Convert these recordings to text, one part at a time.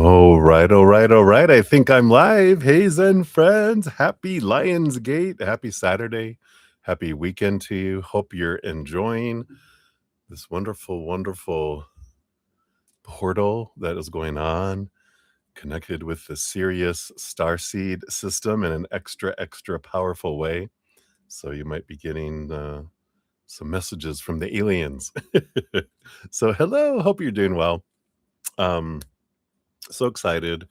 All right, all right, all right. I think I'm live. Hey, Zen friends. Happy Lionsgate. Happy Saturday. Happy weekend to you. Hope you're enjoying this wonderful, wonderful portal that is going on, connected with the Sirius starseed system in an extra, extra powerful way. So you might be getting some messages from the aliens. So, hello. Hope you're doing well. Um, so excited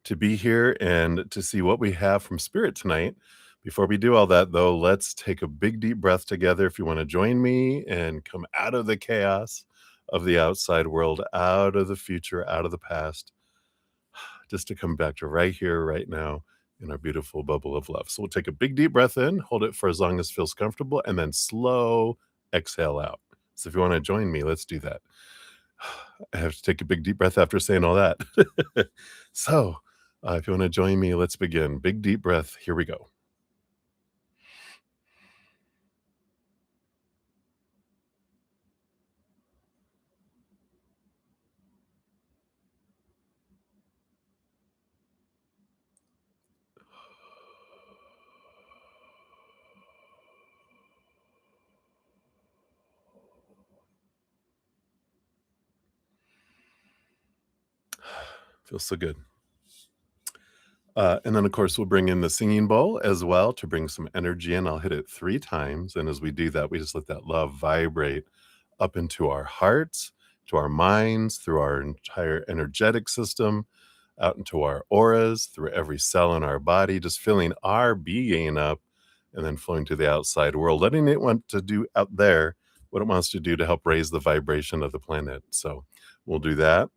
to be here and to see what we have from Spirit tonight. Before we do all that, though, let's take a big, deep breath together. If you want to join me and come out of the chaos of the outside world, out of the future, out of the past, just to come back to right here, right now, in our beautiful bubble of love. So we'll take a big, deep breath in, hold it for as long as feels comfortable, and then slow exhale out. So if you want to join me, let's do that. I have to take a big, deep breath after saying all that. So, if you want to join me, let's begin. Big, deep breath. Here we go. Feels so good. And then, of course, we'll bring in the singing bowl as well to bring some energy in. I'll hit it 3 times. And as we do that, we just let that love vibrate up into our hearts, to our minds, through our entire energetic system, out into our auras, through every cell in our body, just filling our being up and then flowing to the outside world, letting it want to do out there what it wants to do to help raise the vibration of the planet. So we'll do that.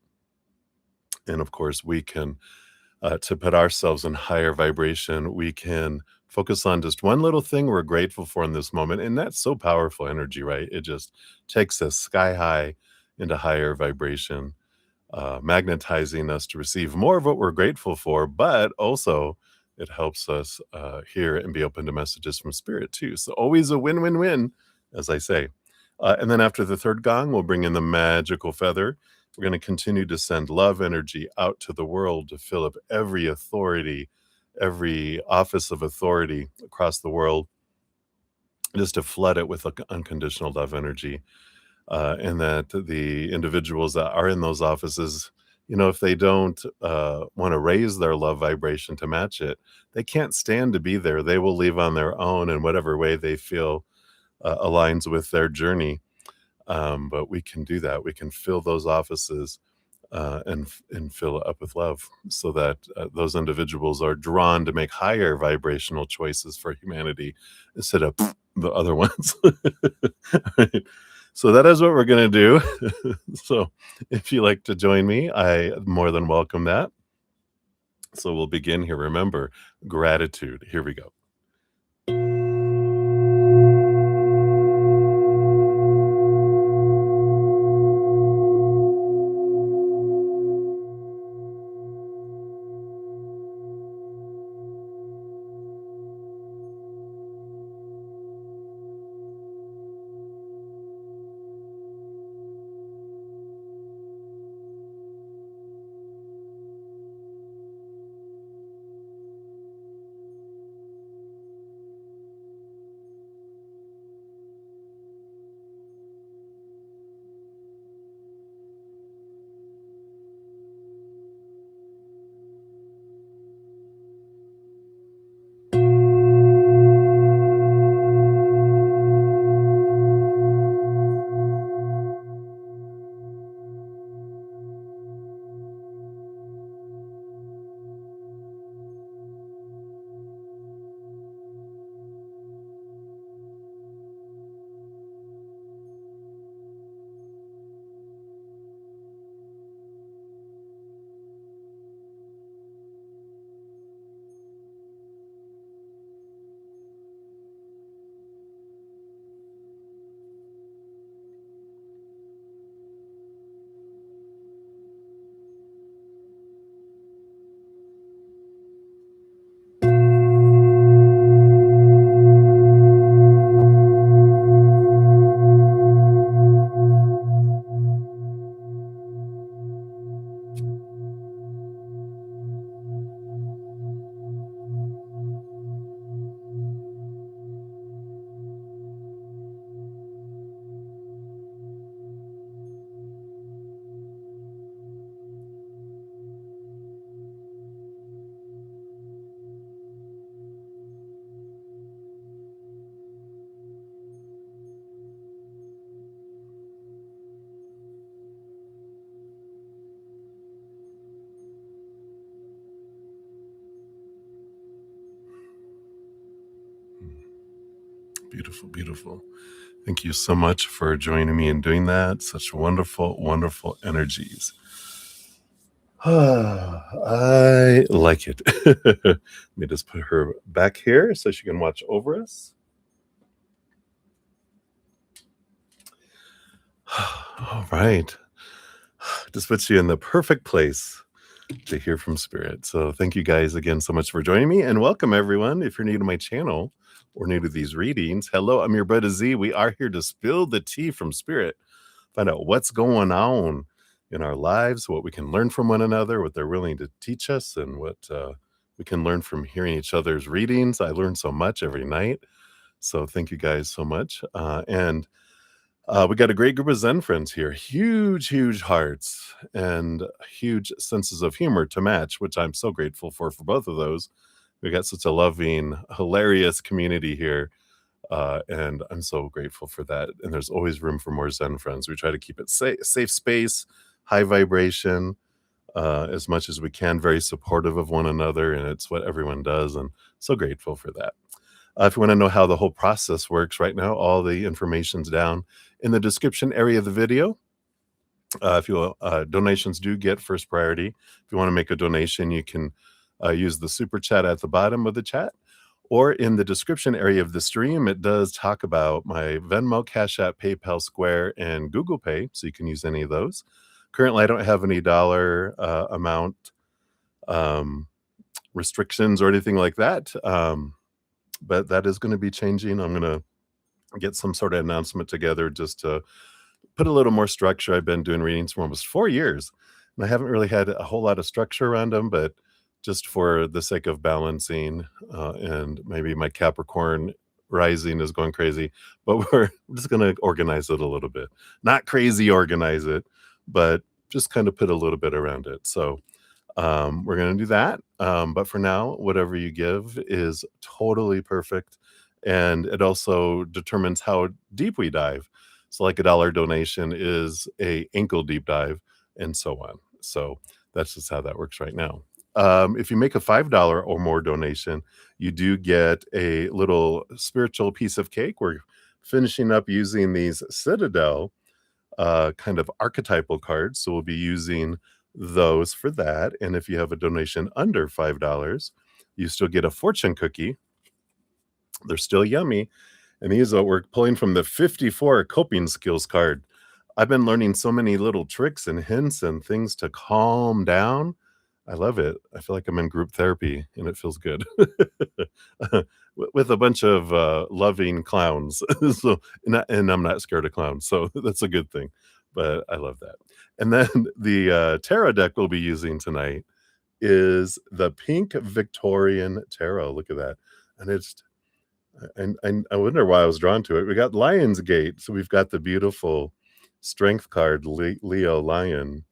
And of course, we can to put ourselves in higher vibration, we can focus on just one little thing we're grateful for in this moment. And that's so powerful energy, right? It just takes us sky high into higher vibration, magnetizing us to receive more of what we're grateful for, but also it helps us hear and be open to messages from spirit too. So always a win-win-win, as I say. And then after the third gong, we'll bring in the magical feather. We're going to continue to send love energy out to the world to fill up every authority, every office of authority across the world, just to flood it with unconditional love energy. And that the individuals that are in those offices, if they don't want to raise their love vibration to match it, they can't stand to be there. They will leave on their own in whatever way they feel aligns with their journey. But we can do that. We can fill those offices and fill it up with love so that those individuals are drawn to make higher vibrational choices for humanity instead of the other ones. Right? So that is what we're going to do. So if you like to join me, I more than welcome that. So we'll begin here. Remember, gratitude. Here we go. Beautiful, beautiful. Thank you so much for joining me and doing that. Such wonderful, wonderful energies. I like it. Let me just put her back here so she can watch over us. All right. Just puts you in the perfect place to hear from spirit. So thank you guys again so much for joining me, and welcome everyone. If you're new to my channel or new to these readings, hello, I'm your bruddaZEN. We are here to spill the tea from spirit, find out what's going on in our lives, what we can learn from one another, what they're willing to teach us, and what we can learn from hearing each other's readings. I learn so much every night. So thank you guys so much. And we got a great group of Zen friends here. Huge, huge hearts and huge senses of humor to match, which I'm so grateful for both of those. We got such a loving, hilarious community here. And I'm so grateful for that. And there's always room for more Zen friends. We try to keep it safe space, high vibration, as much as we can, very supportive of one another. And it's what everyone does. And so grateful for that. If you want to know how the whole process works right now, all the information's down in the description area of the video. If you donations do get first priority. If you want to make a donation, you can use the super chat at the bottom of the chat, or in the description area of the stream. It does talk about my Venmo, Cash App, PayPal, Square, and Google Pay, so you can use any of those. Currently, I don't have any dollar amount restrictions or anything like that. But that is going to be changing. I'm going to get some sort of announcement together just to put a little more structure. I've been doing readings for almost 4 years, and I haven't really had a whole lot of structure around them, but just for the sake of balancing, and maybe my Capricorn rising is going crazy, but we're just going to organize it a little bit. Not crazy organize it, but just kind of put a little bit around it. So we're going to do that. But for now, whatever you give is totally perfect. And it also determines how deep we dive. So like a dollar donation is a ankle deep dive, and so on. So that's just how that works right now. If you make a $5 or more donation, you do get a little spiritual piece of cake. We're finishing up using these Citadel kind of archetypal cards. So we'll be using those for that. And if you have a donation under $5, you still get a fortune cookie. They're still yummy. And these are, we're pulling from the 54 coping skills card. I've been learning so many little tricks and hints and things to calm down. I love it. I feel like I'm in group therapy and it feels good. With a bunch of loving clowns. So, and I'm not scared of clowns. So that's a good thing. But I love that. And then the tarot deck we'll be using tonight is the Pink Victorian Tarot. Look at that. And it's, and I wonder why I was drawn to it. We got Lionsgate. So we've got the beautiful strength card, Leo Lion,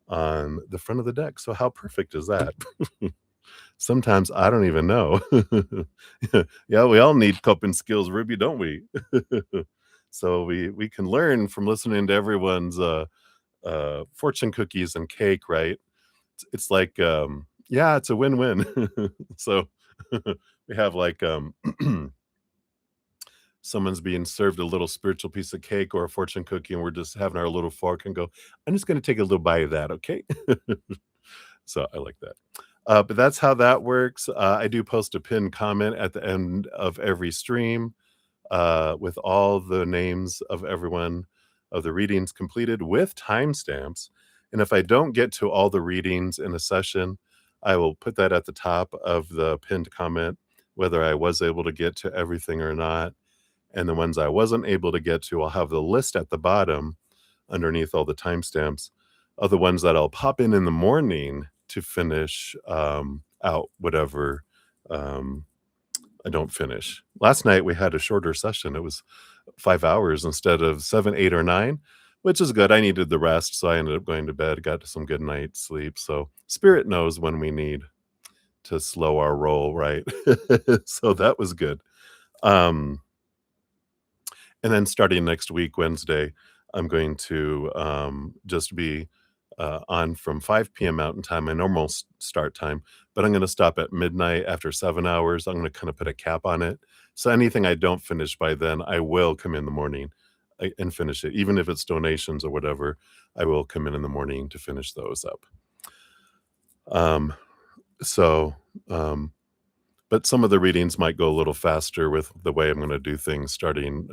on the front of the deck. So how perfect is that? Sometimes I don't even know. Yeah, we all need coping skills, Ruby, don't we? So we can learn from listening to everyone's fortune cookies and cake, right? It's like yeah, it's a win-win. So we have like someone's being served a little spiritual piece of cake or a fortune cookie, and we're just having our little fork and go, I'm just going to take a little bite of that, okay? So I like that. But that's how that works. I do post a pinned comment at the end of every stream with all the names of everyone of the readings completed with timestamps. And if I don't get to all the readings in a session, I will put that at the top of the pinned comment, whether I was able to get to everything or not. And the ones I wasn't able to get to, I'll have the list at the bottom underneath all the timestamps of the ones that I'll pop in the morning to finish out whatever I don't finish. Last night we had a shorter session. It was 5 hours instead of 7, 8, or 9, which is good. I needed the rest, so I ended up going to bed, got some good night's sleep. So spirit knows when we need to slow our roll, right? So that was good. And then starting next week, Wednesday, I'm going to just be on from 5 PM Mountain Time, my normal start time, but I'm going to stop at midnight after 7 hours. I'm going to kind of put a cap on it. So anything I don't finish by then, I will come in the morning and finish it. Even if it's donations or whatever, I will come in the morning to finish those up. Um, so, um, but some of the readings might go a little faster with the way I'm going to do things starting.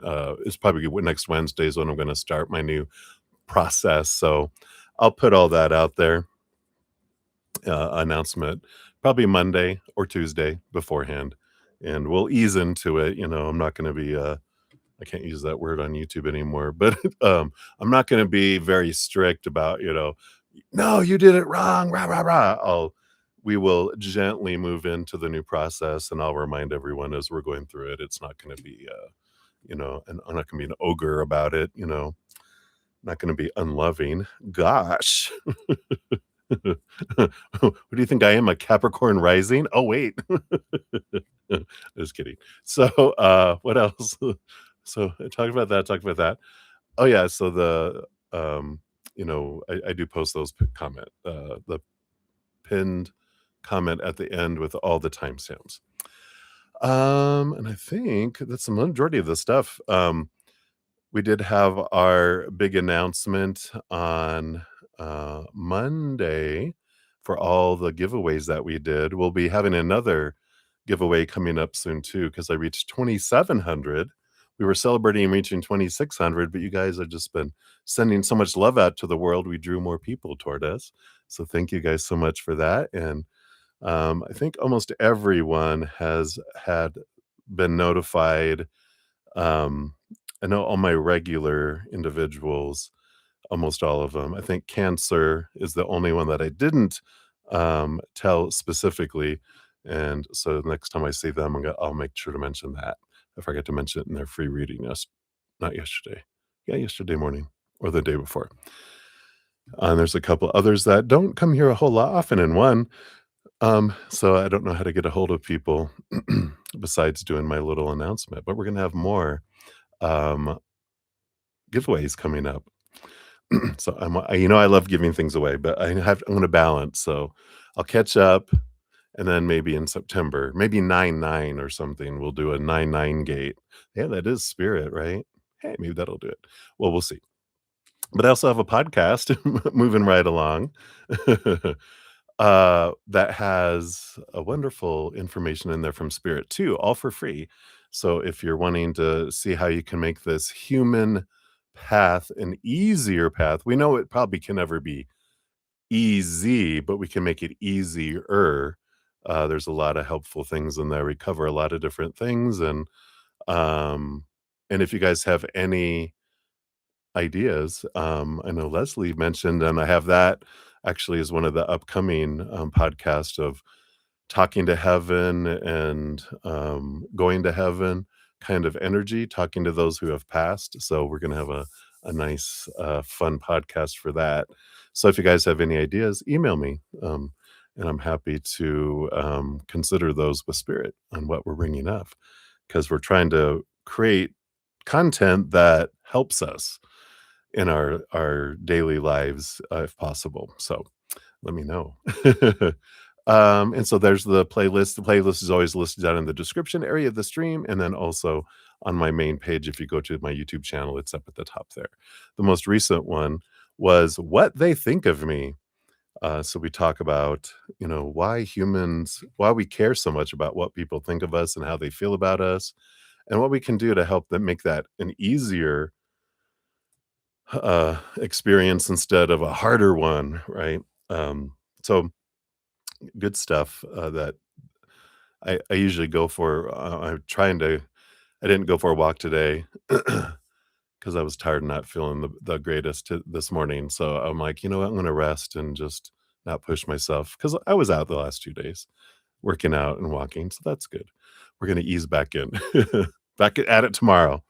It's probably next Wednesday is when I'm going to start my new process. So I'll put all that out there, announcement, probably Monday or Tuesday beforehand. And we'll ease into it. I'm not going to be, I can't use that word on YouTube anymore, but I'm not going to be very strict about, no, you did it wrong, rah, rah, rah. We will gently move into the new process, and I'll remind everyone as we're going through it. It's not going to be, and I'm not going to be an ogre about it, not going to be unloving. Gosh. What do you think I am, a Capricorn rising? Oh, wait. Just kidding. So, what else? So, talk about that. Oh, yeah, so I do post those the pinned comment at the end with all the timestamps. And I think that's the majority of the stuff. We did have our big announcement on Monday for all the giveaways that we did. We'll be having another giveaway coming up soon too, because I reached 2,700. We were celebrating reaching 2,600, but you guys have just been sending so much love out to the world. We drew more people toward us. So thank you guys so much for that. And I think almost everyone has had been notified. um, I know all my regular individuals, almost all of them. I think cancer is the only one that I didn't, tell specifically, and so the next time I see them, I'll make sure to mention that. I forgot to mention it in their free reading not yesterday. Yeah, yesterday morning or the day before. And there's a couple others that don't come here a whole lot often in one, so I don't know how to get a hold of people besides doing my little announcement, but we're gonna have more, um, giveaways coming up. So I love giving things away, but I'm gonna balance, so I'll catch up, and then maybe in September, maybe 9/9 or something, we'll do a 9/9 gate. Yeah, that is spirit, right? Hey, maybe that'll do it. Well, we'll see. But I also have a podcast moving right along, that has a wonderful information in there from Spirit too, all for free. So if you're wanting to see how you can make this human path an easier path, we know it probably can never be easy, but we can make it easier. There's a lot of helpful things in there. We cover a lot of different things, um, and if you guys have any ideas. I know Leslie mentioned, and I have that actually as one of the upcoming podcasts of talking to heaven and going to heaven kind of energy, talking to those who have passed. So we're going to have a nice, fun podcast for that. So if you guys have any ideas, email me. And I'm happy to consider those with spirit on what we're bringing up because we're trying to create content that helps us in our daily lives, if possible. So let me know. And so there's the playlist. The playlist is always listed down in the description area of the stream, and then also on my main page. If you go to my YouTube channel, it's up at the top there. The most recent one was what they think of me. So we talk about, why we care so much about what people think of us and how they feel about us, and what we can do to help them make that an easier experience instead of a harder one, right? So good stuff that I usually go for. I didn't go for a walk today because I was tired and not feeling the greatest this morning. So I'm like, you know what? I'm going to rest and just not push myself because I was out the last 2 days working out and walking. So that's good. We're going to ease back in, back at it tomorrow.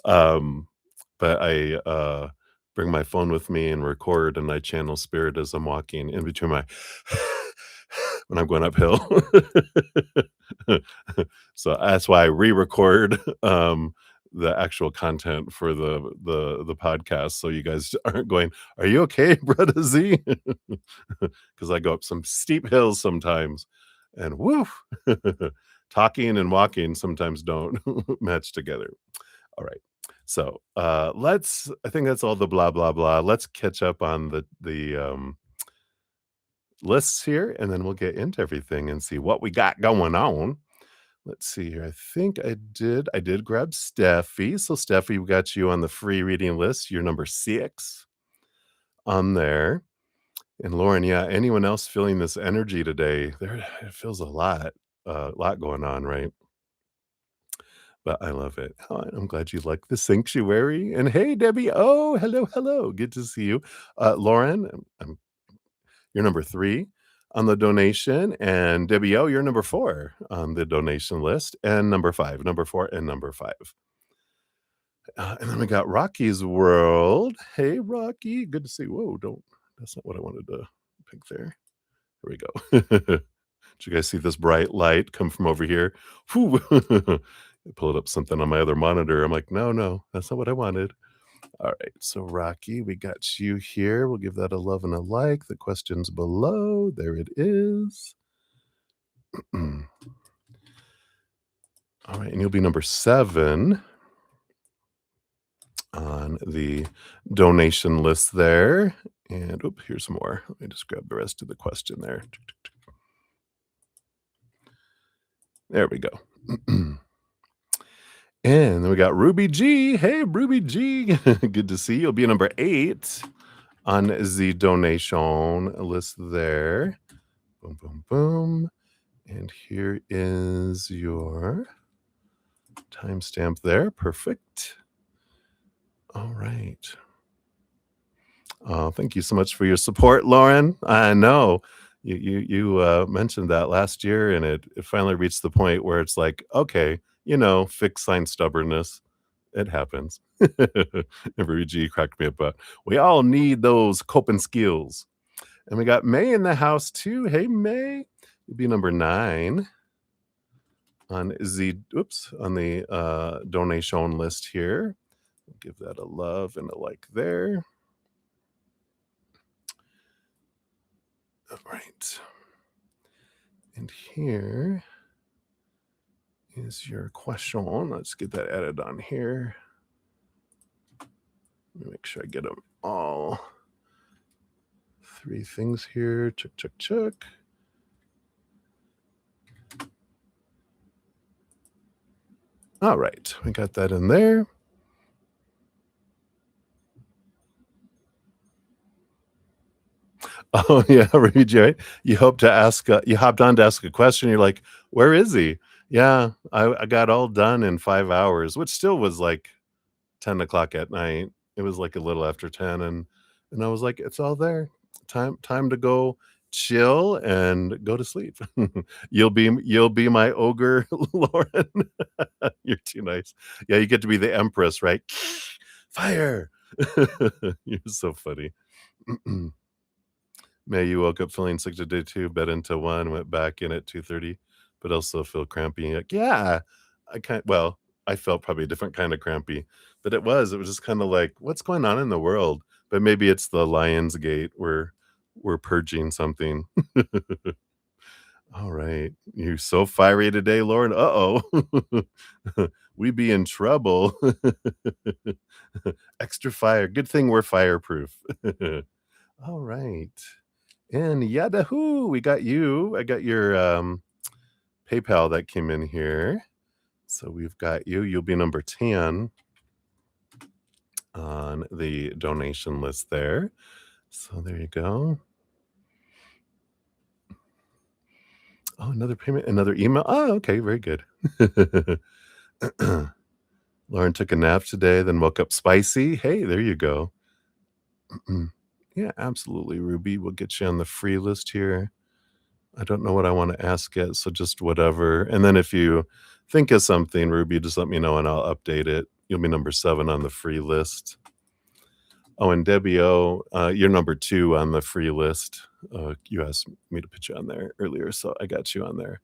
Um, but I bring my phone with me and record, and I channel spirit as I'm walking in between my when I'm going uphill. So that's why I re-record the actual content for the podcast, so you guys aren't going, "Are you okay, Brother Z?" Because I go up some steep hills sometimes, and woof, talking and walking sometimes don't match together. All right. So, I think that's all the blah, blah, blah. Let's catch up on the lists here, and then we'll get into everything and see what we got going on. Let's see here. I think I did grab Steffi. So, Steffi, we got you on the free reading list. You're number 6 on there. And Lauren, yeah, anyone else feeling this energy today? There it feels a lot going on, right? But I love it. Oh, I'm glad you like the sanctuary. And hey, Debbie. Oh, hello, hello. Good to see you. Lauren, you're number 3 on the donation. And Debbie O, you're number 4 on the donation list. And number 5, number 4, and number 5. And then we got Rocky's World. Hey, Rocky. Good to see you. Whoa, that's not what I wanted to pick there. Here we go. Did you guys see this bright light come from over here? Whew. I pulled up something on my other monitor. I'm like, no, no, that's not what I wanted. All right. So, Rocky, we got you here. We'll give that a love and a like. The question's below. There it is. All right. And you'll be number 7 on the donation list there. And here's more. Let me just grab the rest of the question there. There we go. And then we got Ruby G. Hey, Ruby G. Good to see you. You'll be number 8 on the donation list there. Boom, boom, boom. And here is your timestamp there. Perfect. All right. Oh, thank you so much for your support, Lauren. I know you mentioned that last year, and it finally reached the point where it's like, okay, fixed sign stubbornness. It happens. Every G cracked me up, but we all need those coping skills. And we got May in the house too. Hey, May, you'll be number 9 on the donation list here. Give that a love and a like there. All right. And here is your question. Let's get that added on here. Let me make sure I get them all. 3 things here. Check, check, check. All right. We got that in there. Oh, yeah, Ruby J. You hope to ask, you hopped on to ask a question. You're like, where is he? Yeah, I got all done in 5 hours, which still was like 10 o'clock at night. It was like a little after 10, and I was like, it's all there. Time to go chill and go to sleep. You'll be my ogre, Lauren. You're too nice. Yeah, you get to be the empress, right? Fire. You're so funny. May you woke up feeling sick today too, bed into 1, went back in at 2:30, but also feel crampy. Like, yeah, I felt probably a different kind of crampy, but it was just kind of like, what's going on in the world? But maybe it's the Lion's Gate. We're purging something. All right. You're so fiery today, Lauren. Uh-oh. We be in trouble. Extra fire. Good thing we're fireproof. All right. And Yahoo, we got you. I got your PayPal that came in here. So we've got you. You'll be number 10 on the donation list there. So there you go. Oh, another payment, another email. Oh, okay, very good. Lauren took a nap today, then woke up spicy. Hey, there you go. Yeah, absolutely, Ruby. We'll get you on the free list here. I don't know what I want to ask yet, so just whatever. And then if you think of something, Ruby, just let me know and I'll update it. You'll be number 7 on the free list. Oh, and Debbie O, you're number 2 on the free list. You asked me to put you on there earlier, so I got you on there.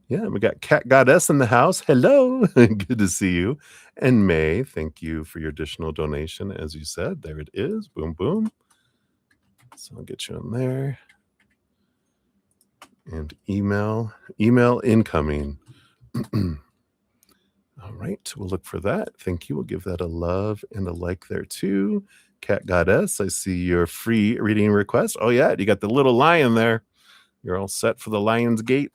Yeah, we got Cat Goddess in the house. Hello. Good to see you. And May, thank you for your additional donation. As you said, there it is. Boom, boom. So I'll get you in there. And email incoming. All right, we'll look for that. Thank you. We'll give that a love and a like there too. Cat Goddess, I see your free reading request. Oh, yeah, you got the little lion there. You're all set for the Lion's Gate.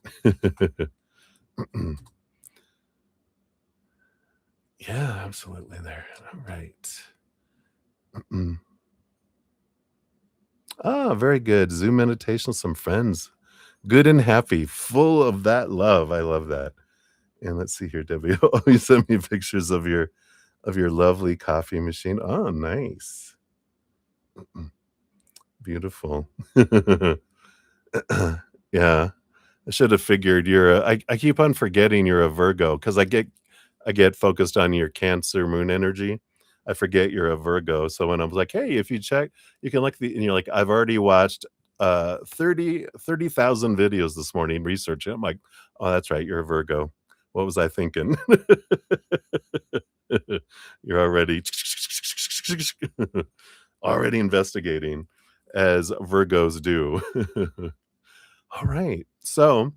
Yeah, absolutely there. All right. Ah, very good. Zoom meditation, some friends. Good and happy, full of that love. I love that. And let's see here, Debbie. Oh, you sent me pictures of your lovely coffee machine. Oh, nice. Beautiful. Yeah. I should have figured I keep on forgetting you're a Virgo because I get focused on your Cancer moon energy. I forget you're a Virgo. So when I was like, hey, if you check, you can look and you're like, I've already watched 30,000 videos this morning researching. I'm like, oh, that's right, you're a Virgo. What was I thinking? You're already already investigating as Virgos do. All right. So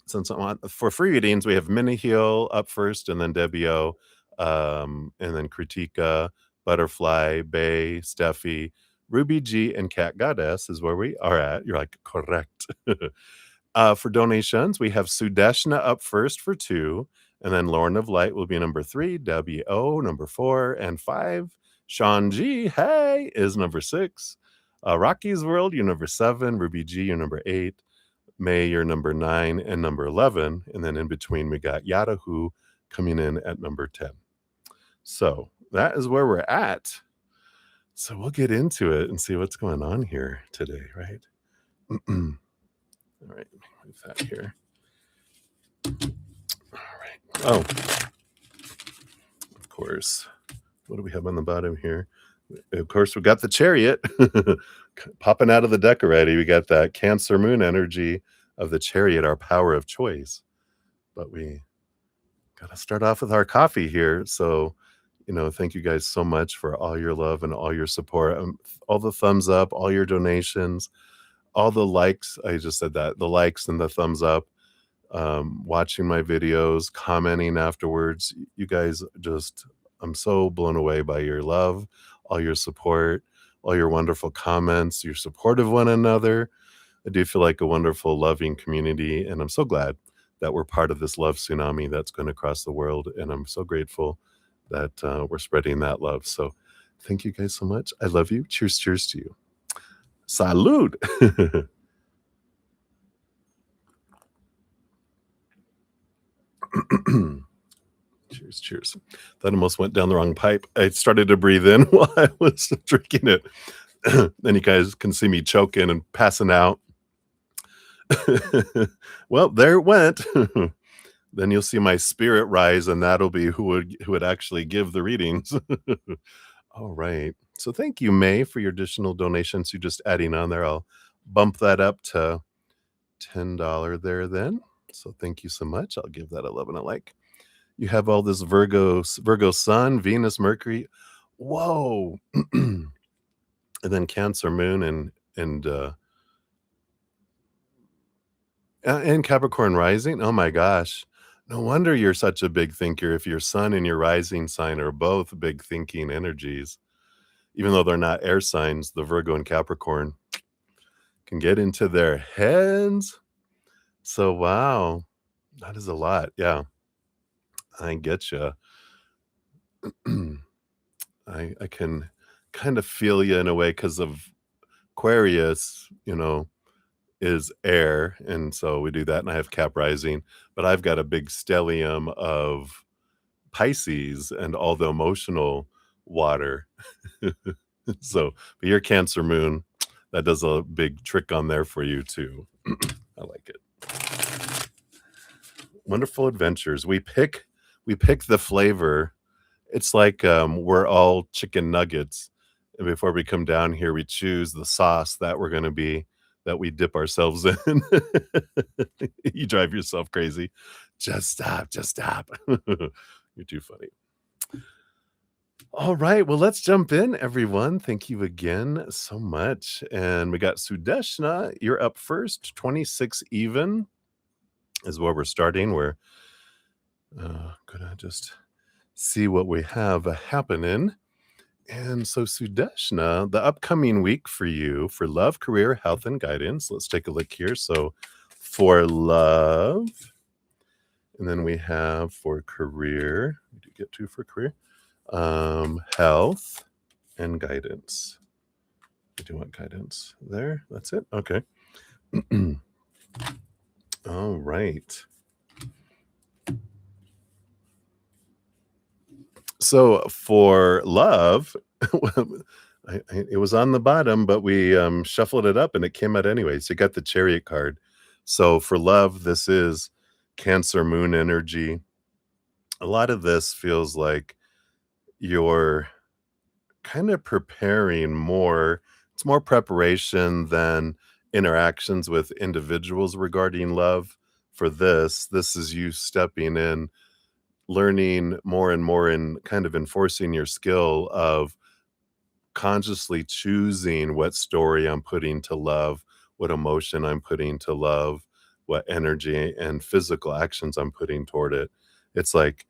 since I'm on for free readings, we have Mini Heal up first, and then Debbie O, and then Kritika, Butterfly, Bay, Steffi, Ruby G, and Cat Goddess is where we are at. You're like, correct. For donations, we have Sudeshna up first for 2, and then Lauren of Light will be number 3, Debbie O number 4, and 5. Sean G, hey, is number 6. Rocky's World, you're number 7. Ruby G, you're number 8. May, you're number 9 and number 11. And then in between, we got Yahoo coming in at number 10. So that is where we're at. So we'll get into it and see what's going on here today, right? All right, move that here. All right. Oh, of course. What do we have on the bottom here? Of course, we got the Chariot popping out of the deck already. We got that Cancer moon energy of the Chariot, our power of choice. But we got to start off with our coffee here. So, thank you guys so much for all your love and all your support, all the thumbs up, all your donations, all the likes. I just said that, the likes and the thumbs up, watching my videos, commenting afterwards. You guys I'm so blown away by your love, all your support, all your wonderful comments, your support of one another. I do feel like a wonderful, loving community, and I'm so glad that we're part of this love tsunami that's going across the world, and I'm so grateful that we're spreading that love. So thank you guys so much. I love you. Cheers, cheers to you. Salud. Cheers, cheers. That almost went down the wrong pipe. I started to breathe in while I was drinking it. Then you guys can see me choking and passing out. Well, there it went. Then you'll see my spirit rise, and that'll be who would actually give the readings. All right. So thank you, May, for your additional donations. You're just adding on there. I'll bump that up to $10 there then. So thank you so much. I'll give that a love and a like. You have all this Virgo Sun, Venus, Mercury. Whoa. And then Cancer Moon and Capricorn rising. Oh my gosh. No wonder you're such a big thinker if your sun and your rising sign are both big thinking energies. Even though they're not air signs, the Virgo and Capricorn can get into their heads. So, wow, that is a lot. Yeah, I get you. I can kind of feel you in a way because of Aquarius, is air, and so we do that, and I have Cap rising, but I've got a big stellium of Pisces and all the emotional water. So, but your Cancer moon, that does a big trick on there for you too. I like it. Wonderful adventures. We pick the flavor. It's like we're all chicken nuggets. And before we come down here, we choose the sauce that we're going to be, that we dip ourselves in. You drive yourself crazy. Just stop, just stop. You're too funny. All right, well, let's jump in, everyone. Thank you again so much. And we got Sudeshna. You're up first. 26 even is where we're starting. We're gonna just see what we have happening. And so, Sudeshna, the upcoming week for you for love, career, health, and guidance. Let's take a look here. So, for love, and then we have for career. We did get two for career, health, and guidance. I do want guidance there. That's it. Okay. All right. So for love, it was on the bottom, but we shuffled it up and it came out anyway. So you got the Chariot card. So for love, this is Cancer Moon energy. A lot of this feels like you're kind of preparing more. It's more preparation than interactions with individuals regarding love. For this is you stepping in, learning more and more, and kind of enforcing your skill of consciously choosing what story I'm putting to love, what emotion I'm putting to love, what energy and physical actions I'm putting toward it. It's like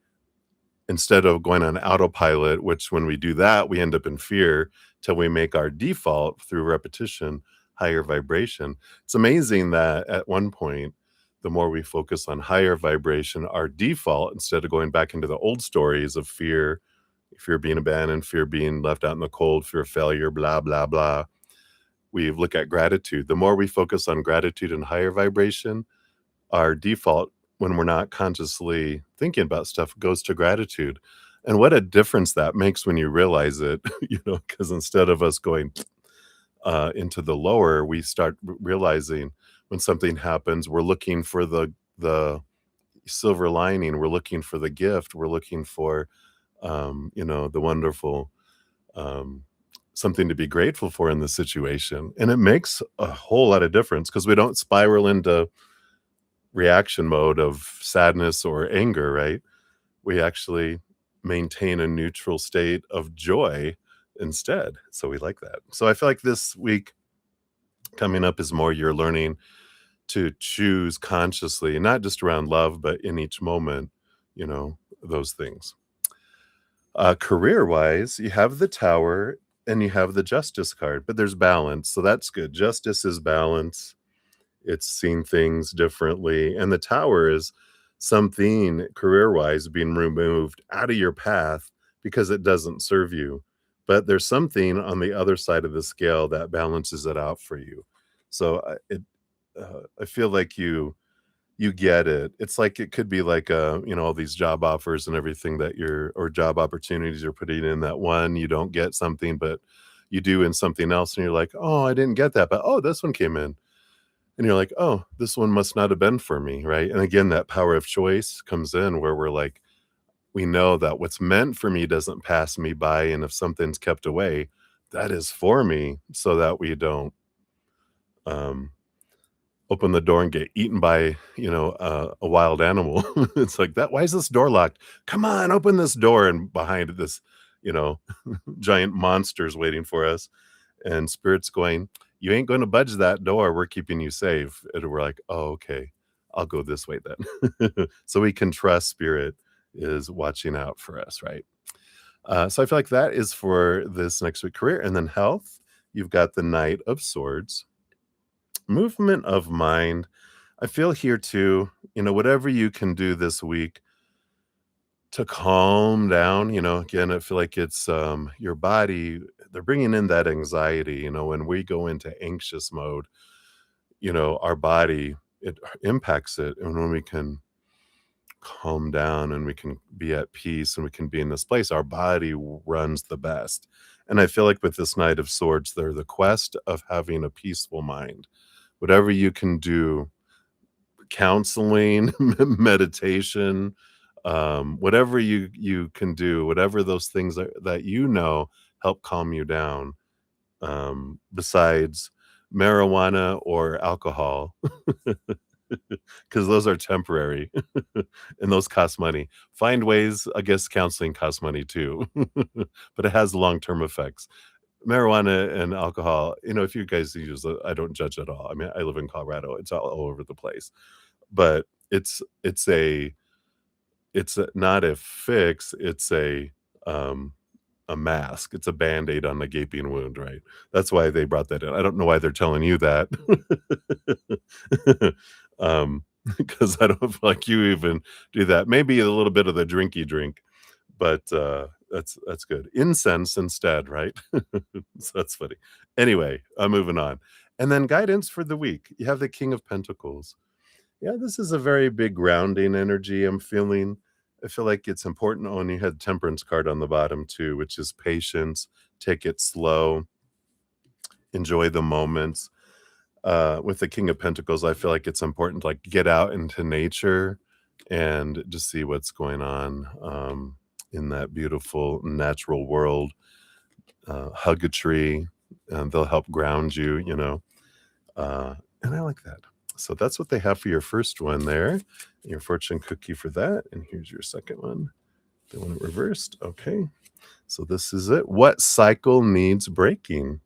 instead of going on autopilot, which when we do that, we end up in fear till we make our default through repetition higher vibration. It's amazing that at one point, the more we focus on higher vibration, our default, instead of going back into the old stories of fear being abandoned, fear being left out in the cold, fear of failure, blah, blah, blah, we look at gratitude. The more we focus on gratitude and higher vibration, our default when we're not consciously thinking about stuff goes to gratitude. And what a difference that makes when you realize it, because instead of us going into the lower, we start realizing when something happens, we're looking for the silver lining, we're looking for the gift, we're looking for the wonderful something to be grateful for in the situation. And it makes a whole lot of difference because we don't spiral into reaction mode of sadness or anger, right? We actually maintain a neutral state of joy instead. So we like that. So I feel like this week coming up is more you're learning to choose consciously, not just around love, but in each moment, those things. Career wise, you have the Tower and you have the Justice card, but there's balance. So that's good. Justice is balance. It's seeing things differently. And the Tower is something career wise being removed out of your path because it doesn't serve you. But there's something on the other side of the scale that balances it out for you. So I feel like you get it. It's like it could be like all these job offers and everything that or job opportunities you're putting in, that one you don't get something, but you do in something else, and you're like, oh, I didn't get that, but oh, this one came in. And you're like, oh, this one must not have been for me, right? And again, that power of choice comes in where we're like, we know that what's meant for me doesn't pass me by. And if something's kept away, that is for me, so that we don't um, open the door and get eaten by, a wild animal. It's like that. Why is this door locked? Come on, open this door. And behind this, you know, giant monsters waiting for us. And spirit's going, you ain't going to budge that door. We're keeping you safe. And we're like, oh, okay, I'll go this way then. So we can trust spirit is watching out for us, right? So I feel like that is for this next week career. And then health, you've got the Knight of Swords. Movement of mind. I feel here too, whatever you can do this week to calm down, again, I feel like it's your body, they're bringing in that anxiety, when we go into anxious mode, our body, it impacts it. And when we can calm down and we can be at peace and we can be in this place, our body runs the best. And I feel like with this Knight of Swords, they're the quest of having a peaceful mind. Whatever you can do, counseling, meditation, whatever you can do, whatever those things that help calm you down. Besides marijuana or alcohol, because those are temporary and those cost money. Find ways, I guess counseling costs money too, but it has long-term effects. Marijuana and alcohol, if you guys use it, I don't judge at all. I mean, I live in Colorado. It's all over the place. But it's not a fix, it's a mask. It's a Band-Aid on the gaping wound, right? That's why they brought that in. I don't know why they're telling you that. Because I don't feel like you even do that. Maybe a little bit of the drinky drink, but, that's good. Incense instead, right? So that's funny. Anyway, I'm moving on. And then guidance for the week. You have the King of Pentacles. Yeah, this is a very big grounding energy I'm feeling. I feel like it's important. Oh, and you had Temperance card on the bottom too, which is patience, take it slow, enjoy the moments. With the King of Pentacles, I feel like it's important to like get out into nature and just see what's going on in that beautiful natural world. Hug a tree, and they'll help ground you. And I like that. So that's what they have for your first one there. Your fortune cookie for that. And here's your second one. They want it reversed. Okay. So this is it. What cycle needs breaking?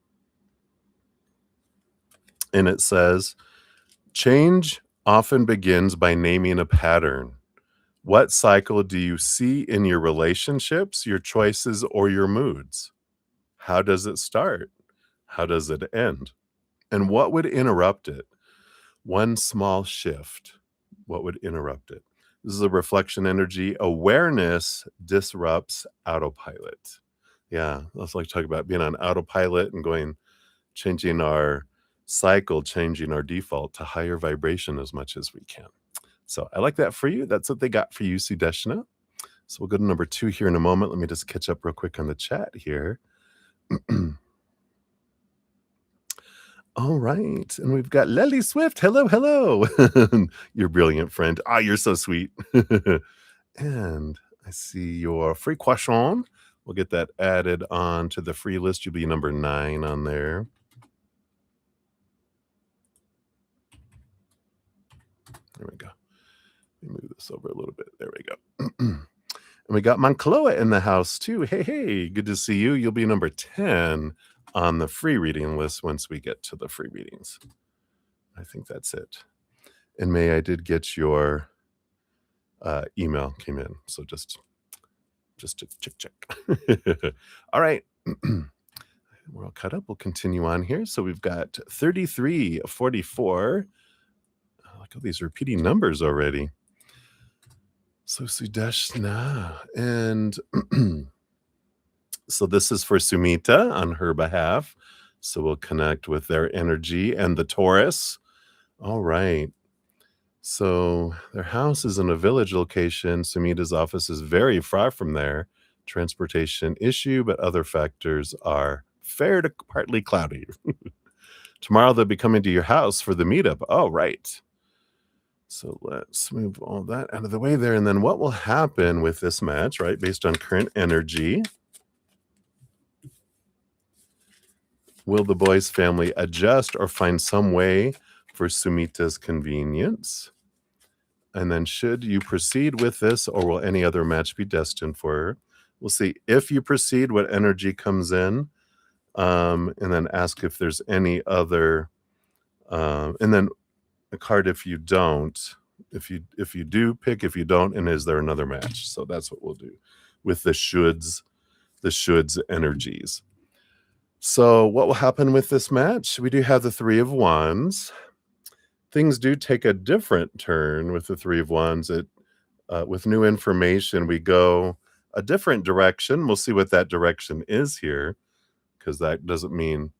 And it says, change often begins by naming a pattern. What cycle do you see in your relationships, your choices, or your moods? How does it start? How does it end? And what would interrupt it? One small shift. What would interrupt it? This is a reflection energy. Awareness disrupts autopilot. Yeah, that's like talking about being on autopilot and changing our cycle, changing our default to higher vibration as much as we can. So I like that for you. That's what they got for you, Sudeshna. So we'll go to number 2 here in a moment. Let me just catch up real quick on the chat here. All right. And we've got Lely Swift. Hello, hello. Your brilliant friend. Ah, you're so sweet. And I see your free croissant. We'll get that added on to the free list. You'll be number 9 on there. There we go. Let me move this over a little bit. There we go. And we got Moncloa in the house too. Hey, hey, good to see you. You'll be number 10 on the free reading list once we get to the free readings. I think that's it. And May, I did get your email came in. So just to check. All right. We're all caught up. We'll continue on here. So we've got 3344. Look at these repeating numbers already. So Sudeshna. And so this is for Sumita on her behalf. So we'll connect with their energy and the Taurus. All right. So their house is in a village location. Sumita's office is very far from there. Transportation issue, but other factors are fair to partly cloudy. Tomorrow they'll be coming to your house for the meetup. Oh, right. So let's move all that out of the way there. And then what will happen with this match, right? Based on current energy. Will the boy's family adjust or find some way for Sumita's convenience? And then should you proceed with this, or will any other match be destined for her? We'll see. If you proceed, what energy comes in, and then ask if there's any other, and then a card if you don't. If you do pick, if you don't, and is there another match? So that's what we'll do with the shoulds energies. So what will happen with this match? We do have the 3 of Wands. Things do take a different turn with the 3 of Wands. With new information, we go a different direction. We'll see what that direction is here, because that doesn't mean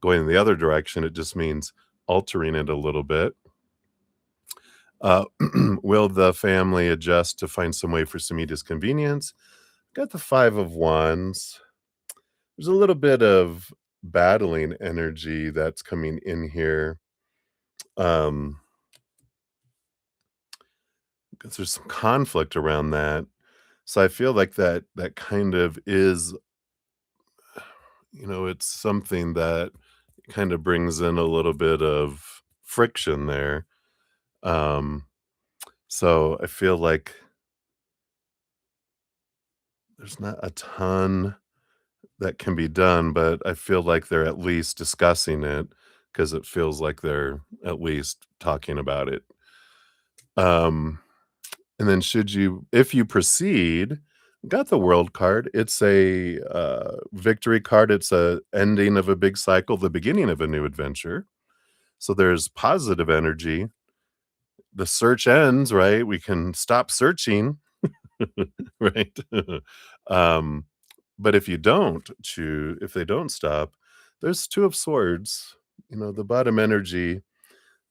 going in the other direction. It just means altering it a little bit. Will the family adjust to find some way for Sumita's convenience? Got the 5 of Wands. There's a little bit of battling energy that's coming in here. Because there's some conflict around that. So I feel like that kind of is, it's something that kind of brings in a little bit of friction there. Um, so I feel like there's not a ton that can be done, but I feel like they're at least discussing it because it feels like they're at least talking about it. Um, and then if you proceed, got the world card. It's a victory card. It's a ending of a big cycle, the beginning of a new adventure. So there's positive energy. The search ends, right? We can stop searching, right? um, but if they don't stop, there's two of swords. The bottom energy.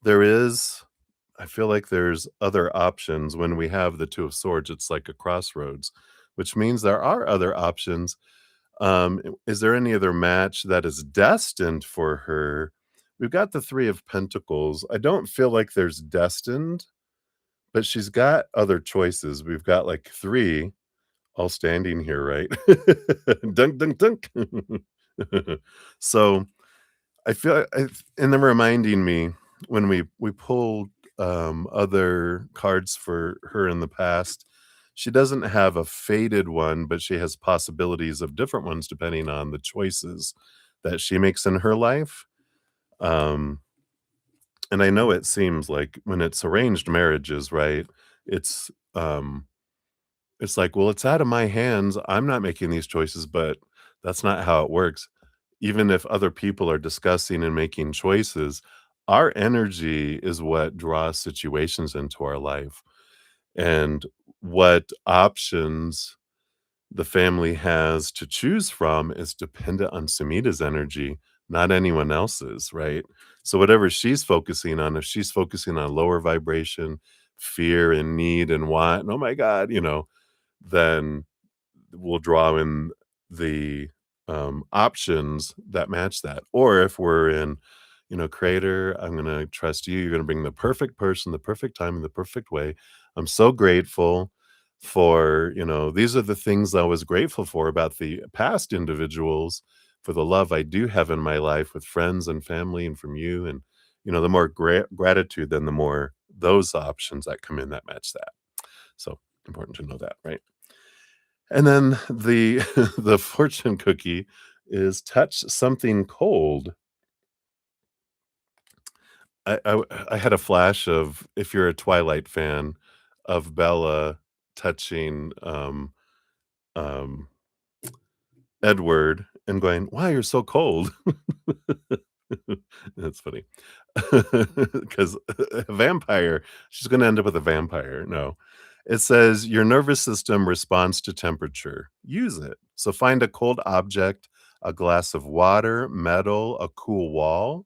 There is I feel like there's other options when we have the two of swords. It's like a crossroads, which means there are other options. Is there any other match that is destined for her? We've got the three of pentacles. I don't feel like there's destined, but she's got other choices. We've got like three all standing here, right? Dunk, dunk, dunk. So I feel and then reminding me when we pulled, other cards for her in the past, she doesn't have a fated one, but she has possibilities of different ones depending on the choices that she makes in her life. Um, and I know it seems like when it's arranged marriages, right? It's, um it's like, "Well, it's out of my hands. I'm not making these choices," but that's not how it works. Even if other people are discussing and making choices, our energy is what draws situations into our life, and what options the family has to choose from is dependent on Samita's energy, not anyone else's, right? So whatever she's focusing on, if she's focusing on lower vibration, fear and need and want, and, "Oh my god," then we'll draw in the, options that match that. Or if we're in, "Creator, I'm gonna trust you. You're gonna bring the perfect person, the perfect time, in the perfect way. I'm so grateful for, these are the things I was grateful for about the past individuals, for the love I do have in my life with friends and family and from you." And, the more gratitude, then the more those options that come in that match that. So, important to know that, right? And then the the fortune cookie is touch something cold. I had a flash of, if you're a Twilight fan, of Bella touching, um, Edward and going, "Why, you're so cold." That's funny. 'Cause a vampire, she's gonna end up with a vampire, no. It says, "Your nervous system responds to temperature. Use it." So find a cold object, a glass of water, metal, a cool wall.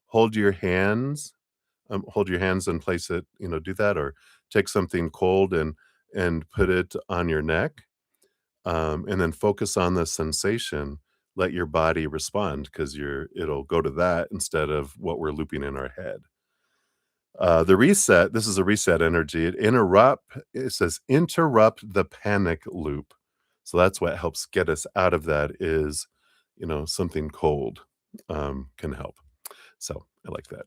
Hold your hands, hold your hands and place it, do that, or take something cold and put it on your neck, and then focus on the sensation. Let your body respond because it'll go to that instead of what we're looping in our head. The reset, this is a reset energy. It says interrupt the panic loop. So that's what helps get us out of that is, something cold, can help. So I like that.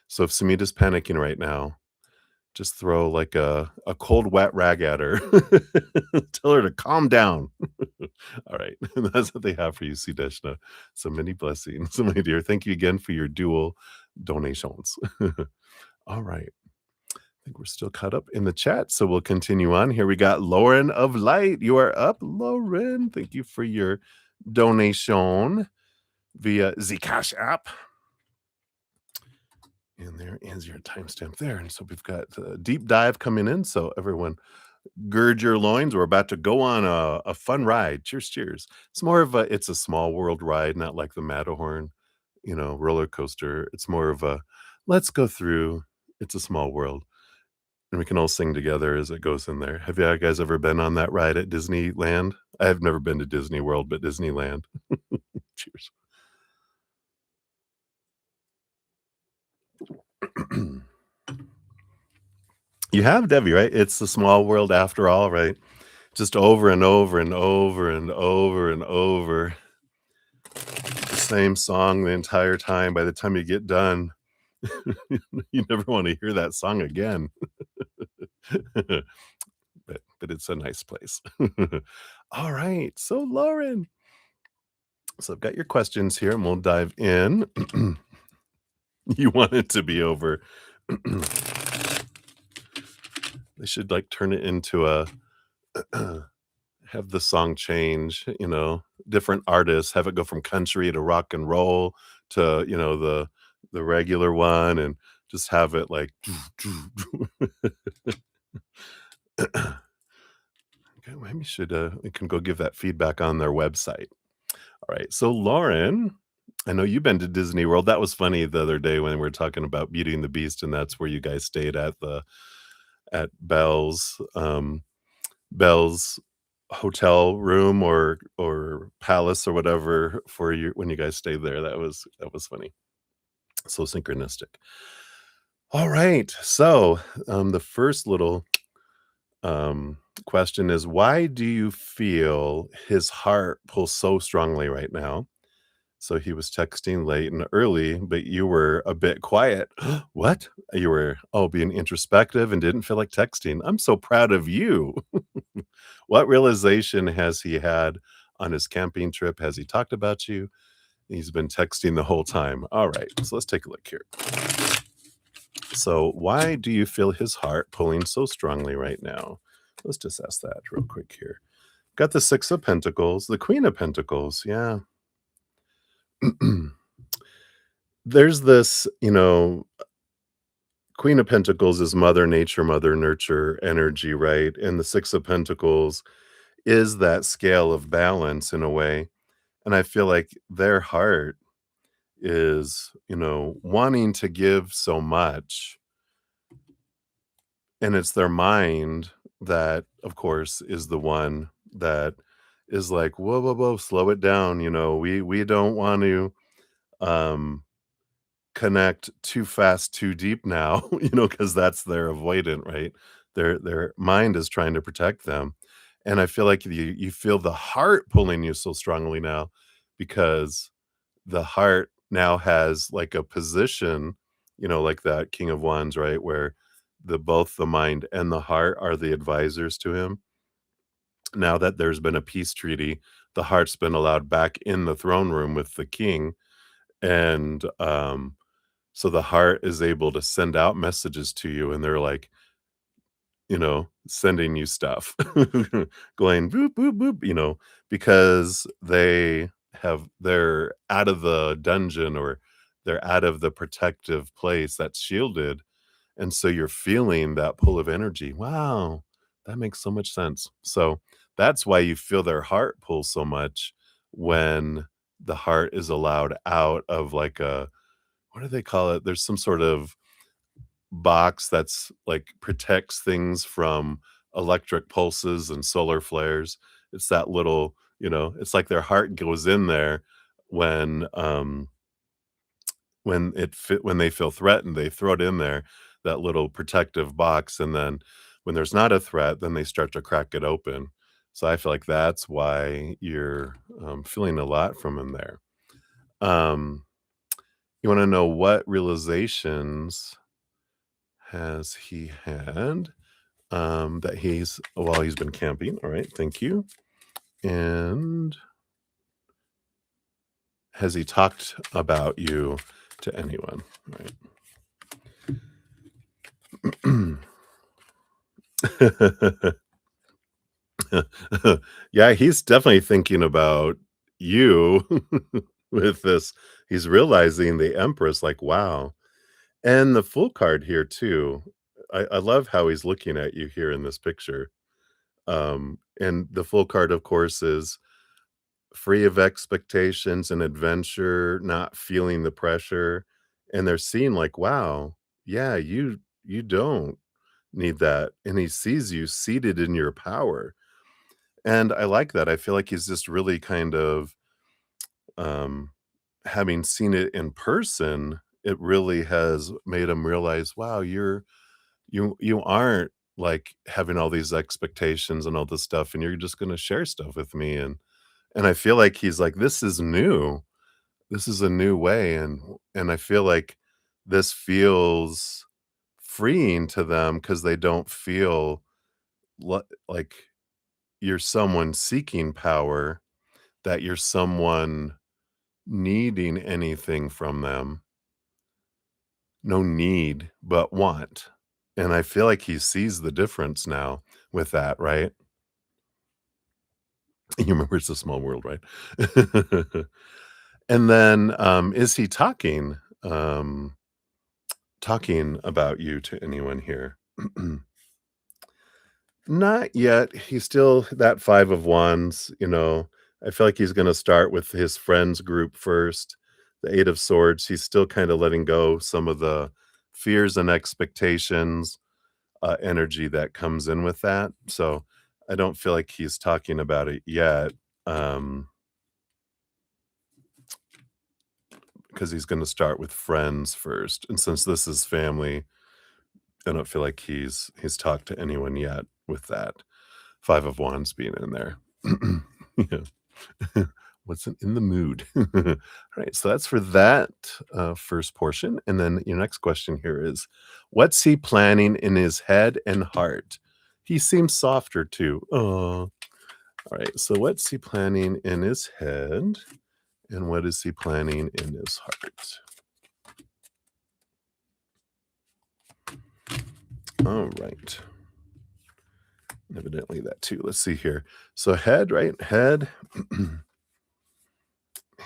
So if Samita's panicking right now, just throw like a cold wet rag at her. Tell her to calm down. All right. That's what they have for you, Sudeshna. So many blessings, my dear. Thank you again for your dual donations. All right. I think we're still caught up in the chat, so we'll continue on. Here we got Lauren of Light. You are up, Lauren. Thank you for your donation via the Cash app. And there is your timestamp there. And so we've got a deep dive coming in. So everyone, gird your loins. We're about to go on a fun ride. Cheers, cheers. It's a small world ride, not like the Matterhorn, roller coaster. It's more of a let's go through. It's a small world. And we can all sing together as it goes in there. Have you guys ever been on that ride at Disneyland? I have never been to Disney World, but Disneyland. Cheers. You have, Debbie, right? It's the small world after all, right? Just over and over and over and over and over. same song the entire time. By the time you get done, you never wanna hear that song again. But it's a nice place. Alright, so Lauren, so I've got your questions here, and we'll dive in. You want it to be over. They should, like, turn it into a have the song change, different artists, have it go from country to rock and roll to, the regular one, and just have it like okay, maybe we can go give that feedback on their website. All right. So Lauren, I know you've been to Disney World. That was funny the other day when we were talking about Beauty and the Beast, and that's where you guys stayed at Belle's hotel room or palace or whatever for you when you guys stayed there. That was funny. So synchronistic. All right. So the first little question is, why do you feel his heart pulls so strongly right now? So he was texting late and early, but you were a bit quiet. What? You were, being introspective and didn't feel like texting. I'm so proud of you. What realization has he had on his camping trip? Has he talked about you? He's been texting the whole time. All right, so let's take a look here. So, why do you feel his heart pulling so strongly right now? Let's just ask that real quick here. Got the Six of Pentacles, the Queen of Pentacles. Yeah. There's this, Queen of Pentacles is Mother Nature, Mother Nurture energy, right? And the Six of Pentacles is that scale of balance in a way. And I feel like their heart is, wanting to give so much. And it's their mind that, of course, is the one that is like, whoa, whoa, whoa, slow it down. We don't want to um connect too fast, too deep now, because that's their avoidant, right? Their mind is trying to protect them. And I feel like you feel the heart pulling you so strongly now because the heart now has like a position, like that King of Wands, right? Where both the mind and the heart are the advisors to him. Now that there's been a peace treaty, the heart's been allowed back in the throne room with the king. And so the heart is able to send out messages to you, and they're like, sending you stuff, going boop, boop, boop, because they're out of the dungeon, or they're out of the protective place that's shielded. And so you're feeling that pull of energy. Wow, that makes so much sense. So that's why you feel their heart pull so much when the heart is allowed out of like what do they call it? There's some sort of box that's like protects things from electric pulses and solar flares. It's that little, it's like their heart goes in there when when they feel threatened, they throw it in there, that little protective box, and then when there's not a threat, then they start to crack it open. So I feel like that's why you're feeling a lot from him there. Um, you want to know what realizations has he had, that while he's been camping? All right, thank you. And has he talked about you to anyone? All right. Yeah, he's definitely thinking about you with this. He's realizing the Empress, like, wow. And the Fool card here too. I love how he's looking at you here in this picture. And the Fool card, of course, is free of expectations and adventure, not feeling the pressure. And they're seeing like, wow, yeah, you don't need that. And he sees you seated in your power. And I like that. I feel like he's just really kind of, um, having seen it in person, it really has made him realize, wow, you aren't like having all these expectations and all this stuff, and you're just gonna share stuff with me. And I feel like he's like, this is new. this is a new way, and I feel like this feels freeing to them because they don't feel like you're someone seeking power, that you're someone needing anything from them. No need, but want. And I feel like he sees the difference now with that, right? You remember It's a Small World, right? And then, is he talking about you to anyone here? Not yet. He's still that 5 of wands, I feel like he's gonna start with his friends group first. The 8 of swords, he's still kinda letting go some of the fears and expectations, energy that comes in with that. So, I don't feel like he's talking about it yet, um, because he's gonna start with friends first. And since this is family, I don't feel like he's talked to anyone yet with that 5 of wands being in there. Yeah. Wasn't in the mood. Alright, so that's for that, first portion, and then your next question here is, what's he planning in his head and heart? He seems softer too. Oh, alright, so what's he planning in his head, and what is he planning in his heart? Alright. Evidently that too. Let's see here. So head, right? Head.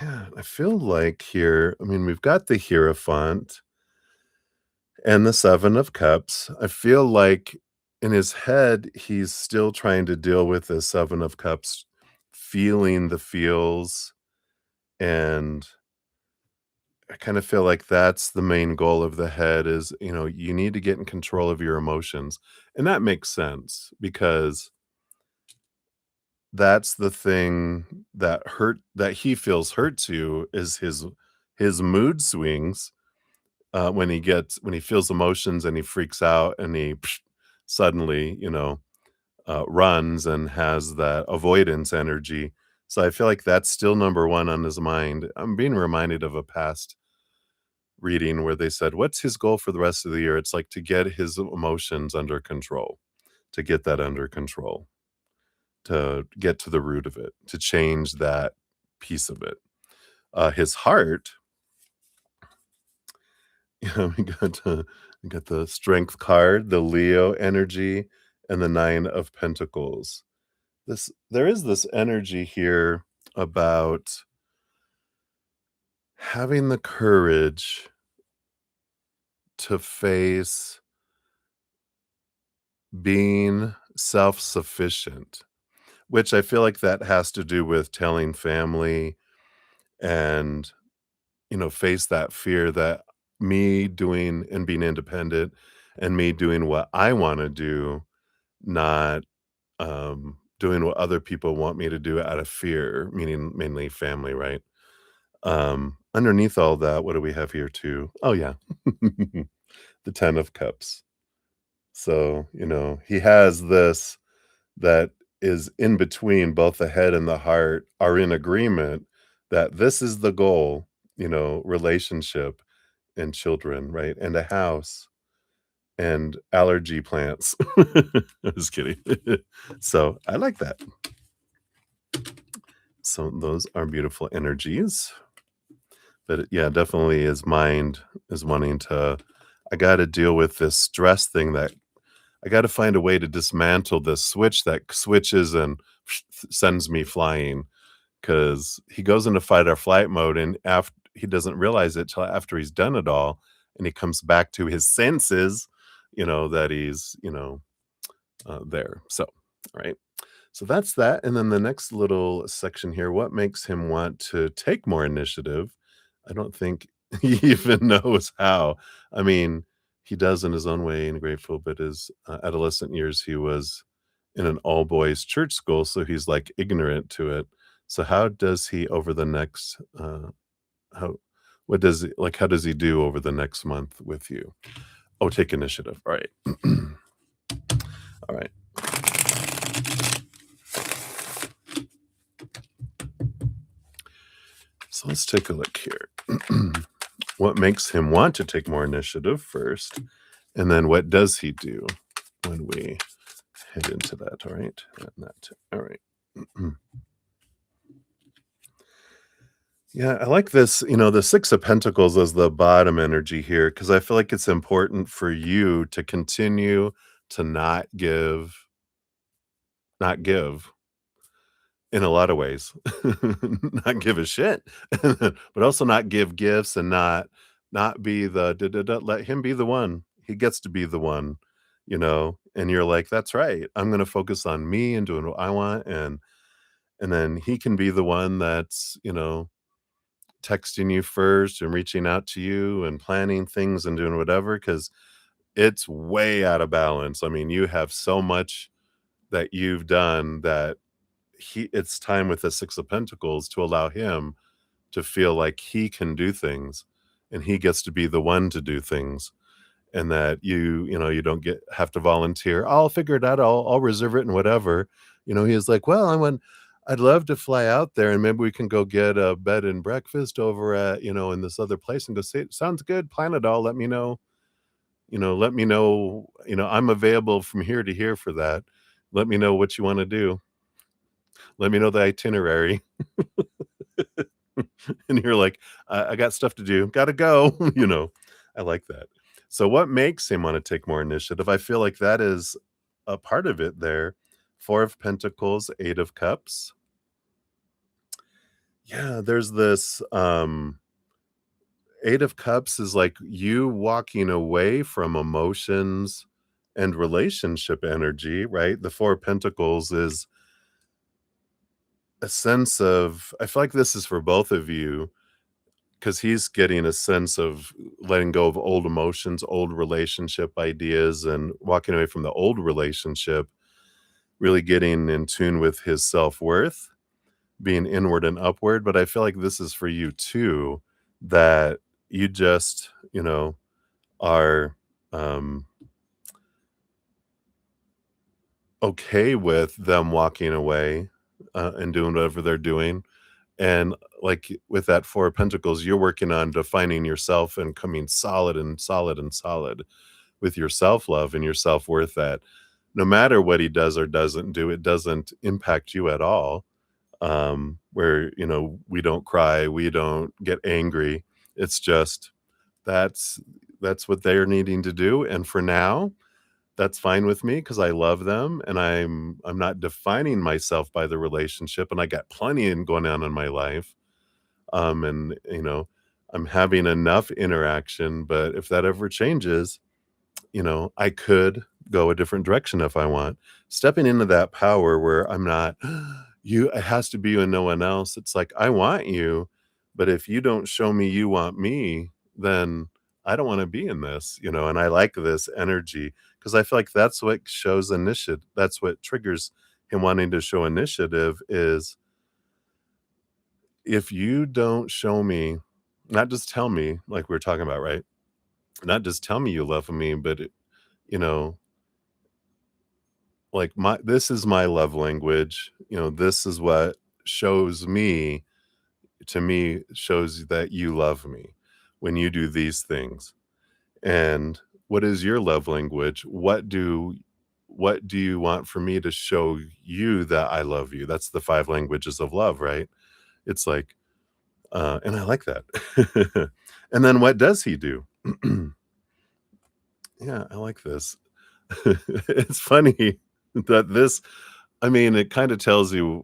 Yeah, I feel like here, I mean, we've got the Hierophant and the 7 of Cups. I feel like in his head, he's still trying to deal with the 7 of Cups, feeling the feels, and I kind of feel like that's the main goal of the head is, you need to get in control of your emotions. And that makes sense because that's the thing that he feels hurts you is his mood swings, when he feels emotions and he freaks out and he suddenly, runs and has that avoidance energy. So I feel like that's still number 1 on his mind. I'm being reminded of a past reading where they said, "What's his goal for the rest of the year?" It's like to get his emotions under control, to get that under control, to get to the root of it, to change that piece of it. His heart, we got the Strength card, the Leo energy, and the 9 of Pentacles. There is this energy here about having the courage to face being self-sufficient, which I feel like that has to do with telling family and, face that fear that me doing and being independent and me doing what I wanna do, not, doing what other people want me to do out of fear, meaning mainly family, right? Underneath all that, what do we have here too? Oh, yeah. The 10 of Cups. So, he has this that is in between both the head and the heart are in agreement that this is the goal, relationship and children, right? And a house and allergy plants. I'm just kidding. So I like that. So those are beautiful energies. But yeah, definitely his mind is wanting to, I got to deal with this stress thing that I got to find a way to dismantle this switch that switches and sends me flying because he goes into fight or flight mode and after he doesn't realize it till after he's done it all and he comes back to his senses, that he's, there. So, all right. So that's that. And then the next little section here, what makes him want to take more initiative? I don't think he even knows how. I mean, he does in his own way and grateful, but his adolescent years, he was in an all boys church school. So he's like ignorant to it. So how does he over the next, how, what does he, like, how does he do over the next month with you? Oh, take initiative. All right. All right. So let's take a look here. What makes him want to take more initiative first? And then what does he do when we head into that? All right. And that. All right. Yeah, I like this, the 6 of Pentacles as the bottom energy here, because I feel like it's important for you to continue to not give in a lot of ways. Not give a shit, but also not give gifts and not be the da da da, let him be the one. He gets to be the one, and you're like, "That's right. I'm gonna focus on me and doing what I want," and then he can be the one that's, texting you first and reaching out to you and planning things and doing whatever, because it's way out of balance. I mean, you have so much that you've done that it's time with the 6 of Pentacles to allow him to feel like he can do things and he gets to be the one to do things, and that you don't have to volunteer. I'll figure it out. I'll reserve it and whatever. He's like, well, I'd love to fly out there and maybe we can go get a bed and breakfast over at, in this other place and go say, sounds good. Plan it all. Let me know. Let me know, I'm available from here to here for that. Let me know what you want to do. Let me know the itinerary. And you're like, I got stuff to do. Gotta go. I like that. So what makes him want to take more initiative? I feel like that is a part of it there. 4 of Pentacles, 8 of Cups. Yeah, there's this 8 of Cups is like you walking away from emotions and relationship energy, right? The 4 of Pentacles is a sense of, I feel like this is for both of you, because he's getting a sense of letting go of old emotions, old relationship ideas, and walking away from the old relationship, really getting in tune with his self-worth, being inward and upward. But I feel like this is for you too, that you just, are okay with them walking away and doing whatever they're doing. And like with that 4 of Pentacles, you're working on defining yourself and coming solid and solid and solid with your self-love and your self-worth, that no matter what he does or doesn't do, it doesn't impact you at all. Where, we don't cry, we don't get angry. It's just that's that's what they're needing to do. And for now, that's fine with me because I love them and I'm not defining myself by the relationship, and I got plenty in going on in my life. And I'm having enough interaction, but if that ever changes, I could go a different direction if I want. Stepping into that power where I'm not, you, it has to be you and no one else. It's like, I want you, but if you don't show me you want me, then I don't want to be in this, and I like this energy because I feel like that's what shows initiative. That's what triggers him wanting to show initiative is if you don't show me, not just tell me like we are talking about, right? Not just tell me you love me, but you know, like this is my love language. This is what shows me to me shows that you love me when you do these things. And what is your love language? What do you want for me to show you that I love you? That's the 5 languages of love, right? It's like and I like that. And then what does he do? Yeah, I like this. It's funny that this, I mean, it kind of tells you,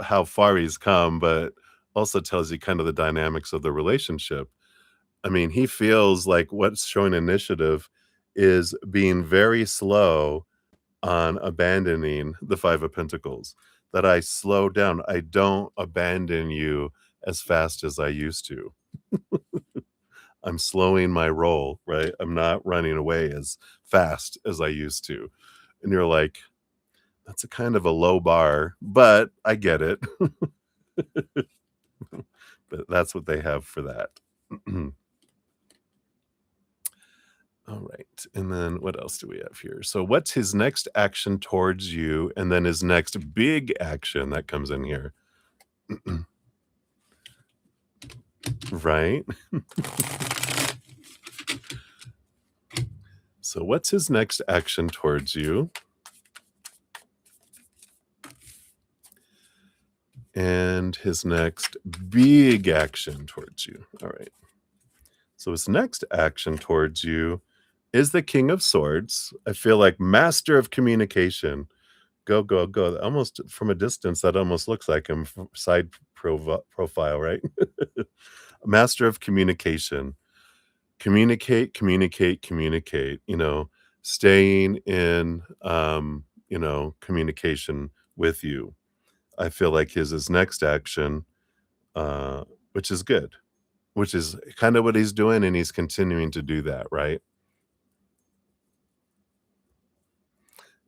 how far he's come, but also tells you kind of the dynamics of the relationship. I mean, he feels like what's showing initiative is being very slow on abandoning the 5 of Pentacles. That I slow down. I don't abandon you as fast as I used to. I'm slowing my roll, right? I'm not running away as fast as I used to. And you're like, that's a kind of a low bar, but I get it. But that's what they have for that. All right. And then what else do we have here? So what's his next action towards you? And then his next big action that comes in here. Right? So what's his next action towards you? And his next big action towards you. All right. So his next action towards you is the King of Swords. I feel like master of communication. Go, go, go. Almost from a distance, that almost looks like him side profile, right? Master of communication. Communicate, communicate, communicate, staying in, communication with you. I feel like his next action, uh, which is good, which is kind of what he's doing, and he's continuing to do that, right?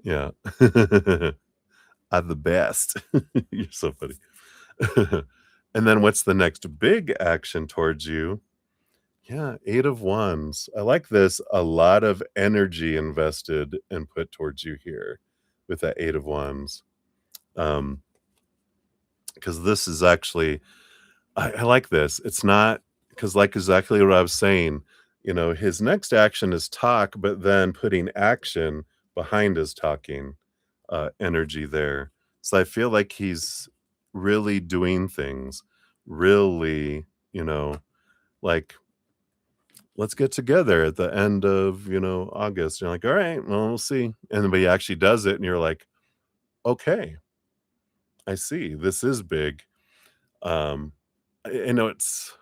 Yeah. Are the best. You're so funny. And then what's the next big action towards you? Yeah, 8 of Wands. I like this. A lot of energy invested and put towards you here with that 8 of Wands. Um, because this is actually I like this. It's not because like exactly what I was saying, his next action is talk, but then putting action behind his talking, energy there. So I feel like he's really doing things, really, like, let's get together at the end of, August. You're like, all right, well, we'll see. And then but he actually does it, and you're like, okay, I see. This is big. Um, I know it's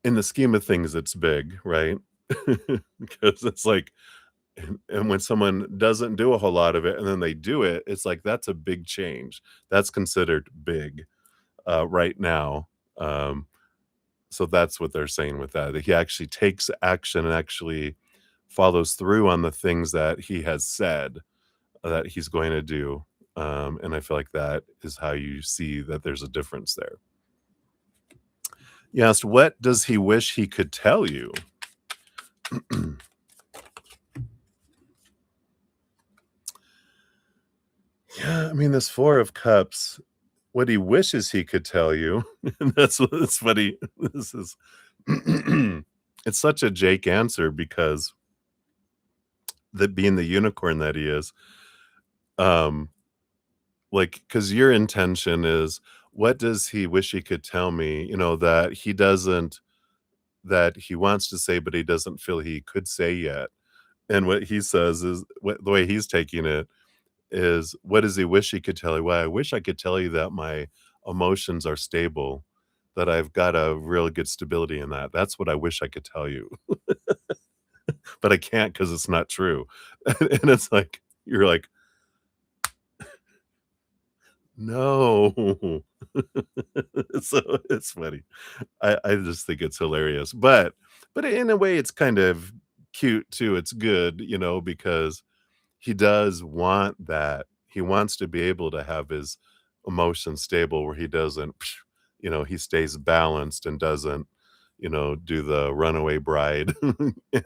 in the scheme of things, it's big, right? Because it's like, and when someone doesn't do a whole lot of it and then they do it, it's like that's a big change. That's considered big right now. Um, so that's what they're saying with that. That he actually takes action and actually follows through on the things that he has said that he's going to do. And I feel like that is how you see that there's a difference there. You asked, what does he wish he could tell you? Yeah, I mean, this 4 of Cups, what he wishes he could tell you, and that's what he this is it's such a Jake answer because that being the unicorn that he is, um, like, because your intention is, what does he wish he could tell me, that he doesn't that he wants to say, but he doesn't feel he could say yet. And what he says is the way he's taking it is, what does he wish he could tell you? Well, I wish I could tell you that my emotions are stable, that I've got a really good stability in that. That's what I wish I could tell you, but I can't because it's not true. And it's like, you're like, no. So it's funny. I just think it's hilarious. But in a way, it's kind of cute too. It's good, because he does want that. He wants to be able to have his emotions stable where he doesn't, he stays balanced and doesn't, do the runaway bride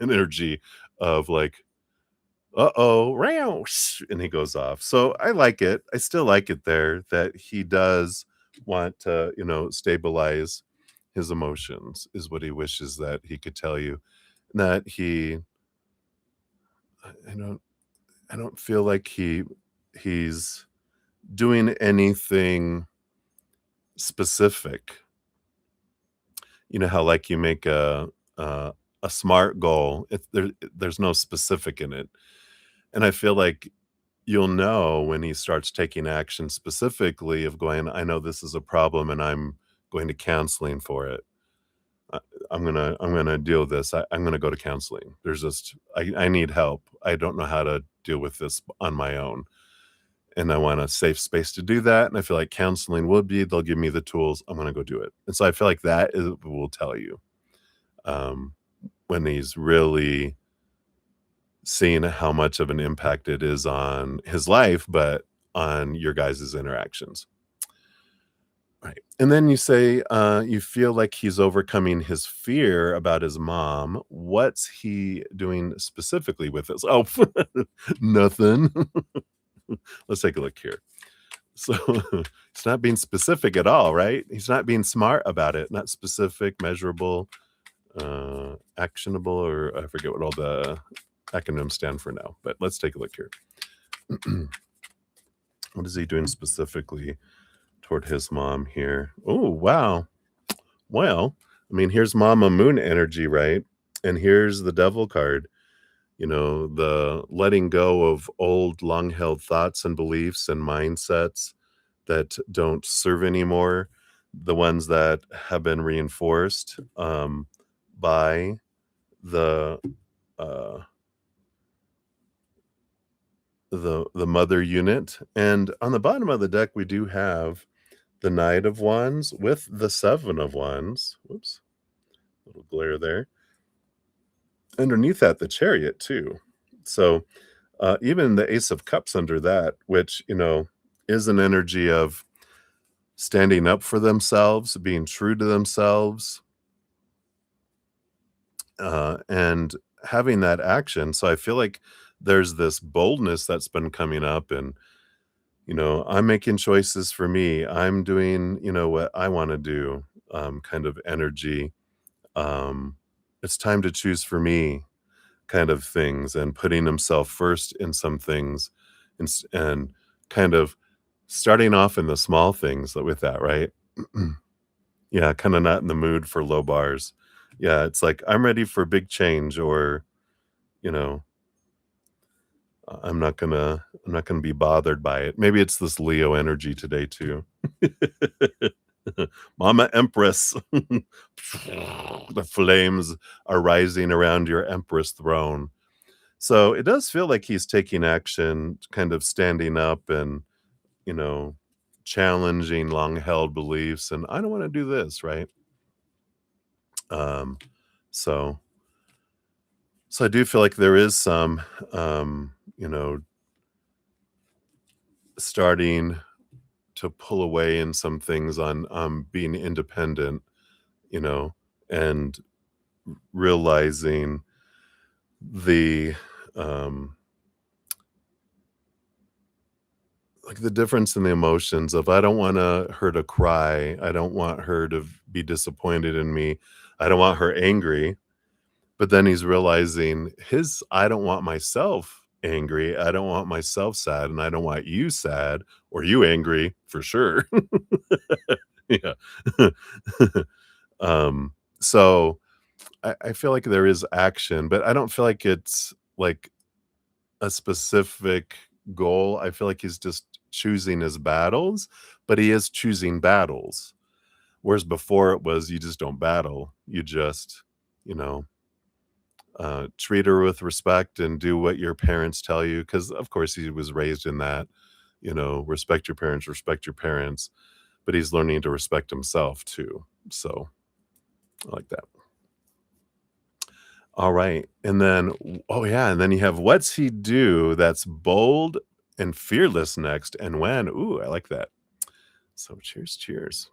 energy of like, uh-oh, row, and he goes off. So I like it. I still like it there that he does want to, stabilize his emotions is what he wishes that he could tell you. That he I don't I don't feel like he's doing anything specific. You know how like you make a smart goal, there's no specific in it. And I feel like you'll know when he starts taking action specifically of going, I know this is a problem and I'm going to counseling for it. I, I'm gonna deal with this. I'm gonna go to counseling. There's just I need help. I don't know how to deal with this on my own. And I want a safe space to do that. And I feel like counseling would be, they'll give me the tools. I'm gonna go do it. And so I feel like will tell you um, when he's really seeing how much of an impact it is on his life, but on your guys' interactions. Right. And then you say you feel like he's overcoming his fear about his mom. What's he doing specifically with this? Oh, nothing. Let's take a look here. So he's not being specific at all, right? He's not being smart about it, not specific, measurable, actionable, or I forget what all the acronyms stand for now. But let's take a look here. What is he doing specifically toward his mom here? Oh, wow. Well, I mean, here's Mama Moon energy, right? And here's the devil card, the letting go of old, long held thoughts and beliefs and mindsets that don't serve anymore, the ones that have been reinforced by the uh, the mother unit. And on the bottom of the deck, we do have the Knight of Wands with the Seven of Wands. Whoops, little glare there. Underneath that, the Chariot too. So even the Ace of Cups under that, which is an energy of standing up for themselves, being true to themselves, and having that action. So I feel like there's this boldness that's been coming up, and I'm making choices for me. I'm doing what I want to do, kind of energy. It's time to choose for me kind of things, and putting himself first in some things, and kind of starting off in the small things with that, right? Yeah, kinda not in the mood for low bars. Yeah, it's like, I'm ready for big change, or, you know, I'm not gonna be bothered by it. Maybe it's this Leo energy today too. Mama Empress. The flames are rising around your Empress throne. So, it does feel like he's taking action, kind of standing up and, you know, challenging long-held beliefs, and, "I don't wanna do this," right? Um, so so I do feel like there is some, starting to pull away in some things on, being independent, you know, and realizing the, um, like, the difference in the emotions of, I don't wanna her to cry, I don't want her to be disappointed in me, I don't want her angry. But then he's realizing I don't want myself angry, I don't want myself sad, and I don't want you sad or you angry for sure. Yeah. Um, so I feel like there is action, but I don't feel like it's like a specific goal. I feel like he's just choosing his battles, but he is choosing battles. Whereas before it was you just don't battle. You just, you know, treat her with respect and do what your parents tell you, because of course he was raised in that, respect your parents, but he's learning to respect himself too. So I like that. All right. And then, oh yeah, and then you have, what's he do that's bold and fearless next, and when? Ooh, I like that. So cheers, cheers.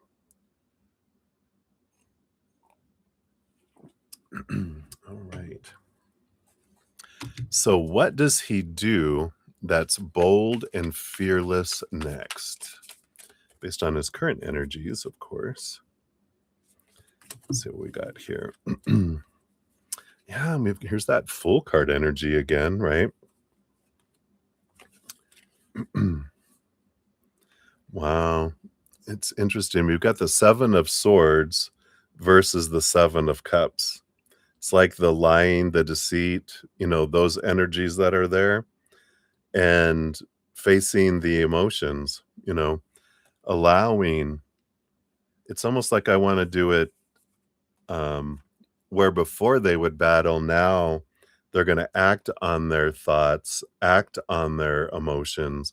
All right. So what does he do that's bold and fearless next? Based on his current energies, of course. Let's see what we got here. Yeah, here's that full card energy again, right? Wow. It's interesting. We've got the Seven of Swords versus the Seven of Cups. It's like the lying, the deceit, those energies that are there, and facing the emotions, allowing. It's almost like I want to do it, um, where before they would battle, now they're going to act on their thoughts, act on their emotions,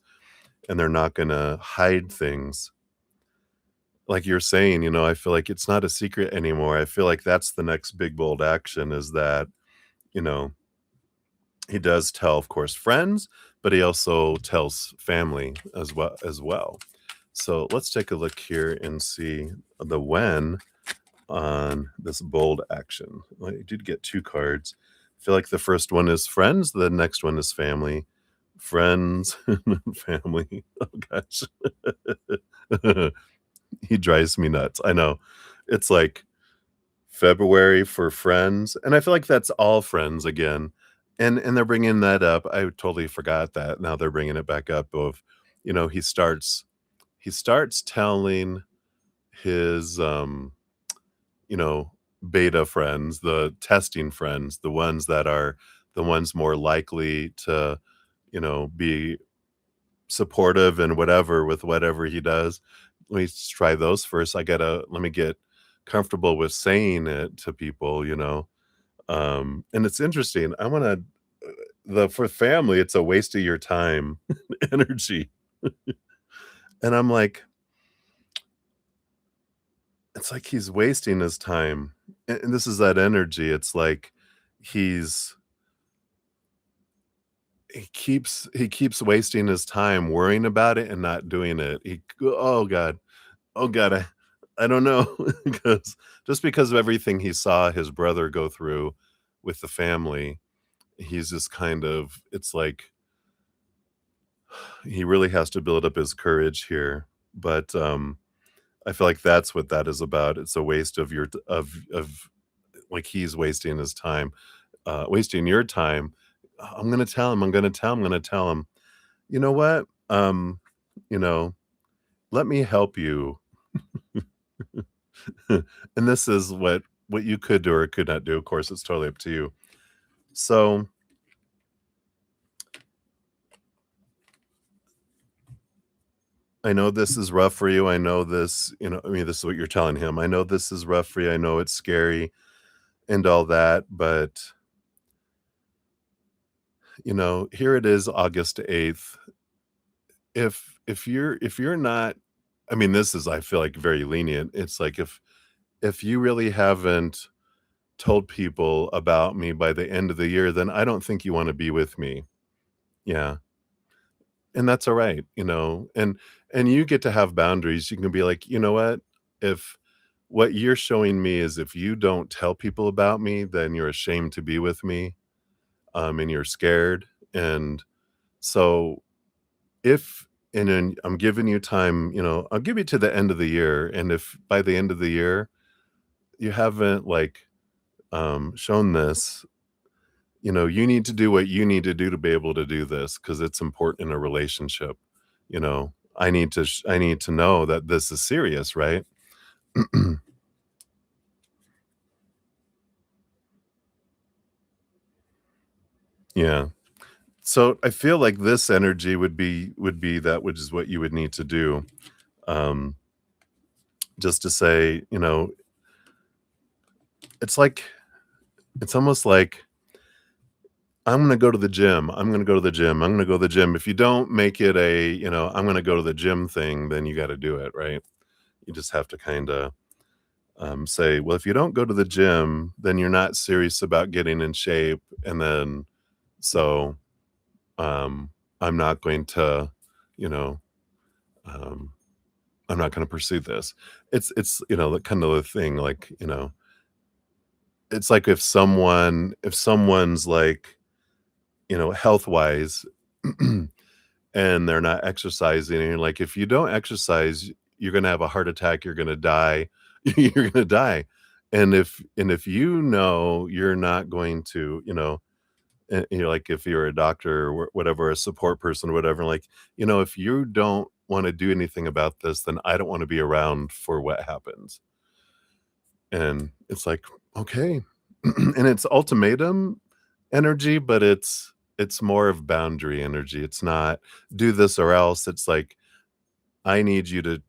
and they're not going to hide things. Like you're saying, I feel like it's not a secret anymore. I feel like that's the next big bold action, is that, you know, he does tell, of course, friends, but he also tells family as well. So let's take a look here and see the when on this bold action. Well, I did get two cards. I feel like the first one is friends, the next one is family. friends, and family. Oh gosh. He drives me nuts. I know. It's like February for friends, and I feel like that's all friends again, and they're bringing that up. I totally forgot that. Now they're bringing it back up of, he starts telling his, you know, beta friends, the testing friends, the ones that are the ones more likely to, be supportive and whatever with whatever he does. Let me try those first. Let me get comfortable with saying it to people, and it's interesting. I want to the for family, it's a waste of your time, energy. And I'm like, it's like he's wasting his time. And this is that energy. It's like he's he keeps wasting his time worrying about it and not doing it. Oh god. Oh god, I don't know because just because of everything he saw his brother go through with the family, he's just kind of it's like he really has to build up his courage here. But I feel like that's what that is about. It's a waste of your of like he's wasting his time, wasting your time. I'm gonna tell him. I'm gonna tell him. You know what? You know, let me help you. And this is what you could do or could not do. Of course, it's totally up to you. So I know this is rough for you. I know this, I mean, this is what you're telling him. I know this is rough for you. I know it's scary and all that, but here it is, August 8th. If you're not, I mean, this is, I feel like, very lenient. It's like if you really haven't told people about me by the end of the year, then I don't think you want to be with me. Yeah. And that's all right, and you get to have boundaries. You can be like, "You know what? If what you're showing me is if you don't tell people about me, then you're ashamed to be with me, and you're scared, and so if and then I'm giving you time, I'll give you to the end of the year, and if by the end of the year you haven't, like, shown this, you need to do what you need to do to be able to do this because it's important in a relationship. I need to know that this is serious, right? Yeah. So I feel like this energy would be that, which is what you would need to do. Um, just to say, it's like it's almost like I'm gonna go to the gym. I'm gonna go to the gym. I'm gonna go to the gym. If you don't make it a, I'm gonna go to the gym thing, then you got to do it, right? You just have to kind of say, well, if you don't go to the gym, then you're not serious about getting in shape. And then, so I'm not going to, you know, um, I'm not going to pursue this. It's, the kind of the thing, like, it's like if someone's like, health wise and they're not exercising, and you're like, if you don't exercise, you're going to have a heart attack. You're going to die. You're going to die. And if you're not going to, and you're like, if you're a doctor or whatever, a support person or whatever, like, if you don't want to do anything about this, then I don't want to be around for what happens. And it's like, okay. And it's ultimatum energy, but it's more of boundary energy. It's not do this or else. It's like, I need you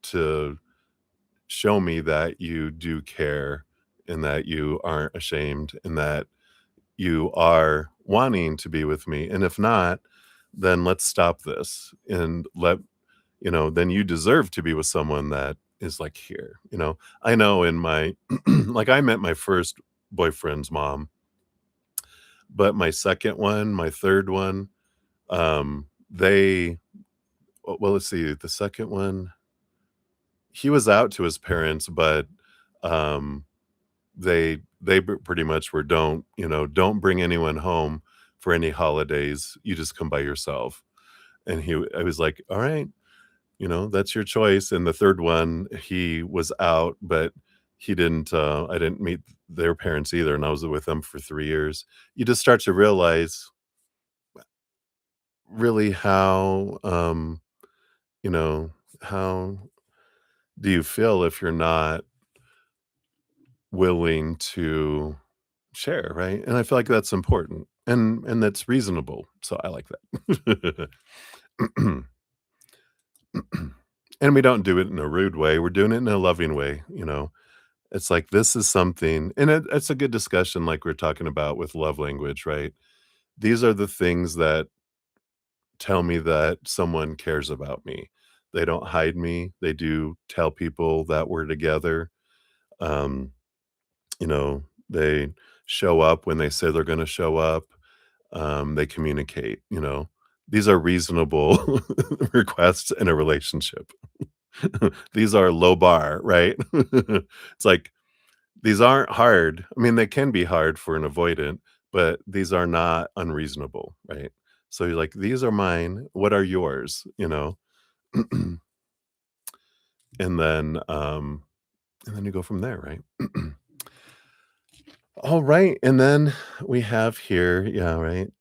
to show me that you do care and that you aren't ashamed and that you are wanting to be with me. And if not, then let's stop this and then you deserve to be with someone that is like here. I know in my like I met my first boyfriend's mom, but my second one, my third one, they well, let's see, the second one, he was out to his parents, but they pretty much were don't bring anyone home for any holidays, you just come by yourself. And I was like, "All right, that's your choice." And the 3rd one, he was out, but I didn't meet their parents either, and I was with them for 3 years. You just start to realize really you know, how do you feel if you're not willing to share, right? And I feel like that's important and that's reasonable. So I like that. And we don't do it in a rude way. We're doing it in a loving way. It's like this is something, and it's a good discussion, like we're talking about with love language, right? These are the things that tell me that someone cares about me. They don't hide me. They do tell people that we're together. Um, they show up when they say they're going to show up. They communicate. These are reasonable requests in a relationship. These are low bar, right? It's like these aren't hard. I mean, they can be hard for an avoidant, but these are not unreasonable, right? So you're like, these are mine. What are yours? And then you go from there, right? All right. And then we have here, yeah, right.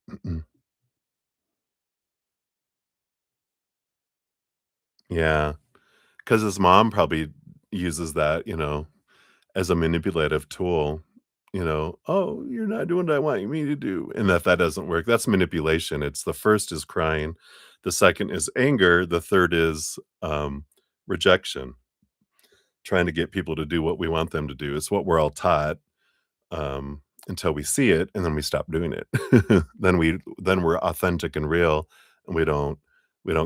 Yeah. Because his mom probably uses that, as a manipulative tool. "Oh, you're not doing what I want me to do," and that doesn't work. That's manipulation. It's the first is crying, the second is anger, the third is, rejection, trying to get people to do what we want them to do. It's what we're all taught, until we see it, and then we stop doing it. Then we're authentic and real, and we don't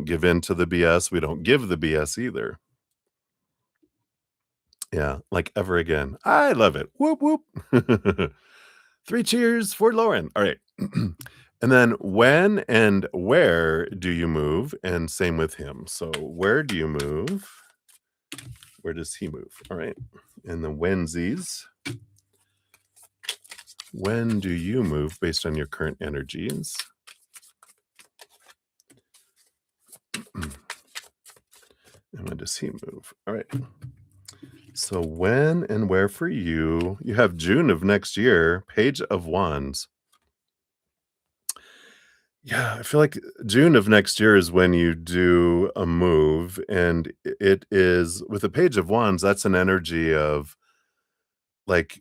give in to the BS, we don't give the BS either. Yeah, like, ever again. I love it. Whoop, whoop. 3 cheers for Lauren. All right. And then when and where do you move? And same with him. So where do you move? Where does he move? All right. And the whensies. When do you move based on your current energies? And when does he move? All right. So when and where for you? You have June of next year, Page of Wands. Yeah, I feel like June of next year is when you do a move, and it is with the Page of Wands, that's an energy of like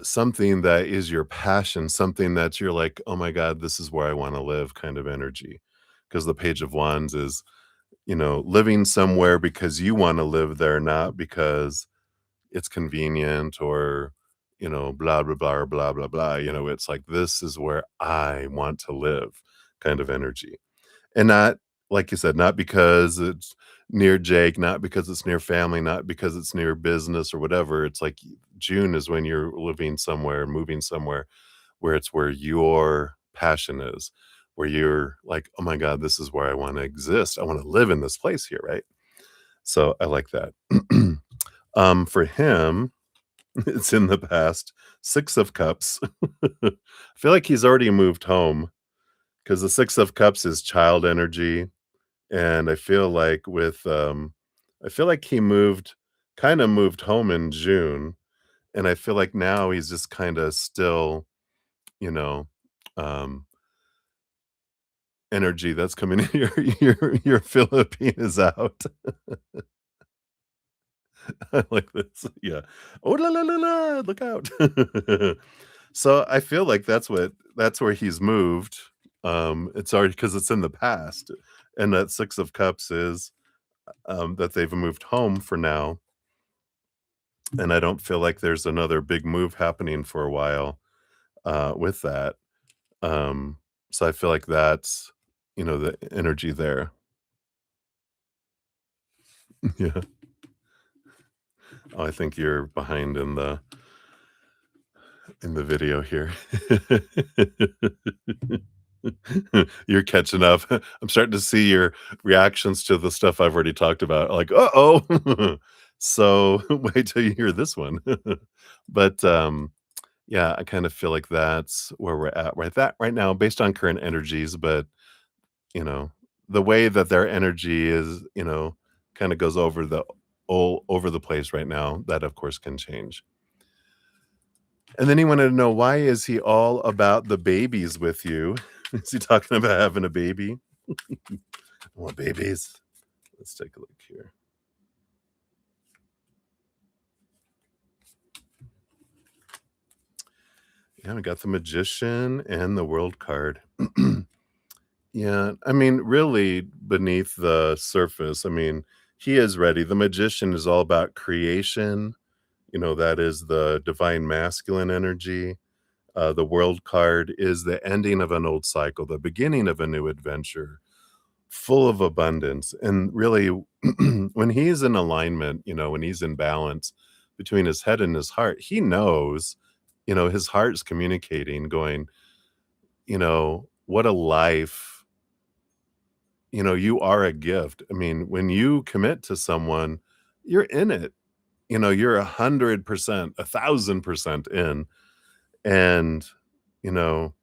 something that is your passion, something that you're like, oh my God, this is where I want to live kind of energy. Because the Page of Wands is living somewhere because you want to live there, not because it's convenient or blah, blah, blah, or blah, blah, blah. It's like, this is where I want to live kind of energy. And not, like you said, not because it's near Jake, not because it's near family, not because it's near business or whatever. It's like June is when you're living somewhere, moving somewhere where it's where your passion is, where you're like, oh my God, this is where I want to exist. I want to live in this place here, right? So I like that. For him, it's in the past. 6 of Cups. I feel like he's already moved home because the 6 of Cups is child energy. And I feel like he kinda moved home in June, and I feel like now he's just kinda still, you know, um, energy that's coming in your Philippine is out. I like this, yeah. "Oh, la, la, la, la, look out." So, I feel like that's where he's moved. It's already because it's in the past, and that 6 of Cups is, that they've moved home for now. And I don't feel like there's another big move happening for a while, with that. Um, so I feel like that's the energy there. Yeah. Oh, I think you're behind in the video here. You're catching up. I'm starting to see your reactions to the stuff I've already talked about, like, "Uh-oh." So, wait till you hear this one. But, Yeah, I kind of feel like that's where we're at right now based on current energies, but, you know, the way that their energy is, kinda goes all over the place right now, that, of course, can change. And then he wanted to know, why is he all about the babies with you? Is he talking about having a baby? I want babies. Let's take a look here. Yeah, we got the Magician and the World card. Yeah, I mean, really beneath the surface, I mean, he is ready. The Magician is all about creation, that is the divine masculine energy. The World card is the ending of an old cycle, the beginning of a new adventure, full of abundance. And really, when he's in alignment, when he's in balance between his head and his heart, he knows, his heart's communicating, going, what a life. You are a gift. I mean, when you commit to someone, you're in it. You're 100%, 1,000% in. And, you know,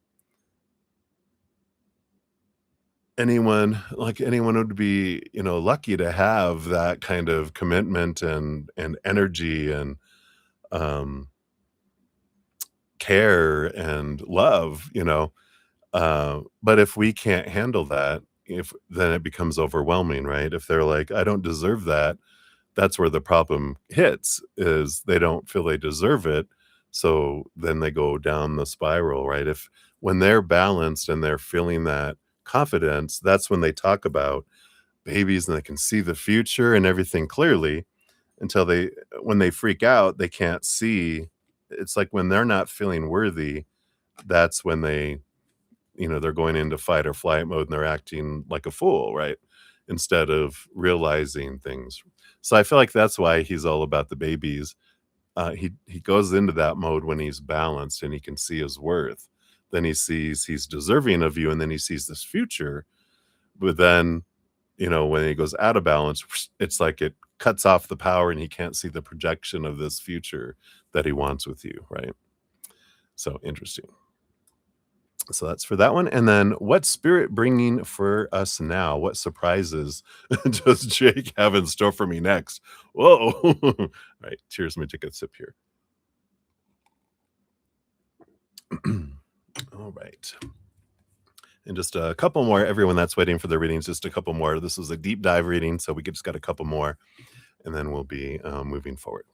anyone would be, lucky to have that kind of commitment and energy and um care and love, but if we can't handle that, if then it becomes overwhelming, right? If they're like, I don't deserve that, that's where the problem hits, is they don't feel they deserve it. So then they go down the spiral, right? If when they're balanced and they're feeling that confidence, that's when they talk about babies and they can see the future and everything clearly. Until when they freak out, they can't see. It's like when they're not feeling worthy, that's when they're going into fight or flight mode and they're acting like a fool, right? Instead of realizing things. So I feel like that's why he's all about the babies. He goes into that mode when he's balanced and he can see his worth. Then he sees he's deserving of you, and then he sees this future. But then, when he goes out of balance, it's like it cuts off the power and he can't see the projection of this future that he wants with you, right? So interesting. So that's for that one. And then, what's spirit bringing for us now? What surprises does Jake have in store for me next? Whoa. All right. Cheers. Let me take a sip here. All right. And just a couple more. Everyone that's waiting for the readings, just a couple more. This is a deep dive reading, so we just got a couple more, and then we'll be moving forward.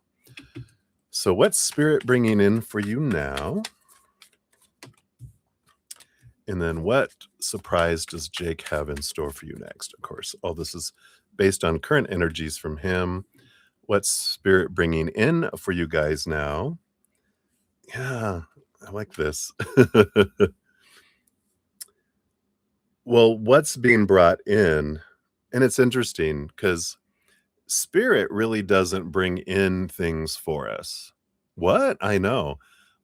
So, what's spirit bringing in for you now? And then, what surprise does Jake have in store for you next? Of course, all this is based on current energies from him. What's spirit bringing in for you guys now? Yeah, I like this. Well, what's being brought in, and it's interesting because spirit really doesn't bring in things for us. What? I know.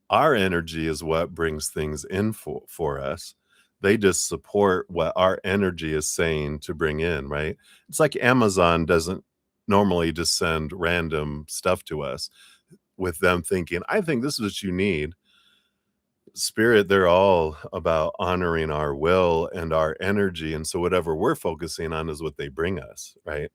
Our energy is what brings things in for us. They just support what our energy is saying to bring in, right? It's like Amazon doesn't normally just send random stuff to us with them thinking, I think this is what you need. Spirit, they're all about honoring our will and our energy. And so whatever we're focusing on is what they bring us, right?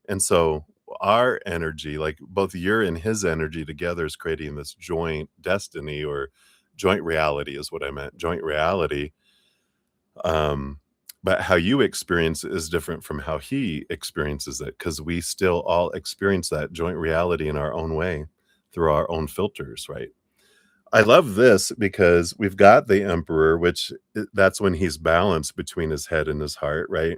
And so our energy, like both your and his energy together, is creating this joint destiny, or joint reality is what I meant, joint reality. Um, but how you experience it is different from how he experiences it, because we still all experience that joint reality in our own way through our own filters, right? I love this because we've got the Emperor, which that's when he's balanced between his head and his heart, right?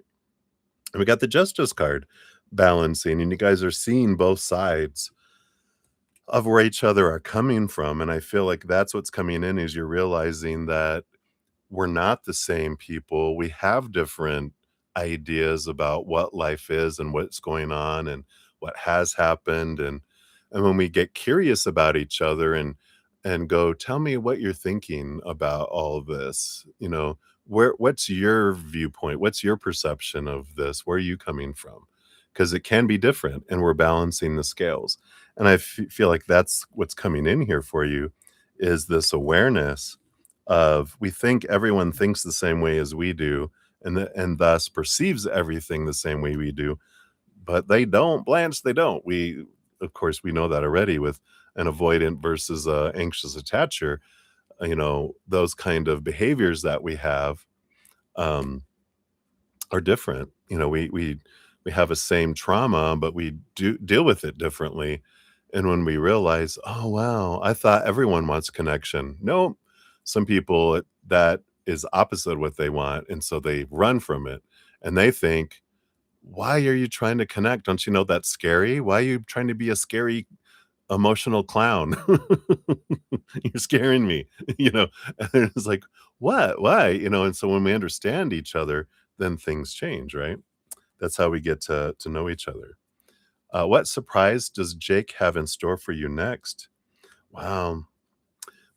And we got the Justice card balancing, and you guys are seeing both sides of where each other are coming from. And I feel like that's what's coming in, is you're realizing that we're not the same people. We have different ideas about what life is and what's going on and what has happened. And when we get curious about each other and go, tell me what you're thinking about all of this, what's your viewpoint? What's your perception of this? Where are you coming from? Because it can be different, and we're balancing the scales. And I feel like that's what's coming in here for you, is this awareness of we think everyone thinks the same way as we do, and thus perceives everything the same way we do, but they don't, Blanche, they don't. We of course, we know that already with an avoidant versus a anxious attacher, those kind of behaviors that we have, um, are different. We have a same trauma, but we do deal with it differently. And when we realize, "Oh, wow, I thought everyone wants connection." No, some people, that is opposite what they want, and so they run from it, and they think, "Why are you trying to connect? Don't you know that's scary? Why are you trying to be a scary emotional clown? You're scaring me." you know? And it's like, "What? Why?" And so when we understand each other, then things change, right? That's how we get to know each other. What surprise does Jake have in store for you next? Wow.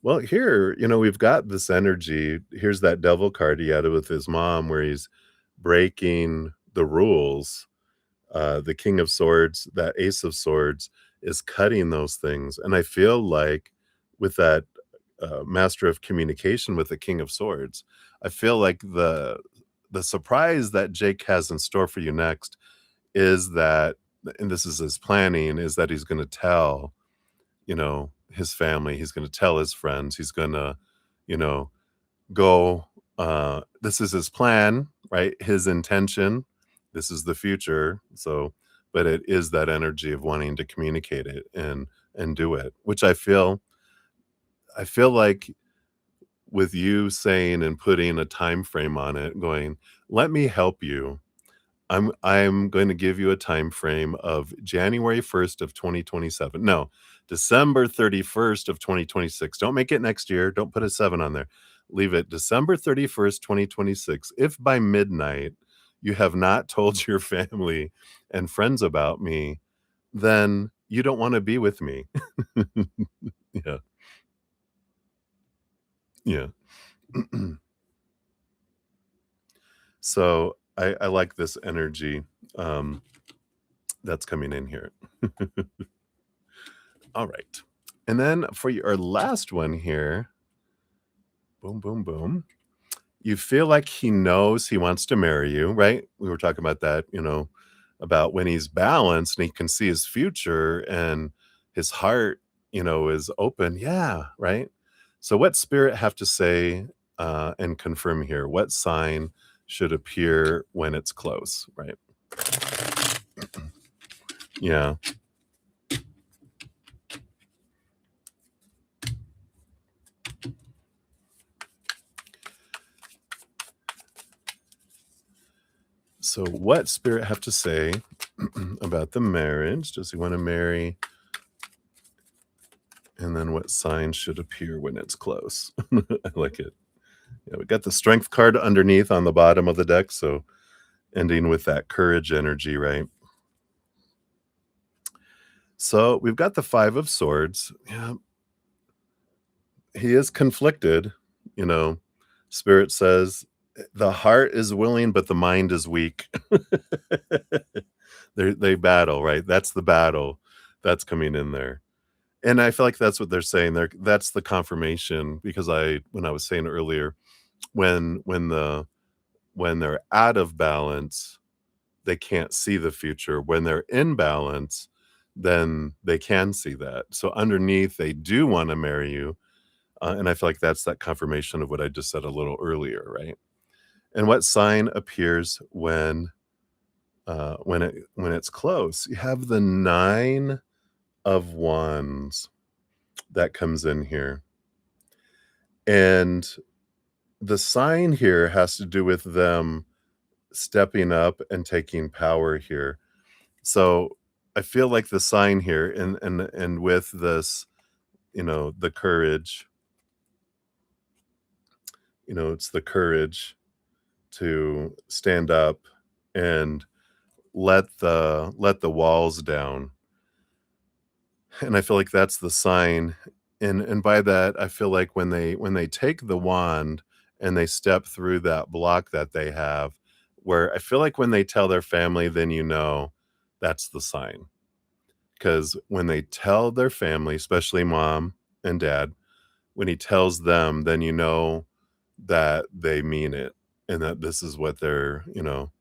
Well, here, we've got this energy. Here's that devil card he had with his mom where he's breaking the rules. The King of Swords, that Ace of Swords is cutting those things. And I feel like with that Master of Communication with the King of Swords, I feel like the surprise that Jake has in store for you next is that, and this is his planning, is that he's going to tell, his family, he's going to tell his friends, he's going to, you know, go, this is his plan, right? His intention, this is the future. So, but it is that energy of wanting to communicate it and do it, which I feel like with you saying and putting a time frame on it, going, let me help you. I'm going to give you a time frame of January 1st of 2027. No, December 31st of 2026. Don't make it next year. Don't put a 7 on there. Leave it December 31st, 2026. If by midnight you have not told your family and friends about me, then you don't want to be with me. Yeah. Yeah. So I like this energy um, that's coming in here. All right. And then for our last one here, boom, boom, boom. You feel like he knows he wants to marry you, right? We were talking about that, about when he's balanced and he can see his future and his heart, is open. Yeah, right. So, what spirit have to say and confirm here? What sign should appear when it's close, right? Yeah. So, what spirit have to say about the marriage? Does he want to marry? And then what sign should appear when it's close? I like it. Yeah, we got the strength card underneath on the bottom of the deck. So, ending with that courage energy, right? So, we've got the 5 of Swords. Yeah, he is conflicted. You know, Spirit says the heart is willing, but the mind is weak. They battle, right? That's the battle that's coming in there. And I feel like that's what they're saying there. That's the confirmation because when I was saying earlier, when they're out of balance, they can't see the future. When they're in balance, then they can see that. So underneath, they do want to marry you, and I feel like that's that confirmation of what I just said a little earlier, right? And what sign appears when it's close? You have the 9 of Wands that comes in here, and the sign here has to do with them stepping up and taking power here. So I feel like the sign here and with this, the courage, it's the courage to stand up and let the walls down. And I feel like that's the sign. And by that, I feel like when they take the wand and they step through that block that they have, where I feel like when they tell their family, then that's the sign. Because when they tell their family, especially mom and dad, when he tells them, then you know that they mean it and that this is what they're,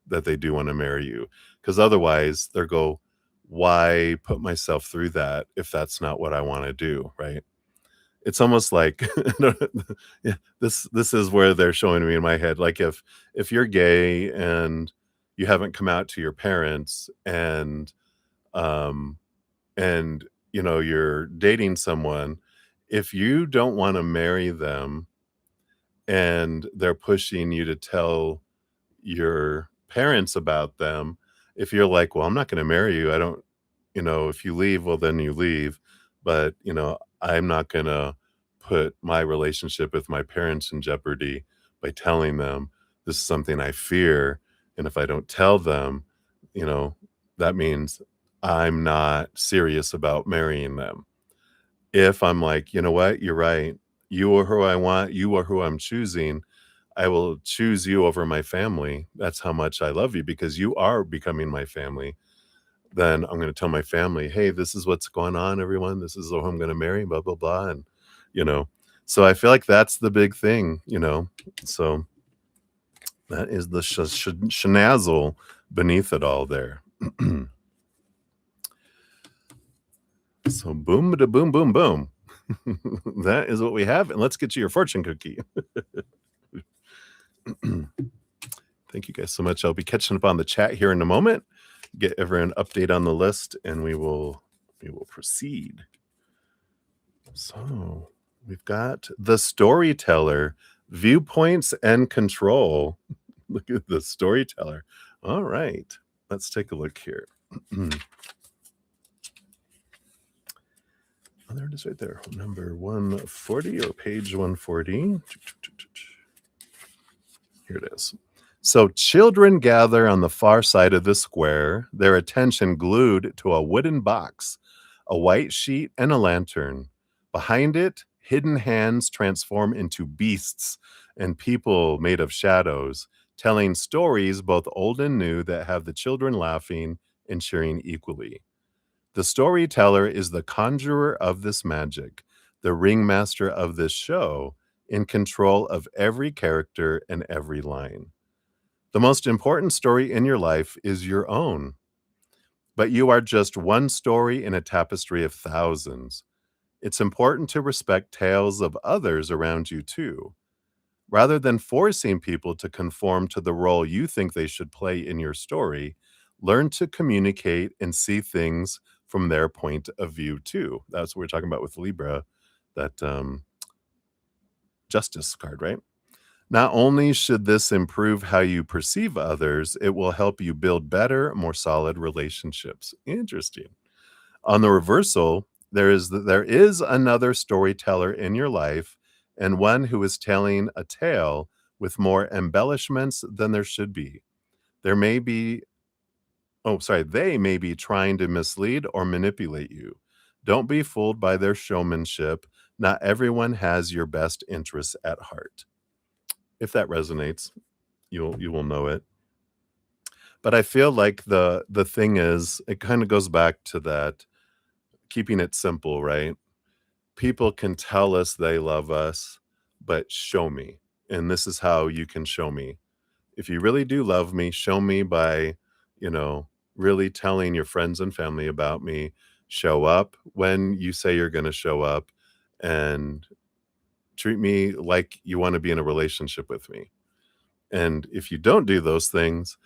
that they do want to marry you. Because otherwise, they'll go, why put myself through that if that's not what I want to do? Right. It's almost like yeah, this is where they're showing me in my head. Like if you're gay and you haven't come out to your parents um and you're dating someone, if you don't want to marry them and they're pushing you to tell your parents about them, if you're like, well, I'm not going to marry you, I don't, if you leave, well, then you leave, but I'm not going to put my relationship with my parents in jeopardy by telling them this is something I fear, and if I don't tell them, you know that means I'm not serious about marrying them. If I'm like, you know what, you're right, you are who I want, you are who I'm choosing, I will choose you over my family. That's how much I love you because you are becoming my family. Then I'm gonna tell my family, "Hey, this is what's going on, everyone. This is who I'm gonna marry, blah, blah, blah," and, you know, so I feel like that's the big thing. So that is the schnazzle beneath it all there. So boom, da boom, boom, boom. That is what we have, and let's get you your fortune cookie. Thank you guys so much. I'll be catching up on the chat here in a moment. Get everyone update on the list, and we will proceed. So we've got the storyteller, viewpoints and control. Look at the storyteller. All right, let's take a look here. Oh, there it is right there. Number 140 or page 140. Here it is. So children gather on the far side of the square, their attention glued to a wooden box, a white sheet, and a lantern. Behind it, hidden hands transform into beasts and people made of shadows, telling stories both old and new that have the children laughing and cheering equally. The storyteller is the conjurer of this magic, the ringmaster of this show, in control of every character and every line. The most important story in your life is your own, but you are just one story in a tapestry of thousands. It's important to respect tales of others around you too. Rather than forcing people to conform to the role you think they should play in your story, learn to communicate and see things from their point of view too. That's what we're talking about with Libra, that justice card, right? Not only should this improve how you perceive others, it will help you build better, more solid relationships. Interesting. On the reversal, there is another storyteller in your life, and one who is telling a tale with more embellishments than there should be. There may be they may be trying to mislead or manipulate you. Don't be fooled by their showmanship. Not everyone has your best interests at heart. If that resonates, you will know it. But I feel like the thing is, it kind of goes back to that keeping it simple, right? People can tell us they love us, but show me. And this is how you can show me. If you really do love me, show me by, you know, really telling your friends and family about me. Show up when you say you're going to show up, and treat me like you want to be in a relationship with me. And if you don't do those things,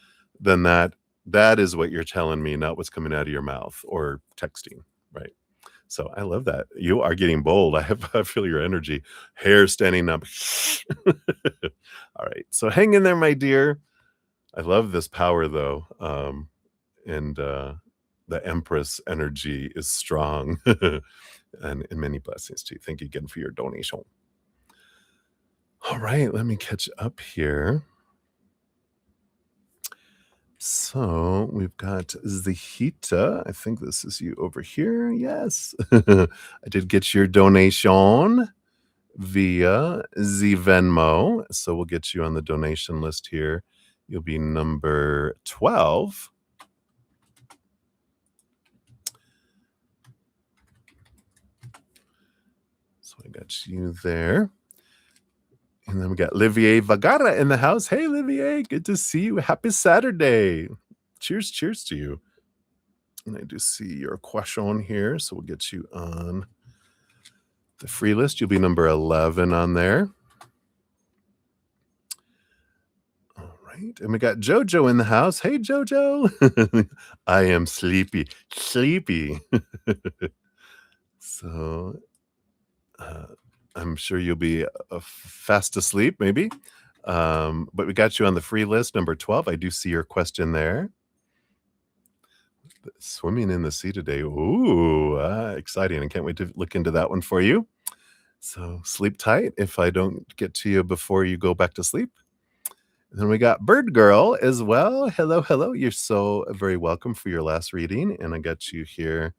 then that is what you're telling me, not what's coming out of your mouth or texting, right? So I love that. You are getting bold. I feel your energy. Hair standing up. All right. So hang in there, my dear. I love this power though. And the Empress energy is strong. And many blessings to you. Thank you again for your donation. All right, let me catch up here. So we've got Zahita. I think this is you over here. Yes. I did get your donation via Venmo. So we'll get you on the donation list here. You'll be number 12. So I got you there. And then we got Livier Vagara in the house. Hey, Livier, good to see you. Happy Saturday. Cheers, cheers to you. And I do see your question here, so we'll get you on the free list. You'll be number 11 on there. All right. And we got Jojo in the house. Hey, Jojo. I am sleepy. Sleepy. So I'm sure you'll be fast asleep, maybe. But we got you on the free list, number 12. I do see your question there. Swimming in the sea today. Ooh, exciting. I can't wait to look into that one for you. So sleep tight if I don't get to you before you go back to sleep. And then we got Bird Girl as well. Hello, hello. You're so very welcome for your last reading. And I got you here.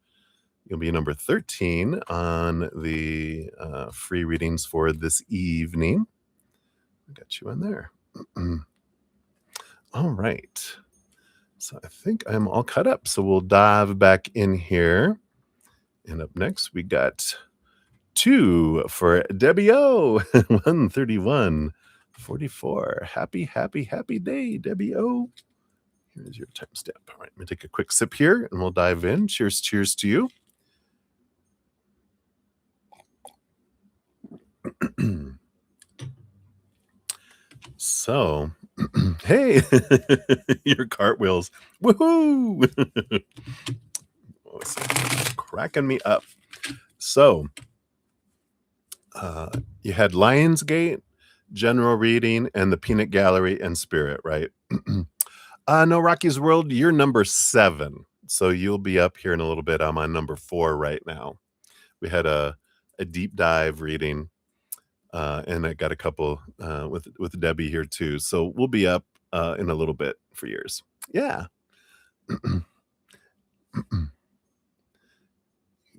You'll be number 13 on the free readings for this evening. I got you in there. All right. So I think I'm all caught up. So we'll dive back in here. And up next, we got 2 for Debbie O. 131:44. Happy, happy, happy day, Debbie O. Here's your timestamp. All right, let me take a quick sip here and we'll dive in. Cheers, cheers to you. So, hey, your cartwheels. Woohoo! Cracking me up. So, you had Lionsgate, General Reading, and the Peanut Gallery and Spirit, right? No, Rocky's World, you're number 7. So you'll be up here in a little bit. I'm on number 4 right now. We had a deep dive reading, and I got a couple with Debbie here too. So we'll be up in a little bit for yours. Yeah.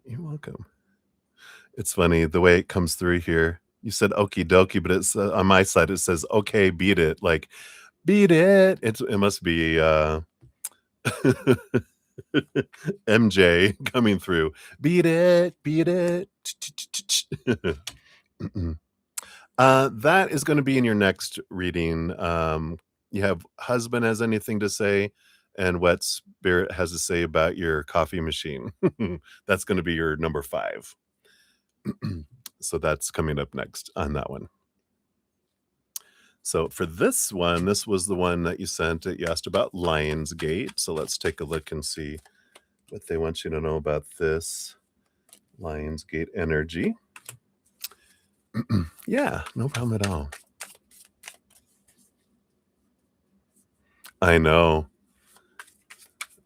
You're welcome. It's funny the way it comes through here. You said okie dokie, but it's on my side it says okay, beat it. Like beat it. It must be MJ coming through. Beat it, beat it. That is going to be in your next reading. You have husband has anything to say, and what spirit has to say about your coffee machine. That's going to be your number 5. So that's coming up next on that one. So for this one, this was the one that you sent. You asked about Lionsgate. So let's take a look and see what they want you to know about this Lionsgate energy. Yeah, no problem at all. I know.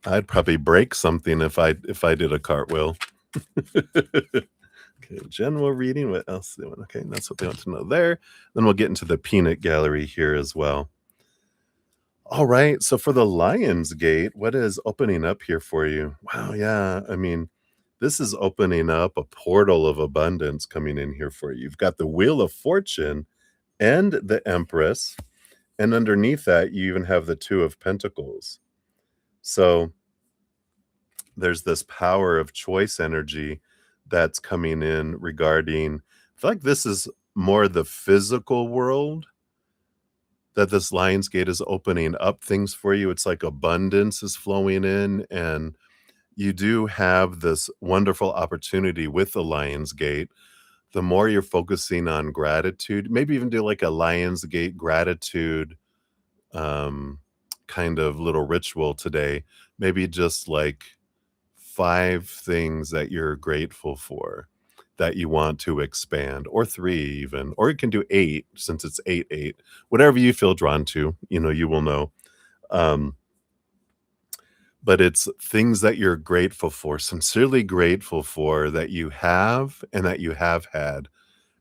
I'd probably break something if I did a cartwheel. Okay, general reading. What else do they want? Okay, that's what they want to know there. Then we'll get into the peanut gallery here as well. All right. So for the Lionsgate, what is opening up here for you? Wow. Yeah. I mean, this is opening up a portal of abundance coming in here for you. You've got the Wheel of Fortune and the Empress. And underneath that, you even have the 2 of Pentacles. So there's this power of choice energy that's coming in regarding, I feel like this is more the physical world, that this Lionsgate is opening up things for you. It's like abundance is flowing in, and you do have this wonderful opportunity with the Lionsgate. The more you're focusing on gratitude, maybe even do like a Lionsgate gratitude kind of little ritual today. Maybe just like 5 things that you're grateful for that you want to expand, or 3 even, or you can do 8 since it's 8-8, whatever you feel drawn to, you will know. But it's things that you're grateful for, sincerely grateful for, that you have and that you have had.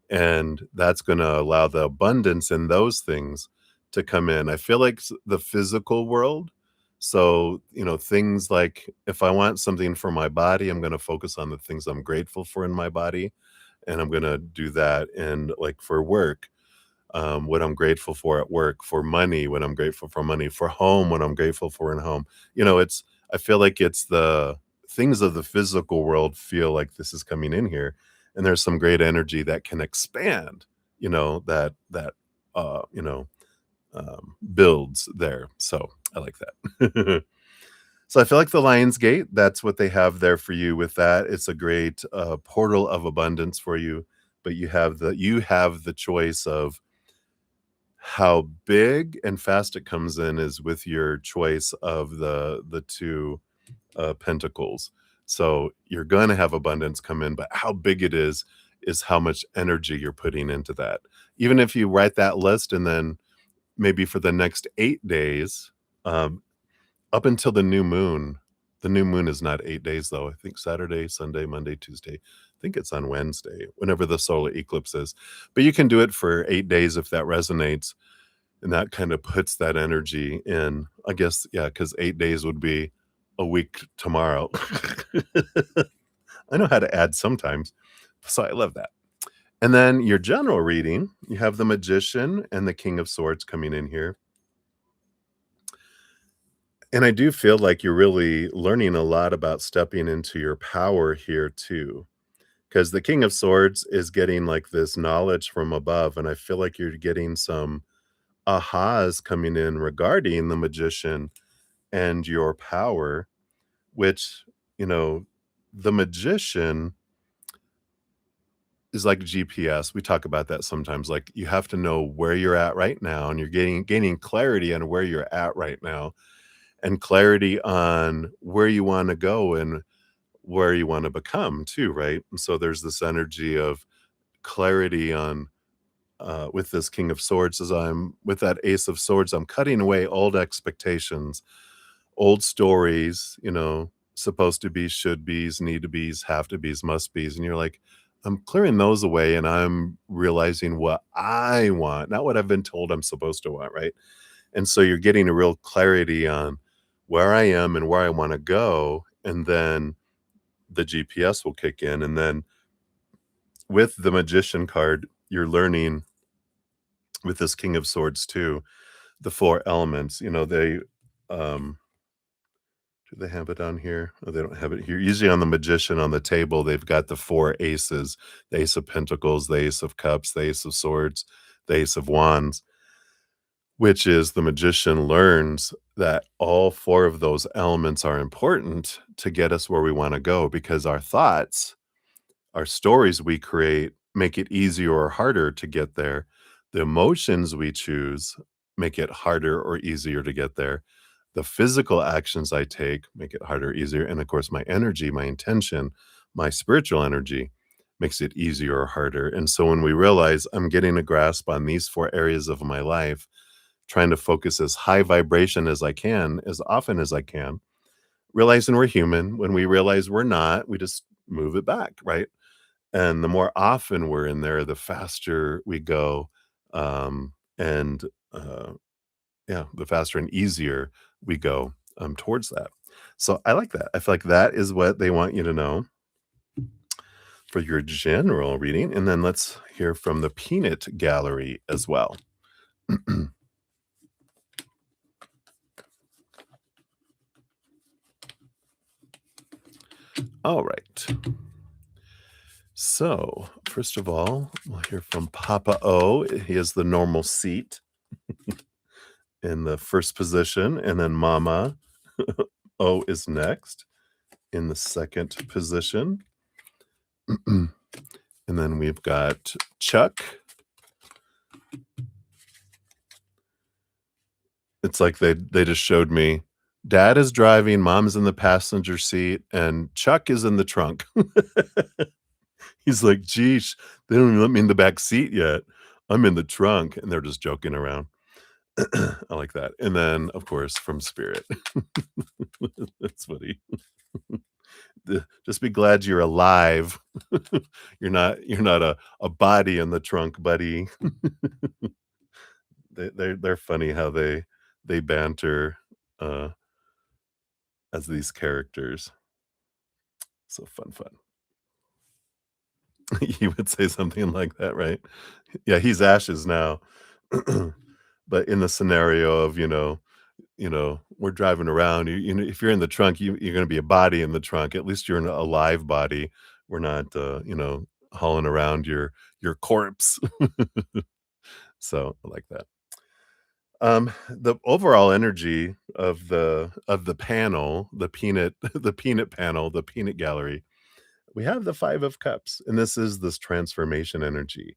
And that's going to allow the abundance in those things to come in. I feel like the physical world. So, things like if I want something for my body, I'm going to focus on the things I'm grateful for in my body. And I'm going to do that. And like for work, what I'm grateful for at work, for money, when I'm grateful for money, for home, when I'm grateful for in home. I feel like it's the things of the physical world feel like this is coming in here. and there's some great energy that can expand, that, builds there. So I like that. So I feel like the Lion's Gate, that's what they have there for you with that. It's a great portal of abundance for you, but you have the choice of how big and fast it comes in is with your choice of the two pentacles. So you're going to have abundance come in, but how big it is how much energy you're putting into that. Even if you write that list and then maybe for the next 8 days, um, up until the new moon. The new moon is not 8 days though. I think Saturday, Sunday, Monday, Tuesday. I think it's on Wednesday, whenever the solar eclipse is. But you can do it for 8 days if that resonates. And that kind of puts that energy in. I guess, yeah, because 8 days would be a week tomorrow. I know how to add sometimes. So I love that. And then your general reading, you have the Magician and the King of Swords coming in here. And I do feel like you're really learning a lot about stepping into your power here too. Because the King of Swords is getting like this knowledge from above. And I feel like you're getting some ahas coming in regarding the Magician and your power, which, you know, the Magician is like GPS. We talk about that sometimes. Like you have to know where you're at right now, and you're gaining clarity on where you're at right now, and clarity on where you want to go and where you want to become too, right? And so there's this energy of clarity on with this King of Swords. As I'm with that Ace of Swords, I'm cutting away old expectations, old stories, supposed to be, should be's, need to be's, have to be's, must be's. And you're like, I'm clearing those away and I'm realizing what I want, not what I've been told I'm supposed to want, right? And so you're getting a real clarity on where I am and where I want to go. And then the GPS will kick in. And then with the Magician card, you're learning with this King of Swords too, the four elements. Um, do they have it on here? Oh, they don't have it here. Usually on the Magician on the table, they've got the four aces: the Ace of Pentacles, the Ace of Cups, the Ace of Swords, the Ace of Wands, which is the Magician learns that all four of those elements are important to get us where we want to go, because our thoughts, our stories we create make it easier or harder to get there. The emotions we choose make it harder or easier to get there. The physical actions I take make it harder or easier. And of course, my energy, my intention, my spiritual energy makes it easier or harder. And so when we realize I'm getting a grasp on these four areas of my life, trying to focus as high vibration as I can, as often as I can, realizing we're human. When we realize we're not, we just move it back, right? And the more often we're in there, the faster we go. And yeah, the faster and easier we go towards that. So I like that. I feel like that is what they want you to know for your general reading. And then let's hear from the Peanut Gallery as well. All right. So, first of all, we'll hear from Papa O. He has the normal seat in the first position, and then Mama O is next in the second position. And then we've got Chuck. It's like they just showed me Dad is driving, Mom's in the passenger seat, and Chuck is in the trunk. He's like, "Geesh, they don't even let me in the back seat yet. I'm in the trunk," and they're just joking around. I like that. And then, of course, from Spirit. That's funny. Just be glad you're alive. You're not a body in the trunk, buddy. They're funny how they banter uh, as these characters. So fun. You would say something like that, right? Yeah, he's ashes now. But in the scenario of, we're driving around, if you're in the trunk, you're gonna be a body in the trunk. At least you're in a live body. We're not, hauling around your corpse. So, I like that. The overall energy of the panel, the peanut the peanut panel, the peanut gallery, we have the 5 of cups, and this transformation energy.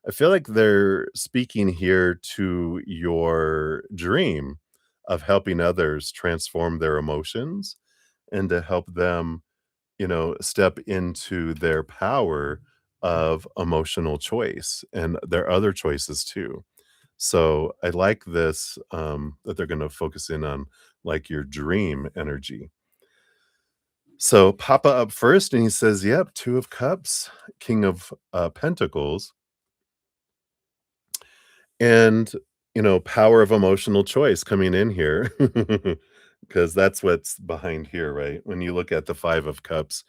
I feel like they're speaking here to your dream of helping others transform their emotions and to help them, step into their power of emotional choice and their other choices too. So I like this, that they're gonna focus in on, like, your dream energy. So Papa up first, and he says, "Yep, 2 of cups, King of, Pentacles, and, power of emotional choice coming in here." Because that's what's behind here, right? When you look at the 5 of cups,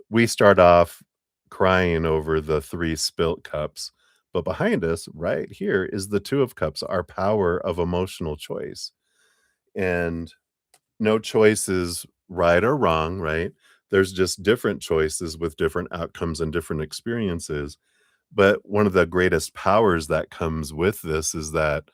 we start off crying over the 3 spilt cups, but behind us, right here, is the 2 of cups, our power of emotional choice. And no choice is right or wrong, right? There's just different choices with different outcomes and different experiences. But one of the greatest powers that comes with this is that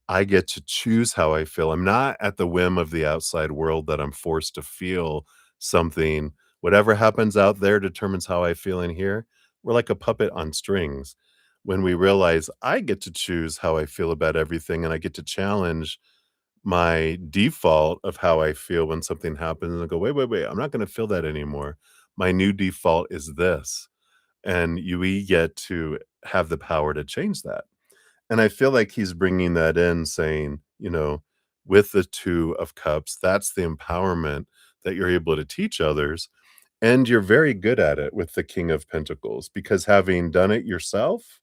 I get to choose how I feel. I'm not at the whim of the outside world that I'm forced to feel something. Whatever happens out there determines how I feel in here. We're like a puppet on strings. When we realize I get to choose how I feel about everything and I get to challenge my default of how I feel when something happens and I go, wait, wait, wait, I'm not going to feel that anymore. My new default is this. And we get to have the power to change that. And I feel like he's bringing that in, saying, with the 2 of cups, that's the empowerment that you're able to teach others. And you're very good at it with the King of Pentacles because having done it yourself,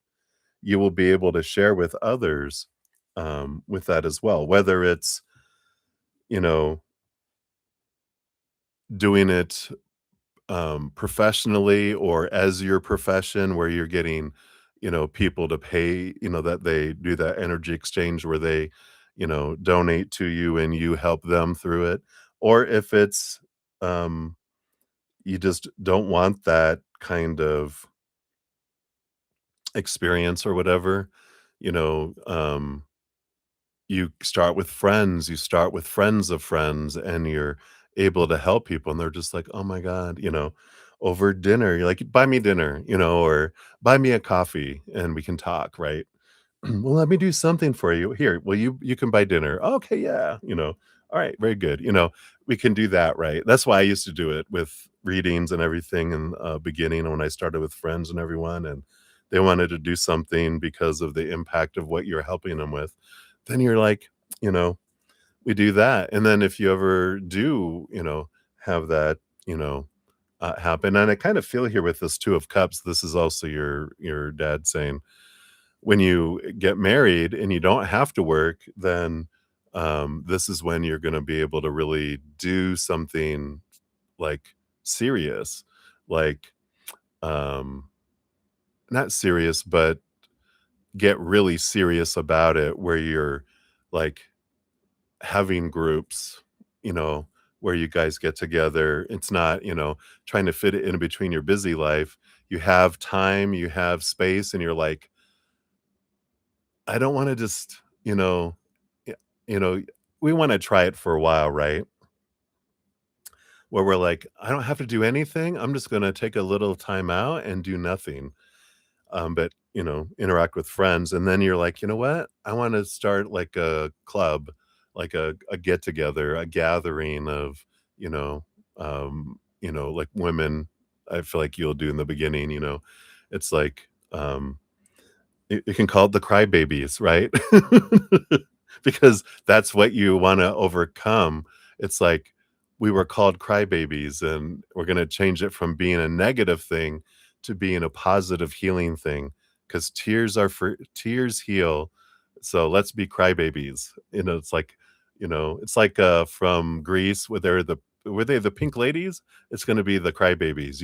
you will be able to share with others with that as well. Whether it's, you know, doing it professionally or as your profession where you're getting, people to pay, that they do that energy exchange where they, donate to you and you help them through it. Or if it's, um, you just don't want that kind of experience or whatever, you know, um, you start with friends of friends, and you're able to help people, and they're just like, "Oh my god," over dinner, you're like, "Buy me dinner," or "Buy me a coffee, and we can talk," right? "Well, let me do something for you. Here, well, you can buy dinner." "Okay, yeah," "Alright, very good," we can do that, right? That's why I used to do it with readings and everything in, beginning when I started with friends and everyone, and they wanted to do something because of the impact of what you're helping them with. Then you're like, you know, we do that, and then if you ever do, have that, happen, and I kind of feel here with this 2 of cups, this is also your dad saying, when you get married and you don't have to work, then, this is when you're gonna be able to really do something, like, serious, like, um, not serious, but get really serious about it where you're, like, having groups, you know, where you guys get together. It's not, trying to fit it in between your busy life. You have time, you have space, and you're like, I don't want to just, y- you know, we want to try it for a while, right? Where we're like, I don't have to do anything. I'm just going to take a little time out and do nothing. But interact with friends, and then you're like, you know what? I want to start like a club, like a get together, a gathering of, you know, like women. I feel like you'll do in the beginning. It's like you can call it the crybabies, right? Because that's what you want to overcome. It's like we were called crybabies, and we're going to change it from being a negative thing to being a positive healing thing. Because tears heal. So let's be crybabies. It's like from Greece, where were they the pink ladies? It's going to be the crybabies.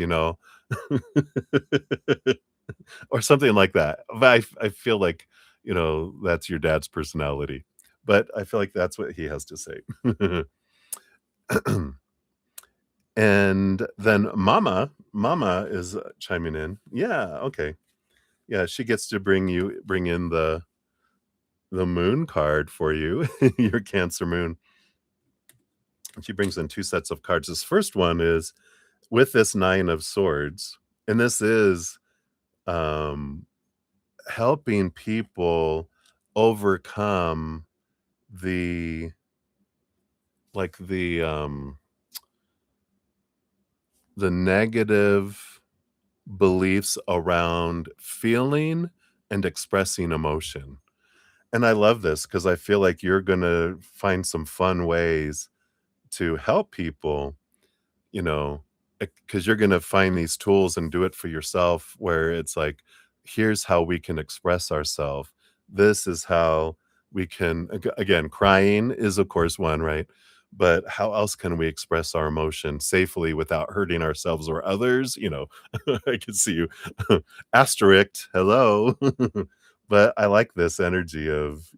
Or something like that. But I feel like, that's your dad's personality. But I feel like that's what he has to say. And then Mama is chiming in. Yeah, okay. Yeah, she gets to bring in the moon card for you, your Cancer moon. And she brings in 2 sets of cards. This first one is with this 9 of swords, and this is, um, helping people overcome the like, the negative beliefs around feeling and expressing emotion. And I love this because I feel like you're gonna find some fun ways to help people, you know, because you're gonna find these tools and do it for yourself where it's like, here's how we can express ourselves. This is how we can again, crying is of course one, right? But how else can we express our emotion safely without hurting ourselves or others? I can see you asterisk, hello. But I like this energy of,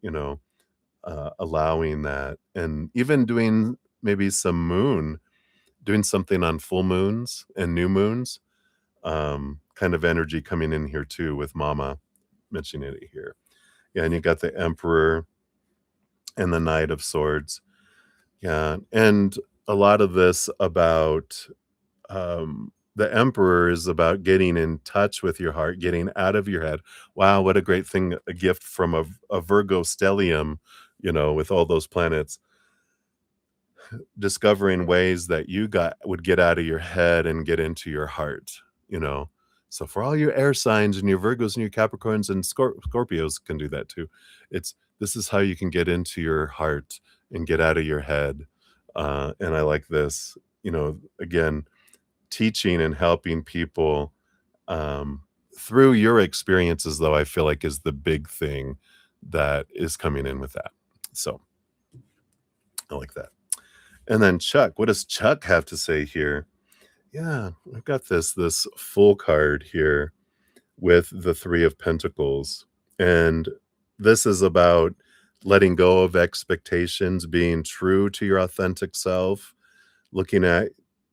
allowing that and even doing maybe some doing something on full moons and new moons, kind of energy coming in here too with Mama mentioning it here. Yeah, and you got the Emperor and the Knight of Swords. Yeah, and a lot of this about the Emperor is about getting in touch with your heart, getting out of your head. Wow, what a great thing, a gift from a Virgo stellium, with all those planets discovering ways that you got would get out of your head and get into your heart, you know? So for all your air signs and your Virgos and your Capricorns and Scorpios can do that too. This is how you can get into your heart and get out of your head. And I like this, again, teaching and helping people um, through your experiences, though, I feel like is the big thing that is coming in with that. So I like that. And then Chuck, what does Chuck have to say here? Yeah, I've got this full card here with the 3 of Pentacles. And this is about letting go of expectations, being true to your authentic self, looking at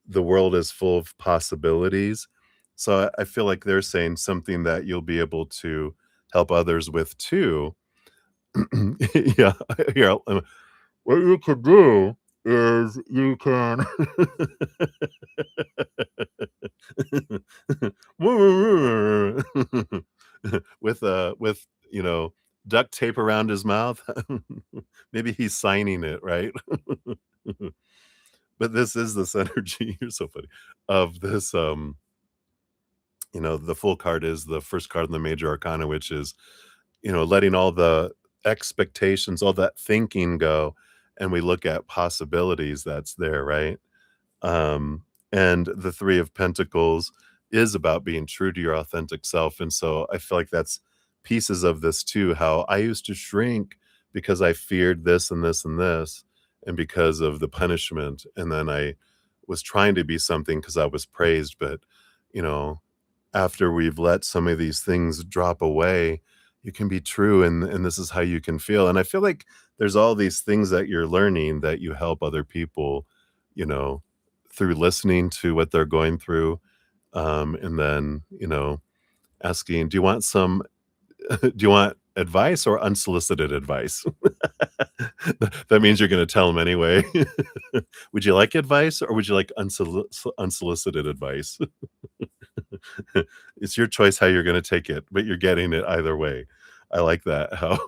the world as full of possibilities. So I feel like they're saying something that you'll be able to help others with too. Yeah, here, what you could do is you can with duct tape around his mouth. Maybe he's signing it, right? But this energy, you're so funny, of this, the full card is the first card in the major arcana, which is, letting all the expectations, all that thinking go, and we look at possibilities that's there, right? And the 3 of Pentacles is about being true to your authentic self, and so I feel like that's pieces of this too, how I used to shrink because I feared this and this and this, and because of the punishment, and then I was trying to be something because I was praised, but, you know, after we've let some of these things drop away, you can be true, and this is how you can feel, and I feel like there's all these things that you're learning that you help other people, you know, through listening to what they're going through, and then, asking, "Do you want some do you want advice or unsolicited advice?" That means you're gonna tell them anyway. "Would you like advice or would you like unsolicited advice?" It's your choice how you're gonna take it, but you're getting it either way. I like that, how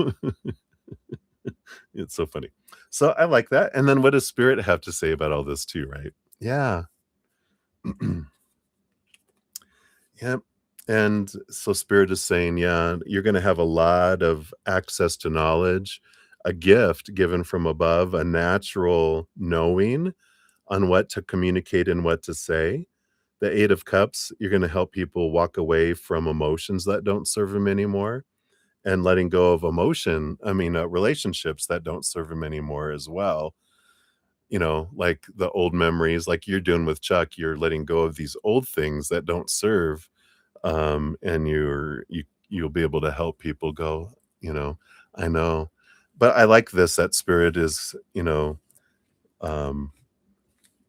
it's so funny. So, I like that, and then what does spirit have to say about all this too, right? Yeah. Yep. And so spirit is saying, yeah, you're going to have a lot of access to knowledge, a gift given from above, a natural knowing on what to communicate and what to say. The 8 of Cups, you're going to help people walk away from emotions that don't serve them anymore and letting go of relationships that don't serve them anymore as well. Like the old memories, like you're doing with Chuck, you're letting go of these old things that don't serve, and you'll be able to help people go, you know, I know. But I like this, that spirit is, um,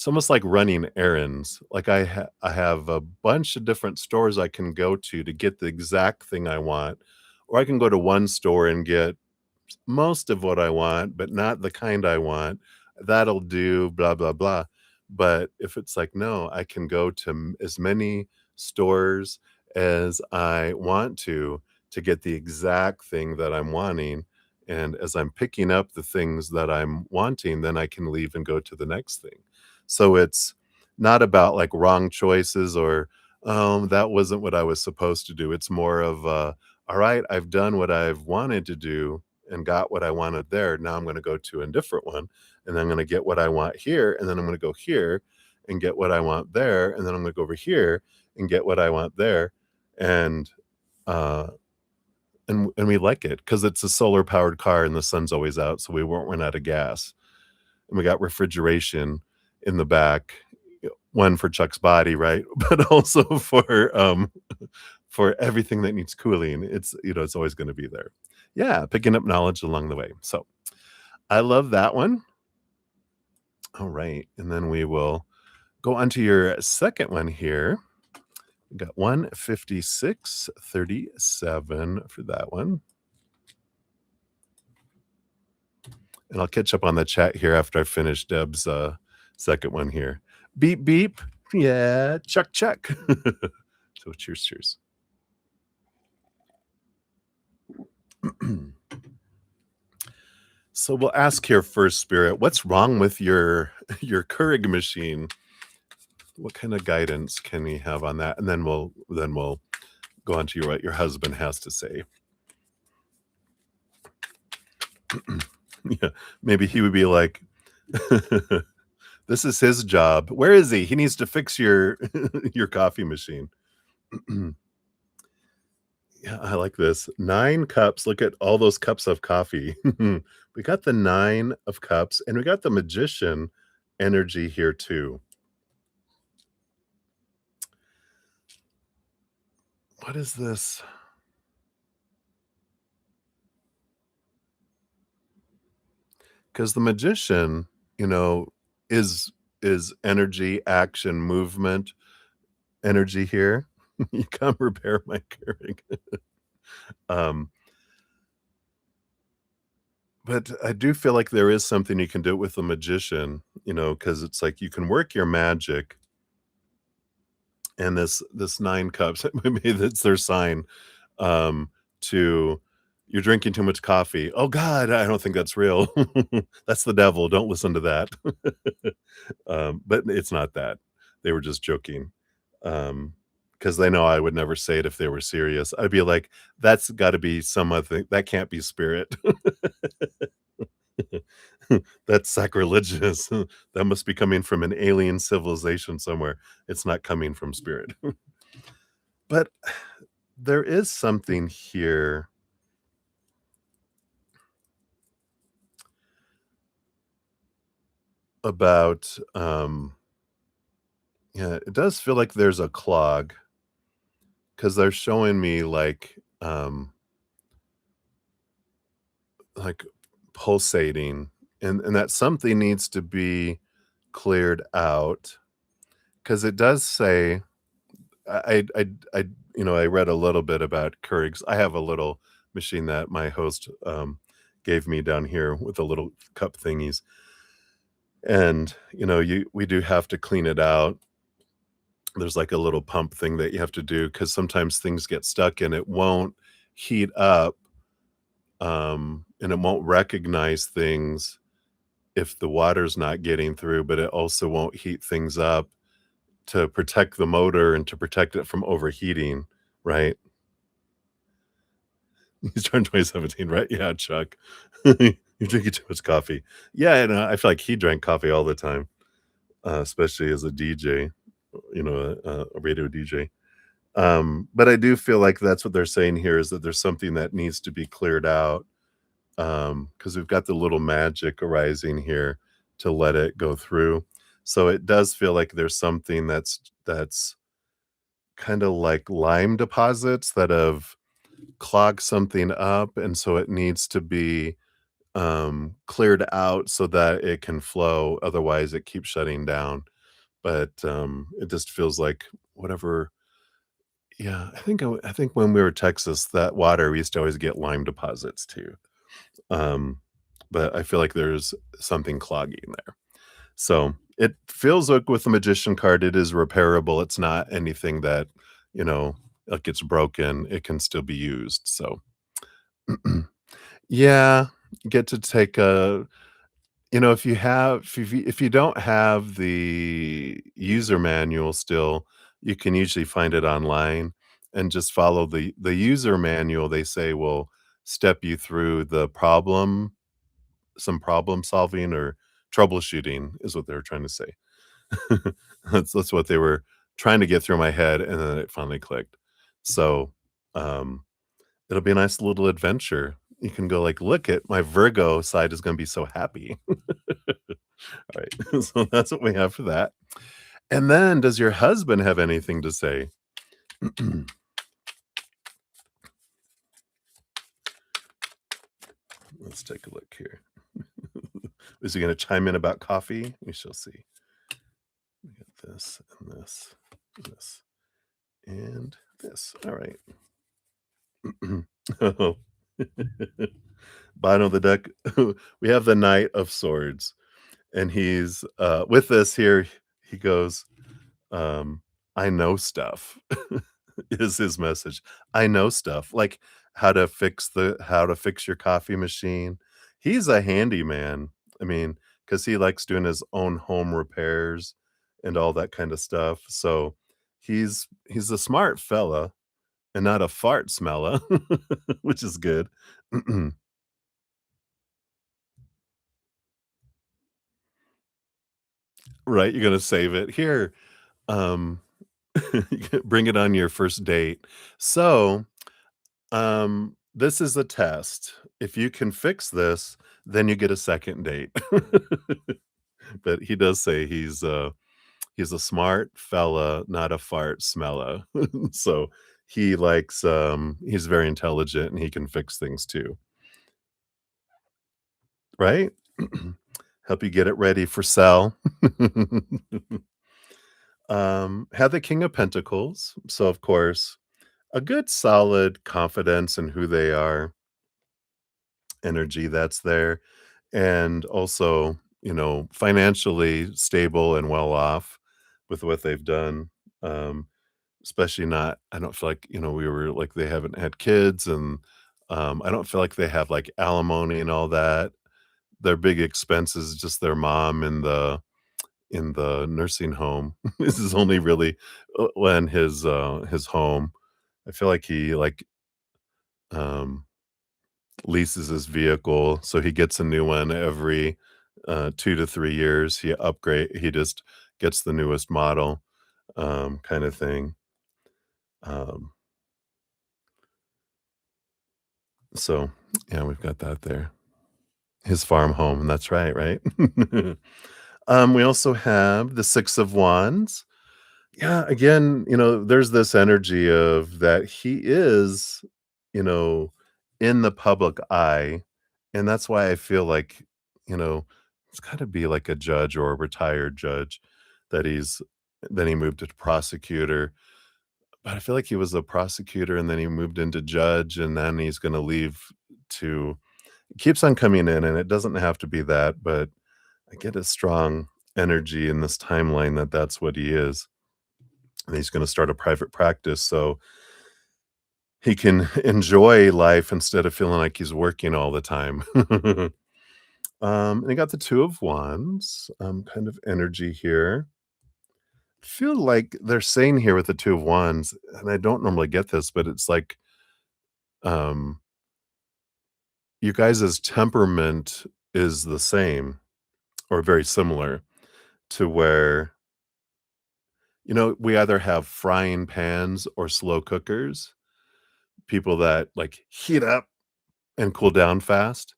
It's almost like running errands. Like I have a bunch of different stores I can go to get the exact thing I want, or I can go to one store and get most of what I want, but not the kind I want. That'll do, blah, blah, blah. But if it's like, no, I can go to as many stores as I want to get the exact thing that I'm wanting. And as I'm picking up the things that I'm wanting, then I can leave and go to the next thing. So it's not about like wrong choices or, that wasn't what I was supposed to do. It's more of, all right, I've done what I've wanted to do and got what I wanted there. Now I'm gonna go to a different one, and I'm gonna get what I want here, and then I'm gonna go here and get what I want there, and then I'm gonna go over here and get what I want there. And uh and we like it because it's a solar powered car and the sun's always out, so we won't run out of gas. And we got refrigeration in the back, one for Chuck's body, right? But also for everything that needs cooling. It's always gonna be there. Yeah, picking up knowledge along the way. So, I love that one. Alright, and then we will go on to your second one here. We got 156.37 for that one. And I'll catch up on the chat here after I finish Deb's, second one here. Beep, beep. Yeah, chuck, chuck. So cheers, cheers. So we'll ask here first, Spirit, what's wrong with your Keurig machine? What kind of guidance can we have on that? And then we'll go on to what your husband has to say. Yeah, maybe he would be like, "This is his job. Where is he? He needs to fix your your coffee machine." Yeah, I like this. 9 cups. Look at all those cups of coffee. We got the 9 of cups, and we got the magician energy here too. What is this? Because the magician, you know, is energy, action, movement, energy here. You come repair my Keurig. Um, but I do feel like there is something you can do with the magician, because it's like you can work your magic, and this 9 cups, maybe that's their sign, to "You're drinking too much coffee." "Oh god, I don't think that's real." "That's the devil, don't listen to that." But it's not that. They were just joking, because they know I would never say it if they were serious. I'd be like, "That's gotta be some other that can't be spirit." That's sacrilegious. That must be coming from an alien civilization somewhere. It's not coming from spirit. But there is something here about, yeah, it does feel like there's a clog because 'cause they're showing me, like, pulsating, and that something needs to be cleared out. Because it does say I read a little bit about Keurigs. I have a little machine that my host, gave me down here with the little cup thingies, and, we do have to clean it out. There's, like, a little pump thing that you have to do because sometimes things get stuck and it won't heat up, and it won't recognize things if the water's not getting through, but it also won't heat things up to protect the motor and to protect it from overheating, right? He's turned 2017, right? Yeah, Chuck. You're drinking too much coffee. Yeah, and, I feel like he drank coffee all the time, especially as a DJ, a radio DJ. But I do feel like that's what they're saying here is that there's something that needs to be cleared out, because we've got the little magic arising here to let it go through. So it does feel like there's something that's kinda like lime deposits that have clogged something up, and so it needs to be, cleared out so that it can flow, otherwise it keeps shutting down. but, it just feels like whatever. Yeah, I think when we were Texas, that water, we used to always get lime deposits too, um, but I feel like there's something clogging there. So, it feels like with the magician card, it is repairable, it's not anything that, you know, like, it's broken, it can still be used, so yeah, get to take a if you don't have the user manual still, you can usually find it online and just follow the user manual, they say will step you through some problem solving or troubleshooting is what they were trying to say. That's what they were trying to get through my head, and then it finally clicked. So, um, it'll be a nice little adventure. You can go like, "Look at my Virgo side is gonna be so happy." Right. So that's what we have for that. And then does your husband have anything to say? Let's take a look here. Is he gonna chime in about coffee? We shall see. We got this and this, this, and this. All right. Oh. Bottom of the deck, we have the Knight of Swords, and he's, with this here, he goes, um, "I know stuff," is his message. "I know stuff," like how to fix your coffee machine. He's a handyman. I mean, because he likes doing his own home repairs and all that kinda stuff, so he's a smart fella and not a fart smeller, which is good. Right, you're gonna save it. Here, um, bring it on your first date. So, this is a test. If you can fix this, then you get a second date. But he does say he's a smart fella, not a fart smella. So, he's very intelligent and he can fix things too, right? Help you get it ready for sell. Had the King of Pentacles, so, of course, a good solid confidence in who they are, energy that's there, and also, financially stable and well off with what they've done, um, especially not I don't feel like, we were like, they haven't had kids, and, I don't feel like they have, like, alimony and all that. Their big expense is just their mom in the nursing home. This is only really, when his home. I feel like he, um, leases his vehicle, so he gets a new one every, 2 to 3 years. He just gets the newest model, kinda thing. Um, so, yeah, we've got that there. His farm home, that's right, right? We also have the 6 of Wands. Yeah, again, there's this energy of that he is, you know, in the public eye, and that's why I feel like, you know, it's gotta be like a judge or a retired judge that he moved to prosecutor, but I feel like he was a prosecutor and then he moved into judge and then he's gonna leave to keeps on coming in, and it doesn't have to be that, but I get a strong energy in this timeline that that's what he is. And he's gonna start a private practice so he can enjoy life instead of feeling like he's working all the time. And I got the 2 of Wands, kind of energy here. Feel like they're saying here with the 2 of Wands, and I don't normally get this, but it's like, um, you guys' temperament is the same or very similar to where, we either have frying pans or slow cookers, people that, like, heat up and cool down fast,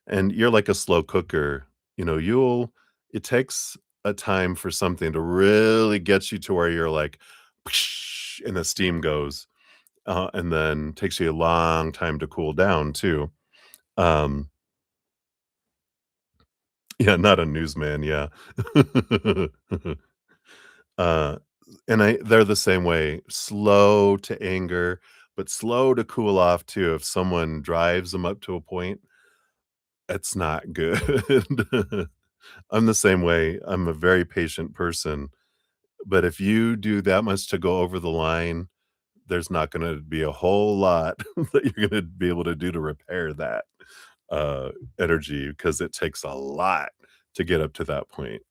and you're like a slow cooker, you'll it takes a time for something to really get you to where you're like, and the steam goes, and then takes you a long time to cool down too. Um, yeah, not a newsman, yeah. Uh, and they're the same way, slow to anger, but slow to cool off too. If someone drives them up to a point, it's not good. I'm the same way. I'm a very patient person, but if you do that much to go over the line, there's not gonna be a whole lot that you're gonna be able to do to repair that, uh, energy because it takes a lot to get up to that point.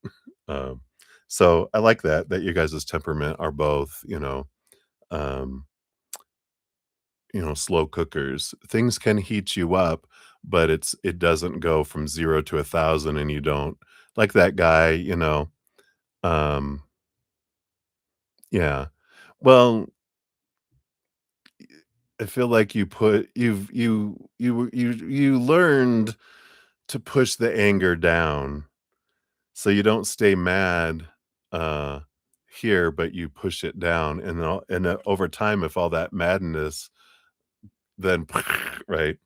Um, so I like that you guys' temperament are both, um, slow cookers. Things can heat you up, but it doesn't go from 0 to 1,000 and you don't like that guy, um, yeah. Well, I feel like you learned to push the anger down so you don't stay mad, uh, here, but you push it down, over time, if all that madness then right?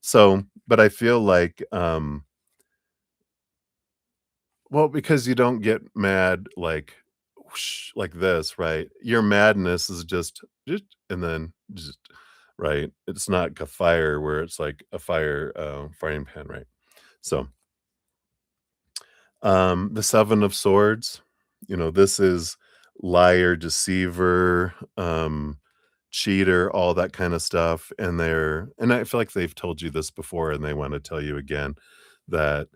So, but I feel like, well, because you don't get mad like, whoosh, like this, right? Your madness is just and then just right? It's not like a fire where it's like a frying pan, right? So, the 7 of Swords, this is liar, deceiver, cheater, all that kinda stuff, and I feel like they've told you this before and they wanna tell you again that,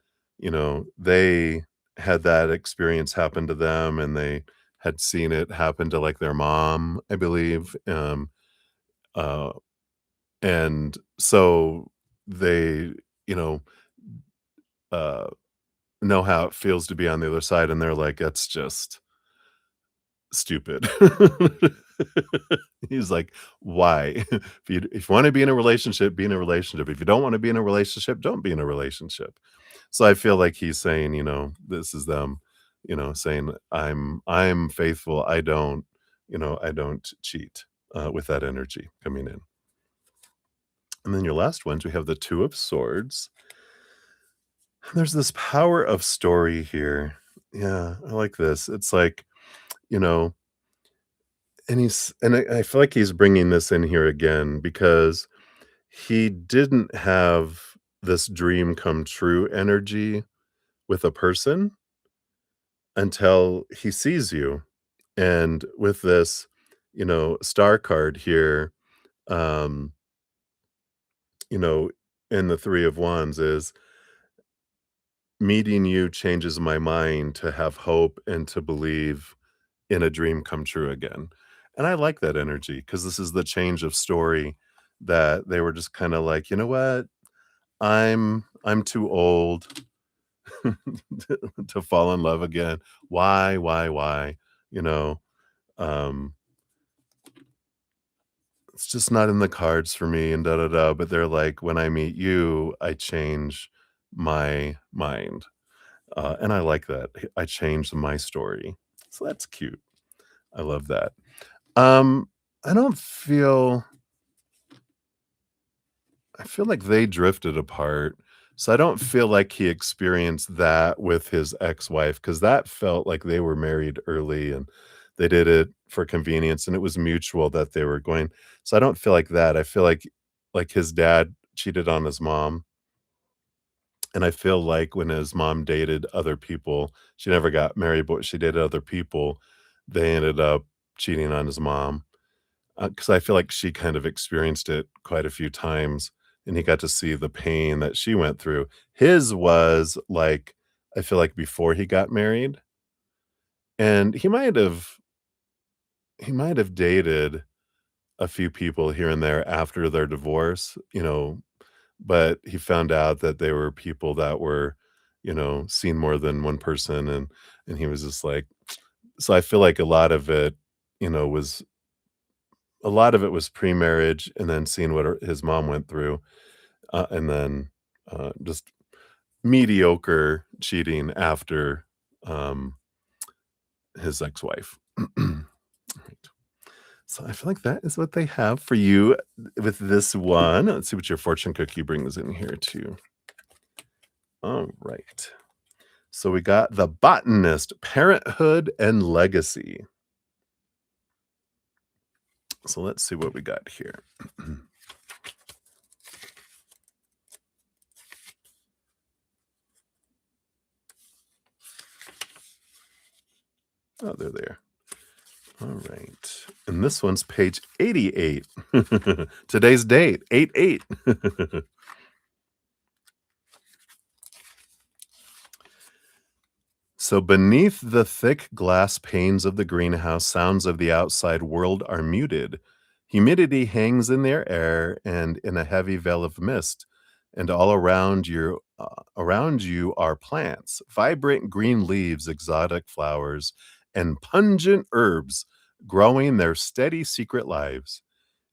they had that experience happen to them and they had seen it happen to, like, their mom, I believe, uh, and so they, you uh, know how it feels to be on the other side, and they're like, "That's just stupid." He's like, "Why? If you wanna be in a relationship, be in a relationship. If you don't wanna be in a relationship, don't be in a relationship." So I feel like he's saying, this is them, saying, "I'm faithful. I don't cheat," with that energy coming in. And then your last ones, we have the 2 of Swords. There's this power of story here. Yeah, I like this. It's like, you know and I feel like he's bringing this in here again because he didn't have this dream come true energy with a person until he sees you. And with this, star card here, um, you know, in the 3 of Wands is meeting you changes my mind to have hope and to believe in a dream come true again. And I like that energy because this is the change of story that they were just kinda like, "You know what? I'm too old to fall in love again. Why?" You know? Um, "It's just not in the cards for me and da da da," but they're like, "When I meet you, I change my mind." And I like that. I changed my story. So that's cute. I love that. Um, I don't feel I feel like they drifted apart, so I don't feel like he experienced that with his ex-wife because that felt like they were married early and they did it for convenience, and it was mutual that they were going so I don't feel like that. I feel like his dad cheated on his mom, and I feel like when his mom dated other people she never got married, but she dated other people, they ended up cheating on his mom. Because I feel like she kind of experienced it quite a few times, and he got to see the pain that she went through. His was, like, I feel like before he got married, and he might have dated a few people here and there after their divorce, but he found out that they were people that were, seeing more than one person, and he was just like so I feel like was a lot of it was pre-marriage and then seeing what his mom went through, and then, just mediocre cheating after, um, his ex-wife. Right. So I feel like that is what they have for you with this one. Let's see what your fortune cookie brings in here too. Alright. So we got The Botanist, Parenthood and Legacy. So let's see what we got here. Oh, they're there. All right. And this one's page 88. Today's date, 8/8. So beneath the thick glass panes of the greenhouse, sounds of the outside world are muted. Humidity hangs in their air and in a heavy veil of mist, and all around you are plants, vibrant green leaves, exotic flowers, and pungent herbs growing their steady secret lives.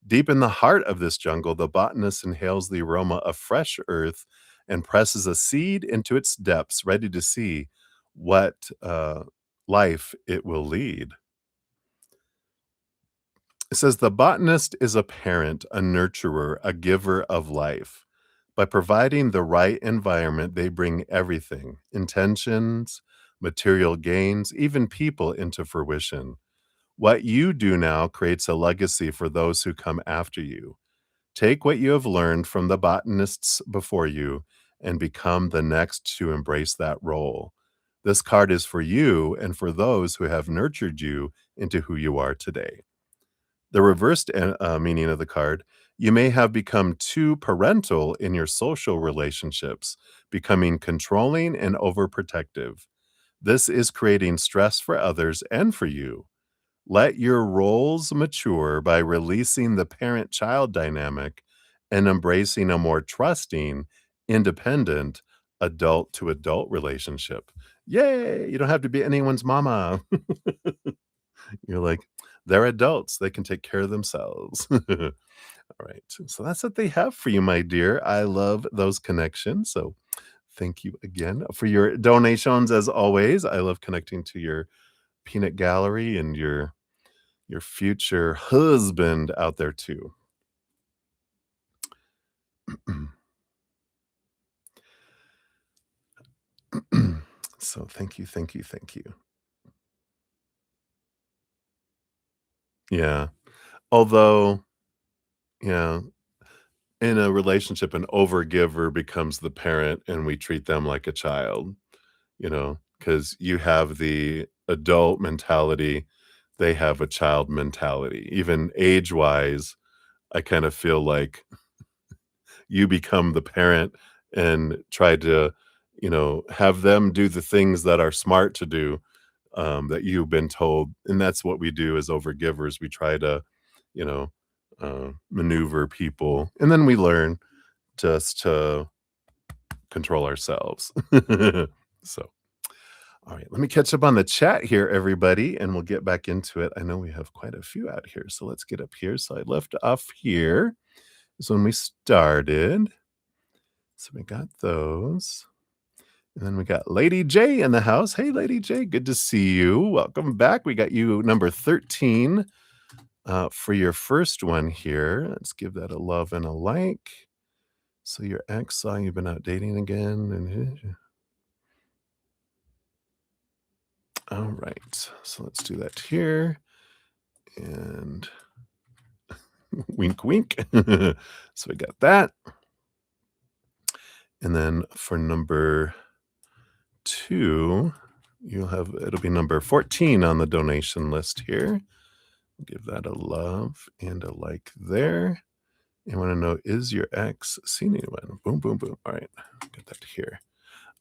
Deep in the heart of this jungle, the botanist inhales the aroma of fresh earth and presses a seed into its depths, ready to see what life it will lead. It says the botanist is a parent, a nurturer, a giver of life. By providing the right environment, they bring everything intentions, material gains, even people into fruition. What you do now creates a legacy for those who come after you. Take what you have learned from the botanists before you and become the next to embrace that role. This card is for you and for those who have nurtured you into who you are today. The reversed meaning of the card, you may have become too parental in your social relationships, becoming controlling and overprotective. This is creating stress for others and for you. Let your roles mature by releasing the parent child dynamic and embracing a more trusting, independent, adult to adult relationship. Yay! You don't have to be anyone's mama. You're like, they're adults. They can take care of themselves. All right. So that's what they have for you, my dear. I love those connections. So thank you again for your donations as always. I love connecting to your peanut gallery and your future husband out there too. So thank you, thank you, thank you. Yeah. Although, yeah, in a relationship, an overgiver becomes the parent and we treat them like a child, because you have the adult mentality, they have a child mentality. Even age wise, I kind of feel like you become the parent and try to, have them do the things that are smart to do, that you've been told. And that's what we do as overgivers. We try to, you know, maneuver people, and then we learn just to control ourselves. So, all right, let me catch up on the chat here, everybody, and we'll get back into it. I know we have quite a few out here, so let's get up here. So I left off here is when we started. So we got those. And then we got Lady J in the house. Hey, Lady J, good to see you. Welcome back. We got you number 13 for your first one here. Let's give that a love and a like. So your ex saw you've been out dating again. And all right. So let's do that here. And wink, wink. So we got that. And then for number 2, it'll be number 14 on the donation list here. Give that a love and a like there. I want to know, is your ex seen anyone? Boom, boom, boom. All right, get that here.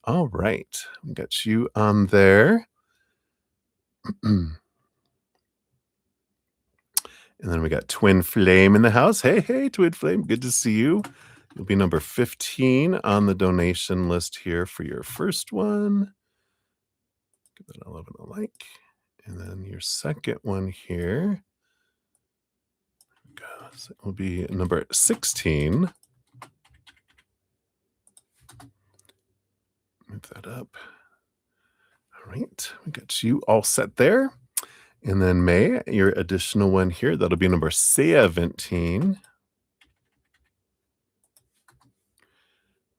All right, we got you on there. And then we got Twin Flame in the house. Hey, hey, Twin Flame, good to see you. You'll be number 15 on the donation list here for your first one. Give that a love and a like. And then your second one here, gosh, it will be number 16. Move that up. All right, we got you all set there. And then May, your additional one here, that'll be number 17.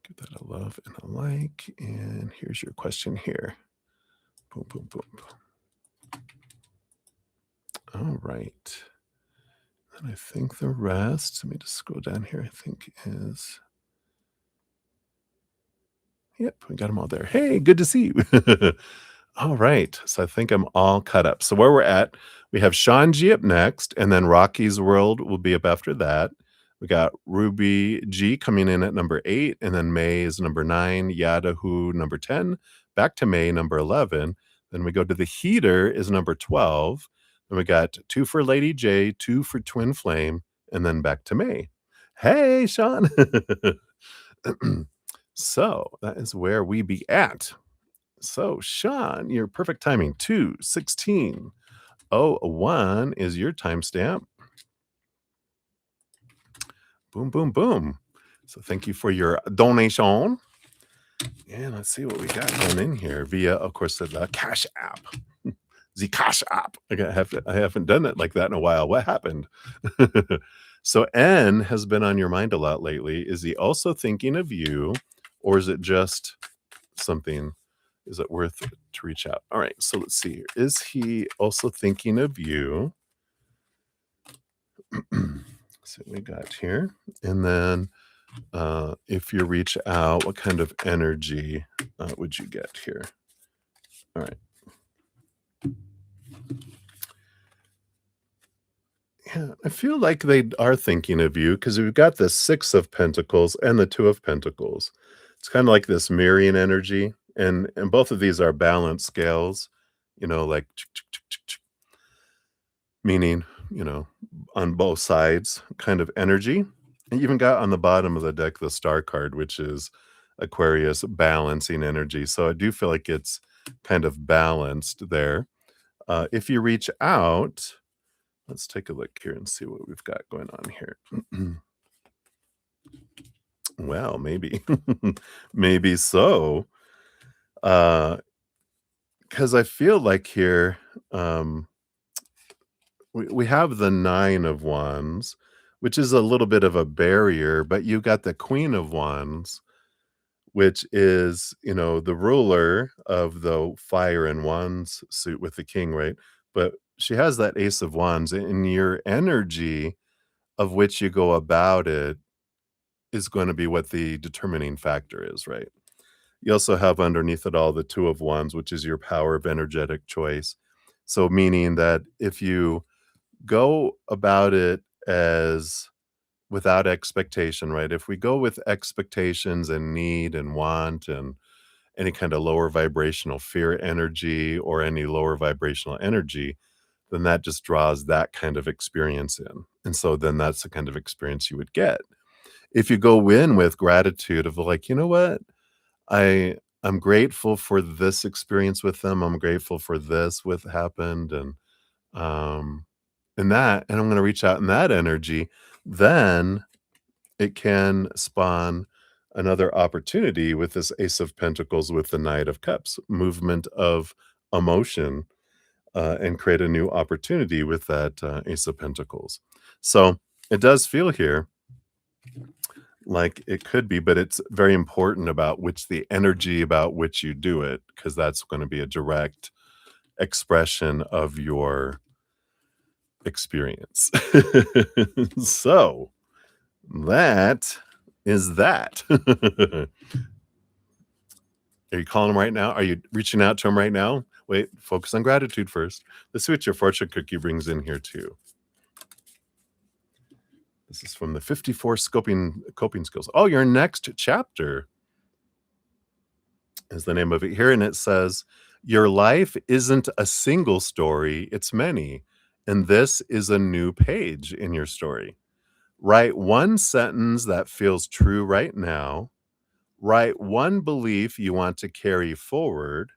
Give that a love and a like. And here's your question here. Boom, boom, boom. All right. And I think the rest, let me just scroll down here, I think is, yep, we got them all there. Hey, good to see you. All right. So I think I'm all caught up. So where we're at, we have Sean G up next, and then Rocky's World will be up after that. We got Ruby G coming in at number 8, and then May is number 9, Yadahu number 10, back to May number 11. Then we go to the Heater is number 12. Then we got 2 for Lady J, 2 for Twin Flame, and then back to May. Hey, Sean. So that is where we be at. So, Sean, your perfect timing, 2:16:01 is your timestamp. Boom, boom, boom. So thank you for your donation. And let's see what we got going in here via, of course, the Cash App. The Cash App. I haven't done it like that in a while. What happened? So N has been on your mind a lot lately. Is he also thinking of you, or is it just something? Is it worth it to reach out? All right, so let's see here. Is he also thinking of you? So we got here. And then if you reach out, what kind of energy would you get here? All right. Yeah, I feel like they are thinking of you because we've got the 6 of Pentacles and the 2 of Pentacles. It's kind of like this mirroring energy, and both of these are balance scales, like meaning, on both sides kind of energy. And you even got on the bottom of the deck the Star card, which is Aquarius balancing energy. So I do feel like it's kind of balanced there. If you reach out, let's take a look here and see what we've got going on here. Well, maybe. Maybe so. Because I feel like here, we have the 9 of Wands, which is a little bit of a barrier, but you got the Queen of Wands, which is, the ruler of the Fire and Wands suit with the King, right? But she has that Ace of Wands, and your energy of which you go about it is going to be what the determining factor is, right? You also have underneath it all the 2 of Wands, which is your power of energetic choice. So meaning that if you go about it as without expectation, right? If we go with expectations and need and want and any kind of lower vibrational fear energy or any lower vibrational energy, then that just draws that kind of experience in. And so then that's the kind of experience you would get. If you go in with gratitude of like, you know what? I'm grateful for this experience with them. I'm grateful for this with happened um and I'm going to reach out in that energy, then it can spawn another opportunity with this Ace of Pentacles with the Knight of Cups, movement of emotion, and create a new opportunity with that Ace of Pentacles. So it does feel here like it could be, but it's very important about the energy about which you do it, because that's going to be a direct expression of your experience. So that is that. Are you calling him right now? Are you reaching out to him right now? Wait, focus on gratitude first. Let's see what your fortune cookie brings in here too. This is from the 54 coping skills. Oh, your next chapter is the name of it here. And it says, your life isn't a single story, it's many. And this is a new page in your story. Write one sentence that feels true right now. Write one belief you want to carry forward.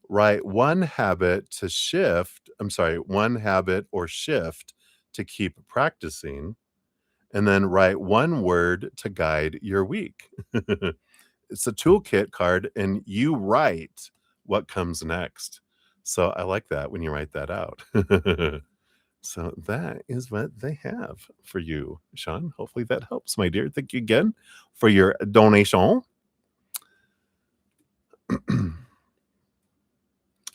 Write one habit one habit or shift to keep practicing. And then write one word to guide your week. It's a toolkit card, and you write what comes next. So I like that when you write that out. So that is what they have for you, Sean. Hopefully that helps, my dear. Thank you again for your donation.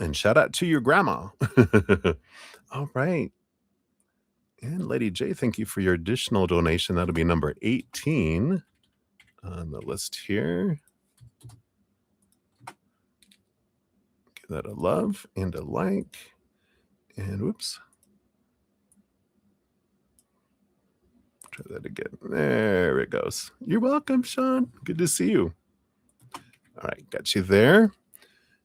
And shout out to your grandma. All right. And Lady J, thank you for your additional donation. That'll be number 18 on the list here. Give that a love and a like. And whoops. Try that again. There it goes. You're welcome, Sean. Good to see you. All right, got you there.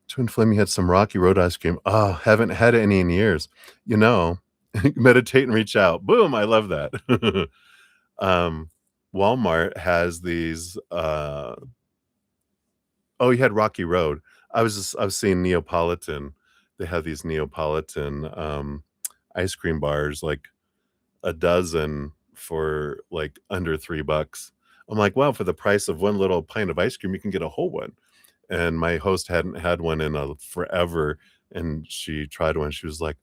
Twin Flame, you had some Rocky Road ice cream. Oh, haven't had any in years. You know, meditate and reach out. Boom, I love that. um, Walmart has these. Oh, you had Rocky Road. I was seeing Neapolitan. They have these Neapolitan ice cream bars, like a dozen for like under $3. I'm like, wow, for the price of one little pint of ice cream, you can get a whole one. And my host hadn't had one in a forever, and she tried one. She was like,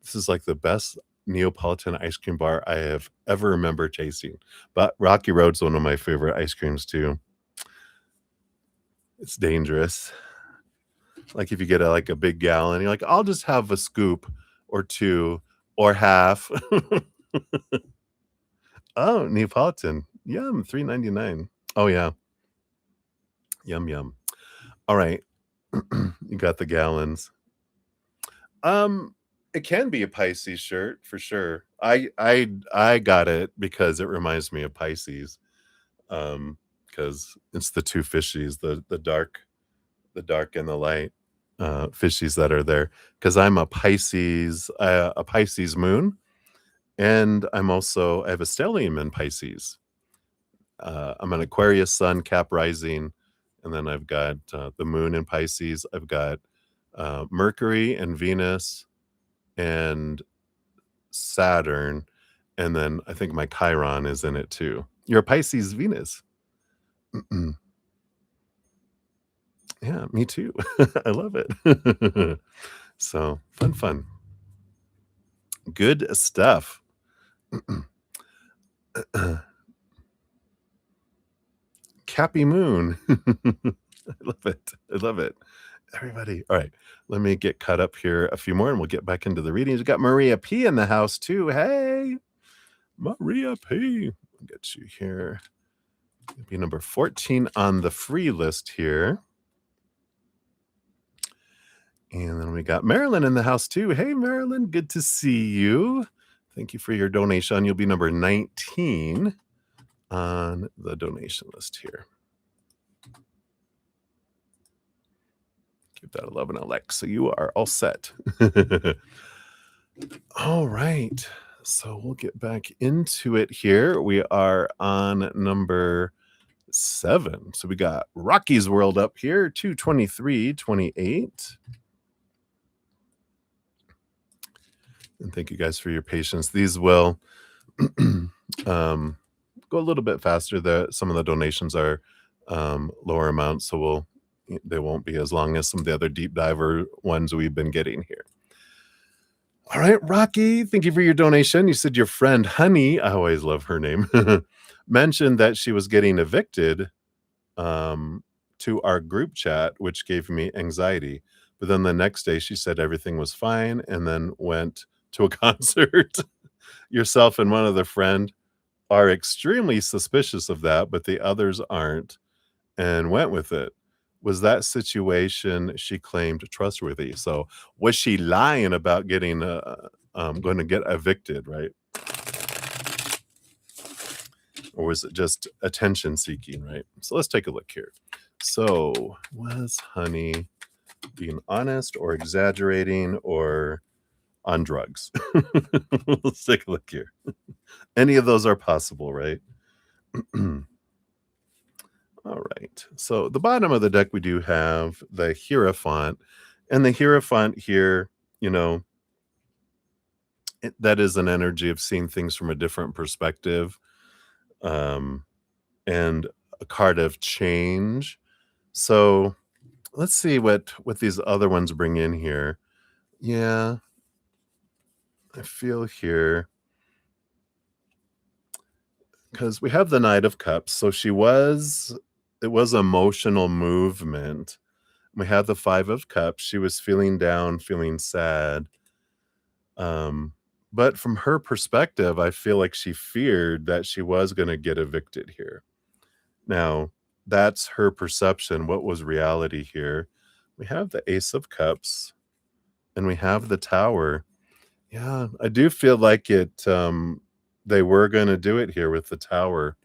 "This is like the best Neapolitan ice cream bar I have ever remember tasting." But Rocky Road's one of my favorite ice creams too. It's dangerous. Like if you get like a big gallon, you're like, "I'll just have a scoop or two or half." Oh, Neapolitan. Yum, $3.99. Oh yeah. Yum yum. All right. You got the gallons. Um, it can be a Pisces shirt for sure. I got it because it reminds me of Pisces. Because it's the two fishies, the dark and the light fishies that are there. Because I'm a Pisces moon, and I have a stellium in Pisces. I'm an Aquarius sun, Cap rising, and then I've got the moon in Pisces. I've got Mercury and Venus and Saturn, and then I think my Chiron is in it too. You're a Pisces Venus. Yeah, me too. I love it. So fun. Good stuff. Cappy Moon. I love it. I love it. Everybody. All right. Let me get caught up here a few more and we'll get back into the readings. We got Maria P in the house too. Hey, Maria P. I'll get you here. It'll be number 14 on the free list here. And then we got Marilyn in the house too. Hey, Marilyn, good to see you. Thank you for your donation. You'll be number 19 on the donation list here. Give that a love and a like. So you are all set. All right. So we'll get back into it here. We are on number 7. So we got Rocky's World up here, 223.28. And thank you guys for your patience. These will go a little bit faster. Some of the donations are lower amounts, so they won't be as long as some of the other deep diver ones we've been getting here. All right, Rocky, thank you for your donation. You said your friend Honey, I always love her name, mentioned that she was getting evicted to our group chat, which gave me anxiety. But then the next day she said everything was fine and then went to a concert. Yourself and one other friend are extremely suspicious of that, but the others aren't, and went with it. Was that situation she claimed trustworthy? So was she lying about getting going to get evicted, right? Or was it just attention seeking, right? So let's take a look here. So was Honey being honest or exaggerating or on drugs? Let's take a look here. Any of those are possible, right? All right. So the bottom of the deck, we do have the Hierophant. And the Hierophant here, that is an energy of seeing things from a different perspective, and a card of change. So let's see what these other ones bring in here. Yeah. I feel here because we have the Knight of Cups, so it was emotional movement. We had the 5 of Cups, she was feeling down, feeling sad, um, but from her perspective, I feel like she feared that she was gonna get evicted here. Now, that's her perception, what was reality here? We have the Ace of Cups, and we have the Tower. Yeah, I do feel like they were gonna do it here with the Tower.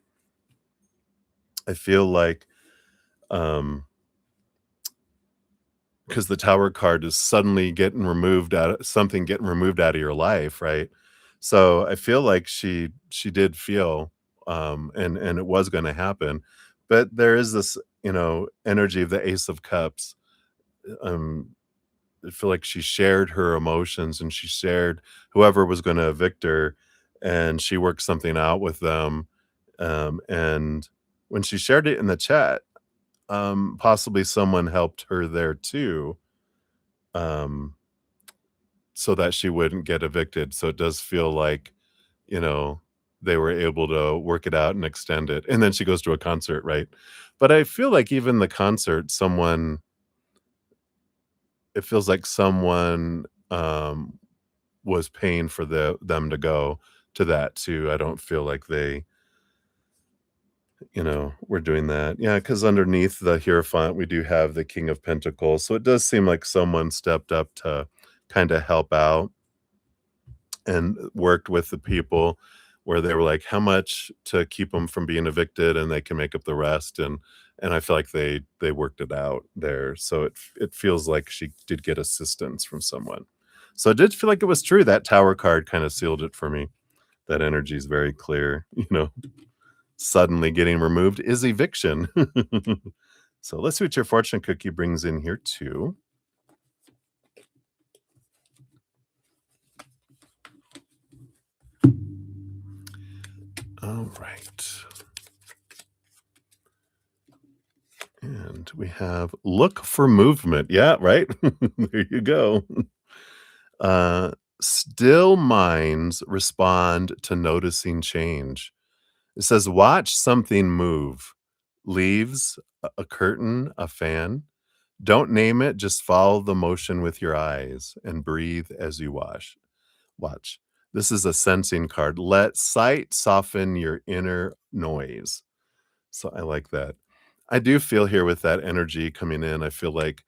I feel like, um, because the Tower card is suddenly getting removed out of your life, right? So, I feel like she did feel, and it was gonna happen, but there is this, energy of the Ace of Cups, um, I feel like she shared her emotions and she shared whoever was gonna evict her, and she worked something out with them, and when she shared it in the chat, possibly someone helped her there too, um, so that she wouldn't get evicted, so it does feel like, you know, they were able to work it out and extend it, and then she goes to a concert, right? But I feel like even the concert, it feels like someone, was paying for them to go to that too. I don't feel like they, were doing that. Yeah, because underneath the Hierophant, we do have the King of Pentacles, so it does seem like someone stepped up to kinda help out and worked with the people where they were like, "How much to keep them from being evicted, and they can make up the rest," and I feel like they worked it out there, so it feels like she did get assistance from someone. So it did feel like it was true, that Tower card kinda sealed it for me. That energy is very clear, suddenly getting removed is eviction. So let's see what your fortune cookie brings in here too. All right. And we have look for movement. Yeah, right. There you go. Uh, Still minds respond to noticing change. It says, watch something move. Leaves, a curtain, a fan. Don't name it, just follow the motion with your eyes and breathe as you watch. This is a sensing card. Let sight soften your inner noise. So I like that. I do feel here with that energy coming in, I feel like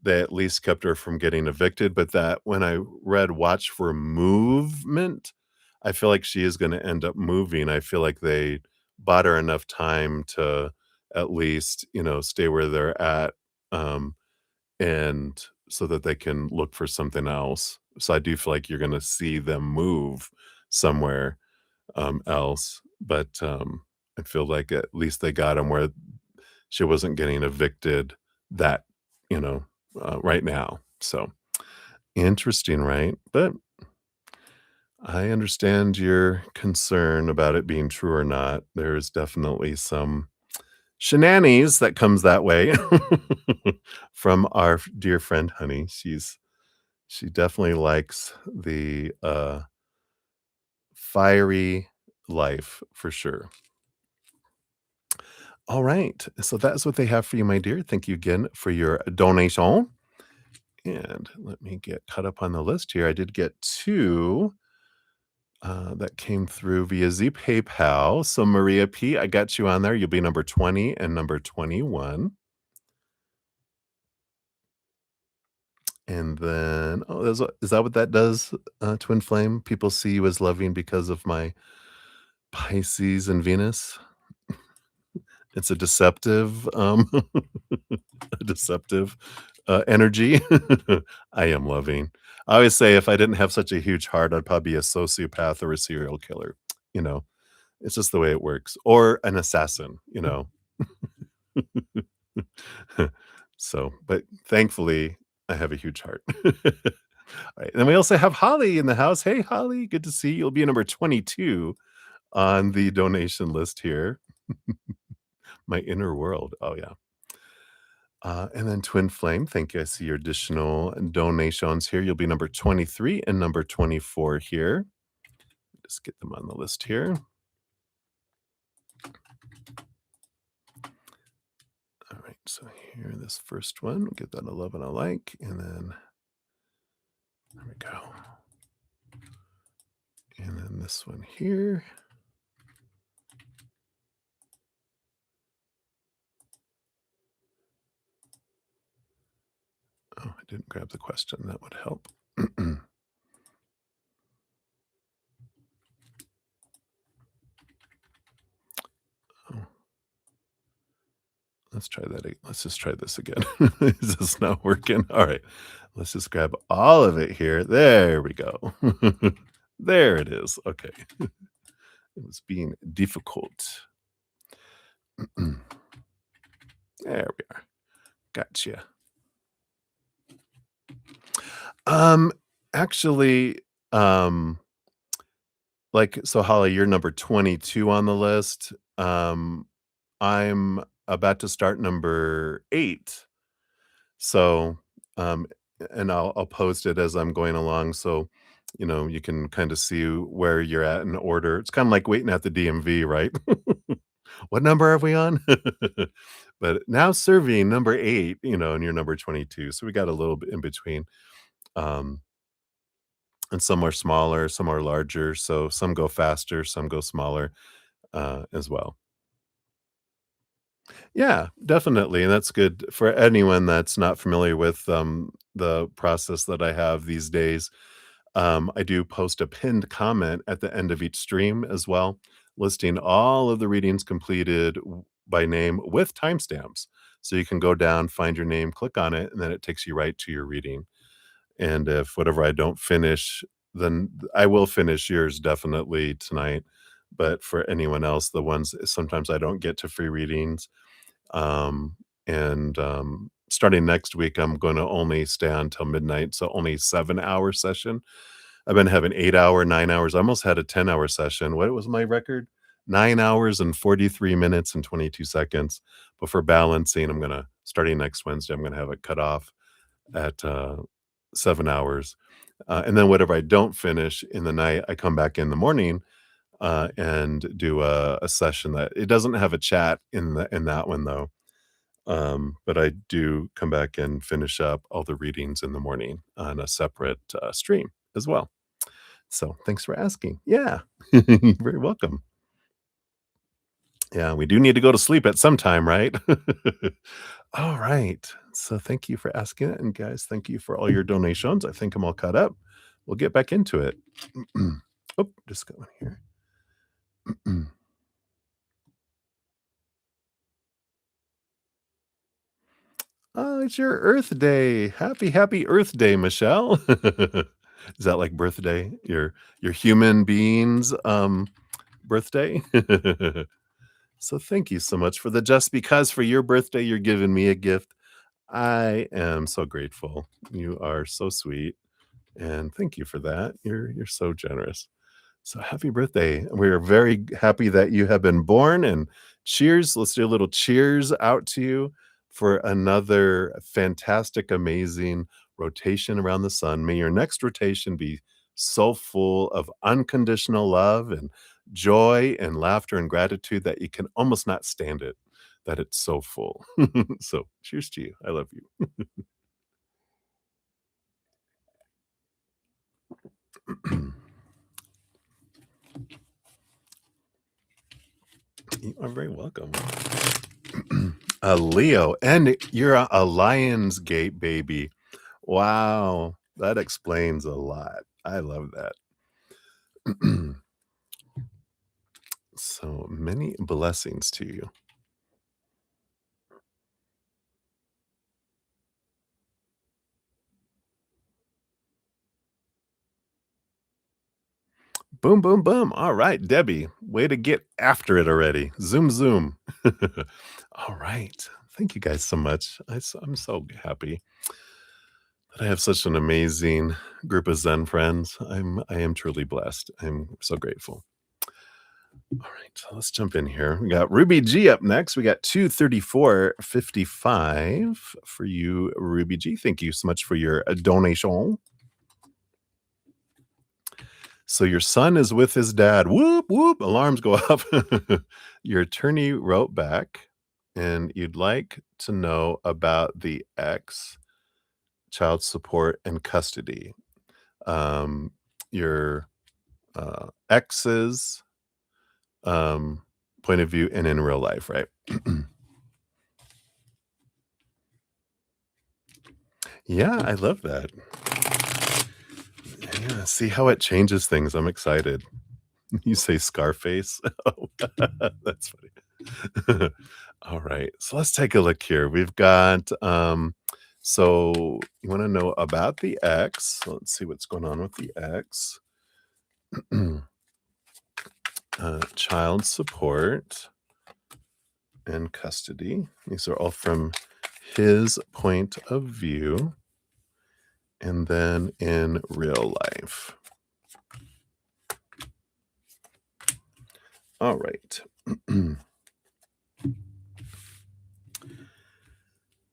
they at least kept her from getting evicted, but that when I read watch for movement, I feel like she is gonna end up moving. I feel like they bought her enough time to at least, stay where they're at, um, and so that they can look for something else. So I do feel like you're gonna see them move somewhere, else, but, I feel like at least they got him where she wasn't getting evicted that, you know, right now. So interesting, right? But I understand your concern about it being true or not. There is definitely some shenanigans that comes that way from our dear friend Honey. She definitely likes the fiery life for sure. All right. So that's what they have for you, my dear. Thank you again for your donation. And let me get caught up on the list here. I did get 2 that came through via Z PayPal. So Maria P, I got you on there. You'll be number 20 and number 21. And then, oh, is that what that does, Twin Flame? People see you as loving because of my Pisces and Venus? It's a deceptive, a deceptive, energy. I am loving. I always say if I didn't have such a huge heart, I'd probably be a sociopath or a serial killer, you know? It's just the way it works, or an assassin, you know? So, but thankfully, I have a huge heart. Alright, then we also have Holly in the house. Hey, Holly, good to see you. You'll be number 22 on the donation list here. My inner world. Oh, yeah. And then Twin Flame, thank you. I see your additional donations here. You'll be number 23 and number 24 here. Just get them on the list here. All right, so here, this first one, we'll give that a love and a like, and then there we go. And then this one here. Oh, I didn't grab the question. That would help. Oh, let's try that. Let's just try this again. Is this not working? All right. Let's just grab all of it here. There we go. There it is. Okay. It was being difficult. There we are. Gotcha. Um, actually, um, like, so Holly, you're number 22 on the list. I'm about to start number 8. So, um, and I'll post it as I'm going along. So, you can kind of see where you're at in order. It's kind of like waiting at the DMV, right? What number are we on? But now serving number 8, and you're number 22. So we got a little bit in between. Um, and some are smaller, some are larger. So some go faster, some go smaller as well. Yeah, definitely, and that's good for anyone that's not familiar with, the process that I have these days. I do post a pinned comment at the end of each stream as well, listing all of the readings completed by name with timestamps. So you can go down, find your name, click on it, and then it takes you right to your reading. And if whatever I don't finish, then I will finish yours definitely tonight. But for anyone else, the ones sometimes I don't get to free readings, and starting next week, I'm going to only stay on till midnight. So only 7 hour session. I've been having 8 hour, 9 hours. I almost had a 10 hour session. What was my record? 9 hours and 43 minutes and 22 seconds. But for balancing, starting next Wednesday, I'm going to have it cut off at 7 hours. And then whatever I don't finish in the night, I come back in the morning and do a session that it doesn't have a chat in that one though. But I do come back and finish up all the readings in the morning on a separate stream as well. So thanks for asking. Yeah, you're very welcome. Yeah, we do need to go to sleep at some time, right? All right. So thank you for asking it. And guys, thank you for all your donations. I think I'm all caught up. We'll get back into it. Oh, just got one here. Oh, it's your Earth Day. Happy Earth Day, Michelle. Is that like birthday? Your human beings birthday? So thank you so much for the just because for your birthday you're giving me a gift. I am so grateful. You are so sweet and thank you for that. You're so generous. So happy birthday. We're very happy that you have been born and cheers. Let's do a little cheers out to you for another fantastic, amazing rotation around the sun. May your next rotation be so full of unconditional love and joy and laughter and gratitude that you can almost not stand it, that it's so full. So cheers to you. I love you. You are very welcome. A Leo, and you're a Lionsgate baby. Wow, that explains a lot. I love that. So many blessings to you. Boom, boom, boom. All right, Debbie, way to get after it already. Zoom, zoom. All right. Thank you guys so much. I'm so happy that I have such an amazing group of Zen friends. I am truly blessed. I'm so grateful. All right, so let's jump in here. We got Ruby G up next. We got 234.55 for you, Ruby G. Thank you so much for your donation. So your son is with his dad. Whoop, whoop. Alarms go off. Your attorney wrote back and you'd like to know about the ex, child support, and custody. Your ex's um, point of view and in real life, right? Yeah, I love that. Yeah, see how it changes things. I'm excited. You say Scarface? Oh, that's funny. All right, so let's take a look here. We've got, so you wanna know about the ex. Let's see what's going on with the ex. Child support and custody. These are all from his point of view, and then in real life. All right.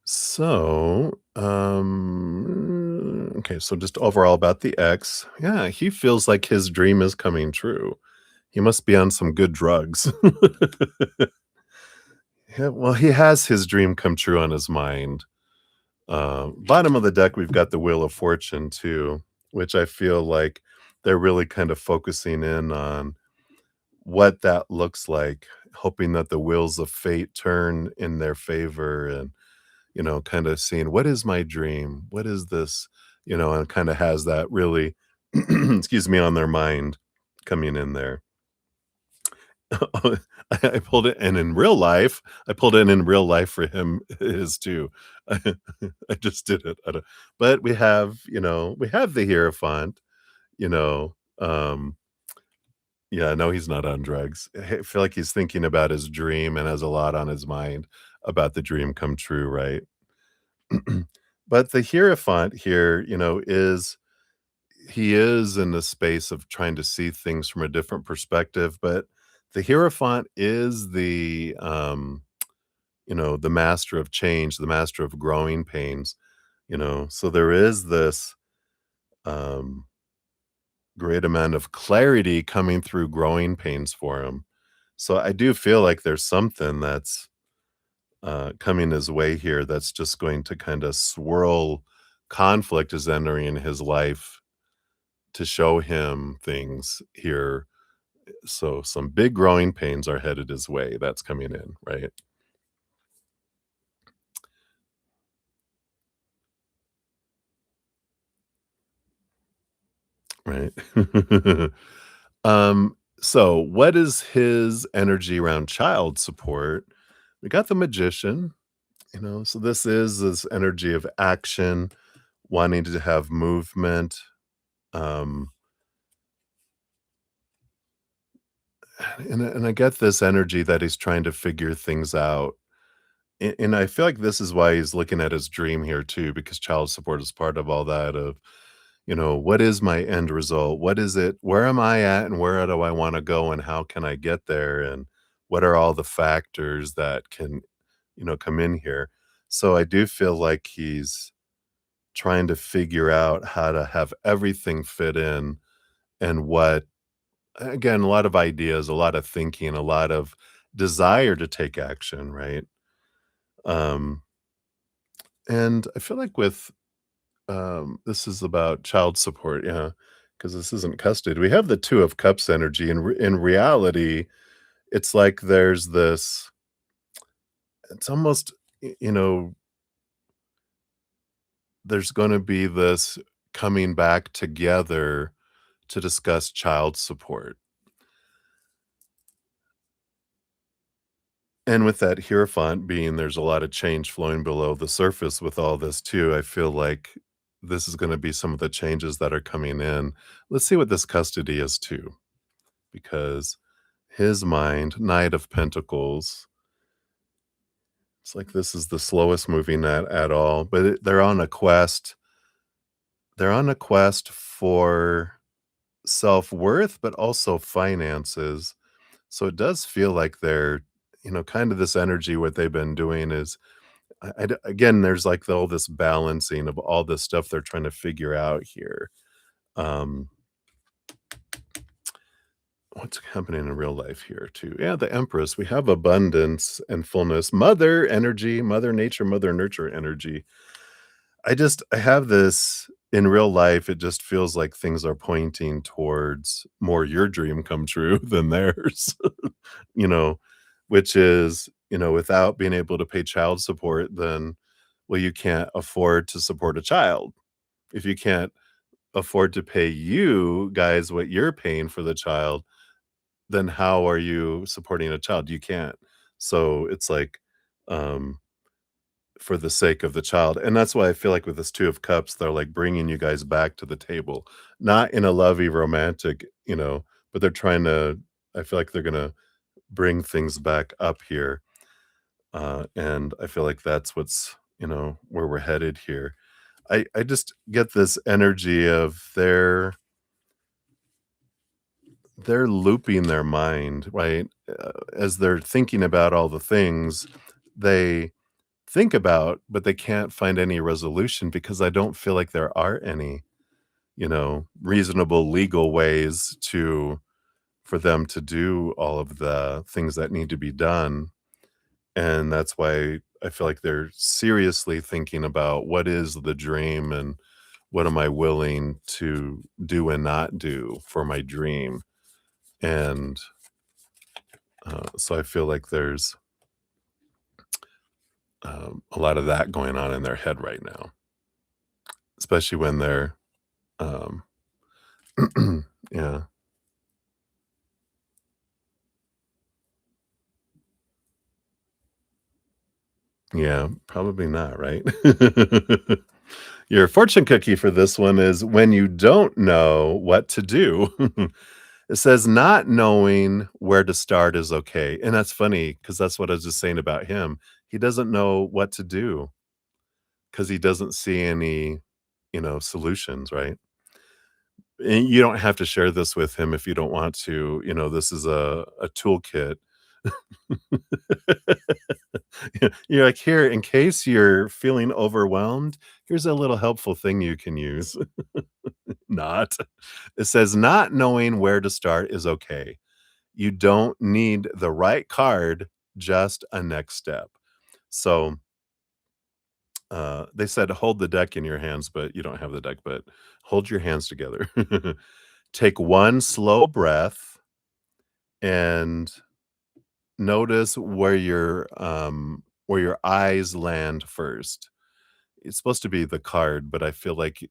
So, okay, so just overall about the ex. Yeah, he feels like his dream is coming true. He must be on some good drugs. Yeah, well, he has his dream come true on his mind. Bottom of the deck, we've got the Wheel of Fortune too, which I feel like they're really kind of focusing in on what that looks like, hoping that the wheels of fate turn in their favor and, kind of seeing what is my dream? What is this? And kind of has that really, excuse me, on their mind coming in there. I pulled it, and in real life, I pulled it in real life for him is too. I just did it. But we have the Hierophant, you know, um, yeah, no, he's not on drugs. I feel like he's thinking about his dream and has a lot on his mind about the dream come true, right? But the Hierophant here, is he is in the space of trying to see things from a different perspective, but the Hierophant is the master of change, the master of growing pains, so there is this um, great amount of clarity coming through growing pains for him. So I do feel like there's something that's coming his way here that's just going to kind of swirl conflict is entering his life to show him things here. So some big growing pains are headed his way. That's coming in, right? Right. So what is his energy around child support? We got the magician, so this is this energy of action, wanting to have movement. Um, and I get this energy that he's trying to figure things out. And I feel like this is why he's looking at his dream here too, because child support is part of all that of, what is my end result? What is it? Where am I at and where do I want to go and how can I get there? And what are all the factors that can, come in here? So I do feel like he's trying to figure out how to have everything fit in and what again, a lot of ideas, a lot of thinking, a lot of desire to take action, right? Um, and I feel like with this is about child support, yeah, because this isn't custody. We have the 2 of Cups energy, and in reality, it's like there's this it's almost, there's gonna be this coming back together to discuss child support. And with that Hierophant being there's a lot of change flowing below the surface with all this too, I feel like this is gonna be some of the changes that are coming in. Let's see what this custody is too, because his mind, Knight of Pentacles, it's like this is the slowest moving at all, but they're on a quest. They're on a quest for self-worth, but also finances. So it does feel like they're, kind of this energy, what they've been doing is again, there's like all this balancing of all this stuff they're trying to figure out here. Um, what's happening in real life here too? Yeah, the Empress. We have abundance and fullness, mother energy, mother nature, mother nurture energy. I have this in real life. It just feels like things are pointing towards more your dream come true than theirs. you know, which is, without being able to pay child support, then, well, you can't afford to support a child. If you can't afford to pay you guys what you're paying for the child, then how are you supporting a child? You can't. So it's like, um, for the sake of the child. And that's why I feel like with this Two of Cups, they're like bringing you guys back to the table, not in a lovey romantic, but they're trying to, I feel like they're going to bring things back up here. And I feel like that's what's, where we're headed here. I just get this energy of they're looping their mind, right? As they're thinking about all the things they think about, but they can't find any resolution because I don't feel like there are any, reasonable legal ways to for them to do all of the things that need to be done. And that's why I feel like they're seriously thinking about what is the dream and what am I willing to do and not do for my dream. And so I feel like there's a lot of that going on in their head right now, especially when they're, um, yeah, yeah, probably not, right? Your fortune cookie for this one is when you don't know what to do. It says not knowing where to start is okay. And that's funny because that's what I was just saying about him. He doesn't know what to do because he doesn't see any, solutions, right? And you don't have to share this with him if you don't want to. This is a toolkit. You're like, here, in case you're feeling overwhelmed, here's a little helpful thing you can use. Not. It says, not knowing where to start is okay. You don't need the right card, just a next step. So they said hold the deck in your hands, but you don't have the deck, but hold your hands together. Take one slow breath and notice where your eyes land first. It's supposed to be the card, but I feel like,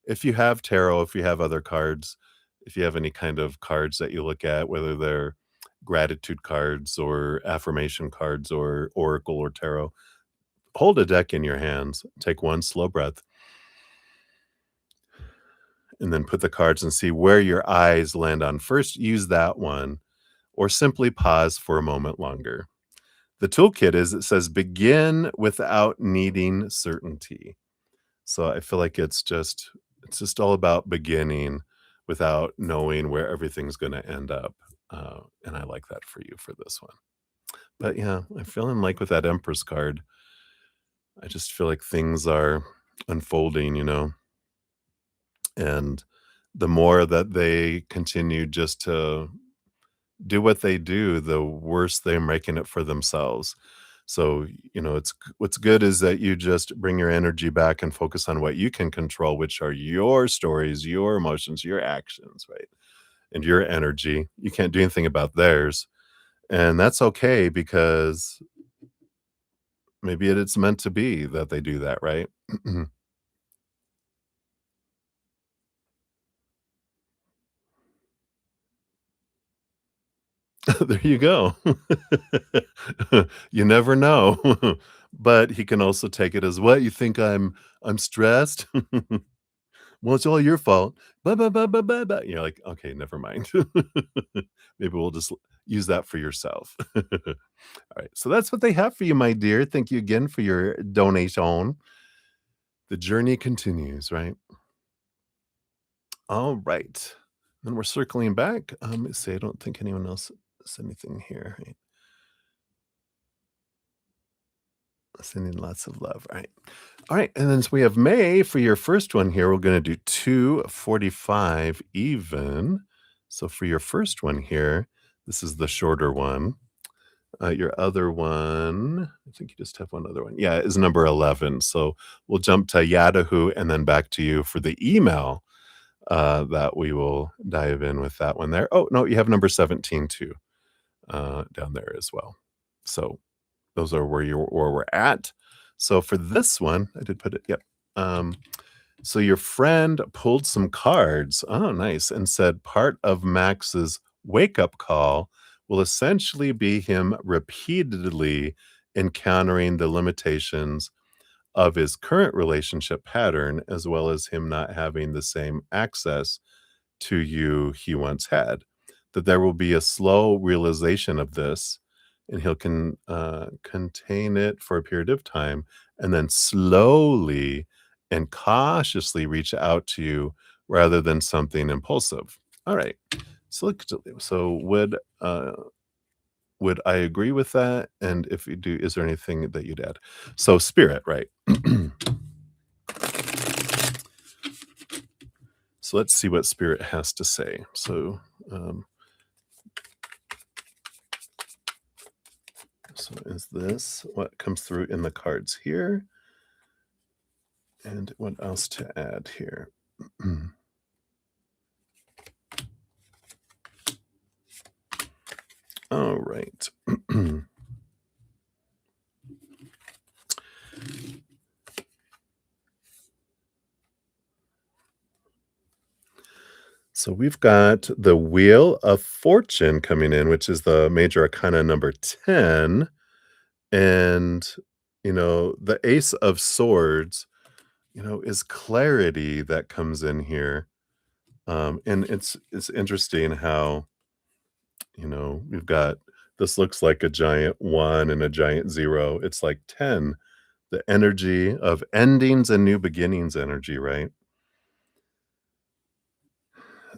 if you have tarot, if you have other cards, if you have any kind of cards that you look at, whether they're gratitude cards or affirmation cards or oracle or tarot, hold a deck in your hands, take one slow breath, and then put the cards and see where your eyes land on. First, use that one, or simply pause for a moment longer. The toolkit is it says begin without needing certainty. So I feel like it's just all about beginning without knowing where everything's going to end up. And I like that for you for this one. But yeah, I'm feeling like with that Empress card, I just feel like things are unfolding, and the more that they continue just to do what they do, the worse they're making it for themselves. So, what's good is that you just bring your energy back and focus on what you can control, which are your stories, your emotions, your actions, right? And your energy. You can't do anything about theirs. And that's okay because maybe it's meant to be that they do that, right? There you go. You never know. But he can also take it as, "What, you think I'm stressed? Well, it's all your fault. Blah, blah, blah, blah, blah, blah." You're like, "Okay, never mind." Maybe we'll just use that for yourself. Alright, so that's what they have for you, my dear. Thank you again for your donation. The journey continues, right? Alright. Then we're circling back. Let's see, I don't think anyone else Is anything here, right? Sending lots of love, right? All right, and then so we have May for your first one here. We're going to do 245 even. So for your first one here, this is the shorter one. Your other one, I think you just have one other one. Yeah, is number 11. So we'll jump to Yahoo and then back to you for the email that we will dive in with that one there. Oh, no, you have number 17 too down there as well. So those are where we're at. So for this one, I did put it, yep. So your friend pulled some cards. Oh, nice. And said part of Max's wake-up call will essentially be him repeatedly encountering the limitations of his current relationship pattern, as well as him not having the same access to you he once had. That there will be a slow realization of this, and he'll contain it for a period of time, and then slowly and cautiously reach out to you rather than something impulsive. All right. So would I agree with that? And if you do, is there anything that you'd add? So spirit, right? So let's see what spirit has to say. So is this what comes through in the cards here? And what else to add here? All right. So we've got the Wheel of Fortune coming in, which is the major arcana number 10. And, the Ace of Swords, is clarity that comes in here. And it's interesting how, we've got this looks like a giant 1 and a giant 0. It's like 10, the energy of endings and new beginnings energy, right?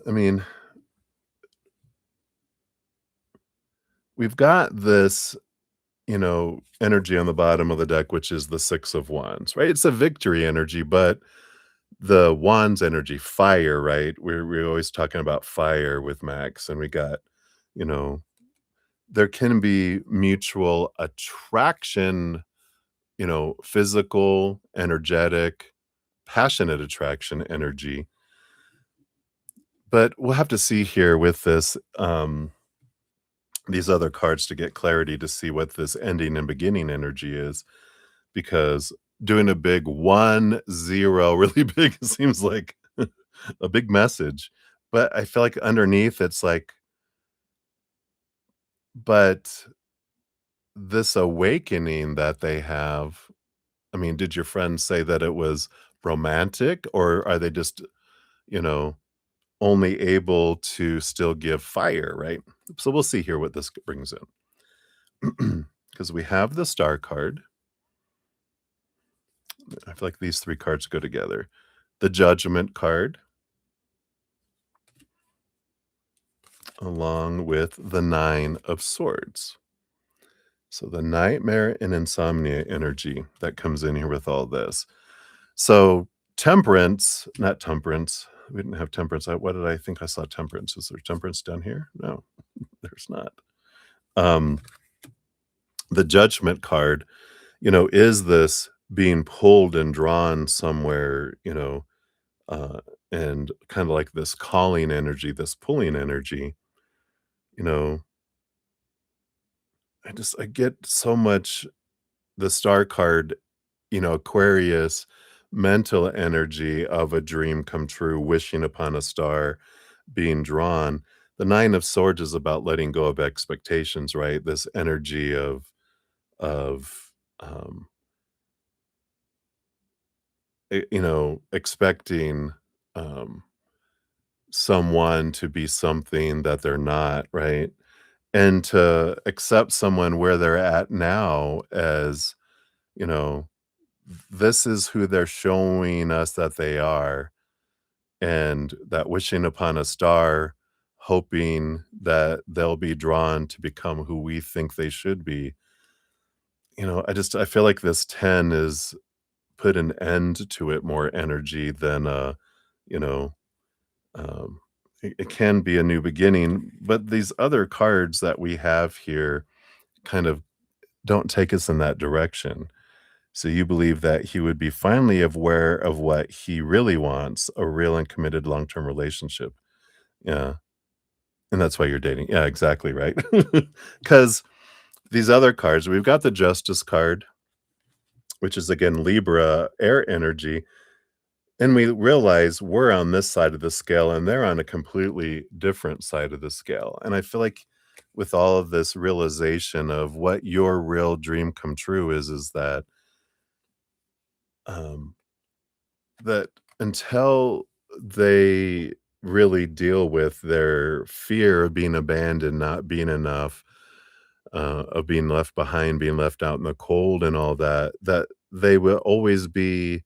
I mean, we've got this, energy on the bottom of the deck, which is the 6 of Wands, right? It's a victory energy, but the Wands energy, fire, right? We're always talking about fire with Max, and we got, you know, there can be mutual attraction, physical, energetic, passionate attraction energy. But we'll have to see here with this, these other cards to get clarity to see what this ending and beginning energy is, because doing a big 1-0 really big seems like a big message. But I feel like underneath it's like, but this awakening that they have, I mean, did your friends say that it was romantic, or are they just, you know, only able to still give fire, right? So we'll see here what this brings in. Because we have the star card. I feel like these three cards go together. The judgment card, along with the 9 of swords. So the nightmare and insomnia energy that comes in here with all this. So temperance, not temperance. We didn't have temperance. What did I think I saw temperance? Is there temperance down here? No, there's not. Um, the judgment card, is this being pulled and drawn somewhere, uh, and kind of like this calling energy, this pulling energy, you know, I get so much the star card, Aquarius mental energy of a dream come true, wishing upon a star, being drawn. The 9 of swords is about letting go of expectations, right? This energy of um expecting um someone to be something that they're not, right? And to accept someone where they're at now as, you know, this is who they're showing us that they are, and that wishing upon a star hoping that they'll be drawn to become who we think they should be. I feel like this 10 is put an end to it more energy than, you know, it can be a new beginning, but these other cards that we have here kind of don't take us in that direction. So you believe that he would be finally aware of what he really wants, a real and committed long-term relationship. Yeah, and that's why you're dating. Yeah, exactly, right? Because these other cards, we've got the Justice card, which is again Libra, air energy, and we realize we're on this side of the scale and they're on a completely different side of the scale. And I feel like with all of this realization of what your real dream come true is that um that until they really deal with their fear of being abandoned, not being enough, of being left behind, being left out in the cold and all that, that they will always be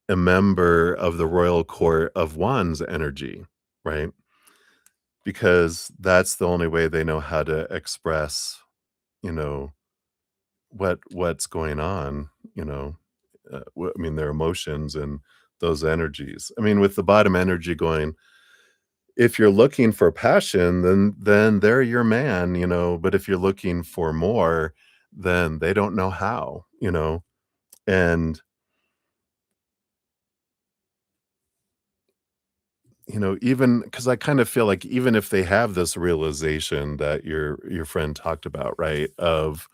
a member of the royal court of wands energy, right? Because that's the only way they know how to express, you know, what's going on, I mean, their emotions and those energies. I mean, with the bottom energy going, if you're looking for passion, then they're your man, but if you're looking for more, then they don't know how. And even because I kind of feel like even if they have this realization that your friend talked about, right? Of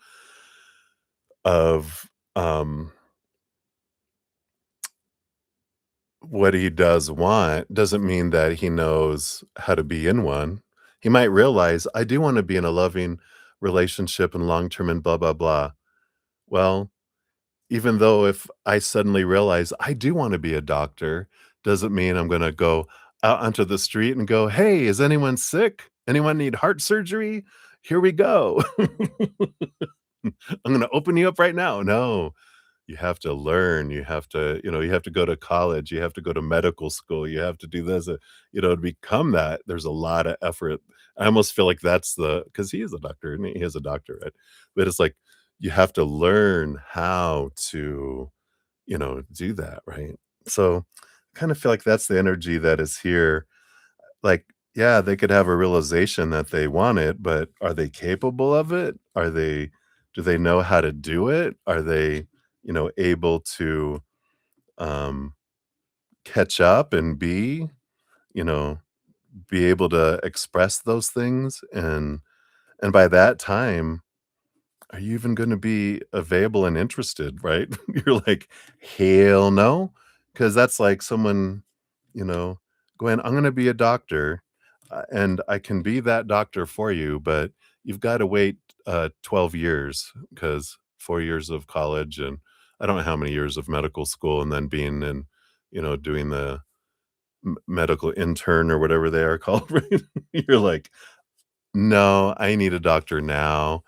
what he does want doesn't mean that he knows how to be in one. He might realize, I do want to be in a loving relationship and long term and blah blah blah. Well, even though if I suddenly realize I do wanna be a doctor, doesn't mean I'm gonna go out onto the street and go, "Hey, is anyone sick? Anyone need heart surgery? Here we go. I'm gonna open you up right now." No, you have to learn, you have to go to college, you have to go to medical school, you have to do this, to become that, there's a lot of effort. I almost feel like that's the because he is a doctor, and he is a doctor, right? But it's like, you have to learn how to do that, right? So, I kind of feel like that's the energy that is here. Like, yeah, they could have a realization that they want it, but are they capable of it? Do they know how to do it? Are they, able to um catch up and you know, be able to express those things and by that time are you even gonna be available and interested, right? You're like, "Hell no," because that's like someone, you know, going, "I'm gonna be a doctor, and I can be that doctor for you, but you've gotta wait, 12 years because 4 years of college and I don't know how many years of medical school and then being in, doing the medical intern or whatever they are called," right? You're like, no, I need a doctor now.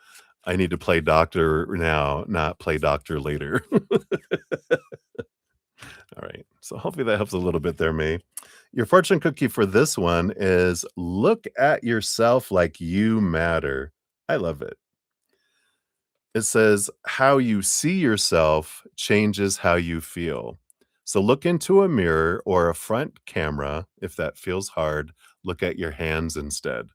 I need to play doctor now, not play doctor later. All right. So hopefully that helps a little bit there, May. Your fortune cookie for this one is look at yourself like you matter. I love it. It says how you see yourself changes how you feel. So look into a mirror or a front camera. If that feels hard, look at your hands instead.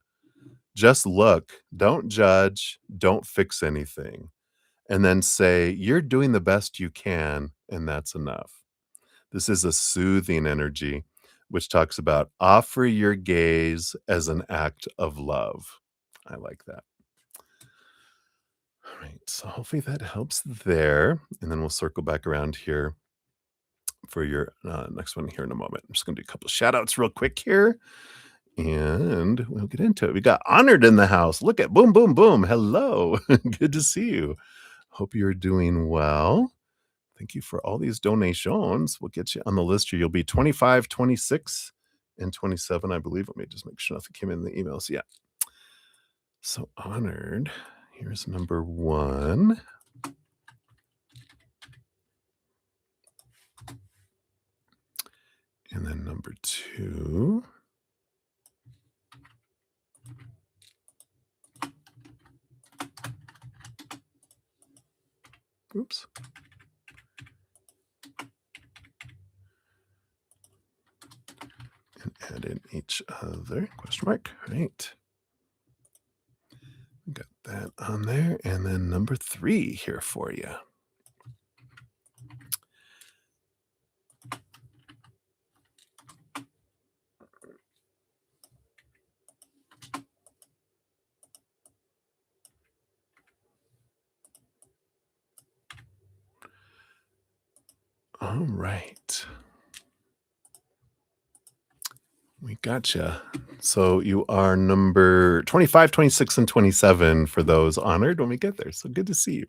Just look, don't judge, don't fix anything, and then say, "You're doing the best you can, and that's enough." This is a soothing energy, which talks about offer your gaze as an act of love. I like that. All right, so hopefully that helps there, and then we'll circle back around here for your next one here in a moment. I'm just gonna do a couple shout outs real quick here. And we'll get into it. We got Honored in the house. Look at boom, boom, boom. Hello. Good to see you. Hope you're doing well. Thank you for all these donations. We'll get you on the list here. You'll be 25, 26, and 27, I believe. Let me just make sure nothing came in the emails. Yeah. So Honored. Here's number one. And then number two. Oops. And add in each other, question mark, right. Got that on there, and then number 3 here for you. All right. We gotcha. So you are number 25, 26, and 27 for those honored when we get there. So good to see you.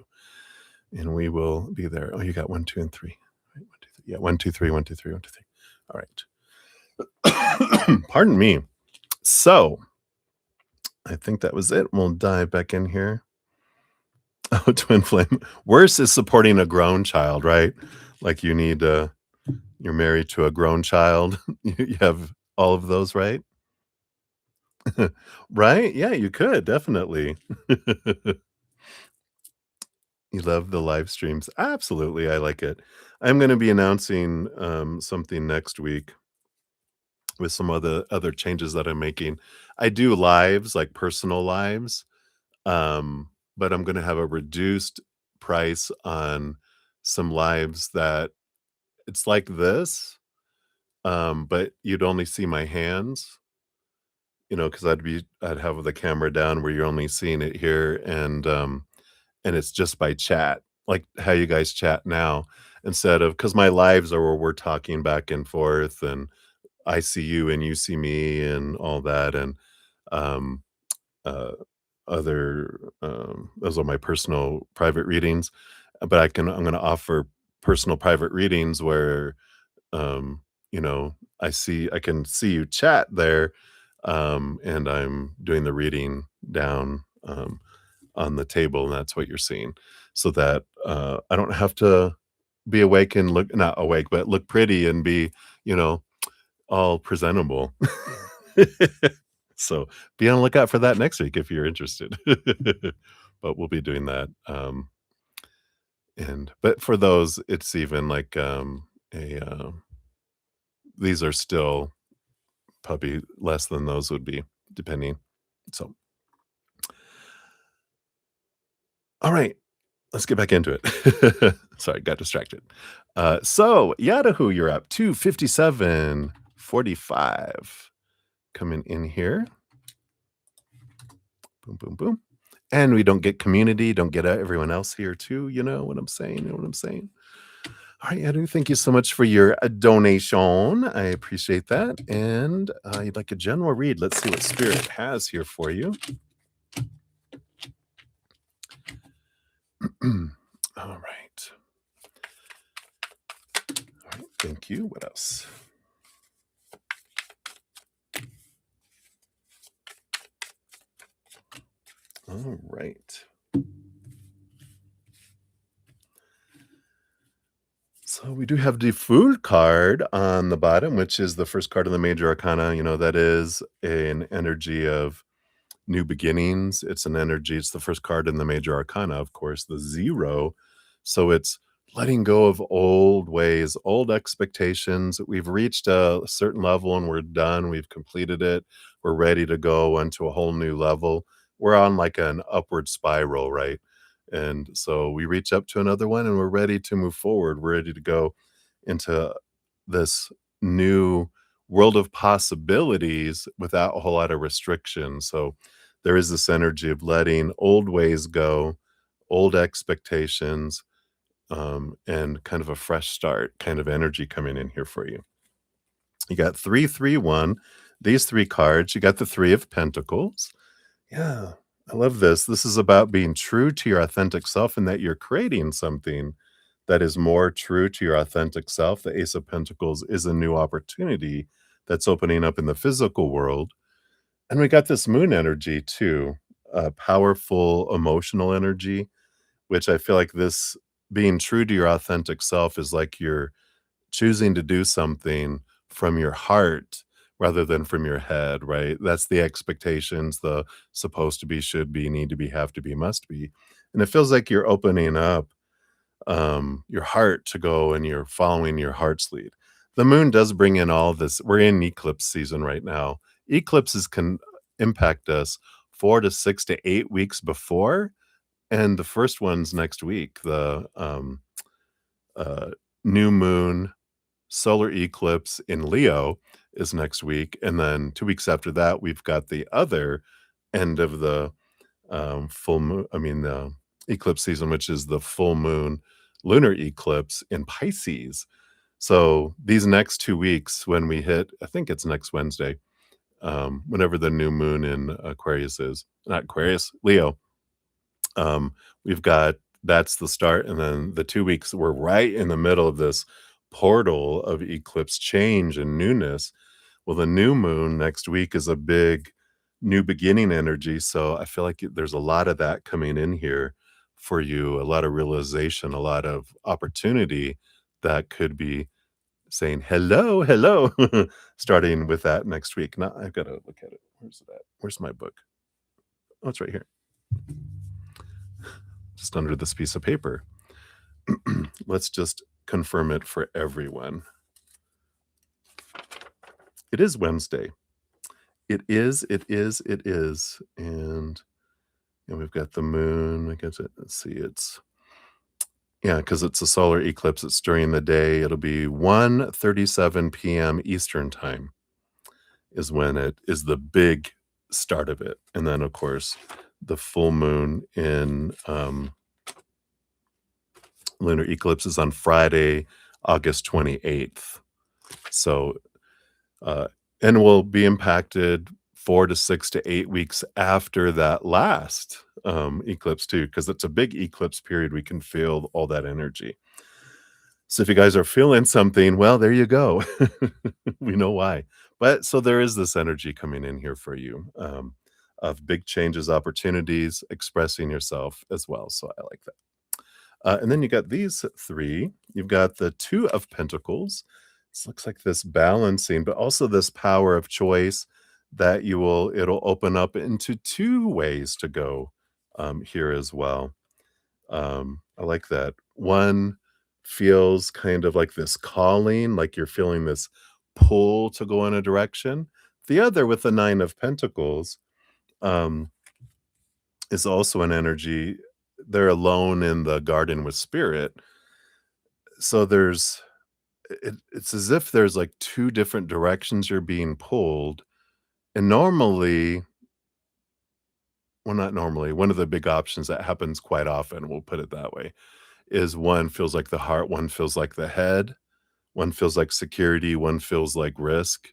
And we will be there. Oh, you got 1, 2, and 3. Right, 1, 2, 3. Yeah, 1, 2, 3, 1, 2, 3, 1, 2, 3. All right. Pardon me. So I think that was it. We'll dive back in here. Oh, twin flame. Worse is supporting a grown child, right? Like you need you're married to a grown child. You have all of those, right? Right? Yeah, you could definitely. You love the live streams. Absolutely, I like it. I'm gonna be announcing, something next week with some other changes that I'm making. I do lives, like personal lives, but I'm gonna have a reduced price on some lives that it's like this, but you'd only see my hands, because I'd have the camera down where you're only seeing it here, and it's just by chat, like how you guys chat now, instead of because my lives are where we're talking back and forth, and I see you and you see me and all that, and um, uh, those are my personal private readings, but I'm gonna offer personal private readings where, um, I can see you chat there, and I'm doing the reading down, on the table, and that's what you're seeing. So that, I don't have to be awake and look not awake, but look pretty and be, you know, all presentable. So, be on the lookout for that next week if you're interested. But we'll be doing that, but for those, it's even like, these are still probably less than those would be, depending. So, alright. Let's get back into it. Sorry, got distracted. So Yadahu, you're up 257.45 coming in here. Boom, boom, boom. And we don't get community, don't get everyone else here too. You know what I'm saying? You know what I'm saying? All right, Yadu, thank you so much for your donation. I appreciate that. And you'd like a general read. Let's see what Spirit has here for you. All right. All right, thank you. What else? All right. So we do have the Food card on the bottom, which is the first card of the major arcana. That is an energy of new beginnings. It's an energy. It's the first card in the major arcana, of course, the 0. So it's letting go of old ways, old expectations. We've reached a certain level and we're done. We've completed it. We're ready to go onto a whole new level. We're on like an upward spiral, right? And so we reach up to another one and we're ready to move forward. We're ready to go into this new world of possibilities without a whole lot of restrictions. So there is this energy of letting old ways go, old expectations, and kind of a fresh start kind of energy coming in here for you. You got 331, these 3 cards. You got the 3 of Pentacles. Yeah, I love this. This is about being true to your authentic self and that you're creating something that is more true to your authentic self. The Ace of Pentacles is a new opportunity that's opening up in the physical world. And we got this moon energy too, powerful emotional energy, which I feel like this being true to your authentic self is like you're choosing to do something from your heart rather than from your head, right? That's the expectations, the supposed to be, should be, need to be, have to be, must be. And it feels like you're opening up your heart to go and you're following your heart's lead. The moon does bring in all this. We're in eclipse season right now. Eclipses can impact us 4 to 6 to 8 weeks before, and the first one's next week. The uh, new moon solar eclipse in Leo is next week, and then 2 weeks after that, we've got the other end of the full moon. I mean, the eclipse season, which is the full moon lunar eclipse in Pisces. So these next 2 weeks, when we hit, I think it's next Wednesday, whenever the new moon in Aquarius is, not Aquarius, Leo. We've got that's the start, and then the 2 weeks we're right in the middle of this portal of eclipse change and newness. Well, the new moon next week is a big new beginning energy, so I feel like there's a lot of that coming in here for you, a lot of realization, a lot of opportunity that could be saying, "Hello, hello," starting with that next week. Now I've gotta look at it. Where's it at? Where's my book? Oh, it's right here, just under this piece of paper. Let's just confirm it for everyone. It is Wednesday. It is, and we've got the moon. I guess let's see, it's yeah, because it's a solar eclipse. It's during the day. It'll be 1:37 p.m. Eastern time is when it is the big start of it. And then, of course, the full moon in lunar eclipse is on Friday, August 28th. So, uh, and will be impacted 4 to 6 to 8 weeks after that last eclipse, too, because it's a big eclipse period. We can feel all that energy. So if you guys are feeling something, well, there you go. We know why. But so there is this energy coming in here for you of big changes, opportunities, expressing yourself as well. So I like that. And then you got these three. You've got the Two of Pentacles. This looks like this balancing, but also this power of choice that it'll open up into two ways to go here as well. I like that. One feels kind of like this calling, like you're feeling this pull to go in a direction. The other, with the Nine of Pentacles, um, is also an energy. They're alone in the garden with spirit. So it's as if there's like two different directions you're being pulled. And normally, well, not normally, one of the big options that happens quite often, we'll put it that way, is one feels like the heart, one feels like the head, one feels like security, one feels like risk.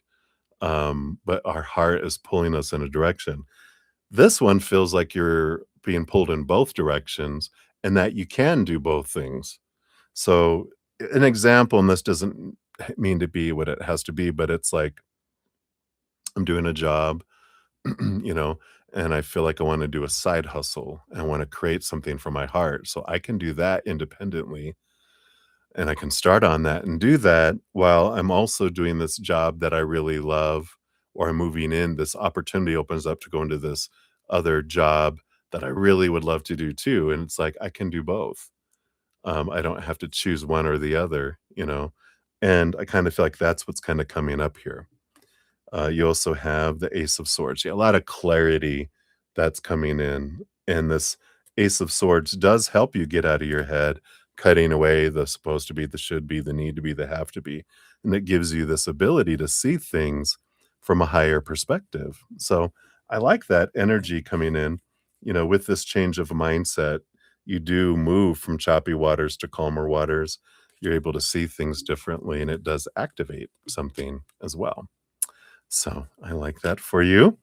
But our heart is pulling us in a direction. This one feels like you're being pulled in both directions and that you can do both things. So, an example, and this doesn't mean to be what it has to be, but it's like I'm doing a job, you know, and I feel like I want to do a side hustle. I want to create something from my heart. So I can do that independently, and I can start on that and do that while I'm also doing this job that I really love, or I'm moving in. This opportunity opens up to go into this other job that I really would love to do too. And it's like I can do both. I don't have to choose one or the other, you know. And I kind of feel like that's what's kind of coming up here. You also have the Ace of Swords. Yeah, a lot of clarity that's coming in. And this Ace of Swords does help you get out of your head, cutting away the supposed to be, the should be, the need to be, the have to be. And it gives you this ability to see things from a higher perspective. So I like that energy coming in. You know, with this change of mindset, you do move from choppy waters to calmer waters. You're able to see things differently, and it does activate something as well. So I like that for you.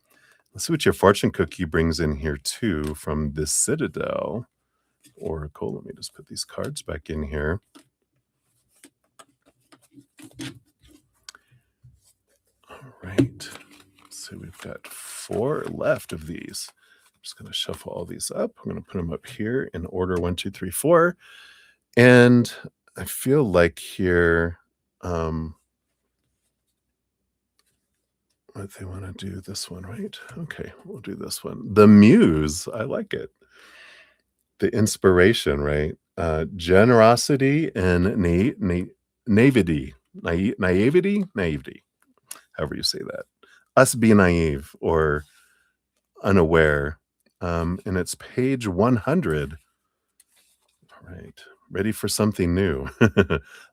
Let's see what your fortune cookie brings in here too from the Citadel Oracle. Let me just put these cards back in here. All right. So we've got 4 left of these. I'm just going to shuffle all these up. I'm going to put them up here in order 1, 2, 3, 4. And I feel like here, what they want to do this one, right? Okay, we'll do this one. The Muse. I like it. The inspiration, right? Generosity and naivety, naivety, however you say that. Us be naive or unaware. And it's page 100. All right. Ready for something new.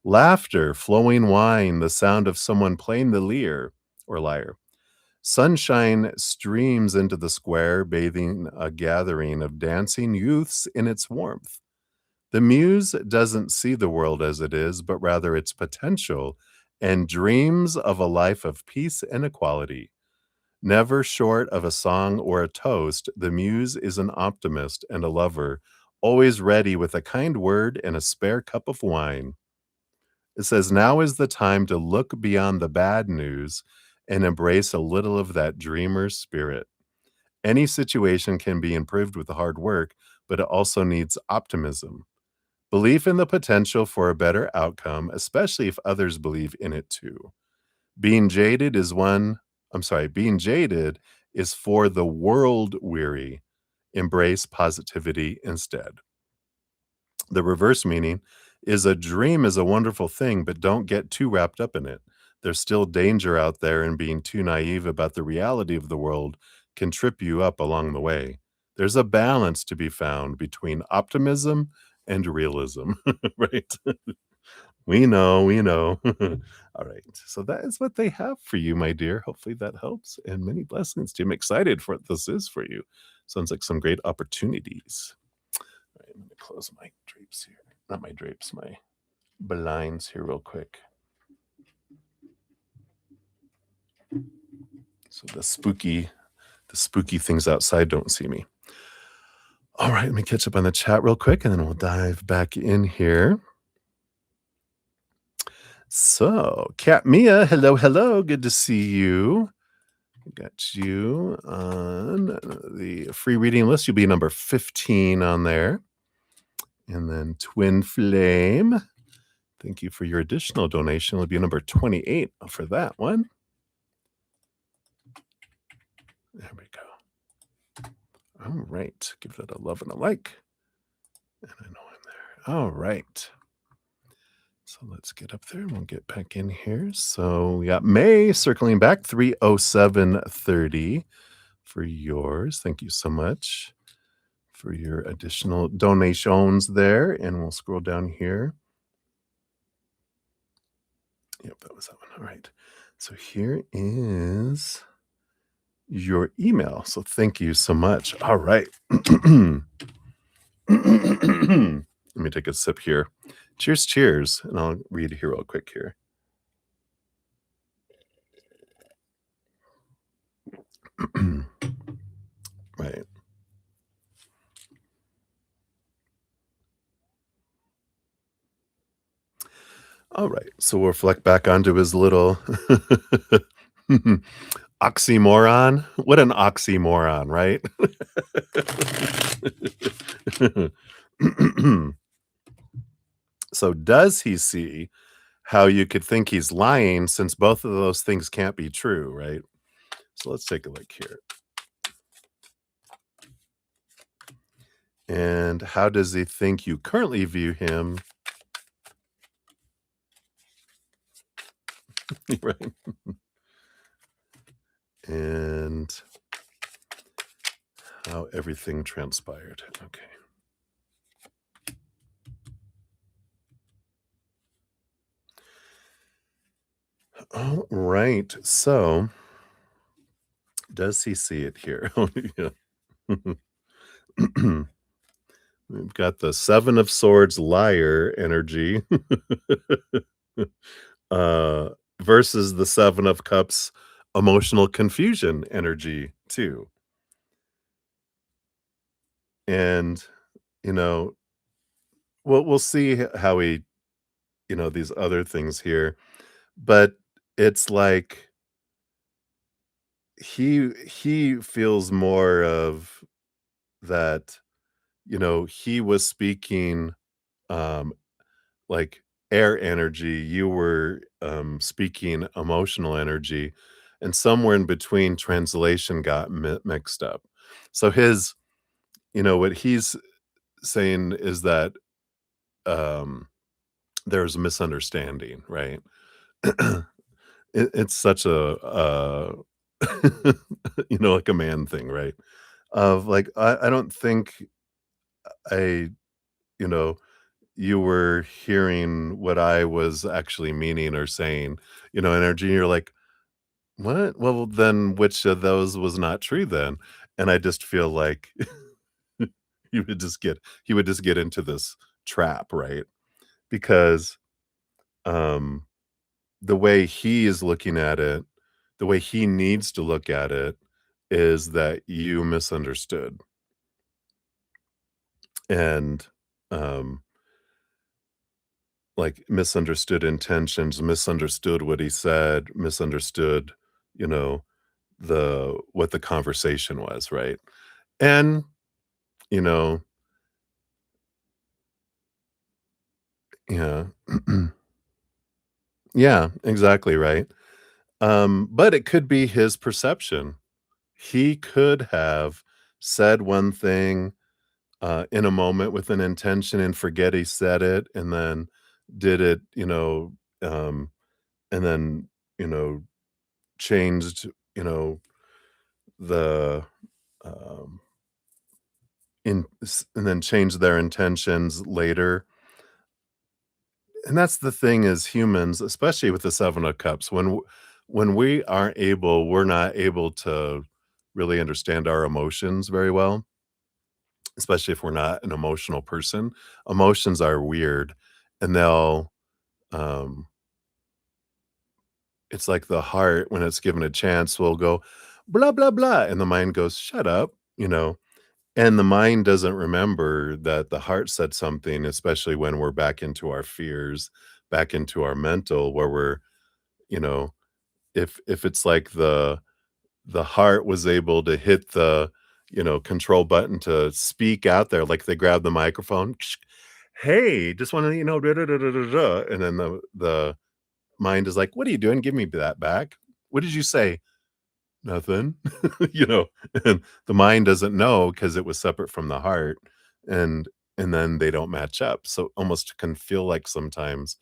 Laughter, flowing wine, the sound of someone playing the lyre or lyre. Sunshine streams into the square, bathing a gathering of dancing youths in its warmth. The muse doesn't see the world as it is, but rather its potential and dreams of a life of peace and equality. Never short of a song or a toast, the muse is an optimist and a lover, always ready with a kind word and a spare cup of wine. It says, now is the time to look beyond the bad news and embrace a little of that dreamer's spirit. Any situation can be improved with hard work, but it also needs optimism. Belief in the potential for a better outcome, especially if others believe in it too. Being jaded is being jaded is for the world weary. Embrace positivity instead. The reverse meaning is a dream is a wonderful thing, but don't get too wrapped up in it. There's still danger out there, and being too naive about the reality of the world can trip you up along the way. There's a balance to be found between optimism and realism, right? We know, we know. All right. So that is what they have for you, my dear. Hopefully that helps. And many blessings to you. I'm excited for what this is for you. Sounds like some great opportunities. All right, I'm going to close my drapes here. Not my drapes, my blinds here, real quick. So the spooky things outside don't see me. All right, let me catch up on the chat real quick and then we'll dive back in here. So, Cat Mia, hello, hello. Good to see you. Got you on the free reading list. You'll be number 15 on there. And then Twin Flame, thank you for your additional donation. It'll be number 28 for that one. There we go. All right. Give that a love and a like. And I know I'm there. All right. So let's get up there and we'll get back in here. So we got May circling back, 30730 for yours. Thank you so much for your additional donations there. And we'll scroll down here. Yep, that was that one. All right. So here is your email. So thank you so much. All right. Let me take a sip here. Cheers, cheers. And I'll read here real quick here. Right. All right. So we'll reflect back onto his little oxymoron. What an oxymoron, right? So does he see how you could think he's lying since both of those things can't be true, right? So let's take a look here. And how does he think you currently view him? Right. And how everything transpired. Okay. All right. So does he see it here? Oh, yeah. We've got the Seven of Swords liar energy versus the Seven of Cups emotional confusion energy too. And, you know, we'll see how he, these other things here, but it's like he feels more of that, he was speaking like air energy, you were speaking emotional energy, and somewhere in between translation got mixed up. So what he's saying is that um, there's a misunderstanding, right? It's such a like a man thing, right? Of like, I don't think I you know, you were hearing what I was actually meaning or saying, energy. You're like, "What? Well, then which of those was not true then?" And I just feel like he would just get into this trap, right? Because, um, the way he is looking at it, the way he needs to look at it is that you misunderstood, and, um, like, misunderstood intentions, misunderstood what he said, misunderstood, you know, the what the conversation was, right? And, you know yeah. Yeah, exactly, right? But it could be his perception. He could have said one thing, in a moment with an intention and forget he said it, and then did it, um, and then, you know, changed, the, um, and then changed their intentions later. And that's the thing as humans, especially with the 7 of Cups, when we're not able to really understand our emotions very well, especially if we're not an emotional person. Emotions are weird, and um it's like the heart, when it's given a chance, will go, "Blah, blah, blah," and the mind goes, "Shut up," and the mind doesn't remember that the heart said something, especially when we're back into our fears, back into our mental, where we're you know, if it's like the heart was able to hit the, control button to speak out there, like they grab the microphone, "Hey, just wanna, da, da, da, da, da, da," and then the mind is like, "What are you doing? Give me that back. What did you say?" "Nothing." You know, and the mind doesn't know because it was separate from the heart, and and then they don't match up, so almost can feel like sometimes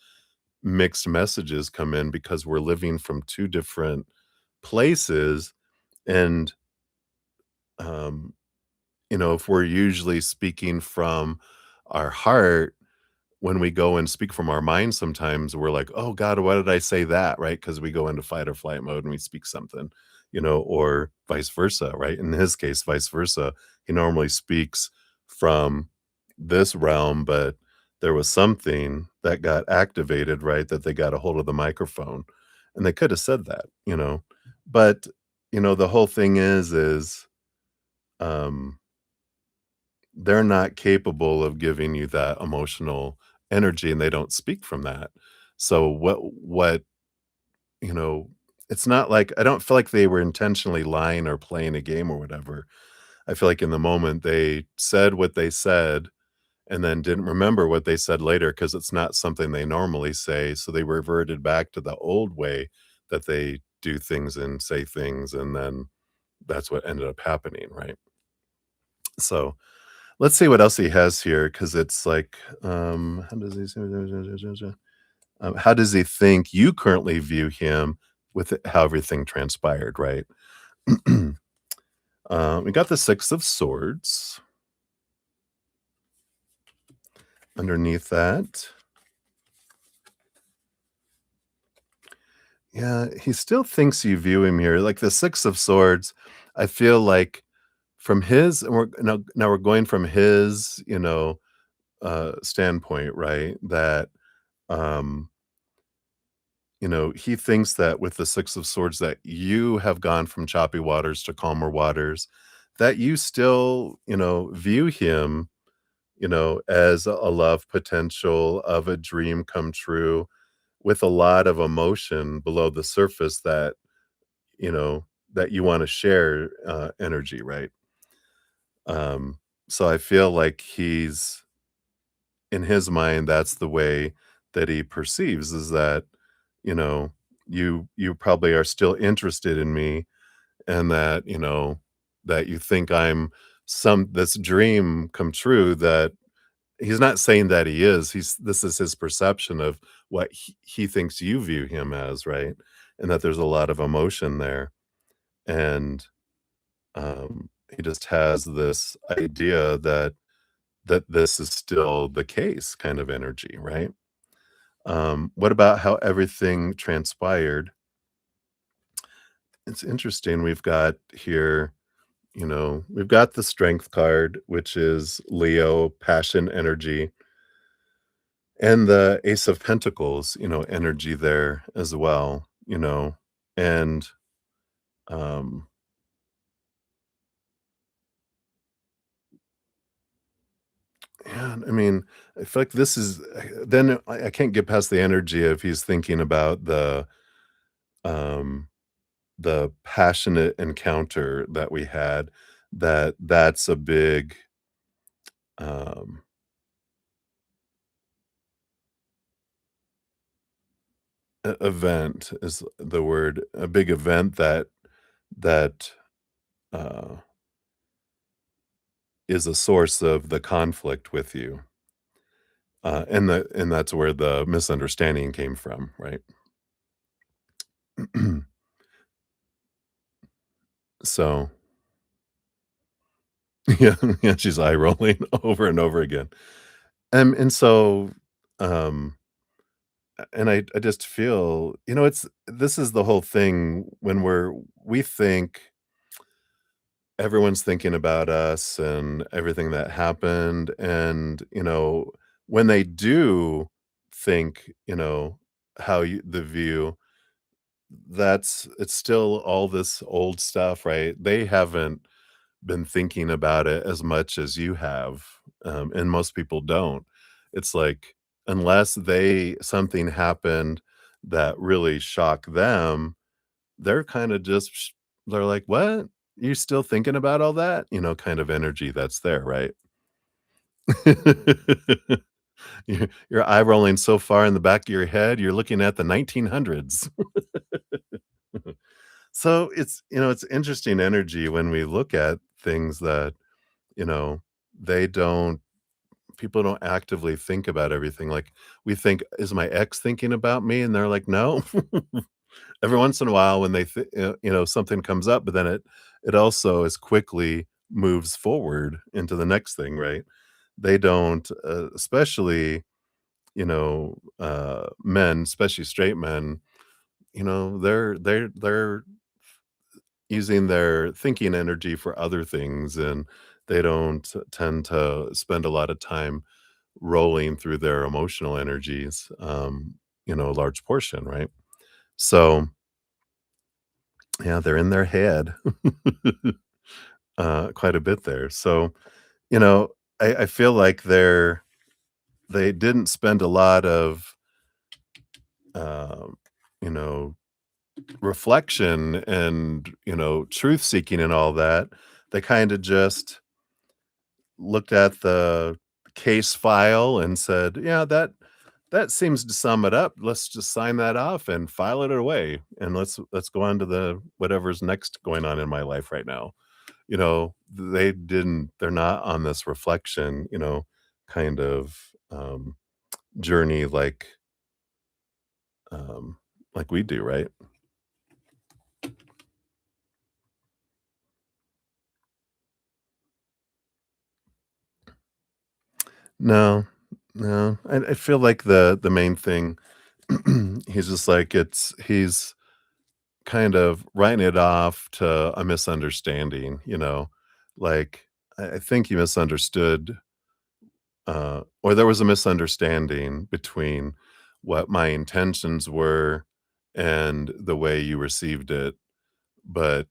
mixed messages come in because we're living from 2 different places, and, um, if we're usually speaking from our heart, when we go and speak from our mind, sometimes we're like, "Oh god, why did I say that?" Right? Because we go into fight or flight mode and we speak something, or vice versa, right? In his case, vice versa. He normally speaks from this realm, but there was something that got activated, right? That they got a hold of the microphone, and they could have said that, but, the whole thing is, um they're not capable of giving you that emotional energy, and they don't speak from that. So what you know, it's not like I don't feel like they were intentionally lying or playing a game or whatever. I feel like in the moment they said what they said and then didn't remember what they said later because it's not something they normally say, so they reverted back to the old way that they do things and say things, and then that's what ended up happening, right? So let's see what else he has here, because it's like, how does he say how does he think you currently view him with how everything transpired, right? We got the 6 of Swords underneath that. Yeah, he still thinks you view him here, like, the 6 of Swords, I feel like from his and we're now we're going from his, standpoint, right? That, um he thinks that with the 6 of Swords that you have gone from choppy waters to calmer waters, that you still, view him, as a love potential of a dream come true with a lot of emotion below the surface that you wanna share, energy, right? Um, so I feel like he's in his mind, that's the way that he perceives is that, you know, you probably are still interested in me and that, that you think I'm some this dream come true that he's not saying that he is, he's this is his perception of what he thinks you view him as, right? And that there's a lot of emotion there, and, he just has this idea that this is still the case kind of energy, right? What about how everything transpired? It's interesting, we've got here, we've got the strength card, which is Leo, passion, energy, and the Ace of Pentacles, energy there as well, and, um, yeah, I mean, I feel like this is then I can't get past the energy if he's thinking about um the passionate encounter that we had, that's a big, um, event is the word, a big event that, uh, is a source of the conflict with you, and that's where the misunderstanding came from, right? So, yeah, yeah, she's eye rolling over and over again, and so, um and I just feel, it's this is the whole thing when we think everyone's thinking about us and everything that happened, and, when they do think, how you the view, it's still all this old stuff, right? They haven't been thinking about it as much as you have, and most people don't. It's like, unless something happened that really shocked them, they're kinda just they're like, "What? You still thinking about all that?" Kind of energy that's there, right? You're eye rolling so far in the back of your head, you're looking at the 1900s. So, it's interesting energy when we look at things that, you know, they don't people don't actively think about everything, like, we think, "Is my ex thinking about me?" And they're like, "No." Every once in a while when something comes up, but then it also as quickly moves forward into the next thing, right? They don't, especially, men, especially straight men, they're using their thinking energy for other things, and they don't tend to spend a lot of time rolling through their emotional energies, a large portion, right? So, yeah, they're in their head, quite a bit there. So, you know, I feel like they didn't spend a lot of, um, you know, reflection and, truth seeking and all that. They kinda just looked at the case file and said, "Yeah, that seems to sum it up. Let's just sign that off and file it away, and let's go on to the whatever's next going on in my life right now." They're not on this reflection, kind of, journey like we do, right? No, no, I feel like the main thing, he's just like he's kind of writing it off to a misunderstanding, like, I think he misunderstood, or there was a misunderstanding between what my intentions were and the way you received it, but,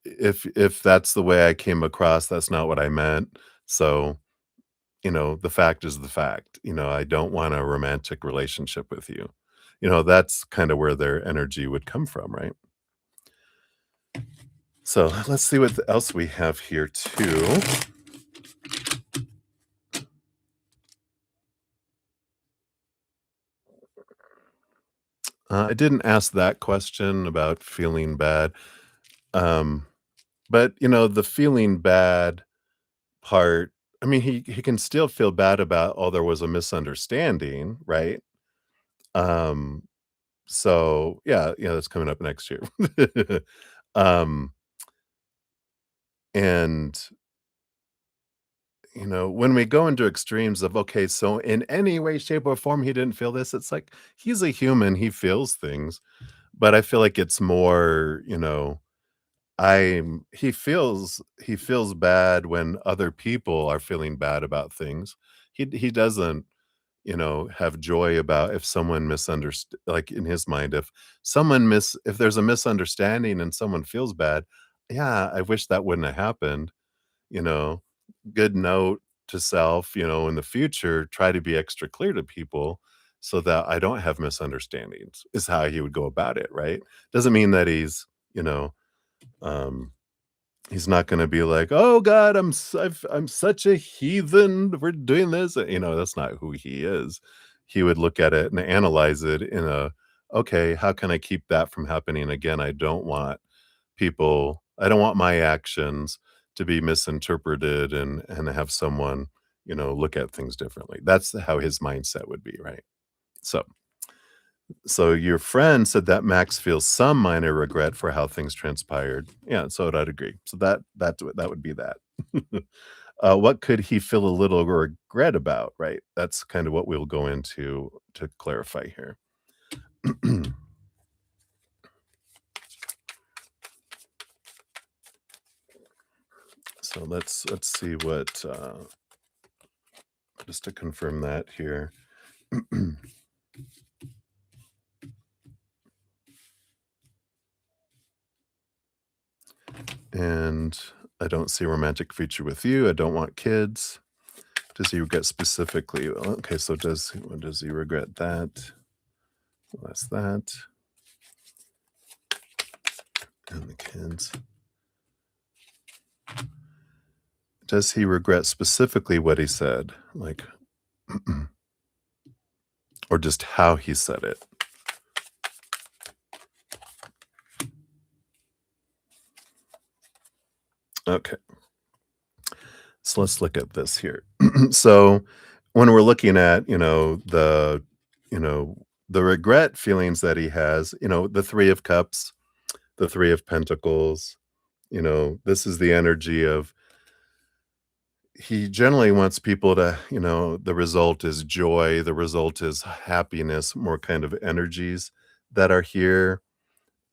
if that's the way I came across, that's not what I meant, so, the fact is the fact, I don't want a romantic relationship with you. That's kinda where their energy would come from, right? So, let's see what else we have here too. I didn't ask that question about feeling bad, um, but, the feeling bad part, I mean, he can still feel bad about, "Oh, there was a misunderstanding," right? Um, so, yeah, that's coming up next year. Um, and, when we go into extremes of, "Okay, so in any way, shape, or form, he didn't feel this," it's like, he's a human, he feels things, but I feel like it's more, he feels bad when other people are feeling bad about things. He doesn't, have joy about if someone like, in his mind, if there's a misunderstanding and someone feels bad, yeah, I wish that wouldn't have happened, you know? Good note to self, in the future, try to be extra clear to people so that I don't have misunderstandings, is how he would go about it, right? Doesn't mean that you know, um he's not gonna be like, "Oh god, I'm such a heathen for doing this," that's not who he is. He would look at it and analyze it in a, "Okay, how can I keep that from happening again? I don't want my actions to be misinterpreted and have someone, look at things differently." That's how his mindset would be, right? So so your friend said that Max feels some minor regret for how things transpired. Yeah, so I'd agree. So that would be that. What could he feel a little regret about? Right. That's kind of what we'll go into to clarify here. So let's see what just to confirm that here. And I don't see a romantic future with you. I don't want kids. Does he regret specifically? Okay, so does he regret that? Well, that's that. And the kids. Does he regret specifically what he said? Like, or just how he said it? Okay, so let's look at this here. So when we're looking at, you know, the regret feelings that he has, the 3 of Cups, the 3 of Pentacles, this is the energy of he generally wants people to, the result is joy, the result is happiness, more kind of energies that are here.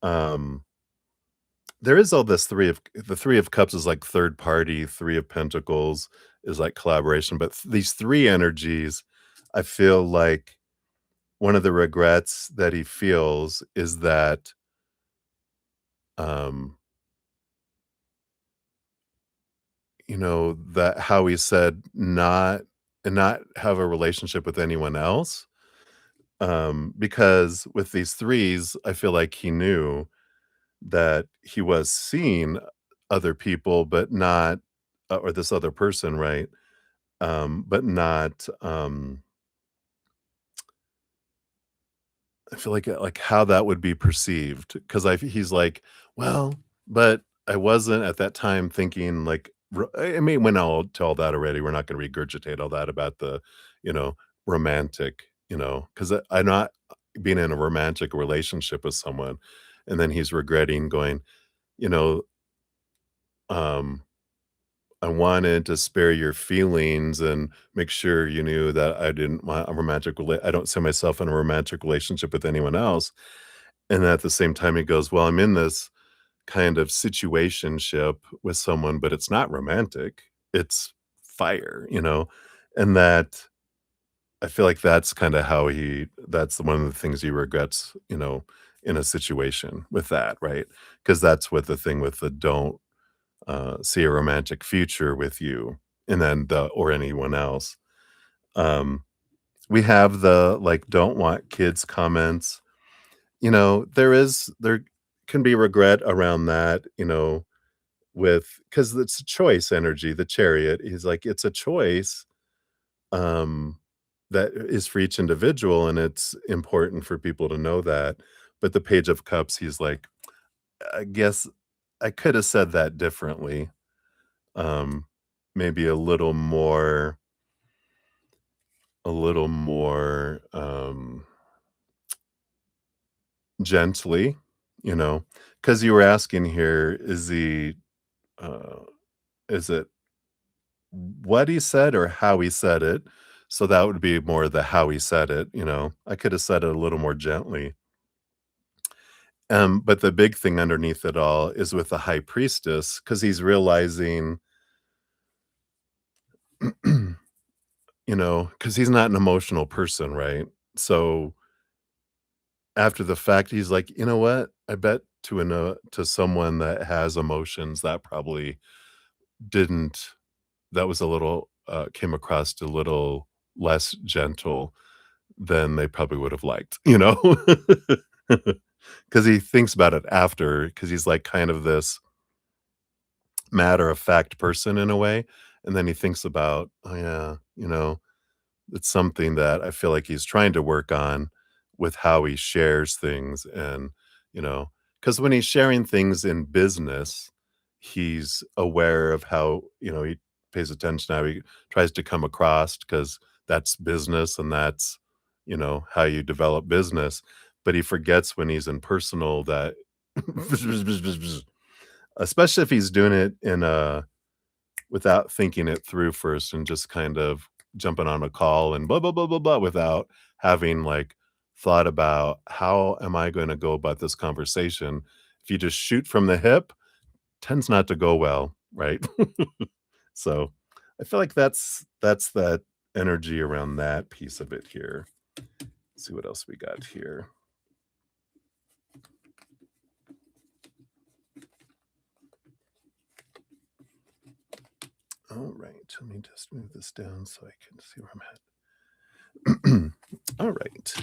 Um, there is all this 3 of Cups is like third party, 3 of Pentacles is like collaboration, but these 3 energies, I feel like one of the regrets that he feels is that, um, that how he said not have a relationship with anyone else. Because with these threes, I feel like he knew that he was seeing other people, but not or this other person, right? But not, I feel like how that would be perceived because he's like, "Well, but I wasn't at that time thinking like I mean, went all to all that already. We're not gonna regurgitate all that about the, you know, romantic, because I'm not being in a romantic relationship with someone, and then he's regretting going, you know, um I wanted to spare your feelings and make sure you knew that I didn't want a I don't see myself in a romantic relationship with anyone else. And at the same time, he goes, "Well, I'm in this kind of situationship with someone, but it's not romantic. It's fire," And that I feel like that's kinda how that's one of the things he regrets, in a situation with that, right? Because that's what the thing with the don't see a romantic future with you and then the or anyone else. Um, we have the like don't want kids comments. There can be regret around that, with because it's a choice energy, the chariot. He's like, it's a choice um that is for each individual, and it's important for people to know that. But the page of cups, he's like, I guess I could have said that differently. Um maybe a little more gently, because you were asking here, uh, is it what he said or how he said it? So that would be more the how he said it. I could have said it a little more gently. But the big thing underneath it all is with the high priestess, because he's realizing, because he's not an emotional person, right? So after the fact, he's like, you know what? I bet to someone that has emotions that probably didn't that was a little came across a little less gentle than they probably would have liked. Because he thinks about it after, because he's like kind of this matter of fact person in a way. And then he thinks about, oh yeah, it's something that I feel like he's trying to work on with how he shares things. And, because when he's sharing things in business, he's aware of how, he pays attention to how he tries to come across, because that's business and that's, how you develop business. But he forgets when he's in personal that, especially if he's doing it without thinking it through first and just kind of jumping on a call and blah, blah, blah, blah, blah, without having like thought about how am I going to go about this conversation. If you just shoot from the hip, tends not to go well, right? So I feel like that's that energy around that piece of it here. Let's see what else we got here. All right, let me just move this down so I can see where I'm at. All right.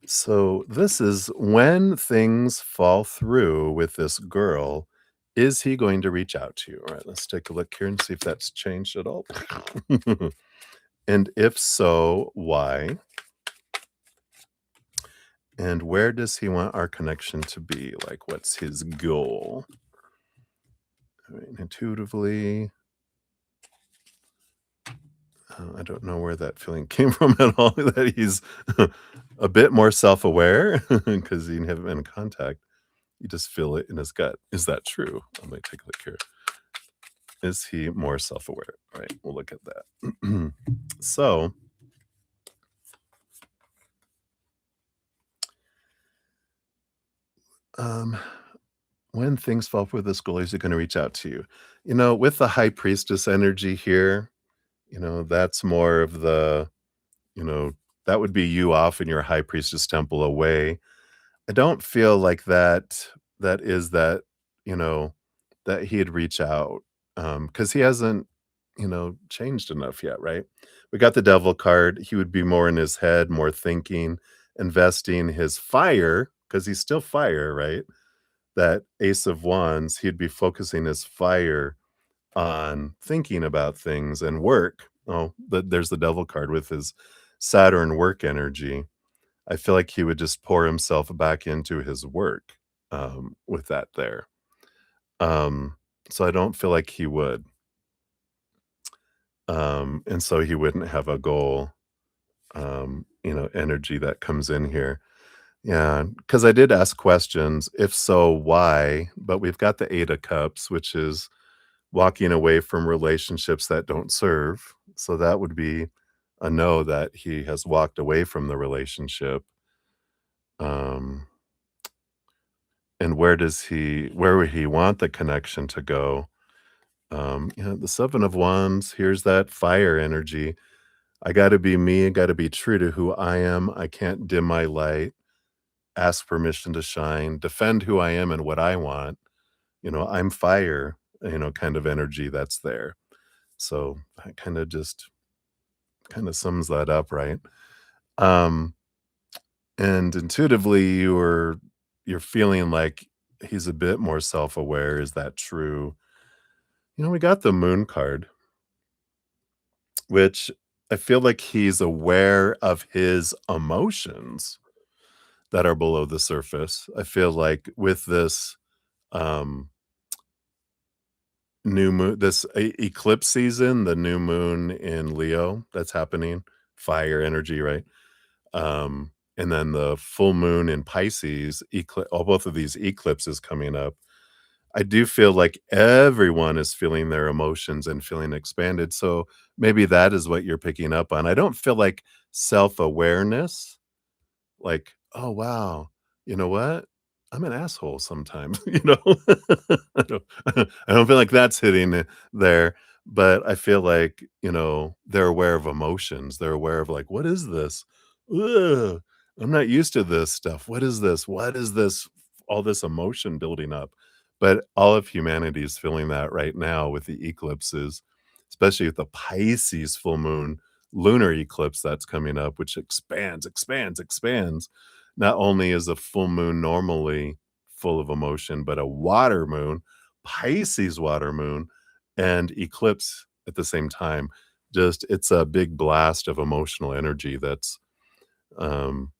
So this is when things fall through with this girl. Is he going to reach out to you? All right, let's take a look here and see if that's changed at all. And if so, why? And where does he want our connection to be? Like, what's his goal? All right, intuitively, I don't know where that feeling came from at all, that he's a bit more self-aware because he haven't been in contact. You just feel it in his gut. Is that true? Let me take a look here. Is he more self-aware? All right, we'll look at that. So, um, when things fall for this goal, is he going to reach out to you? With the high priestess energy here, that's more of you know, that would be you off in your high priestess temple away. I don't feel like that is that, you know, that he'd reach out, because he hasn't, changed enough yet, right? We got the devil card. He would be more in his head, more thinking, investing his fire, because he's still fire, right? That ace of wands, he'd be focusing his fire on thinking about things and work. Oh, there's the devil card with his Saturn work energy. I feel like he would just pour himself back into his work, with that there. Um, so I don't feel like he would. And so he wouldn't have a goal, energy that comes in here. Yeah, because I did ask questions. If so, why? But we've got the Eight of Cups, which is walking away from relationships that don't serve. So that would be a no, that he has walked away from the relationship. Um, and where would he want the connection to go? The Seven of Wands, here's that fire energy. I got to be me. I got to be true to who I am. I can't dim my light, ask permission to shine, defend who I am and what I want. I'm fire, kind of energy that's there. So that kind of sums that up, right? Um, and intuitively, you're feeling like he's a bit more self-aware. Is that true? We got the moon card, which I feel like he's aware of his emotions that are below the surface. I feel like with this, um, new moon this eclipse season, the new moon in Leo that's happening, fire energy, right? And then the full moon in Pisces, both of these eclipses coming up. I do feel like everyone is feeling their emotions and feeling expanded. So maybe that is what you're picking up on. I don't feel like self-awareness, like, "Oh, wow, you know what? I'm an asshole sometimes," you know? I don't I don't feel like that's hitting it there, but I feel like, they're aware of emotions. They're aware of, like, "What is this? Ugh, I'm not used to this stuff. What is this? What is this? All this emotion building up." But all of humanity is feeling that right now with the eclipses, especially with the Pisces full moon lunar eclipse that's coming up, which expands, expands, expands. Not only is a full moon normally full of emotion, but a water moon, Pisces water moon, and eclipse at the same time. Just it's a big blast of emotional energy that's going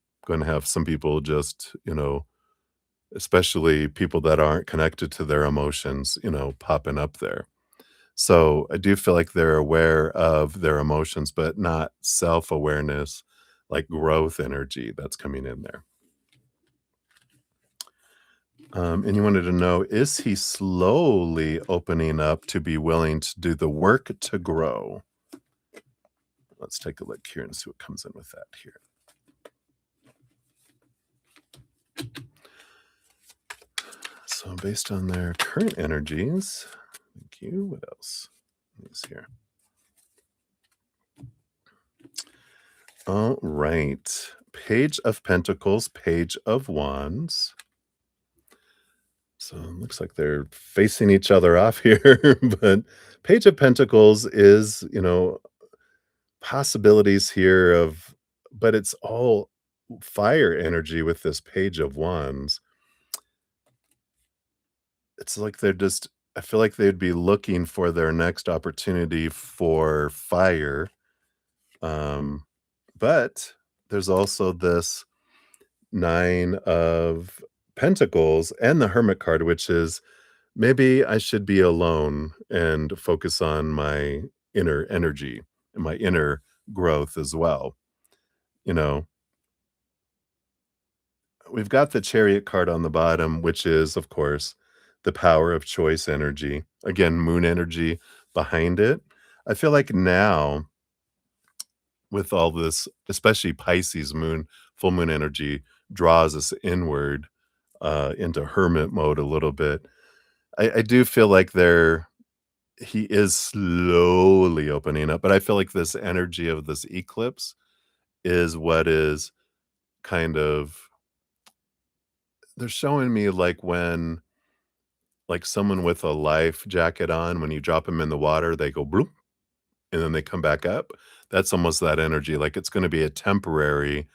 to have some people just, especially people that aren't connected to their emotions, popping up there. So I do feel like they're aware of their emotions, but not self-awareness, like growth energy that's coming in there. And you wanted to know, is he slowly opening up to be willing to do the work to grow? Let's take a look here and see what comes in with that here. So based on their current energies, thank you. What else is here? All right. Page of Pentacles, Page of Wands. So it looks like they're facing each other off here, but Page of Pentacles is, possibilities here of, but it's all fire energy with this Page of Wands. It's like they're just, I feel like they'd be looking for their next opportunity for fire. Um, but there's also this Nine of Pentacles and the Hermit card, which is maybe I should be alone and focus on my inner energy and my inner growth as well. You know, we've got the Chariot card on the bottom, which is, of course, the power of choice energy. Again, moon energy behind it. I feel like now, with all this, especially Pisces moon, full moon energy draws us inward into hermit mode a little bit. I do feel like he is slowly opening up, but I feel like this energy of this eclipse is what is kind of, they're showing me like when, like someone with a life jacket on, when you drop them in the water, they go bloop and then they come back up. That's almost that energy. Like it's going to be a temporary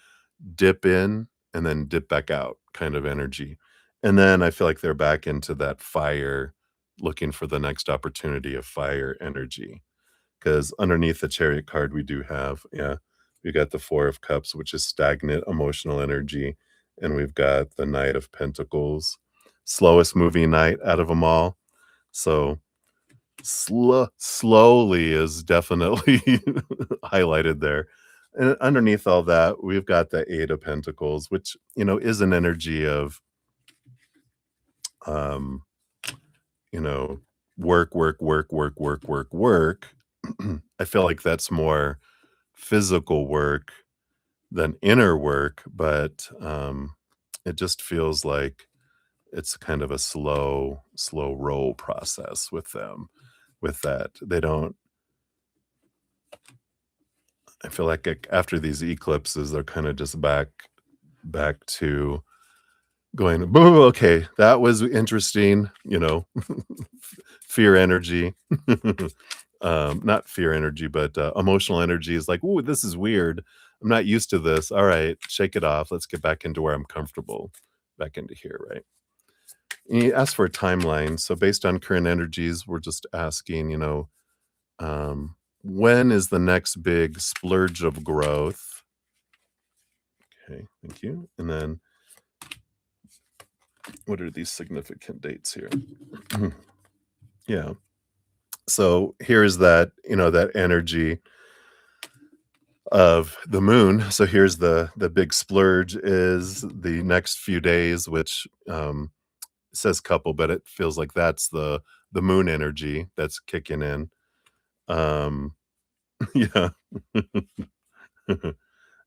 dip in and then dip back out kind of energy. And then I feel like they're back into that fire, looking for the next opportunity of fire energy. Because underneath the Chariot card, we do have, yeah, we got the Four of Cups, which is stagnant emotional energy. And we've got the Knight of Pentacles, slowest moving knight out of them all. So slowly is definitely highlighted there. And underneath all that, we've got the Eight of Pentacles, which, is an energy of, um, you know, work, work, work, work, work, work, work. I feel like that's more physical work than inner work, but it just feels like it's kind of a slow roll process with them. With that, they don't. I feel like after these eclipses, they're kind of just back to going, "Boo, okay, that was interesting," fear energy. Not fear energy, but, emotional energy is like, "Ooh, this is weird. I'm not used to this. Alright, shake it off. Let's get back into where I'm comfortable." Back into here, right? And you asked for a timeline, so based on current energies, we're just asking, um, When is the next big splurge of growth? Okay, thank you. And then what are these significant dates here? Yeah. So here's that, that energy of the moon. So here's the big splurge is the next few days, which says couple, but it feels like that's the moon energy that's kicking in. Um yeah.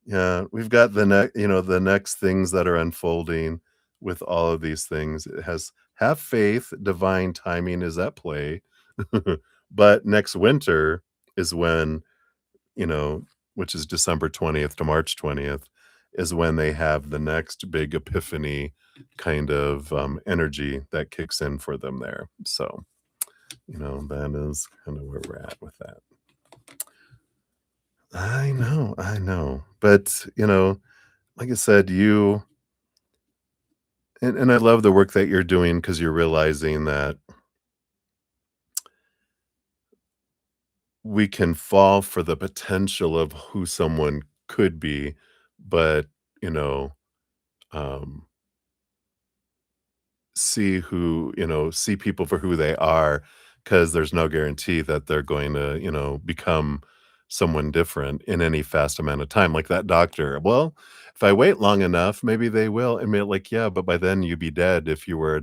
Yeah, we've got the next things that are unfolding with all of these things. It has have faith, divine timing is at play. But next winter is when, you know, which is December 20th to March 20th, is when they have the next big epiphany kind of energy that kicks in for them there. So, that is kind of where we're at with that. I know. But, like I said, and I love the work that you're doing because you're realizing that we can fall for the potential of who someone could be, but, you know, um, see people for who they are, because there's no guarantee that they're going to, become someone different in any fast amount of time. Like that doctor. Well, if I wait long enough, maybe they will. I mean, like, yeah, but by then you'd be dead if you were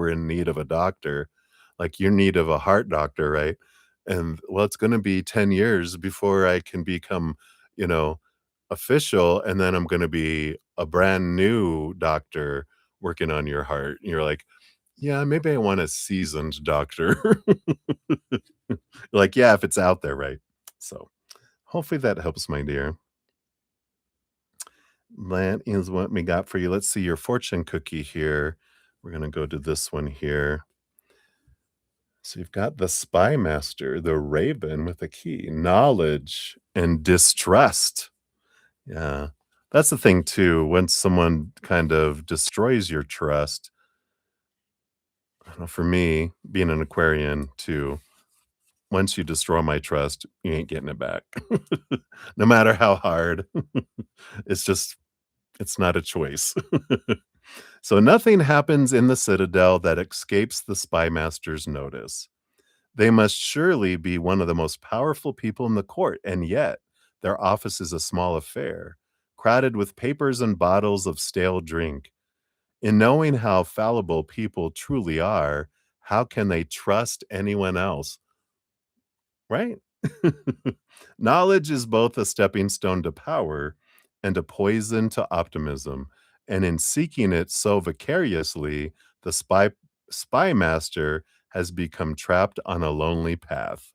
in need of a doctor, like you're in need of a heart doctor, right? And well, it's gonna be 10 years before I can become, you know, official, and then I'm gonna be a brand new doctor working on your heart. And you're like, "Yeah, maybe I want a seasoned doctor." Like, "Yeah, if it's out there, right?" So, hopefully that helps, my dear. That is what we got for you. Let's see your fortune cookie here. We're gonna go to this one here. So you've got the spy master, the raven with a key, knowledge and distrust. Yeah. That's the thing too, when someone kind of destroys your trust, I don't know, for me, being an Aquarian too, once you destroy my trust, you ain't getting it back. No matter how hard. It's just it's not a choice. So nothing happens in the Citadel that escapes the spy master's notice. They must surely be one of the most powerful people in the court, and yet their office is a small affair, crowded with papers and bottles of stale drink. In knowing how fallible people truly are, how can they trust anyone else? Right? Knowledge is both a stepping stone to power and a poison to optimism. And in seeking it so vicariously, the spy master has become trapped on a lonely path.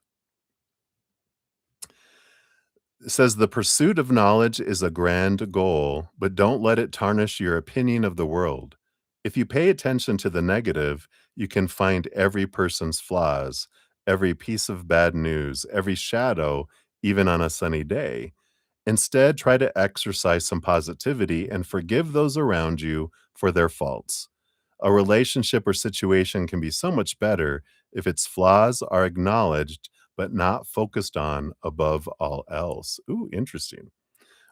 It says the pursuit of knowledge is a grand goal, but don't let it tarnish your opinion of the world. If you pay attention to the negative, you can find every person's flaws, every piece of bad news, every shadow, even on a sunny day. Instead, try to exercise some positivity and forgive those around you for their faults. A relationship or situation can be so much better if its flaws are acknowledged but not focused on above all else. Ooh, interesting.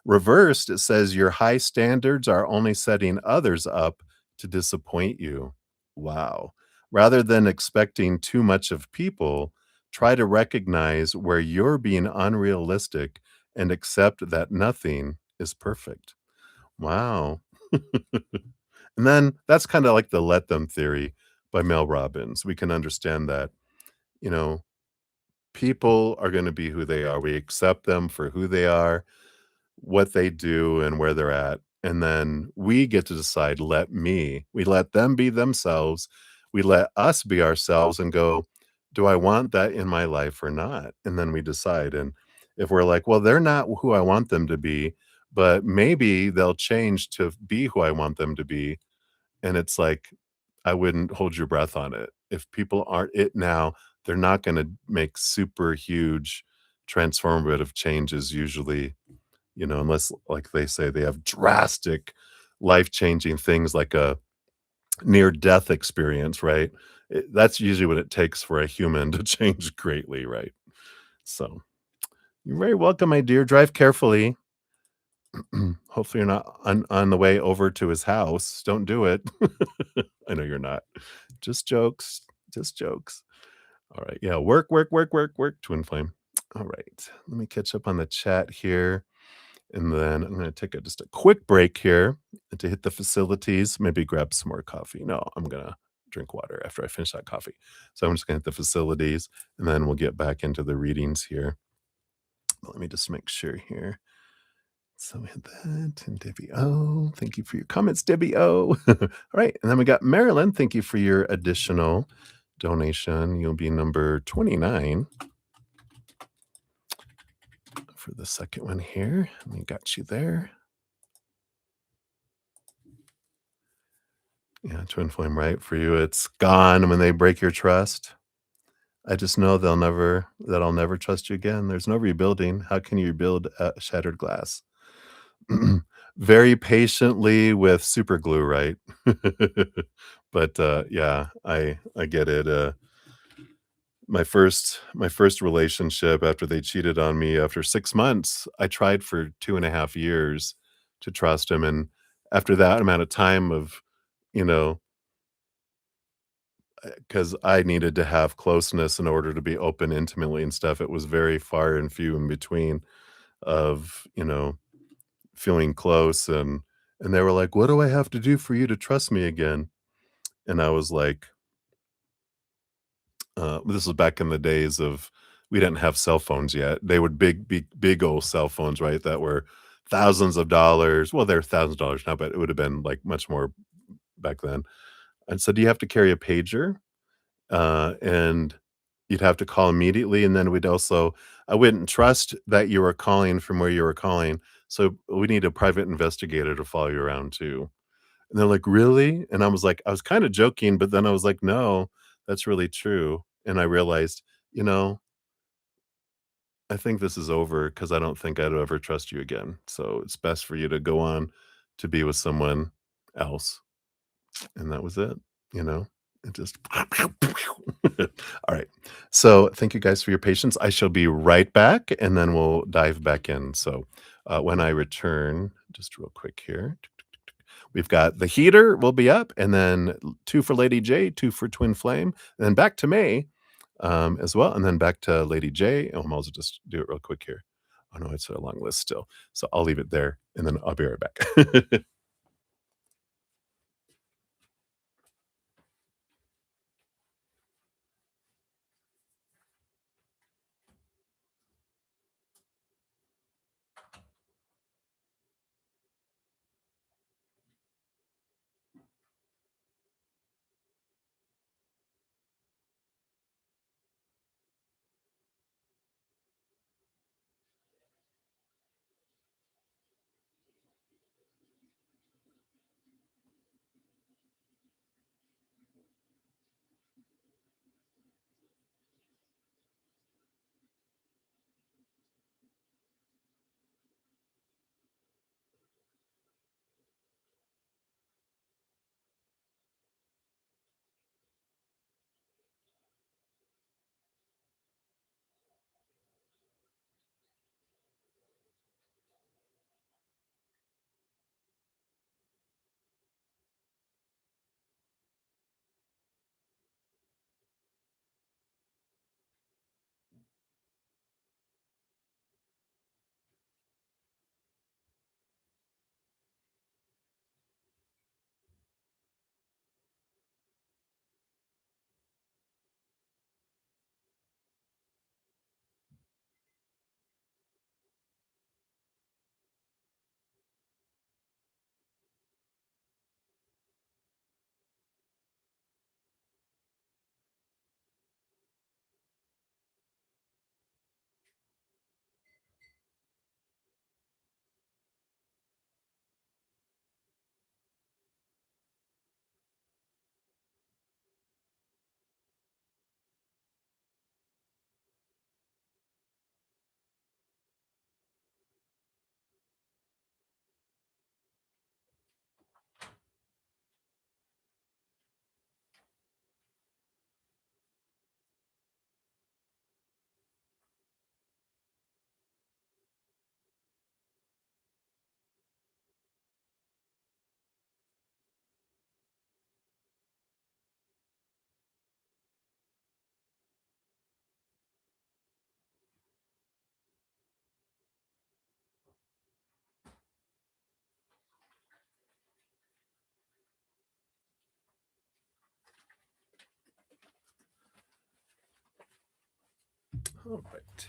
Reversed, it says your high standards are only setting others up to disappoint you. Wow. Rather than expecting too much of people, try to recognize where you're being unrealistic and accept that nothing is perfect. Wow. And then that's kind of like the let them theory by Mel Robbins. We can understand that, you know, people are going to be who they are. We accept them for who they are, what they do, and where they're at. And then we get to decide, we let them be themselves. We let us be ourselves and go, do I want that in my life or not? And then we decide. And if we're like, well, they're not who I want them to be, but maybe they'll change to be who I want them to be, and it's like, I wouldn't hold your breath on it. If people aren't it now, they're not gonna make super huge transformative changes usually, unless, like they say, they have drastic life-changing things like a near-death experience, right? That's usually what it takes for a human to change greatly, right? So You're very welcome, my dear. Drive carefully. Hopefully, you're not on the way over to his house. Don't do it. I know you're not. Just jokes. Just jokes. All right. Yeah. Work, work, work, work, work. Twin flame. All right. Let me catch up on the chat here. And then I'm going to take just a quick break here to hit the facilities, maybe grab some more coffee. No, I'm going to drink water after I finish that coffee. So I'm just going to hit the facilities and then we'll get back into the readings here. Let me just make sure here. So we had that and Debbie O. Thank you for your comments, Debbie O. All right. And then we got Marilyn. Thank you for your additional donation. You'll be number 29 for the second one here. We got you there. Yeah, twin flame, right? For you, it's gone when they break your trust. I just know that I'll never trust you again. There's no rebuilding. How can you rebuild shattered glass? Very patiently with super glue, right? But yeah, I get it. My first relationship after they cheated on me after 6 months, I tried for 2.5 years to trust him, and after that amount of time of you know because I needed to have closeness in order to be open intimately and stuff. It was very far and few in between of, feeling close and they were like, "What do I have to do for you to trust me again?" And I was like, this was back in the days of we didn't have cell phones yet. They were big old cell phones, right? That were thousands of dollars. Well, they're thousands of dollars now, but it would have been like much more back then. And so, do you have to carry a pager? And you'd have to call immediately, and then we'd also I wouldn't trust that you were calling from where you were calling, so we need a private investigator to follow you around too. And they're like, "Really?" And I was kinda joking, but then I was like, "No, that's really true." And I realized, you know, I think this is over because I don't think I'd ever trust you again. So it's best for you to go on to be with someone else. And that was it, you know? It just All right. So, thank you guys for your patience. I shall be right back, and then we'll dive back in. So, when I return, just real quick here, we've got the heater will be up, and then 2 for Lady J, 2 for Twin Flame, and then back to May, as well, and then back to Lady J, and I'll just do it real quick here. Oh, no, it's a long list still. So, I'll leave it there, and then I'll be right back. All right.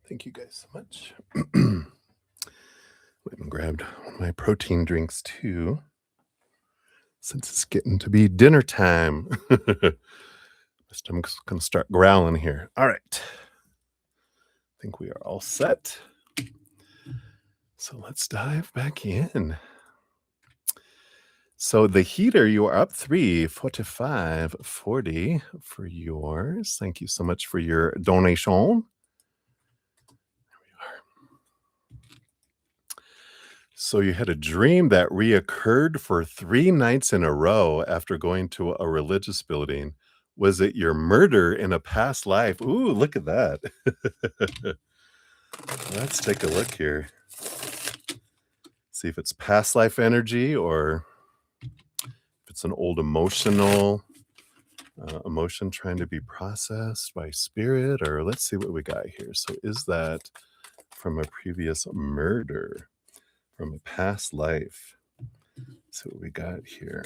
Thank you guys so much. Went and grabbed one of my protein drinks too, since it's getting to be dinner time. My stomach's gonna start growling here. All right. I think we are all set. So let's dive back in. So the heater, you are up 345.40 for yours. Thank you so much for your donation. So you had a dream that reoccurred for 3 nights in a row after going to a religious building. Was it your murder in a past life? Ooh, look at that. Let's take a look here. See if it's past life energy or if it's an old emotional emotion trying to be processed by spirit, or let's see what we got here. So is that from a previous murder, from a past life? Let's see what we got here.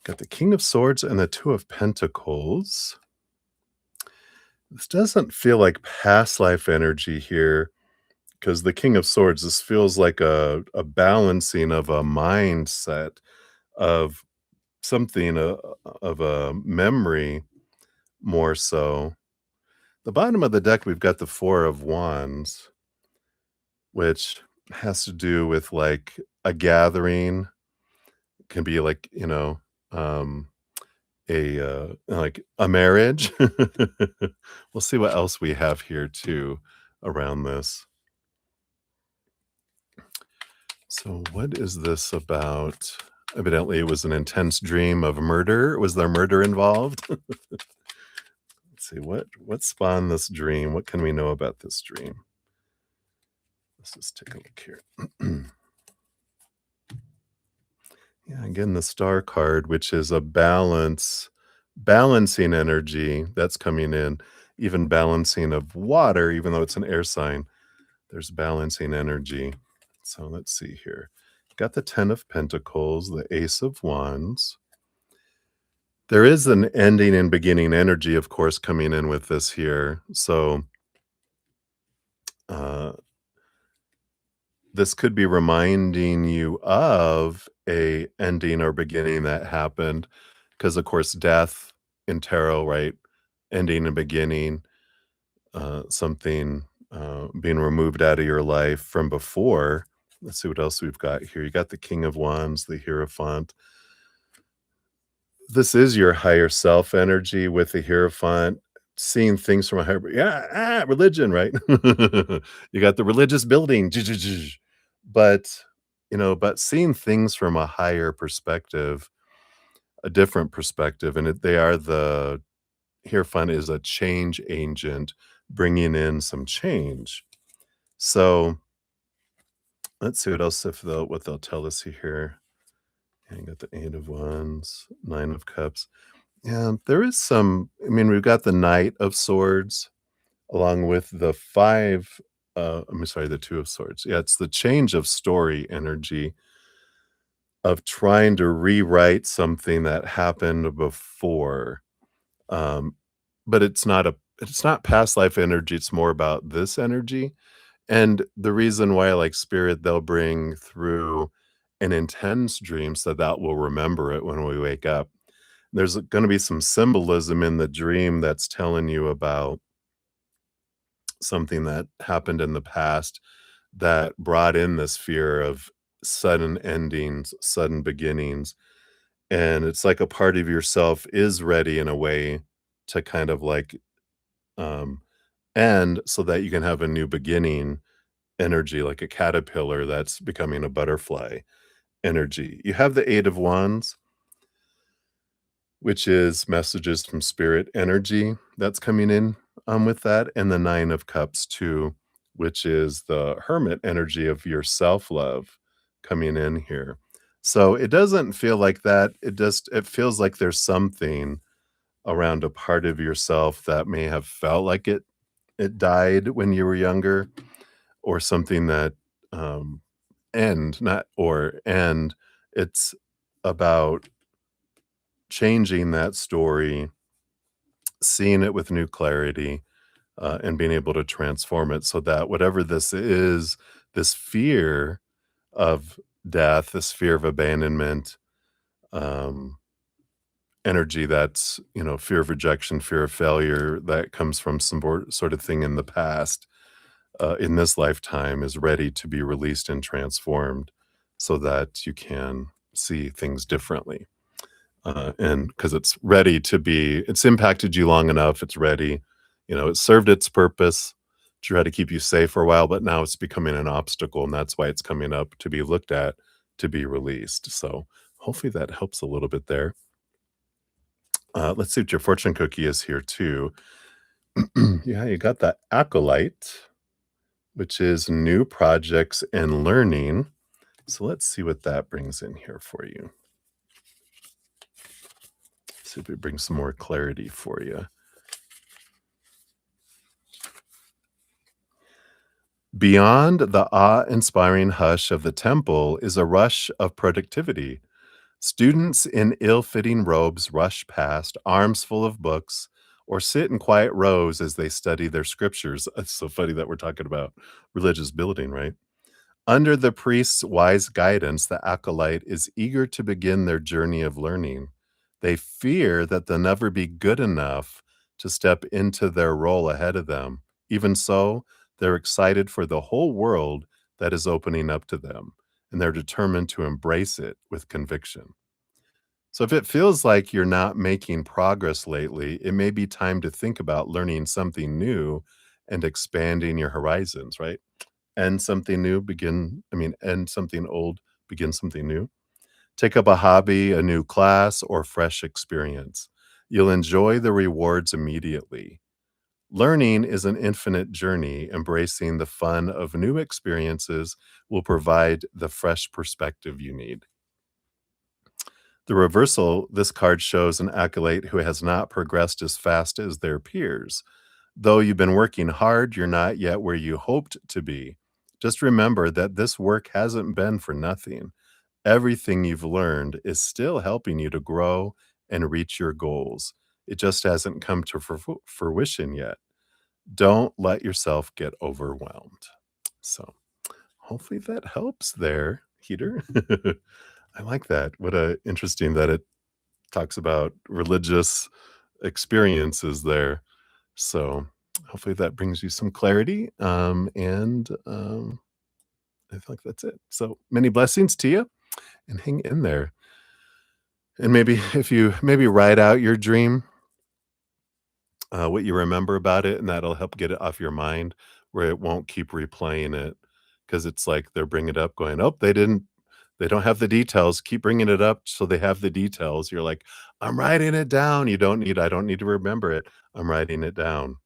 Got the King of Swords and the Two of Pentacles. This doesn't feel like past life energy here because the King of Swords, this feels like a balancing of a mindset of something, of a memory more so. The bottom of the deck, we've got the Four of Wands, which has to do with like a gathering, can be like, like a marriage. We'll see what else we have here too around this. So what is this about? Evidently, it was an intense dream of murder. Was there murder involved? Let's see, what spawned this dream? What can we know about this dream? Let's just take a look here. Yeah, again, the Star card, which is a balancing energy that's coming in, even balancing of water, even though it's an air sign, there's balancing energy. So let's see here. Got the 10 of Pentacles, the Ace of Wands. There is an ending and beginning energy, of course, coming in with this here. So this could be reminding you of a ending or beginning that happened, because of course, death in tarot, right? Ending and beginning, something being removed out of your life from before. Let's see what else we've got here. You got the King of Wands, the Hierophant. This is your higher self energy with the Hierophant, seeing things from a higher, religion, right? You got the religious building, but, but seeing things from a higher perspective, a different perspective, and they are the Hierophant is a change agent, bringing in some change. So, let's see what else what they'll tell us here. And you got the 8 of Wands, 9 of Cups. Yeah, there is some, we've got the Knight of Swords along with the 5, I'm sorry, the 2 of Swords. Yeah, it's the change of story energy of trying to rewrite something that happened before. But it's not past life energy, it's more about this energy. And the reason why I like spirit, they'll bring through an intense dream so that we'll remember it when we wake up. There's gonna be some symbolism in the dream that's telling you about something that happened in the past that brought in this fear of sudden endings, sudden beginnings, and it's like a part of yourself is ready in a way to kind of like, um, end so that you can have a new beginning energy, like a caterpillar that's becoming a butterfly energy. You have the 8 of Wands, which is messages from spirit energy that's coming in, with that, and the 9 of Cups too, which is the hermit energy of your self-love coming in here. So it doesn't feel like that. It feels like there's something around a part of yourself that may have felt like it died when you were younger, or something that, um, end. It's about changing that story seeing it with new clarity, and being able to transform it so that whatever this is, this fear of death, this fear of abandonment, um, energy that's, fear of rejection, fear of failure that comes from some sort of thing in the past, in this lifetime is ready to be released and transformed so that you can see things differently. And because it's impacted you long enough, it's ready. It served its purpose to try to keep you safe for a while, but now it's becoming an obstacle. And that's why it's coming up to be looked at, to be released. So hopefully that helps a little bit there. Let's see what your fortune cookie is here too. Yeah, you got the acolyte, which is new projects and learning. So let's see what that brings in here for you. See if it brings some more clarity for you. Beyond the awe-inspiring hush of the temple is a rush of productivity. Students in ill-fitting robes rush past, arms full of books, or sit in quiet rows as they study their scriptures. It's so funny that we're talking about religious building, right? Under the priest's wise guidance, the acolyte is eager to begin their journey of learning. They fear that they'll never be good enough to step into their role ahead of them. Even so, they're excited for the whole world that is opening up to them, and they're determined to embrace it with conviction. So, if it feels like you're not making progress lately, it may be time to think about learning something new and expanding your horizons, right? End something new, end something old, begin something new. Take up a hobby, a new class, or fresh experience. You'll enjoy the rewards immediately. Learning is an infinite journey. Embracing the fun of new experiences will provide the fresh perspective you need. The reversal, this card shows an acolyte who has not progressed as fast as their peers. Though you've been working hard, you're not yet where you hoped to be. Just remember that this work hasn't been for nothing. Everything you've learned is still helping you to grow and reach your goals. It just hasn't come to fruition yet. Don't let yourself get overwhelmed. So, hopefully that helps there, Heater. I like that. What a interesting that it talks about religious experiences there. So, hopefully that brings you some clarity, I think that's it. So, many blessings to you, and hang in there. And maybe if you maybe write out your dream, what you remember about it, and that'll help get it off your mind where it won't keep replaying it, because it's like they're bringing it up going, "Oh, they don't have the details, keep bringing it up so they have the details." You're like, "I'm writing it down." I don't need to remember it. I'm writing it down.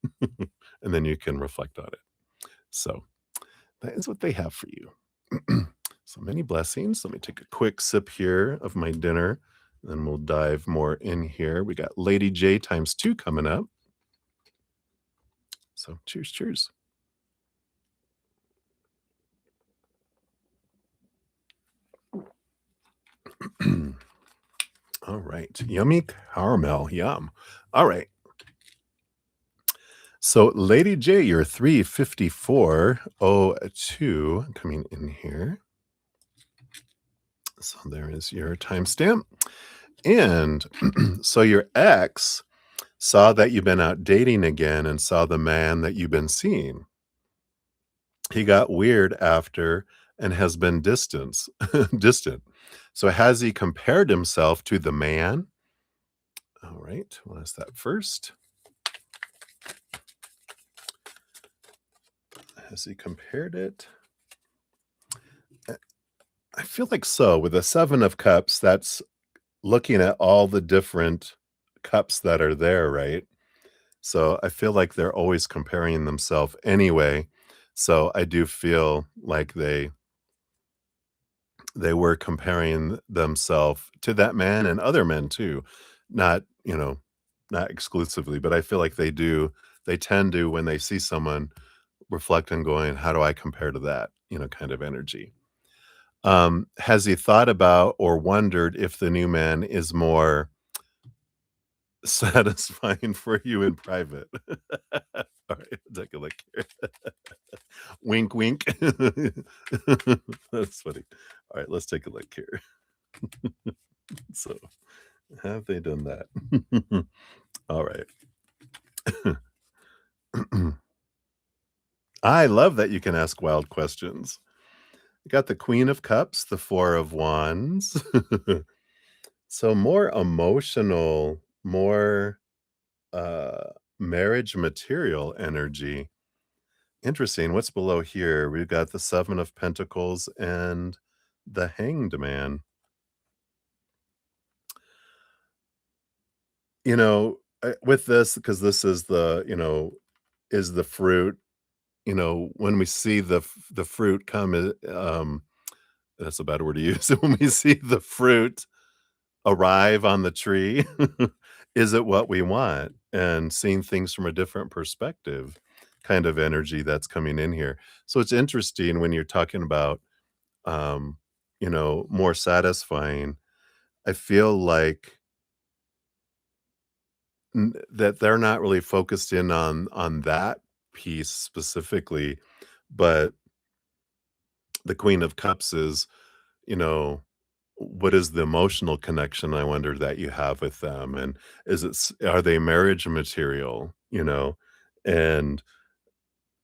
And then you can reflect on it. So, that is what they have for you. So many blessings. Let me take a quick sip here of my dinner, then we'll dive more in here. We got Lady J times 2 coming up. So cheers, cheers. All right. Yummy caramel. Yum. All right. So Lady J, you're 35402 coming in here. So there is your timestamp. And so your ex saw that you've been out dating again and saw the man that you've been seeing. He got weird after and has been distant. So has he compared himself to the man? All right, we'll ask that first. Has he compared it? I feel like so. With the 7 of cups, that's looking at all the different cups that are there, right? So I feel like they're always comparing themselves anyway. So I do feel like they were comparing themselves to that man and other men too. Not, not exclusively, but I feel like they tend to, when they see someone, reflect and going, how do I compare to that, kind of energy. Has he thought about or wondered if the new man is more satisfying for you in private. Alright, take a look here. Wink, wink. That's funny. Alright, let's take a look here. So, have they done that? Alright. I love that you can ask wild questions. You got the Queen of Cups, the Four of Wands. So more emotional, more, marriage material energy. Interesting. What's below here? We've got the Seven of Pentacles and the Hanged Man. With this, because this is is the fruit, when we see the fruit come, that's a bad word to use. When we see the fruit arrive on the tree, is it what we want? And seeing things from a different perspective kind of energy that's coming in here. So it's interesting when you're talking about, more satisfying. I feel like that they're not really focused in on that piece specifically, but the Queen of Cups is, you know, what is the emotional connection, I wonder, that you have with them? And are they marriage material, And,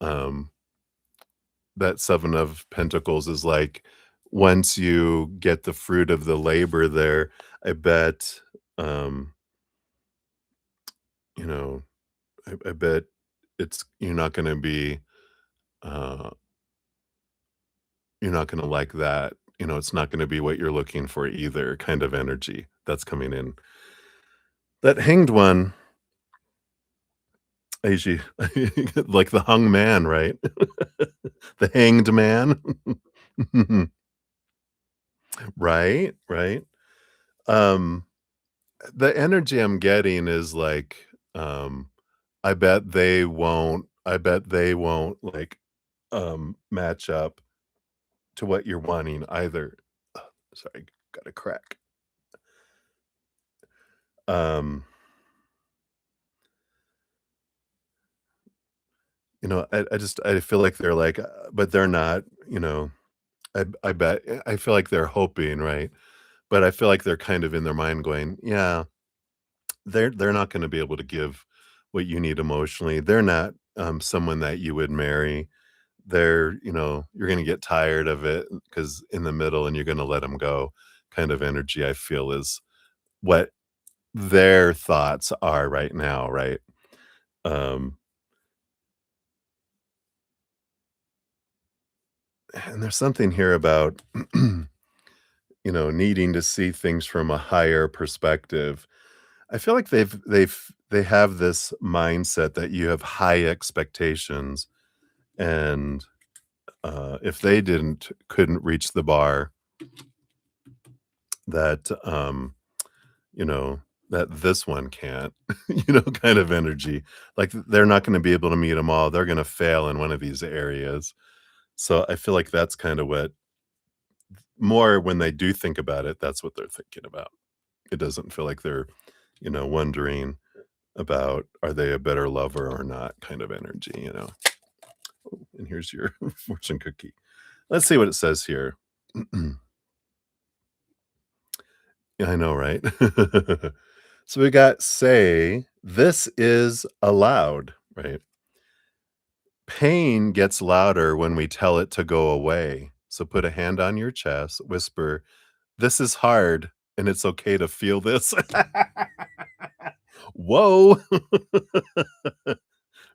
um, that Seven of Pentacles is like, once you get the fruit of the labor there, I bet, um, you know, I bet you're not gonna be, uh, you're not gonna like that. It's not gonna be what you're looking for either, kind of energy that's coming in. That Hanged One, usually like the hung man, right? The hanged man. Right, right. Um, the energy I'm getting is like, um, I bet they won't, like, match up to what you're wanting either. Sorry, got a crack. Um, I feel like they're like, but they're not, I bet I feel like they're hoping, right? But I feel like they're kind of in their mind going, "Yeah, they're not gonna be able to give what you need emotionally. They're not, someone that you would marry. You're gonna get tired of it because in the middle and you're gonna let them go," kind of energy I feel is what their thoughts are right now, right? Um, and there's something here about, needing to see things from a higher perspective. I feel like they have this mindset that you have high expectations, and, if they couldn't reach the bar that, you know, that this one can't, kind of energy. Like, they're not gonna be able to meet them all. They're gonna fail in one of these areas. So, I feel like that's kinda what more when they do think about it, that's what they're thinking about. It doesn't feel like they're, wondering about, "Are they a better lover or not?" kind of energy. And here's your fortune cookie. Let's see what it says here. Yeah, I know, right? So we got say, "This is allowed," right? Pain gets louder when we tell it to go away. So put a hand on your chest, whisper, "This is hard, and it's okay to feel this." Whoa.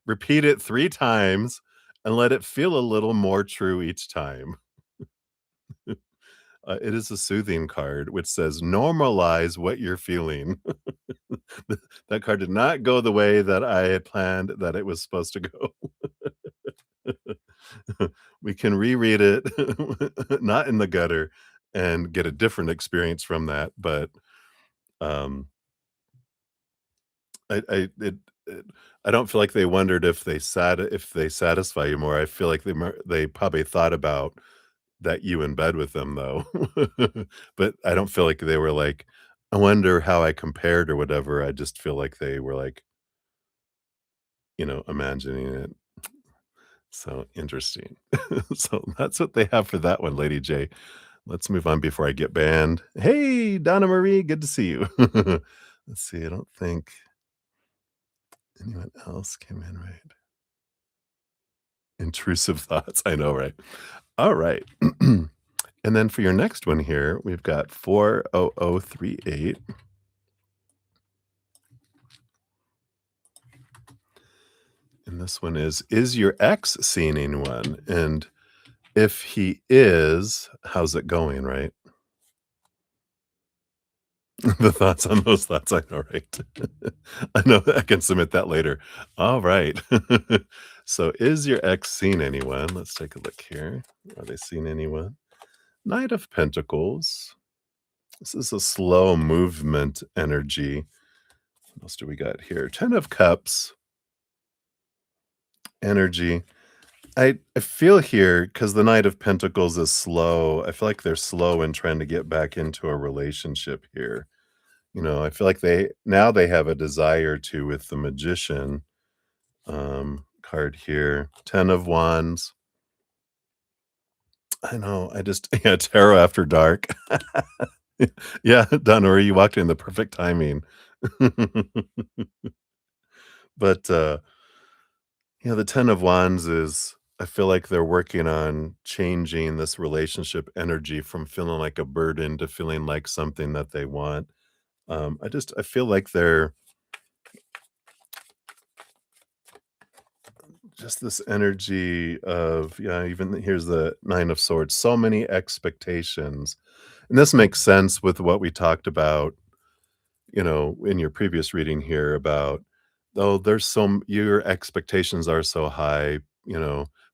Repeat it 3 times and let it feel a little more true each time. It is a soothing card, which says, "Normalize what you're feeling." That card did not go the way that I had planned that it was supposed to go. We can reread it, not in the gutter, and get a different experience from that, but, um, it I don't feel like they wondered if they satisfy you more. I feel like they probably thought about that you in bed with them, though. But I don't feel like they were like, I wonder how I compared or whatever. I just feel like they were like, imagining it. So interesting. So that's what they have for that one, Lady J. Let's move on before I get banned. Hey, Donna Marie, good to see you. Let's see. I don't think anyone else came in right. Intrusive thoughts. I know, right? All right. And then for your next one here, we've got 40038. And this one is your ex seeing anyone? And if he is, how's it going, right? The thoughts on those thoughts, I know, right? I know I can submit that later. All right. So is your ex seeing anyone? Let's take a look here. Are they seeing anyone? Knight of Pentacles. This is a slow movement energy. What else do we got here? 10 of Cups energy. I feel here because the Knight of Pentacles is slow. I feel like they're slow in trying to get back into a relationship here. I feel like they have a desire to with the Magician card here. 10 of Wands. I know. I just yeah, tarot after dark. Yeah, Donna, you walked in the perfect timing. But the 10 of Wands is I feel like they're working on changing this relationship energy from feeling like a burden to feeling like something that they want. I feel like they're just this energy of yeah, even here's the 9 of Swords, so many expectations. And this makes sense with what we talked about, in your previous reading here about, oh, your expectations are so high,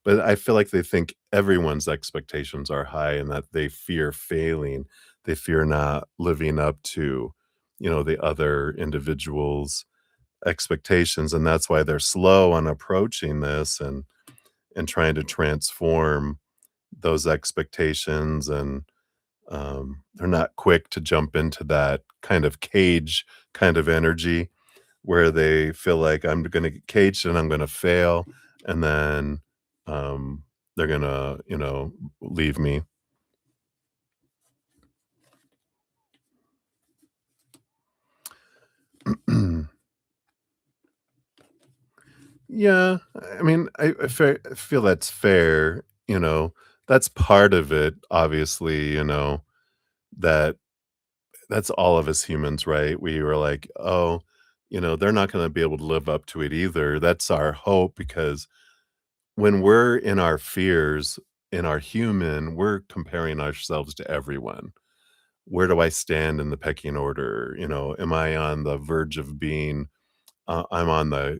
but I feel like they think everyone's expectations are high and that they fear failing. They fear not living up to, the other individuals' expectations. And that's why they're slow on approaching this and trying to transform those expectations and they're not quick to jump into that kind of cage kind of energy where they feel like I'm going to get caged and I'm going to fail, and then they're going to, leave me. Yeah, I mean, I feel that's fair. That's part of it. Obviously, that that's all of us humans, right? We were like, "Oh, they're not gonna be able to live up to it either." That's our hope because when we're in our fears, in our human, we're comparing ourselves to everyone. Where do I stand in the pecking order? Am I on the verge of being, I'm on the,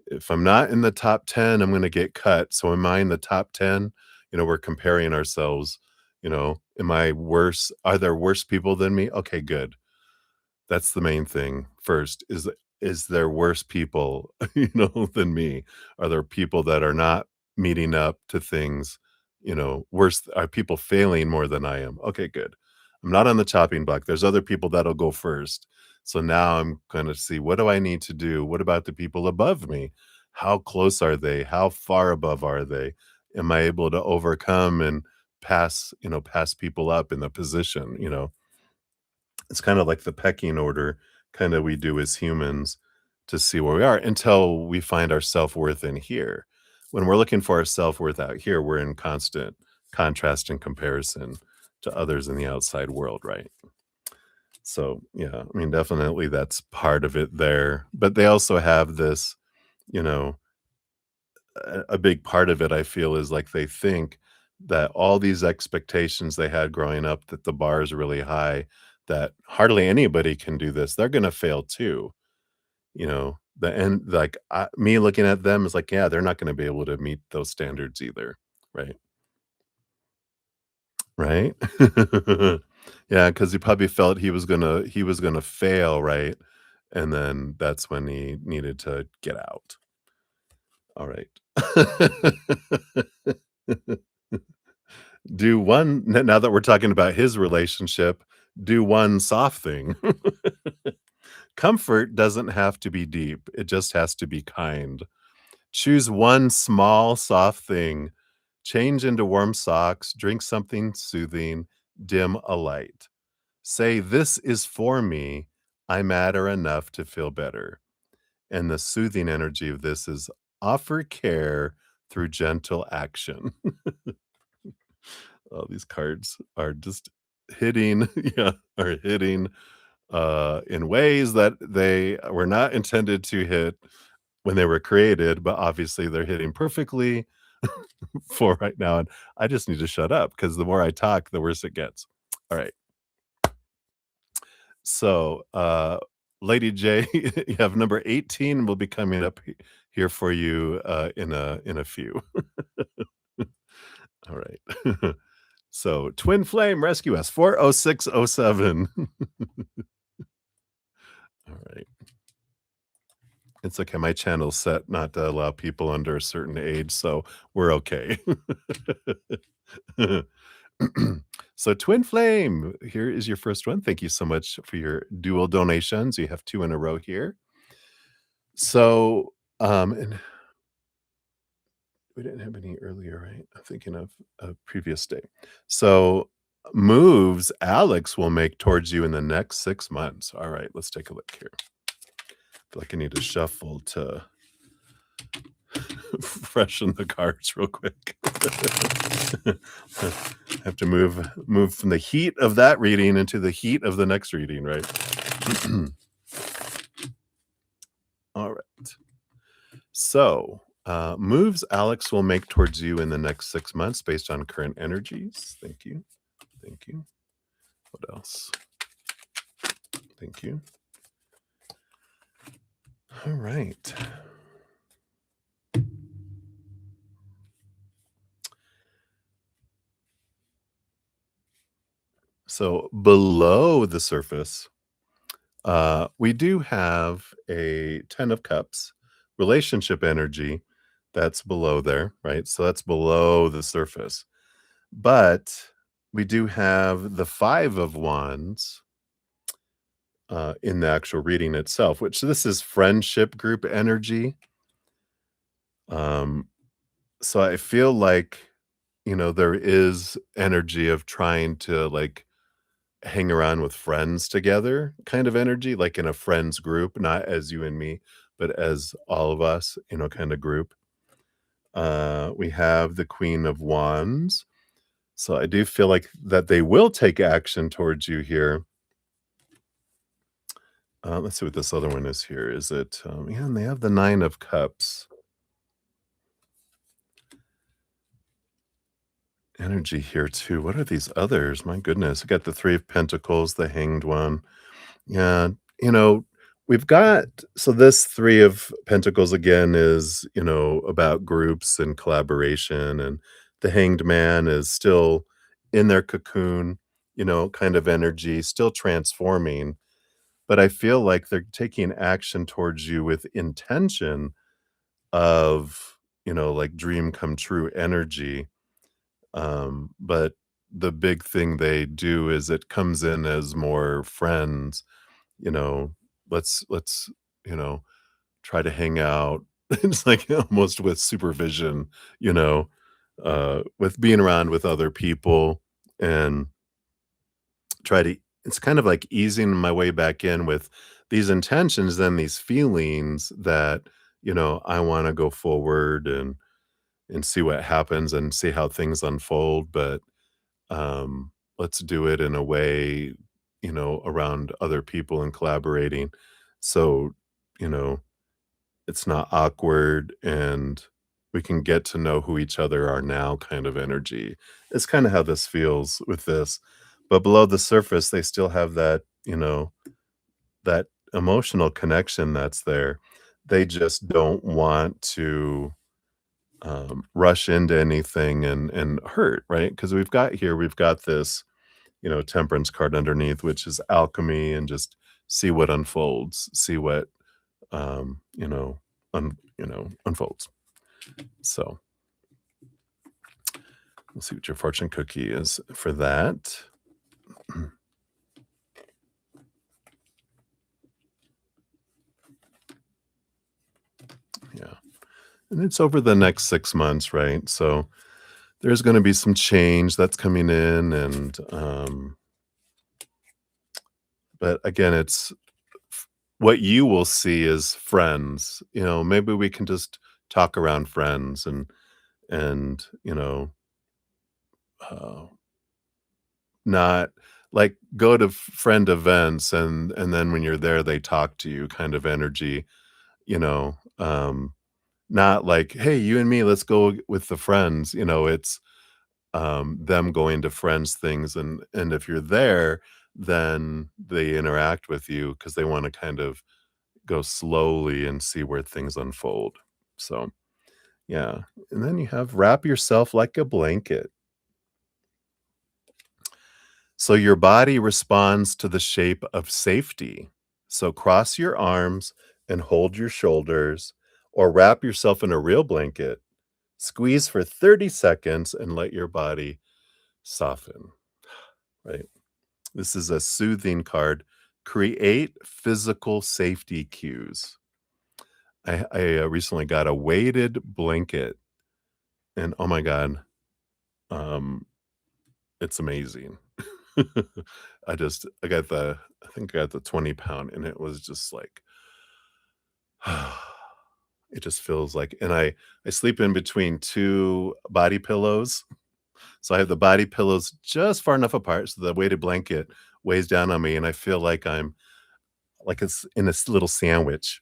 if I'm not in the top 10, I'm gonna get cut. So am I in the top 10? We're comparing ourselves, am I worse? Are there worse people than me? Okay, good. That's the main thing first, is there worse people, than me? Are there people that are not meeting up to things, worse are people failing more than I am? Okay, good. I'm not on the chopping block. There's other people that'll go first. So now I'm gonna see what do I need to do? What about the people above me? How close are they? How far above are they? Am I able to overcome and pass people up in the position, it's kind of like the pecking order kinda we do as humans to see where we are until we find our self-worth in here. When we're looking for our self-worth out here, we're in constant contrast and comparison to others in the outside world, right? So, yeah, I mean, definitely that's part of it there, but they also have this, you know, a big part of it I feel is like they think that all these expectations they had growing up that the bar is really high, that hardly anybody can do this. They're gonna fail too, the end like me looking at them is like, yeah, they're not gonna be able to meet those standards either, right? Right? Yeah, because he probably felt he was gonna fail, right? And then that's when he needed to get out. All right. Do one n now that we're talking about his relationship, Do one soft thing. Comfort doesn't have to be deep, it just has to be kind. Choose one small, soft thing. Change into warm socks, drink something soothing, dim a light. Say, "This is for me. I matter enough to feel better." And the soothing energy of this is offer care through gentle action. Oh, these cards are just hitting, yeah, are hitting in ways that they were not intended to hit when they were created, but obviously they're hitting perfectly for right now. And I just need to shut up because the more I talk, the worse it gets. All right. So, Lady J, you have number 18 will be coming up here for you in a few. All right. So, Twin Flame Rescue us 40607. All right. It's okay. My channel's set not to allow people under a certain age, so we're okay. So, Twin Flame, here is your first one. Thank you so much for your dual donations. You have 2 in a row here. So, and we didn't have any earlier, right? I'm thinking of a previous day. So, moves Alex will make towards you in the next 6 months. All right, let's take a look here. I feel like I need to shuffle to freshen the cards real quick. I have to move from the heat of that reading into the heat of the next reading, right? All right. So, moves Alex will make towards you in the next 6 months based on current energies. Thank you. Thank you. What else? Thank you. All right. So, below the surface, we do have a 10 of cups, relationship energy that's below there, right? So that's below the surface. But we do have the 5 of wands in the actual reading itself, which this is friendship group energy. Um, so I feel like, there is energy of trying to like hang around with friends together kind of energy, like in a friends group, not as you and me, but as all of us, kind of group. We have the Queen of Wands. So I do feel like that they will take action towards you here. Let's see what this other one is here. Is it, yeah, and they have the Nine of Cups energy here too. What are these others? My goodness. I got the Three of Pentacles, the Hanged One. Yeah, we've got so this 3 of Pentacles again is, about groups and collaboration, and the Hanged Man is still in their cocoon, kind of energy, still transforming. But I feel like they're taking action towards you with intention of, like dream come true energy. But the big thing they do is it comes in as more friends, you know, let's, you know, try to hang out. It's like almost with supervision, with being around with other people and try to it's kind of like easing my way back in with these intentions, then these feelings that, I want to go forward and see what happens and see how things unfold. But let's do it in a way, around other people and collaborating. So, you know, it's not awkward and we can get to know who each other are now kind of energy. It's kind of how this feels with this. But below the surface, they still have that, that emotional connection that's there. They just don't want to rush into anything and hurt, right? Because we've got this, temperance card underneath, which is alchemy and just see what unfolds, see what um, you know, unfolds. So we'll see what your fortune cookie is for that. And it's over the next 6 months, right? So, there's gonna be some change that's coming in and, but again, it's what you will see is friends, maybe we can just talk around friends and, uh, not like, go to friend events and then when you're there, they talk to you kind of energy, you know, um, not like, "Hey, you and me, let's go with the friends," it's, them going to friends things, and if you're there, then they interact with you because they wanna kind of go slowly and see where things unfold. So, yeah, and then you have wrap yourself like a blanket. So your body responds to the shape of safety. So cross your arms and hold your shoulders, or wrap yourself in a real blanket. Squeeze for 30 seconds and let your body soften, right? This is a soothing card. Create physical safety cues. I recently got a weighted blanket, and oh my god, um, it's amazing. I think I got the 20 pound, and it was just like, it just feels like, and I sleep in between 2 body pillows, so I have the body pillows just far enough apart so the weighted blanket weighs down on me, and I feel like I'm like it's in this little sandwich.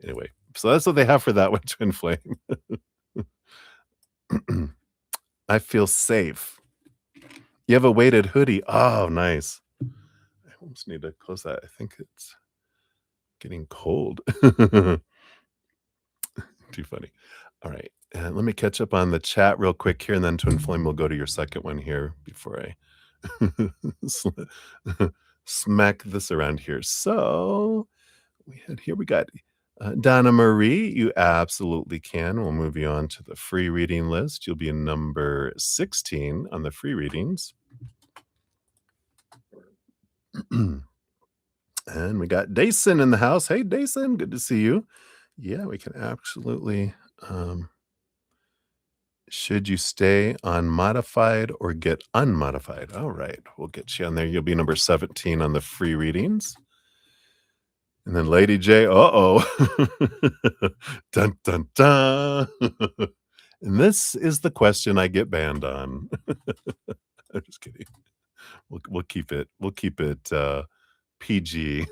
Anyway, so that's what they have for that one, Twin Flame. I feel safe. You have a weighted hoodie. Oh, nice. I almost need to close that. I think it's getting cold. Too funny. All right, and let me catch up on the chat real quick here, and then Twin Flame will go to your second one here before I sl smack this around here. So, we got, Donna Marie, you absolutely can. We'll move you on to the free reading list. You'll be number 16 on the free readings. And we got Dason in the house. Hey, Dason, good to see you. Yeah, we can absolutely, should you stay on modified or get unmodified? All right, we'll get you on there. You'll be number 17 on the free readings. And then Lady J, uh-oh. Dun, dun, dun. And this is the question I get banned on. I'm just kidding. We'll keep it PG.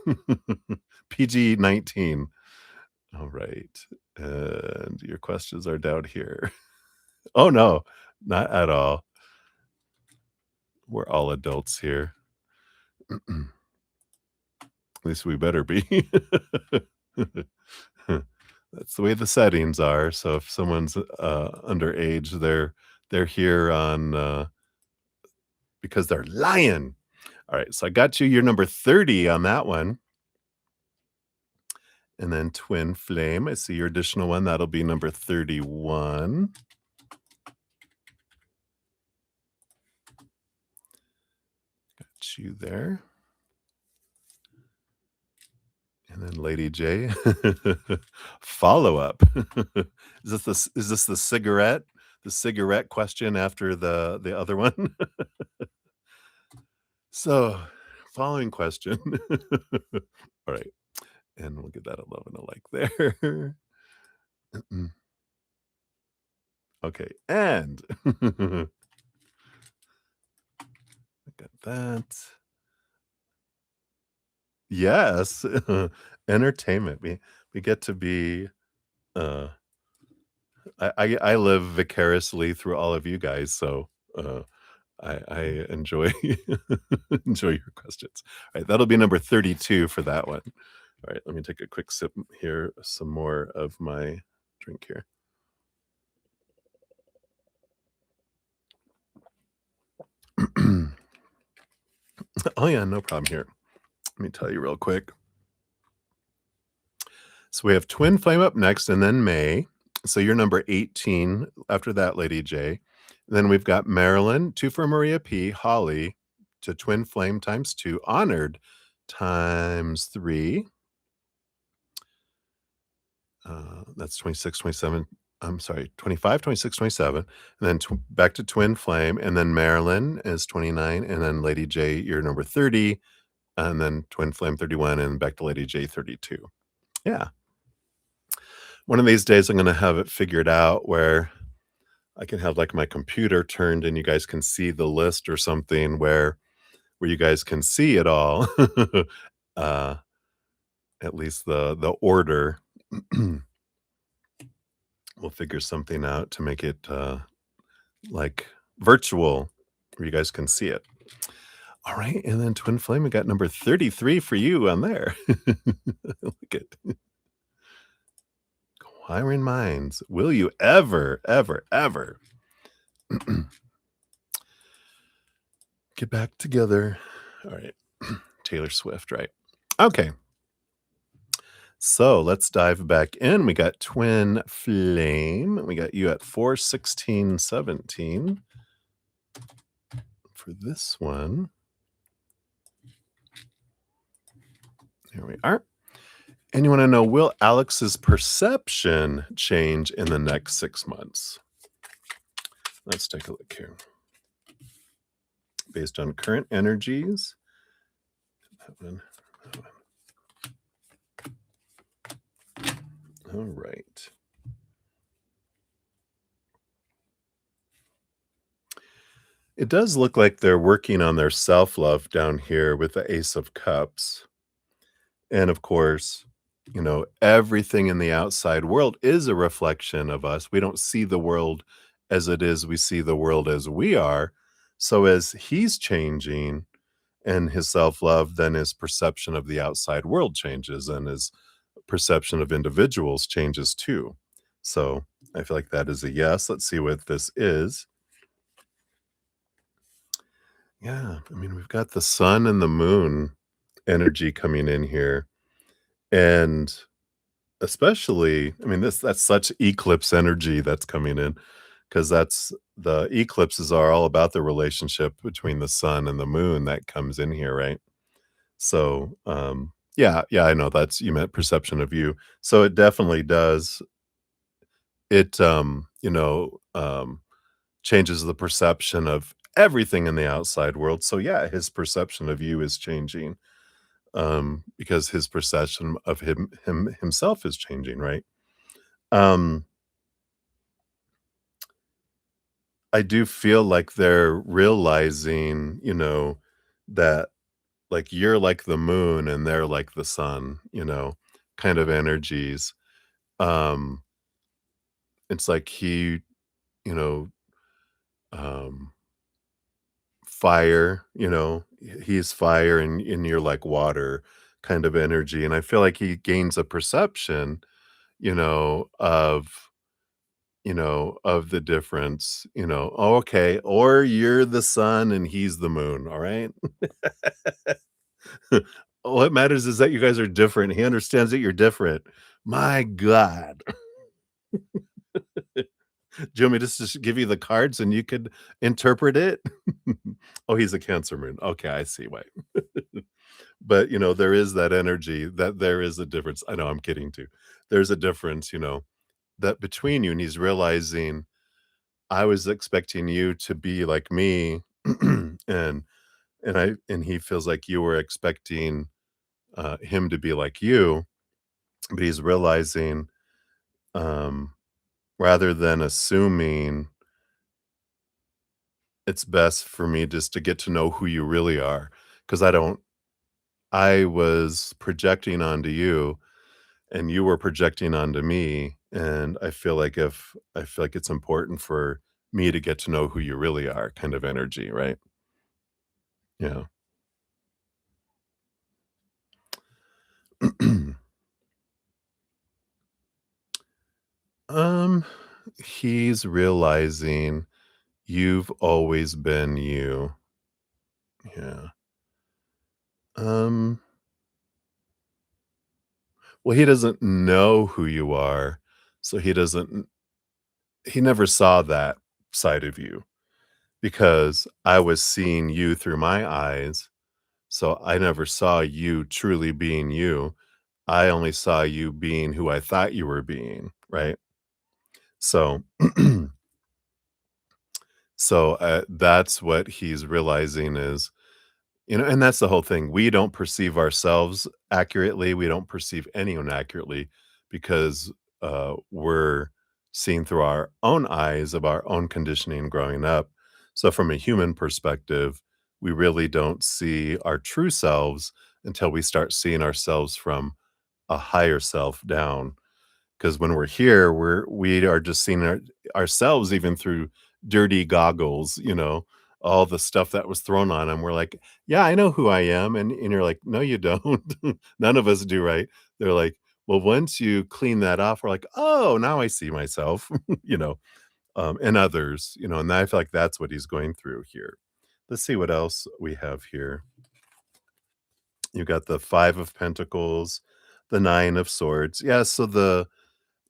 PG-19. All right. And your questions are down here. Oh, no, not at all. We're all adults here. At least we better be. That's the way the settings are, so if someone's, underage, they're here on, because they're lying. Alright, so I got you, you're number 30 on that one. And then Twin Flame, I see your additional one, that'll be number 31. Got you there. And then Lady J, follow-up. Is this the cigarette question after the other one? So, following question. Alright, and we'll get that 11 a like there. Mm, okay, and I got that. Yes, entertainment. We get to be, uh I live vicariously through all of you guys, so, I enjoy enjoy your questions. Alright, that'll be number 32 for that one. Alright, let me take a quick sip here, some more of my drink here. Oh, yeah, no problem here. Let me tell you real quick. So we have Twin Flame up next, and then May. So you're number 18 after that, Lady J. Then we've got Marilyn, 2 for Maria P, Holly to Twin Flame times 2, Honored times 3, That's 26, 27. I'm sorry, 25, 26, 27, and then back to Twin Flame, and then Marilyn is 29, and then Lady J, you're number 30, and then Twin Flame 31, and back to Lady J 32. Yeah. One of these days, I'm gonna have it figured out where I can have, like, my computer turned and you guys can see the list or something where you guys can see it all. Uh, at least the order. We'll figure something out to make it, like, virtual where you guys can see it. Alright, and then Twin Flame, we got number 33 for you on there. Look at Inquiring Minds. Will you ever, ever, ever get back together? Alright. Taylor Swift, right. Okay. So, let's dive back in. We got Twin Flame. We got you at 41617 for this one. Here we are. And you wanna know, will Alex's perception change in the next 6 months? Let's take a look here. Based on current energies. That one, that one. All right. It does look like they're working on their self-love down here with the Ace of Cups. And of course, everything in the outside world is a reflection of us. We don't see the world as it is, we see the world as we are. So as he's changing and his self-love, then his perception of the outside world changes and his perception of individuals changes too. So I feel like that is a yes. Let's see what this is. Yeah, I mean, we've got the sun and the moon energy coming in here. And especially, I mean, that's such eclipse energy that's coming in because that's the eclipses are all about the relationship between the sun and the moon that comes in here, right? So, yeah, yeah, I know that's you meant perception of you. So it definitely does. It, changes the perception of everything in the outside world. So yeah, his perception of you is changing, because his perception of himself is changing, right? Um, I do feel like they're realizing, that like you're like the moon and they're like the sun, kind of energies. Um, it's like you know, um, fire, he's fire and you're like water kind of energy. And I feel like he gains a perception, of of the difference, "Oh, okay, or you're the sun and he's the moon, all right?" What matters is that you guys are different. He understands that you're different. My god. Do you want me just give you the cards and you could interpret it? Oh, he's a Cancer moon. Okay, I see why. But, there is that energy, that there is a difference. I know, I'm kidding too. There's a difference, that between you, and he's realizing, "I was expecting you to be like me," and and he feels like you were expecting, him to be like you, but he's realizing, um, rather than assuming, it's best for me just to get to know who you really are, because I was projecting onto you, and you were projecting onto me, and I feel like it's important for me to get to know who you really are kind of energy, right? Yeah. Um, he's realizing you've always been you. Yeah. Um, well, he doesn't know who you are, so he never saw that side of you because I was seeing you through my eyes, so I never saw you truly being you. I only saw you being who I thought you were being, right? So that's what he's realizing is, and that's the whole thing. We don't perceive ourselves accurately. We don't perceive anyone accurately because we're seeing through our own eyes of our own conditioning growing up. So, from a human perspective, we really don't see our true selves until we start seeing ourselves from a higher self down. Because when we're here, we are just seeing ourselves even through dirty goggles, all the stuff that was thrown on them. We're like, "Yeah, I know who I am," and you're like, "No, you don't." None of us do, right? They're like, "Well, once you clean that off," we're like, "Oh, now I see myself," and others, and I feel like that's what he's going through here. Let's see what else we have here. You got the 5 of Pentacles, the 9 of Swords. Yeah, so the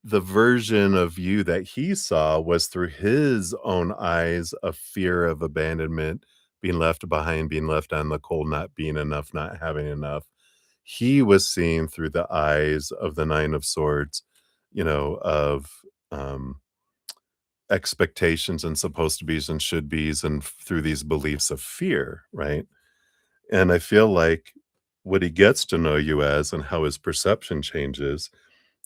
version of you that he saw was through his own eyes of fear of abandonment, being left behind, being left on the cold, not being enough, not having enough. He was seeing through the eyes of the 9 of Swords, of um, expectations and supposed to be's and should be's, and through these beliefs of fear, right? And I feel like what he gets to know you as and how his perception changes,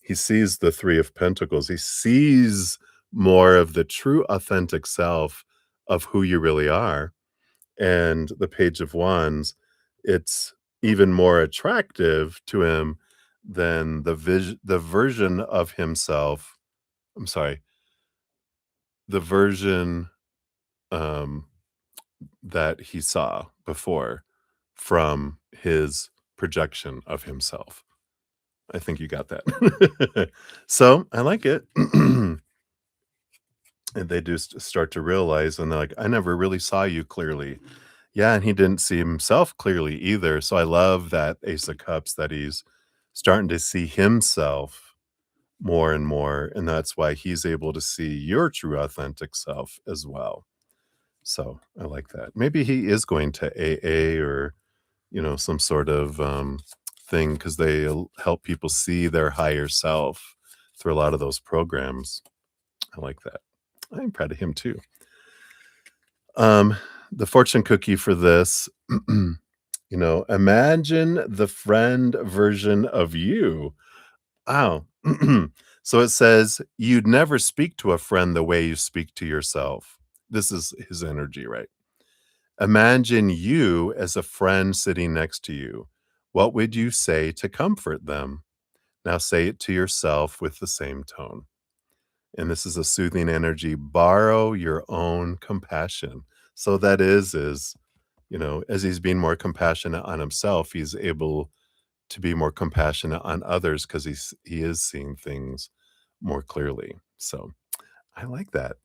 he sees the 3 of Pentacles. He sees more of the true authentic self of who you really are. And the Page of Wands, it's even more attractive to him than the version of himself. I'm sorry, the version um, that he saw before from his projection of himself. I think you got that. So I like it. And they do start to realize, and they're like, "I never really saw you clearly." Yeah, and he didn't see himself clearly either, so I love that Ace of Cups that he's starting to see himself more and more, and that's why he's able to see your true authentic self as well. So, I like that. Maybe he is going to AA or, some sort of, thing because they'll help people see their higher self through a lot of those programs. I like that. I'm proud of him too. Um, the fortune cookie for this, imagine the friend version of you. Wow. So it says, you'd never speak to a friend the way you speak to yourself. This is his energy, right? Imagine you as a friend sitting next to you. What would you say to comfort them? Now say it to yourself with the same tone. And this is a soothing energy. Borrow your own compassion. So that is, as he's being more compassionate on himself, he's able to be more compassionate on others because he is seeing things more clearly. So I like that.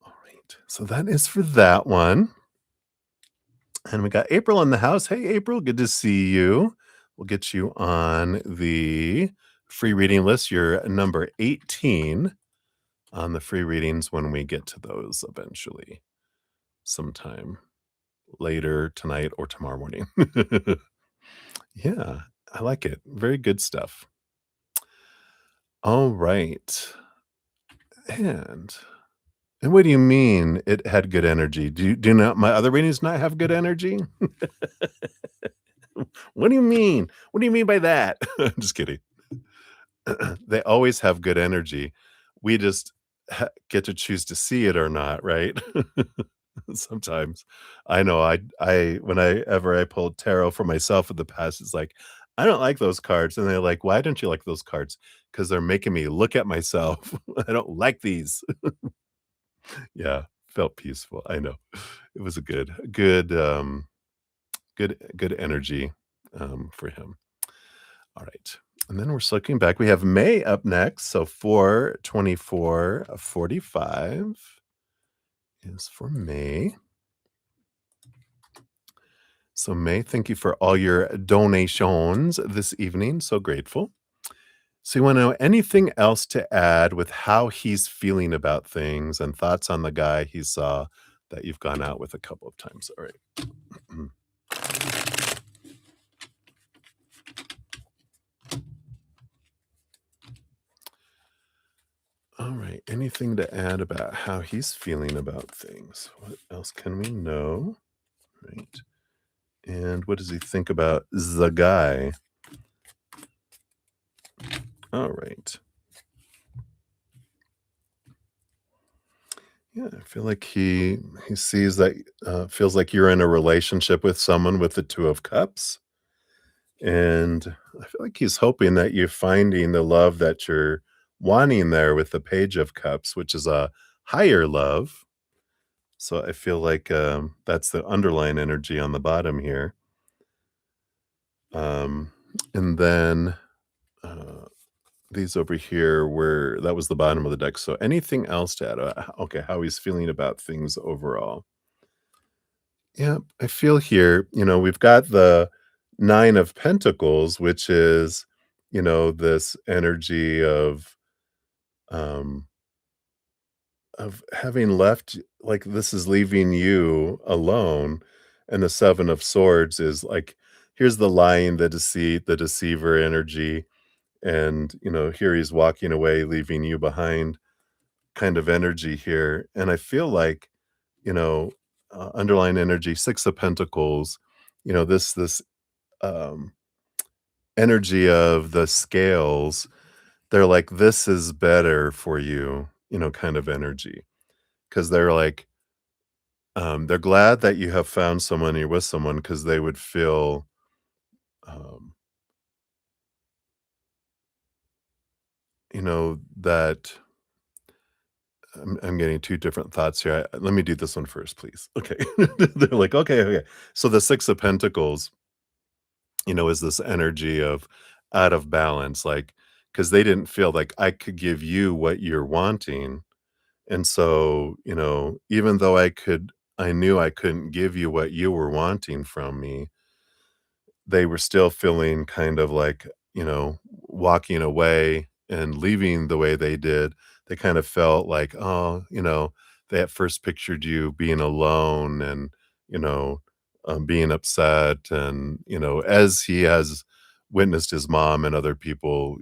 All right. So that is for that one. And we got April in the house. Hey, April, good to see you. We'll get you on the free reading list. You're number 18 on the free readings when we get to those eventually, sometime later tonight or tomorrow morning. Yeah, I like it. Very good stuff. All right. And what do you mean it had good energy? Do not my other readings not have good energy? What do you mean? What do you mean by that? I'm just kidding. They always have good energy. We just get to choose to see it or not, right? Sometimes. I know whenever I pulled tarot for myself in the past, it's like, "I don't like those cards," and they're like, "Why don't you like those cards?" Because 'Cause they're making me look at myself. I don't like these. Yeah, felt peaceful. I know. It was a good energy, for him. Alright. And then we're looking back. We have May up next, so 4/24/45 is for May. So, May, thank you for all your donations this evening. So grateful. So, you want to know anything else to add with how he's feeling about things and thoughts on the guy he saw that you've gone out with a couple of times? All right. anything to add about how he's feeling about things? What else can we know? Right. And what does he think about the guy? All right. Yeah, I feel like he sees that feels like you're in a relationship with someone with the 2 of Cups, and I feel like he's hoping that you're finding the love that you're wanting there with the Page of Cups, which is a higher love. So I feel like, that's the underlying energy on the bottom here. Um, and then, uh, these over here were that was the bottom of the deck. So anything else to add? Okay, how he's feeling about things overall. Yeah, I feel here, we've got the 9 of Pentacles, which is, this energy um, of having left, like this is leaving you alone. And the 7 of Swords is like, here's the lying, the deceit, the deceiver energy. And, here he's walking away, leaving you behind kind of energy here. And I feel like, you know, underlying energy, 6 of Pentacles, this um, energy of the scales, they're like, this is better for you, kind of energy. Because they're like, they're glad that you have found someone, you're with someone, because they would feel, that I'm getting 2 different thoughts here. Let me do this one first, please. Okay. They're like, "Okay, okay." So the 6 of Pentacles, is this energy of out of balance, like, because they didn't feel like I could give you what you're wanting, and so, even though I knew I couldn't give you what you were wanting from me, they were still feeling kind of like, walking away and leaving the way they did. They kind of felt like, oh, they at first pictured you being alone and, you know, being upset. And, as he has witnessed his mom and other people,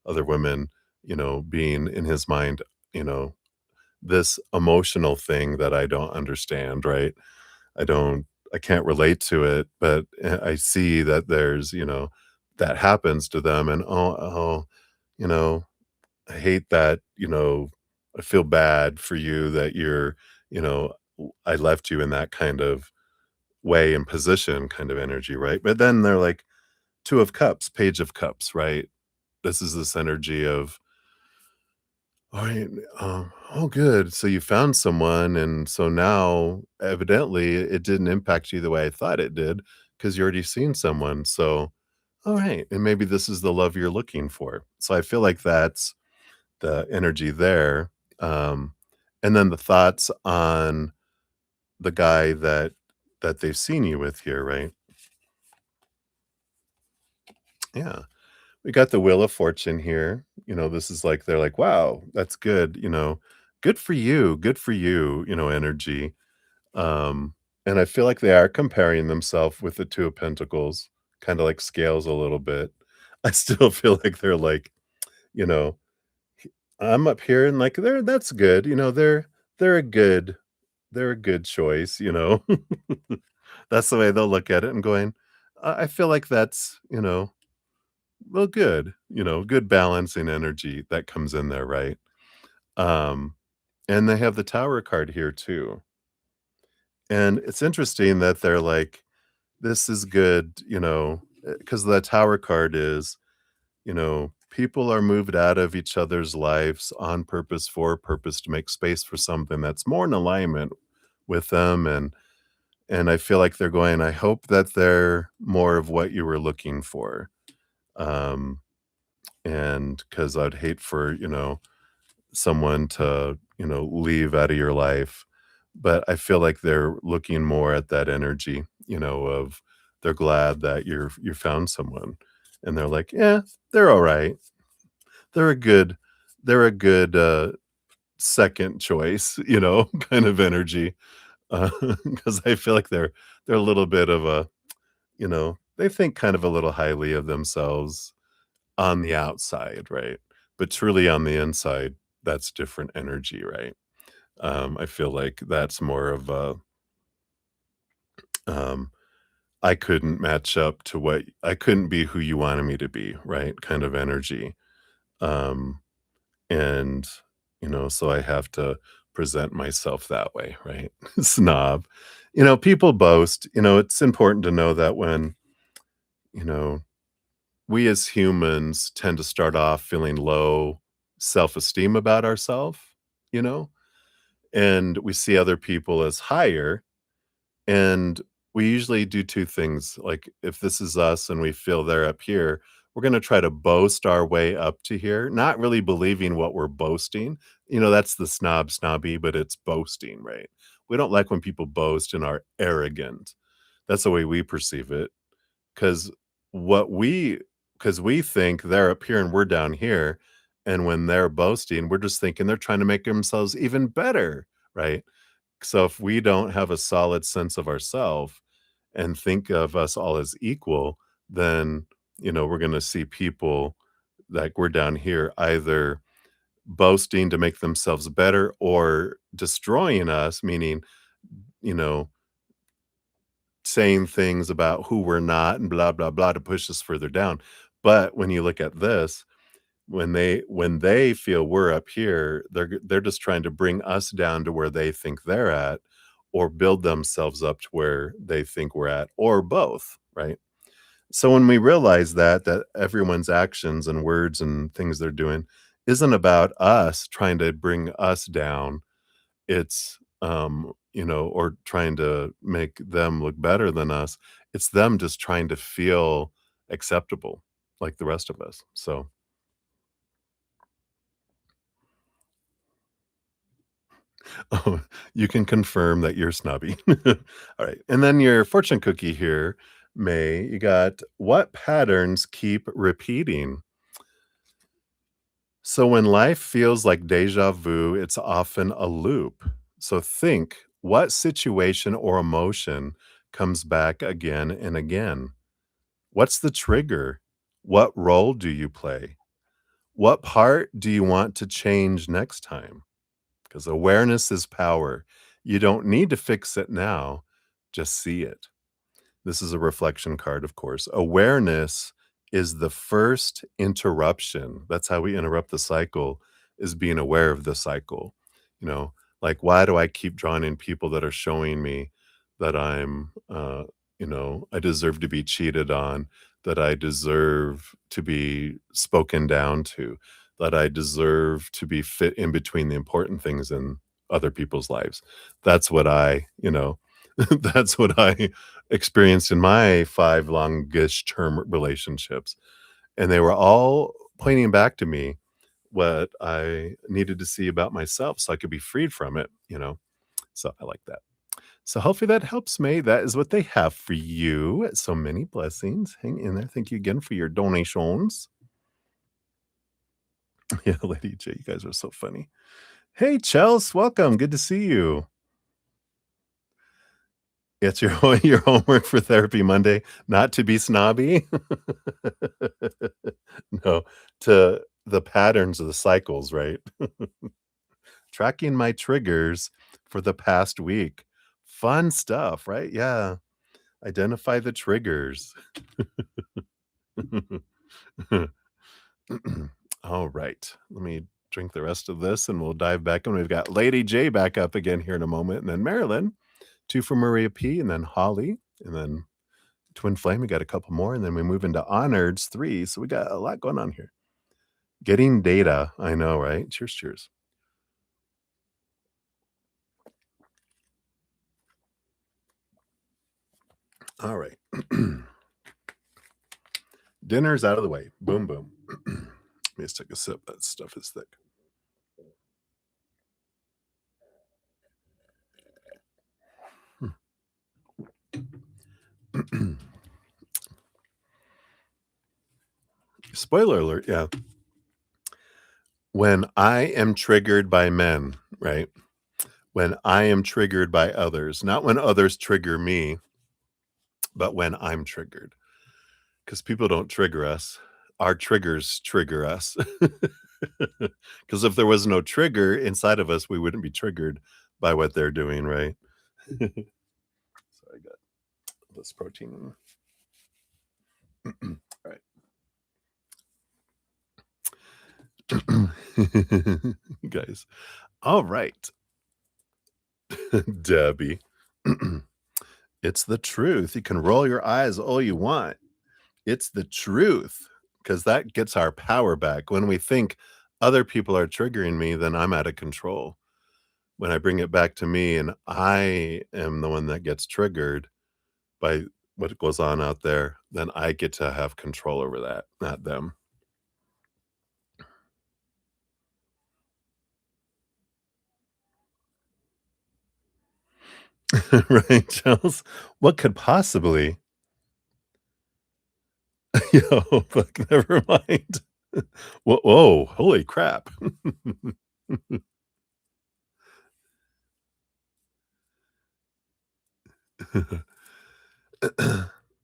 other women, being in his mind, you know, this emotional thing that I don't understand, right? I don't I can't relate to it, but, I see that there's, that happens to them and, you know, I hate that, I feel bad for you that I left you in that kind of way and position kind of energy, right? But then they're like 2 of Cups, Page of Cups, right? This is this energy of, "Alright, oh, good. So you found someone, and so now evidently it didn't impact you the way I thought it did, because you already seen someone. So, alright, and maybe this is the love you're looking for." So I feel like that's the energy there. Um, and then the thoughts on the guy that they've seen you with here, right? Yeah. We got the Wheel of Fortune here. This is like they're like, "Wow, that's good," good for you," energy. Um, and I feel like they are comparing themselves with the 2 of Pentacles, kinda like scales a little bit. I still feel like they're like, you know, I'm up here and like that's good, they're a good they're a good choice. That's the way they'll look at it and going, I feel like that's, well, good, good balancing energy that comes in there, right? Um, and they have the Tower card here too. And it's interesting that they're like, this is good, because the Tower card is, people are moved out of each other's lives on purpose for a purpose to make space for something that's more in alignment with them. And I feel like they're going, I hope that they're more of what you were looking for. Um, and because I'd hate for, someone to, leave out of your life. But I feel like they're looking more at that energy, of they're glad that you found someone. And they're like, yeah, they're all right. They're a good, they're a good second choice, kind of energy. Because I feel like they're a little bit of a, they think kind of a little highly of themselves on the outside, right? But truly on the inside. that's different energy, right? I feel like that's more of a, um, I couldn't match up to what I couldn't be who you wanted me to be, right? Kind of energy. Um, and, so I have to present myself that way, right? Snob. People boast, it's important to know that when, you know, we as humans tend to start off feeling low self-esteem about ourselves, you know, and we see other people as higher. And we usually do 2 things, like, if this is us and we feel they're up here, we're gonna try to boast our way up to here, not really believing what we're boasting. That's the snobby, but it's boasting, right? We don't like when people boast and are arrogant. That's the way we perceive it. 'Cause what we 'cause we think they're up here and we're down here, and when they're boasting, we're just thinking they're trying to make themselves even better, right? So if we don't have a solid sense of ourself and think of us all as equal, then, we're gonna see people like we're down here either boasting to make themselves better or destroying us, meaning, you know, saying things about who we're not and blah, blah, blah to push us further down. But when you look at this, when they feel we're up here, they're just trying to bring us down to where they think they're at, or build themselves up to where they think we're at, or both, right? So when we realize that everyone's actions and words and things they're doing isn't about us trying to bring us down, it's, or trying to make them look better than us. It's them just trying to feel acceptable like the rest of us. So, oh, you can confirm that you're snobby. All right. And then your fortune cookie here, May, you got what patterns keep repeating? So when life feels like deja vu, it's often a loop. So think, what situation or emotion comes back again and again? What's the trigger? What role do you play? What part do you want to change next time? Because awareness is power. You don't need to fix it now, just see it. This is a reflection card, of course. Awareness is the first interruption. That's how we interrupt the cycle, is being aware of the cycle. You know, like, why do I keep drawing in people that are showing me that I deserve to be cheated on, that I deserve to be spoken down to, that I deserve to be fit in between the important things in other people's lives. That's what that's what I experienced in my 5 longish term relationships, and they were all pointing back to me what I needed to see about myself so I could be freed from it. So I like that. So hopefully that helps, May. That is what they have for you. So many blessings. Hang in there. Thank you again for your donations. Yeah, Lady J, you guys are so funny. Hey, Chels, welcome. Good to see you. It's your your homework for Therapy Monday, not to be snobby. No, to the patterns of the cycles, right? Tracking my triggers for the past week. Fun stuff, right? Yeah. Identify the triggers. All right. Let me drink the rest of this and we'll dive back in. We've got Lady J back up again here in a moment, and then Marilyn, 2 for Maria P, and then Holly, and then Twin Flame. We got a couple more, and then we move into Honored's 3. So we got a lot going on here. Getting data. I know, right? Cheers, cheers. All right. Dinner's out of the way. Boom, boom. Let me just take a sip. That stuff is thick. Spoiler alert. Yeah. When I am triggered by men, right? When I am triggered by others, not when others trigger me, but when I'm triggered. Because people don't trigger us. Our triggers trigger us. Because if there was no trigger inside of us, we wouldn't be triggered by what they're doing, right? So I got this protein. All right. Guys. All right. Debbie. It's the truth. You can roll your eyes all you want. It's the truth, because that gets our power back. When we think other people are triggering me, then I'm out of control. When I bring it back to me and I am the one that gets triggered by what goes on out there, then I get to have control over that, not them. Right, Charles? What could possibly Yo, fuck, never mind. Whoa, holy crap.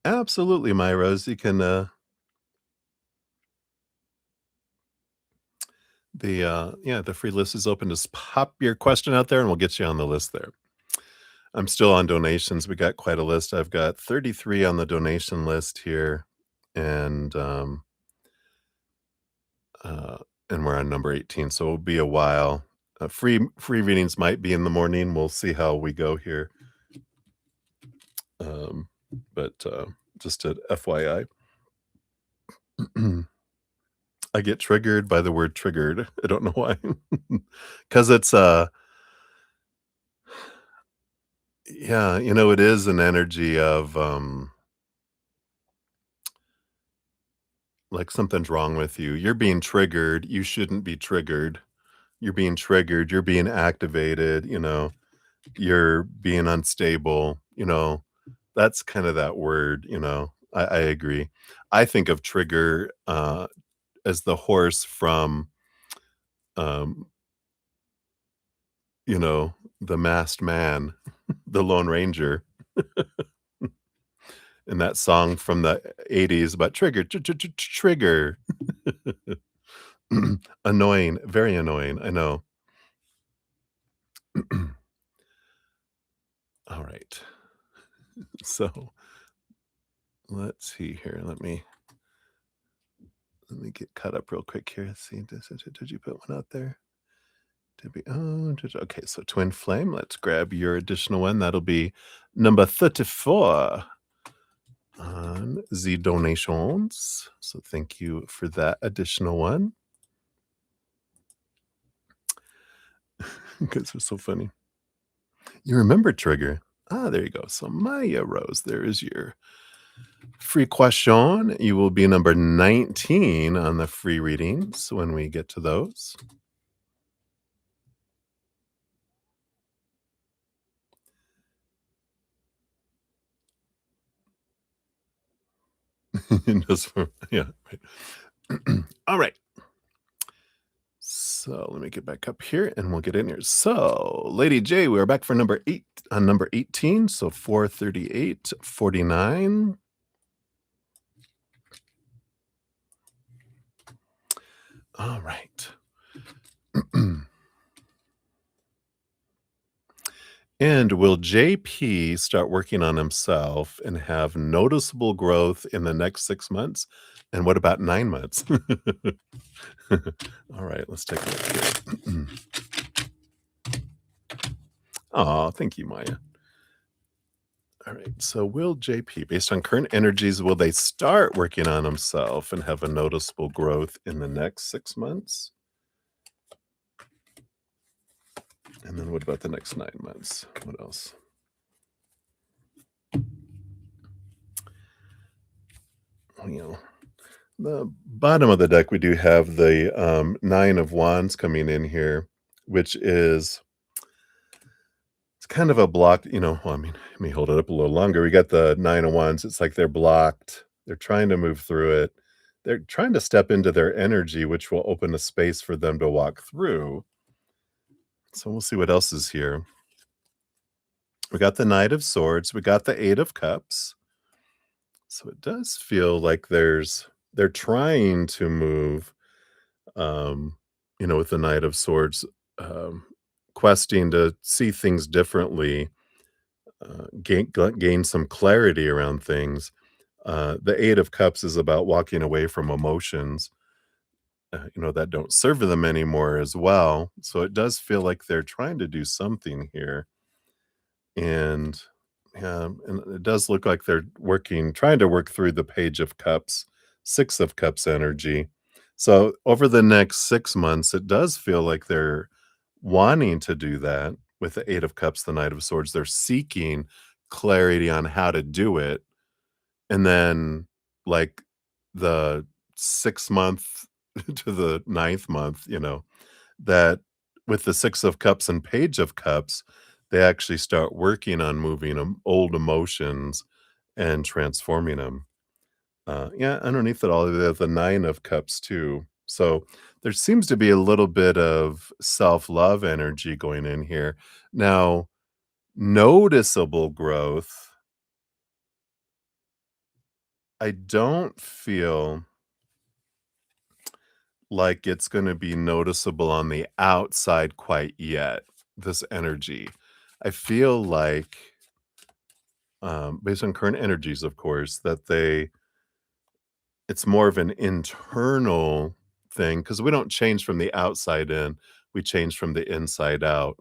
Absolutely, my rose. You can, the free list is open. Just pop your question out there and we'll get you on the list there. I'm still on donations. We got quite a list. I've got 33 on the donation list here, and uh, and we're on number 18, so it'll be a while. Free readings might be in the morning. We'll see how we go here. Um, but just a FYI. I get triggered by the word triggered. I don't know why. Because it's, yeah, it is an energy of, like something's wrong with you. You're being triggered. You shouldn't be triggered. You're being triggered. You're being activated. You're being unstable. That's kind of that word. I agree. I think of trigger as the horse from, um, the masked man, the Lone Ranger, and that song from the 80s about trigger, trigger. Annoying, very annoying, I know. All right. So, let's see here, let me get caught up real quick here. Let's see, did you put one out there? Did we okay, so Twin Flame, let's grab your additional one. That'll be number 34 on the donations. So thank you for that additional one. You guys are so funny. You remember Trigger. Ah, there you go. So Maya Rose, there is your free question. You will be number 19 on the free readings when we get to those. Just for, yeah, right. All right. So let me get back up here and we'll get in here. So, Lady J, we are back for number 8 on number 18. So 43849. All right. And will JP start working on himself and have noticeable growth in the next 6 months? And what about 9 months? All right, let's take a look here. Aw, thank you, Maya. All right, so will JP, based on current energies, will they start working on himself and have a noticeable growth in the next 6 months? And then what about the next 9 months? What else? The bottom of the deck, we do have the 9 of Wands coming in here, which is it's kind of a block, well, I mean, let me hold it up a little longer. We got the 9 of Wands. It's like they're blocked. They're trying to move through it. They're trying to step into their energy, which will open a space for them to walk through. So we'll see what else is here. We got the Knight of Swords. We got the 8 of Cups. So it does feel like they're trying to move. with the Knight of Swords, um, questing to see things differently, gain some clarity around things. The Eight of Cups is about walking away from emotions, that don't serve them anymore as well. So it does feel like they're trying to do something here. And yeah, and it does look like they're trying to work through the Page of Cups, Six of Cups energy. So over the next 6 months, it does feel like they're wanting to do that with the Eight of Cups, the Knight of Swords. They're seeking clarity on how to do it. And then, like, the 6th month to the ninth month, that with the Six of Cups and Page of Cups, they actually start working on moving old emotions and transforming them. Yeah, underneath it all, there's the Nine of Cups too. So there seems to be a little bit of self-love energy going in here. Now, noticeable growth, I don't feel like it's gonna be noticeable on the outside quite yet, this energy. I feel like, based on current energies, of course, that it's more of an internal thing because we don't change from the outside in, we change from the inside out.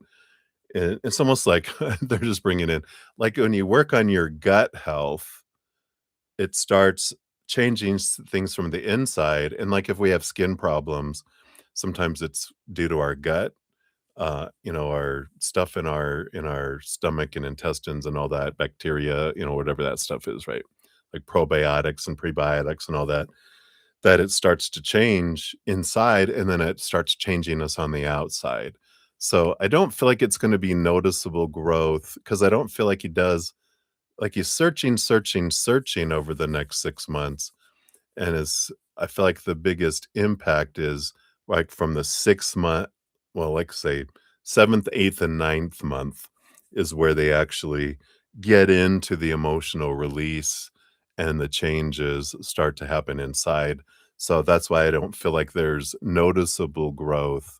It's almost like they're just bringing in like, when you work on your gut health, it starts changing things from the inside, and, like, if we have skin problems, sometimes it's due to our gut, our stuff in our stomach and intestines and all that bacteria, whatever that stuff is, right? Like probiotics and prebiotics and all that, that it starts to change inside and then it starts changing us on the outside. So I don't feel like it's going to be noticeable growth because I don't feel like he does, like he's searching over the next 6 months, and is I feel like the biggest impact is, like, from the 6th month, well, like, say, 7th, 8th, and ninth month is where they actually get into the emotional release and the changes start to happen inside. So that's why I don't feel like there's noticeable growth,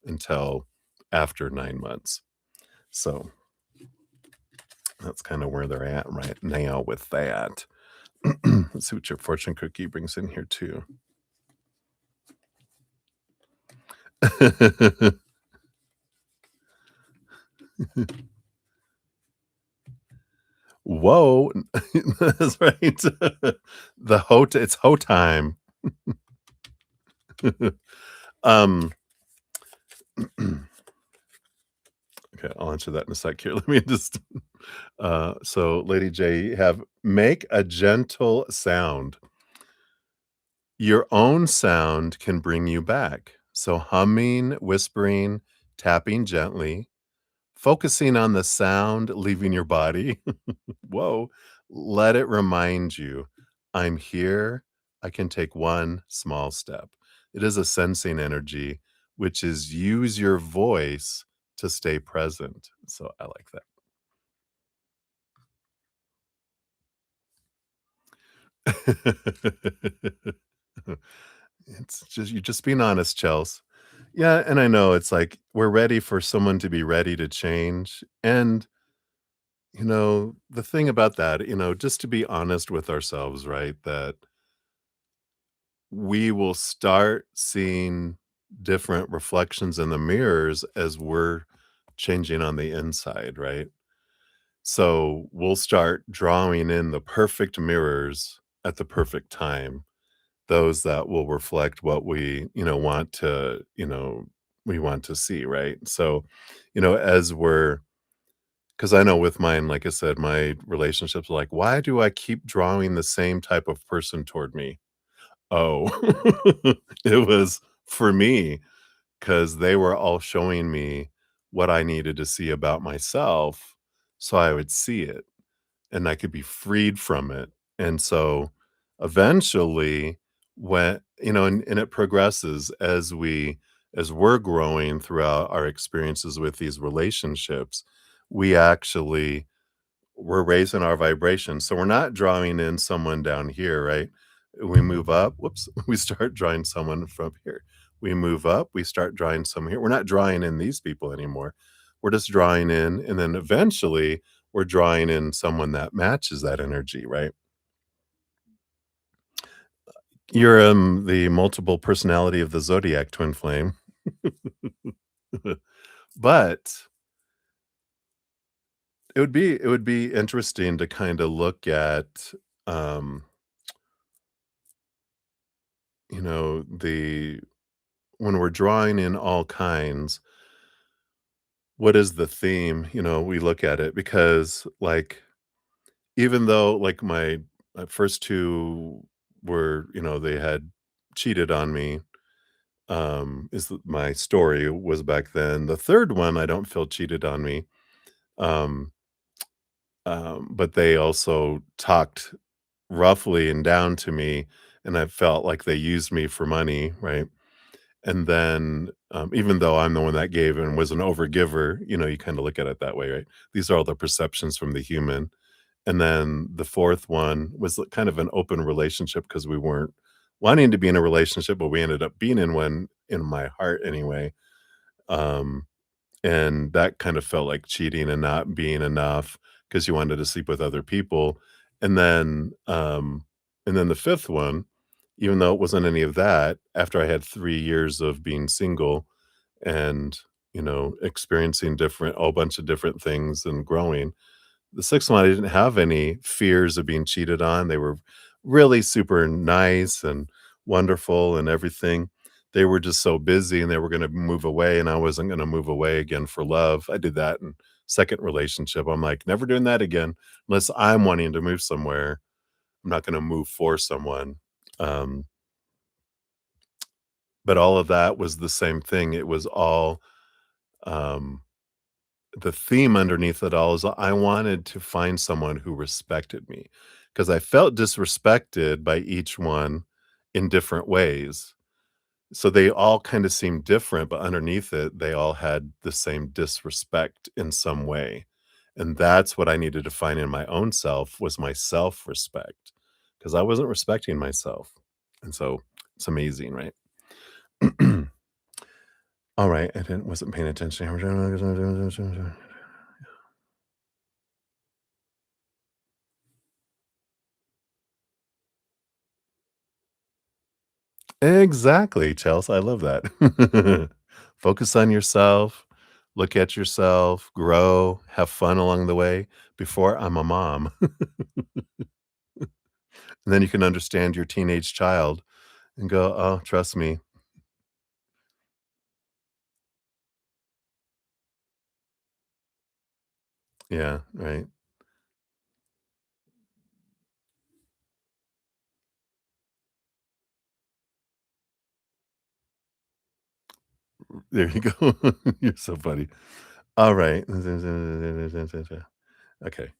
until after 9 months. So that's kinda where they're at right now with that. Let's see what your fortune cookie brings in here too. Whoa. That's right. It's ho time. Um, okay, I'll answer that in a sec here. Let me just so Lady J, you have make a gentle sound. Your own sound can bring you back. So humming, whispering, tapping gently, focusing on the sound leaving your body. Whoa. Let it remind you, I'm here. I can take one small step. It is a sensing energy, which is use your voice to stay present. So I like that. It's just you're just being honest, Chels. Yeah, and I know it's like we're ready for someone to be ready to change. And the thing about that, just to be honest with ourselves, right? That we will start seeing different reflections in the mirrors as we're changing on the inside, right? So we'll start drawing in the perfect mirrors at the perfect time, those that will reflect what we want to see, right? So, as we're because I know with mine, like I said, my relationships are like, why do I keep drawing the same type of person toward me? Oh, it was for me because they were all showing me what I needed to see about myself so I would see it and I could be freed from it. And so eventually, and it progresses as we're growing throughout our experiences with these relationships, we actually we're raising our vibration. So we're not drawing in someone down here, right? We move up, whoops, we start drawing someone from here. We move up, we start drawing someone here. We're not drawing in these people anymore. We're just drawing in, and then eventually we're drawing in someone that matches that energy, right? You're, the multiple personality of the zodiac twin flame. But it would be interesting to kinda look at, um, the when we're drawing in all kinds, what is the theme? We look at it because, like, even though, like, my, first 2 were, they had cheated on me, is my story was back then. The 3rd one, I don't feel cheated on me, um, but they also talked roughly and down to me, and I felt like they used me for money, right? And then, even though I'm the one that gave and was an overgiver, you kinda look at it that way, right? These are all the perceptions from the human. And then the 4th one was kind of an open relationship because we weren't wanting to be in a relationship, but we ended up being in one in my heart anyway. Um, and that kind of felt like cheating and not being enough because you wanted to sleep with other people. And then, the 5th one, even though it wasn't any of that, after I had 3 years of being single and, experiencing a whole bunch of different things and growing, the 6th one, I didn't have any fears of being cheated on. They were really super nice and wonderful and everything. They were just so busy and they were gonna move away, and I wasn't gonna move away again for love. I did that in 2nd relationship. I'm like, "Never doing that again unless I'm wanting to move somewhere. I'm not gonna move for someone." Um, but all of that was the same thing. It was all, um the theme underneath it all is I wanted to find someone who respected me because I felt disrespected by each one in different ways. So they all kind of seemed different, but underneath it, they all had the same disrespect in some way. And that's what I needed to find in my own self was my self-respect because I wasn't respecting myself. And so it's amazing, right? All right, I didn't wasn't paying attention. Exactly, Chelsea, I love that. Focus on yourself, look at yourself, grow, have fun along the way before I'm a mom. And then you can understand your teenage child and go, "Oh, trust me." Yeah, right. There you go. You're so funny. Alright. Okay.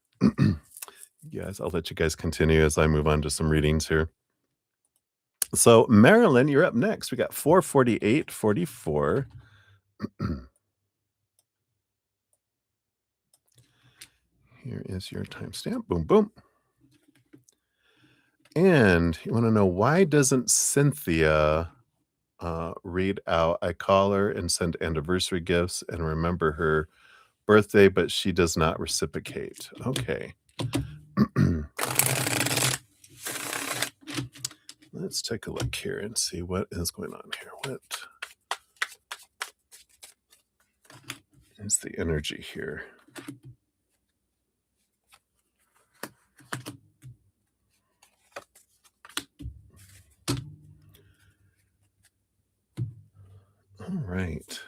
Yes, I'll let you guys continue as I move on to some readings here. So, Marilyn, you're up next. We got 44844. Here is your timestamp. Boom, boom. And you wanna know why doesn't Cynthia, read out, "I call her and send anniversary gifts and remember her birthday, but she does not reciprocate." Okay. Let's take a look here and see what is going on here. What is the energy here? Alright.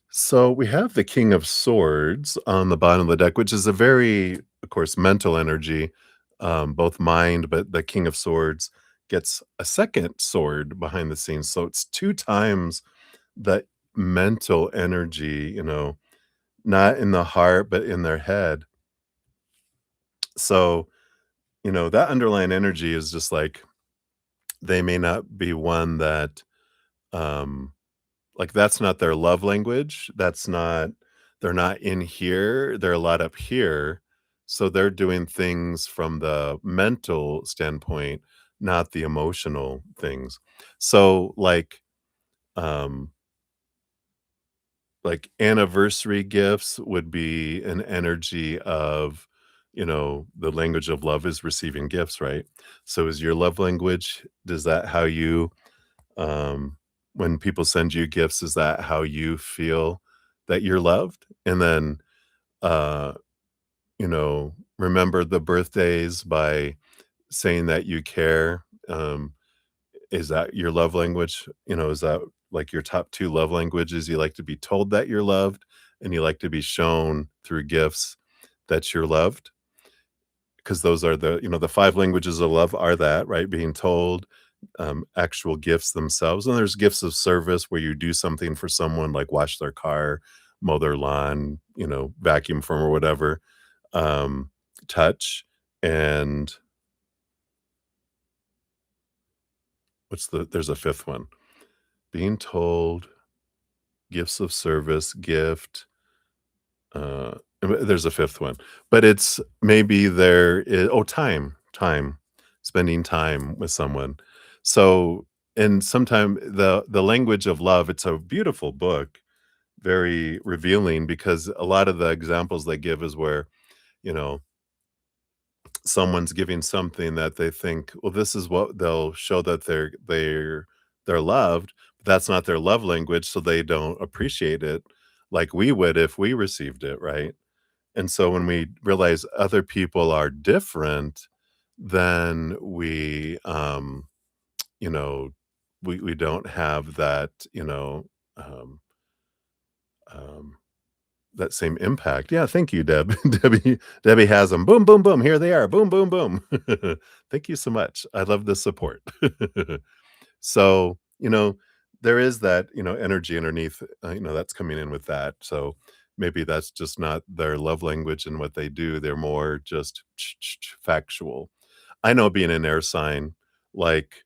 So we have the King of Swords on the bottom of the deck, which is a very, of course, mental energy, both mind, but the King of Swords gets a second sword behind the scenes. So it's 2 times the mental energy, not in the heart, but in their head. So, that underlying energy is just like they may not be one that, um, like, that's not their love language. They're not in here. They're a lot up here. So they're doing things from the mental standpoint, not the emotional things. So, um, like anniversary gifts would be an energy of, the language of love is receiving gifts, right? So is your love language, does that how you, um, when people send you gifts, is that how you feel that you're loved? And then, uh, remember the birthdays by saying that you care. Is that your love language? Is that like your top 2 love languages? You like to be told that you're loved, and you like to be shown through gifts that you're loved? Because those are the 5 languages of love are that, right? Being told, actual gifts themselves, and there's gifts of service where you do something for someone, like wash their car, mow their lawn, vacuum for 'em or whatever. Um, touch, and there's a 5th one. Being told, gifts of service, gift, there's a 5th one, but it's maybe time, spending time with someone. So, and sometime the language of love, it's a beautiful book, very revealing because a lot of the examples they give is where, you know, someone's giving something that they think, well, this is what they'll show that they're loved, but that's not their love language, so they don't appreciate it like we would if we received it, right? And so when we realize other people are different, then you know, we don't have that, um, um that same impact. Yeah, thank you, Deb. Debbie has them. Boom, boom, boom. Here they are. Boom, boom, boom. Thank you so much. I love the support. So, there is that, energy underneath, that's coming in with that. So maybe that's just not their love language and what they do. They're more just factual. I know being an air sign, like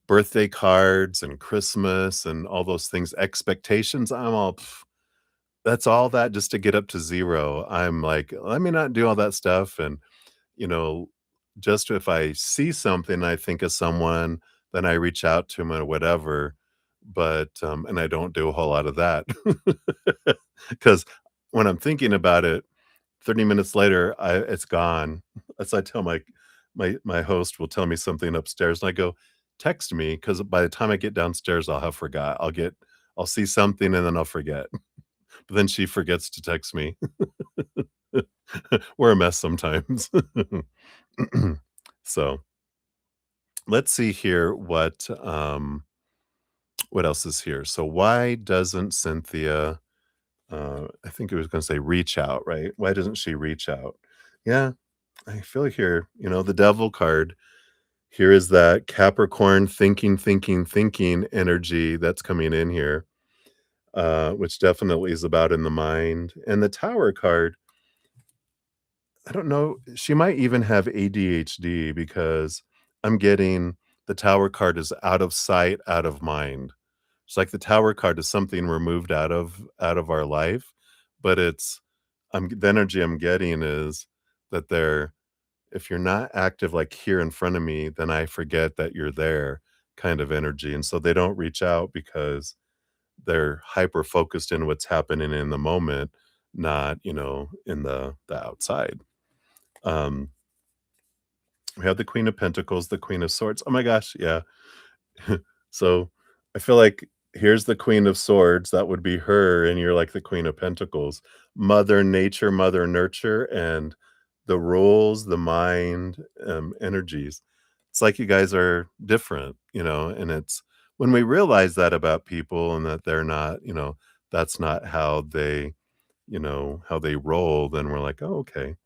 birthday cards and Christmas and all those things, expectations, I'm all, that's all that just to get up to 0. I'm like, "Let me not do all that stuff," and, you know, just if I see something, I think of someone, then I reach out to 'em or whatever, but, and I don't do a whole lot of that. Because when I'm thinking about it, 30 minutes later, it's gone. As I tell my host will tell me something upstairs, and I go, "Text me," because by the time I get downstairs, I'll have forgot. I'll see something, and then I'll forget. But then she forgets to text me. We're a mess sometimes. So, let's see here what else is here. So why doesn't Cynthia, I think it was gonna say reach out, right? Why doesn't she reach out? Yeah, I feel here, the devil card, here is that Capricorn thinking, thinking, thinking energy that's coming in here, which definitely is about in the mind. And the Tower card, I don't know, she might even have ADHD because I'm getting the Tower card is out of sight, out of mind. It's like the Tower card is something removed out of our life, but the energy I'm getting is that if you're not active, like, here in front of me, then I forget that you're there kind of energy, and so they don't reach out because they're hyper focused in what's happening in the moment, not, in the outside. Um, we have the Queen of Pentacles, the Queen of Swords. Oh my gosh, yeah. So, I feel like here's the Queen of Swords, that would be her, and you're like the Queen of Pentacles. Mother nature, mother nurture, and the rules, the mind, energies. It's like you guys are different, and it's when we realize that about people and that they're not, that's not how they roll, then we're like, "Oh, okay."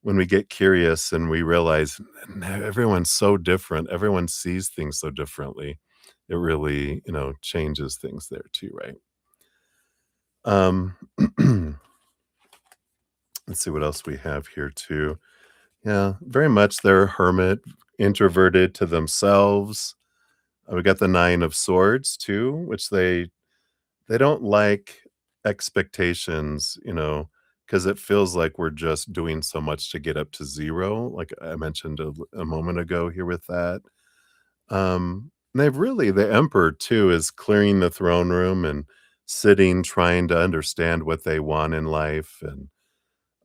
When we get curious and we realize everyone's so different, everyone sees things so differently, it really, changes things there too, right? Um, let's see what else we have here too. Yeah, very much they're a hermit, introverted to themselves. We got the 9 of Swords too, which they don't like expectations, because it feels like we're just doing so much to get up to 0, like I mentioned a moment ago here with that. They've really the emperor too is clearing the throne room and sitting, trying to understand what they want in life and,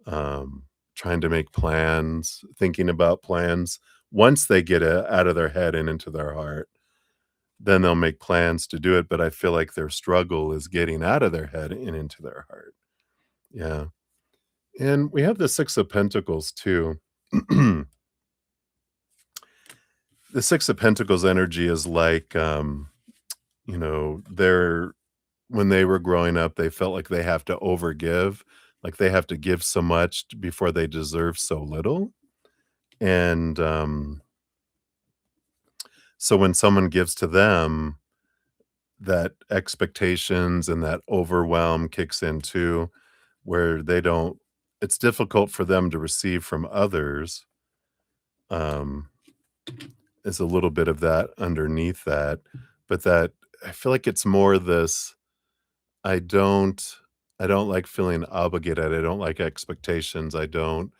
um, trying to make plans, thinking about plans. Once they get it out of their head and into their heart, then they'll make plans to do it, but I feel like their struggle is getting out of their head and into their heart. Yeah. And we have the 6 of Pentacles too. The 6 of Pentacles energy is like, they're when they were growing up, they felt like they have to overgive, like they have to give so much before they deserve so little. And so when someone gives to them, that expectations and that overwhelm kicks in too, where they don't it's difficult for them to receive from others. Um, is a little bit of that underneath that, but that I feel like it's more this I don't I don't like feeling obligated, I don't like expectations, I don't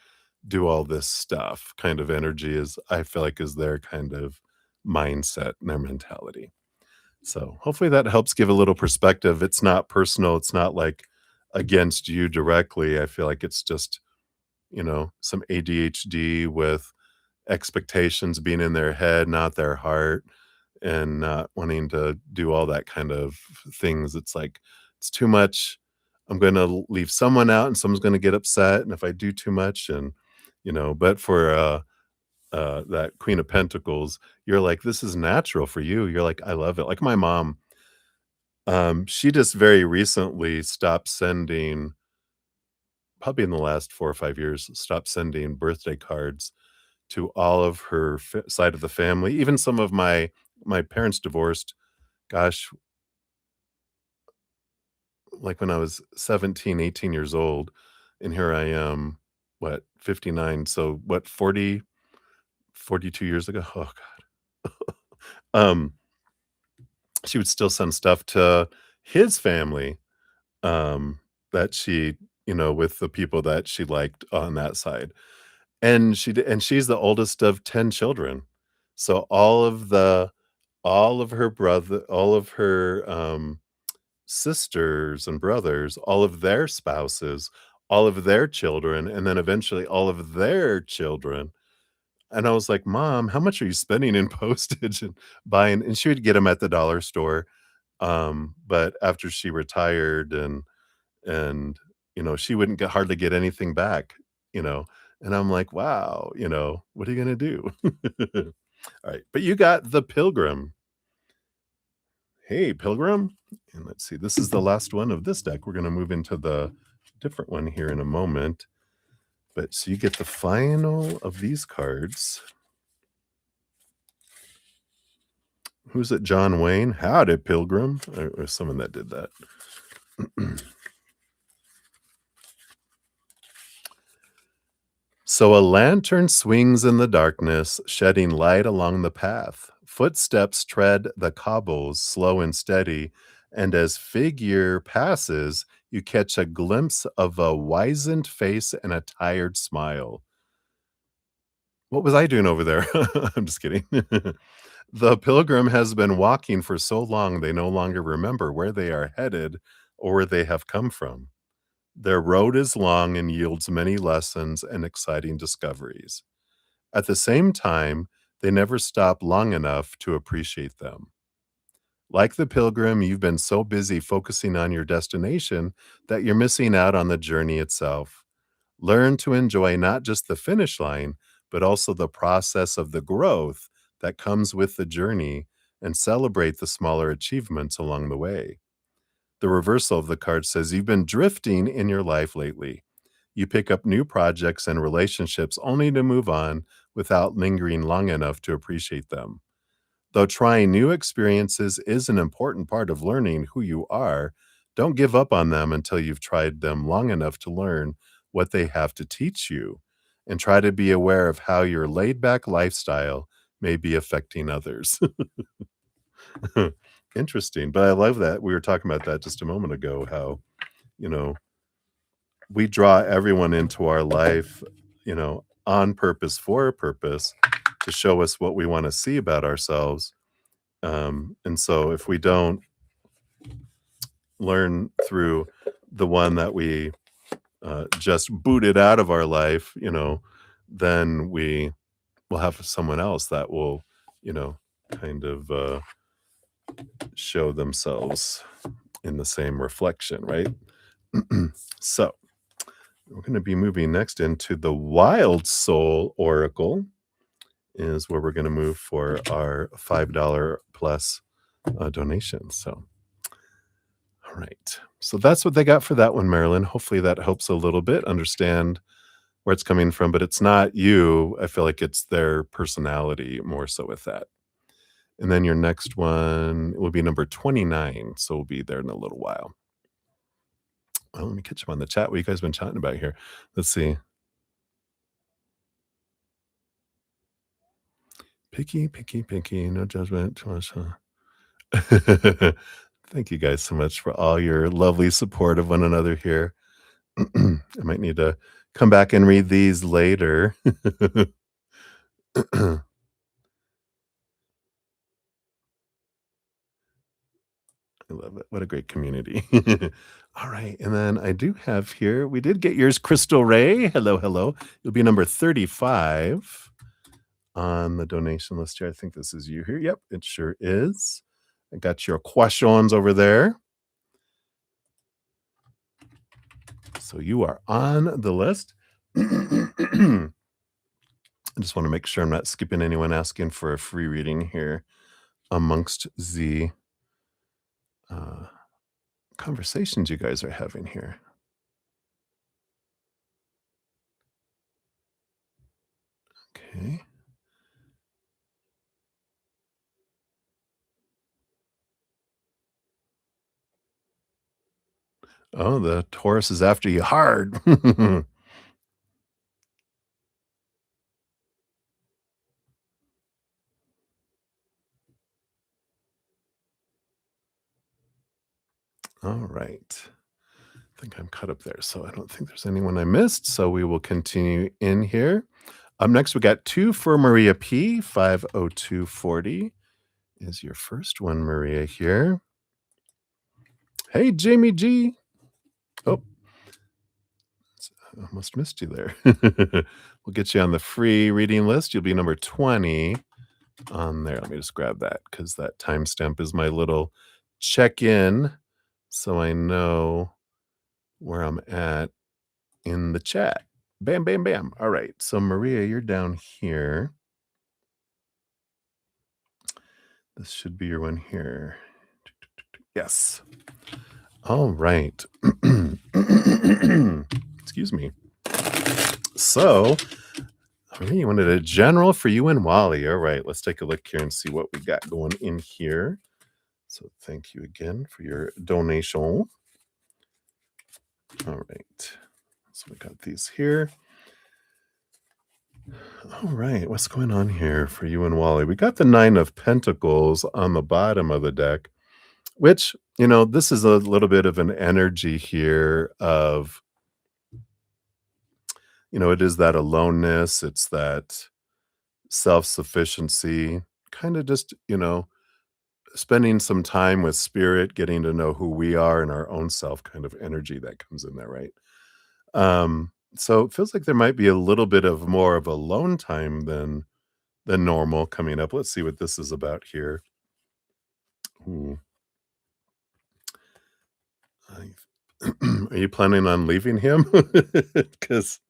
do all this stuff kind of energy is I feel like is their kind of mindset and their mentality. So, hopefully that helps give a little perspective. It's not personal, it's not like against you directly. I feel like it's just, some ADHD with expectations being in their head, not their heart, and not wanting to do all that kind of things. It's like, it's too much. I'm going to leave someone out and someone's going to get upset. And if I do too much, but for that Queen of Pentacles, you're like, this is natural for you. You're like, I love it. Like my mom, she just very recently stopped sending, probably in the last 4 or 5 years, stopped sending birthday cards to all of her side of the family. Even some of my parents divorced, gosh, like when I was 17, 18 years old, and here I am, what, 59, so what, 42 years ago? Oh god. Um, she would still send stuff to his family, um, that she with the people that she liked on that side. And she's the oldest of 10 children. So all of her, sisters and brothers, all of their spouses, all of their children, and then eventually all of their children. And I was like, "Mom, how much are you spending in postage and buying?" And she would get them at the dollar store. But after she retired and she wouldn't hardly get anything back, you know? And I'm like, "Wow, what are you gonna do?" Alright, but you got the Pilgrim. Hey, Pilgrim. And let's see, this is the last one of this deck. We're gonna move into the different one here in a moment. But so you get the final of these cards. Who's it? John Wayne? Howdy, Pilgrim. Or someone that did that. So a lantern swings in the darkness, shedding light along the path. Footsteps tread the cobbles, slow and steady, and as figure passes, you catch a glimpse of a wizened face and a tired smile. What was I doing over there? I'm just kidding. The pilgrim has been walking for so long they no longer remember where they are headed or where they have come from. Their road is long and yields many lessons and exciting discoveries. At the same time, they never stop long enough to appreciate them. Like the pilgrim, you've been so busy focusing on your destination that you're missing out on the journey itself. Learn to enjoy not just the finish line, but also the process of the growth that comes with the journey and celebrate the smaller achievements along the way. The reversal of the card says you've been drifting in your life lately. You pick up new projects and relationships only to move on without lingering long enough to appreciate them. Though trying new experiences is an important part of learning who you are, don't give up on them until you've tried them long enough to learn what they have to teach you. And try to be aware of how your laid back lifestyle may be affecting others. Interesting. But I love that. We were talking about that just a moment ago, how, you know, we draw everyone into our life, on purpose for a purpose to show us what we want to see about ourselves. And so if we don't learn through the one that we just booted out of our life, then we will have someone else that will, you know, kind of show themselves in the same reflection, right? So we're going to be moving next into the Wild Soul Oracle, is where we're going to move for our $5 plus donation. So, all right. So that's what they got for that one, Marilyn. Hopefully that helps a little bit understand where it's coming from, but it's not you. I feel like it's their personality more so with that. And then your next one will be number 29. So we'll be there in a little while. Well, let me catch up on the chat. What you guys been chatting about here? Let's see. Picky, picky, picky. No judgment. Too much, huh? Thank you guys so much for all your lovely support of one another here. I might need to come back and read these later. I love it. What a great community. All right. And then I do have here, we did get yours, Crystal Ray. Hello, hello. You'll be number 35 on the donation list here. I think this is you here. Yep, it sure is. I got your questions over there. So you are on the list. I just want to make sure I'm not skipping anyone asking for a free reading here amongst the conversations you guys are having here. Okay. Oh, the Taurus is after you hard. All right. I think I'm caught up there. So I don't think there's anyone I missed. So we will continue in here. Up next, we got two for Maria P. 50240 is your first one, Maria, here. Hey, Jamie G. Oh, I almost missed you there. We'll get you on the free reading list. You'll be number 20 on there. Let me just grab that because that timestamp is my little check-in so I know where I'm at in the chat. Bam, bam, bam. All right. So, Maria, you're down here. This should be your one here. Yes. All right. Excuse me. So, you wanted a general for you and Wally. All right. Let's take a look here and see what we got going in here. So, thank you again for your donation. All right. So, we got these here. All right, what's going on here for you and Wally? We got the 9 of Pentacles on the bottom of the deck, which, this is a little bit of an energy here of, it is that aloneness, it's that self-sufficiency, kind of just, spending some time with spirit, getting to know who we are and our own self kind of energy that comes in there, right? So it feels like there might be a little bit of more of alone time than normal coming up. Let's see what this is about here. Ooh. Are you planning on leaving him? Because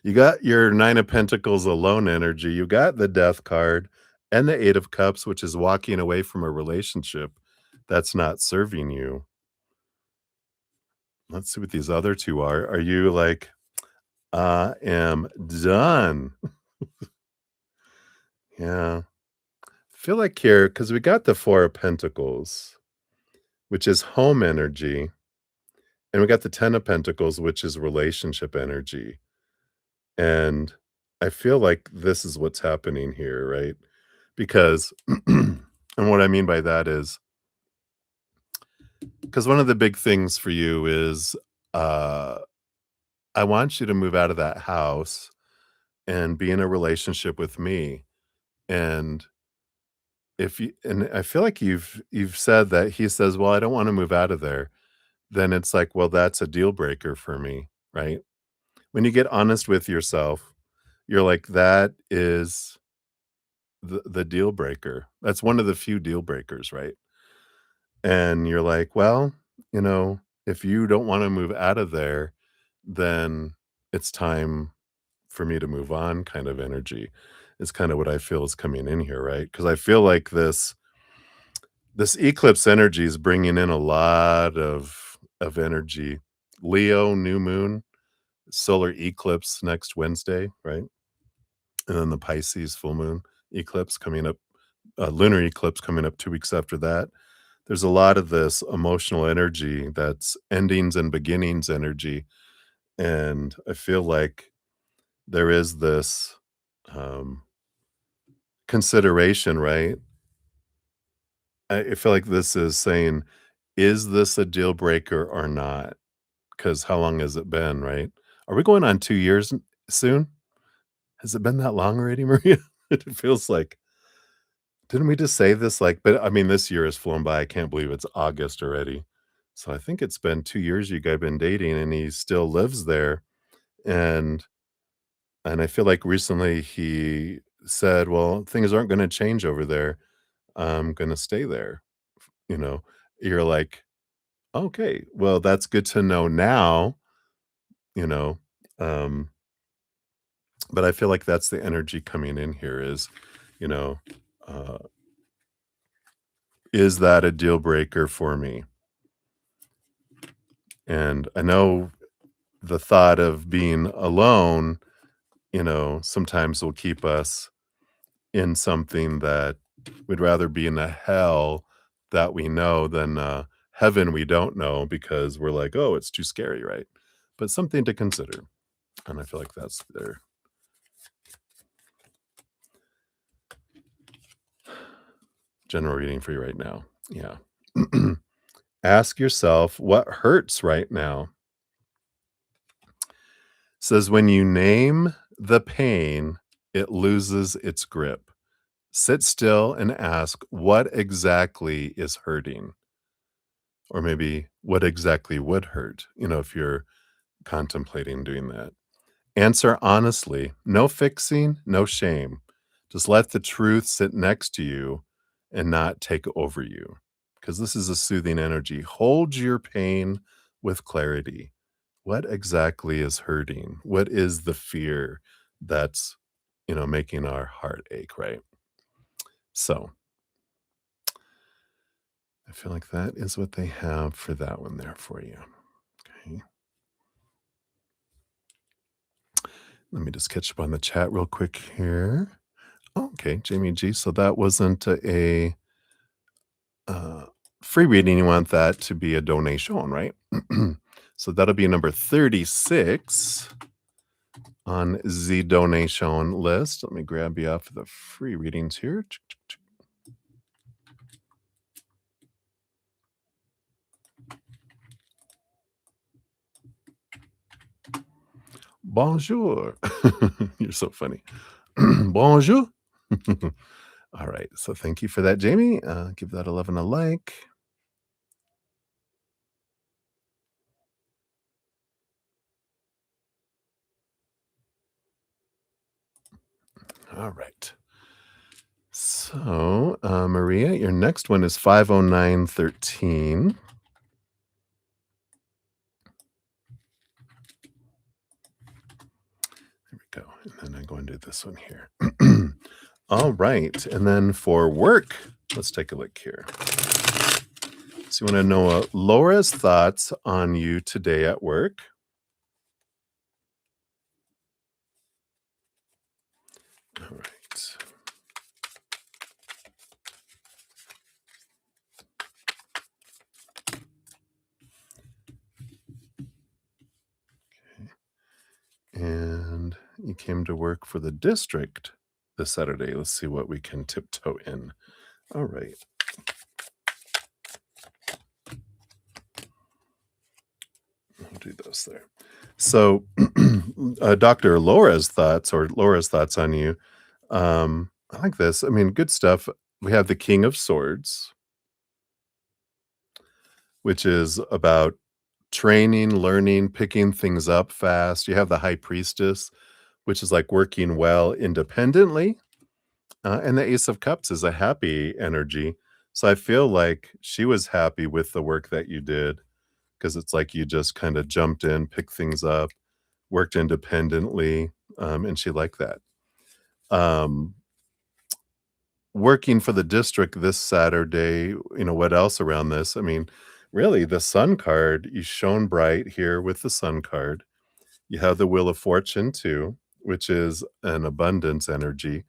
you got your 9 of Pentacles alone energy. You got the Death card and the 8 of Cups, which is walking away from a relationship that's not serving you. Let's see what these other two are. Are you like, I am done? Yeah. Feel like here, because we got the 4 of Pentacles, which is home energy. And we got the 10 of Pentacles, which is relationship energy. And I feel like this is what's happening here, right? Because, and what I mean by that is, because one of the big things for you is I want you to move out of that house and be in a relationship with me. And if you and I feel like you've said that he says, "Well, I don't wanna move out of there." Then it's like, well, that's a deal breaker for me, right? When you get honest with yourself, you're like, that is the deal breaker. That's one of the few deal breakers, right? And you're like, well, you know, if you don't wanna move out of there, then it's time for me to move on kind of energy is kinda what I feel is coming in here, right? Because I feel like this eclipse energy is bringing in a lot of energy. Leo, new moon, solar eclipse next Wednesday, right? And then the Pisces full moon eclipse coming up, lunar eclipse coming up 2 weeks after that. There's a lot of this emotional energy that's endings and beginnings energy, and I feel like there is this, um, consideration, right? I feel like this is saying, "Is this a deal breaker or not?" 'Cause how long has it been, right? Are we going on 2 years soon? Has it been that long already, Maria? It feels like didn't we just say this, like but, I mean, this year has flown by, I can't believe it's August already. So I think it's been 2 years you guys been dating, and he still lives there, and I feel like recently he said, "Well, things aren't gonna change over there. I'm gonna stay there." You know? You're like, "Okay, well, that's good to know now," you know? Um But I feel like that's the energy coming in here is, you know, uh, is that a deal breaker for me? And I know the thought of being alone, sometimes will keep us in something that we'd rather be in a hell that we know than heaven we don't know because we're like, oh, it's too scary, right? But something to consider. And I feel like that's their general reading for you right now. Yeah. Ask yourself what hurts right now. Says when you name the pain, it loses its grip. Sit still and ask what exactly is hurting, or maybe what exactly would hurt, if you're contemplating doing that. Answer honestly, no fixing, no shame. Just let the truth sit next to you and not take over you. Because this is a soothing energy. Hold your pain with clarity. What exactly is hurting? What is the fear that's, making our heart ache, right? So I feel like that is what they have for that one there for you. Okay. Let me just catch up on the chat real quick here. Oh, okay, Jamie G. So that wasn't a uh, free reading. You want that to be a donation, right? So that'll be number 36 on the donation list. Let me grab you off of the free readings here. Bonjour. You're so funny. Bonjour. All right. So thank you for that, Jamie. Give that 11 a like. All right. So, Maria, your next one is 50913. There we go. And then I go and do this one here. All right. And then for work, let's take a look here. So, you want to know Laura's thoughts on you today at work? All right. And you came to work for the district this Saturday. Let's see what we can tiptoe in. All right. I'll do those there. So, Dr. Laura's thoughts on you. I like this. I mean, good stuff. We have the King of Swords, which is about training, learning, picking things up fast. You have the High Priestess, which is like working well independently. And the Ace of Cups is a happy energy. So I feel like she was happy with the work that you did because it's like you just kind of jumped in, picked things up, worked independently, and she liked that. Um, Working for the district this Saturday, what else around this? I mean, really, the Sun card, you shone bright here with the Sun card. You have the Wheel of Fortune too, which is an abundance energy.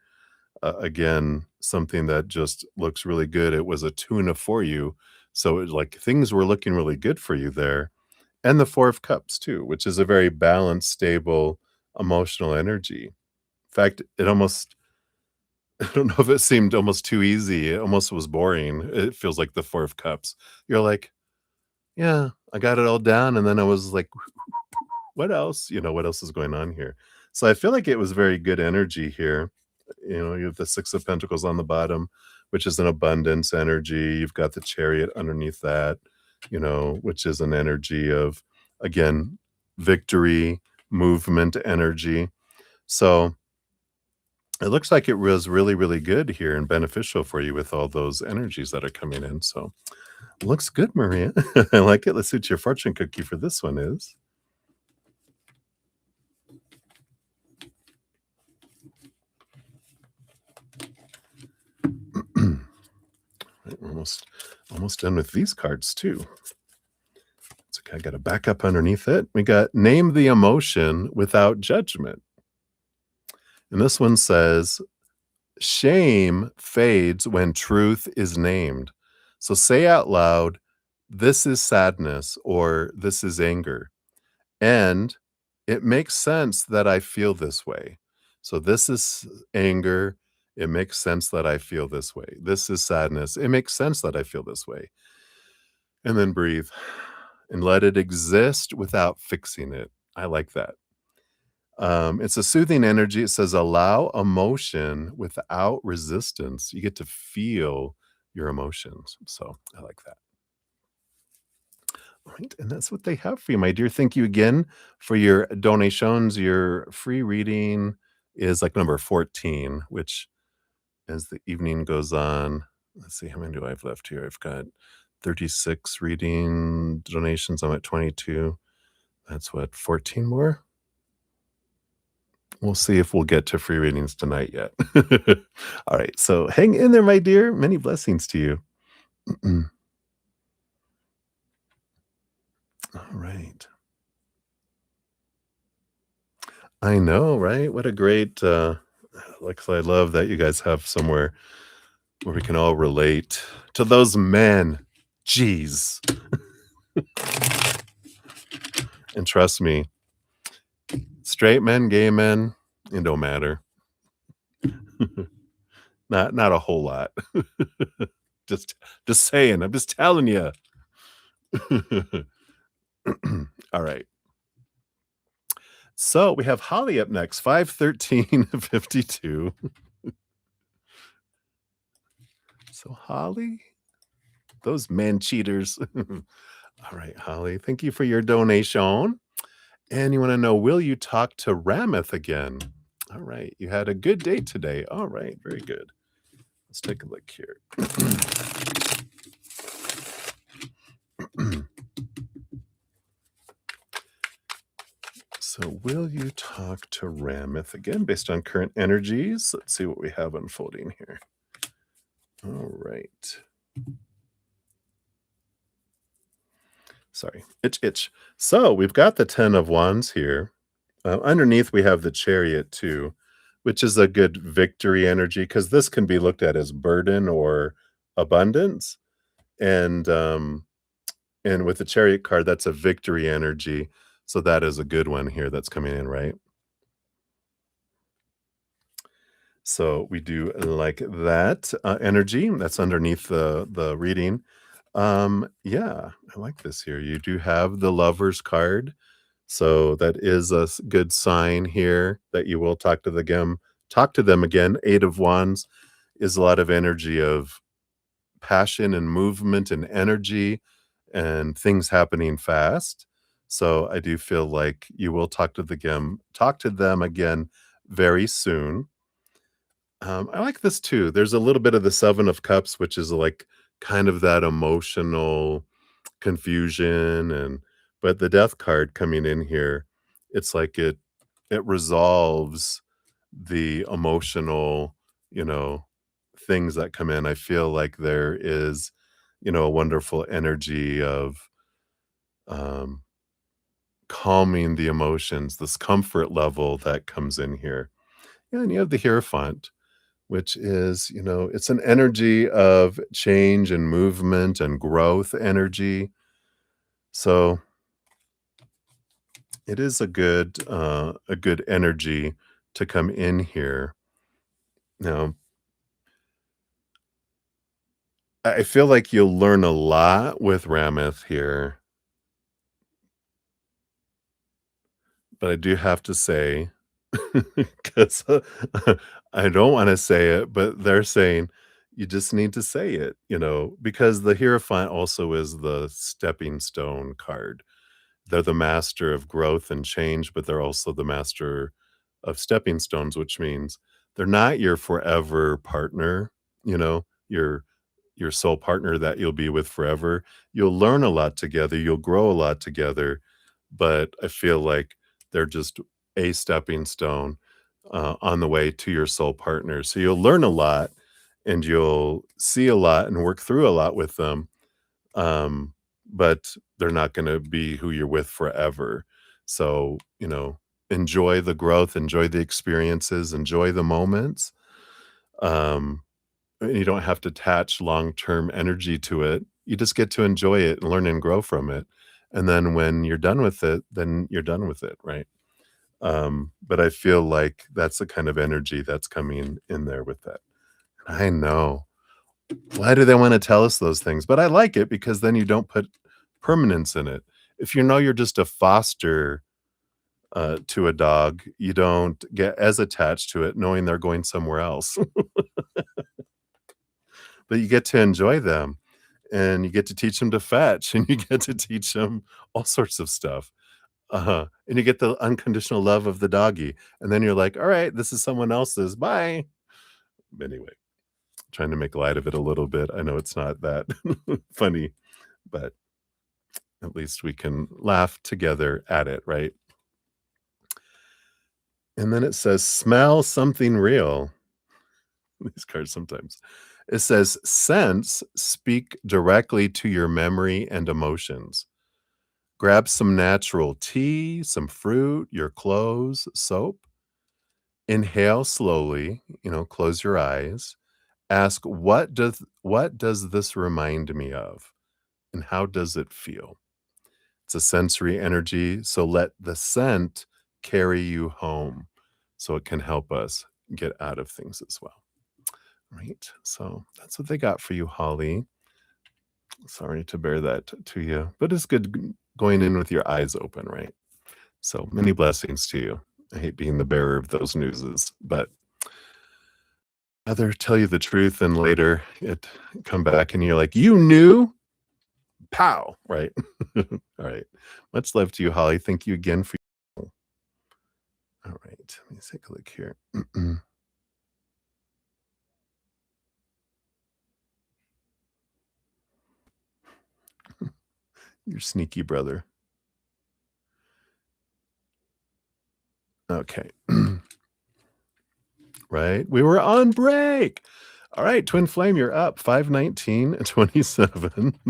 Again, something that just looks really good. It was a tuna for you. So like things were looking really good for you there. And the Four of Cups too, which is a very balanced, stable, emotional energy. In fact, it almost I don't know if it seemed almost too easy. It almost was boring. It feels like the Four of Cups. You're like, "Yeah, I got it all down," and then I was like, "What else?" What else is going on here? So I feel like it was very good energy here. You have the Six of Pentacles on the bottom, which is an abundance energy. You've got the Chariot underneath that, which is an energy of, again, victory, movement energy. So it looks like it was really, really good here and beneficial for you with all those energies that are coming in. So looks good, Maria. I like it. Let's see what your fortune cookie for this one is. Right, we're almost done with these cards too. It's okay. I got to back up underneath it. We got name the emotion without judgment. And this one says shame fades when truth is named. So say out loud, this is sadness or this is anger. And it makes sense that I feel this way. So this is anger. It makes sense that I feel this way. This is sadness. It makes sense that I feel this way. And then breathe and let it exist without fixing it. I like that. It's a soothing energy. It says allow emotion without resistance. You get to feel your emotions. So I like that. All right. And that's what they have for you, my dear. Thank you again for your donations. Your free reading is like number 14, which as the evening goes on, let's see, how many do I have left here? I've got 36 reading donations. I'm at 22. That's what, 14 more? We'll see if we'll get to free readings tonight yet. All right. So hang in there, my dear. Many blessings to you. All right. I know, right? What a great, like I love that you guys have somewhere where we can all relate to those men. Jeez. And trust me, straight men, gay men, it don't matter. Not a whole lot. just just saying. I'm just telling you. All right. So we have Holly up next, 51352. So Holly, those men cheaters. All right, Holly, thank you for your donation. And you want to know, will you talk to Rameth again? All right, you had a good day today. All right, very good. Let's take a look here. So, will you talk to Rameth again based on current energies? Let's see what we have unfolding here. All right. Sorry, itch. So, we've got the 10 of Wands here. Underneath, we have the Chariot too, which is a good victory energy because this can be looked at as burden or abundance. And with the Chariot card, that's a victory energy. So that is a good one here that's coming in, right? So we do like that energy that's underneath the reading. Yeah, I like this here. You do have the Lovers card. So that is a good sign here that you will talk to them again. 8 of Wands is a lot of energy of passion and movement and energy and things happening fast. So I do feel like you will talk to them again very soon. I like this too. There's a little bit of the 7 of Cups, which is like kind of that emotional confusion, and but the Death card coming in here, it's like it resolves the emotional, you know, things that come in. I feel like there is, a wonderful energy of um, calming the emotions, this comfort level that comes in here. Yeah, and you have the Hierophant, which is, it's an energy of change and movement and growth energy. So it is a good energy to come in here. Now, I feel like you'll learn a lot with Rameth here, but I do have to say, because I don't wanna say it, but they're saying, "You just need to say it," because the Hierophant also is the stepping stone card. They're the master of growth and change, but they're also the master of stepping stones, which means they're not your forever partner, your soul partner that you'll be with forever. You'll learn a lot together, you'll grow a lot together, but I feel like they're just a stepping stone, on the way to your soul partner. So you'll learn a lot, and you'll see a lot and work through a lot with them, um, but they're not gonna be who you're with forever. So, enjoy the growth, enjoy the experiences, enjoy the moments. Um, and you don't have to attach long-term energy to it. You just get to enjoy it and learn and grow from it. And then when you're done with it, then you're done with it, right? But I feel like that's the kind of energy that's coming in there with that. I know. Why do they wanna tell us those things? But I like it because then you don't put permanence in it. If you know you're just a foster, to a dog, you don't get as attached to it knowing they're going somewhere else, but you get to enjoy them, and you get to teach them to fetch, and you get to teach them all sorts of stuff. Uh-huh, and you get the unconditional love of the doggy, and then you're like, "Alright, this is someone else's, bye." Anyway, trying to make light of it a little bit. I know it's not that funny, but at least we can laugh together at it, right? And then it says, "Smell something real." These cards sometimes. It says, "Scents speak directly to your memory and emotions. Grab some natural tea, some fruit, your clothes, soap. Inhale slowly, close your eyes. Ask, what does this remind me of? And how does it feel?" It's a sensory energy, so let the scent carry you home, so it can help us get out of things as well, right? So that's what they got for you, Holly. Sorry to bear that to you, but it's good going in with your eyes open, right? So many blessings to you. I hate being the bearer of those newses, but rather tell you the truth and later it come back and you're like, "You knew?" Pow, right? All right. Much love to you, Holly. Thank you again for all right. Let me take a look here. Your sneaky brother. Okay. Right? We were on break. All right, Twin Flame, you're up. 519 27.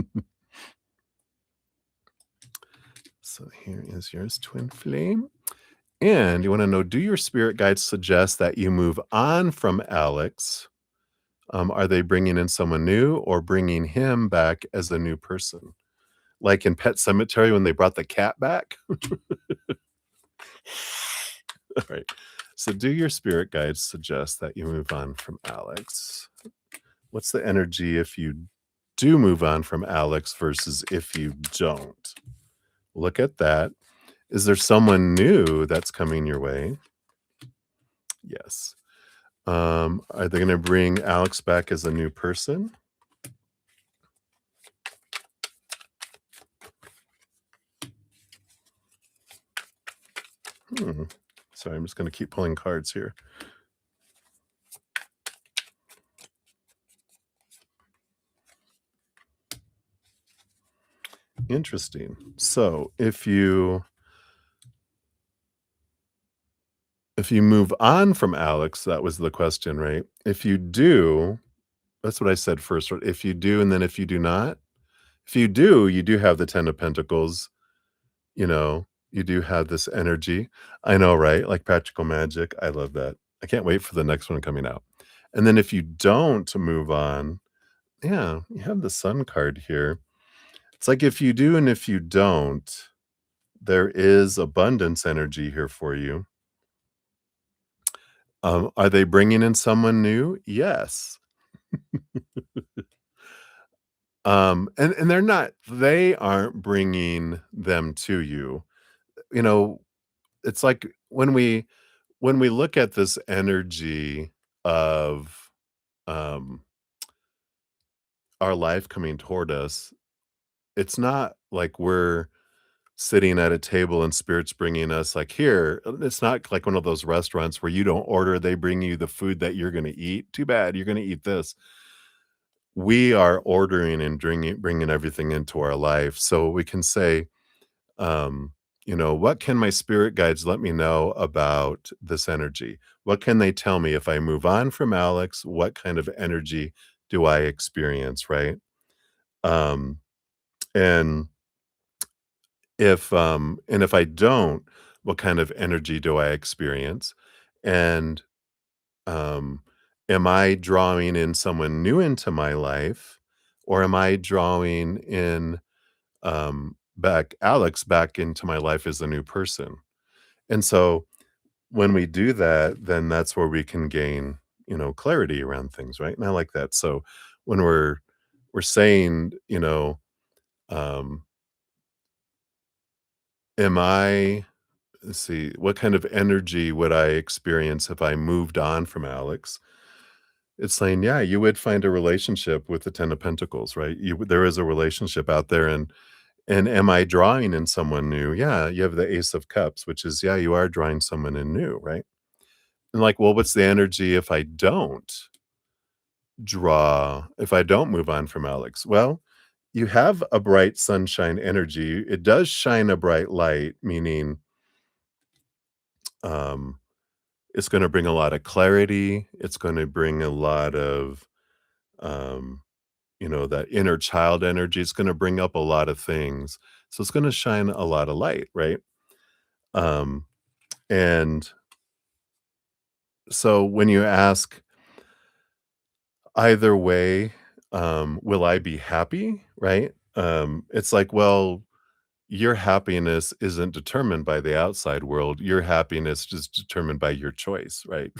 So here is yours, Twin Flame. And you want to know, do your spirit guides suggest that you move on from Alex? Are they bringing in someone new or bringing him back as a new person? Like in Pet Cemetery when they brought the cat back? All right. So do your spirit guides suggest that you move on from Alex? What's the energy if you do move on from Alex versus if you don't? Look at that. Is there someone new that's coming your way? Yes. Are they gonna bring Alex back as a new person? Hmm. Sorry, I'm just gonna keep pulling cards here. Interesting. So, if you move on from Alex, that was the question, right? If you do, that's what I said first, right? If you do, and then if you do not? If you do, you do have the 10 of Pentacles, you know, you do have this energy. I know, right? Like practical magic. I love that. I can't wait for the next one coming out. And then if you don't move on, yeah, you have the Sun card here. It's like if you do and if you don't, there is abundance energy here for you. Are they bringing in someone new? Yes. And they aren't bringing them to you. You know, it's like when we look at this energy of um our life coming toward us, it's not like we're sitting at a table and spirits bringing us like here. It's not like one of those restaurants where you don't order, they bring you the food that you're going to eat. Too bad, you're going to eat this. We are ordering and bringing everything into our life, so we can say, um, what can my spirit guides let me know about this energy? What can they tell me if I move on from Alex? What kind of energy do I experience, right? Um, and if I don't, what kind of energy do I experience? And um, am I drawing in someone new into my life, or am I drawing in back Alex back into my life as a new person? And so when we do that, then that's where we can gain, clarity around things, right? And I like that. So when we're saying, um, am I let's see, what kind of energy would I experience if I moved on from Alex? It's saying, yeah, you would find a relationship with the 10 of Pentacles, right? There is a relationship out there, and am I drawing in someone new? Yeah, you have the Ace of Cups, which is, yeah, you are drawing someone in new, right? And like, well, what's the energy if I don't move on from Alex? Well, you have a bright sunshine energy. It does shine a bright light, meaning um, it's going to bring a lot of clarity. It's going to bring a lot of, um, that inner child energy. It's going to bring up a lot of things. So it's going to shine a lot of light, right? Um, and so when you ask, either way, will I be happy? Right? It's like, well, your happiness isn't determined by the outside world. Your happiness is determined by your choice, right?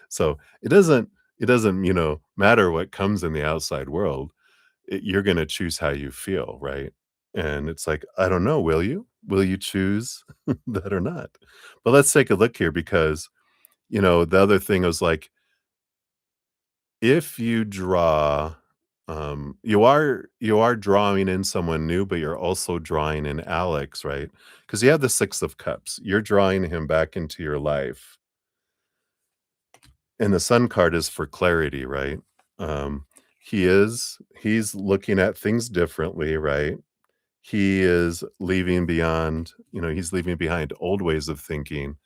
So it doesn't, matter what comes in the outside world. You're going to choose how you feel, right? And it's like, I don't know, will you? Will you choose that or not? But let's take a look here because, the other thing was like, if you draw, you are drawing in someone new, but you're also drawing in Alex, right? Because you have the 6 of Cups. You're drawing him back into your life. And the Sun card is for clarity, right? Um, he's looking at things differently, right? He's leaving behind old ways of thinking,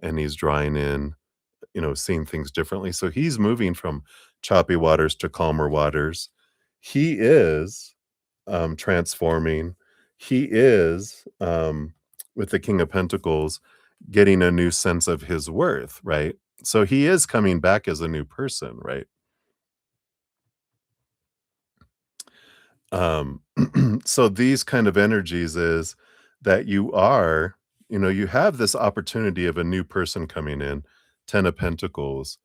and he's drawing in, seeing things differently. So he's moving from choppy waters to calmer waters. He is transforming. He is, with the King of Pentacles, getting a new sense of his worth, right? So he is coming back as a new person, right? Um, so these kind of energies is that you have this opportunity of a new person coming in, 10 of Pentacles.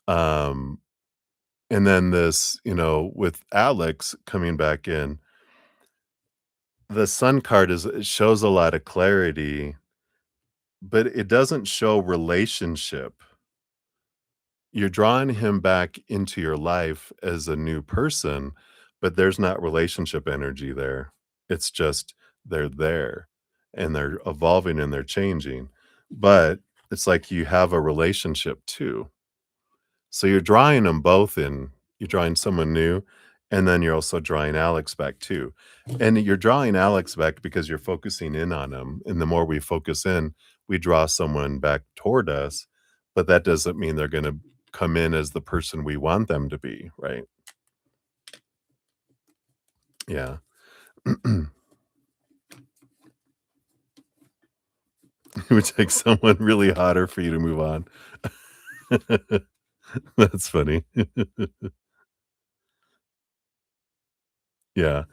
Um, and then this, with Alex coming back in, The Sun card is it shows a lot of clarity, but it doesn't show relationship. You're drawing him back into your life as a new person, but there's not relationship energy there. It's just they're there and they're evolving and they're changing. But it's like you have a relationship too. So you're drawing them both in. You're drawing someone new, and then you're also drawing Alex back too. And you're drawing Alex back because you're focusing in on him. And the more we focus in, we draw someone back toward us. But that doesn't mean they're going to come in as the person we want them to be, right? Yeah. It would take someone really hotter for you to move on. That's funny. Yeah.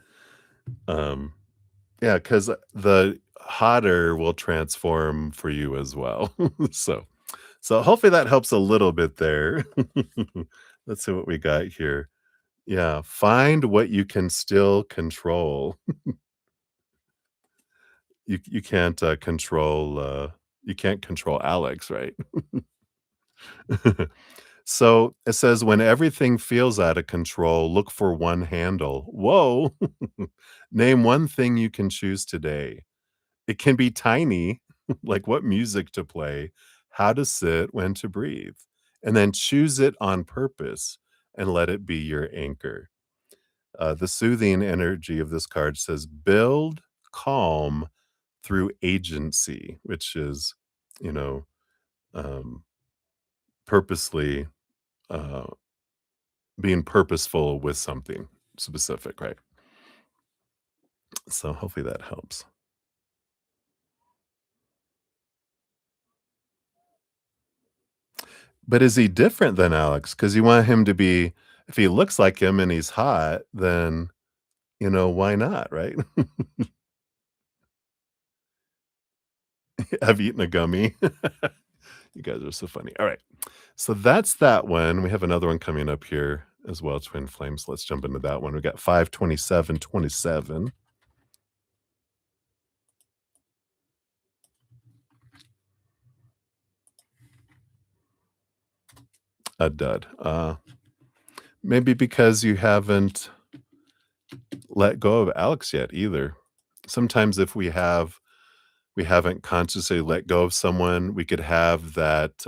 Um, yeah, because the hotter will transform for you as well. So hopefully that helps a little bit there. Let's see what we got here. Yeah, find what you can still control. You can't, you can't control Alex, right? So, it says, "When everything feels out of control, look for one handle." Whoa! Name one thing you can choose today. It can be tiny, like what music to play, how to sit, when to breathe, and then choose it on purpose and let it be your anchor. The soothing energy of this card says, "Build calm through agency," which is, you know, um, purposely, uh, being purposeful with something specific, right? So hopefully that helps. But is he different than Alex? Because you want him to be if he looks like him and he's hot, then, why not, right? I've eaten a gummy. You guys are so funny. Alright. So that's that one. We have another one coming up here as well, Twin Flames. Let's jump into that one. We got 52727, a dud. Maybe because you haven't let go of Alex yet either. Sometimes if we haven't consciously let go of someone, we could have that,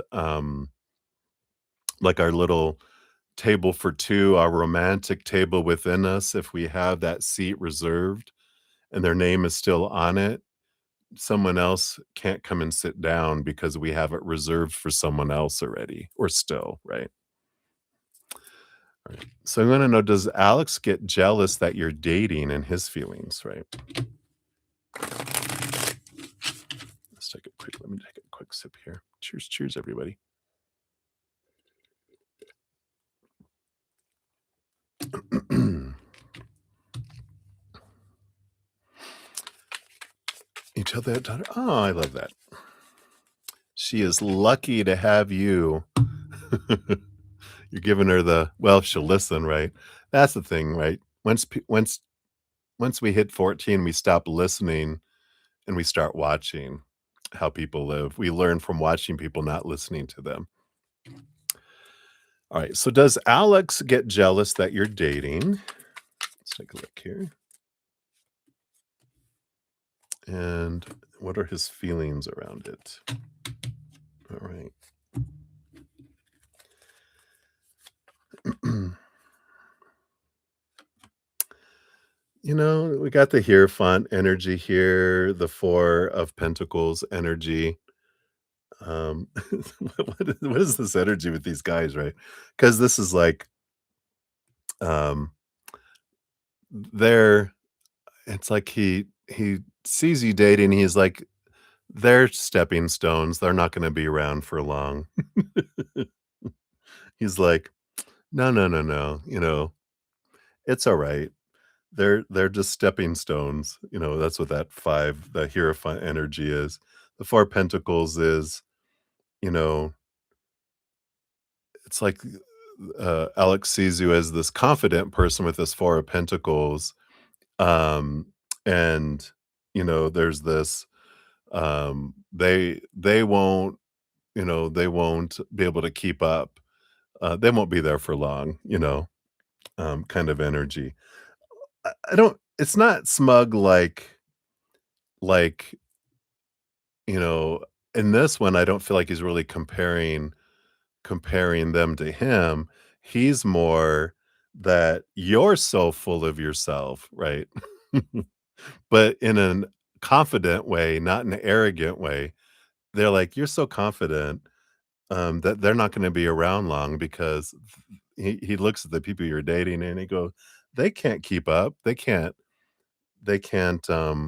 like our little table for 2, our romantic table within us, if we have that seat reserved and their name is still on it, someone else can't come and sit down because we have it reserved for someone else already or still, right? Right. So I wanna know, does Alex get jealous that you're dating and his feelings, right? Let me take a quick sip here. Cheers, cheers, everybody. You tell that daughter? Oh, I love that. She is lucky to have you. You're giving her well, she'll listen, right? That's the thing, right? Once we hit 14, we stop listening and we start watching how people live. We learn from watching people, not listening to them. All right, so does Alex get jealous that you're dating? Let's take a look here. And what are his feelings around it? All right. We got the Hierophant energy here, the Four of Pentacles energy. What is this energy with these guys, right? Because this is like, um, they're it's like he sees you dating, he's like, "They're stepping stones, they're not gonna be around for long." He's like, "No, no, no, no, it's alright. They're just stepping stones." That's what that 5, the Hierophant energy is. The 4 Pentacles is, you know, it's like, Alex sees you as this confident person with this 4 of Pentacles, um, and, there's this, they won't, they won't be able to keep up. They won't be there for long, kind of energy. I don't it's not smug like, you know, in this one, I don't feel like he's really comparing them to him. He's more that you're so full of yourself, right? But in an confident way, not an arrogant way. They're like, "You're so confident, that they're not gonna be around long because" he looks at the people you're dating and he goes, "They can't keep up. They can't, they can't, uh,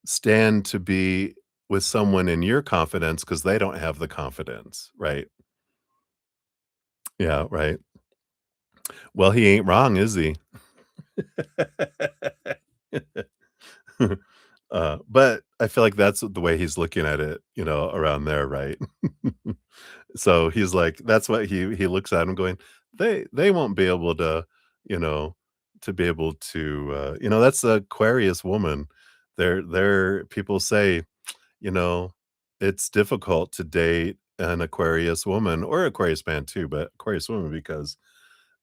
stand to be with someone in your confidence because they don't have the confidence." Right. Yeah, right. Well, he ain't wrong, is he? But I feel like that's the way he's looking at it, around there, right? So he's like that's what he looks at him going, "They won't be able to, you know, to be able to," that's the Aquarius woman. They're people say, you know, it's difficult to date an Aquarius woman or Aquarius man too, but Aquarius woman because,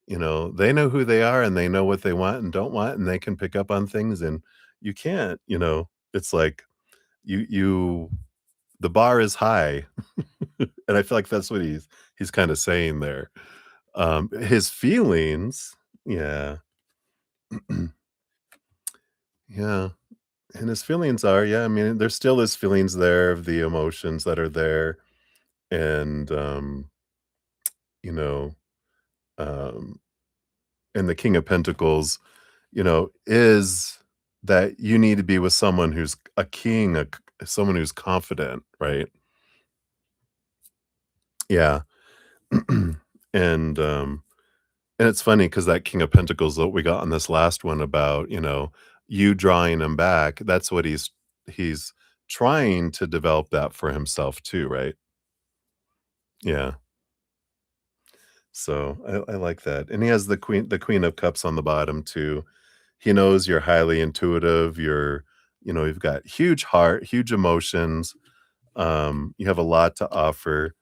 they know who they are and they know what they want and don't want, and they can pick up on things and you can't, it's like you the bar is high. And I feel like that's what he's kinda saying there. His feelings yeah. Yeah, and his feelings are yeah, I mean, there's still his feelings there of the emotions that are there, and, you know, um, and the King of Pentacles, is that you need to be with someone who's a king, someone who's confident, right? Yeah. And, um And it's funny because that King of Pentacles that we got on this last one about, you drawing him back, that's what he's trying to develop that for himself too, right? Yeah. So I like that. And he has the Queen of Cups on the bottom too. He knows you're highly intuitive, you've got huge heart, huge emotions, you have a lot to offer.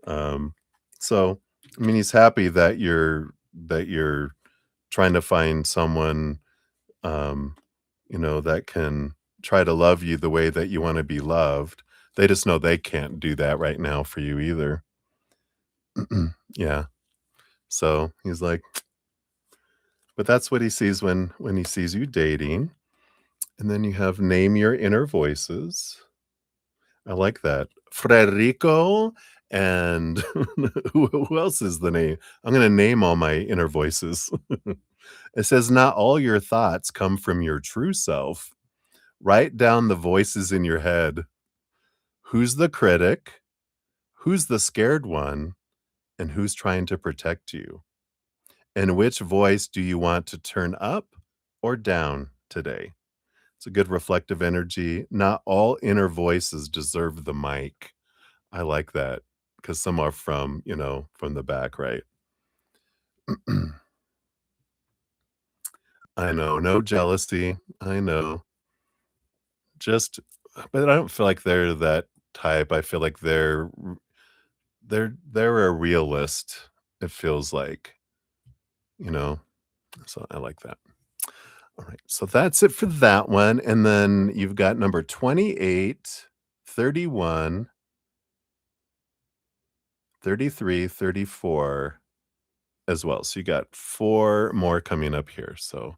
Um, so I mean he's happy that you're trying to find someone um, that can try to love you the way that you wanna be loved. They just know they can't do that right now for you either. Yeah. So, he's like but that's what he sees when he sees you dating. And then you have name your inner voices. I like that. Frederico and who else is the name? I'm gonna name all my inner voices. It says, "Not all your thoughts come from your true self. Write down the voices in your head. Who's the critic? Who's the scared one? And who's trying to protect you? And which voice do you want to turn up or down today?" It's a good reflective energy. Not all inner voices deserve the mic. I like that because some are from the back, right? I know, no jealousy. I know. Just but I don't feel like they're that type. I feel like they're a realist, it feels like, you know? So I like that. Alright, so that's it for that one, and then you've got number 28, 31, 33, 34 as well. So you got 4 more coming up here, so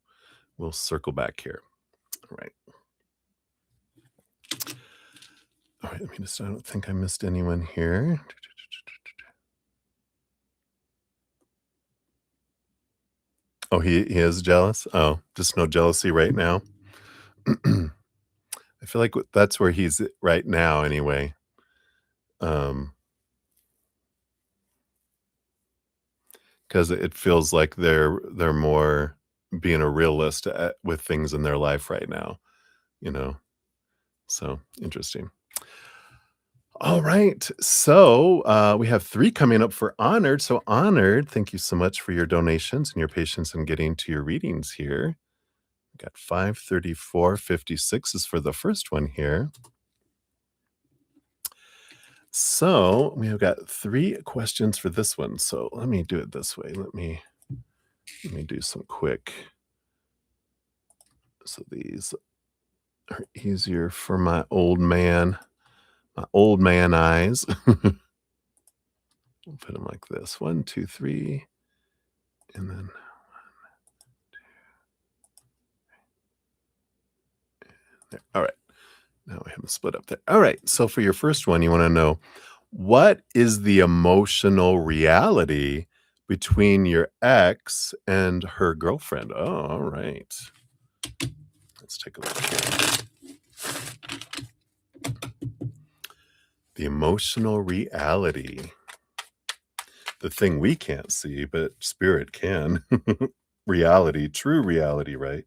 we'll circle back here. Alright. Alright, let me just I don't think I missed anyone here. Oh, he is jealous? Oh, just no jealousy right now? I feel like that's where he's right now anyway. Um, because it feels like they're more being a realist with things in their life right now, you know? So, interesting. All right. So we have three coming up for Honored. So, Honored, thank you so much for your donations and your patience in getting to your readings here. Got 534.56 is for the first one here. So we have got three questions for this one. So let me do it this way. Let me do some quick. So these are easier for my old man eyes. We'll put them like this. 1, 2, 3, and then there. All right. Now we have them split up there. All right. So for your first one, you want to know, what is the emotional reality between your ex and her girlfriend? Oh, all right. Let's take a look here. The emotional reality. The thing we can't see, but spirit can. Reality, true reality, right?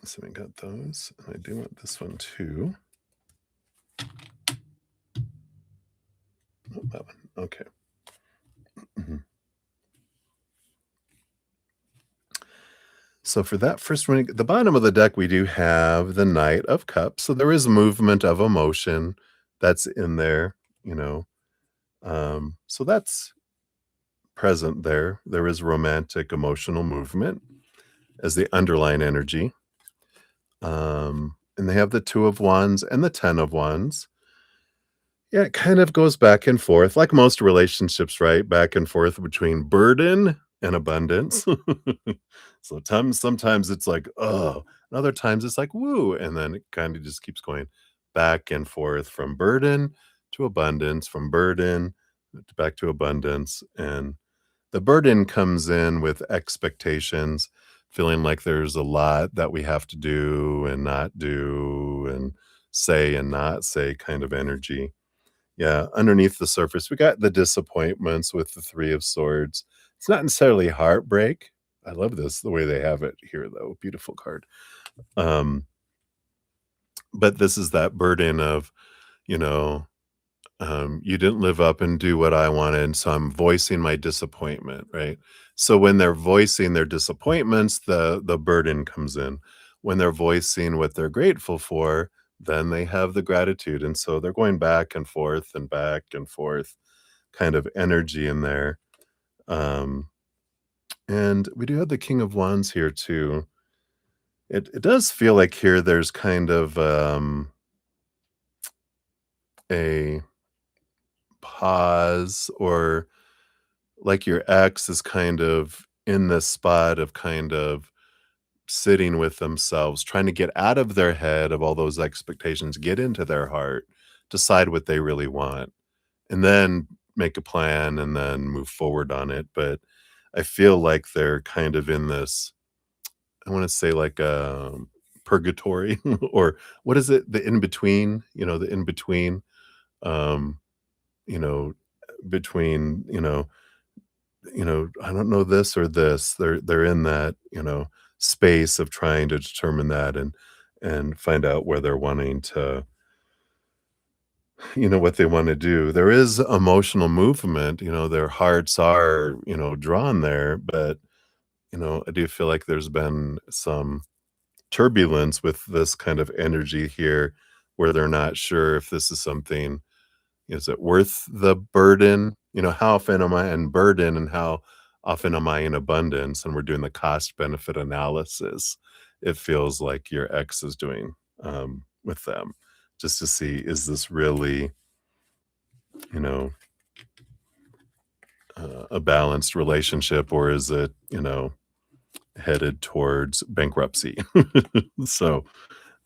So we got those. And I do want this one too. Oh, that one. Okay. So for that first one, at the bottom of the deck, we do have the Knight of Cups. So there is movement of emotion that's in there, you know. So that's present there. There is romantic emotional movement as the underlying energy. And they have the Two of Wands and the Ten of Wands. Yeah, it kind of goes back and forth, like most relationships, right? Back and forth between burden and abundance. So sometimes it's like, oh, and other times it's like, woo. And then it kind of just keeps going back and forth from burden to abundance, from burden back to abundance. And the burden comes in with expectations, feeling like there's a lot that we have to do and not do and say and not say kind of energy. Yeah, underneath the surface, we got the disappointments with the Three of Swords. It's not necessarily heartbreak. I love this, the way they have it here, though. Beautiful card. Um, but this is that burden of, you know, you didn't live up and do what I wanted, so I'm voicing my disappointment, right? So when they're voicing their disappointments, the burden comes in. When they're voicing what they're grateful for, then they have the gratitude, and so they're going back and forth kind of energy in there. Um, and we do have the King of Wands here too. It does feel like here there's kind of a pause, or like your ex is kind of in this spot of kind of sitting with themselves, trying to get out of their head of all those expectations, get into their heart, decide what they really want, and then make a plan and then move forward on it. But I feel like they're kind of in this, I want to say like purgatory or what is it? The in between, the in between, um, you know, between, I don't know this or this. They're in that, space of trying to determine that and find out where they're wanting to, what they want to do. There is emotional movement, their hearts are, drawn there, but I do feel like there's been some turbulence with this kind of energy here where they're not sure if this is something. Is it worth the burden? How often am I in burden and how often am I in abundance? And we're doing the cost benefit analysis. It feels like your ex is doing with them, just to see, is this really, you know, a balanced relationship, or is it, headed towards bankruptcy? So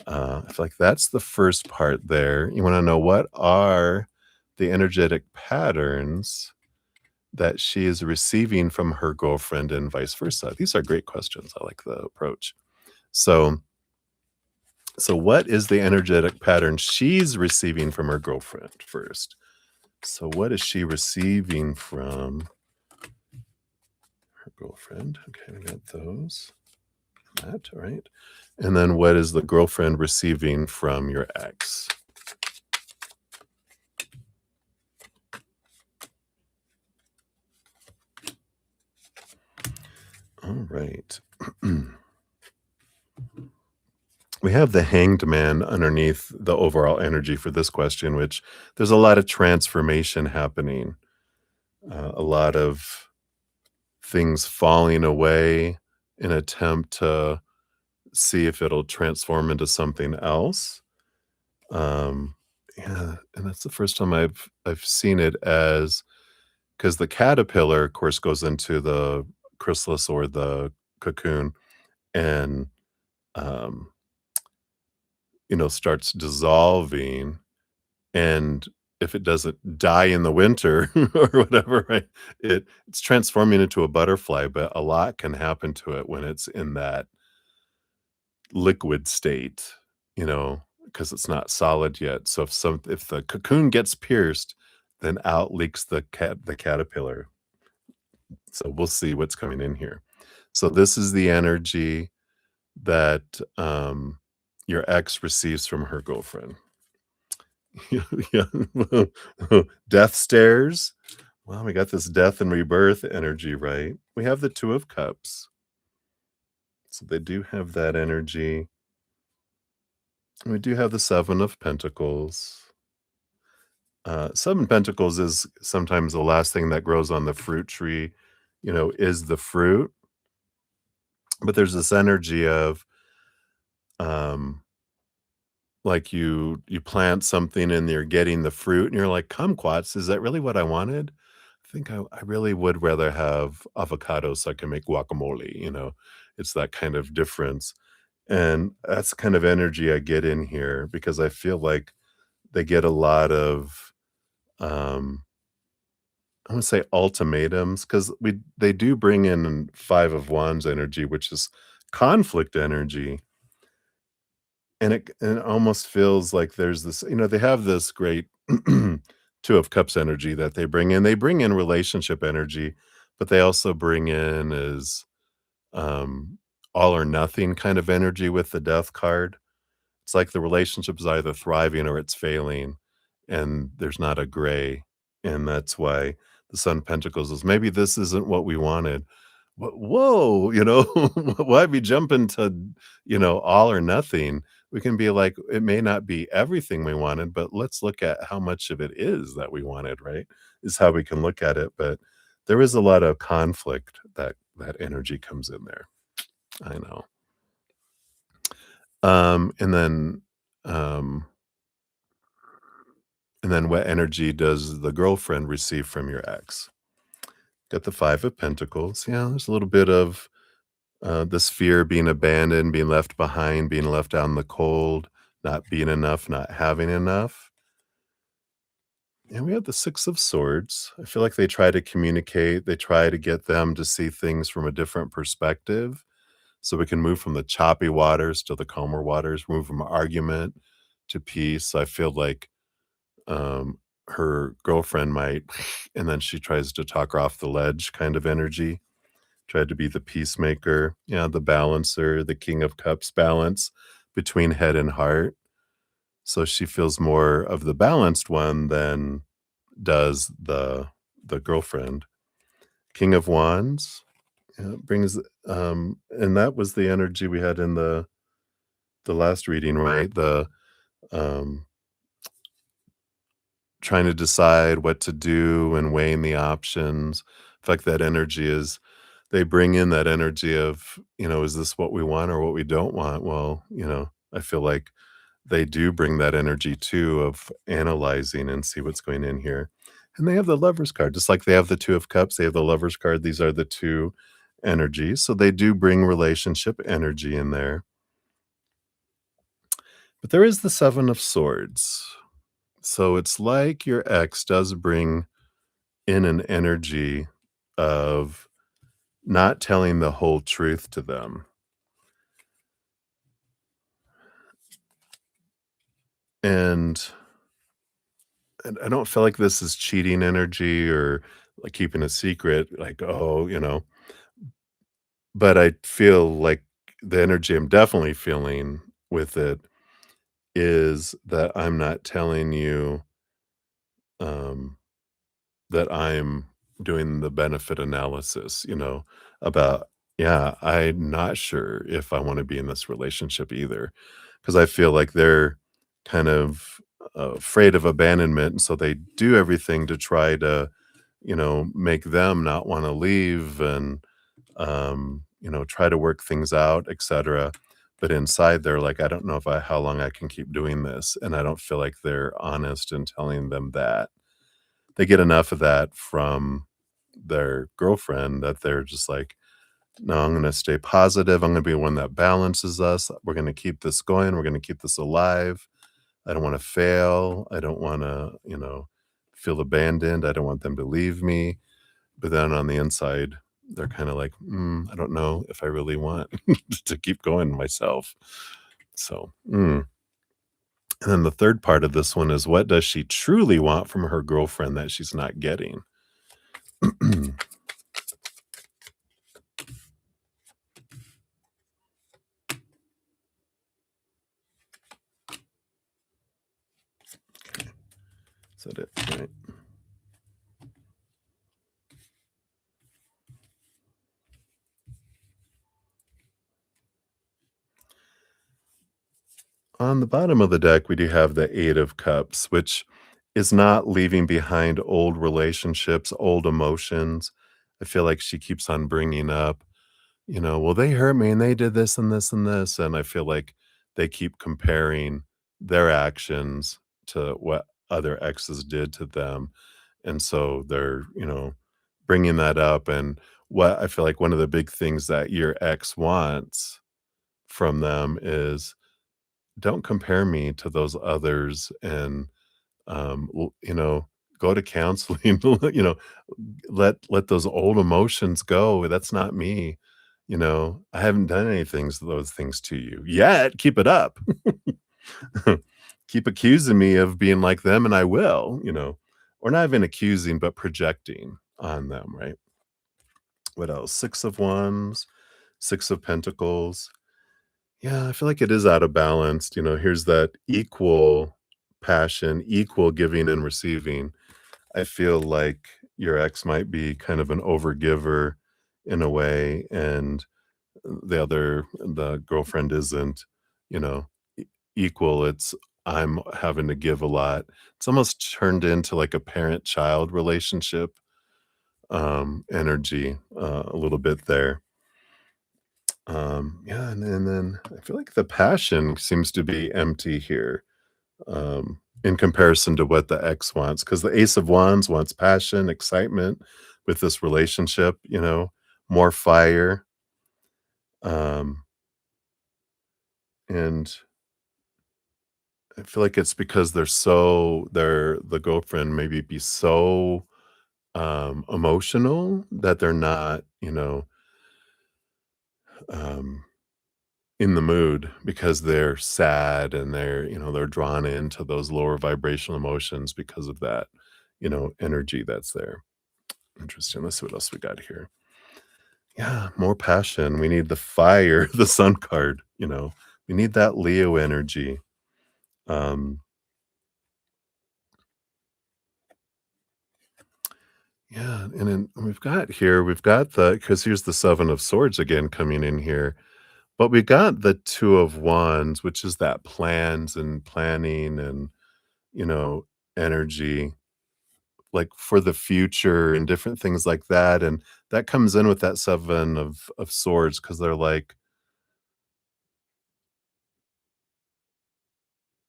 I feel like that's the first part there. You want to know, what are the energetic patterns that she is receiving from her girlfriend and vice versa? These are great questions. I like the approach. So what is the energetic pattern she's receiving from her girlfriend first? So what is she receiving from her girlfriend? Okay, we got those. That, all right. And then what is the girlfriend receiving from your ex? Right. We have the Hanged Man underneath the overall energy for this question, which there's a lot of transformation happening, a lot of things falling away in attempt to see if it'll transform into something else. Um, yeah, and that's the first time I've seen it as because the caterpillar, of course, goes into the chrysalis or the cocoon and um, starts dissolving. And if it doesn't die in the winter or whatever, right, it's transforming into a butterfly, but a lot can happen to it when it's in that liquid state, because it's not solid yet. So if the cocoon gets pierced, then out leaks the caterpillar. So we'll see what's coming in here. So this is the energy that your ex receives from her girlfriend. Yeah. Death stares. Well, we got this death and rebirth energy, right? We have the Two of Cups. So they do have that energy. We do have the Seven of Pentacles. Seven Pentacles is sometimes the last thing that grows on the fruit tree, is the fruit. But there's this energy of um like you plant something and you're getting the fruit and you're like, kumquats, is that really what I wanted? I think I really would rather have avocados so I can make guacamole, it's that kind of difference. And that's the kind of energy I get in here because I feel like they get a lot of I want to say ultimatums because they do bring in Five of Wands energy, which is conflict energy. And it almost feels like there's this, they have this great Two of Cups energy that they bring in. They bring in relationship energy, but they also bring in is um, all or nothing kind of energy with the Death card. It's like the relationship is either thriving or it's failing, and there's not a gray. And that's why the Sun of Pentacles is maybe this isn't what we wanted. Whoa, why be jumping to, all or nothing? We can be like, it may not be everything we wanted, but let's look at how much of it is that we wanted, right? Is how we can look at it. But there is a lot of conflict that energy comes in there. I know. Um, and then um, and then what energy does the girlfriend receive from your ex? Got the Five of Pentacles. Yeah, there's a little bit of this fear being abandoned, being left behind, being left out in the cold, not being enough, not having enough. And we have the Six of Swords. I feel like they try to communicate, they try to get them to see things from a different perspective. So we can move from the choppy waters to the calmer waters, move from argument to peace. I feel like her girlfriend might, and then she tries to talk her off the ledge kind of energy, tried to be the peacemaker, the balancer, the King of Cups balance between head and heart. So she feels more of the balanced one than does the girlfriend. King of Wands brings, and that was the energy we had in the last reading, right? The um, trying to decide what to do and weighing the options. In fact, that energy is they bring in that energy of, is this what we want or what we don't want? Well, I feel like they do bring that energy too of analyzing and see what's going in here. And they have the Lovers card, just like they have the Two of Cups, they have the Lovers card. These are the two energies. So they do bring relationship energy in there. But there is the Seven of Swords. So it's like your ex does bring in an energy of not telling the whole truth to them. And I don't feel like this is cheating energy or like keeping a secret, like, oh, but I feel like the energy I'm definitely feeling with it is that I'm not telling you um, that I'm doing the benefit analysis, about Yeah, I'm not sure if I wanna be in this relationship either, because I feel like they're kind of afraid of abandonment, and so they do everything to try to, make them not wanna leave and, try to work things out, etcetera. But inside, they're like, "I don't know if I how long I can keep doing this," and I don't feel like they're honest in telling them that. They get enough of that from their girlfriend that they're just like, "No, I'm gonna stay positive. I'm gonna be one that balances us. We're gonna keep this going. We're gonna keep this alive. I don't wanna fail. I don't wanna, feel abandoned. I don't want them to leave me." But then on the inside, they're kinda like, I don't know if I really want to keep going myself." So, and then the third part of this one is what does she truly want from her girlfriend that she's not getting? Is that it? Right. On the bottom of the deck, we do have the 8 of Cups, which is not leaving behind old relationships, old emotions. I feel like she keeps on bringing up, "Well, they hurt me and they did this and this and this." And I feel like they keep comparing their actions to what other exes did to them. And so they're, bringing that up. And what I feel like one of the big things that your ex wants from them is don't compare me to those others and go to counseling. you know let those old emotions go. That's not me. I haven't done anything those things to you yet. Keep it up. Keep accusing me of being like them and I will. Or not even accusing but projecting on them, right? What else? 6 of wands, 6 of pentacles. Yeah, I feel like it is out of balance. Here's that equal passion, equal giving and receiving. I feel like your ex might be kind of an overgiver in a way, and the girlfriend isn't, you know, e equal. It's I'm having to give a lot. It's almost turned into like a parent-child relationship, energy, a little bit there. Yeah, and then I feel like the passion seems to be empty here, in comparison to what the ex wants, because the Ace of Wands wants passion, excitement with this relationship, more fire, um, and I feel like it's because the girlfriend maybe be so, emotional that they're not, um in the mood because they're sad and they're drawn into those lower vibrational emotions because of that, energy that's there. Interesting. Let's see what else we got here. Yeah, more passion. We need the fire, the sun card, We need that Leo energy. Um, yeah, and then we've got the because here's the 7 of swords again coming in here. But we got the 2 of wands, which is that plans and planning and, you know, energy, like, for the future and different things like that, and that comes in with that 7 of swords because 'cause they're like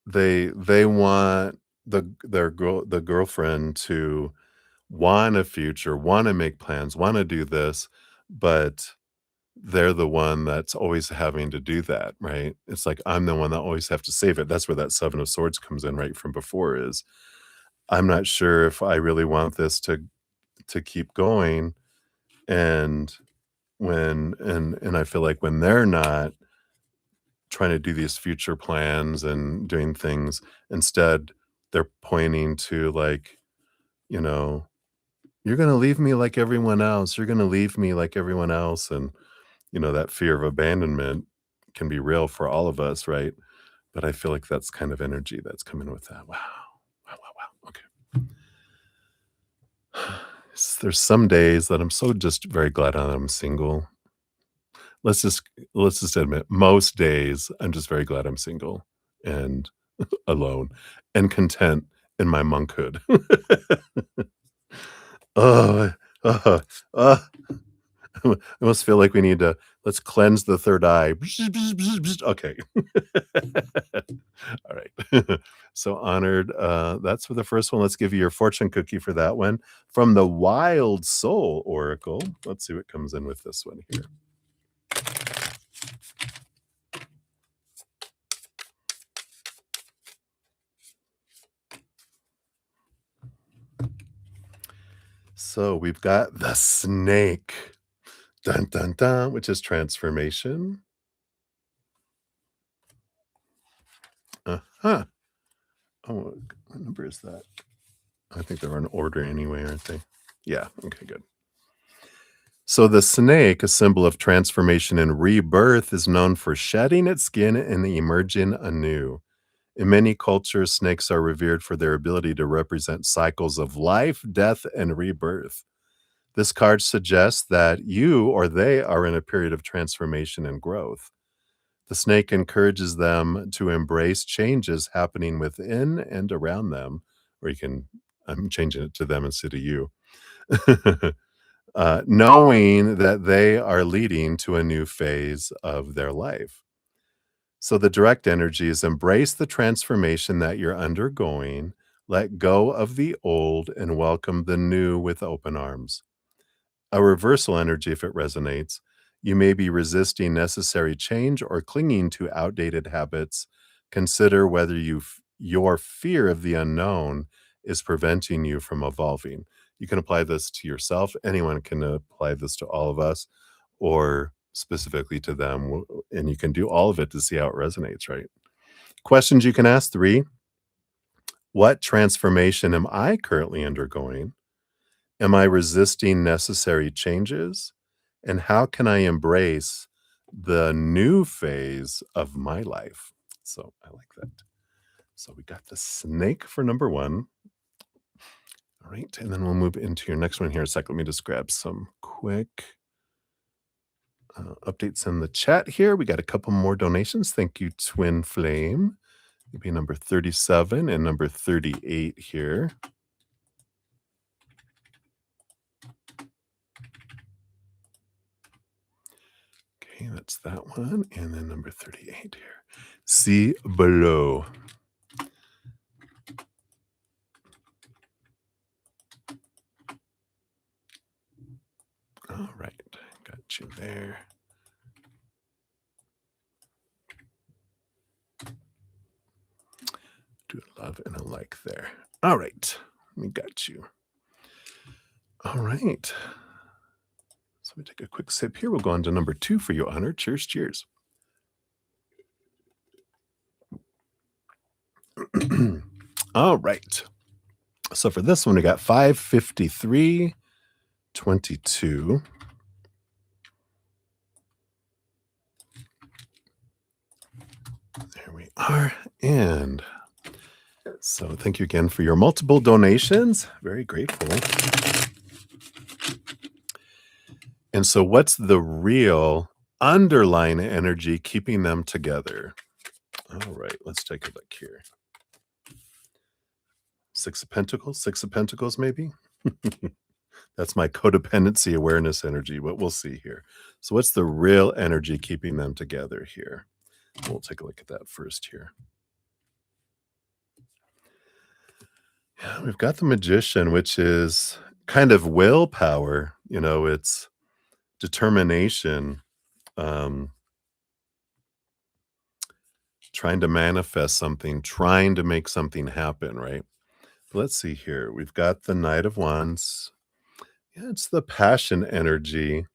they want the girlfriend to want a future, wanna make plans, wanna do this, but they're the one that's always having to do that, right? It's like, I'm the one that always have to save it. That's where that 7 of swords comes in right from before is, I'm not sure if I really want this to keep going, and and I feel like when they're not trying to do these future plans and doing things, instead, they're pointing to, like, you know, "You're gonna leave me like everyone else. You're gonna leave me like everyone else," and, that fear of abandonment can be real for all of us, right? But I feel like that's kind of energy that's coming with that. Wow. Wow, wow, wow. Okay. There's some days that I'm so just very glad that I'm single. let's just let's just admit, most days, I'm just very glad I'm single and alone and content in my monkhood. Oh, uh, uh, I almost feel like we need to let's cleanse the third eye. Okay. All right. So honored. That's for the first one. Let's give you your fortune cookie for that one. From the Wild Soul Oracle. Let's see what comes in with this one here. So we've got the snake. Dun dun dun, which is transformation. Uh-huh. Oh, what number is that? I think they're in order anyway, aren't they? Yeah. Okay, good. So the snake, a symbol of transformation and rebirth, is known for shedding its skin and emerging anew. In many cultures, snakes are revered for their ability to represent cycles of life, death, and rebirth. This card suggests that you or they are in a period of transformation and growth. The snake encourages them to embrace changes happening within and around them, or you can, I'm changing it to them instead of you. Knowing that they are leading to a new phase of their life. So the direct energy is embrace the transformation that you're undergoing, let go of the old, and welcome the new with open arms. A reversal energy, if it resonates, you may be resisting necessary change or clinging to outdated habits. Consider whether your fear of the unknown is preventing you from evolving. You can apply this to yourself. Anyone can apply this to all of us or specifically to them. And you can do all of it to see how it resonates, right? Questions you can ask: three, what transformation am I currently undergoing? Am I resisting necessary changes? And how can I embrace the new phase of my life? So I like that. So we got the snake for number one. All right. And then we'll move into your next one here in a second. Let me just grab some quick updates in the chat here. We got a couple more donations. Thank you, Twin Flame. Maybe number 37 and number 38 here. Okay, that's that one. And then number 38 here. See below. All right, got you there. Do a love and a like there. All right, we got you. All right. So we take a quick sip here. We'll go on to number 2 for you, Honor. Cheers, cheers. All right. So for this one, we got 553.22. There we are. And so thank you again for your multiple donations. Very grateful. And so what's the real underlying energy keeping them together? All right, let's take a look here. Six of Pentacles, maybe? That's my codependency awareness energy, but we'll see here. So what's the real energy keeping them together here? We'll take a look at that first here. Yeah, we've got the Magician, which is kind of willpower. You know, it's determination, trying to manifest something, trying to make something happen, right? Let's see here. We've got the Knight of Wands. Yeah, it's the passion energy.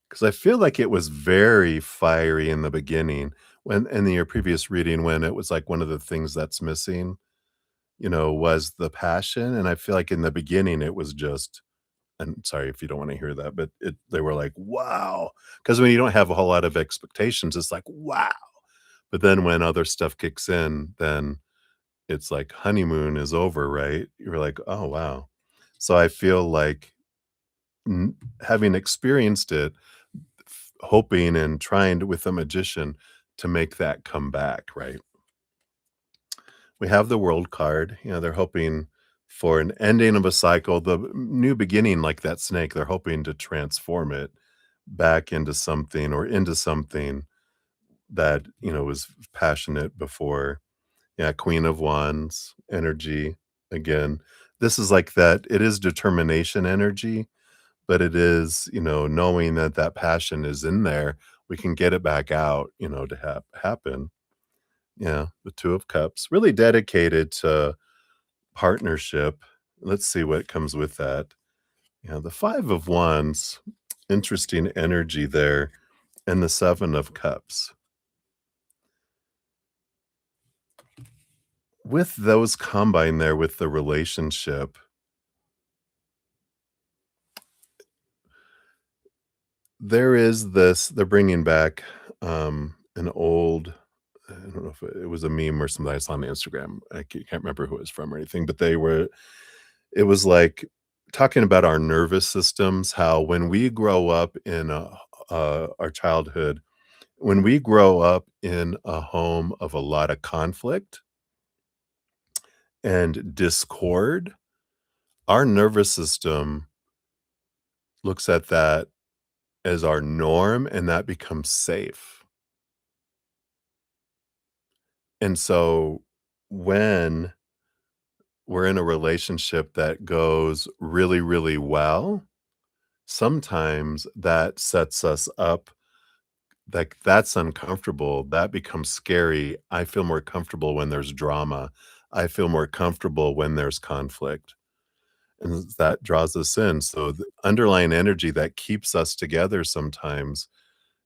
Because I feel like it was very fiery in the beginning when in your previous reading, when it was like one of the things that's missing, you know, was the passion. And I feel like in the beginning it was just, and sorry if you don't want to hear that, but they were like, wow. Because when you don't have a whole lot of expectations, it's like, wow. But then when other stuff kicks in, then it's like honeymoon is over, right? You're like, oh wow. So I feel like having experienced it, hoping and trying to, with the magician, to make that come back, right? We have the world card, they're hoping for an ending of a cycle, the new beginning like that snake, they're hoping to transform it back into something or into something that, was passionate before. Yeah, Queen of Wands energy again. This is like that it is determination energy, but it is, knowing that that passion is in there, we can get it back out, to happen. Yeah, the 2 of Cups, really dedicated to partnership. Let's see what comes with that. Yeah, the 5 of Wands, interesting energy there, and the 7 of Cups. With those combined there with the relationship, there is this they're bringing back, an old I don't know if it was a meme or something I saw on Instagram. I can't remember who it was from or anything, but it was like talking about our nervous systems, how when we grow up in our childhood, when we grow up in a home of a lot of conflict and discord, our nervous system looks at that as our norm and that becomes safe. And so when we're in a relationship that goes really, really well, sometimes that sets us up like, that's uncomfortable, that becomes scary. I feel more comfortable when there's drama. I feel more comfortable when there's conflict, and that draws us in, so the underlying energy that keeps us together sometimes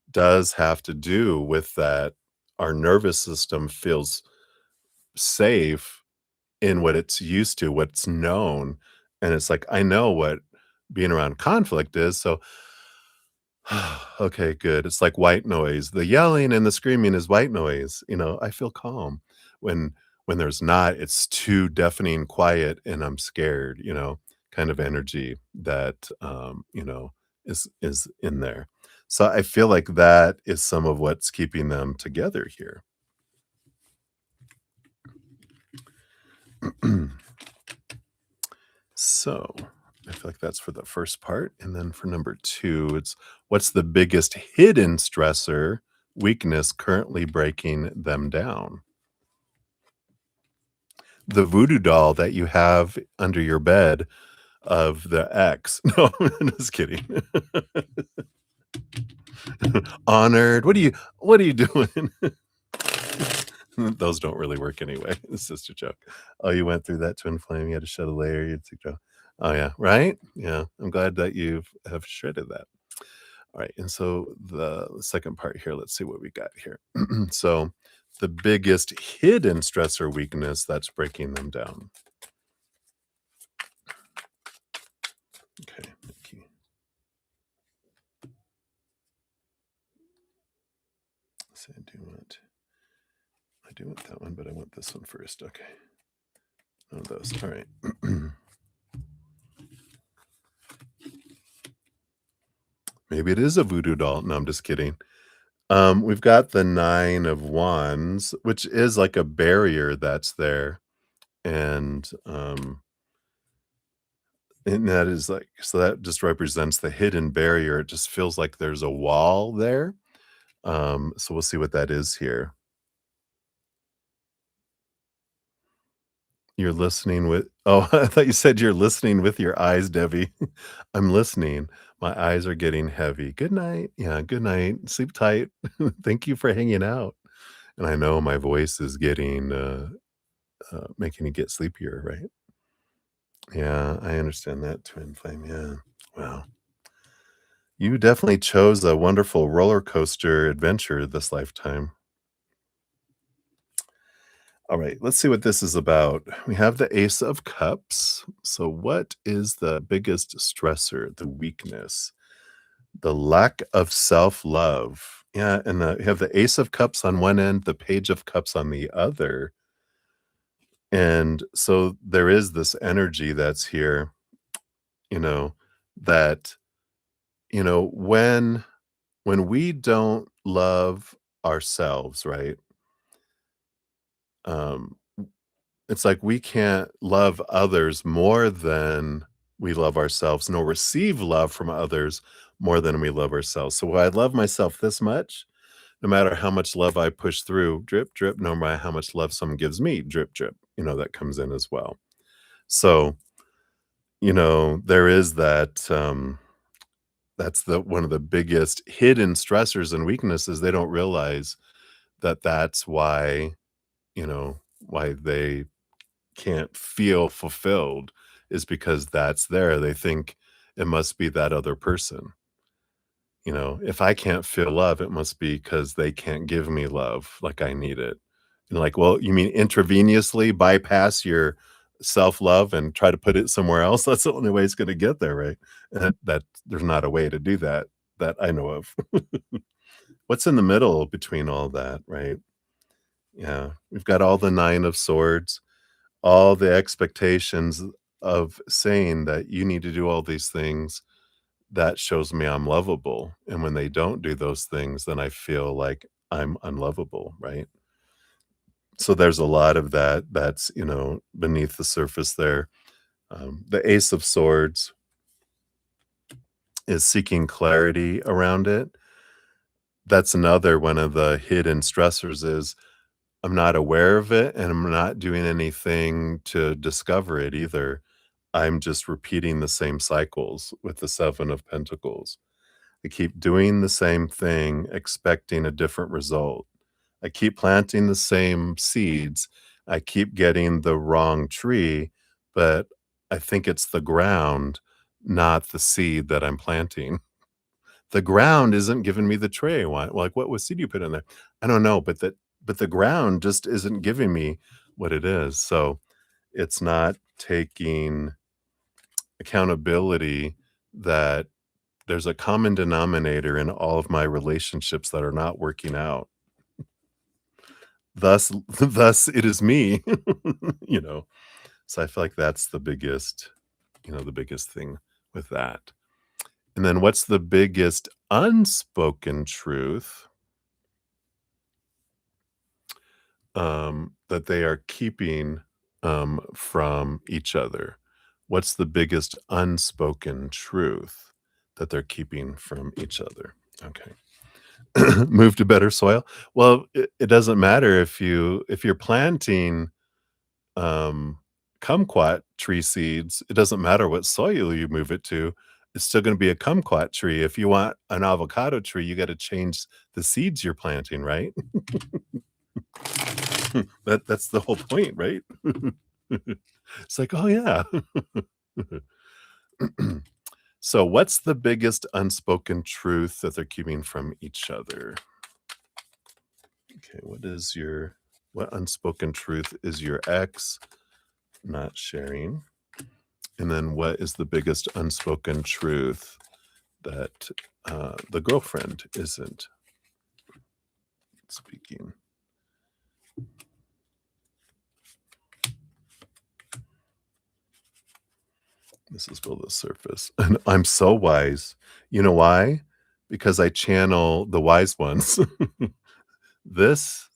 does have to do with that our nervous system feels safe in what it's used to, what's known, and it's like, I know what being around conflict is, so okay, good. It's like white noise. The yelling and the screaming is white noise, I feel calm. When when there's not, it's too deafening quiet and I'm scared, kind of energy that, is in there. So I feel like that is some of what's keeping them together here. So, I feel like that's for the first part, and then for number 2, it's what's the biggest hidden stressor, weakness currently breaking them down? The voodoo doll that you have under your bed of the ex. No, I'm just kidding. Honored. What are you doing? Those don't really work anyway. It's just a joke. Oh, you went through that twin flame, you had to shed a layer, you had to go. Oh, yeah, right? Yeah, I'm glad that have shredded that. Alright, and so the second part here, let's see what we got here. So, the biggest hidden stressor weakness that's breaking them down. Okay, Mickey. So I do want that one, but I want this one first. Okay. None of those. All right. Maybe it is a voodoo doll. No, I'm just kidding. We've got the 9 of Wands, which is like a barrier that's there. And that is like, so that just represents the hidden barrier. It just feels like there's a wall there. So we'll see what that is here. You're listening with oh, I thought you said you're listening with your eyes, Debbie. I'm listening. My eyes are getting heavy. Good night. Yeah, good night. Sleep tight. Thank you for hanging out. And I know my voice is getting, making you get sleepier, right? Yeah, I understand that, twin flame, yeah. Wow. You definitely chose a wonderful roller coaster adventure this lifetime. All right, let's see what this is about. We have the Ace of Cups. So, what is the biggest stressor, the weakness? The lack of self love. Yeah, and you have the Ace of Cups on one end, the Page of Cups on the other. And so there is this energy that's here, you know, that, when when we don't love ourselves, right? Um, it's like we can't love others more than we love ourselves, nor receive love from others more than we love ourselves. So, when I love myself this much, no matter how much love I push through, drip, drip, no matter how much love someone gives me, drip, drip, that comes in as well. So, there is that, that's the one of the biggest hidden stressors and weaknesses. They don't realize that that's why they can't feel fulfilled is because that's there. They think it must be that other person. If I can't feel love, it must be because they can't give me love like I need it. And like, well, you mean intravenously bypass your self-love and try to put it somewhere else? That's the only way it's gonna get there, right? That there's not a way to do that, that I know of. What's in the middle between all that, right? Yeah. We've got all the 9 of swords, all the expectations of saying that you need to do all these things. That shows me I'm lovable, and when they don't do those things, then I feel like I'm unlovable, right? So there's a lot of that that's, beneath the surface there. The Ace of Swords is seeking clarity around it. That's another one of the hidden stressors is I'm not aware of it, and I'm not doing anything to discover it either. I'm just repeating the same cycles with the 7 of Pentacles. I keep doing the same thing, expecting a different result. I keep planting the same seeds. I keep getting the wrong tree, but I think it's the ground, not the seed that I'm planting. The ground isn't giving me the tree I want. Like, what seed you put in there? I don't know, but the ground just isn't giving me what it is. So it's not taking accountability that there's a common denominator in all of my relationships that are not working out. Thus thus it is me, you know? So I feel like that's the biggest thing with that. And then what's the biggest unspoken truth, that they are keeping, from each other? What's the biggest unspoken truth that they're keeping from each other? Okay. Move to better soil? Well, it doesn't matter if you're planting, um, kumquat tree seeds, it doesn't matter what soil you move it to, it's still gonna be a kumquat tree. If you want an avocado tree, you gotta change the seeds you're planting, right? That's the whole point, right? It's like, "Oh, yeah." So, what's the biggest unspoken truth that they're keeping from each other? Okay, what unspoken truth is your ex not sharing? And then what is the biggest unspoken truth that, the girlfriend isn't speaking? This is below the surface. And I'm so wise. You know why? Because I channel the wise ones. This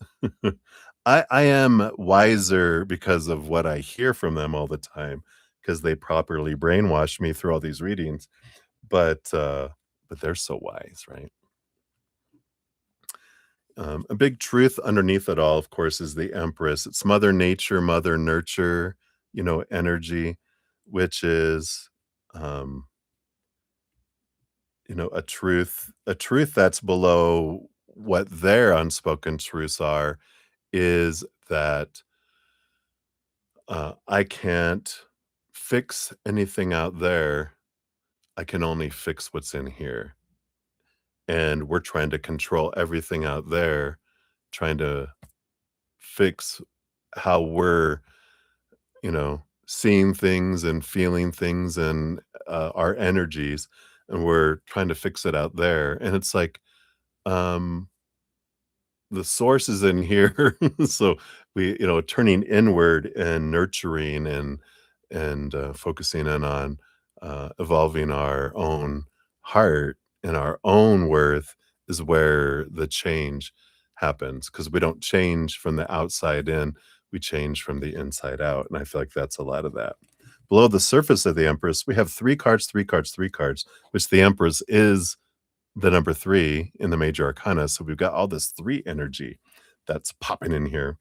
I am wiser because of what I hear from them all the time, because they properly brainwash me through all these readings, but they're so wise, right? A big truth underneath it all, of course, is the Empress. It's Mother Nature, Mother Nurture, energy, which is, um, a truth that's below what their unspoken truths are, is that I can't fix anything out there. I can only fix what's in here. And we're trying to control everything out there, trying to fix how we're, seeing things and feeling things and our energies. And we're trying to fix it out there. And it's like, um, the source is in here. So turning inward and nurturing and focusing in on evolving our own heart and our own worth is where the change happens, because we don't change from the outside in, we change from the inside out, and I feel like that's a lot of that. Below the surface of the Empress, we have 3 cards, 3 cards, 3 cards, which the Empress is the number 3 in the major arcana, so we've got all this 3 energy that's popping in here.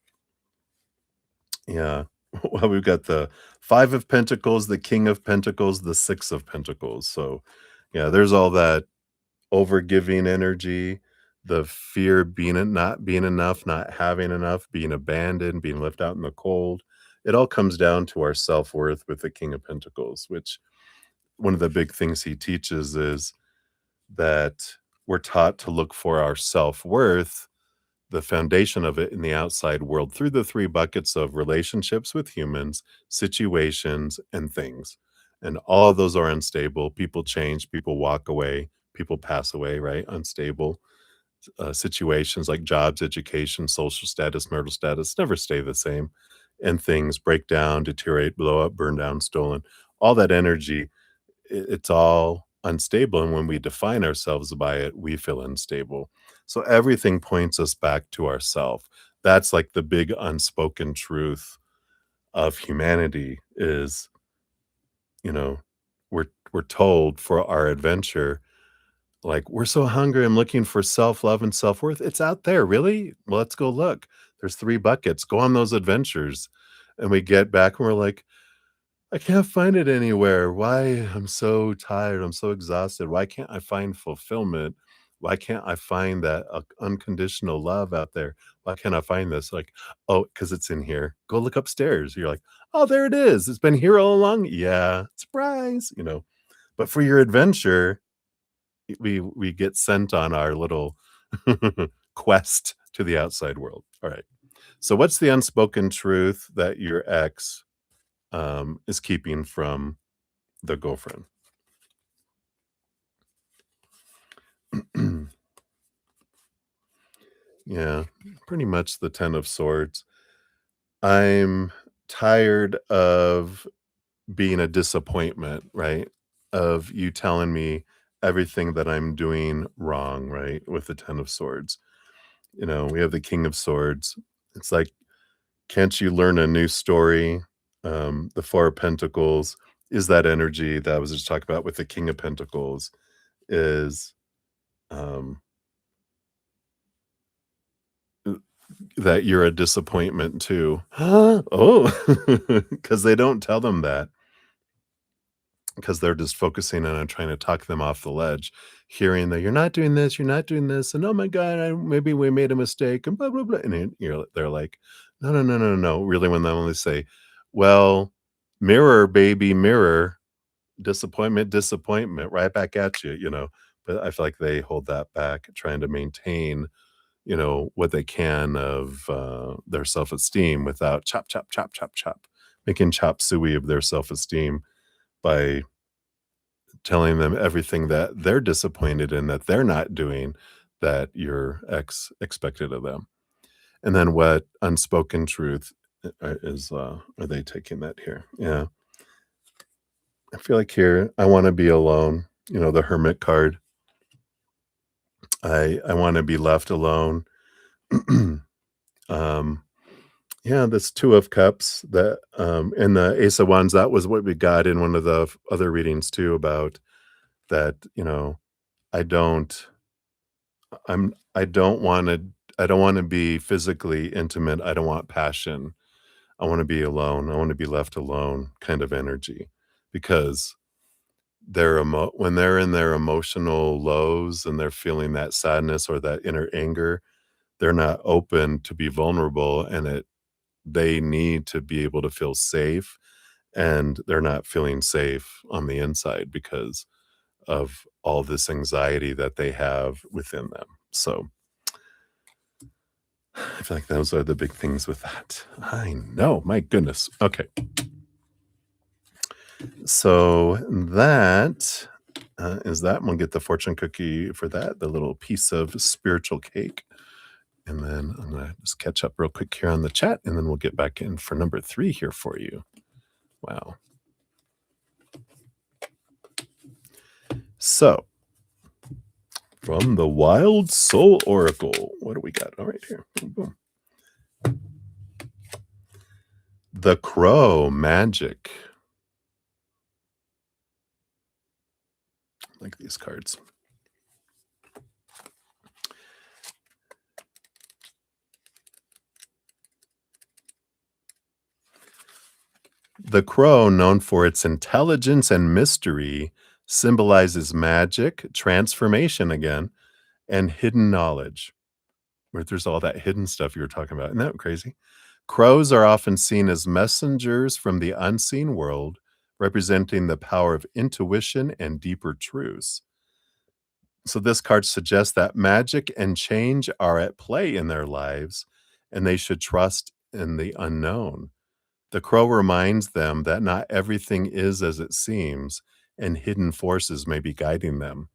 Yeah. Well, we've got the 5 of Pentacles, the King of Pentacles, the 6 of Pentacles, so, yeah, there's all that overgiving energy, the fear of not being enough, not having enough, being abandoned, being left out in the cold. It all comes down to our self-worth with the King of Pentacles, which one of the big things he teaches is that we're taught to look for our self-worth, the foundation of it in the outside world through the 3 buckets of relationships with humans, situations, and things. And all of those are unstable. People change, people walk away, people pass away, right? Unstable situations like jobs, education, social status, marital status never stay the same. And things break down, deteriorate, blow up, burn down, stolen. All that energy, it's all unstable, and when we define ourselves by it, we feel unstable. So everything points us back to ourself. That's like the big unspoken truth of humanity is, you know, we're told for our adventure, like, "We're so hungry, I'm looking for self-love and self-worth." It's out there, really? Well, let's go look. There's 3 buckets. Go on those adventures. And we get back and we're like, I can't find it anywhere. Why? I'm so tired. I'm so exhausted. Why can't I find fulfillment? Why can't I find that unconditional love out there? Why can't I find this? Like, oh, because it's in here. Go look upstairs. You're like, oh, there it is. It's been here all along. Yeah, surprise. But for your adventure, we get sent on our little quest to the outside world. All right. So, what's the unspoken truth that your ex is keeping from the girlfriend? Yeah, pretty much the 10 of swords. I'm tired of being a disappointment, right? Of you telling me everything that I'm doing wrong, right? With the 10 of swords. We have the king of swords. It's like, can't you learn a new story? The 4 of pentacles is that energy that I was just talking about with the king of pentacles is um that you're a disappointment too. Oh, because they don't tell them that, because they're just focusing on trying to talk them off the ledge, hearing that you're not doing this, and, "Oh my god, maybe we made a mistake," and blah, blah, blah, and then they're like, "No, no, no, no, no," really, when they only say, "Well, mirror, baby, mirror, disappointment, disappointment, right back at you," but I feel like they hold that back, trying to maintain what they can of their self-esteem without chop, chop, chop, chop, chop, making chop suey of their self-esteem by telling them everything that they're disappointed in that they're not doing that your ex expected of them. And then what unspoken truth are they taking that here? Yeah. I feel like here, I want to be alone. The hermit card. I want to be left alone. um, Yeah, this 2 of Cups that, and the Ace of Wands, that was what we got in one of the other readings too about that, I don't I don't wanna be physically intimate, I don't want passion. I wanna be alone, I wanna be left alone kind of energy, because when they're in their emotional lows and they're feeling that sadness or that inner anger, they're not open to be vulnerable, and they need to be able to feel safe, and they're not feeling safe on the inside because of all this anxiety that they have within them. So I feel like those are the big things with that. I know, my goodness. Okay. So that is that. We'll get the fortune cookie for that, the little piece of spiritual cake. And then I'm going to just catch up real quick here on the chat, and then we'll get back in for number 3 here for you. Wow. So from the Wild Soul Oracle. What do we got? All right, here. Boom, boom. The Crow Magic. I like these cards. The crow, known for its intelligence and mystery, symbolizes magic, transformation again, and hidden knowledge. Where there's all that hidden stuff you were talking about. Isn't that crazy? Crows are often seen as messengers from the unseen world, representing the power of intuition and deeper truths. So this card suggests that magic and change are at play in their lives, and they should trust in the unknown. The crow reminds them that not everything is as it seems, and hidden forces may be guiding them.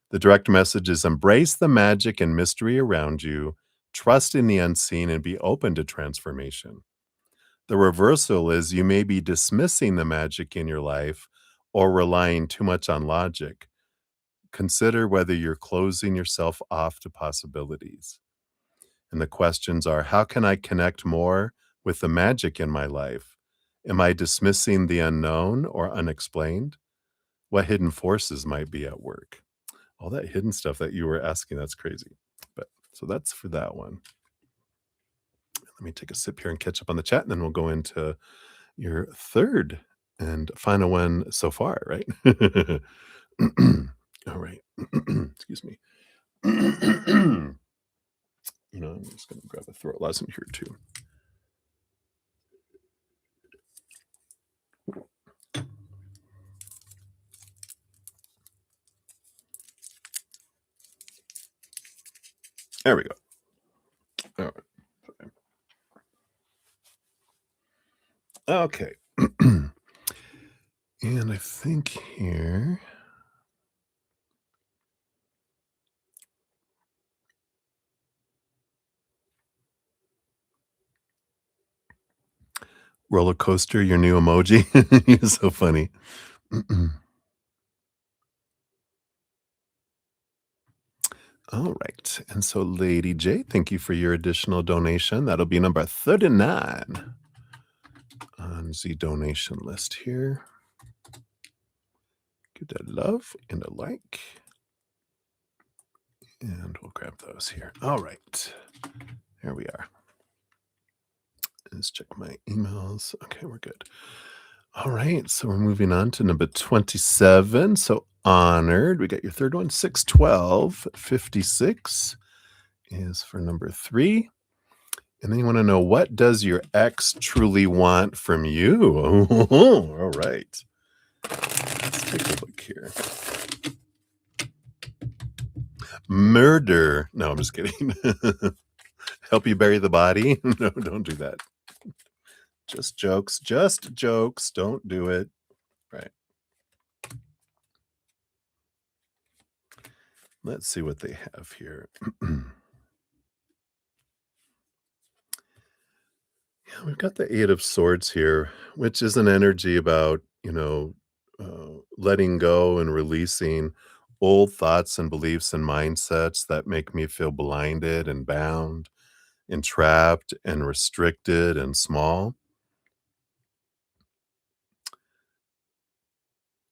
The direct message is embrace the magic and mystery around you, trust in the unseen, and be open to transformation. The reversal is you may be dismissing the magic in your life or relying too much on logic. Consider whether you're closing yourself off to possibilities. And the questions are, how can I connect more with the magic in my life? Am I dismissing the unknown or unexplained? What hidden forces might be at work? All that hidden stuff that you were asking, that's crazy. But so that's for that one. Let me take a sip here and catch up on the chat, and then we'll go into your third and final one so far, right? All right. Excuse me. I'm just going to grab a throat lesson here too. There we go. All right. Okay. And I think here. Roller coaster, your new emoji. You're so funny. All right. And so, Lady J, thank you for your additional donation. That'll be number 39 on the donation list here. Give that love and a like. And we'll grab those here. All right. Here we are. Let's check my emails. Okay, we're good. All right. So we're moving on to number 27. So honored. We got your third one. 61256 is for number 3. And then you want to know, what does your ex truly want from you? All right. Let's take a look here. Murder. No, I'm just kidding. Help you bury the body? No, don't do that. Just jokes. Just jokes. Don't do it. Right. Let's see what they have here. Yeah, we've got the 8 of Swords here, which is an energy about, letting go and releasing old thoughts and beliefs and mindsets that make me feel blinded and bound and trapped and restricted and small.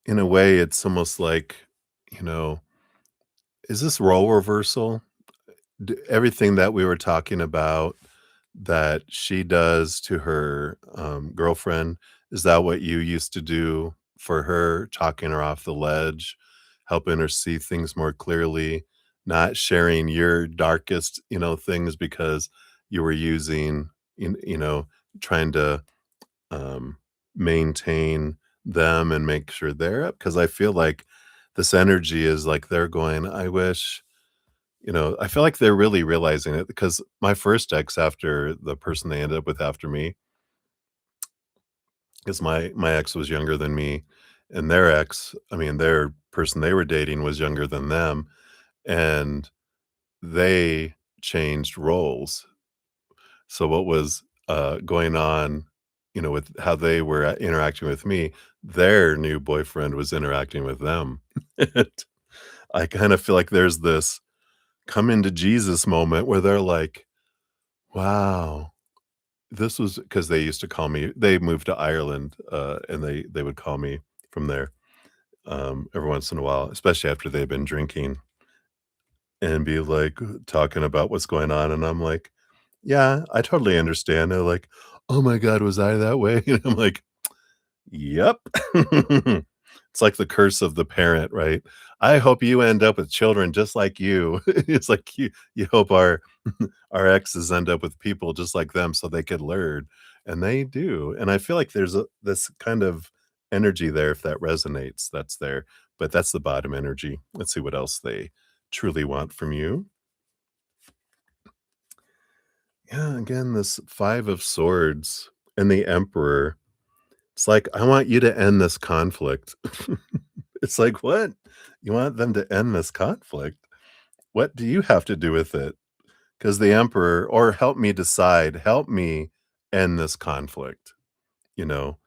In a way, it's almost like, you know, is this role reversal? Everything that we were talking about that she does to her girlfriend, is that what you used to do for her, talking her off the ledge, helping her see things more clearly, not sharing your darkest, things because you were using, trying to um, maintain them and make sure they're up? Because I feel like this energy is like they're going, I wish, I feel like they're really realizing it, because my first ex, after the person they ended up with after me, because my ex was younger than me, and their ex, I mean, their person they were dating was younger than them, and they changed roles. So what was going on, with how they were interacting with me, their new boyfriend was interacting with them. I kind of feel like there's this come into Jesus moment where they're like, wow, this was because they used to call me, they moved to Ireland, and they would call me from there, every once in a while, especially after they've been drinking and be like talking about what's going on. And I'm like, yeah, I totally understand. They're like, oh my God, was I that way? And I'm like, yep. It's like the curse of the parent, right? I hope you end up with children just like you. It's like you hope our our exes end up with people just like them so they could learn, and they do. And I feel like there's this kind of energy there, if that resonates, that's there. But that's the bottom energy. Let's see what else they truly want from you. Yeah, again, this 5 of swords and the emperor. It's like, I want you to end this conflict. It's like, "What? You want them to end this conflict? What do you have to do with it? Because the emperor or help me decide, help me end this conflict," you know,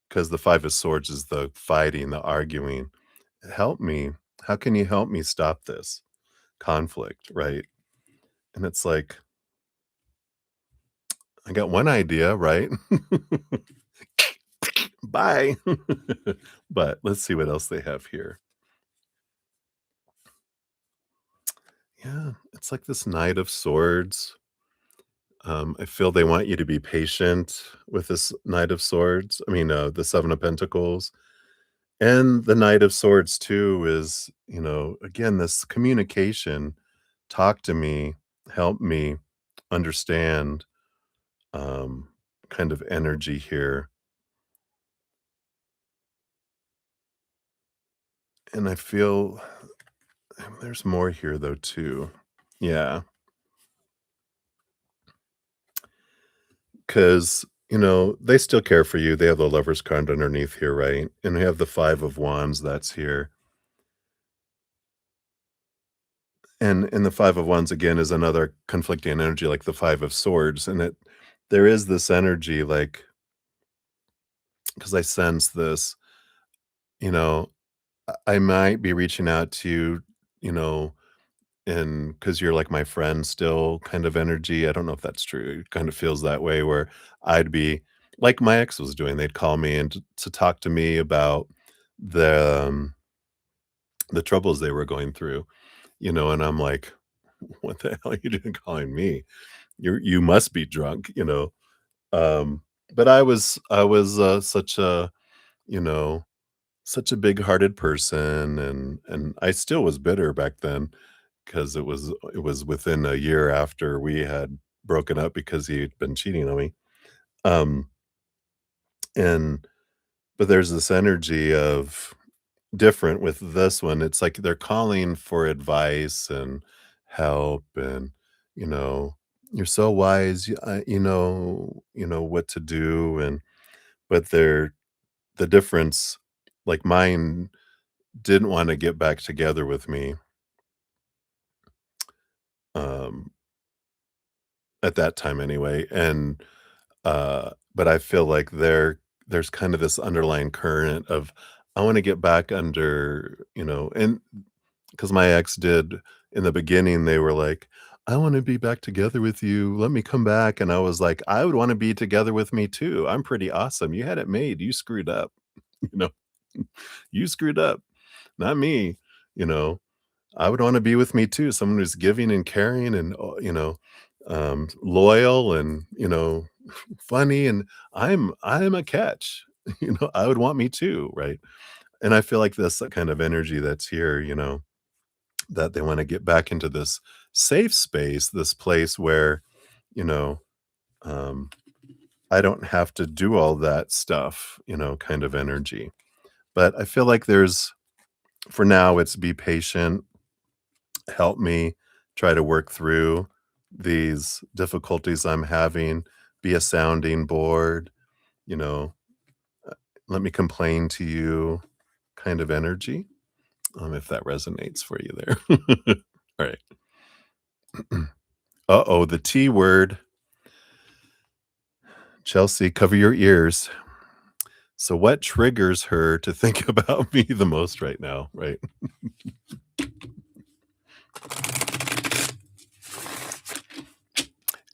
because the 5 of swords is the fighting, the arguing. "Help me. How can you help me stop this conflict?" Right? And it's like, I got one idea, right? Bye. But let's see what else they have here. Yeah, it's like this Knight of Swords. I feel they want you to be patient with this Knight of Swords. I mean, the Seven of Pentacles. And the Knight of Swords too is, again, this communication. Talk to me, help me understand, um, kind of energy here. And I feel there's more here though too. Yeah, because they still care for you. They have the Lover's card underneath here, right? And we have the Five of Wands that's here. And the 5 of Wands again is another conflicting energy like the 5 of Swords, and there is this energy, like, because I sense this, you know, I might be reaching out to you, you know, and because 'cause you're like my friend still kind of energy. I don't know if that's true. It kind of feels that way where I'd be like my ex was doing, they'd call me and to talk to me about the troubles they were going through, and I'm like, "What the hell are you doing calling me? You must be drunk," you know? But I was you know, such a big-hearted person, and I still was bitter back then because it was within a year after we had broken up because he'd been cheating on me. Um, and but there's this energy of different with this one, it's like they're calling for advice and help and, you know, "You're so wise, you know what to do," and but the difference, like, mine didn't wanna get back together with me, um, at that time anyway, and, but I feel like there's kind of this underlying current of, I wanna get back under, and because my ex did in the beginning, they were like, "I wanna be back together with you, let me come back," and I was like, "I would wanna be together with me too, I'm pretty awesome, you had it made, you screwed up," you know? "You screwed up, not me," you know? I would wanna be with me too, someone who's giving and caring and, loyal and, funny, and I'm a catch, I would want me too, right? And I feel like this kind of energy that's here, that they wanna get back into this safe space, this place where, you know, um, I don't have to do all that stuff, kind of energy. But I feel like there's for now, it's be patient, help me try to work through these difficulties I'm having, be a sounding board, you know, uh, let me complain to you kind of energy, if that resonates for you there. Right. Uh-oh, the T word. Chelsea, cover your ears. So what triggers her to think about me the most right now, right?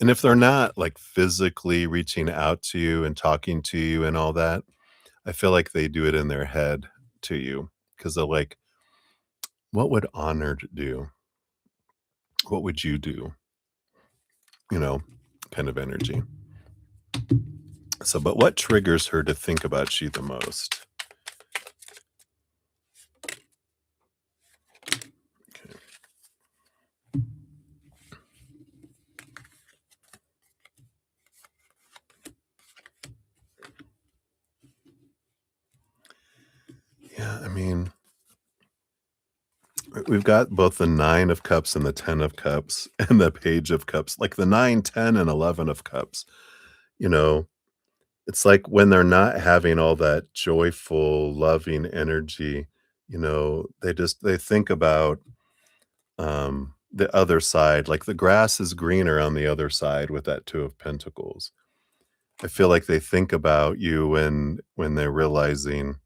And if they're not, like, physically reaching out to you and talking to you and all that, I feel like they do it in their head to you because 'cause they're like, "What would Honored do? What would you do?" You know, kind of energy. So, but what triggers her to think about you the most? Okay. Yeah, I mean, we've got both the 9 of cups and the 10 of cups and the page of cups, like the 9, 10, and 11 of cups, you know, it's like when they're not having all that joyful, loving energy, they think about, the other side, like the grass is greener on the other side with that 2 of pentacles. I feel like they think about you when they're realizing,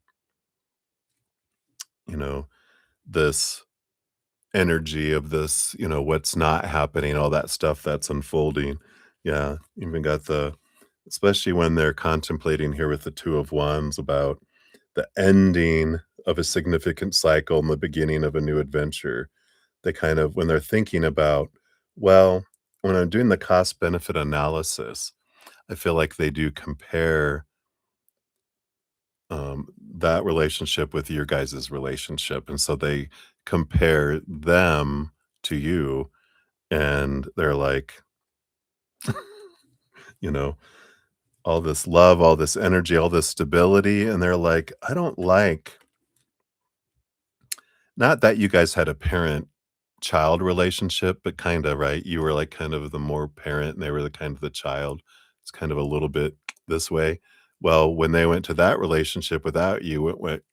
you know, this energy of this, what's not happening, all that stuff that's unfolding. Yeah, even got the especially when they're contemplating here with the 2 of wands about the ending of a significant cycle and the beginning of a new adventure. They kind of when they're thinking about, well, when I'm doing the cost benefit analysis, I feel like they do compare that relationship with your guys' relationship. And so they compare them to you and they're like, you know, all this love, all this energy, all this stability. And they're like, I don't like, not that you guys had a parent child relationship, but kind of, right? You were like kind of the more parent and they were the kind of the child. It's kind of a little bit this way. Well, when they went to that relationship without you, it went.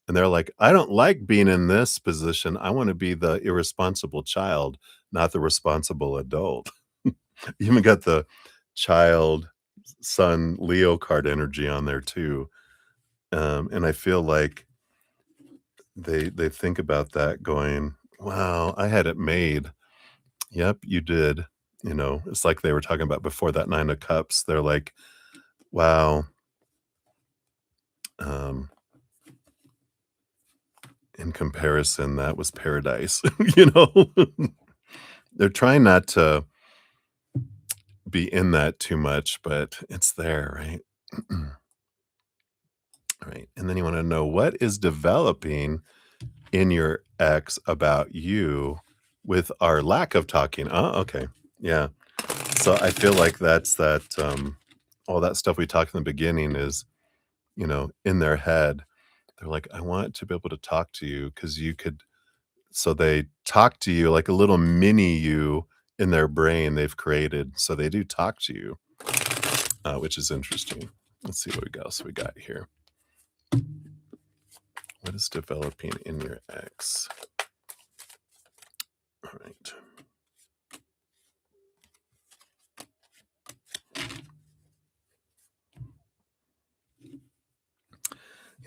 And they're like, "I don't like being in this position. I wanna be the irresponsible child, not the responsible adult." You even got the child, son, Leo card energy on there too. And I feel like they think about that going, "Wow, I had it made." "Yep, you did." It's like they were talking about before that 9 of cups. They're like, "Wow, um, in comparison, that was paradise." You know? They're trying not to be in that too much, but it's there, right? Right. And then you want to know what is developing in your ex about you with our lack of talking. Oh, okay. Yeah. So I feel like that's that all that stuff we talked in the beginning is, in their head. They're like, I want to be able to talk to you because you could so they talk to you like a little mini you in their brain they've created. So they do talk to you, which is interesting. Let's see what else we got here. What is developing in your ex? All right.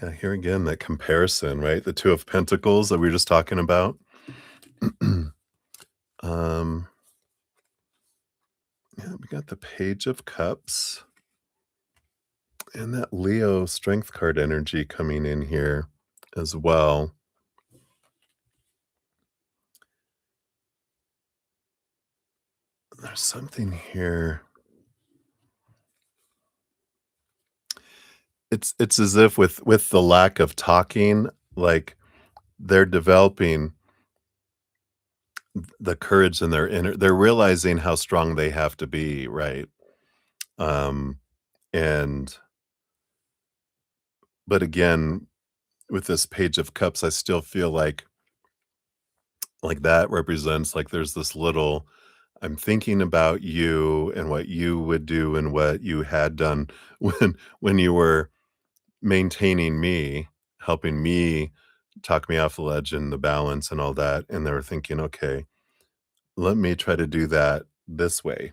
Yeah, here again, that comparison, right? The 2 of Pentacles that we were just talking about. um, yeah, we got the Page of Cups and that Leo Strength card energy coming in here as well. There's something here. It's as if with the lack of talking, like they're developing the courage in their inner they're realizing how strong they have to be, right? Um, and but again, with this Page of Cups, I still feel like that represents like there's this little I'm thinking about you and what you would do and what you had done when you were maintaining me, helping me talk me off the ledge and the balance and all that. And they were thinking, okay, let me try to do that this way,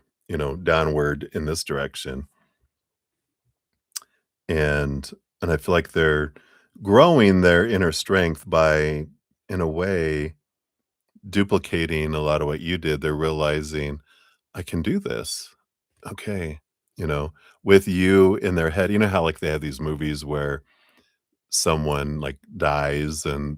downward in this direction. And and I feel like they're growing their inner strength by, in a way, duplicating a lot of what you did. They're realizing, "I can do this. Okay, you know, with you in their head, you know how, like, they have these movies where someone, like, dies and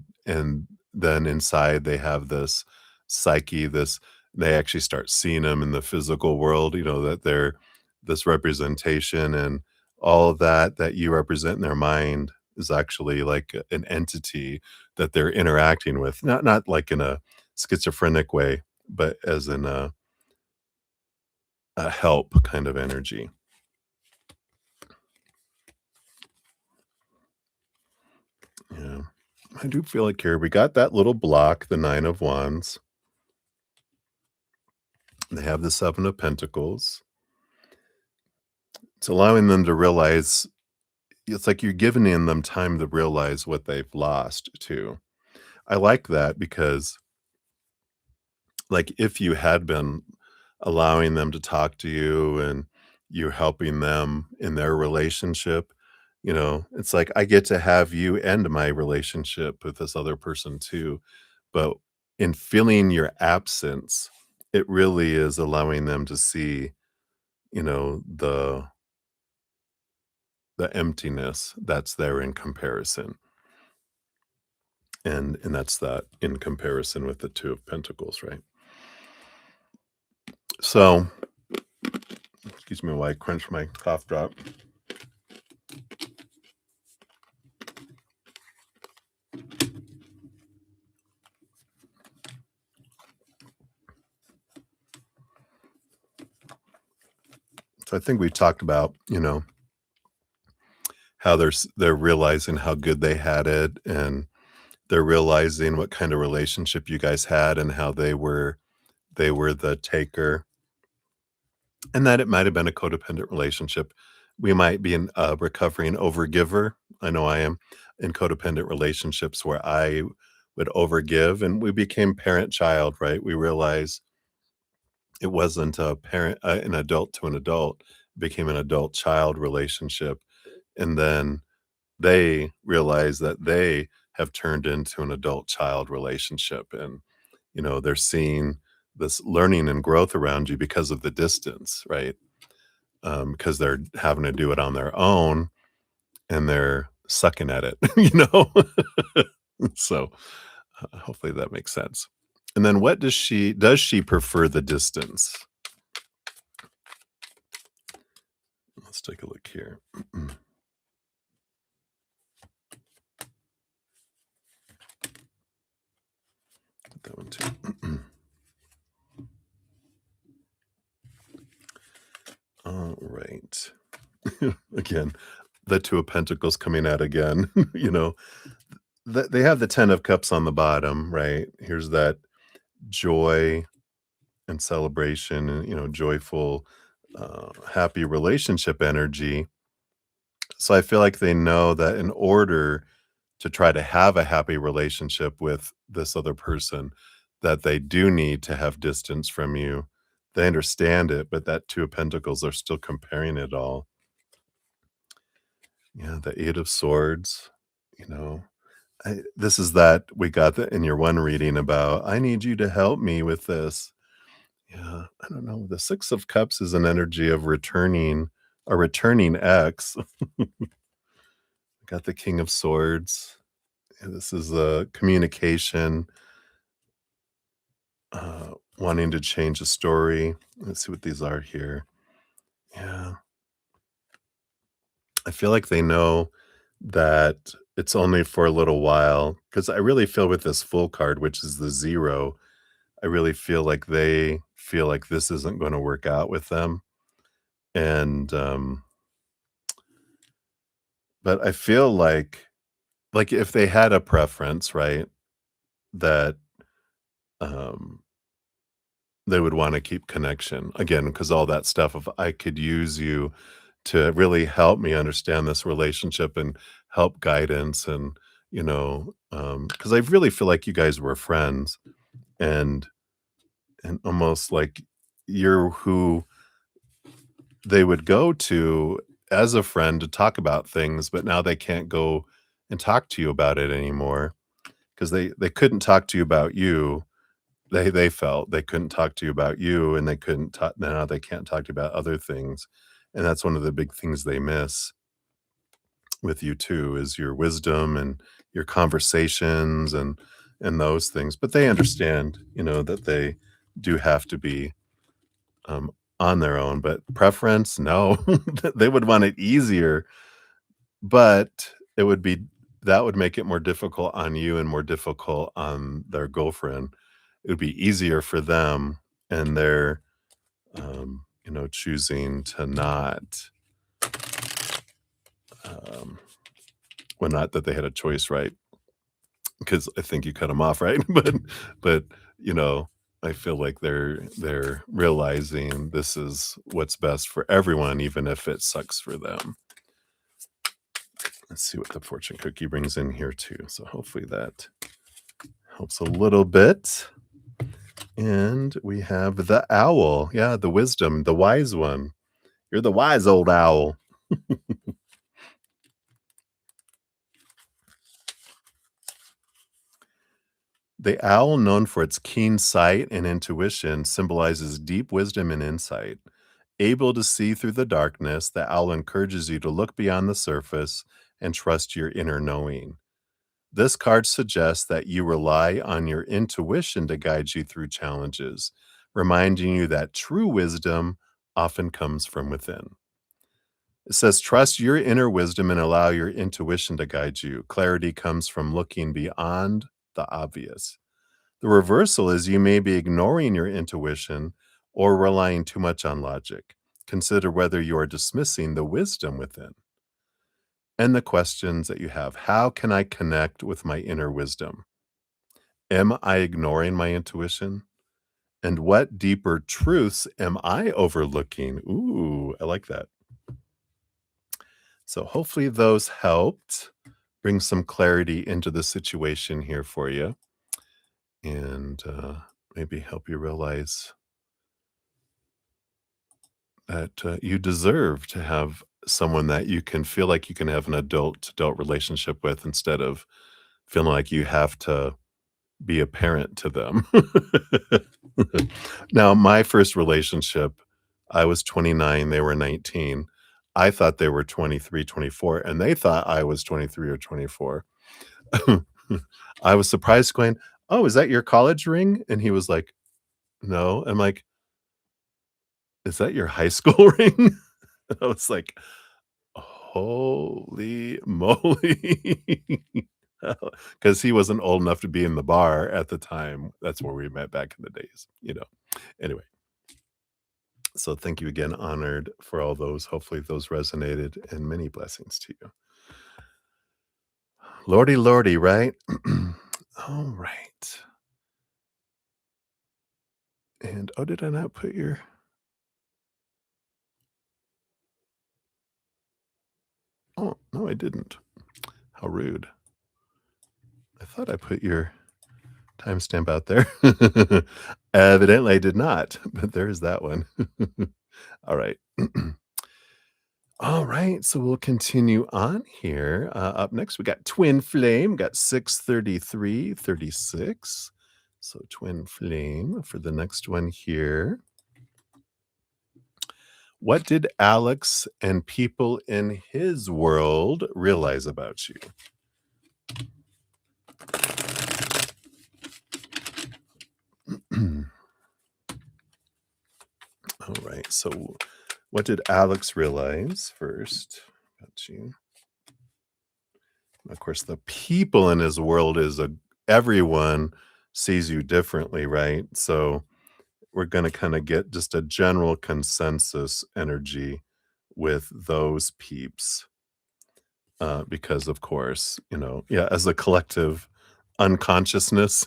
then inside they have this psyche, this they actually start seeing them in the physical world, you know, that they're this representation and all of that that you represent in their mind is actually like an entity that they're interacting with, not like in a schizophrenic way, but as in a help kind of energy. Yeah. I do feel like here we got that little block, the 9 of Wands. They have the 7 of Pentacles. It's allowing them to realize it's like you're giving in them time to realize what they've lost too. I like that because, like, if you had been allowing them to talk to you and you're helping them in their relationship, you know, it's like I get to have you end my relationship with this other person too. But in feeling your absence, it really is allowing them to see, you know, the emptiness that's there in comparison. And that's that in comparison with the 2 of Pentacles, right? So, excuse me while I crunch my cough drop. So I think we talked about, you know, how they're realizing how good they had it, and they're realizing what kind of relationship you guys had and how they were the taker, and that it might have been a codependent relationship. We might be in a recovering overgiver. I know I am in codependent relationships where I would overgive, and we became parent-child, right? We realize it wasn't a parent an adult to an adult, it became an adult-child relationship, and then they realize that they have turned into an adult-child relationship, and, you know, they're seeing this learning and growth around you because of the distance, right? Because they're having to do it on their own, and they're sucking at it, you know? So, hopefully that makes sense. And then what does she prefer the distance? Let's take a look here. That one too. All right. Again, the 2 of Pentacles coming out again, you know, they have the 10 of Cups on the bottom, right? Here's that joy and celebration and, you know, joyful, happy relationship energy. So I feel like they know that in order to try to have a happy relationship with this other person, that they do need to have distance from you. They understand it, but that 2 of Pentacles are still comparing it all. Yeah, the 8 of Swords, you know, this is that we got that in your one reading about, "I need you to help me with this." Yeah, I don't know. The 6 of Cups is an energy of returning a returning ex. Got the King of Swords. And this is a communication, wanting to change a story. Let's see what these are here. Yeah. I feel like they know that it's only for a little while because I really feel with this full card, which is the 0, I really feel like they feel like this isn't gonna work out with them, and, but I feel like, if they had a preference, right, that, um, they would wanna keep connection, again, because all that stuff of, "I could use you to really help me understand this relationship and help guidance," and, you know, because I really feel like you guys were friends, and almost like you're who they would go to as a friend to talk about things, but now they can't go and talk to you about it anymore because they couldn't talk to you about you, They felt they couldn't talk to you about you, and they couldn't talk now they can't talk to you about other things, and that's one of the big things they miss with you too, is your wisdom and your conversations and those things, but they understand, that they do have to be, um, on their own, but preference, no. They would want it easier, but it would be that would make it more difficult on you and more difficult on their girlfriend. It would be easier for them, and they're, choosing to not, um well, not that they had a choice, right? Because I think you cut them off, right? But, you know, I feel like they're realizing this is what's best for everyone, even if it sucks for them. Let's see what the fortune cookie brings in here too. So hopefully that helps a little bit. And we have the owl. Yeah, the wisdom, the wise one. You're the wise old owl. The owl, known for its keen sight and intuition, symbolizes deep wisdom and insight. Able to see through the darkness, the owl encourages you to look beyond the surface and trust your inner knowing. This card suggests that you rely on your intuition to guide you through challenges, reminding you that true wisdom often comes from within. It says, trust your inner wisdom and allow your intuition to guide you. Clarity comes from looking beyond the obvious. The reversal is you may be ignoring your intuition or relying too much on logic. Consider whether you are dismissing the wisdom within. And the questions that you have: how can I connect with my inner wisdom? Am I ignoring my intuition? And what deeper truths am I overlooking? Ooh, I like that. So hopefully those helped bring some clarity into the situation here for you, and maybe help you realize that you deserve to have someone that you can feel like you can have an adult to adult relationship with, instead of feeling like you have to be a parent to them. Now, my first relationship, I was 29, they were 19. I thought they were 23, 24, and they thought I was 23 or 24. I was surprised, going, "Oh, is that your college ring?" And he was like, "No." I'm like, "Is that your high school ring?" I was like, holy moly. Because he wasn't old enough to be in the bar at the time. That's where we met back in the days. Anyway, so thank you again, honored for all those. Hopefully those resonated, and many blessings to you. Lordy, lordy, right? All right. And oh, did I not put your oh, no, I didn't. How rude. I thought I put your timestamp out there. Evidently, I did not, but there's that one. All right. All right, so we'll continue on here. Up next, we got Twin Flame, got 63336. So Twin Flame for the next one here. What did Alex and people in his world realize about you? All right, so what did Alex realize first about you? Of course, the people in his world is everyone sees you differently, right? So we're going to kind of get just a general consensus energy with those peeps, because of course, yeah, as a collective unconsciousness.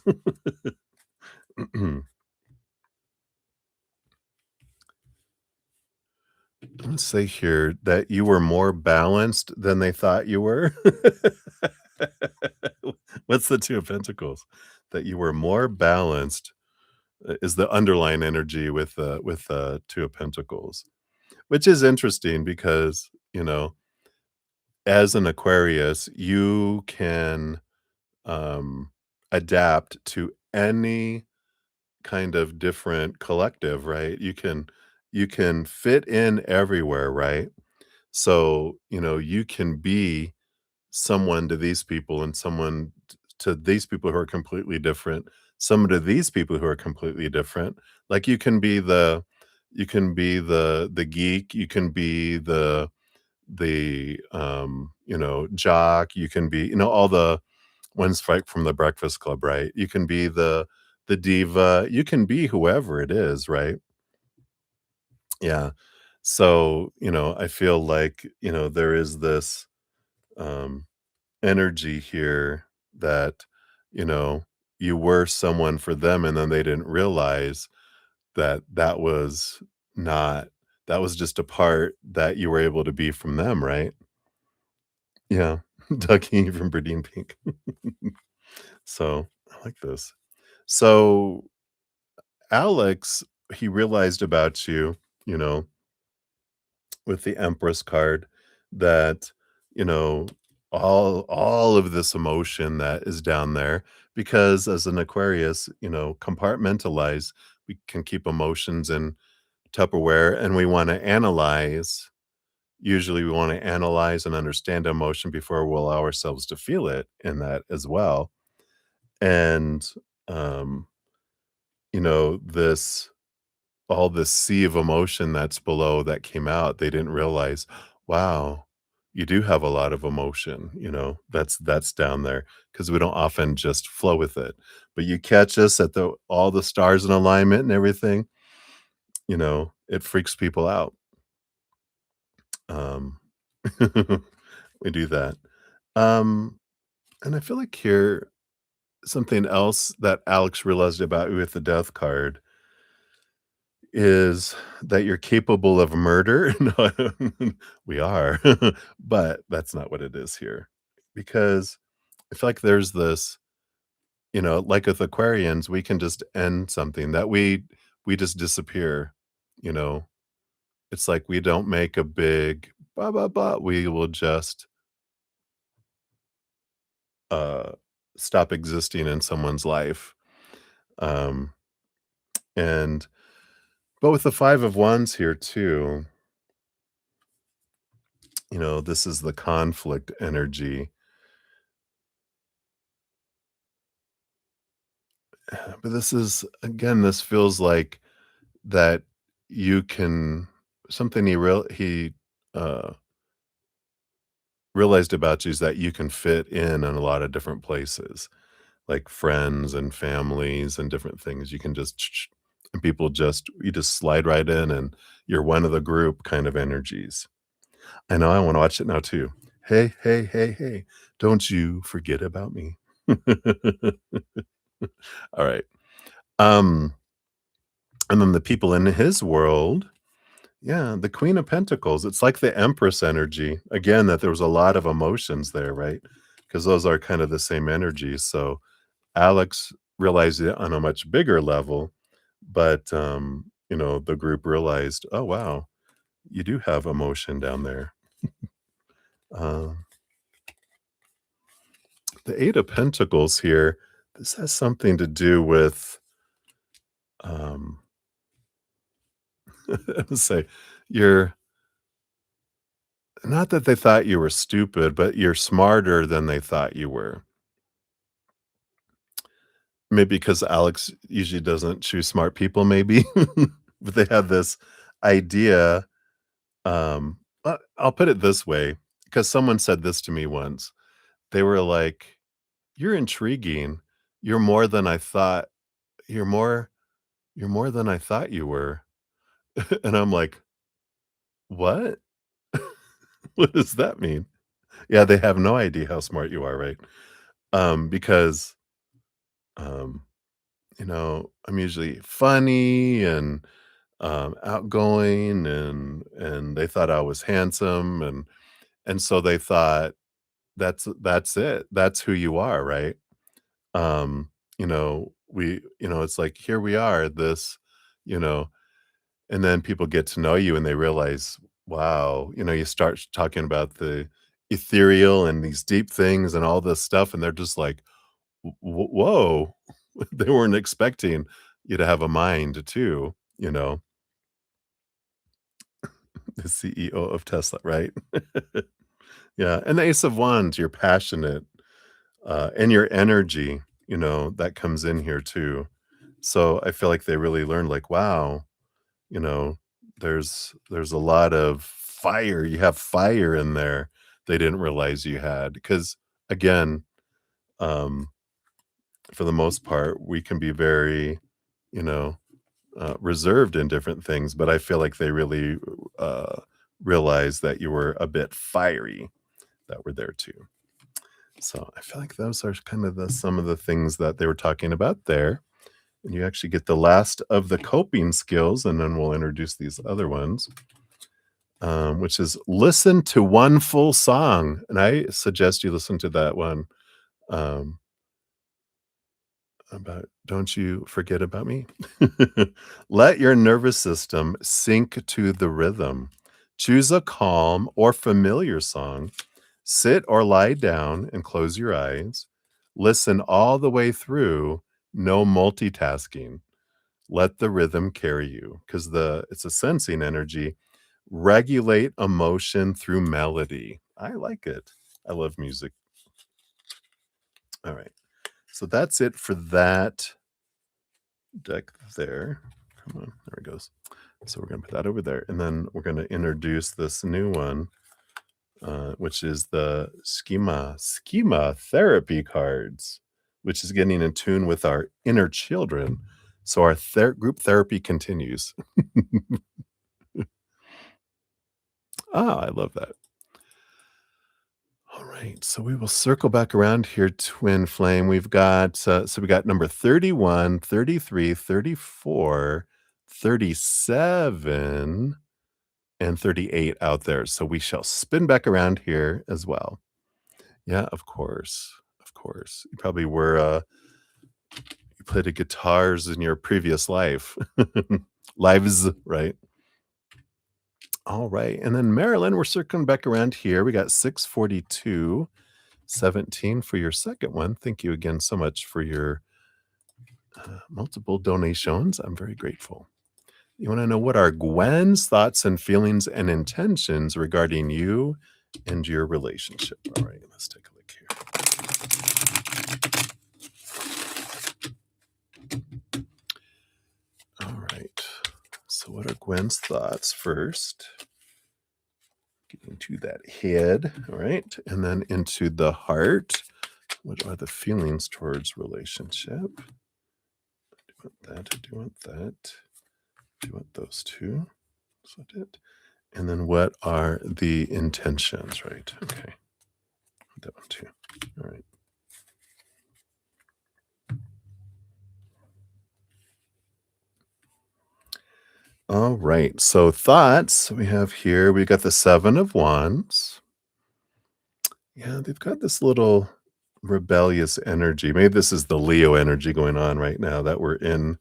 Let's say here that you were more balanced than they thought you were. What's the Two of Pentacles? That you were more balanced, is the underlying energy with Two of Pentacles, which is interesting because, as an Aquarius, you can, adapt to any kind of different collective, right? You can fit in everywhere, right? So, you can be someone to these people and someone to these people who are completely different, someone to these people who are completely different. Like you can be the geek, you can be the jock, you can be, all the ones right from the Breakfast Club, right? You can be the diva, you can be whoever it is, right? Yeah. So, I feel like, there is this um energy here that, you know, you were someone for them and then they didn't realize that not that was just a part that you were able to be from them, right? Yeah. Ducky from Berdine Pink. So, I like this. So, Alex, he realized about you, you know, with the Empress card that, you know, all of this emotion that is down there because as an Aquarius, compartmentalize. We can keep emotions in Tupperware and we want to analyze. Usually we want to analyze and understand emotion before we allow ourselves to feel it in that as well. And um, this all this sea of emotion that's below that came out, they didn't realize, wow, you do have a lot of emotion, that's down there because we don't often just flow with it. But you catch us at the all the stars in alignment and everything, it freaks people out. Um, we do that. Um, and I feel like here something else that Alex realized about you with the death card is that you're capable of murder. No, we are, but that's not what it is here. Because I feel like there's this, like with Aquarians, we can just end something that we just disappear, you know. It's like we don't make a big blah blah blah. We will just uh stop existing in someone's life. Um and but with the 5 of Wands here too, this is the conflict energy. But this is again, this feels like that you can something he, uh, realized about you is that you can fit in a lot of different places, like friends and families and different things. You can just and people just you just slide right in and you're one of the group kind of energies. I know, I wanna watch it now too. "Hey, hey, hey, hey, don't you forget about me." Alright. Um, and then the people in his world. Yeah, the Queen of Pentacles, it's like the Empress energy. Again, that there was a lot of emotions there, right? Because those are kind of the same energies. So Alex realized it on a much bigger level, but the group realized, oh wow, you do have emotion down there. Uh, the Eight of Pentacles here, this has something to do with um let's say you're not that they thought you were stupid, but you're smarter than they thought you were. Maybe because Alex usually doesn't choose smart people, maybe, but they have this idea, I'll put it this way, because someone said this to me once. They were like, "You're intriguing. You're more than I thought. You're more you're more than I thought you were." And I'm like, "What? What does that mean?" Yeah, they have no idea how smart you are, right? Because, um, I'm usually funny and outgoing and they thought I was handsome and so they thought that's it. That's who you are, right? Um, it's like here we are, this, you know, and then people get to know you and they realize, wow, you start talking about the ethereal and these deep things and all this stuff, and they're just like, whoa, they weren't expecting. you to have a mind too, you know, the CEO of Tesla, right? Yeah, and the Ace of Wands, you're passionate, and your energy, that comes in here too. So I feel like they really learned like, wow, you know, there's a lot of fire. You have fire in there they didn't realize you had. Because again, um, for the most part, we can be very, you know, reserved in different things, but I feel like they really realized that you were a bit fiery that were there too. So I feel like those are kind of some of the things that they were talking about there. And you actually get the last of the coping skills, and then we'll introduce these other ones, which is listen to one full song. And I suggest you listen to that one, um, about Don't You Forget About Me. Let your nervous system sink to the rhythm. Choose a calm or familiar song. Sit or lie down and close your eyes. Listen all the way through, no multitasking. Let the rhythm carry you, because the it's a sensing energy. Regulate emotion through melody. I like it. I love music. All right. So that's it for that deck there. Come on, there it goes. So we're gonna put that over there, and then we're gonna introduce this new one, which is the schema therapy cards, which is getting in tune with our inner children. So our group therapy continues. I love that. All right, so we will circle back around here, twin flame. We've got so we got number 31, 33, 34, 37, and 38 out there. So we shall spin back around here as well. Yeah, of course. Of course. You probably were you played the guitars in your previous life. Lives, right? All right. And then Marilyn, we're circling back around here. We got 642. 17 for your second one. Thank you again so much for your multiple donations. I'm very grateful. You want to know what are Gwen's thoughts and feelings and intentions regarding you and your relationship? All right, let's take a look here. All right. So, what are Gwen's thoughts first? Getting to that head. All right. And then into the heart. What are the feelings towards relationship? Do you want that? Do you want that? Do you want those two? So I did. And then what are the intentions, right? Okay. That one too. All right. All right. So thoughts we have here. We got the Seven of Wands. Yeah, they've got this little rebellious energy. Maybe this is the Leo energy going on right now that we're in.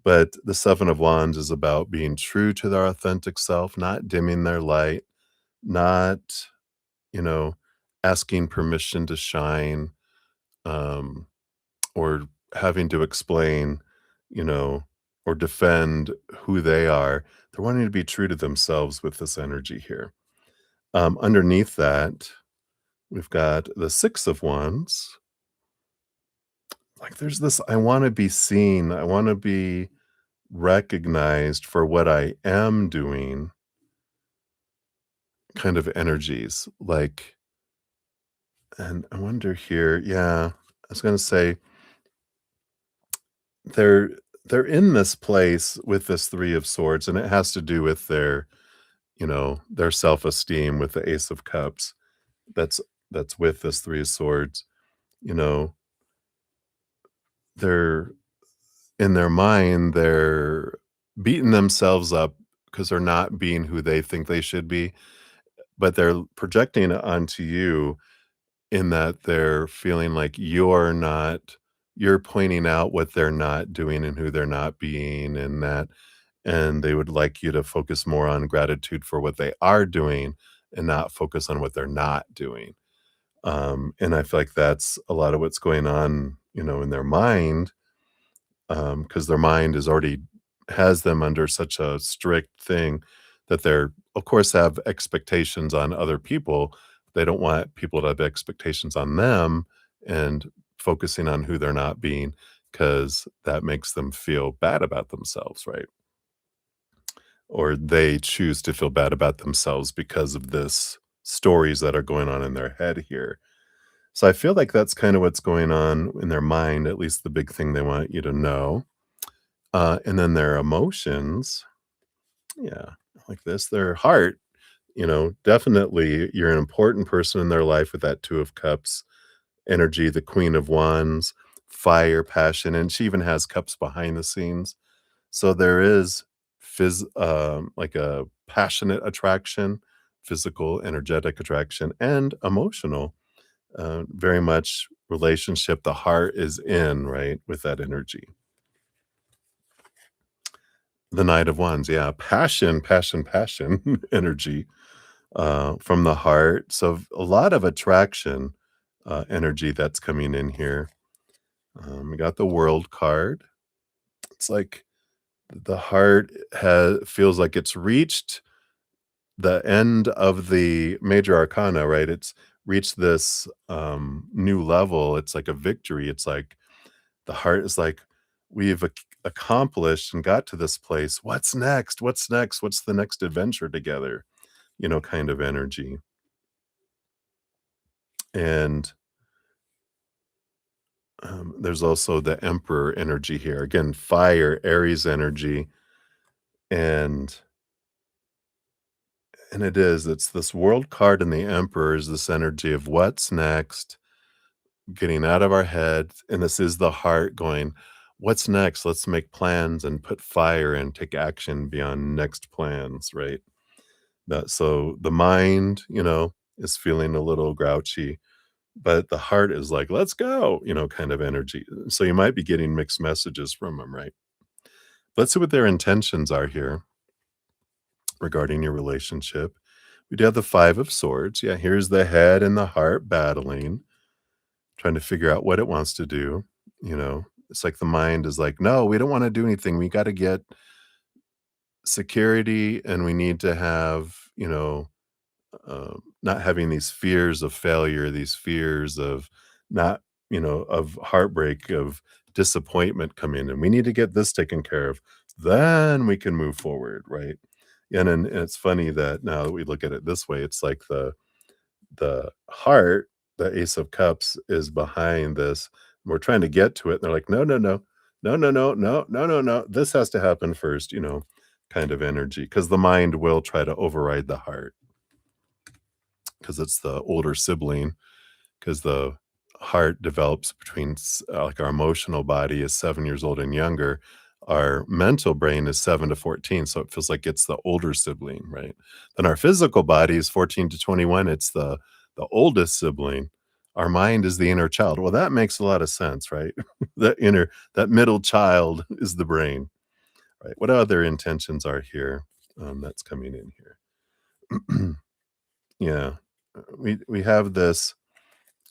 But the Seven of Wands is about being true to their authentic self, not dimming their light, not, you know, asking permission to shine, um, or having to explain, you know, or defend who they are. They're wanting to be true to themselves with this energy here. Underneath that, we've got the Six of Wands. Like there's this, I want to be seen. I want to be recognized for what I am doing kind of energies. Like, and I wonder here, yeah, I was going to say, they're they're in this place with this Three of Swords, and it has to do with their, their self-esteem with the Ace of Cups. That's that's with this Three of Swords. You know, they're in their mind, they're beating themselves up because they're not being who they think they should be, but they're projecting it onto you in that they're feeling like you're pointing out what they're not doing and who they're not being, and they would like you to focus more on gratitude for what they are doing and not focus on what they're not doing. And I feel like that's a lot of what's going on, in their mind. because their mind is already has them under such a strict thing that they're of course, have expectations on other people. They don't want people to have expectations on them and focusing on who they're not being, because that makes them feel bad about themselves, right? Or they choose to feel bad about themselves because of this stories that are going on in their head here. So I feel like that's kind of what's going on in their mind, at least the big thing they want you to know. And then their emotions, yeah, like this, their heart, definitely you're an important person in their life with that Two of Cups energy, the Queen of Wands, fire, passion, and she even has cups behind the scenes. So there is like a passionate attraction, physical, energetic attraction, and emotional. Very much relationship. The heart is in, right, with that energy. The Knight of Wands, yeah, passion, passion, passion energy from the heart. So a lot of attraction energy that's coming in here. We got the World card. It's like the heart has feels like it's reached the end of the major arcana, right? It's reached this new level. It's like a victory. It's like the heart is like, we've accomplished and got to this place. What's next? What's next? What's the next adventure together? Kind of energy. And there's also the Emperor energy here. Again, fire, Aries energy, and it's this World card, and the Emperor is this energy of what's next, getting out of our head, and this is the heart going, "What's next? Let's make plans and put fire and take action beyond next plans," right? That so the mind, is feeling a little grouchy, but the heart is like, "Let's go," kind of energy. So you might be getting mixed messages from them, right? Let's see what their intentions are here regarding your relationship. We do have the 5 of Swords. Yeah, here's the head and the heart battling, trying to figure out what it wants to do, you know? It's like the mind is like, "No, we don't wanna do anything. We gotta get security, and we need to have, not having these fears of failure, these fears of not, of heartbreak, of disappointment come in, and we need to get this taken care of. Then we can move forward, right? And it's funny that now that we look at it this way, it's like the heart, the Ace of Cups, is behind this. We're trying to get to it. And they're like, no, no, no, no, no, no, no, no, no, no. This has to happen first, kind of energy. Because the mind will try to override the heart because it's the older sibling, because the heart develops between like our emotional body is 7 years old and younger. Our mental brain is 7 to 14, so it feels like it's the older sibling, right? Then our physical body is 14 to 21. It's the oldest sibling. Our mind is the inner child. Well, that makes a lot of sense, right? That middle child is the brain, right? What other intentions are here that's coming in here? Yeah, we have this.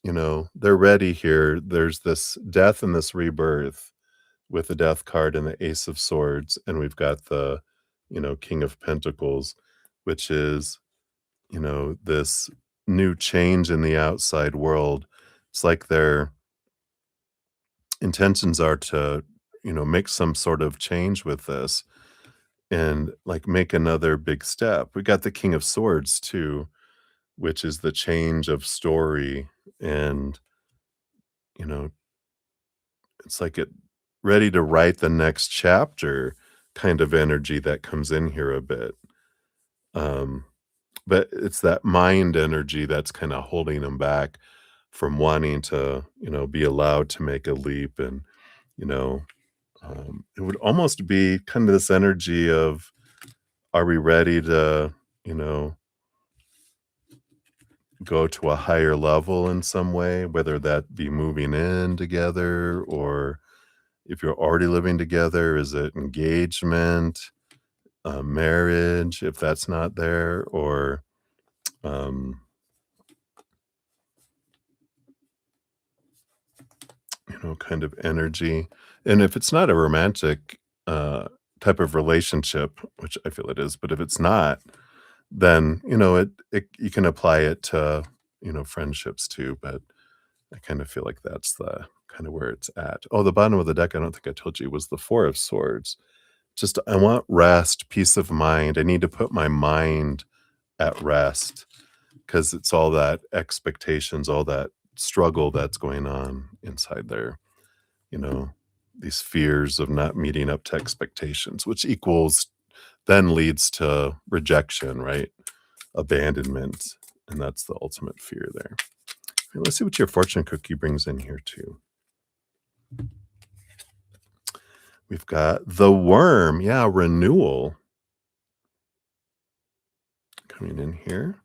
They're ready here. There's this death and this rebirth with the Death card and the Ace of Swords, and we've got the, King of Pentacles, which is, this new change in the outside world. It's like their intentions are to, make some sort of change with this and like make another big step. We got the King of Swords too, which is the change of story and, you know, it's like it ready to write the next chapter kind of energy that comes in here a bit. Um, but it's that mind energy that's kinda holding them back from wanting to, be allowed to make a leap and, you know, it would almost be kind of this energy of, are we ready to, you know, go to a higher level in some way, whether that be moving in together or if you're already living together, is it engagement, marriage, if that's not there, or, um, kind of energy. And if it's not a romantic, uh, type of relationship, which I feel it is, but if it's not, then, it you can apply it to, friendships too, but I kind of feel like that's the kind of where it's at. Oh, the bottom of the deck, I don't think I told you, was the 4 of swords. Just I want rest, peace of mind. I need to put my mind at rest because it's all that expectations, all that struggle that's going on inside there, you know, these fears of not meeting up to expectations, which equals then leads to rejection, right? Abandonment. And that's the ultimate fear there. Okay, let's see what your fortune cookie brings in here too. We've got the worm. Yeah, renewal coming in here.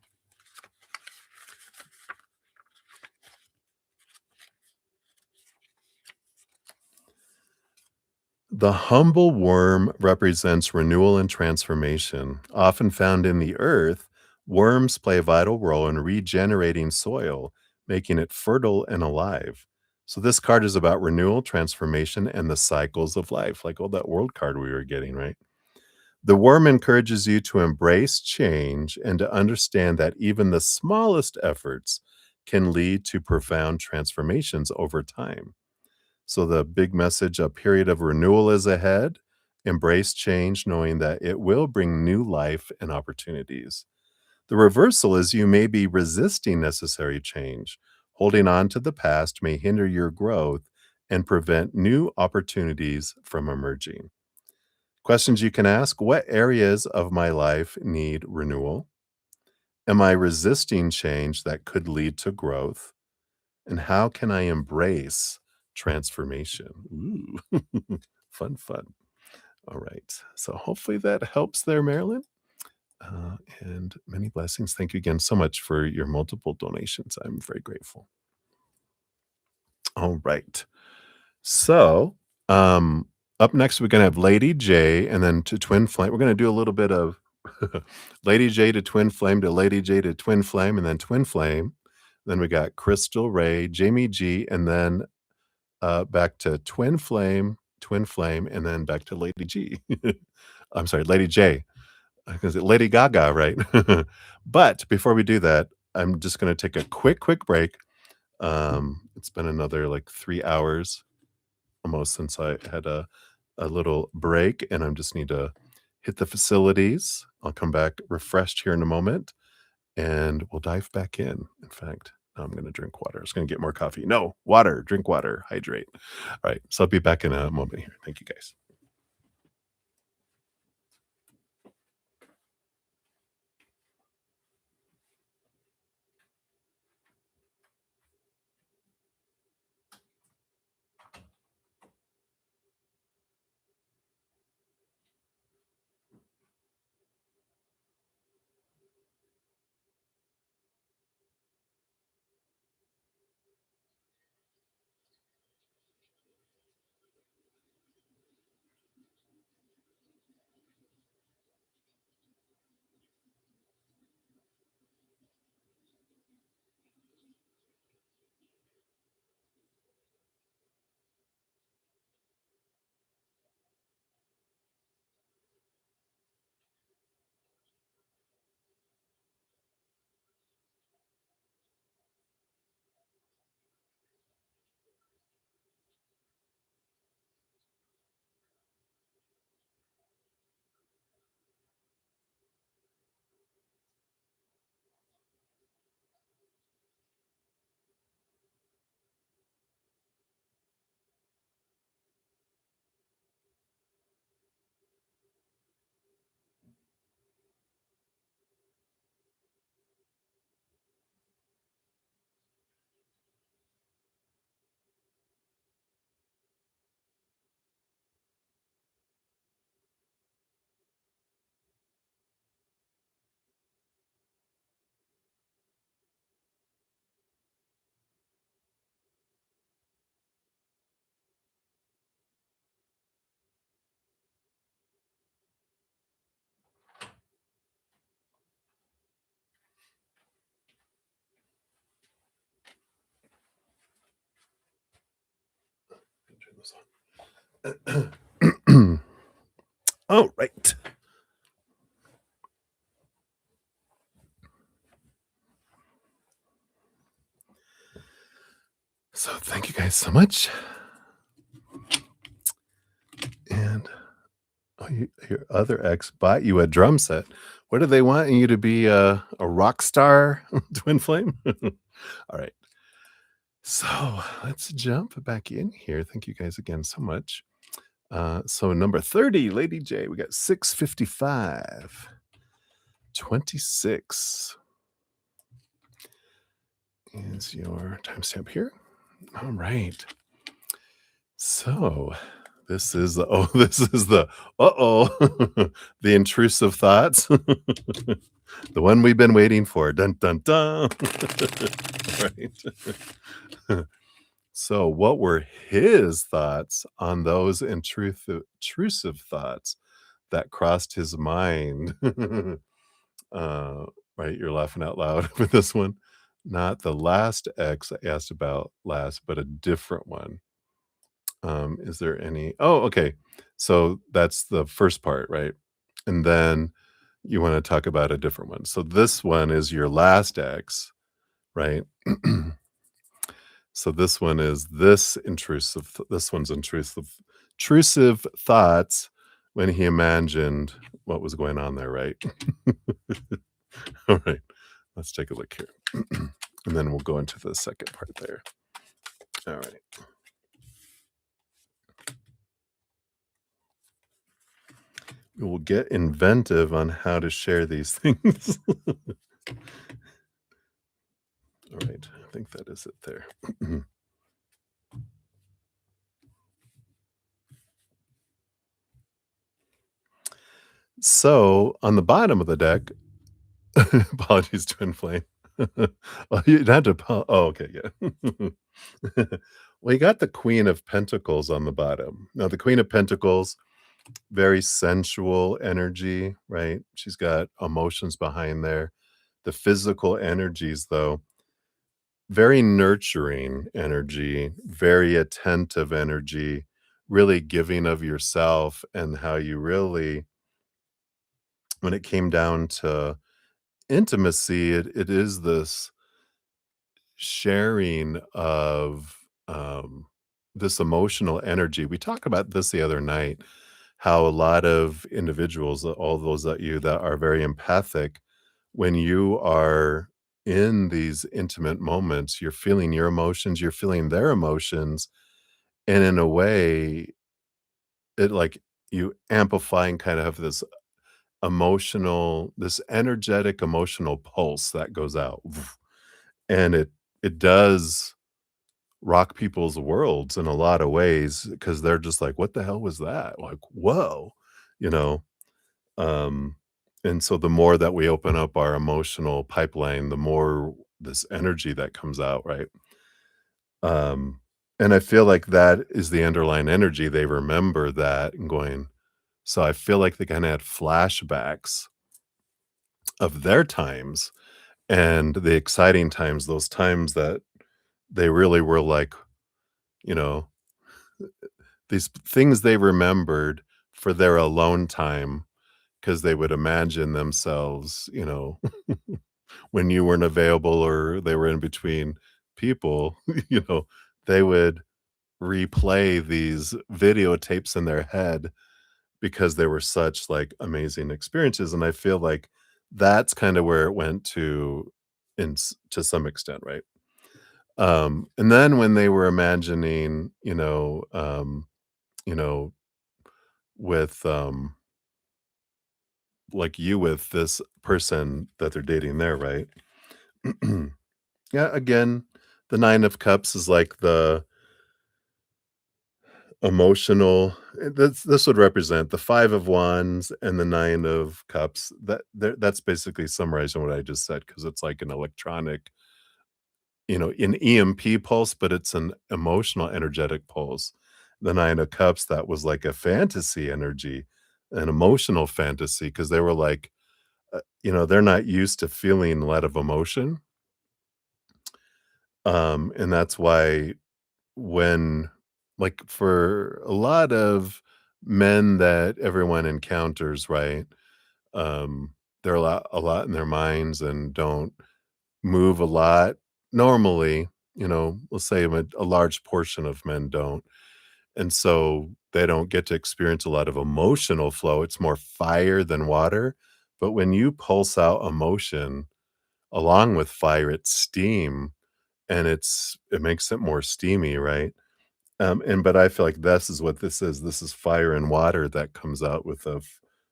The humble worm represents renewal and transformation. Often found in the earth, worms play a vital role in regenerating soil, making it fertile and alive. So, this card is about renewal, transformation, and the cycles of life, like all that world card we were getting, right? The worm encourages you to embrace change and to understand that even the smallest efforts can lead to profound transformations over time. So the big message, a period of renewal is ahead. Embrace change, knowing that it will bring new life and opportunities. The reversal is you may be resisting necessary change. Holding on to the past may hinder your growth and prevent new opportunities from emerging. Questions you can ask: what areas of my life need renewal? Am I resisting change that could lead to growth? And how can I embrace transformation? Ooh, fun, fun. All right. So hopefully that helps there, Marilyn. And many blessings. Thank you again so much for your multiple donations. I'm very grateful. All right. So, up next, we're going to have Lady J and then to Twin Flame. We're going to do a little bit of Lady J to Twin Flame to Lady J to Twin Flame and then Twin Flame. Then we got Crystal Ray, Jamie G, and then back to Twin Flame, and then back to Lady G. I'm sorry, Lady J. Because Lady Gaga, right? But before we do that, I'm just going to take a quick break. It's been another like 3 hours almost since I had a little break, and I just need to hit the facilities. I'll come back refreshed here in a moment, and we'll dive back in. In fact, now I'm going to drink water. I was going to get more coffee. No, water. Drink water. Hydrate. All right. So I'll be back in a moment here. Thank you, guys. Turn this on. All right. So thank you guys so much. And your other ex bought you a drum set. What do they want you to be a rock star twin flame? All right. So let's jump back in here. Thank you guys again so much. So number 30, Lady J, we got 655, 26 is your timestamp here. All right. So this is the this is the uh-oh, the intrusive thoughts. The one we've been waiting for. Dun dun dun. Right. So what were his thoughts on those intrusive thoughts that crossed his mind? Right, you're laughing out loud with this one. Not the last ex I asked about last, but a different one. Is there any okay. So that's the first part, right? And then you wanna talk about a different one. So this one is your last ex, right? So this one is this one's intrusive thoughts when he imagined what was going on there, right? All right. Let's take a look here. And then we'll go into the second part there. All right. We will get inventive on how to share these things. All right. I think that is it there. So on the bottom of the deck, apologies, twin flame. Well, you'd have to. Okay, yeah. Well, you got the Queen of Pentacles on the bottom. Now, the Queen of Pentacles, very sensual energy, right? She's got emotions behind there. The physical energies, though, very nurturing energy, very attentive energy, really giving of yourself, and how you really, when it came down to intimacy, it is this sharing of this emotional energy. We talked about this the other night, how a lot of individuals, all those that you that are very empathic, when you are in these intimate moments, you're feeling your emotions, you're feeling their emotions, and in a way, it like you amplify and kind of have this this energetic emotional pulse that goes out. And it does rock people's worlds in a lot of ways because they're just like, "What the hell was that?" Like, "Whoa," you know? Um, and so the more that we open up our emotional pipeline, the more this energy that comes out, right? Um, and I feel like that is the underlying energy. They remember that and going, so I feel like they kinda had flashbacks of their times and the exciting times, those times that they really were like, you know, these things they remembered for their alone time because they would imagine themselves, when you weren't available or they were in between people, they would replay these videotapes in their head because they were such like amazing experiences. And I feel like that's kind of where it went to some extent, right? And then when they were imagining, you know, with like you with this person that they're dating there, right? Yeah, again, the 9 of Cups is like the emotional this would represent the 5 of Wands and the 9 of Cups. That's basically summarizing what I just said because it's like an electronic, an EMP pulse, but it's an emotional energetic pulse. The 9 of Cups, that was like a fantasy energy, an emotional fantasy because they were like, they're not used to feeling a lot of emotion. And that's why when like, for a lot of men that everyone encounters, right, um, they're a lot in their minds and don't move a lot. Normally, let's say a large portion of men don't, and so they don't get to experience a lot of emotional flow. It's more fire than water, but when you pulse out emotion along with fire, it's steam, and it makes it more steamy, right? But I feel like this is what this is. This is fire and water that comes out with a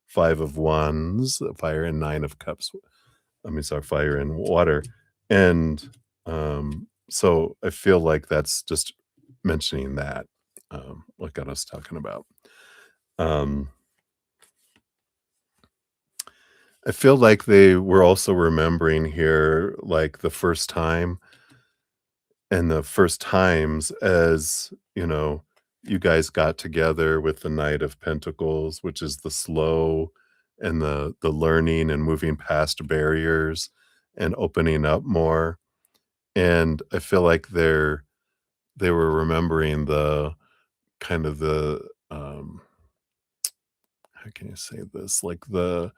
5 of wands, a fire and 9 of cups. I mean, sorry, fire and water. And, so I feel like that's just mentioning that, like I was talking about. Um, I feel like they were also remembering here, like, the first time and the first times as, you guys got together with the Knight of Pentacles, which is the slow and the learning and moving past barriers and opening up more. And I feel like they were remembering the kind of how can you say this? Like the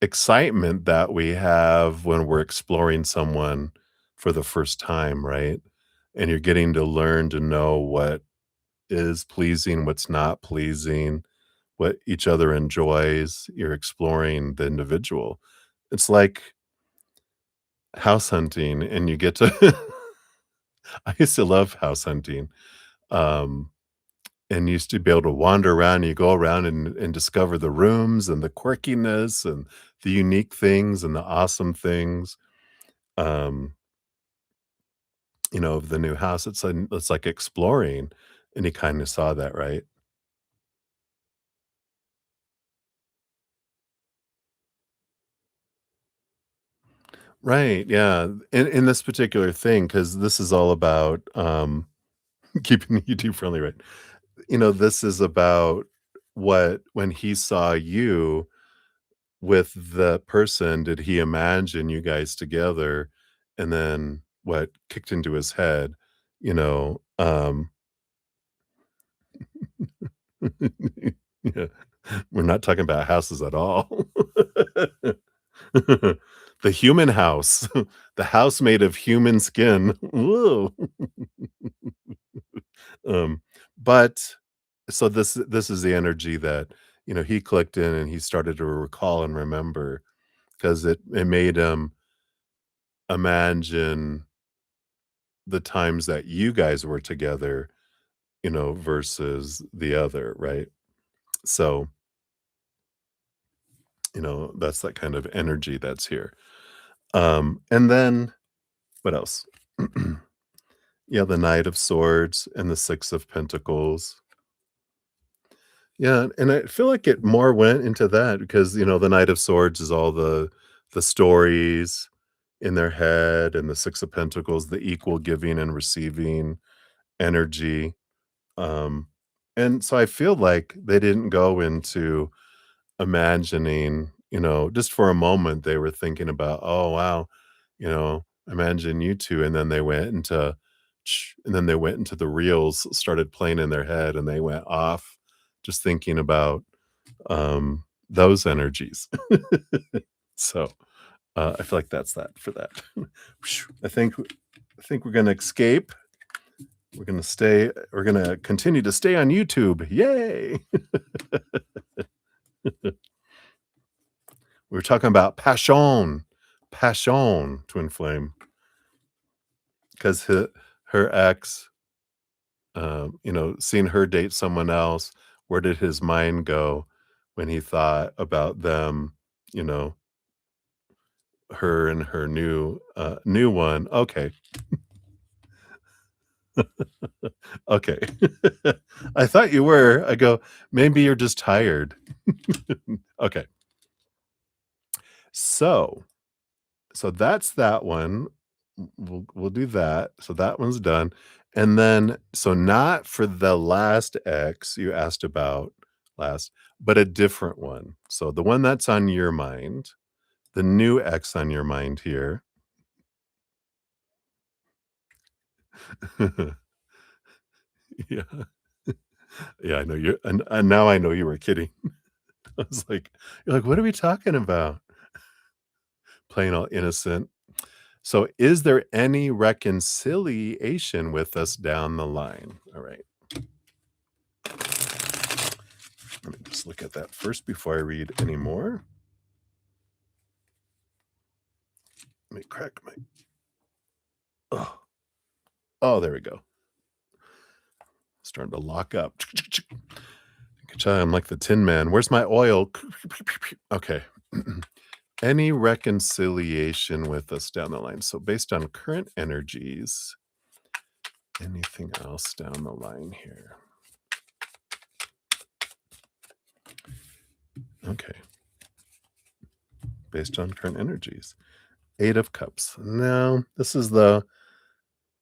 excitement that we have when we're exploring someone for the first time, right? And you're getting to learn to know what is pleasing, what's not pleasing, what each other enjoys. You're exploring the individual. It's like house hunting, and you get to I used to love house hunting. Um, and used to be able to wander around, you go around and discover the rooms and the quirkiness and the unique things and the awesome things, um, of the new house. It's like exploring, and he kinda saw that, right? Right, yeah, in this particular thing, because this is all about, keeping YouTube friendly, right? This is about what when he saw you with the person, did he imagine you guys together? And then what kicked into his head, you know, um yeah, we're not talking about houses at all. The human house, the house made of human skin. Woo. Um, but so this is the energy that, he clicked in and he started to recall and remember because it made him imagine the times that you guys were together, versus the other, right? So, that's that kind of energy that's here. And then what else? Yeah, the Knight of Swords and the Six of Pentacles. Yeah, and I feel like it more went into that because, the Knight of Swords is all the stories in their head, and the Six of Pentacles, the equal giving and receiving energy. Um, and so I feel like they didn't go into imagining, just for a moment, they were thinking about, "Oh, wow, imagine you 2," and then they went into and then they went into the reels, started playing in their head, and they went off just thinking about, those energies. So, I feel like that's that for that. Phew, I think we're gonna escape. We're gonna continue to stay on YouTube. Yay! We were talking about passion, twin flame, because her ex, seeing her date someone else, where did his mind go when he thought about them, you know, her and her new one? Okay, okay. I thought you were. I go, maybe you're just tired. Okay, so So that's that one. We'll do that. So that one's done. And then so not for the last X you asked about last, but a different one. So the one that's on your mind, the new X on your mind here. Yeah. Yeah, I know you and now I know you were kidding. I was like you're like, "What are we talking about?" Playing all innocent. So, is there any reconciliation with us down the line? All right. Let me just look at that first before I read any more. Let me crack my oh, oh, there we go. Starting to lock up. I'm like the Tin Man. Where's my oil? Okay. Any reconciliation with us down the line? So, based on current energies, anything else down the line here? Okay. Based on current energies. Eight of Cups. No, this is the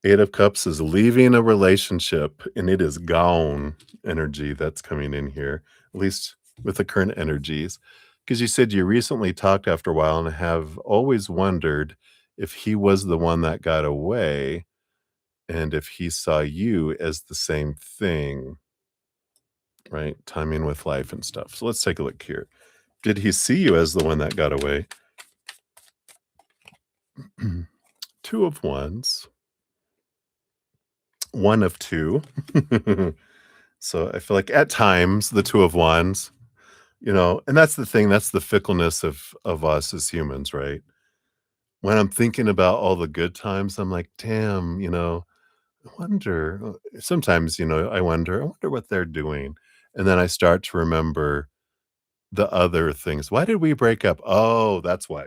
Eight of Cups is leaving a relationship and it is gone energy that's coming in here, at least with the current energies. Because you said you recently talked after a while and have always wondered if he was the one that got away and if he saw you as the same thing, right? Timing with life and stuff. So let's take a look here. Did he see you as the one that got away? Two of Wands, one of two. So I feel like at times the Two of Wands, and that's the thing, that's the fickleness of us as humans, right? When I'm thinking about all the good times, I'm like, damn, I wonder. Sometimes, I wonder what they're doing. And then I start to remember the other things. Why did we break up? Oh, that's why.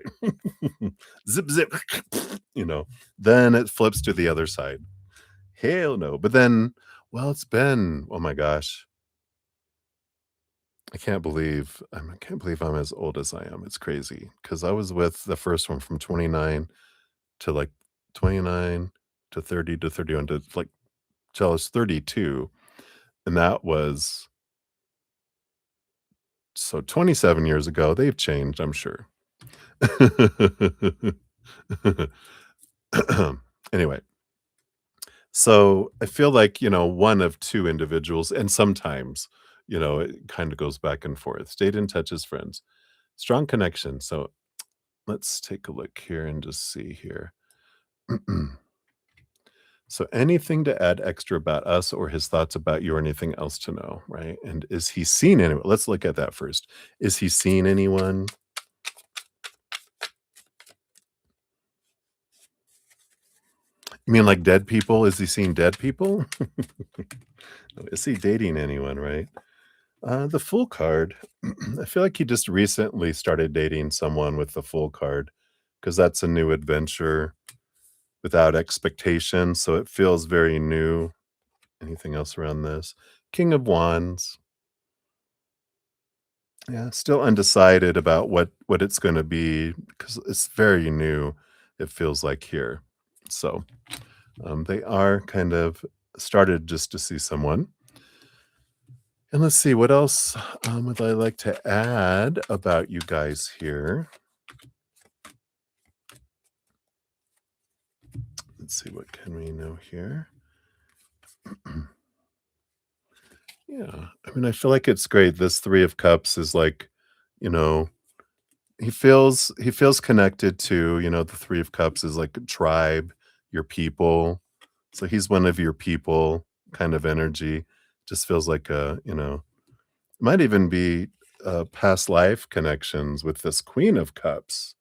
Zip, zip. you know, then it flips to the other side. Hell no. But then, well, it's been, oh my gosh, I can't believe I'm as old as I am. It's crazy because I was with the first one from 29 to like 29 to 30 to 31 to like till I was 32, and that was so 27 years ago. They've changed, I'm sure. Anyway, so I feel like, one of two individuals, and sometimes, it kind of goes back and forth. Stayed in touch as friends. Strong connection. So let's take a look here and just see here. So anything to add extra about us or his thoughts about you or anything else to know, right? And is he seen anyone? Let's look at that first. Is he seen anyone? You mean like dead people? Is he seeing dead people? Is he dating anyone, right? The Fool card. I feel like he just recently started dating someone with the Fool card because that's a new adventure without expectation. So it feels very new. Anything else around this? King of Wands. Yeah, still undecided about what it's gonna be because it's very new, it feels like here. So, they are kind of started just to see someone. And let's see, what else, would I like to add about you guys here? Let's see, what can we know here? Yeah, I mean, I feel like it's great. This 3 of Cups is like, you know, he feels connected to, the 3 of Cups is like a tribe, your people. So he's one of your people kind of energy. Just feels like might even be past life connections with this Queen of Cups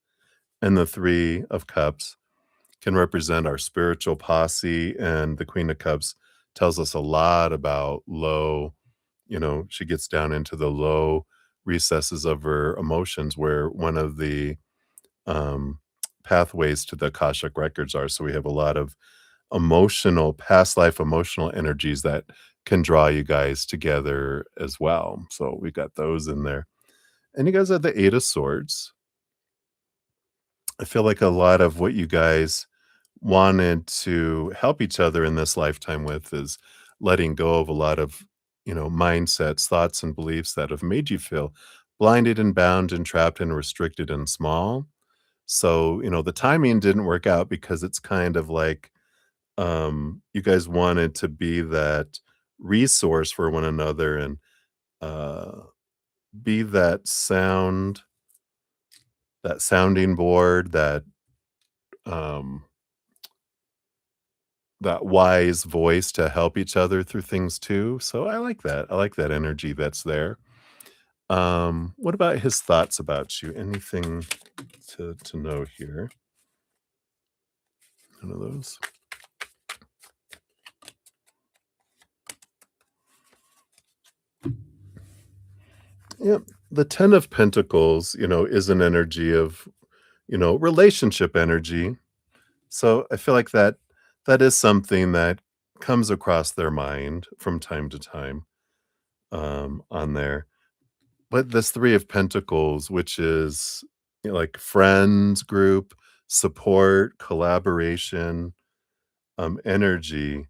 and the 3 of Cups can represent our spiritual posse, and the Queen of Cups tells us a lot about she gets down into the low recesses of her emotions where one of the um, pathways to the Akashic records are. So we have a lot of past life emotional energies that can draw you guys together as well. So we got those in there. And you guys have the Eight of Swords. I feel like a lot of what you guys wanted to help each other in this lifetime with is letting go of a lot of, mindsets, thoughts, and beliefs that have made you feel blinded and bound and trapped and restricted and small. So, the timing didn't work out because it's kind of like you guys wanted to be that resource for one another and uh, be that sounding board, um, that wise voice to help each other through things too. So I like that. I like that energy that's there. What about his thoughts about you? Anything to know here? None of those. Yep. The 10 of Pentacles, is an energy of, relationship energy. So I feel like that is something that comes across their mind from time to time on there. But this 3 of Pentacles, which is like friends group, support, collaboration, energy,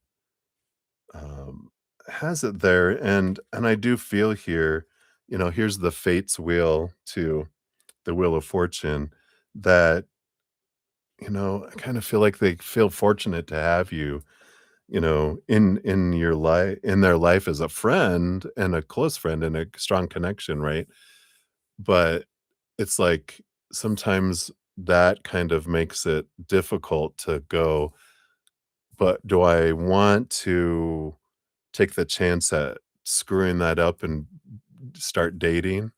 um, has it there. And I do feel here, here's the fate's wheel to the wheel of fortune that, I kind of feel like they feel fortunate to have you, in your life, in their life as a friend and a close friend and a strong connection, right? But it's like sometimes that kind of makes it difficult to go, but do I want to take the chance at screwing that up and start dating?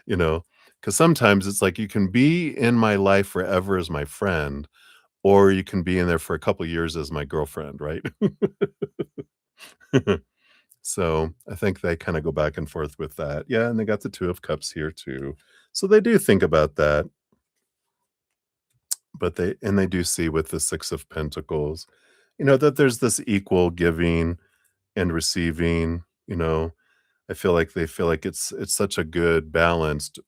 You know, because sometimes it's like you can be in my life forever as my friend, or you can be in there for a couple years as my girlfriend, right? So I think they kind of go back and forth with that. Yeah, and they got the 2 of Cups here too. So they do think about that, but they do see with the 6 of Pentacles, that there's this equal giving and receiving, I feel like they feel like it's such a good balanced,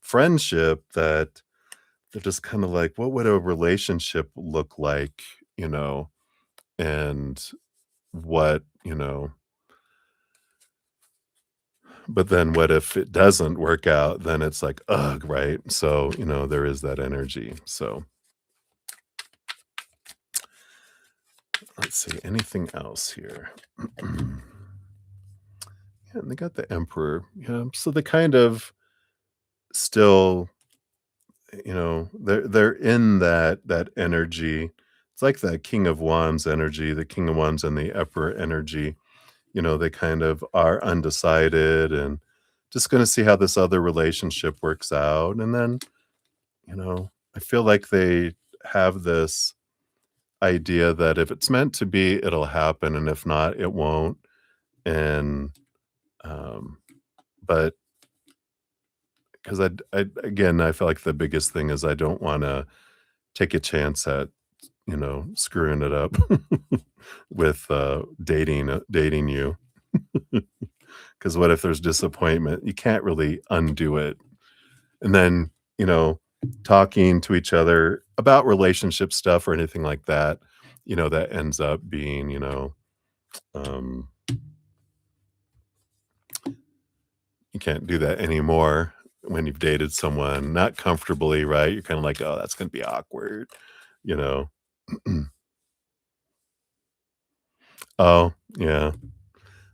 friendship that they're just kind of like, what would a relationship look like, you know, and what, but then what if it doesn't work out? Then it's like, ugh, right? So, there is that energy. So let's see, anything else here? Yeah, and they got the Emperor. Yeah. So they kind of still, they're in that energy. It's like that King of Wands energy, the King of Wands and the Emperor energy. They kind of are undecided and just gonna see how this other relationship works out. And then, I feel like they have this idea that if it's meant to be, it'll happen, and if not, it won't. And um, but because I again, I feel like the biggest thing is I don't want to take a chance at screwing it up with dating you. Because what if there's disappointment? You can't really undo it. And then, you know, talking to each other about relationship stuff or anything like that, that ends up being, um, you can't do that anymore when you've dated someone not comfortably, right? You're kind of like, oh, that's going to be awkward, you know? Oh, yeah.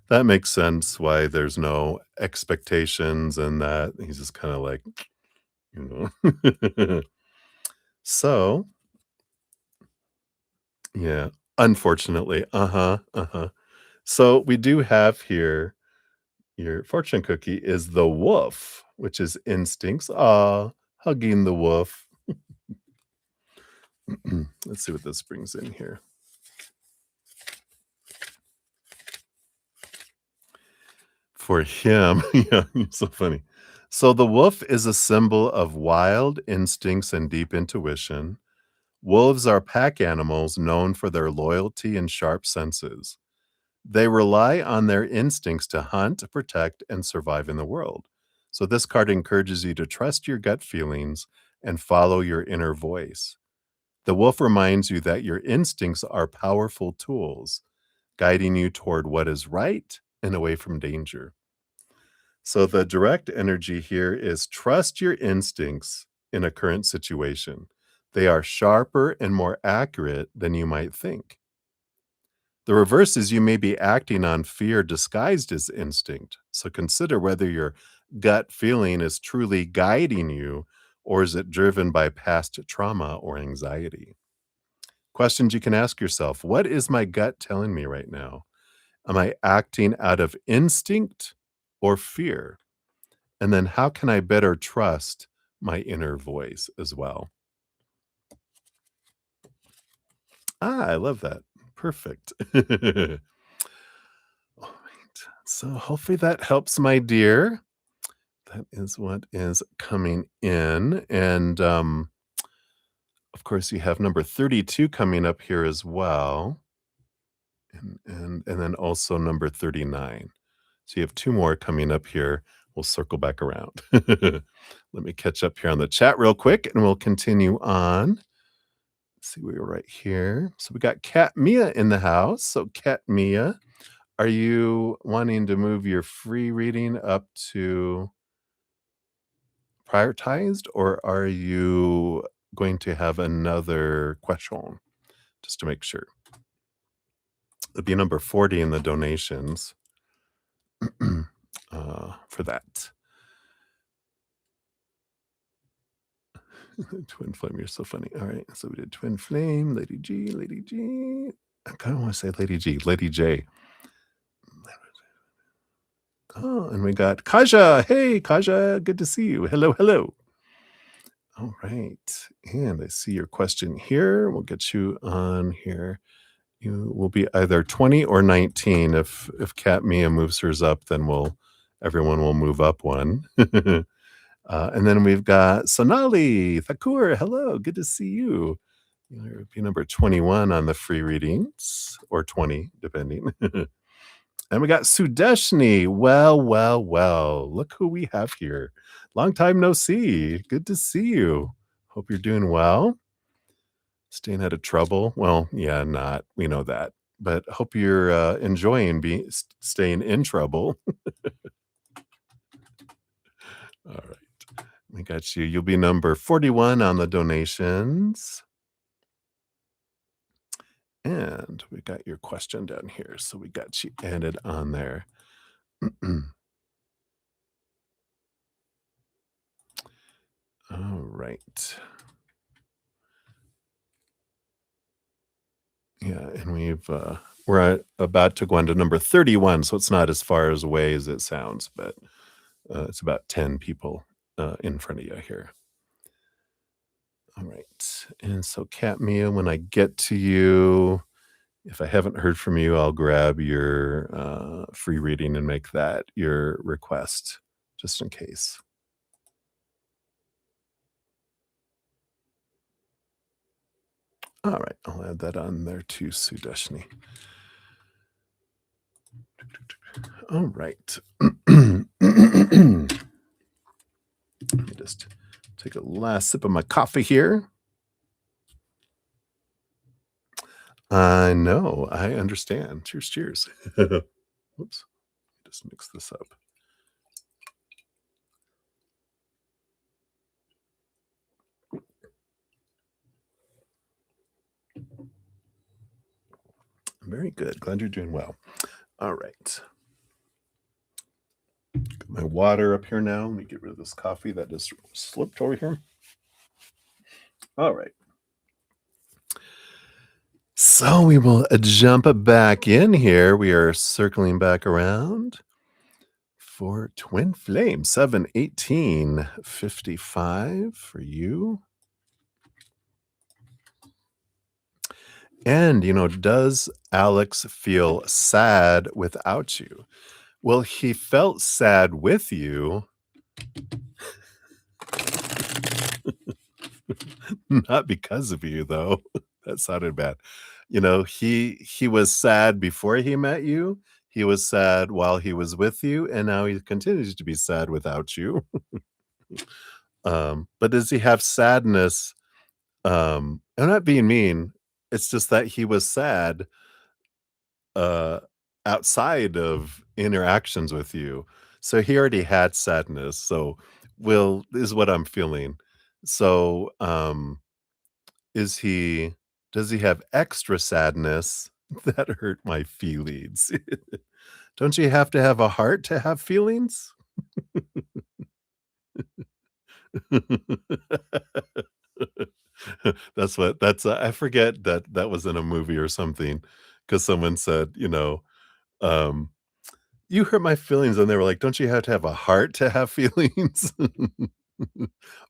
That makes sense why there's no expectations and that he's just kind of like, you know. So, yeah, unfortunately. Uh-huh. Uh-huh. So we do have here your fortune cookie is the wolf, which is instincts. Ah, hugging the wolf. Let's see what this brings in here. For him, yeah, it's so funny. So the wolf is a symbol of wild instincts and deep intuition. Wolves are pack animals known for their loyalty and sharp senses. They rely on their instincts to hunt, protect, and survive in the world. So this card encourages you to trust your gut feelings and follow your inner voice. The wolf reminds you that your instincts are powerful tools, guiding you toward what is right and away from danger. So the direct energy here is trust your instincts in a current situation. They are sharper and more accurate than you might think. The reverse is you may be acting on fear disguised as instinct. So consider whether your gut feeling is truly guiding you or is it driven by past trauma or anxiety? Questions you can ask yourself: what is my gut telling me right now? Am I acting out of instinct or fear? And then how can I better trust my inner voice as well? I love that. Perfect. All right. So hopefully that helps, my dear. That is what is coming in. And of course, you have number 32 coming up here as well. And then also number 39. So you have two more coming up here. We'll circle back around. Let me catch up here on the chat real quick and we'll continue on. Let's see, we were right here. So we got Cat Mia in the house. So Cat Mia, are you wanting to move your free reading up to prioritized, or are you going to have another question? Just to make sure. It'll be number 40 in the donations for that. Twin Flame, you're so funny. All right, so we did Twin Flame, Lady G, Lady G. I kind of want to say Lady G, Lady J. Oh, and we got Kaja. Hey, Kaja, good to see you. Hello, hello. All right, and I see your question here. We'll get you on here. You will be either 20 or 19. If Cat Mia moves hers up, then everyone will move up one. And then we've got Sonali Thakur. Hello, good to see you. You'll be number 21 on the free readings, or 20, depending. And we got Sudeshni. Well, well, well. Look who we have here. Long time no see. Good to see you. Hope you're doing well. Staying out of trouble. Well, yeah, not. We know that. But hope you're enjoying staying in trouble. All right. We got you. You'll be number 41 on the donations. And we got your question down here. So we got you added on there. All right. Yeah, and we're about to go on to number 31, so it's not as far as away as it sounds, but it's about 10 people in front of you here. All right. And so Cat Mia, when I get to you, if I haven't heard from you, I'll grab your free reading and make that your request, just in case. All right, I'll add that on there too, Sudeshni. All right. Let me just take a last sip of my coffee here. I know, I understand. Cheers, cheers. Whoops. Just mix this up. Very good. Glad you're doing well. All right. Got my water up here now. Let me get rid of this coffee that just slipped over here. All right. So we will jump back in here. We are circling back around for Twin Flame 71855 for you. And, does Alex feel sad without you? Well, he felt sad with you. Not because of you, though. That sounded bad. He was sad before he met you. He was sad while he was with you, and now he continues to be sad without you. But does he have sadness? I'm not being mean. It's just that he was sad outside of interactions with you. So he already had sadness. So is what I'm feeling. So does he have extra sadness That hurt my feelings. Don't you have to have a heart to have feelings? I forget that that was in a movie or something, because someone said, um, "You hurt my feelings," and they were like, "Don't you have to have a heart to have feelings?"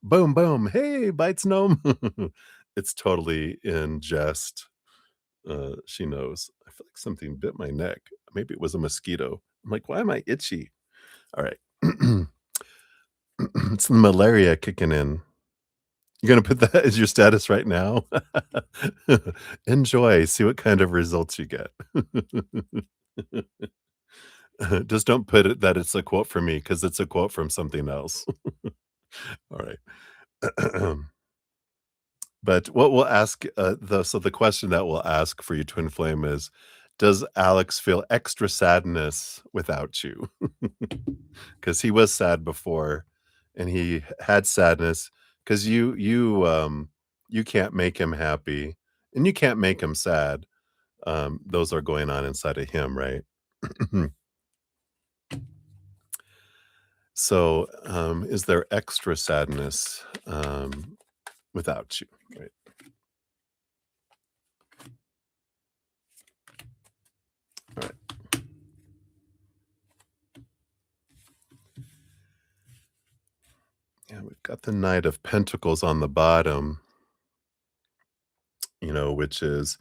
Boom, boom, "Hey, bites gnome." It's totally in jest. She knows. I feel like something bit my neck. Maybe it was a mosquito. I'm like, "Why am I itchy?" Alright. It's the malaria kicking in. You're gonna put that as your status right now? Enjoy, see what kind of results you get. Just don't put it that it's a quote from me, because it's a quote from something else. Alright. But what we'll ask, the question that we'll ask for you, Twin Flame, is, does Alex feel extra sadness without you? Because he was sad before, and he had sadness, because you can't make him happy, and you can't make him sad. Those are going on inside of him, right? So, is there extra sadness, without you? Right. Alright. Yeah, we've got the Knight of Pentacles on the bottom, which is,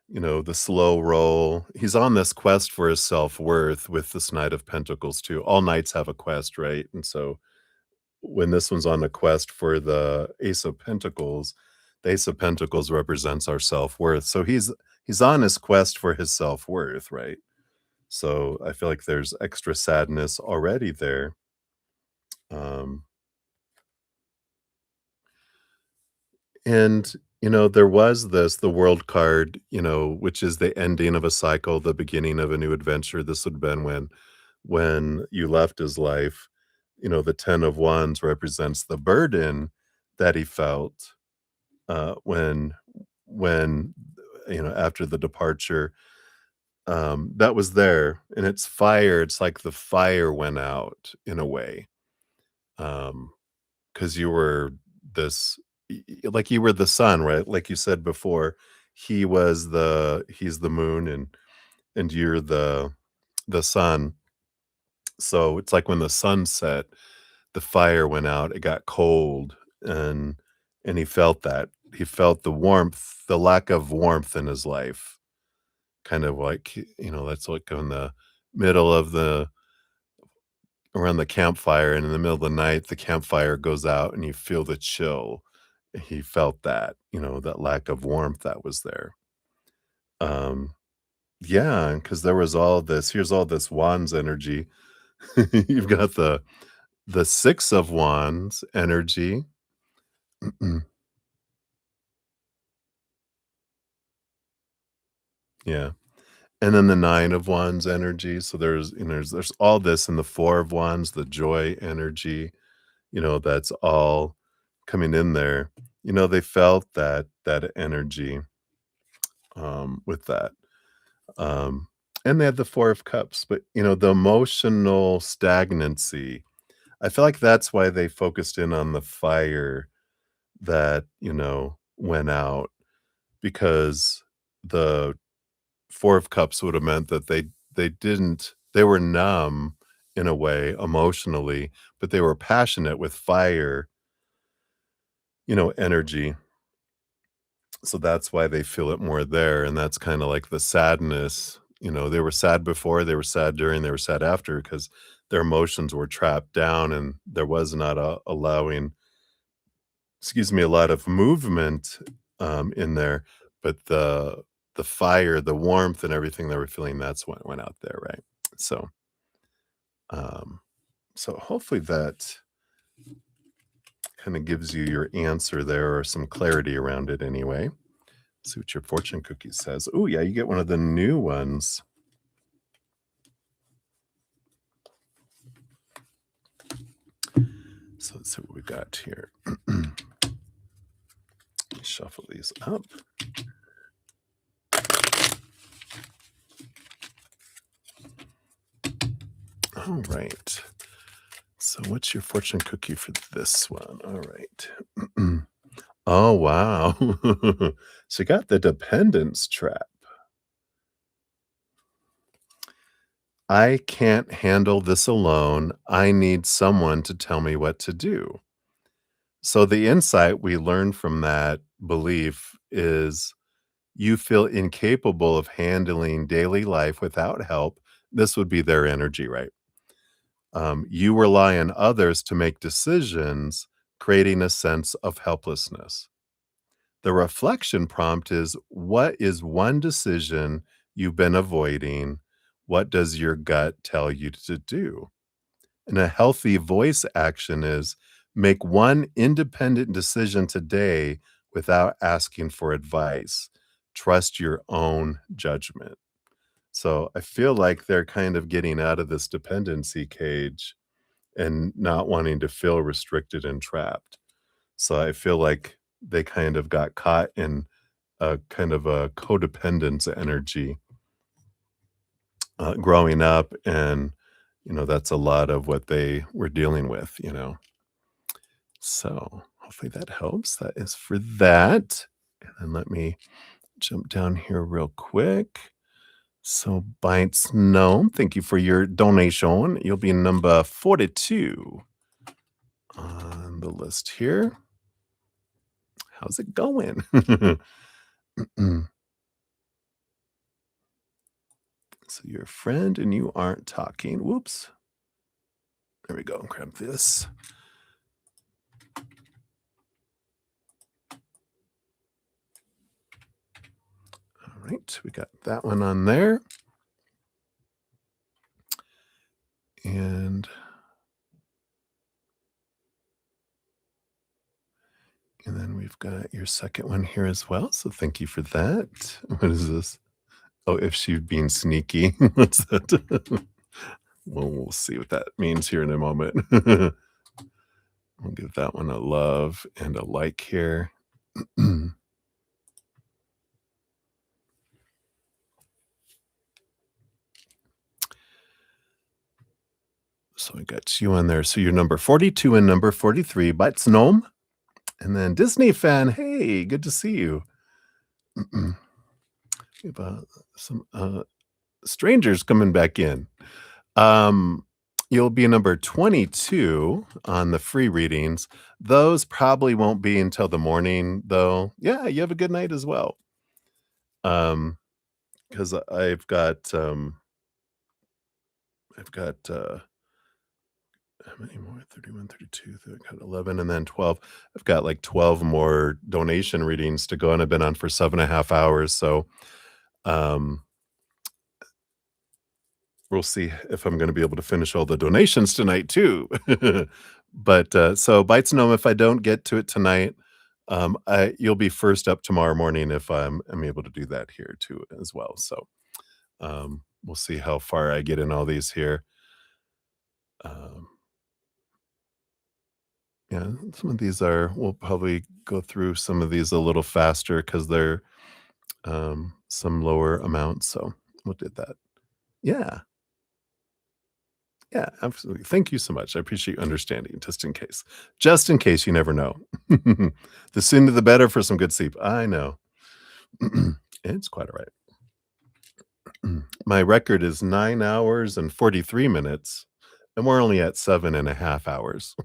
the slow roll. He's on this quest for his self-worth with this Knight of Pentacles too. All knights have a quest, right? And so when this one's on a quest for the Ace of Pentacles, the Ace of Pentacles represents our self-worth. So he's on his quest for his self-worth, right? So I feel like there's extra sadness already there. Um, and there was the world card, which is the ending of a cycle, the beginning of a new adventure. This would have been when you left his life. The 10 of Wands represents the burden that he felt when after the departure, that was there, and it's fire. It's like the fire went out in a way, because you were like you were the sun, right? Like you said before, he's the moon, and you're the sun. So it's like when the sun set, the fire went out, it got cold, and he felt that. He felt the warmth, the lack of warmth in his life, kind of like, that's like in the middle of the around the campfire, and in the middle of the night, the campfire goes out and you feel the chill. He felt that, that lack of warmth that was there. Um, yeah, because there was here's all this wands energy. You've got the 6 of wands energy. Yeah. And then the 9 of wands energy. So there's all this in the 4 of wands, the joy energy, that's all coming in there. They felt that energy, with that. Um, and they had the 4 of cups, but, the emotional stagnancy, I feel like that's why they focused in on the fire that, went out, because the 4 of cups would have meant that they were numb in a way emotionally, but they were passionate with fire, energy. So that's why they feel it more there, and that's kinda like the sadness. They were sad before, they were sad during, they were sad after, because their emotions were trapped down, and there was not allowing, excuse me, a lot of movement, in there, but the fire, the warmth, and everything they were feeling, that's what went out there, right? So, um, so hopefully that kinda gives you your answer there, or some clarity around it anyway. See what your fortune cookie says. Oh, yeah, you get one of the new ones. So let's see what we got here. Shuffle these up. All right. So what's your fortune cookie for this one? All right. Oh, wow. So you got the dependence trap. I can't handle this alone. I need someone to tell me what to do. So the insight we learn from that belief is you feel incapable of handling daily life without help. This would be their energy, right? You rely on others to make decisions, creating a sense of helplessness. The reflection prompt is, what is one decision you've been avoiding? What does your gut tell you to do? And a healthy voice action is, make one independent decision today without asking for advice. Trust your own judgment. So I feel like they're kind of getting out of this dependency cage and not wanting to feel restricted and trapped. So I feel like they kind of got caught in a kind of a codependence energy, growing up, and, that's a lot of what they were dealing with. So, hopefully that helps. That is for that, and then let me jump down here real quick. So, Bites Gnome, thank you for your donation. You'll be number 42 on the list here. How's it going? So you're a friend and you aren't talking. Whoops. There we go. Grab this. All right. We got that one on there. And then we've got your second one here as well. So thank you for that. What is this? Oh, if she's being sneaky. What's that? Well, we'll see what that means here in a moment. We'll give that one a love and a like here. So I got you on there. So you're number 42 and number 43. Bites Gnome. And then Disney fan. Hey, good to see you. We have some strangers coming back in. You'll be number 22 on the free readings. Those probably won't be until the morning, though. Yeah, you have a good night as well. Because I've got how many more? 31, 32, I've got 11, and then 12. I've got like 12 more donation readings to go, and I've been on for 7.5 hours. So, um, we'll see if I'm gonna be able to finish all the donations tonight too. But, so Bites Gnome, if I don't get to it tonight, you'll be first up tomorrow morning if I'm able to do that here too as well. So, we'll see how far I get in all these here. Um, yeah, some of these we'll probably go through some of these a little faster because 'cause they're, some lower amounts, so we'll do that. Yeah. Yeah, absolutely. Thank you so much. I appreciate you understanding, just in case. Just in case, you never know. The sooner the better for some good sleep. I know. It's quite all right. My record is 9 hours and 43 minutes, and we're only at 7.5 hours.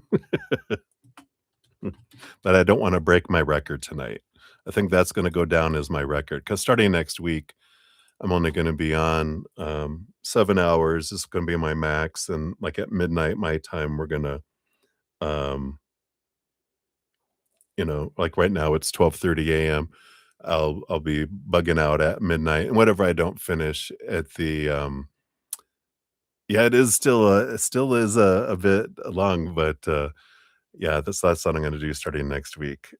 But I don't wanna break my record tonight. I think that's gonna go down as my record because starting next week, I'm only gonna be on, 7 hours is gonna be my max, and, like, at midnight my time, we're gonna, um, like, right now, it's 12:30 AM. I'll be bugging out at midnight, and whatever I don't finish at yeah, it still is a bit long, but, yeah, that's what I'm gonna do starting next week.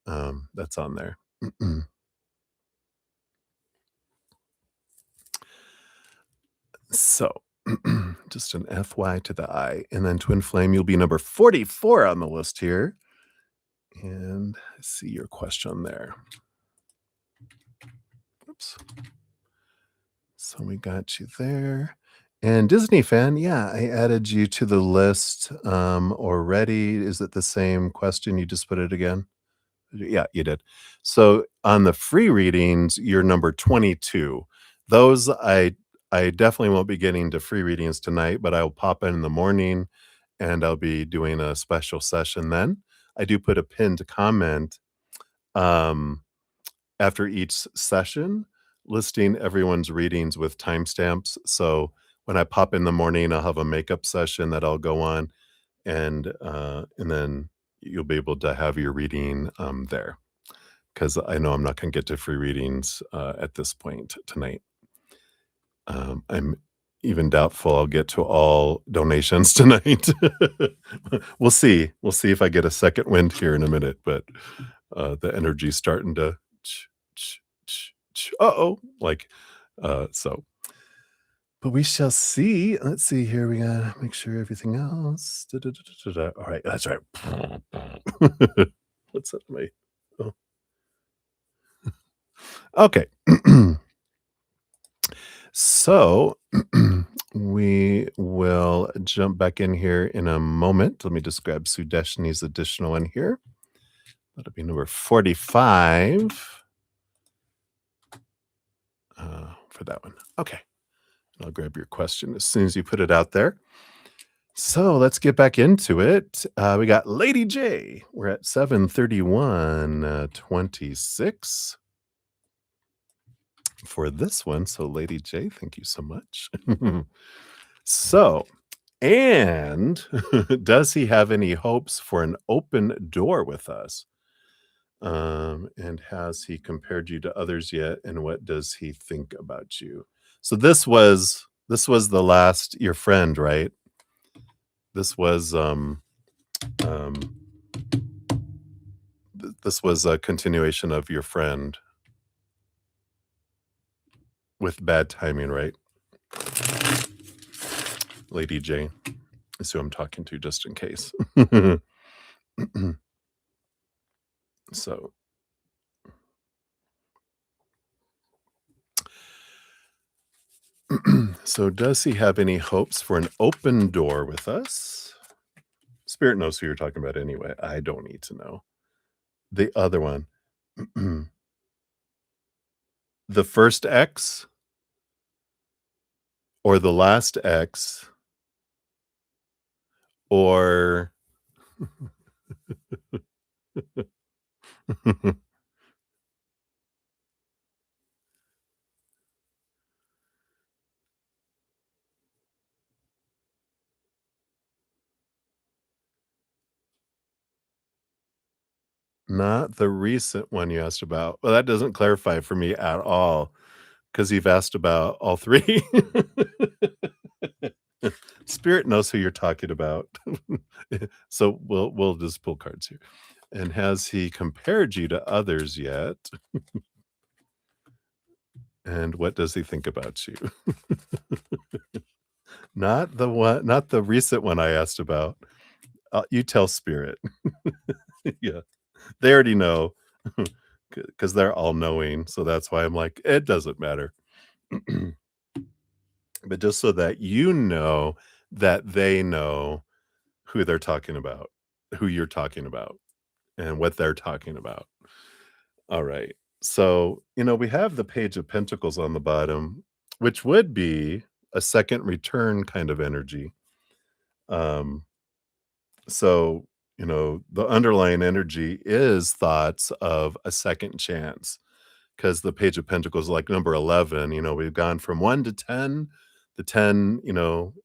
That's on there. So, just an FY to the I, and then Twin Flame, you'll be number 44 on the list here, and I see your question there. Oops. So we got you there, And Disney fan, yeah, I added you to the list, already. Is it the same question? You just put it again? Yeah, you did. So on the free readings, you're number 22. Those I definitely won't be getting to free readings tonight, but I'll pop in the morning and I'll be doing a special session then. I do put a pinned comment um after each session listing everyone's readings with timestamps. So when I pop in the morning, I'll have a makeup session that I'll go on and then you'll be able to have your reading there. 'Cause I know I'm not gonna get to free readings, at this point tonight. I'm even doubtful I'll get to all donations tonight. We'll see. We'll see if I get a second wind here in a minute, but, the energy's starting to ch ch uh-oh, like, so but we shall see. Let's see here, we gotta make sure everything else alright, that's right. What's up, mate? Oh, okay. So we will jump back in here in a moment. Let me just grab Sudeshini's additional one here. That'll be number 45 for that one. Okay. I'll grab your question as soon as you put it out there. So let's get back into it. We got Lady J. We're at 731 26 for this one. So, Lady J, thank you so much. So, and does he have any hopes for an open door with us? And has he compared you to others yet? And what does he think about you? So this was the last your friend, right? This was um this was a continuation of your friend with bad timing, right? Lady Jane is who I'm talking to just in case. So so does he have any hopes for an open door with us? Spirit knows who you're talking about anyway. I don't need to know. The other one. The first X or the last X or not the recent one you asked about. Well, that doesn't clarify for me at all because 'cause you've asked about all 3. Spirit knows who you're talking about. So we'll just pull cards here. And has he compared you to others yet? And what does he think about you? Not the recent one I asked about. You tell Spirit. Yeah. They already know because they're all knowing, so that's why I'm like, "It doesn't matter." But just so that you know that they know who they're talking about, who you're talking about, and what they're talking about. Alright. So, we have the Page of Pentacles on the bottom, which would be a second return kind of energy. Um, so, the underlying energy is thoughts of a second chance. Because the Page of Pentacles, like number 11, we've gone from 1 to 10, the 10,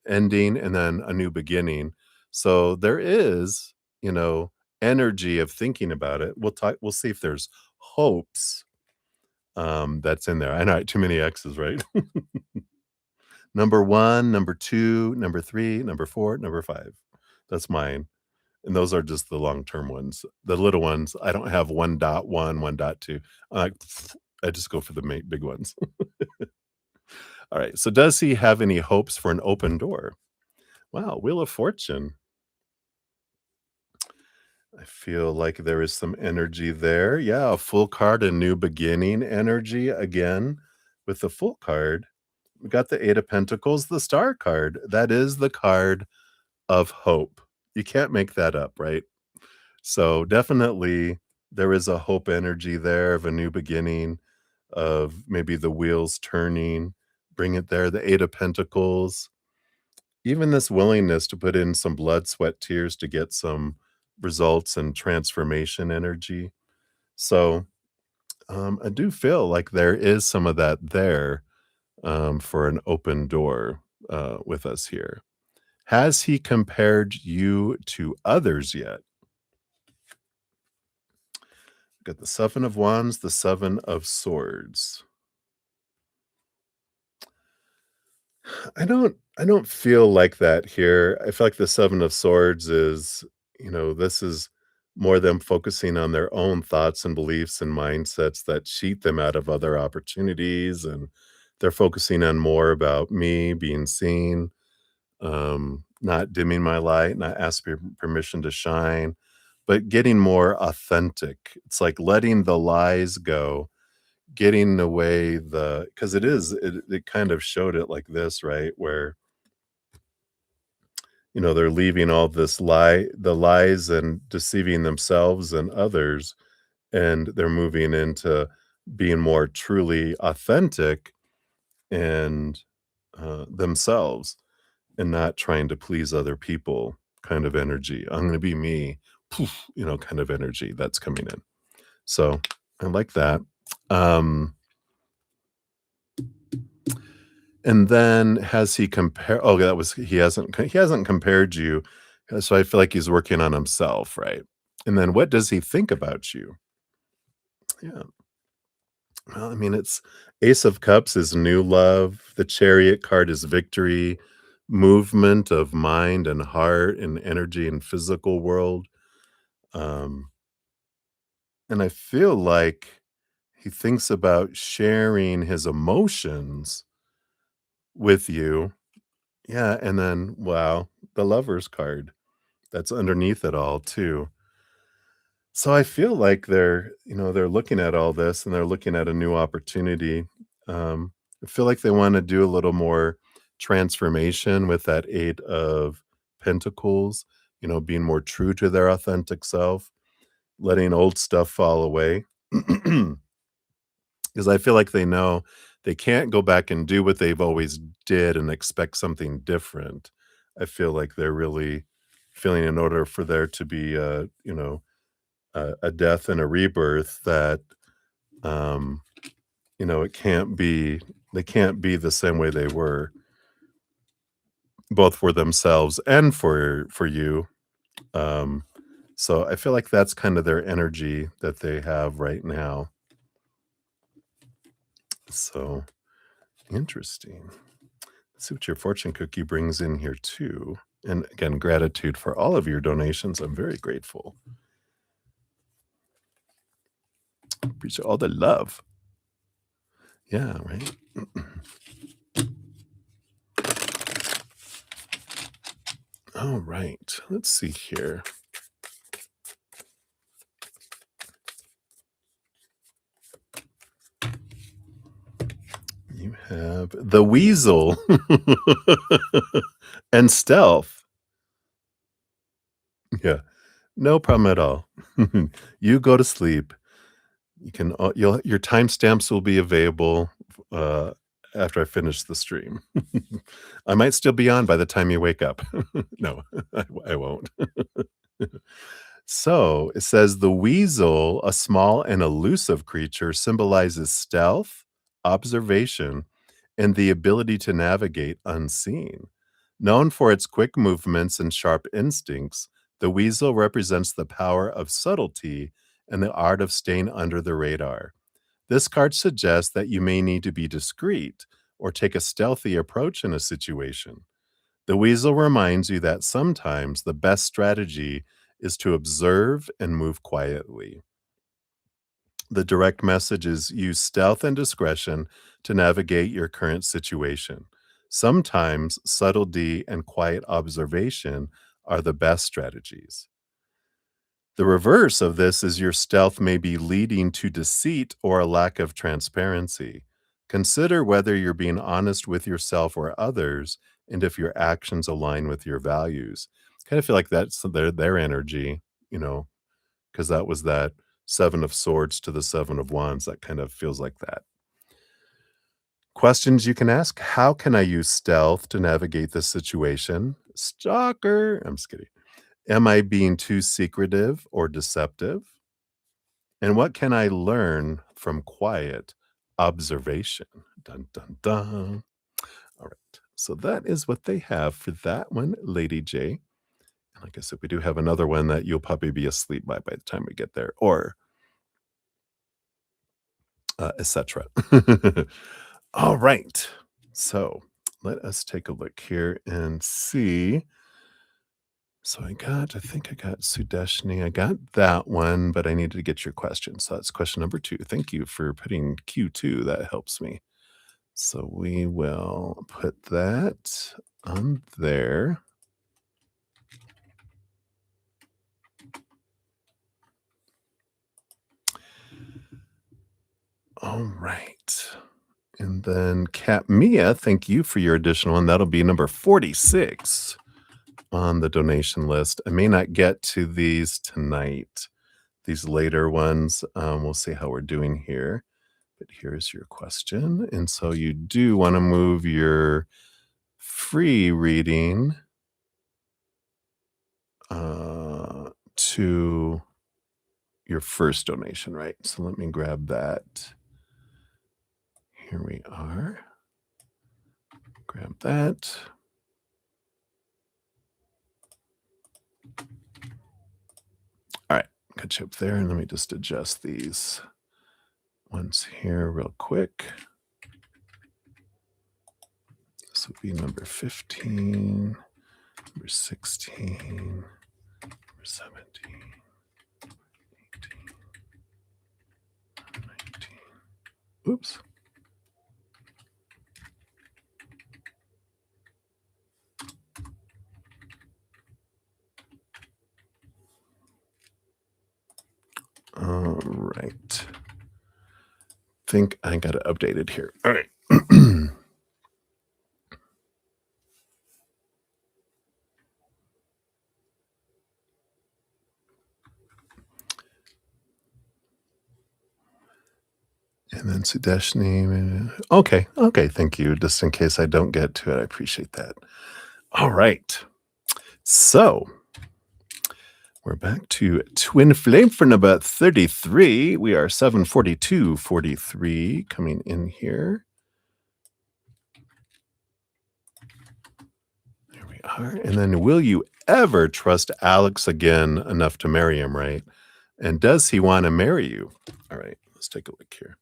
ending, and then a new beginning. So there is, energy of thinking about it. We'll see if there's hopes that's in there. I know too many X's, right? Number 1, number 2, number 3, number 4, number 5. That's mine. And those are just the long-term ones. The little ones, I don't have 1.1, 1.2. I I just go for the big ones. All right. So does he have any hopes for an open door? Wow, Wheel of Fortune. I feel like there is some energy there. Yeah, a full card, a new beginning energy again with the full card. We got the 8 of Pentacles, the Star card. That is the card of hope. You can't make that up, right? So definitely there is a hope energy there of a new beginning, of maybe the wheels turning, bring it there, the 8 of Pentacles, even this willingness to put in some blood, sweat, tears to get some results and transformation energy. So, I do feel like there is some of that there, for an open door, with us here. Has he compared you to others yet? Got the 7 of Wands, the 7 of Swords. I don't feel like that here. I feel like the 7 of Swords is, this is more them focusing on their own thoughts and beliefs and mindsets that cheat them out of other opportunities, and they're focusing on more about me being seen, not dimming my light, not asking permission to shine, but getting more authentic. It's like letting the lies go, getting away because it kind of showed it like this, right? Where, they're leaving all the lies and deceiving themselves and others, and they're moving into being more truly authentic and, themselves, and not trying to please other people kind of energy. "I'm gonna be me," poof, kind of energy that's coming in. So, I like that. Um, and then has he compare oh, that was he hasn't compared you, so I feel like he's working on himself, right? And then what does he think about you? Yeah. Well, I mean, it's Ace of Cups is new love, the Chariot card is victory, movement of mind and heart and energy and physical world. Um, and I feel like he thinks about sharing his emotions with you. Yeah, and then, wow, the Lovers card that's underneath it all too. So I feel like they're looking at all this and they're looking at a new opportunity. I feel like they wanna do a little more transformation with that 8 of Pentacles, being more true to their authentic self, letting old stuff fall away. 'Cause I feel like they know they can't go back and do what they've always did and expect something different. I feel like they're really feeling in order for there to be a death and a rebirth that, um, it can't be they can't be the same way they were, both for themselves and for you. Um, so I feel like that's kind of their energy that they have right now. So interesting. Let's see what your fortune cookie brings in here too. And again, gratitude for all of your donations. I'm very grateful. Appreciate all the love. Yeah, right. All right. Let's see here. You have the weasel and stealth. Yeah, no problem at all. You go to sleep. Your timestamps will be available uh, after I finish the stream. I might still be on by the time you wake up. No, I won't. So it says the weasel, a small and elusive creature, symbolizes stealth, observation, and the ability to navigate unseen. Known for its quick movements and sharp instincts, the weasel represents the power of subtlety and the art of staying under the radar. This card suggests that you may need to be discreet or take a stealthy approach in a situation. The weasel reminds you that sometimes the best strategy is to observe and move quietly. The direct message is use stealth and discretion to navigate your current situation. Sometimes subtlety and quiet observation are the best strategies. The reverse of this is your stealth may be leading to deceit or a lack of transparency. Consider whether you're being honest with yourself or others and if your actions align with your values. Kind of feel like that's their energy, you know, because that was that 7 of swords to the 7 of wands. That kind of feels like that. Questions you can ask: how can I use stealth to navigate this situation? Stalker. I'm just kidding. Am I being too secretive or deceptive? And what can I learn from quiet observation? Dun, dun, dun. All right. So that is what they have for that one, Lady J. And like I said, we do have another one that you'll probably be asleep by the time we get there, or etc. All right. So let us take a look here and see. So I think I got Sudeshni. I got that one, but I needed to get your question. So that's question number 2. Thank you for putting Q2. That helps me. So we will put that on there. All right. And then Kat Mia, thank you for your additional one. That'll be number 46 on the donation list. I may not get to these tonight, these later ones. We'll see how we're doing here. But here's your question. And so you do want to move your free reading to your first donation, right? So let me grab that. Here we are. Grab that. All right, got you up there. And let me just adjust these ones here real quick. This will be number 15, number 16, number 17, 18, 19. Oops. All right. Think I got it updated here. All right. And then Sudeshni. Okay. Okay. Thank you. Just in case I don't get to it, I appreciate that. All right. So we're back to Twin Flame for number 33. We are 742.43 coming in here. There we are. And then, will you ever trust Alex again enough to marry him, right? And does he want to marry you? All right. Let's take a look here.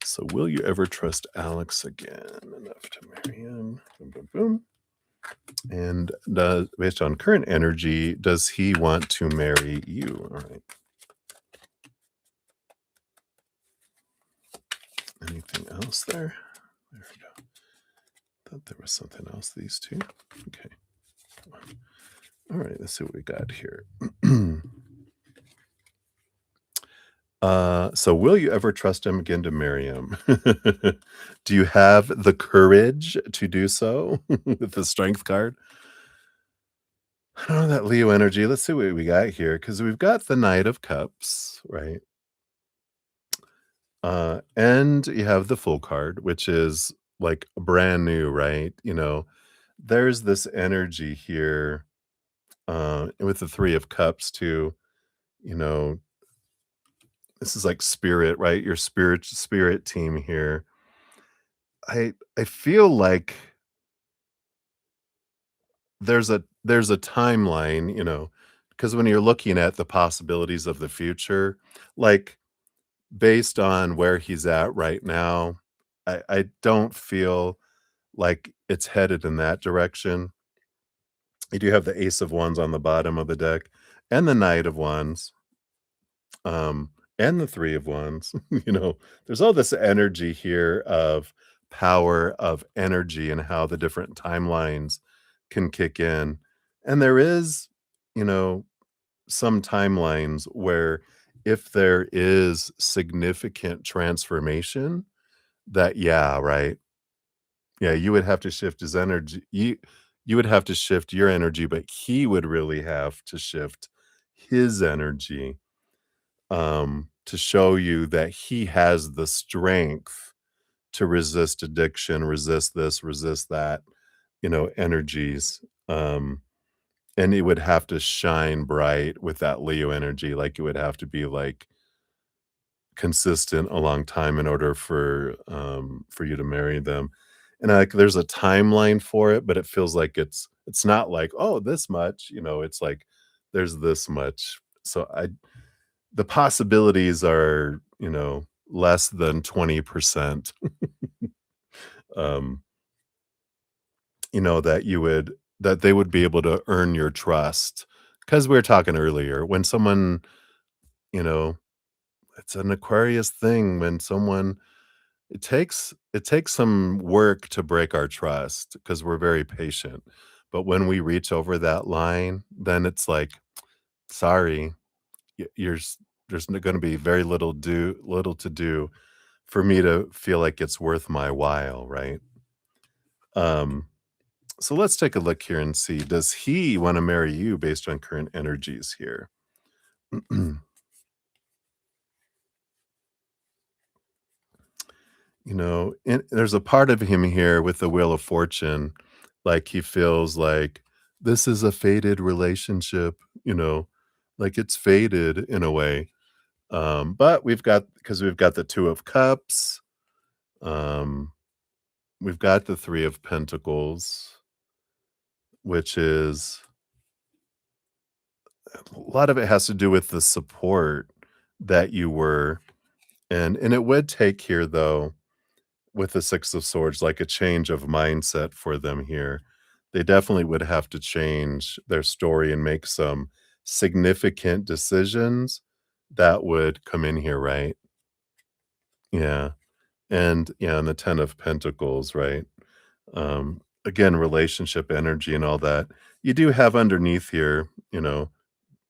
So, will you ever trust Alex again enough to marry him? Boom, boom, boom. And based on current energy, does he want to marry you? All right. Anything else there? There we go. Thought there was something else, these two. Okay. All right, let's see what we got here. So will you ever trust him again to marry him? Do you have the courage to do so with the strength card? I don't know that Leo energy. Let's see what we got here, because we've got the Knight of Cups, right? And you have the Fool card, which is like brand new, right? You know, there's this energy here with the Three of Cups too. You know, this is like spirit, right? Your spirit team here. I feel like there's a timeline, you know, because when you're looking at the possibilities of the future, like based on where he's at right now, I don't feel like it's headed in that direction. You do have the Ace of Wands on the bottom of the deck and the Knight of Wands, and the Three of Wands. You know, there's all this energy here of power, of energy, and how the different timelines can kick in. And there is you know, some timelines where if there is significant transformation, that yeah, right? Yeah, you would have to shift his energy. You would have to shift your energy, but he would really have to shift his energy, to show you that he has the strength to resist addiction, resist this, resist that, energies. And it would have to shine bright with that Leo energy, like, it would have to be, like, consistent a long time in order for you to marry them. And, like, there's a timeline for it, but it feels like it's not like, "Oh, this much," it's like, there's this much. So the possibilities are, less than 20%, um, that they would be able to earn your trust. Because we were talking earlier, when someone, you know it's an Aquarius thing when someone it takes some work to break our trust because 'cause we're very patient, but when we reach over that line, then it's like, "Sorry, you're there's gonna be very little to do for me to feel like it's worth my while," right? Um, so let's take a look here and see, does he wanna marry you based on current energies here? And there's a part of him here with the Wheel of Fortune, like he feels like this is a fated relationship, like it's faded in a way. But we've got the Two of Cups, um, we've got the Three of Pentacles, which is a lot of it has to do with the support that you were, and it would take here though with the Six of Swords, like a change of mindset for them here. They definitely would have to change their story and make some significant decisions that would come in here, right? Yeah. And the 10 of Pentacles, right? Again, relationship energy and all that. You do have underneath here,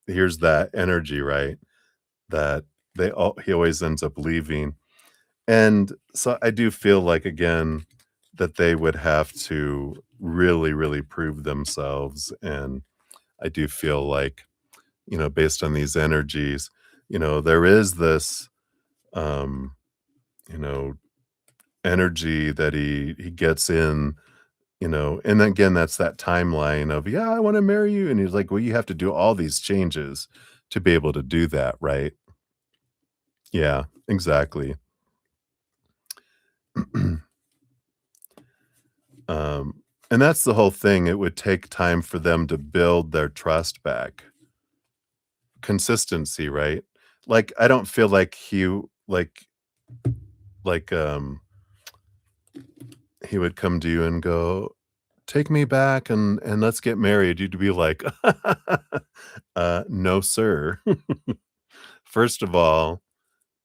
here's that energy, right? That he always ends up leaving. And so I do feel like, again, that they would have to really, really prove themselves, and I do feel like, based on these energies, there is this, um, you know, energy that he gets in, and again, that's that timeline of, "Yeah, I wanna marry you," and he's like, "Well, you have to do all these changes to be able to do that," right? Yeah, exactly. Um, and that's the whole thing, it would take time for them to build their trust back. Consistency, right? Like, I don't feel like like, he would come to you and go, "Take me back and let's get married." You'd be like, no, sir. First of all,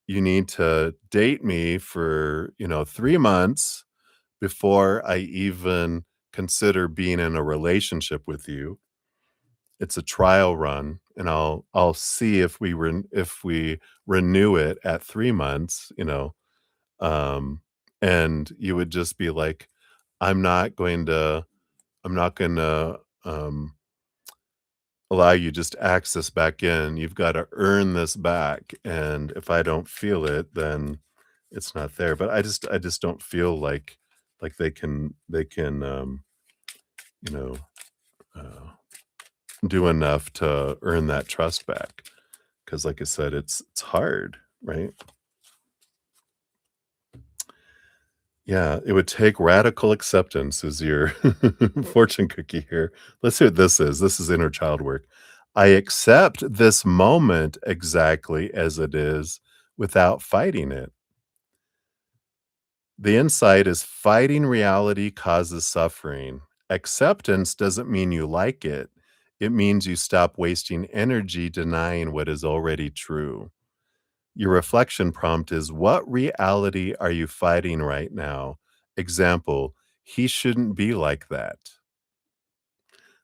you need to date me for, 3 months before I even consider being in a relationship with you. It's a trial run, and I'll see if we renew it at 3 months, um, and you would just be like, "I'm not going to I'm not gonna, allow you just access back in. You've gotta earn this back, and if I don't feel it, then it's not there." But I just don't feel like they can, you know, uh, do enough to earn that trust back. 'Cause like I said, it's hard, right? Yeah, it would take radical acceptance is your fortune cookie here. Let's see what this is. This is inner child work. I accept this moment exactly as it is without fighting it. The insight is fighting reality causes suffering. Acceptance doesn't mean you like it. It means you stop wasting energy denying what is already true. Your reflection prompt is, what reality are you fighting right now? Example, he shouldn't be like that.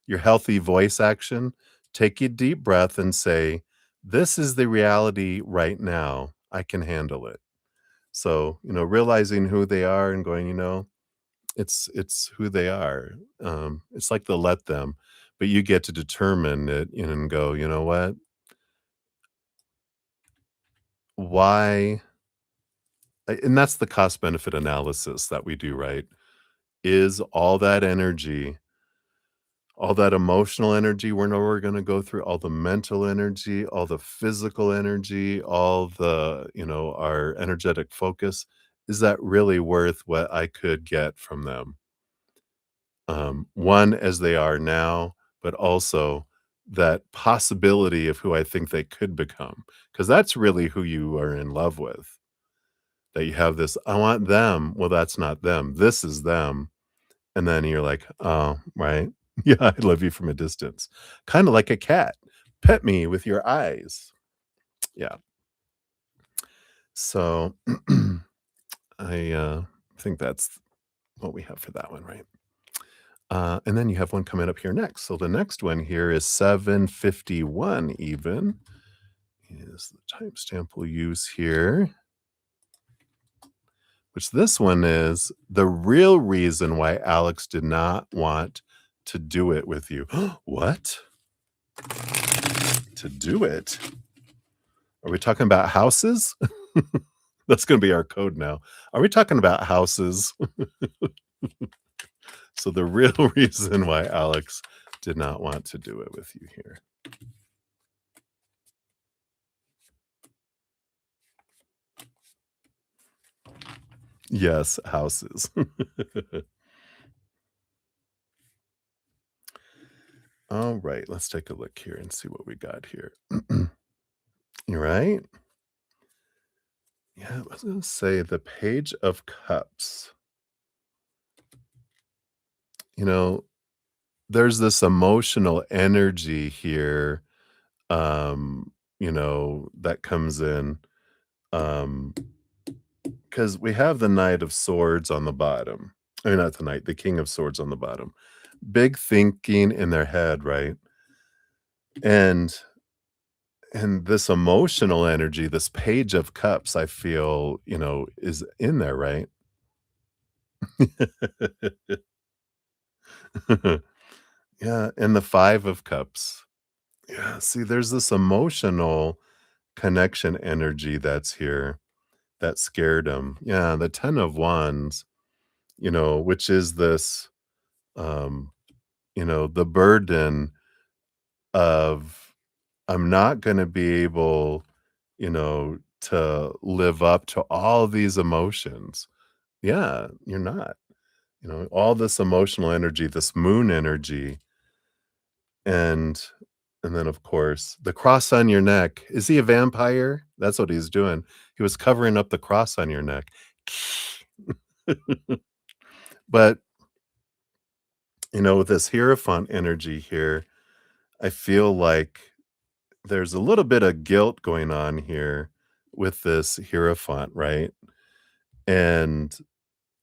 Your healthy voice action, take a deep breath and say, "This is the reality right now. I can handle it." So, realizing who they are and going, it's who they are. It's like the let them, but you get to determine it and go, "You know what? Why?" And that's the cost benefit analysis that we do, right? Is all that energy, all that emotional energy we're going to go through, all the mental energy, all the physical energy, all the, our energetic focus, is that really worth what I could get from them? One, as they are now, but also that possibility of who I think they could become, because that's really who you are in love with. That you have this, I want them. Well, that's not them. This is them. And then you're like, "Oh, right. Yeah, I love you from a distance." Kinda like a cat. "Pet me with your eyes." Yeah. So, I think that's what we have for that one, right? And then you have one coming up here next. So the next one here is 7:51 even, is the timestamp we'll use here, which this one is the real reason why Alex did not want to do it with you. What? To do it? Are we talking about houses? That's gonna be our code now. Are we talking about houses? So the real reason why Alex did not want to do it with you here. Yes, houses. All right, let's take a look here and see what we got here. You right? Yeah, I was gonna say the Page of Cups. You know, there's this emotional energy here, that comes in. Um, because we have the Knight of Swords on the bottom. I mean, not the Knight, the King of Swords on the bottom. Big thinking in their head, right? And this emotional energy, this Page of Cups, I feel, is in there, right? Yeah, and the 5 of Cups. Yeah, see, there's this emotional connection energy that's here that scared him. Yeah, the 10 of Wands, which is this, um, the burden of I'm not gonna be able, to live up to all these emotions. Yeah, you're not. All this emotional energy, this moon energy, and then, of course, the cross on your neck. Is he a vampire? That's what he's doing. He was covering up the cross on your neck. But, with this Hierophant energy here, I feel like there's a little bit of guilt going on here with this Hierophant, right? And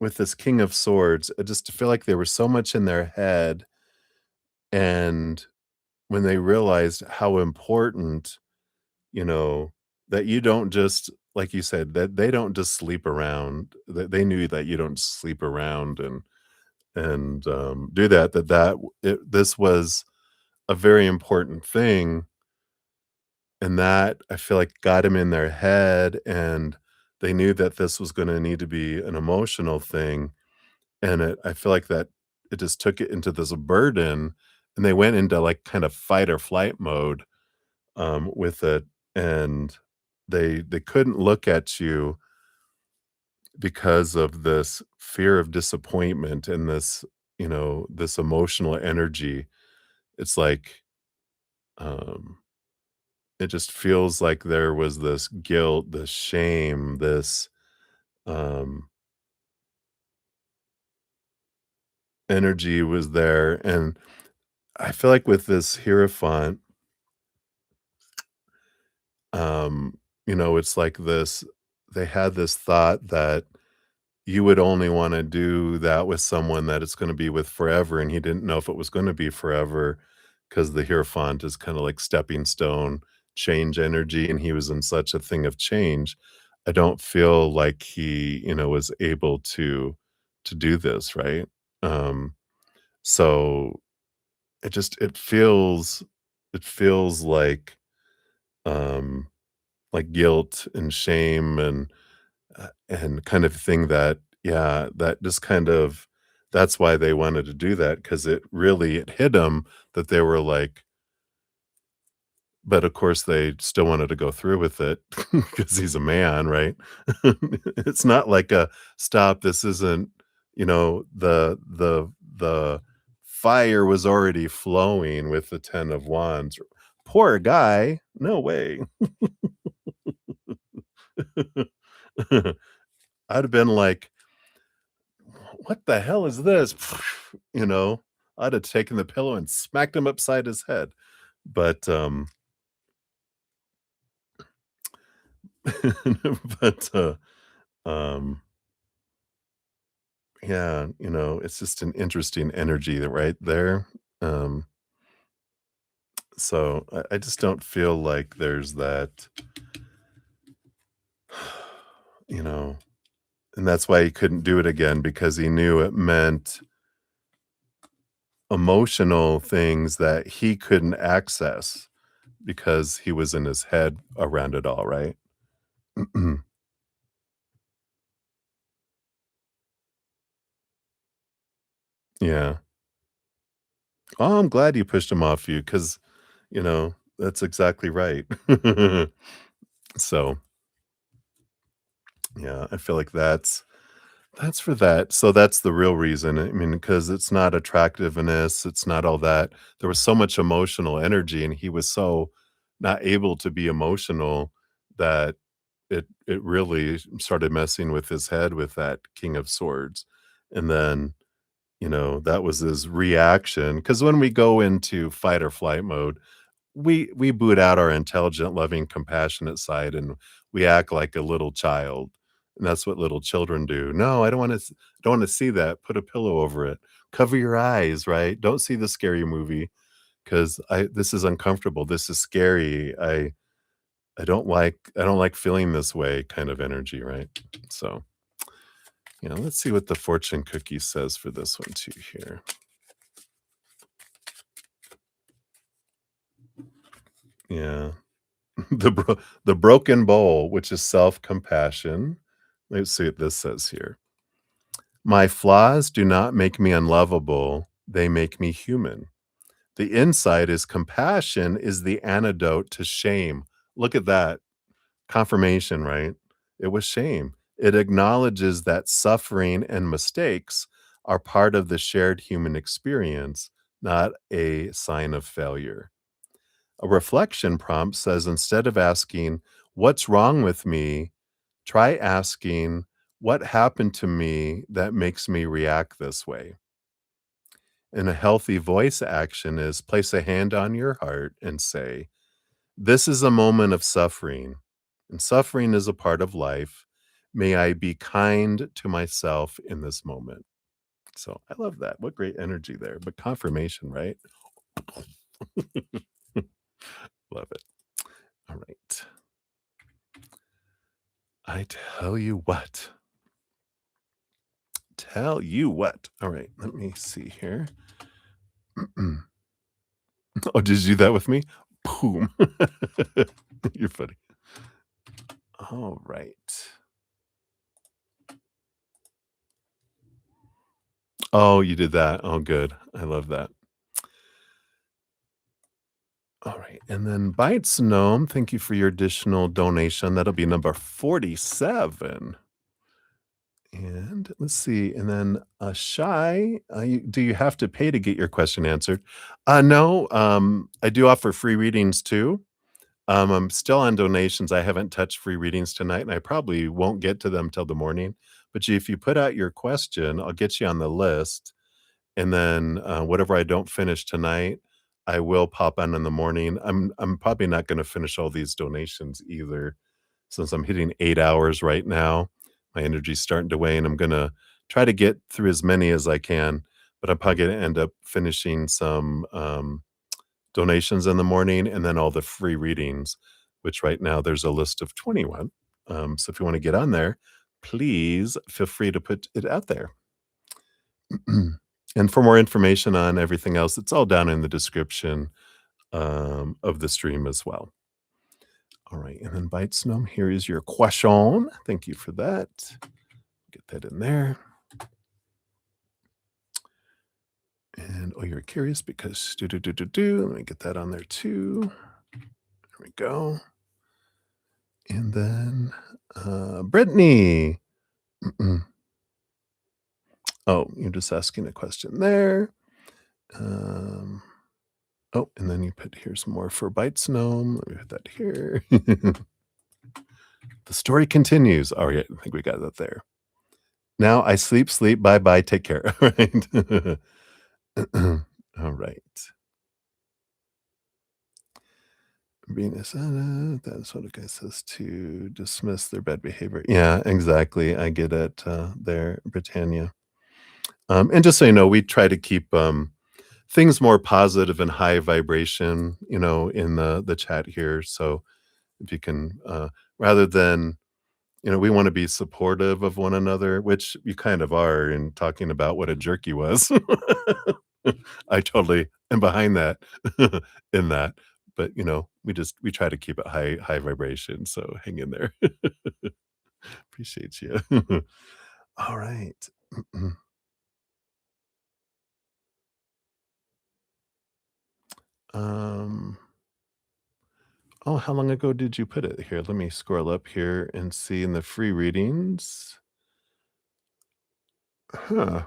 with this King of Swords, I just feel like there was so much in their head, and when they realized how important, you know, that you don't just like you said, that they don't just sleep around, that they knew that you don't sleep around and do that, this was a very important thing, and that I feel like got 'em in their head, and they knew that this was gonna need to be an emotional thing, and I feel like that it just took it into this burden, and they went into, like, kind of fight or flight mode, with it, and they couldn't look at you because of this fear of disappointment and this emotional energy. It's like, um it just feels like there was this guilt, this shame, this, um, energy was there, and I feel like with this Hierophant, it's like this they had this thought that you would only wanna do that with someone that it's gonna be with forever, and he didn't know if it was gonna be forever because the Hierophant is kinda like stepping stone, change energy, and he was in such a thing of change. I don't feel like he, was able to do this, right? Um, so it feels um, like guilt and shame and kind of thing that yeah, that just kind of that's why they wanted to do that because it hit them that they were like but of course they still wanted to go through with it because he's a man, right? It's not like a stop, this isn't, the fire was already flowing with the 10 of wands. Poor guy, no way. I'd have been like, "What the hell is this?" You know? I'd have taken the pillow and smacked him upside his head. But, but, um, yeah, it's just an interesting energy right there. Um, so I just don't feel like there's that, you know, and that's why he couldn't do it again because he knew it meant emotional things that he couldn't access because he was in his head around it all, right? Yeah. Oh, I'm glad you pushed him off you because, that's exactly right. So, yeah, I feel like that's for that. So that's the real reason. I mean, because it's not attractiveness, it's not all that. There was so much emotional energy, and he was so not able to be emotional that it really started messing with his head with that King of Swords. And then, that was his reaction. Because when we go into fight or flight mode, we boot out our intelligent, loving, compassionate side, and we act like a little child, and that's what little children do. "No, I don't wanna see that. Put a pillow over it. Cover your eyes," right? "Don't see the scary movie because I this is uncomfortable. This is scary. I don't like feeling this way," kind of energy, right? So, let's see what the fortune cookie says for this one too here. Yeah. The broken bowl, which is self-compassion. Let's see what this says here. My flaws do not make me unlovable, they make me human. The insight is compassion is the antidote to shame. Look at that. Confirmation, right? It was shame. It acknowledges that suffering and mistakes are part of the shared human experience, not a sign of failure. A reflection prompt says instead of asking, "What's wrong with me?" try asking, "What happened to me that makes me react this way?" And a healthy voice action is place a hand on your heart and say, "This is a moment of suffering, and suffering is a part of life. May I be kind to myself in this moment." So I love that. What great energy there. But confirmation, right? Love it. All right. I tell you what. Tell you what. All right, let me see here. Oh, did you do that with me? Boom. You're funny. All right. Oh, you did that. Oh, good. I love that. All right. And then Bites Gnome, thank you for your additional donation. That'll be number 47. And let's see. And then Shy, do you have to pay to get your question answered? No. I do offer free readings too. I'm still on donations. I haven't touched free readings tonight, and I probably won't get to them till the morning. But if you put out your question, I'll get you on the list. And then whatever I don't finish tonight, I will pop on in the morning. I'm probably not going to finish all these donations either, since I'm hitting 8 hours right now. My energy's starting to wane. I'm gonna try to get through as many as I can, but I'm probably gonna end up finishing some donations in the morning, and then all the free readings, which right now there's a list of 21. So if you want to get on there, please feel free to put it out there. And for more information on everything else, it's all down in the description of the stream as well. All right, and then Bites Gnome, here is your question. Thank you for that. Get that in there. And oh, you're curious because let me get that on there too. There we go. And then Brittany. Oh, you're just asking a question there. Oh, and then you put here's more for Bites Gnome. Let me put that here. The story continues. All right, I think we got that there. Now I sleep, bye bye, take care. All right. All right. Venus, that's what a guy says to dismiss their bad behavior. Yeah, exactly. I get it there, Britannia. And just so you know, we try to keep things more positive and high vibration, in the chat here. So if you can, rather than, we want to be supportive of one another, which you kind of are in talking about what a jerk he was. I totally am behind that in that. But we try to keep it high vibration. So hang in there. Appreciate you. All right. Oh, how long ago did you put it? Here, let me scroll up here and see in the free readings. Huh.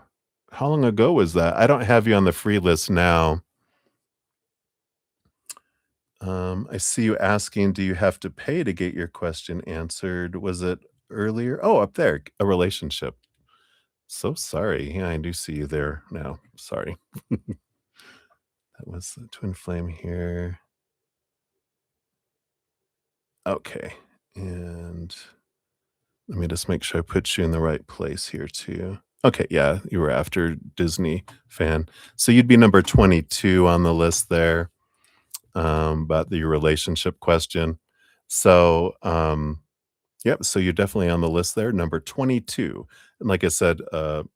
How long ago was that? I don't have you on the free list now. I see you asking, do you have to pay to get your question answered? Was it earlier? Oh, up there, a relationship. So sorry. Yeah, I do see you there now. Sorry. That was the twin flame here. Okay. And let me just make sure I put you in the right place here too. Okay, yeah, you were after Disney fan. So you'd be number 22 on the list there, about the relationship question. So, yep, so you're definitely on the list there, number 22. And like I said,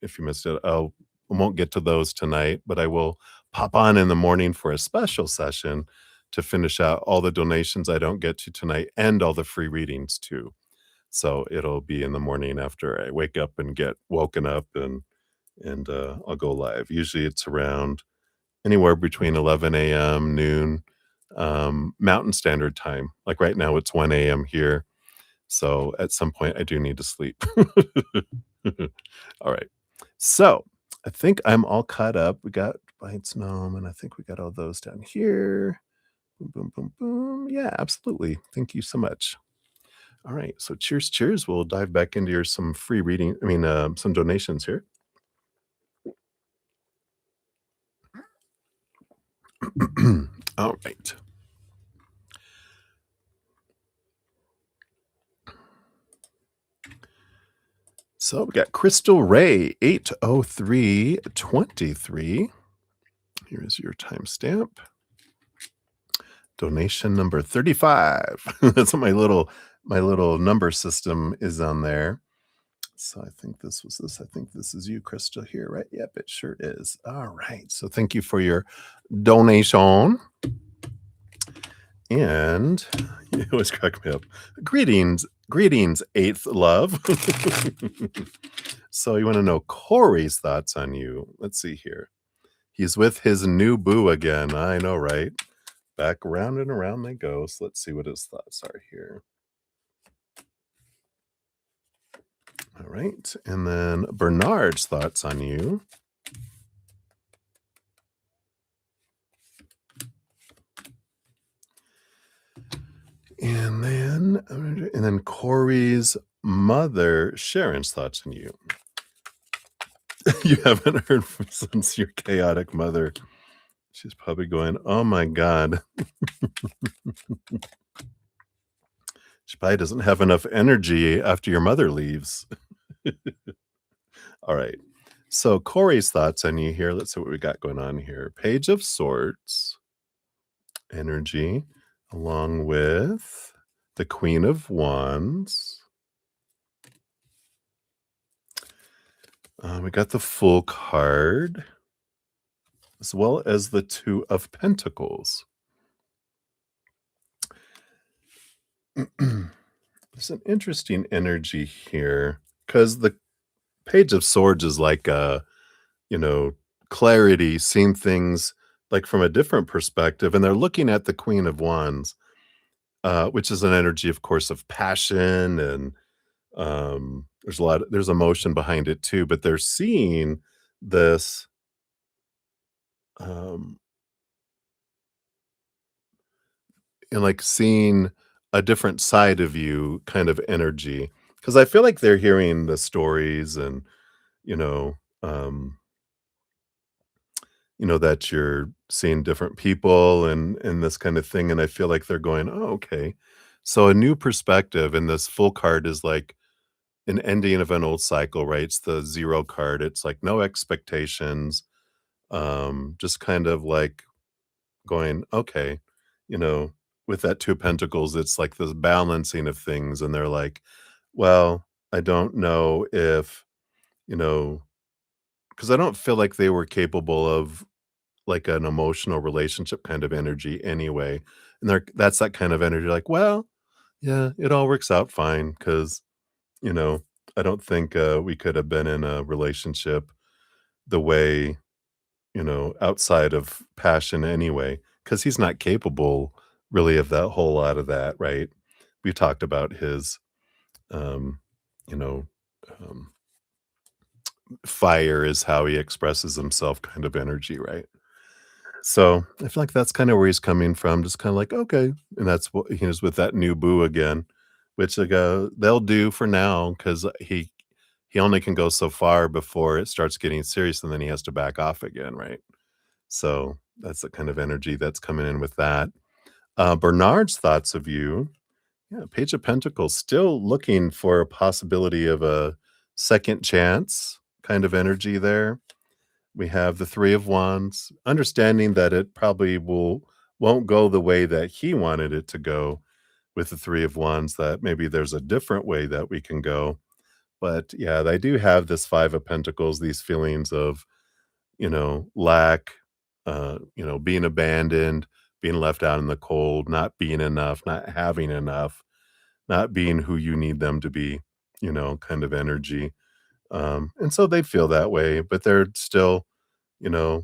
if you missed it, I won't get to those tonight, but I will pop on in the morning for a special session to finish out all the donations I don't get to tonight and all the free readings too. So it'll be in the morning after I wake up and get woken up and I'll go live. Usually it's around anywhere between 11 a.m., noon, Mountain Standard Time. Like right now it's 1 a.m. here. So at some point I do need to sleep. All right. So I think I'm all caught up. We got Bites Gnome, and I think we got all those down here. Boom, boom, boom, boom. Yeah, absolutely. Thank you so much. All right. So cheers. We'll dive back into some free reading. Some donations here. All right. So we got Crystal Ray 80323. Here's your timestamp. Donation number 35. That's what my little number system is on there. So I think this was this. I think this is you, Crystal, here, right? Yep, it sure is. All right. So thank you for your donation. And you always crack me up. Greetings, eighth love. So you want to know Corey's thoughts on you. Let's see here. He's with his new boo again. I know, right? Back around and around they go. So let's see what his thoughts are here. All right. And then Bernard's thoughts on you. And then Corey's mother, Sharon's thoughts on you. You haven't heard from since your chaotic mother. She's probably going, oh my God. She probably doesn't have enough energy after your mother leaves. All right. So Corey's thoughts on you here. Let's see what we got going on here. Page of Swords. energy, along with the Queen of Wands. We got the Fool card, as well as the Two of Pentacles. There's an interesting energy here because the Page of Swords is like you know, clarity, seeing things like from a different perspective, and they're looking at the Queen of Wands, which is an energy, of course, of passion and there's emotion behind it too, but they're seeing this um and like seeing a different side of you kind of energy. Because I feel like they're hearing the stories and you know, um, that you're seeing different people and this kind of thing. And I feel like they're going, oh, okay. So a new perspective, and this full card is like an ending of an old cycle, right? It's the zero card. It's like no expectations. Just kind of like going, okay, you know, with that two of pentacles, it's like this balancing of things. And they're like, well, I don't know if, you know, because I don't feel like they were capable of like an emotional relationship kind of energy anyway. And that's that kind of energy, like, well, yeah, it all works out fine. Cause, you know, I don't think we could have been in a relationship the way, outside of passion anyway, because he's not capable really of that whole lot of that, right? We talked about his, um, you know, um, fire is how he expresses himself kind of energy, right? So I feel like that's kind of where he's coming from, just kind of like, okay. And that's what he is with that new boo again, which like, they'll do for now because he only can go so far before it starts getting serious and then he has to back off again, right? So that's the kind of energy that's coming in with that. Bernard's thoughts of you. Yeah, Page of Pentacles, still looking for a possibility of a second chance kind of energy there. We have the Three of Wands, understanding that it probably won't go the way that he wanted it to go with the Three of Wands, that maybe there's a different way that we can go. But yeah, they do have this Five of Pentacles, these feelings of, lack, being abandoned, being left out in the cold, not being enough, not having enough, not being who you need them to be, kind of energy. And so they feel that way, but they're still, you know,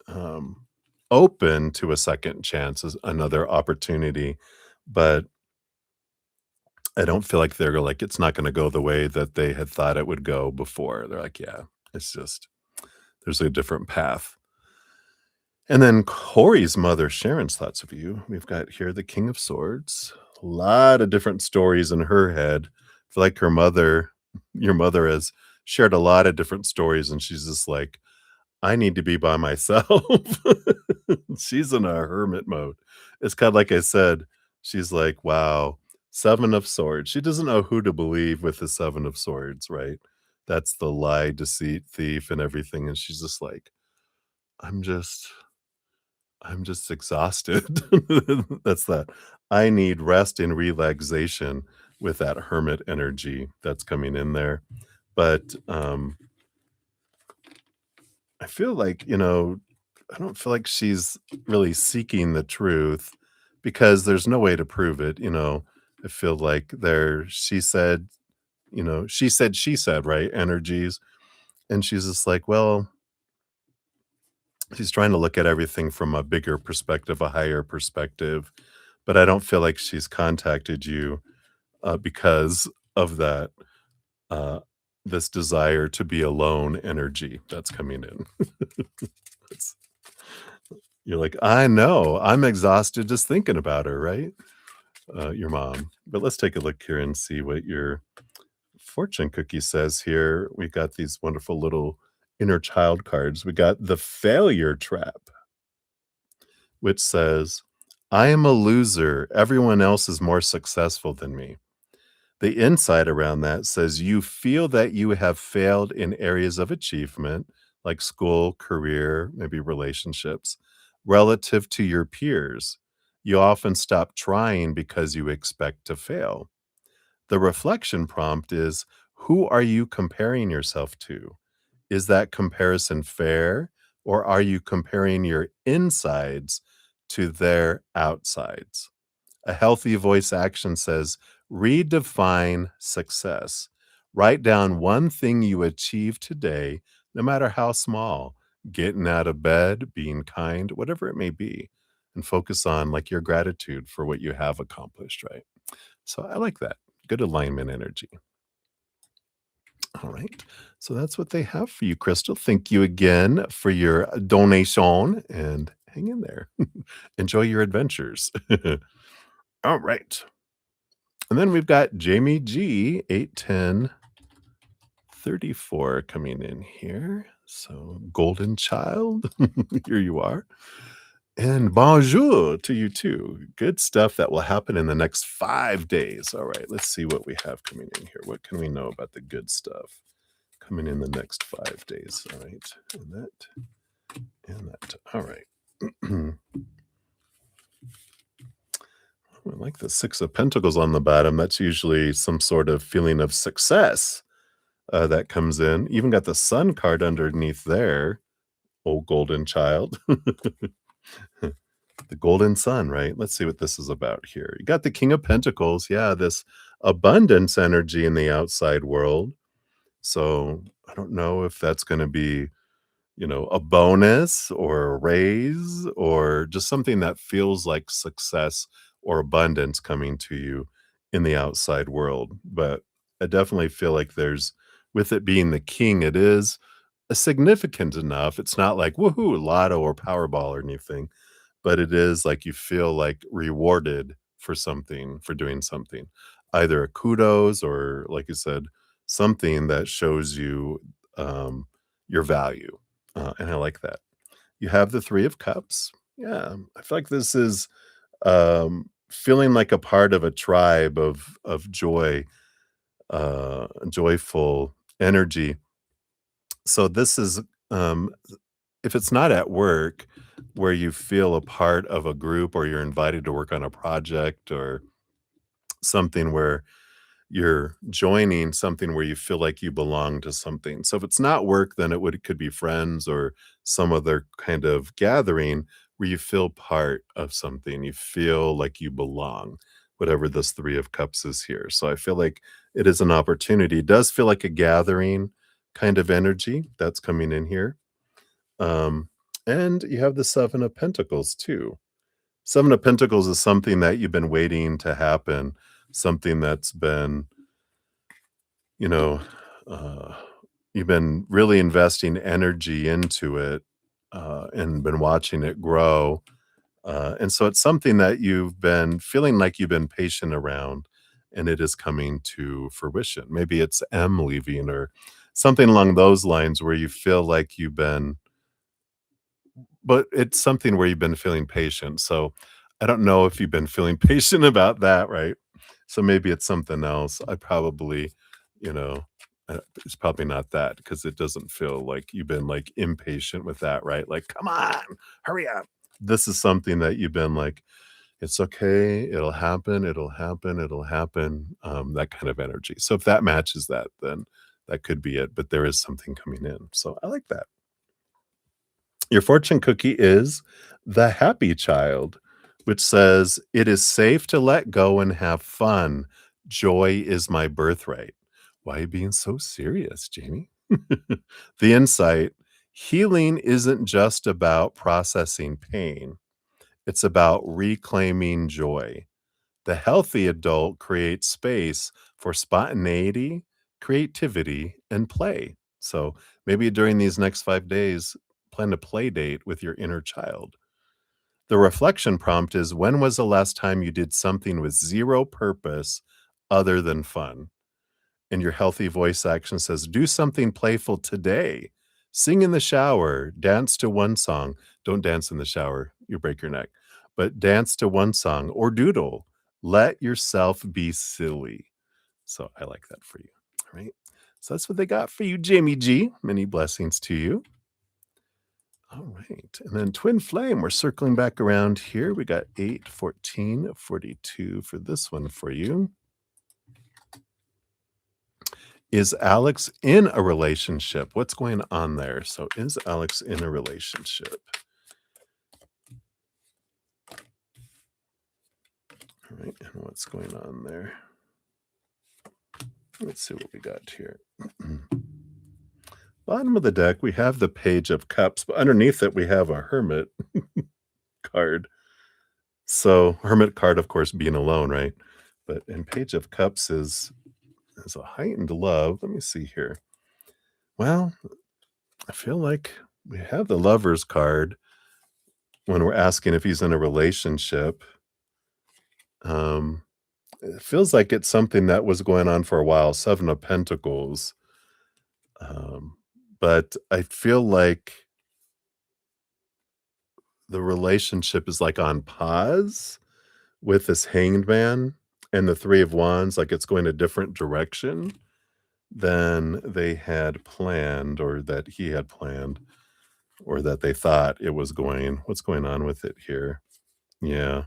um, open to a second chance as another opportunity. But I don't feel like they're like, it's not going to go the way that they had thought it would go before. They're like, yeah, it's just, there's a different path. And then Corey's mother, Sharon's thoughts of you. We've got here the King of Swords. A lot of different stories in her head. I feel like your mother has shared a lot of different stories, and she's just like, I need to be by myself. She's in a hermit mode. It's kind of like I said, she's like, wow, Seven of Swords. She doesn't know who to believe with the Seven of Swords, right? That's the lie, deceit, thief, and everything. And she's just like, I'm just I'm just exhausted. That's that. I need rest and relaxation with that hermit energy that's coming in there. But, I feel like, I don't feel like she's really seeking the truth because there's no way to prove it, I feel like she said, right, energies, and she's just like, well, she's trying to look at everything from a bigger perspective, a higher perspective, but I don't feel like she's contacted you, because of that, uh, this desire to be alone energy that's coming in. It's You're like, "I know, I'm exhausted just thinking about her," right? Your mom. But let's take a look here and see what your fortune cookie says here. We got these wonderful little inner child cards. We got the failure trap, which says, "I am a loser. Everyone else is more successful than me." The insight around that says you feel that you have failed in areas of achievement like school, career, maybe relationships, relative to your peers. You often stop trying because you expect to fail. The reflection prompt is, who are you comparing yourself to? Is that comparison fair, or are you comparing your insides to their outsides? A healthy voice action says, redefine success. Write down one thing you achieved today, no matter how small, getting out of bed, being kind, whatever it may be, and focus on like your gratitude for what you have accomplished, right? So I like that. Good alignment energy. All right. So that's what they have for you, Crystal. Thank you again for your donation and hang in there. Enjoy your adventures. All right. And then we've got Jamie G, 81034 coming in here. So, Golden Child, here you are. And bonjour to you too. Good stuff that will happen in the next 5 days. All right, let's see what we have coming in here. What can we know about the good stuff coming in the next 5 days? All right, and that. All right. I like the Six of Pentacles on the bottom. That's usually some sort of feeling of success that comes in. Even got the Sun card underneath there. Oh, golden child. The golden sun, right? Let's see what this is about here. You got the King of Pentacles. Yeah, this abundance energy in the outside world. So I don't know if that's going to be, a bonus or a raise or just something that feels like success or abundance coming to you in the outside world. But I definitely feel like with it being the king, it is a significant enough. It's not like woohoo, lotto or Powerball or anything, but it is like you feel like rewarded for something, for doing something, either a kudos or, like you said, something that shows you your value. And I like that. You have the Three of Cups. Yeah, I feel like this is feeling like a part of a tribe of joy, joyful energy. So this is if it's not at work where you feel a part of a group or you're invited to work on a project or something where you're joining something where you feel like you belong to something. So if it's not work, then it could be friends or some other kind of gathering where you feel part of something. You feel like you belong, whatever this Three of Cups is here. So I feel like it is an opportunity. It does feel like a gathering kind of energy that's coming in here. Um, and you have the Seven of Pentacles too. Seven of Pentacles is something that you've been waiting to happen, something that's been, you know, uh, you've been really investing energy into it and been watching it grow. And so it's something that you've been feeling like you've been patient around and it is coming to fruition. Maybe it's M leaving or something along those lines where you feel like but it's something where you've been feeling patient, so I don't know if you've been feeling patient about that, right? So maybe it's something else. I probably, you know, it's probably not that because it doesn't feel like you've been, like, impatient with that, right? Like, "Come on, hurry up." This is something that you've been like, "It's okay, it'll happen, it'll happen, it'll happen," that kind of energy. So if that matches that, then that could be it, but there is something coming in, so I like that. Your fortune cookie is the happy child, which says, "It is safe to let go and have fun. Joy is my birthright." Why are you being so serious, Jamie? The insight, healing isn't just about processing pain, it's about reclaiming joy. The healthy adult creates space for spontaneity, creativity, and play. So maybe during these next 5 days, plan a play date with your inner child. The reflection prompt is, when was the last time you did something with zero purpose other than fun? And your healthy voice action says, do something playful today. Sing in the shower, dance to one song. Don't dance in the shower, you break your neck, but dance to one song or doodle. Let yourself be silly. So I like that for you. All right. So that's what they got for you, Jamie G. Many blessings to you. All right. And then twin flame, we're circling back around here. We got 8, 14, 42 for this one for you. Is Alex in a relationship? What's going on there? So is Alex in a relationship? All right. And what's going on there? Let's see what we got here. Bottom of the deck, we have the Page of Cups, but underneath it, we have a Hermit card. So, Hermit card, of course, being alone, right? But in Page of Cups is a heightened love. Let me see here. Well, I feel like we have the Lovers card when we're asking if he's in a relationship. Um, it feels like it's something that was going on for a while, 7 of Pentacles. But I feel like the relationship is, like, on pause with this Hanged Man and the 3 of Wands, like, it's going a different direction than they had planned or that he had planned or that they thought it was going. What's going on with it here? Yeah.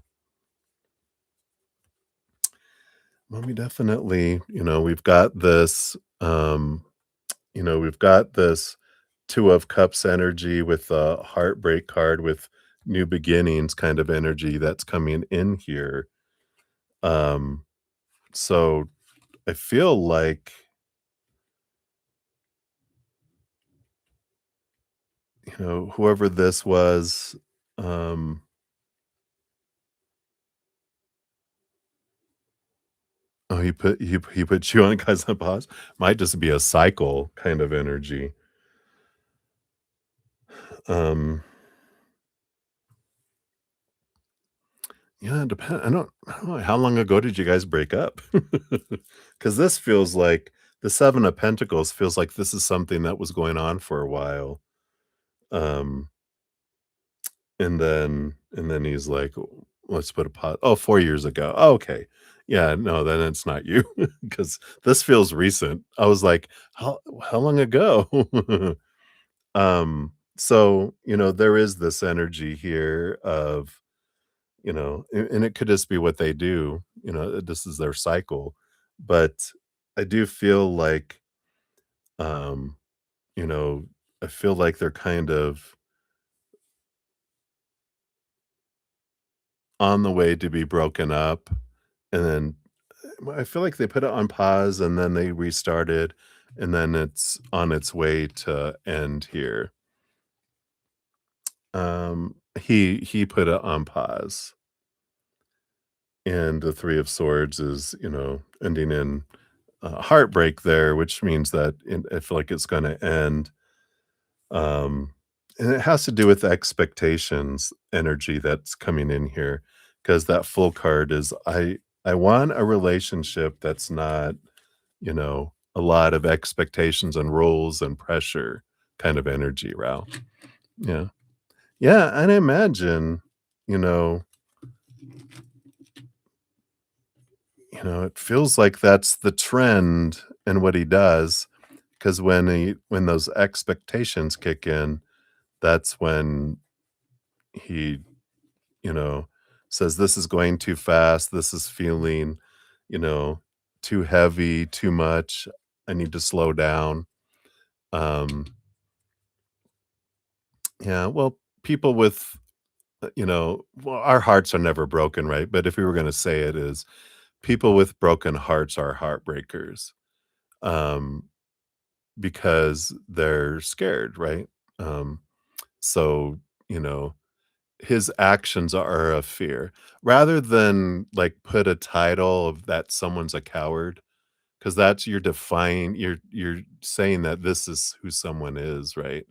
Well, we definitely, we've got this, we've got this 2 of Cups energy with a heartbreak card with new beginnings kind of energy that's coming in here. Um, so I feel like, whoever this was, um, oh, he put you on guys on pause? Might just be a cycle kind of energy. Um, yeah, depend I don't know, how long ago did you guys break up? Because this feels like the 7 of Pentacles feels like this is something that was going on for a while. Um, and then he's like, "Let's put a pot." Oh, 4 years ago. Oh, okay. Yeah, no, then it's not you because this feels recent. I was like, "How long ago?" So, there is this energy here of, and it could just be what they do, this is their cycle. But I do feel like, um, you know, I feel like they're kind of on the way to be broken up, and then I feel like they put it on pause and then they restarted, and then it's on its way to end here. He put it on pause, and the 3 of Swords is, ending in heartbreak there, which means that I feel like it's gonna end. Um, and it has to do with the expectations energy that's coming in here, because that Full card is I want a relationship that's not, a lot of expectations and rules and pressure kind of energy, Ralph. Yeah. Yeah, and I imagine, you know it feels like that's the trend in what he does, because when those expectations kick in, that's when he, you know, says, "This is going too fast. This is feeling, you know, too heavy, too much. I need to slow down." Um, yeah, well, people with, well, our hearts are never broken, right? But if we were gonna say it is, people with broken hearts are heartbreakers, um, because they're scared, right? Um, so, you know, his actions are a fear. Rather than, like, put a title of that someone's a coward, because that's you're saying that this is who someone is, right?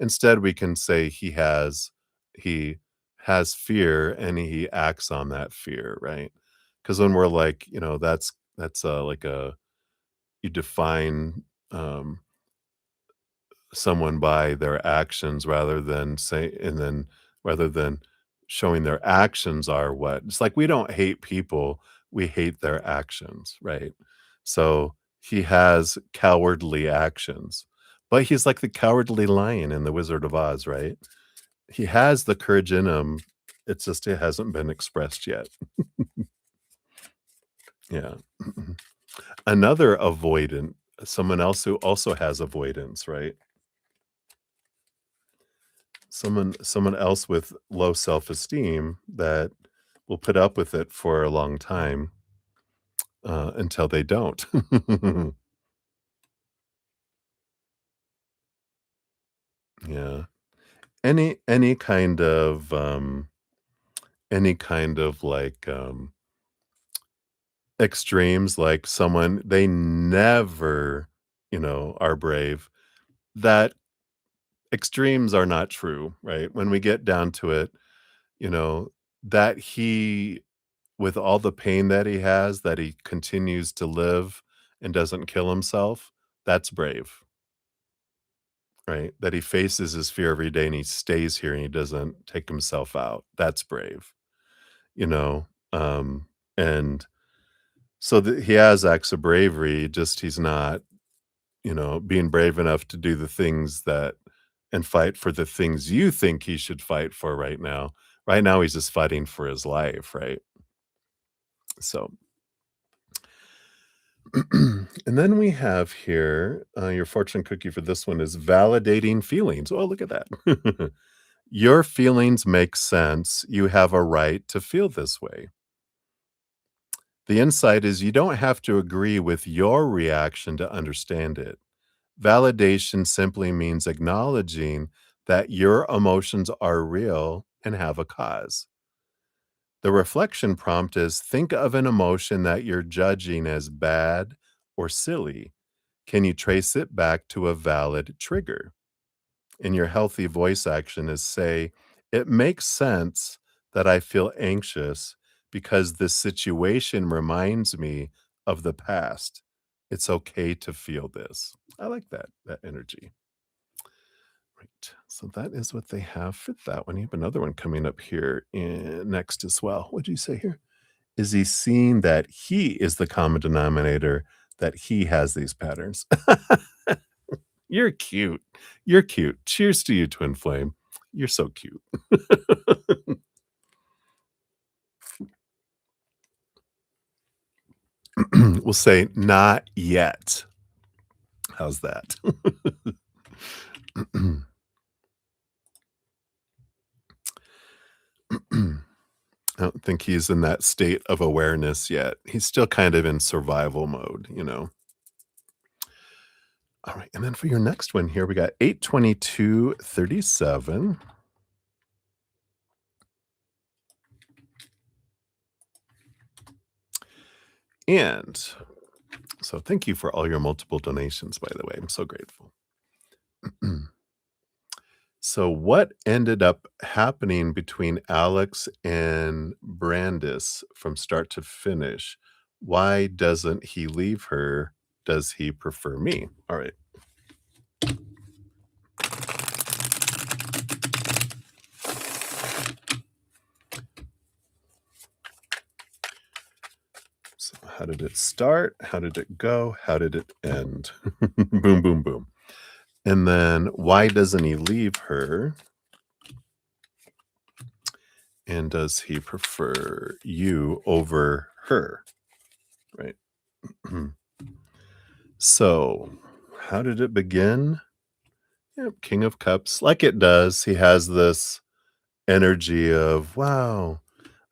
Instead, we can say he has fear and he acts on that fear, right? Because when we're like, that's, like a you define, um someone by their actions rather than showing their actions are what it's like we don't hate people, we hate their actions, right? So he has cowardly actions, but he's like the cowardly lion in the Wizard of Oz, right? He has the courage in him. It's just it hasn't been expressed yet. Yeah. Another avoidant, someone else who also has avoidance, right? Someone else with low self-esteem that will put up with it for a long time, until they don't. Yeah. Any kind of, like, extremes, like someone they never, are brave. That extremes are not true, right? When we get down to it, you know, that he with all the pain that he has, that he continues to live and doesn't kill himself, that's brave, right? That he faces his fear every day and he stays here and he doesn't take himself out. That's brave, you know? And so he has acts of bravery, just he's not, being brave enough to do the things that and fight for the things you think he should fight for right now. Right now, he's just fighting for his life, right? So and then we have here, your fortune cookie for this one is validating feelings. Oh, look at that. Your feelings make sense. You have a right to feel this way. The insight is you don't have to agree with your reaction to understand it. Validation simply means acknowledging that your emotions are real and have a cause. The reflection prompt is think of an emotion that you're judging as bad or silly. Can you trace it back to a valid trigger? And your healthy voice action is say, it makes sense that I feel anxious because this situation reminds me of the past. It's okay to feel this. I like that energy. Right. So that is what they have for that one. You have another one coming up here next as well. What do you say here? Is he seeing that he is the common denominator, that he has these patterns? You're cute. You're cute. Cheers to you, twin flame. You're so cute. We'll say not yet. How's that? I don't think he's in that state of awareness yet. He's still kind of in survival mode. All right. And then for your next one here, we got 82237. And so thank you for all your multiple donations, by the way. I'm so grateful. So, what ended up happening between Alex and Brandis from start to finish? Why doesn't he leave her? Does he prefer me? All right. So, how did it start? How did it go? How did it end? Boom, boom, boom. And then, why doesn't he leave her? And does he prefer you over her? Right. So, how did it begin? Yep, King of Cups, like it does. He has this energy of, wow,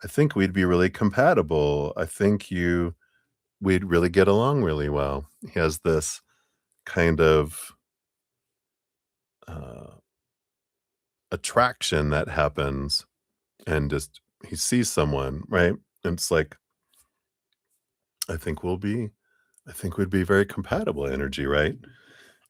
I think we'd be really compatible. I think we'd really get along really well. He has this kind of uh, attraction that happens, and just he sees someone, right? And it's like, I think we'll be, I think we'd be very compatible energy, right?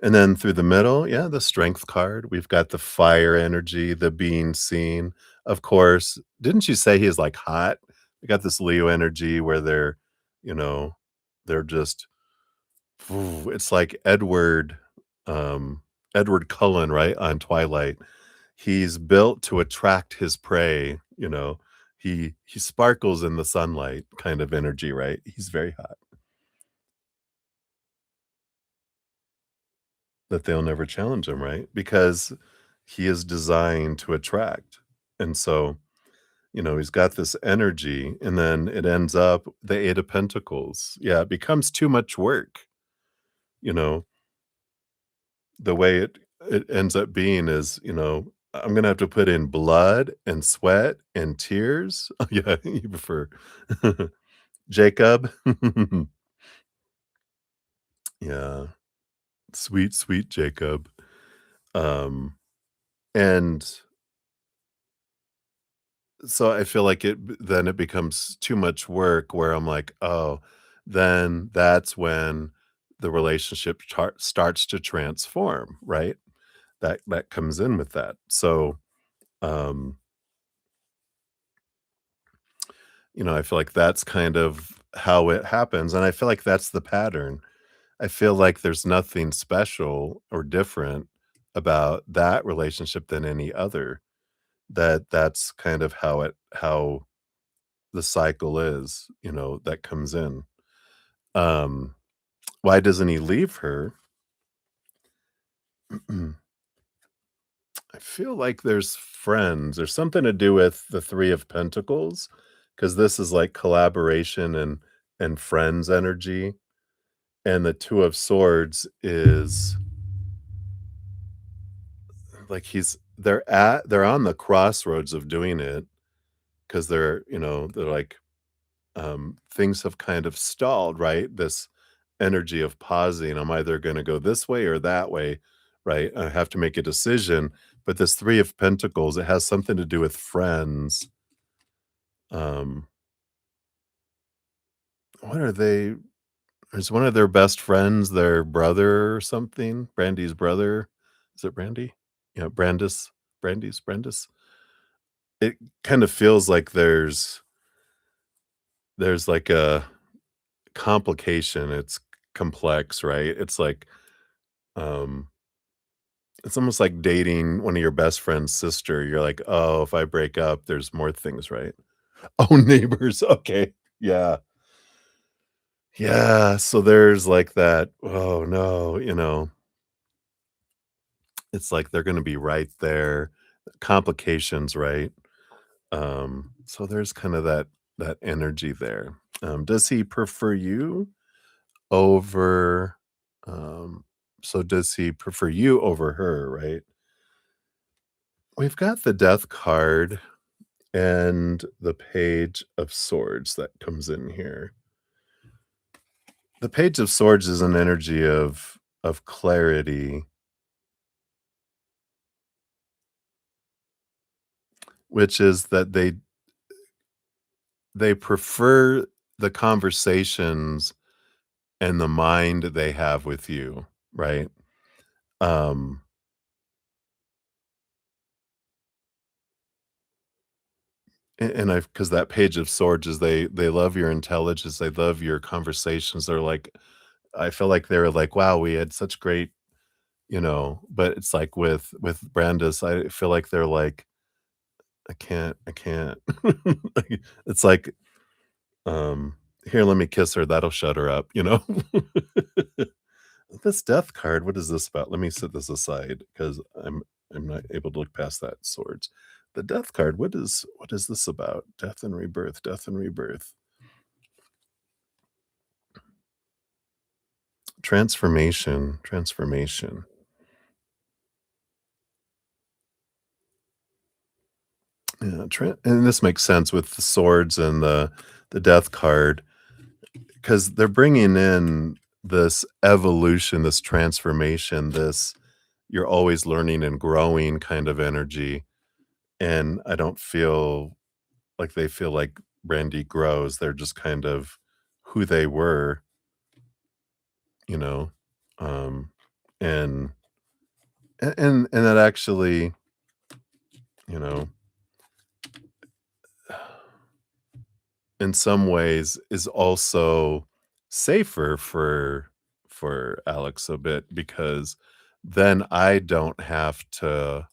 And then through the middle, yeah, the strength card. We've got the fire energy, the being seen. Of course, didn't you say he's like hot? We got this Leo energy where you know, they're just it's like Edward Cullen, right, on Twilight. He's built to attract his prey. He sparkles in the sunlight kind of energy, right? He's very hot. That they'll never challenge him, right? Because he is designed to attract. And so, he's got this energy, and then it ends up the 8 of Pentacles. Yeah, it becomes too much work, you know? The way it ends up being is, I'm gonna have to put in blood and sweat and tears. Oh, yeah, you prefer Jacob? Yeah, sweet, sweet Jacob. Um, and so I feel like then it becomes too much work where I'm like, "Oh," then that's when the relationship starts to transform, right? That comes in with that. So, um, I feel like that's kind of how it happens, and I feel like that's the pattern. I feel like there's nothing special or different about that relationship than any other. That's kind of how the cycle is, that comes in. Um, why doesn't he leave her? I feel like there's friends. There's something to do with the 3 of Pentacles, because this is like collaboration and friends energy, and the 2 of Swords is like they're on the crossroads of doing it, because they're like, things have kind of stalled, right? This energy of pausing. I'm either going to go this way or that way, right? I have to make a decision. But this 3 of Pentacles, it has something to do with friends. Um, what are they? Is one of their best friends their brother or something? Brandy's brother? Is it Brandy? Yeah, Brandis. It kind of feels like there's like a complication. It's complex, right? Um it's almost like dating one of your best friend's sister. You're like, "Oh, if I break up, there's more things," right? Oh, neighbors, okay. Yeah. Yeah, so there's like that, "Oh, no," it's like they're gonna be right there. Complications, right? So there's kind of that energy there. Does he prefer you over, um does he prefer you over her, right? We've got the Death card and the Page of Swords that comes in here. The Page of Swords is an energy of clarity, which is that they prefer the conversations and the mind they have with you, right? Um, and I've because that Page of Swords is they love your intelligence, they love your conversations. They're like, I feel like they were like, "Wow, we had such great," but it's like with Brandis, I feel like they're like, I can't." Like, it's like, um, "Here, let me kiss her, that'll shut her up," you know? This Death card, what is this about? Let me set this aside because I'm not able to look past that swords. The Death card, what is this about? Death and rebirth, death and rebirth. Transformation. Yeah, and this makes sense with the swords and the Death card, because 'cause they're bringing in this evolution, this transformation, this you're always learning and growing kind of energy, and I don't feel like they feel like Brandy grows. They're just kind of who they were, you know? Um, and and that actually, you know, in some ways is also safer for Alex a bit, because then I don't have to,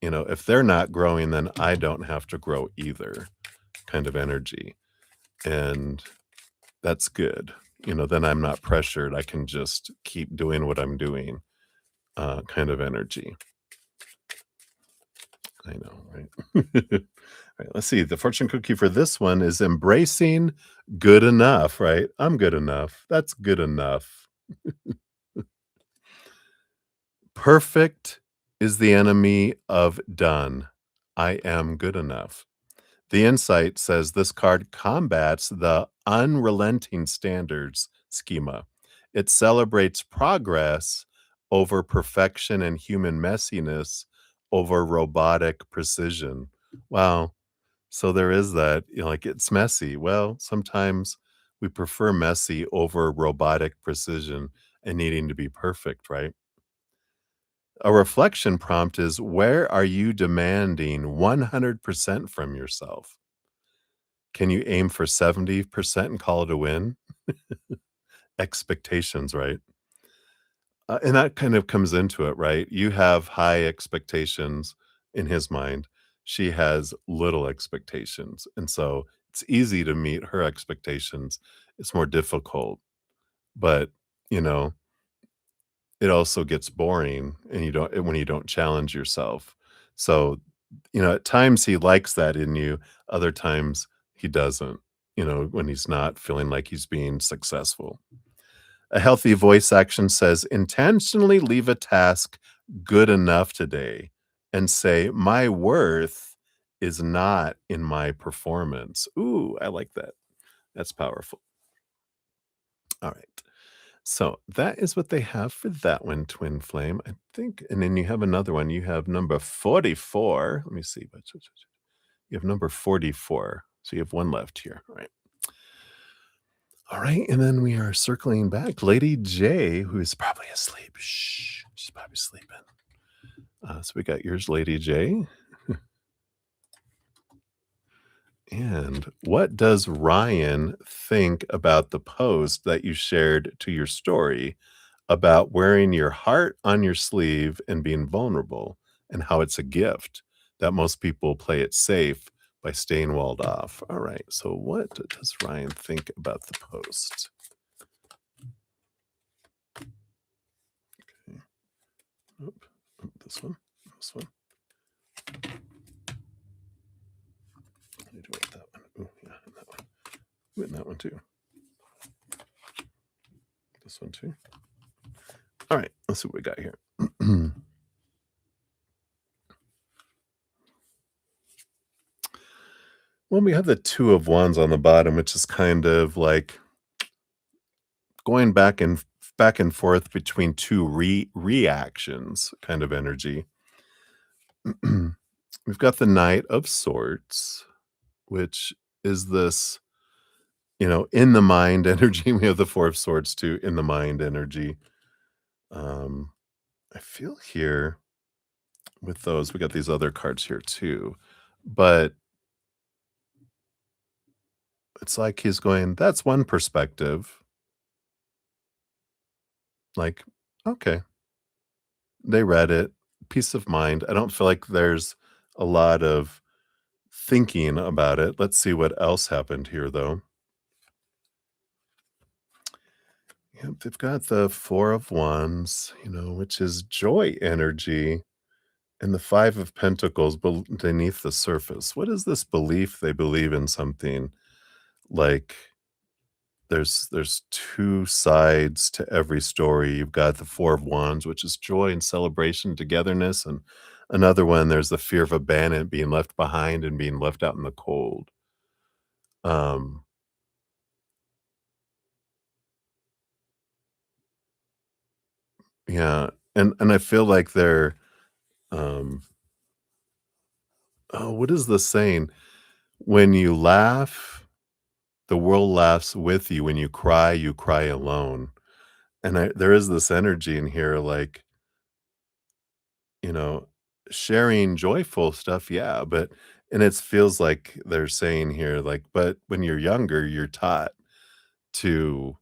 if they're not growing, then I don't have to grow either, kind of energy. And that's good. Then I'm not pressured. I can just keep doing what I'm doing, kind of energy. I know, right? Right, let's see. The fortune cookie for this one is embracing good enough, right? I'm good enough. That's good enough. Perfect is the enemy of done. I am good enough. The insight says this card combats the unrelenting standards schema. It celebrates progress over perfection and human messiness over robotic precision. Wow. So there is that, like it's messy. Well, sometimes we prefer messy over robotic precision and needing to be perfect, right? A reflection prompt is, where are you demanding 100% from yourself? Can you aim for 70% and call it a win? Expectations, right? And that kind of comes into it, right? You have high expectations in his mind. She has little expectations. And so it's easy to meet her expectations. It's more difficult. But, you know, it also gets boring and when you don't challenge yourself. So, at times he likes that in you, other times he doesn't, when he's not feeling like he's being successful. A healthy voice action says, intentionally leave a task good enough today and say, my worth is not in my performance. Ooh, I like that. That's powerful. All right. So that is what they have for that one, Twin Flame, I think. And then you have another one. You have number 44. Let me see. You have number 44. So you have one left here. All right. All right. And then we are circling back. Lady J, who is probably asleep. Shh. She's probably sleeping. So we got yours, Lady J. And what does Ryan think about the post that you shared to your story about wearing your heart on your sleeve and being vulnerable, and how it's a gift that most people play it safe by staying walled off? All right. So what does Ryan think about the post? Okay. Oop, this one. This one. I need to wait that one. Oh, yeah, and that one. Ooh, and that one too. This one too. All right, let's see what we got here. Well, we have the two of wands on the bottom, which is kind of like going back and forth between two reactions kind of energy. We've got the Knight of Swords, which is this, in the mind energy. We have the Four of Swords too, in the mind energy. Um, I feel here with those, we got these other cards here too, but it's like he's going, that's one perspective. Like, okay, they read it, peace of mind. I don't feel like there's a lot of thinking about it. Let's see what else happened here, though. Yep, they've got the Four of Wands, which is joy energy, and the Five of Pentacles beneath the surface. What is this belief they believe in something? Like there's two sides to every story. You've got the Four of Wands, which is joy and celebration, togetherness, and another one, there's the fear of abandonment, being left behind and being left out in the cold. Um, yeah, and I feel like they're, um oh, what is the saying? When you laugh, the world laughs with you. When you cry alone. And there is this energy in here, like, you know, sharing joyful stuff, yeah, but and it feels like they're saying here, like, but when you're younger, you're taught to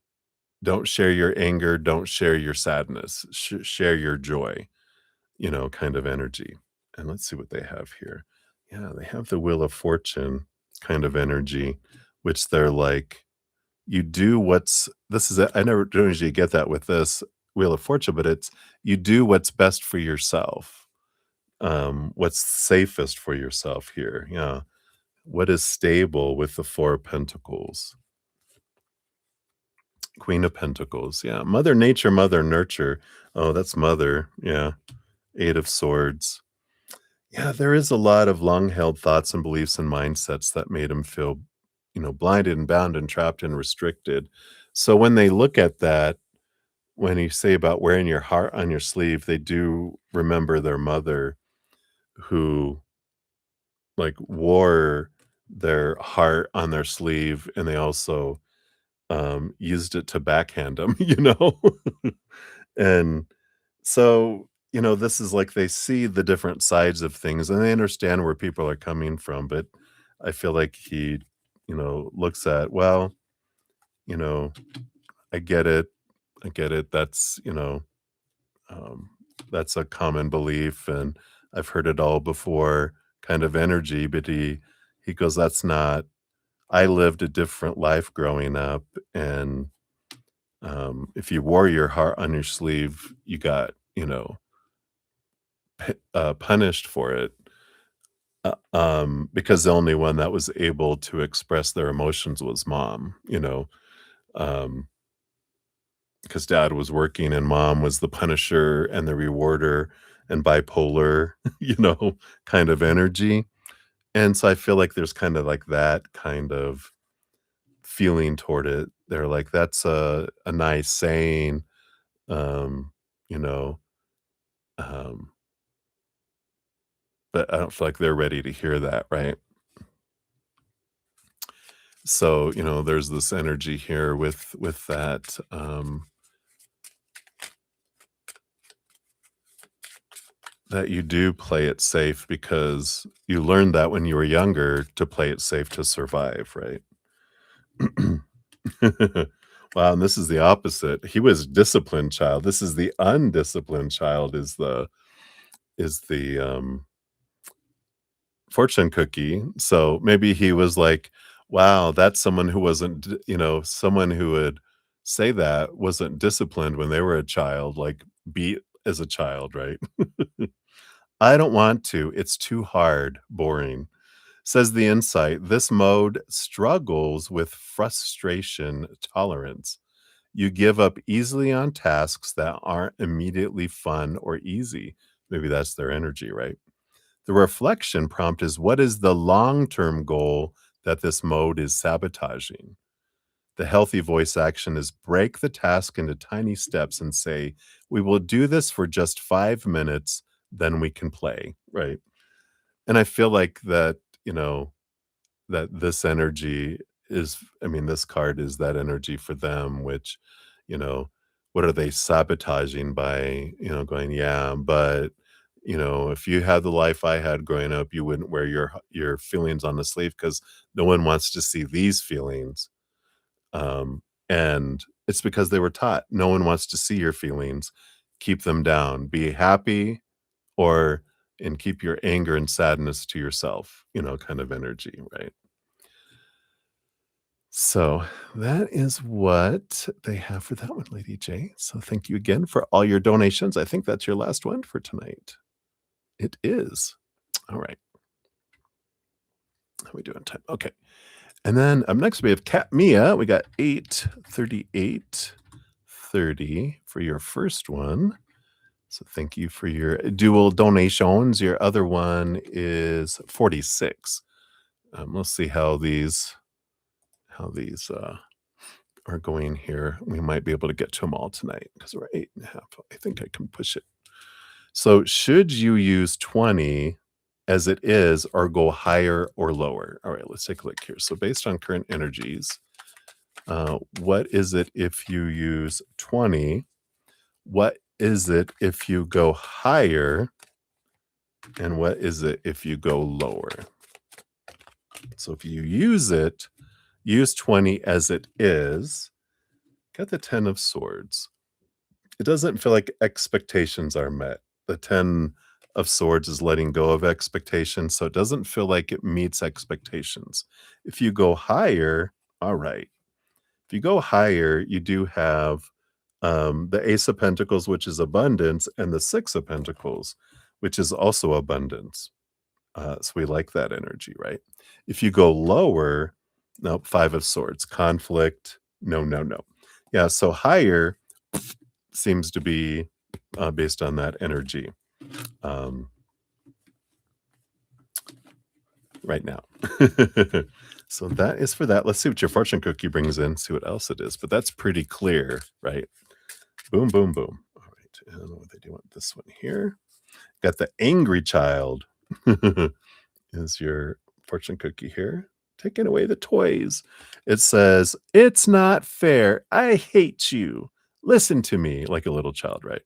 don't share your anger, don't share your sadness, share your joy, kind of energy. And let's see what they have here. Yeah, they have the Wheel of Fortune kind of energy, which they're like, you do what's this is I never don't usually get that with this Wheel of Fortune, but it's you do what's best for yourself. What's safest for yourself here? Yeah. What is stable with the 4 of Pentacles? Queen of Pentacles, yeah. Mother Nature, Mother Nurture. Oh, that's Mother, yeah. 8 of Swords. Yeah, there is a lot of long-held thoughts and beliefs and mindsets that made him feel, blinded and bound and trapped and restricted. So when they look at that, when you say about wearing your heart on your sleeve, they do remember their mother who, like, wore their heart on their sleeve, and they also, used it to backhand them, And so, this is like they see the different sides of things and they understand where people are coming from. But I feel like he, looks at, well, you know, I get it. I get it. Um, that's a common belief and I've heard it all before kind of energy. But he goes, that's not, I lived a different life growing up. And if you wore your heart on your sleeve, you got, punished for it, because the only one that was able to express their emotions was mom, um, because dad was working and mom was the punisher and the rewarder and bipolar, kind of energy. And so I feel like there's kind of like that kind of feeling toward it. They're like, that's a nice saying, um, you know, um, but I don't feel like they're ready to hear that, right? So, there's this energy here with that, that you do play it safe because you learned that when you were younger to play it safe to survive, right? Wow, and this is the opposite. He was disciplined child. This is the undisciplined child is the fortune cookie. So maybe he was like, wow, that's someone who wasn't, someone who would say that wasn't disciplined when they were a child, like beat as a child, right? I don't want to. It's too hard, boring. Says the insight, this mode struggles with frustration tolerance. You give up easily on tasks that aren't immediately fun or easy. Maybe that's their energy, right? The reflection prompt is, what is the long-term goal that this mode is sabotaging? The healthy voice action is break the task into tiny steps and say, we will do this for just 5 minutes, then we can play, right? And I feel like that, that this energy is, I mean, this card is that energy for them, which, you know, what are they sabotaging by, going, yeah, but, if you had the life I had growing up, you wouldn't wear your feelings on the sleeve because no one wants to see these feelings. And it's because they were taught no one wants to see your feelings. Keep them down. Be happy or and keep your anger and sadness to yourself, kind of energy, right? So that is what they have for that one, Lady J. So thank you again for all your donations. I think that's your last one for tonight. It is. All right. How we doing time? Okay. And then up next we have Cat Mia. We got 83830 for your first one. So thank you for your dual donations. Your other one is 46. Let's see how these are going here. We might be able to get to them all tonight because we're 8.5. I think I can push it. So should you use 20 as it is or go higher or lower? All right, let's take a look here. So based on current energies, what is it if you use 20? What is it if you go higher? And what is it if you go lower? So if you use 20 as it is, got the 10 of swords. It doesn't feel like expectations are met. The 10 of swords is letting go of expectations, so it doesn't feel like it meets expectations. If you go higher, all right. If you go higher, you do have the Ace of Pentacles, which is abundance, and the Six of Pentacles, which is also abundance. So we like that energy, right? If you go lower, no, 5 of swords, conflict, no, no, no. Yeah, so higher seems to be based on that energy um, right now. So that is for that. Let's see what your fortune cookie brings in, see what else it is. But that's pretty clear, right? Boom, boom, boom. All right. And what do you want this one here? Got the angry child. Is your fortune cookie here. Taking away the toys. It says, "It's not fair. I hate you. Listen to me," like a little child, right?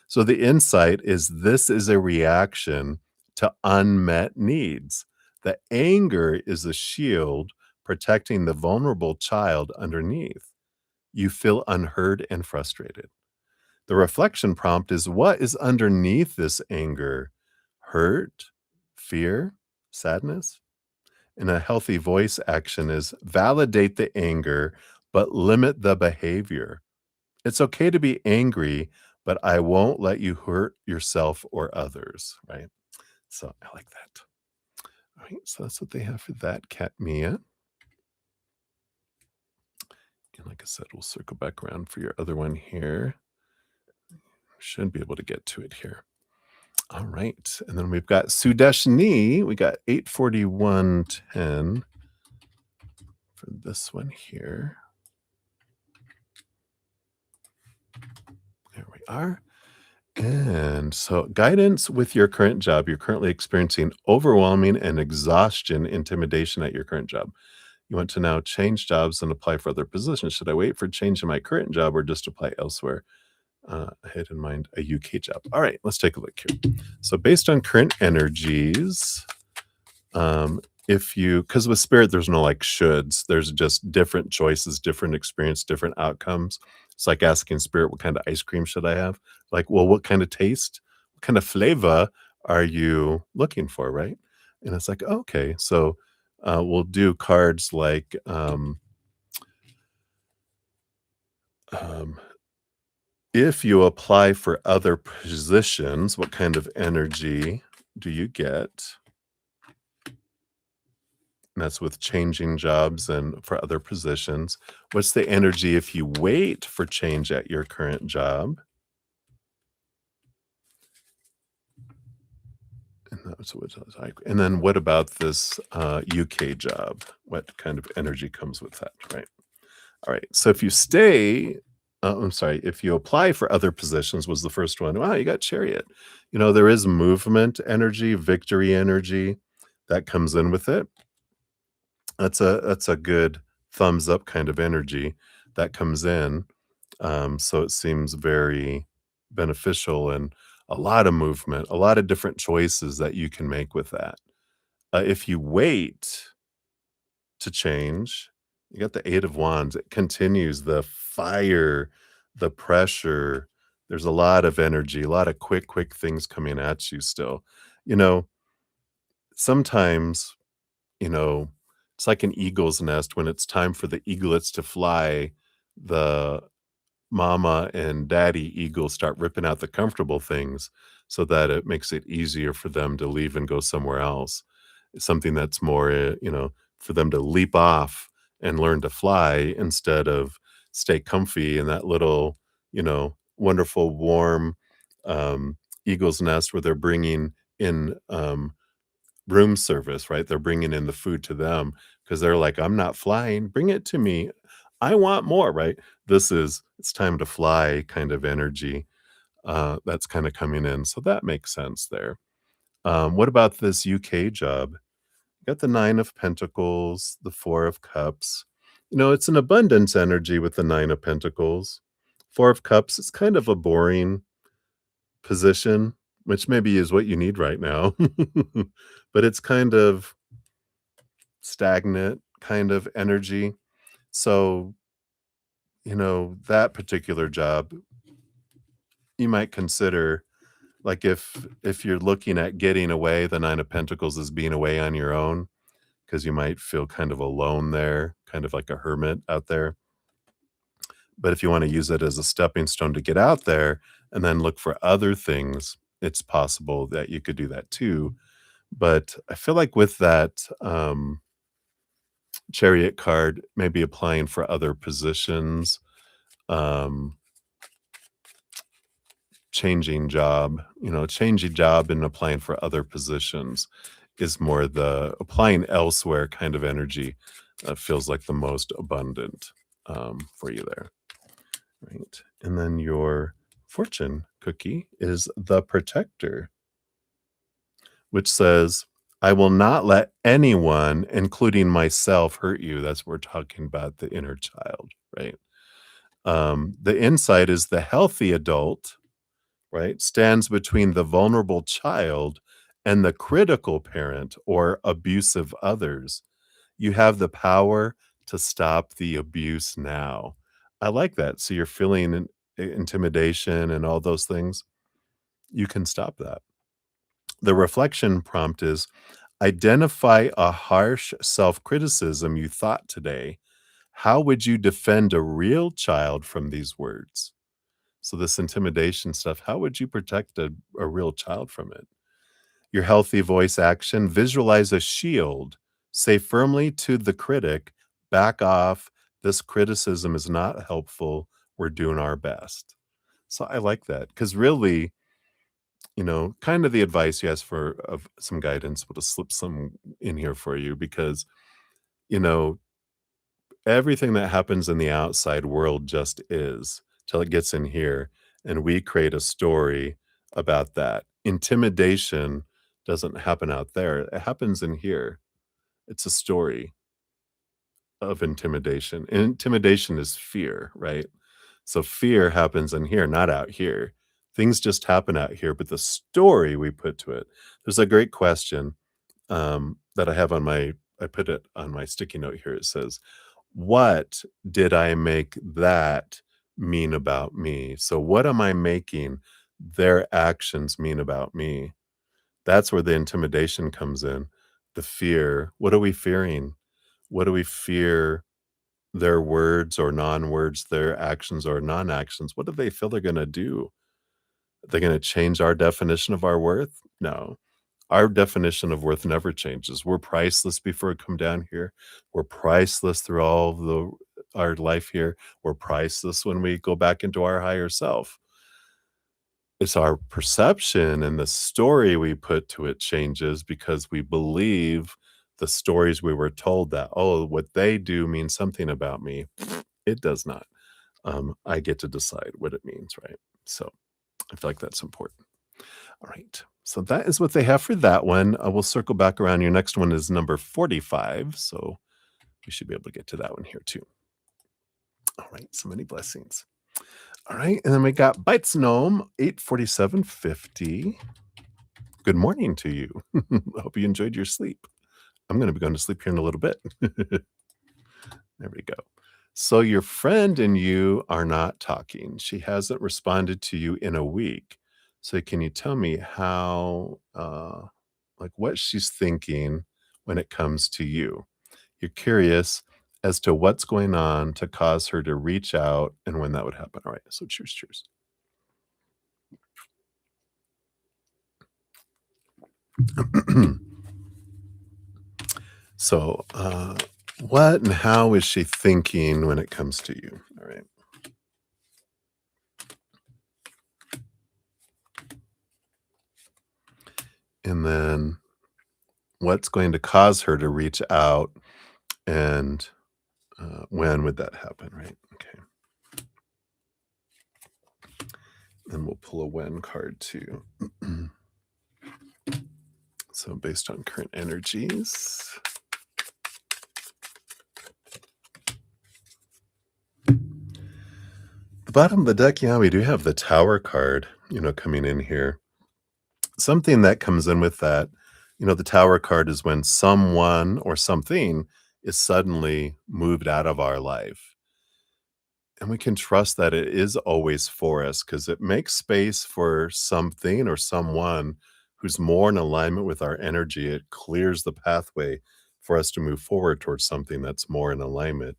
So the insight is this is a reaction to unmet needs. The anger is a shield protecting the vulnerable child underneath. You feel unheard and frustrated. The reflection prompt is what is underneath this anger? Hurt, fear, sadness? And a healthy voice action is validate the anger, but limit the behavior. It's okay to be angry, but I won't let you hurt yourself or others, right? So I like that. All right, so that's what they have for that, Cat Mia. And like I said, we'll circle back around for your other one here. Should be able to get to it here. All right, and then we've got Sudeshni. We got 84110 for this one here. There we are. And so, guidance with your current job. You're currently experiencing overwhelming and exhaustion, intimidation at your current job. You want to now change jobs and apply for other positions. Should I wait for change in my current job or just apply elsewhere? I had in mind a UK job. All right, let's take a look here. So, based on current energies, if you, because with spirit, there's no like shoulds, there's just different choices, different experience, different outcomes. It's like asking spirit, what kind of ice cream should I have? Like, well, what kind of taste, what kind of flavor are you looking for, right? And it's like, okay, so we'll do cards like um, if you apply for other positions, what kind of energy do you get? And that's with changing jobs and for other positions. What's the energy if you wait for change at your current job? And that's what it's like. And then what about this UK job? What kind of energy comes with that, right? All right. So if you stay, I'm sorry, if you apply for other positions was the first one. Wow, you got chariot. You know, there is movement energy, victory energy that comes in with it. That's a good thumbs up kind of energy that comes in. So it seems very beneficial and a lot of movement, a lot of different choices that you can make with that. If you wait to change, you got the 8 of Wands. It continues the fire, the pressure. There's a lot of energy, a lot of quick things coming at you still. You know, sometimes you know, it's like an eagle's nest when it's time for the eaglets to fly, the mama and daddy eagles start ripping out the comfortable things so that it makes it easier for them to leave and go somewhere else. It's something that's more, for them to leap off and learn to fly instead of stay comfy in that little, wonderful, warm eagle's nest where they're bringing in room service, right? They're bringing in the food to them because they're like, "I'm not flying, bring it to me. I want more," right? This is it's time to fly kind of energy, that's kinda coming in, so that makes sense there. What about this UK job? Got the 9 of Pentacles, the 4 of Cups. It's an abundance energy with the 9 of Pentacles. 4 of Cups, it's kind of a boring position, which maybe is what you need right now. But it's kind of stagnant kind of energy. So, that particular job, you might consider like if you're looking at getting away, the 9 of Pentacles is being away on your own because you might feel kind of alone there, kind of like a hermit out there. But if you want to use it as a stepping stone to get out there and then look for other things, it's possible that you could do that too. But I feel like with that, chariot card, maybe applying for other positions, um, changing job and applying for other positions is more the applying elsewhere kind of energy, feels like the most abundant, for you there, right? And then your fortune cookie is the protector, which says, "I will not let anyone, including myself, hurt you." That's we're talking about the inner child, right? The insight is the healthy adult, right, stands between the vulnerable child and the critical parent or abusive others. You have the power to stop the abuse now. I like that. So you're feeling intimidation and all those things. You can stop that. The reflection prompt is identify a harsh self criticism you thought today. How would you defend a real child from these words? So, this intimidation stuff, how would you protect a real child from it? Your healthy voice action, visualize a shield. Say firmly to the critic, back off. This criticism is not helpful. We're doing our best. So, I like that because really, kind of the advice you asked for of some guidance, but to slip some in here for you because, you know, everything that happens in the outside world just is till it gets in here. And we create a story about that. Intimidation doesn't happen out there, it happens in here. It's a story of intimidation. And intimidation is fear, right? So fear happens in here, not out here. Things just happen out here, but the story we put to it. There's a great question that I have on I put it on my sticky note here. It says, "What did I make that mean about me?" So, what am I making their actions mean about me? That's where the intimidation comes in. The fear. What are we fearing? What do we fear their words or non words, their actions or non actions? What do they feel they're going to do? Are they going to change our definition of our worth? No. Our definition of worth never changes. We're priceless before we come down here. We're priceless through all of our life here. We're priceless when we go back into our higher self. It's our perception and the story we put to it changes because we believe the stories we were told that, oh, what they do means something about me. It does not. I get to decide what it means, right? So I feel like that's important. All right. So that is what they have for that one. We'll circle back around. Your next one is number 45. So we should be able to get to that one here too. All right. So many blessings. All right. And then we got Bites Gnome 84750. Good morning to you. I hope you enjoyed your sleep. I'm going to be going to sleep here in a little bit. There we go. So your friend and you are not talking. She hasn't responded to you in a week. So can you tell me how, like what she's thinking when it comes to you? You're curious as to what's going on to cause her to reach out and when that would happen. All right. So cheers, cheers. So, what and how is she thinking when it comes to you? All right. And then what's going to cause her to reach out and when would that happen? Right. Okay. Then we'll pull a when card too. So, based on current energies. The bottom of the deck, yeah, we do have the Tower card, coming in here. Something that comes in with that, the Tower card is when someone or something is suddenly moved out of our life. And we can trust that it is always for us because it makes space for something or someone who's more in alignment with our energy. It clears the pathway for us to move forward towards something that's more in alignment.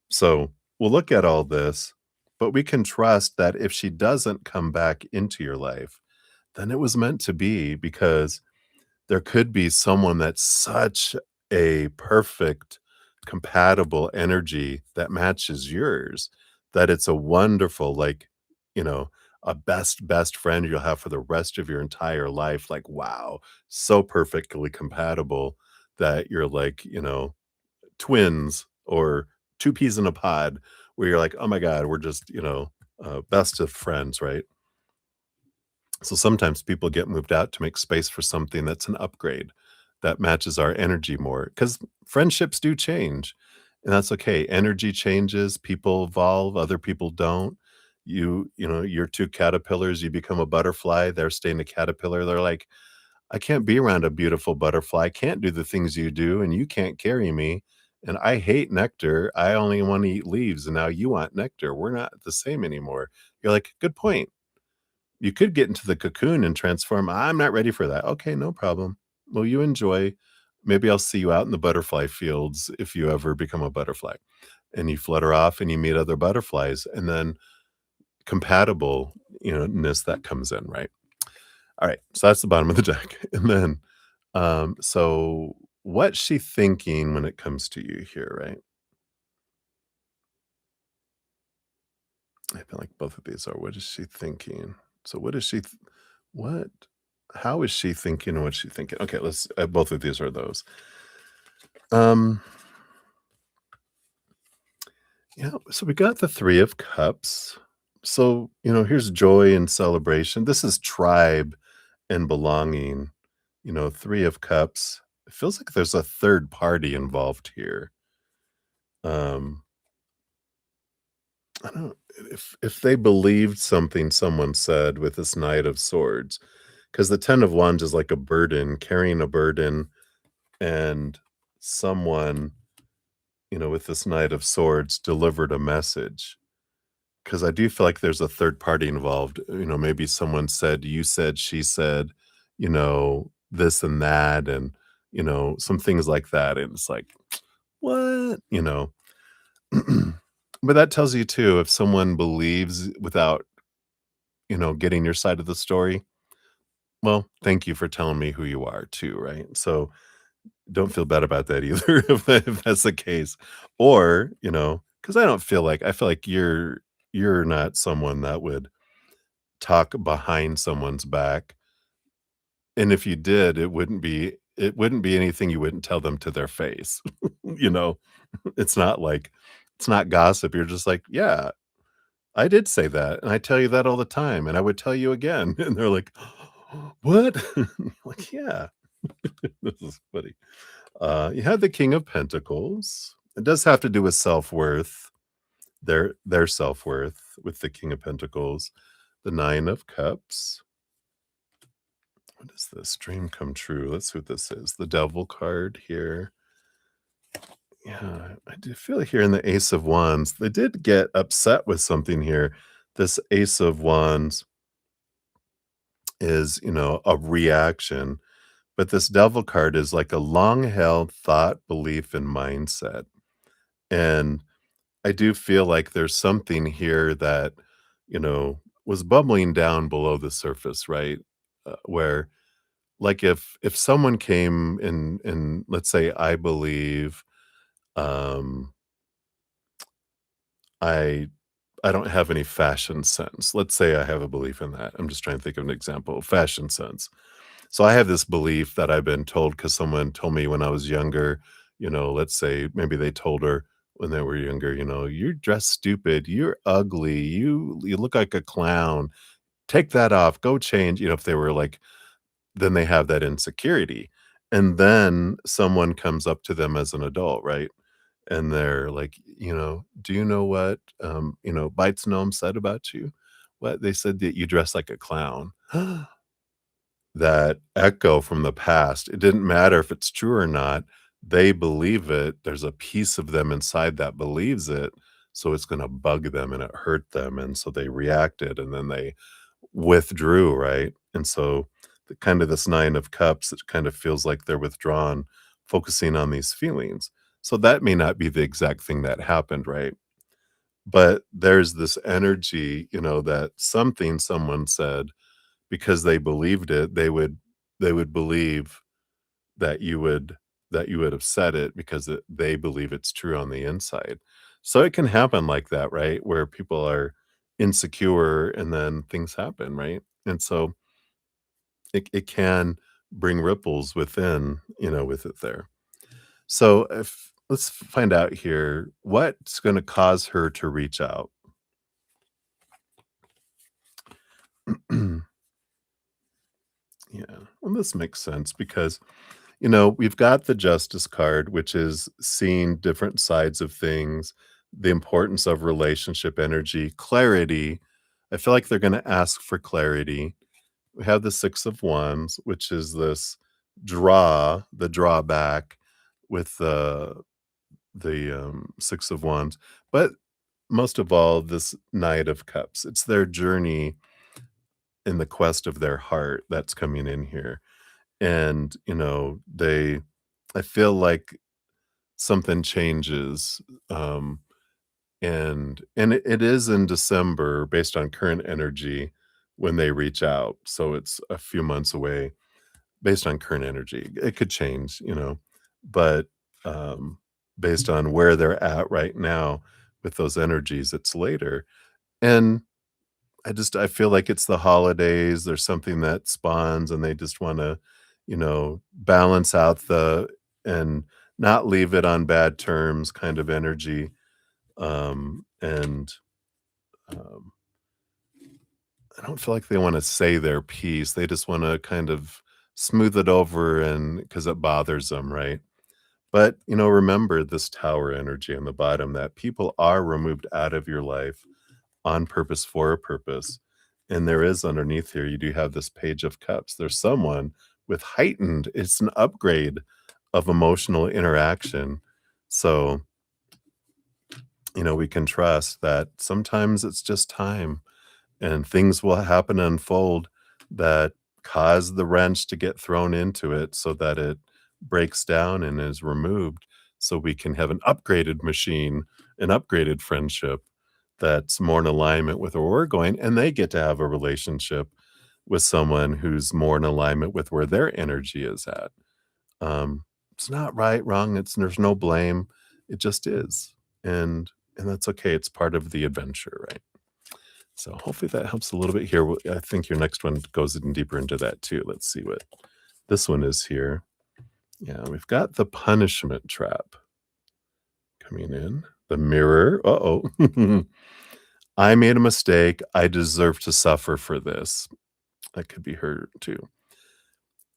So we'll look at all this, but we can trust that if she doesn't come back into your life, then it was meant to be because there could be someone that's such a perfect, compatible energy that matches yours, that it's a wonderful, like, you know, a best friend you'll have for the rest of your entire life. Like, wow, so perfectly compatible that you're like, twins or two peas in a pod, where you're like, oh my God, we're just, best of friends, right? So sometimes people get moved out to make space for something that's an upgrade that matches our energy more because friendships do change, and that's okay. Energy changes, people evolve, other people don't. You're two caterpillars, you become a butterfly, they're staying a caterpillar. They're like, I can't be around a beautiful butterfly, I can't do the things you do, and you can't carry me. And I hate nectar. I only want to eat leaves, and now you want nectar. We're not the same anymore. You're like, good point. You could get into the cocoon and transform. I'm not ready for that. Okay, no problem. Well, you enjoy. Maybe I'll see you out in the butterfly fields if you ever become a butterfly. And you flutter off and you meet other butterflies, and then compatible, ness that comes in, right? All right. So that's the bottom of the deck. And then, so what's she thinking when it comes to you here, right? I feel like both of these are. What is she thinking? So what is what how is she thinking and what's she thinking? Okay, let's both of these are those. Um yeah, so we got the 3 of cups. So, here's joy and celebration. This is tribe and belonging. 3 of cups. It feels like there's a third party involved here. Um I don't if they believed something someone said with this Knight of Swords, because the 10 of Wands is like a burden, carrying a burden, and someone, with this Knight of Swords delivered a message. Because I do feel like there's a third party involved. Maybe someone said, you said, she said, this and that, and, some things like that. And it's like, what? But that tells you too, if someone believes without, getting your side of the story, well, thank you for telling me who you are too, right? So don't feel bad about that either if that's the case. Or, because I feel like you're not someone that would talk behind someone's back. And if you did, it wouldn't be anything you wouldn't tell them to their face. You know? It's not like it's not gossip. You're just like, "Yeah, I did say that, and I tell you that all the time, and I would tell you again." And they're like, "What?" Like, "Yeah." This is funny. You have the King of Pentacles. It does have to do with self-worth, their self-worth with the King of Pentacles. The Nine of Cups. What is this? Dream come true. Let's see what this is. The Devil card here. Yeah, I do feel here in the Ace of Wands. They did get upset with something here. This Ace of Wands is, a reaction, but this Devil card is like a long held thought, belief, and mindset. And I do feel like there's something here that, was bubbling down below the surface, right? Where like if someone came and let's say I believe um I I don't have any fashion sense. Let's say I have a belief in that. I'm just trying to think of an example. Fashion sense. So I have this belief that I've been told because someone told me when I was younger, let's say maybe they told her when they were younger, you're dressed stupid, you're ugly, you look like a clown. Take that off, go change. If they were like, then they have that insecurity. And then someone comes up to them as an adult, right? And they're like, "Do you know what, Bites Gnome said about you?" "What?" "They said that you dress like a clown." That echo from the past, it didn't matter if it's true or not, they believe it, there's a piece of them inside that believes it, so it's gonna bug them and it hurt them, and so they reacted, and then they withdrew, right? And so, the kind of this 9 of cups, it kind of feels like they're withdrawn, focusing on these feelings. So that may not be the exact thing that happened, right? But there's this energy, that something someone said because they believed it, they would believe that you would have said it because they believe it's true on the inside. So it can happen like that, right? Where people are insecure and then things happen, right? And so it can bring ripples within, with it there. So if let's find out here what's going to cause her to reach out. Yeah, well, this makes sense because we've got the justice card, which is seeing different sides of things, the importance of relationship energy, clarity. I feel like they're going to ask for clarity. We have the 6 of Wands, which is this the drawback with the 6 of Wands. But most of all, this Knight of Cups. It's their journey in the quest of their heart that's coming in here. And, I feel like something changes, and it is in December based on current energy when they reach out, so it's a few months away based on current energy. It could change, but, um, based on where they're at right now with those energies, it's later, and I feel like it's the holidays, there's something that spawns, and they just wanna, balance out and not leave it on bad terms kind of energy, and, um, I don't feel like they wanna say their piece, they just wanna kind of smooth it over and because it bothers them, right? But, remember this tower energy on the bottom that people are removed out of your life on purpose for a purpose. And there is underneath here, you do have this Page of Cups. There's someone with it's an upgrade of emotional interaction. So, we can trust that sometimes it's just time and things will happen and unfold that cause the wrench to get thrown into it so that it breaks down and is removed so we can have an upgraded machine, an upgraded friendship that's more in alignment with where we're going, and they get to have a relationship with someone who's more in alignment with where their energy is at. It's not right, wrong, there's no blame. It just is. And that's okay. It's part of the adventure, right? So hopefully that helps a little bit here. I think your next one goes in deeper into that too. Let's see what this one is here. Yeah, we've got the punishment trap coming in. The mirror. Uh-oh. I made a mistake. I deserve to suffer for this. That could be her too.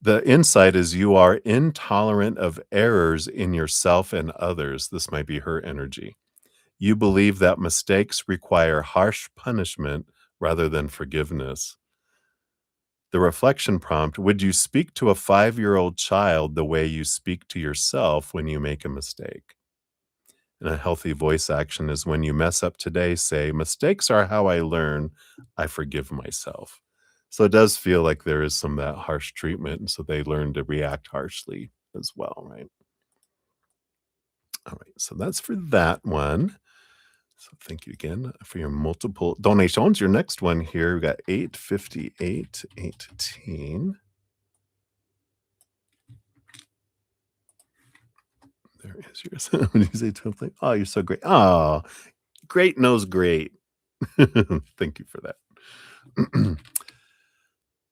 The insight is you are intolerant of errors in yourself and others. This might be her energy. You believe that mistakes require harsh punishment rather than forgiveness. The reflection prompt: would you speak to a 5-year-old child the way you speak to yourself when you make a mistake? And a healthy voice action is when you mess up today, say, mistakes are how I learn. I forgive myself. So it does feel like there is some of that harsh treatment. And so they learn to react harshly as well, right? All right. So that's for that one. So thank you again for your multiple donations. Your next one here, we got 85818. There is yours. When you say something, oh, you're so great. Oh, great knows great. Thank you for that.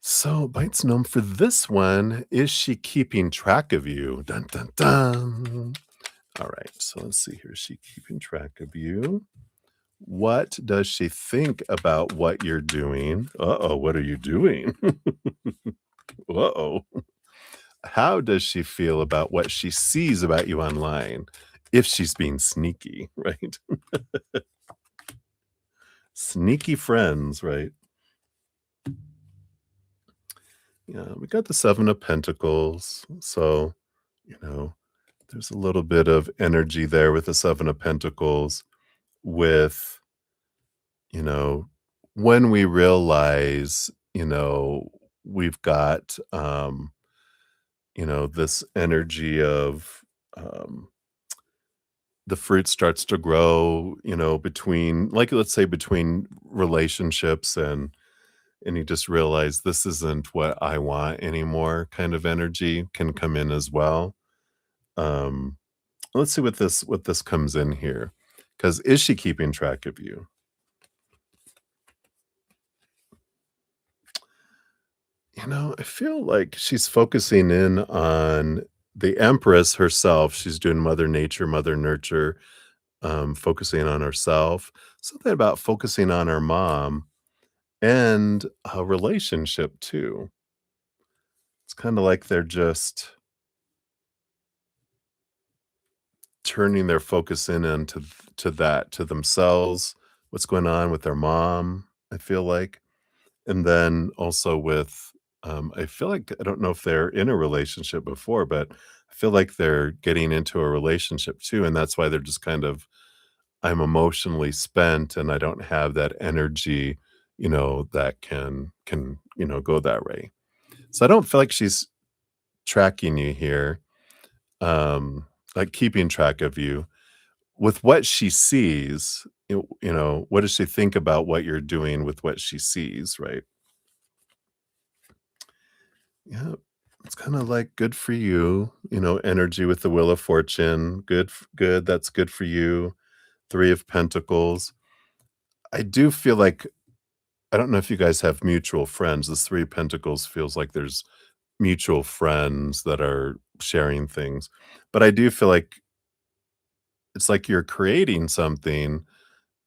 So, Bites Gnome, for this one, is she keeping track of you? Dun, dun, dun. All right, so let's see here. Is she keeping track of you? What does she think about what you're doing? Uh-oh, what are you doing? Uh-oh. How does she feel about what she sees about you online? If she's being sneaky, right? Sneaky friends, right? Yeah, we got the 7 of Pentacles. So, you know, there's a little bit of energy there with the 7 of Pentacles with, you know, when we realize, we've got, this energy of, the fruit starts to grow, between, like, let's say between relationships and and you just realize this isn't what I want anymore kind of energy can come in as well. Um, let's see what this comes in here. Because is she keeping track of you? I feel like she's focusing in on the Empress herself. She's doing Mother Nature, Mother Nurture, focusing on herself. Something about focusing on her mom and a relationship too. It's kind of like they're just turning their focus in onto to that, to themselves, what's going on with their mom, I feel like. And then also with, I feel like I don't know if they're in a relationship before, but I feel like they're getting into a relationship too, and that's why they're just kind of, I'm emotionally spent and I don't have that energy, that can go that way. So I don't feel like she's tracking you here, like keeping track of you. With what she sees, what does she think about what you're doing with what she sees, right? Yeah. It's kinda like, "Good for you," energy with the Wheel of Fortune, good, that's good for you. 3 of Pentacles. I do feel like, I don't know if you guys have mutual friends. This 3 of Pentacles feels like there's mutual friends that are sharing things, but I do feel like it's like you're creating something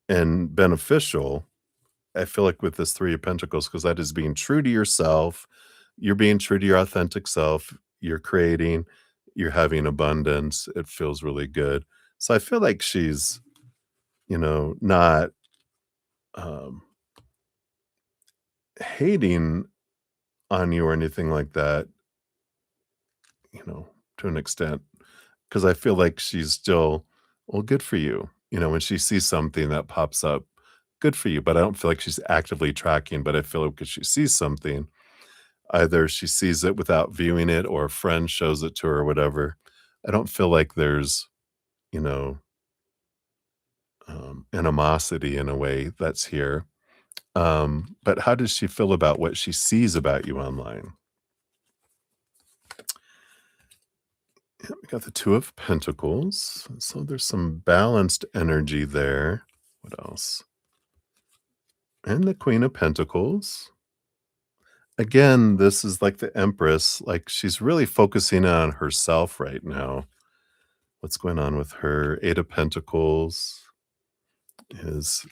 and beneficial. I feel like with this 3 of Pentacles, because that is being true to yourself, you're being true to your authentic self, you're creating, you're having abundance, it feels really good. So I feel like she's, not, um, hating on you or anything like that, you know, to an extent, because I feel like she's still, well, good for you. When she sees something that pops up, good for you. But I don't feel like she's actively tracking, but I feel like if she sees something, either she sees it without viewing it or a friend shows it to her or whatever. I don't feel like there's, you know, animosity in a way that's here. But how does she feel about what she sees about you online? Yeah, we got the 2 of Pentacles. So there's some balanced energy there. What else? And the Queen of Pentacles. Again, this is like the Empress. Like she's really focusing on herself right now. What's going on with her? 8 of Pentacles is,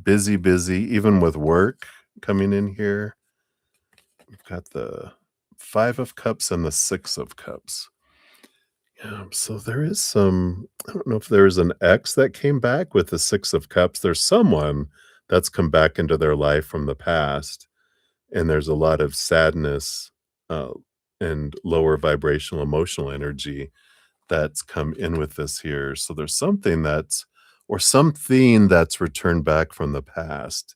busy, busy, even with work coming in here. We've got the 5 of Cups and the 6 of Cups. Yeah, so there is some, I don't know if there is an ex that came back with the 6 of Cups. There's someone that's come back into their life from the past, and there's a lot of sadness, uh, and lower vibrational emotional energy that's come in with this here. So there's something that's returned back from the past,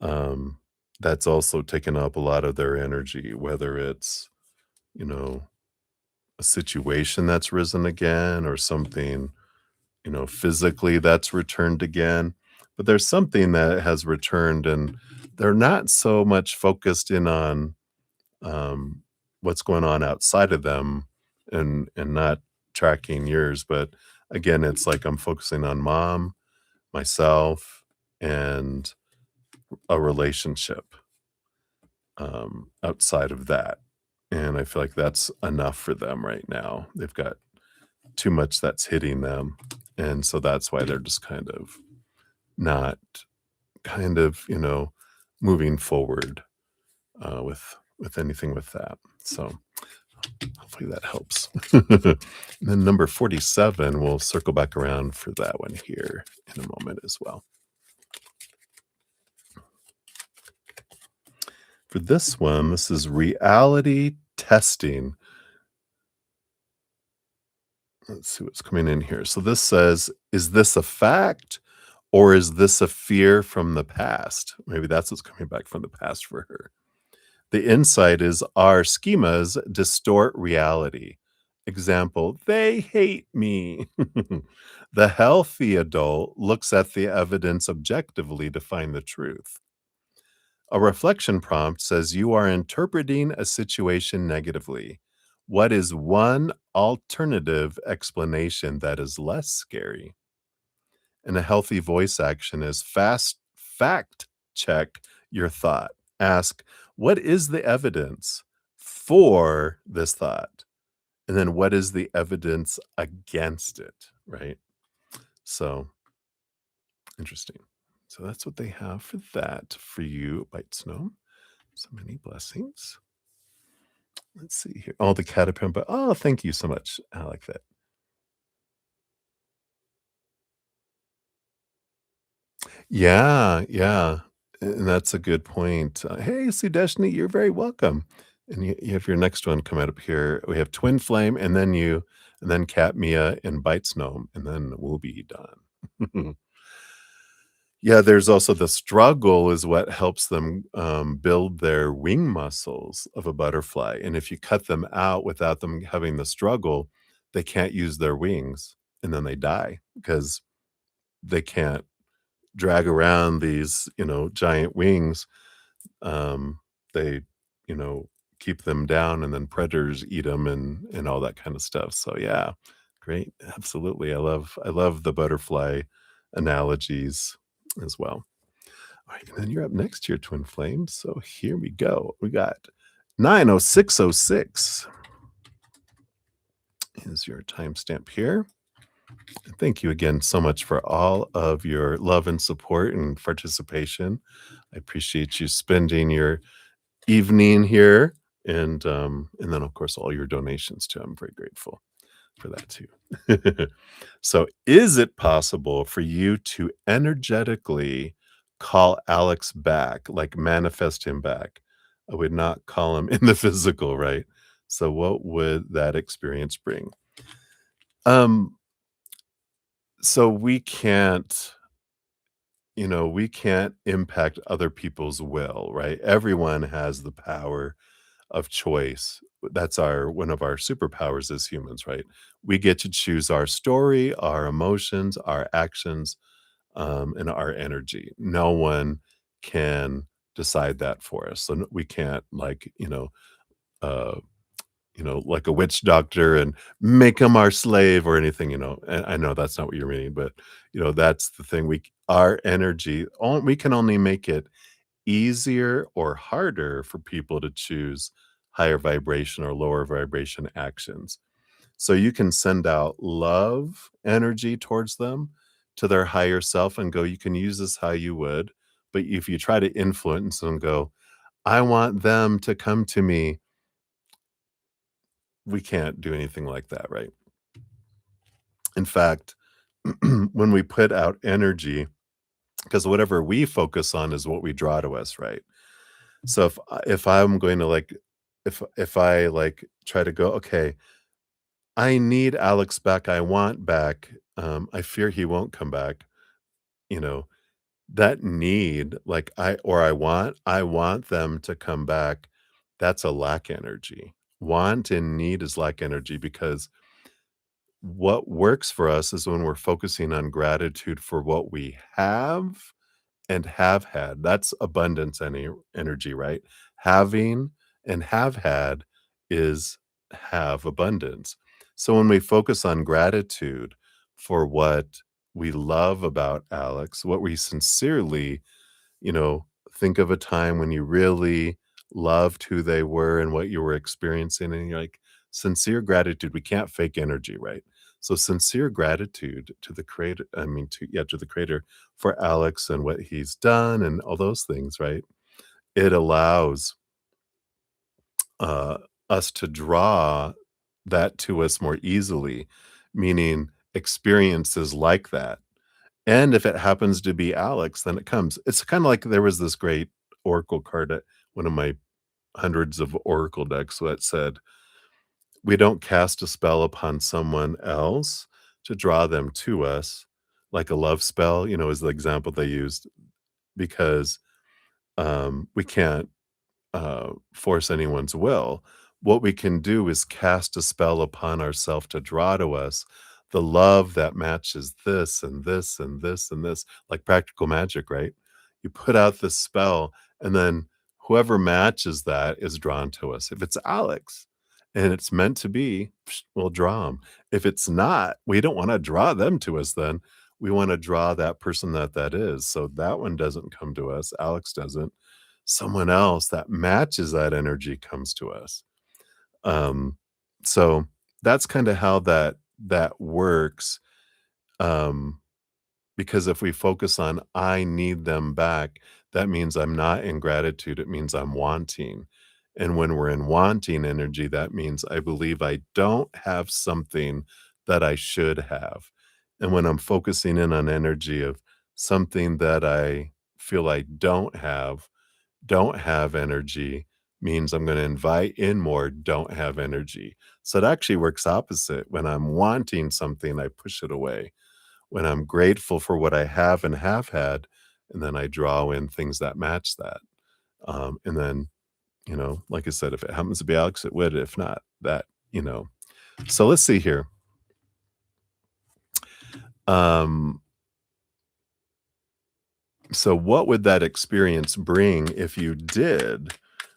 um, that's also taken up a lot of their energy, whether it's, you know, a situation that's risen again or something, physically that's returned again. But there's something that has returned and they're not so much focused in on, um, what's going on outside of them and not tracking yours. But again, it's like I'm focusing on mom, myself, and a relationship, outside of that. And I feel like that's enough for them right now. They've got too much that's hitting them. And so that's why they're just kind of not moving forward, with anything with that. So hopefully that helps. And then number 47, we'll circle back around for that one here in a moment as well. For this one, this is reality testing. Let's see what's coming in here. So this says, is this a fact or is this a fear from the past? Maybe that's what's coming back from the past for her. The insight is our schemas distort reality. Example, they hate me. The healthy adult looks at the evidence objectively to find the truth. A reflection prompt says you are interpreting a situation negatively. What is one alternative explanation that is less scary? And a healthy voice action is fast fact check your thought. Ask, what is the evidence for this thought? And then what is the evidence against it, right? So interesting. So that's what they have for that for you, Bite Snow. So many blessings. Let's see here. Oh, the caterpillar. Oh, thank you so much. I like that. Yeah, yeah, and that's a good point. Hey, Sudeshni, you're very welcome. And you have your next one coming up here. We have Twin Flame, and then you, and then Cat Mia and Bites Gnome, and then we'll be done. Yeah, there's also the struggle is what helps them build their wing muscles of a butterfly. And if you cut them out without them having the struggle, they can't use their wings, and then they die because they can't drag around these, giant wings. Um, they, you know, keep them down and then predators eat them and all that kind of stuff. So yeah, great. Absolutely. I love the butterfly analogies as well. All right, and then you're up next here, Twin Flames. So here we go. We got 90606 is your timestamp here. Thank you again so much for all of your love and support and participation. I appreciate you spending your evening here and then of course all your donations too. I'm very grateful for that too. So is it possible for you to energetically call Alex back, like manifest him back? I would not call him in the physical, right? So what would that experience bring? Um, so we can't impact other people's will, right? Everyone has the power of choice. That's our one of our superpowers as humans, right? We get to choose our story, our emotions, our actions, and our energy. No one can decide that for us. So we can't uh, like a witch doctor and make them our slave or anything. And I know that's not what you're meaning, but that's the thing. Our energy, we can only make it easier or harder for people to choose higher vibration or lower vibration actions. So you can send out love energy towards them to their higher self and go, you can use this how you would. But if you try to influence them, go, I want them to come to me, we can't do anything like that, right? In fact, when we put out energy, because whatever we focus on is what we draw to us, right? So if I'm going to if I like try to go, okay, I need Alex back, I want back, I fear he won't come back, you know, that need, like I want them to come back, that's a lack energy. Want and need is lack energy because what works for us is when we're focusing on gratitude for what we have and have had. That's abundance energy, right? Having and have had is have abundance. So when we focus on gratitude for what we love about Alex, what we sincerely, think of a time when you really loved who they were and what you were experiencing, and you're like, sincere gratitude. We can't fake energy, right? So sincere gratitude to the creator, I mean, to the creator for Alex and what he's done and all those things, right? It allows uh, us to draw that to us more easily, meaning experiences like that. And if it happens to be Alex, then it comes. It's kind of like there was this great Oracle card at one of my hundreds of Oracle decks that said, we don't cast a spell upon someone else to draw them to us, like a love spell, is the example they used, because we can't force anyone's will. What we can do is cast a spell upon ourselves to draw to us the love that matches this and this and this and this, like practical magic, right? You put out this spell, And then whoever matches that is drawn to us. If it's Alex and it's meant to be, we'll draw them. If it's not, we don't want to draw them to us then. We want to draw that person that is. So that one doesn't come to us. Alex doesn't. Someone else that matches that energy comes to us. Um, so that's kind of how that works. Um, because if we focus on I need them back, that means I'm not in gratitude. It means I'm wanting. And when we're in wanting energy, that means I believe I don't have something that I should have. And when I'm focusing in on energy of something that I feel I don't have energy means I'm going to invite in more don't have energy. So it actually works opposite. When I'm wanting something, I push it away. When I'm grateful for what I have and have had, and then I draw in things that match that. And then, like I said, if it happens to be Alex, it would. If not, that. So let's see here. Um, so what would that experience bring if you did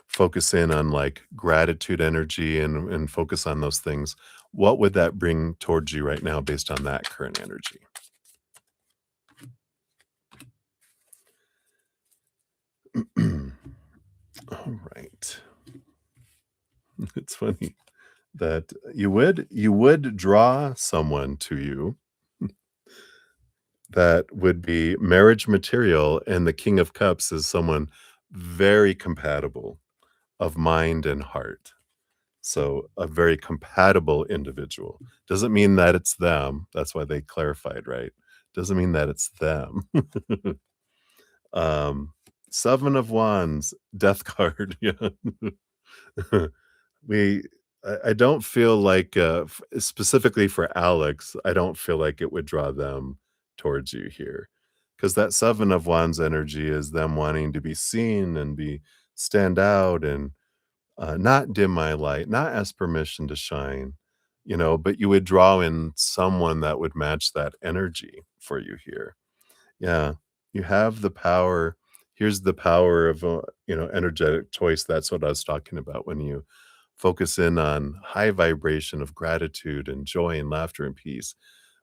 focus in on like gratitude energy and focus on those things? What would that bring towards you right now based on that current energy? All right. It's funny that you would draw someone to you that would be marriage material, and the King of Cups is someone very compatible of mind and heart. So a very compatible individual. Doesn't mean that it's them. That's why they clarified, right? Doesn't mean that it's them. um, Seven of Wands, Death card. Yeah. we I don't feel like specifically for Alex, I don't feel like it would draw them towards you here. Because that Seven of Wands energy is them wanting to be seen and be stand out and not dim my light, not ask permission to shine, but you would draw in someone that would match that energy for you here. Yeah, you have the power. Here's the power of energetic choice. That's what I was talking about when you focus in on high vibration of gratitude and joy and laughter and peace.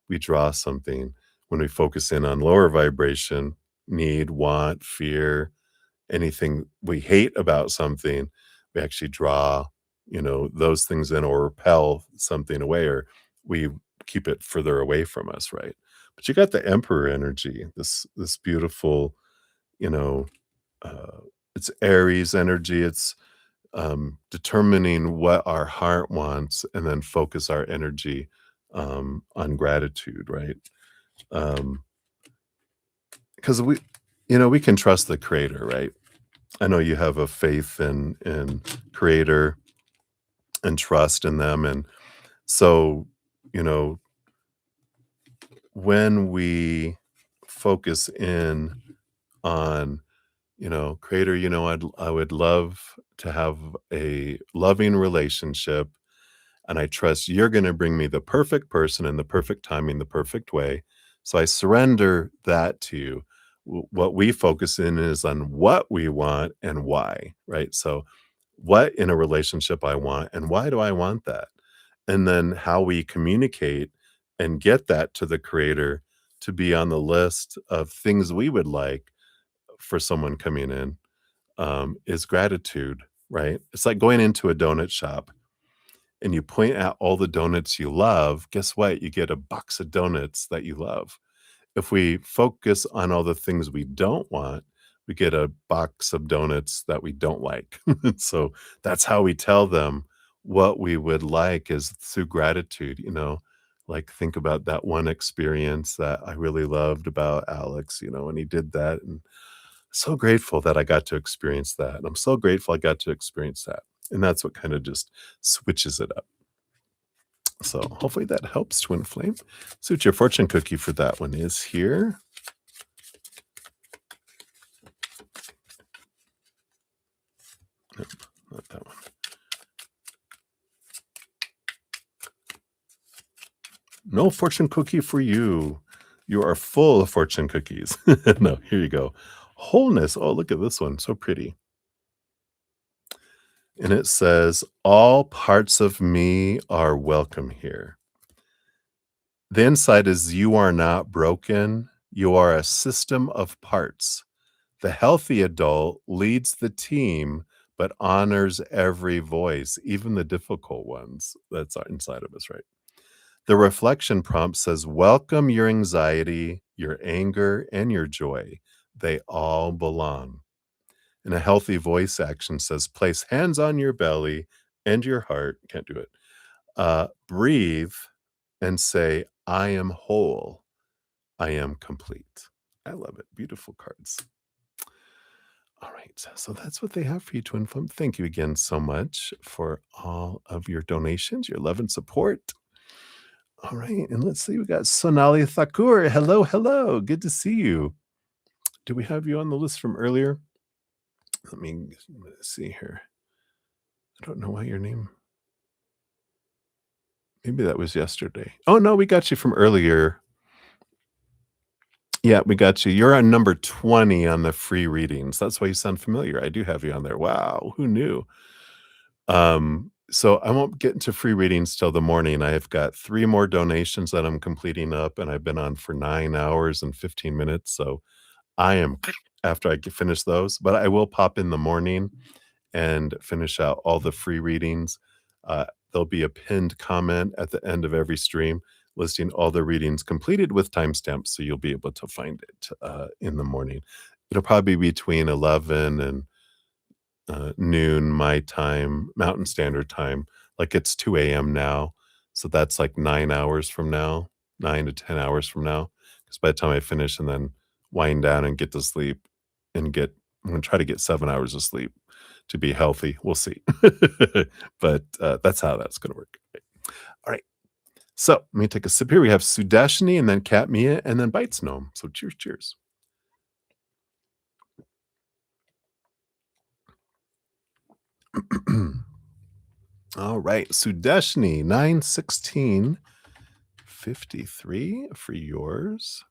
We draw something. When we focus in on lower vibration, need, want, fear, anything we hate about something, we actually draw, those things in or repel something away, or we keep it further away from us, right? But you got the Emperor energy, this beautiful, you know, uh, it's Aries energy. It's determining what our heart wants and then focus our energy on gratitude, right? Um, because we can trust the creator, right? I know you have a faith in creator and trust in them. And so, you know, when we focus in on, creator, I would love to have a loving relationship, and I trust you're going to bring me the perfect person in the perfect timing, the perfect way. So I surrender that to you. What we focus in is on what we want and why, right? So, what in a relationship I want and why do I want that? And then how we communicate and get that to the creator to be on the list of things we would like for someone coming in is gratitude, right? It's like going into a donut shop and you point out all the donuts you love, guess what? You get a box of donuts that you love. If we focus on all the things we don't want, we get a box of donuts that we don't like. So that's how we tell them what we would like is through gratitude, like think about that one experience that I really loved about Alex, when he did that. And so grateful that I got to experience that. And I'm so grateful I got to experience that. And that's what kind of just switches it up. So hopefully that helps, Twin Flame. See what your fortune cookie for that one is here. Nope, not that one. No fortune cookie for you. You are full of fortune cookies. No, here you go. Wholeness. Oh, look at this one. So pretty. And it says, all parts of me are welcome here. The inside is you are not broken. You are a system of parts. The healthy adult leads the team, but honors every voice, even the difficult ones that's inside of us, right? The reflection prompt says, welcome your anxiety, your anger, and your joy. They all belong. And a healthy voice action says, place hands on your belly and your heart. Can't do it. Breathe and say, I am whole. I am complete. I love it. Beautiful cards. All right. So that's what they have for you, Twin Flame. Thank you again so much for all of your donations, your love and support. All right. And let's see. We got Sonali Thakur. Hello. Hello. Good to see you. Do we have you on the list from earlier? Let me see here. I don't know why your name. Maybe that was yesterday. Oh, no. We got you from earlier. Yeah, we got you. You're on number 20 on the free readings. That's why you sound familiar. I do have you on there. Wow, who knew? So I won't get into free readings till the morning. I've got 3 more donations that I'm completing up, and I've been on for 9 hours and 15 minutes, so I am after I finish those, but I will pop in the morning and finish out all the free readings. There'll be a pinned comment at the end of every stream listing all the readings completed with timestamps, so you'll be able to find it in the morning. It'll probably be between 11 and noon my time, Mountain Standard Time. Like it's 2 a.m. now, so that's like 9 hours from now, 9 to 10 hours from now. Because by the time I finish and then wind down and get to sleep and I'm gonna try to get 7 hours of sleep to be healthy. We'll see. But that's how that's gonna work. All right. So let me take a sip here. We have Sudashini and then Cat Mia and then Bites Gnome. So cheers, cheers. All right. Sudashini, 91653 for yours.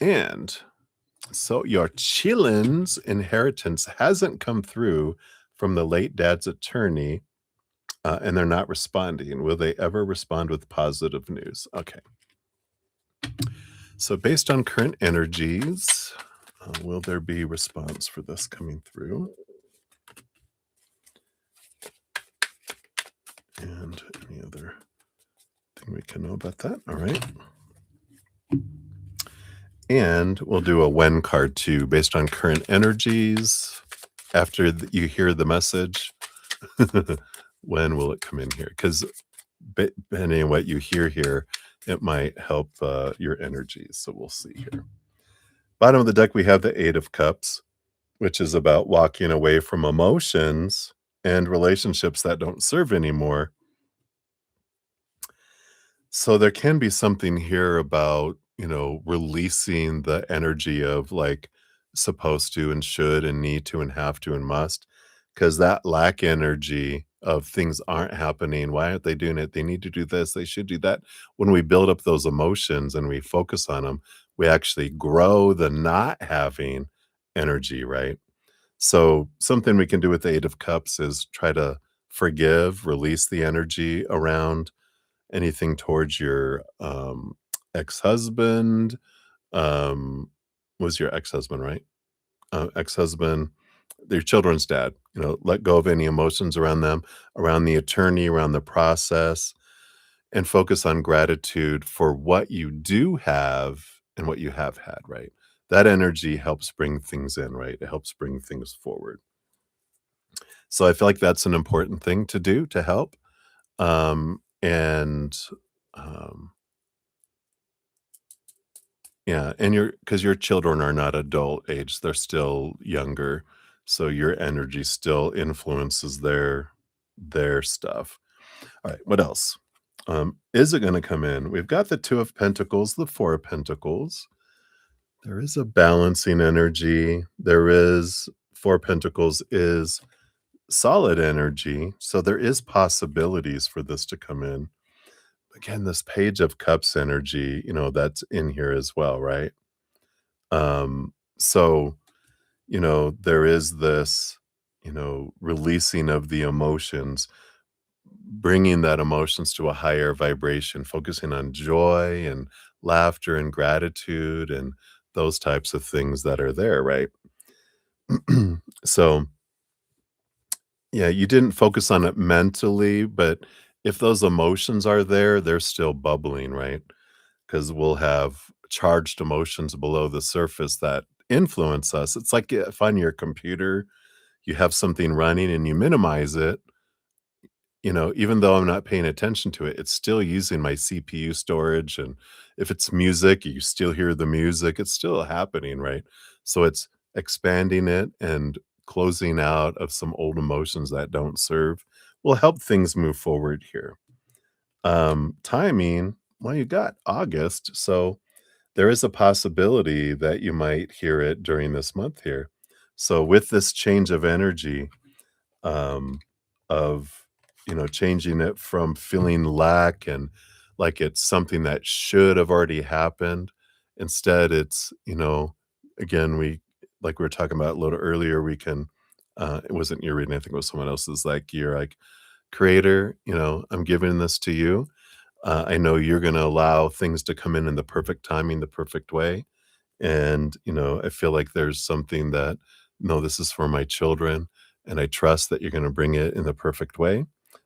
And so your chillin's inheritance hasn't come through from the late dad's attorney, and they're not responding. Will they ever respond with positive news? Okay. So based on current energies, will there be response for this coming through? And any other thing we can know about that? All right. And we'll do a when card too, based on current energies. After you hear the message, when will it come in here? Because depending on what you hear here, it might help your energies. So we'll see here. Bottom of the deck, we have the Eight of Cups, which is about walking away from emotions and relationships that don't serve anymore. So there can be something here about, releasing the energy of like supposed to and should and need to and have to and must, because that lack energy of things aren't happening. Why aren't they doing it? They need to do this. They should do that. When we build up those emotions and we focus on them, we actually grow the not having energy, right? So something we can do with the Eight of Cups is try to forgive, release the energy around anything towards your ex-husband. Was your ex-husband, right? Ex-husband, your children's dad. Let go of any emotions around them, around the attorney, around the process, and focus on gratitude for what you do have and what you have had, right? That energy helps bring things in, right? It helps bring things forward. So I feel like that's an important thing to do to help. And yeah, and because your children are not adult age, they're still younger, so your energy still influences their stuff. All right, what else? Is it gonna come in? We've got the Two of Pentacles, the Four of Pentacles. There is a balancing energy. There is Four of Pentacles is solid energy, so there is possibilities for this to come in. again, this Page of Cups energy, that's in here as well, right? So, there is this, releasing of the emotions, bringing that emotions to a higher vibration, focusing on joy and laughter and gratitude and those types of things that are there, right? So, yeah, you didn't focus on it mentally, but if those emotions are there, they're still bubbling, right? Because we'll have charged emotions below the surface that influence us. It's like if on your computer you have something running and you minimize it, even though I'm not paying attention to it, it's still using my CPU storage. And if it's music, you still hear the music. It's still happening, right? So it's expanding it and closing out of some old emotions that don't serve will help things move forward here. Timing, well, you got August. So there is a possibility that you might hear it during this month here. So with this change of energy, um, of, changing it from feeling lack and like it's something that should have already happened. Instead, it's, again, like we were talking about a little earlier, we can, it wasn't your reading, I think it was someone else's, like, you're like, creator, I'm giving this to you. I know you're going to allow things to come in the perfect timing, the perfect way. And, I feel like there's something that, no, this is for my children, and I trust that you're gonna bring it in the perfect way.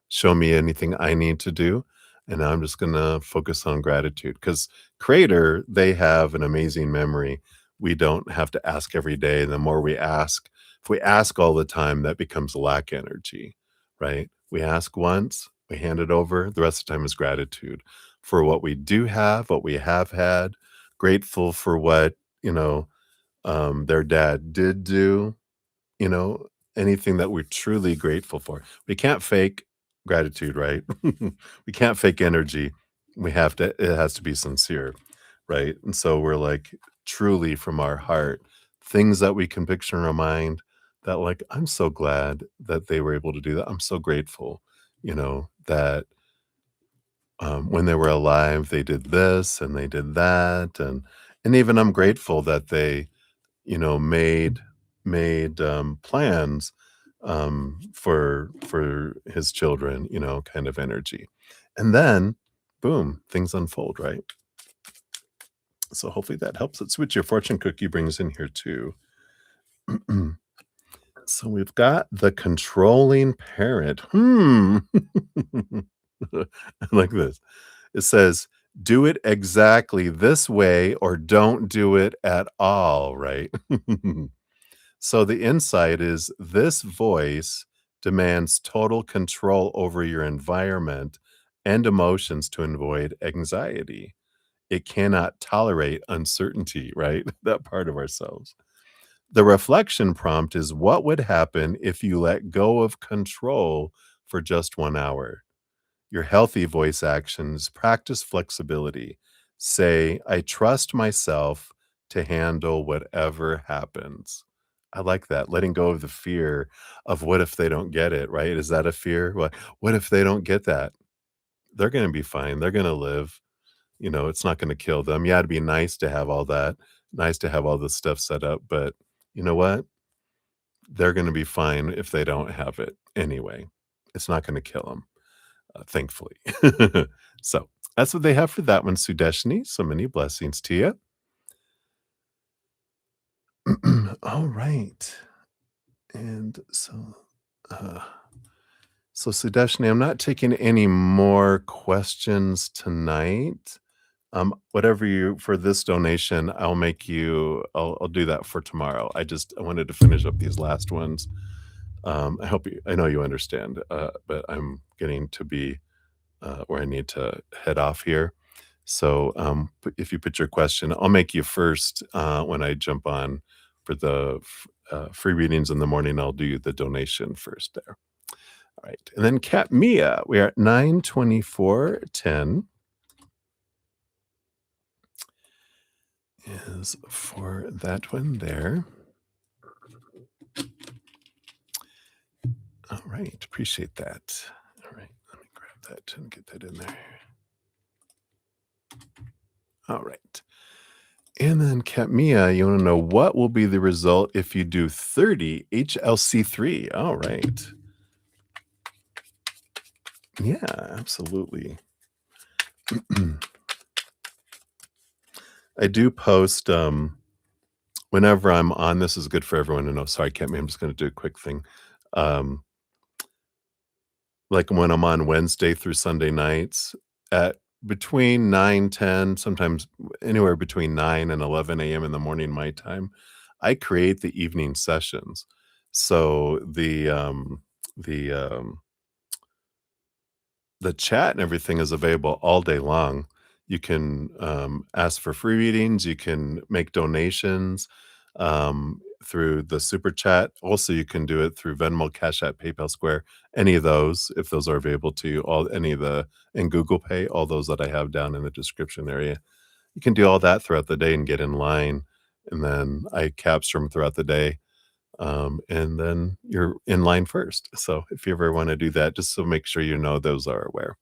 Show me anything I need to do, and I'm just gonna focus on gratitude. Because Creator, they have an amazing memory. We don't have to ask every day. The more we ask, if we ask all the time, that becomes lack energy, right? We ask once, we hand it over, the rest of the time is gratitude for what we do have, what we have had, grateful for what you know, their dad did do, you know, anything that we're truly grateful for. We can't fake gratitude, right? We can't fake energy. It has to be sincere, right? And so we're like truly from our heart, things that we can picture in our mind that like, I'm so glad that they were able to do that. I'm so grateful, that when they were alive, they did this and they did that. And even I'm grateful that they made plans, for his children, kind of energy. And then, boom, things unfold, right? So hopefully that helps. Let's see what your fortune cookie brings in here too. So we've got the controlling parent. I like this. It says, "Do it exactly this way or don't do it at all," right? So the insight is this voice demands total control over your environment and emotions to avoid anxiety. It cannot tolerate uncertainty, right? That part of ourselves. The reflection prompt is what would happen if you let go of control for just 1 hour? Your healthy voice actions practice flexibility. Say, I trust myself to handle whatever happens. I like that. Letting go of the fear of what if they don't get it, right? Is that a fear? What if they don't get that? They're going to be fine. They're going to live. It's not going to kill them. Yeah, it'd be nice to have all that, nice to have all this stuff set up. But you know what? They're going to be fine if they don't have it anyway. It's not going to kill them, thankfully. So that's what they have for that one, Sudeshni. So many blessings to you. All right. And uh, so Sudeshni, I'm not taking any more questions tonight. Whatever you for this donation, I'll do that for tomorrow. I wanted to finish up these last ones. I know you understand, but I'm getting to be where I need to head off here. So, if you put your question, I'll make you first when I jump on for the free readings in the morning. I'll do the donation first there. All right. And then Kat Mia, we are at 92410 is for that one there. All right. Appreciate that. All right. Let me grab that and get that in there. All right. And then Katmia, you want to know what will be the result if you do 30 HLC3? All right. Yeah, absolutely. I do post whenever I'm on. This is good for everyone to know. Sorry, Katmia, I'm just going to do a quick thing. Um, like when I'm on Wednesday through Sunday nights at between 9, 10, sometimes anywhere between 9 and 11 a.m. in the morning, my time, I create the evening sessions. So the, the chat and everything is available all day long. You can ask for free readings. You can make donations through the super chat. Also, you can do it through Venmo, Cash App, PayPal, Square, any of those, if those are available to you, all any of the and Google Pay, all those that I have down in the description area. You can do all that throughout the day and get in line. And then I capture them throughout the day. And then you're in line first. So if you ever want to do that, just so make sure you know those are aware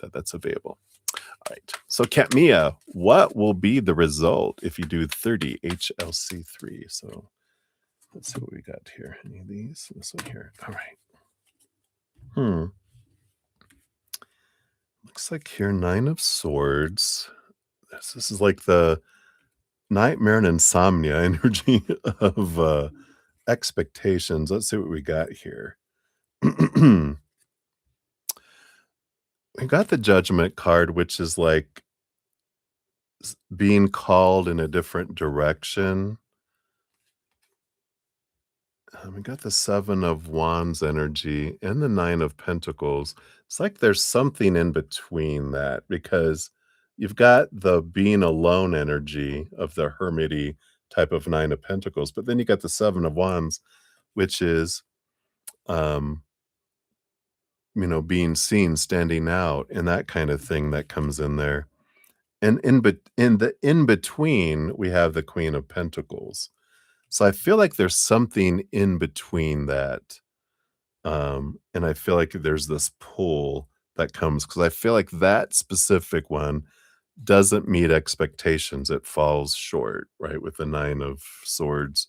that that's available. All right. So Katmia, what will be the result if you do 30 HLC3? So let's see what we got here. Any of these? This one here. All right. Looks like here 9 of swords. This is like the nightmare and insomnia energy of expectations. Let's see what we got here. We got the judgment card, which is like being called in a different direction. We got the 7 of wands energy and the 9 of pentacles. It's like there's something in between that because you've got the being alone energy of the hermity type of 9 of pentacles, but then you got the 7 of wands, which is um being seen, standing out, and that kind of thing that comes in there. And in the in between, we have the Queen of Pentacles. So I feel like there's something in between that. And I feel like there's this pull that comes because I feel like that specific one doesn't meet expectations. It falls short, right? With the 9 of swords.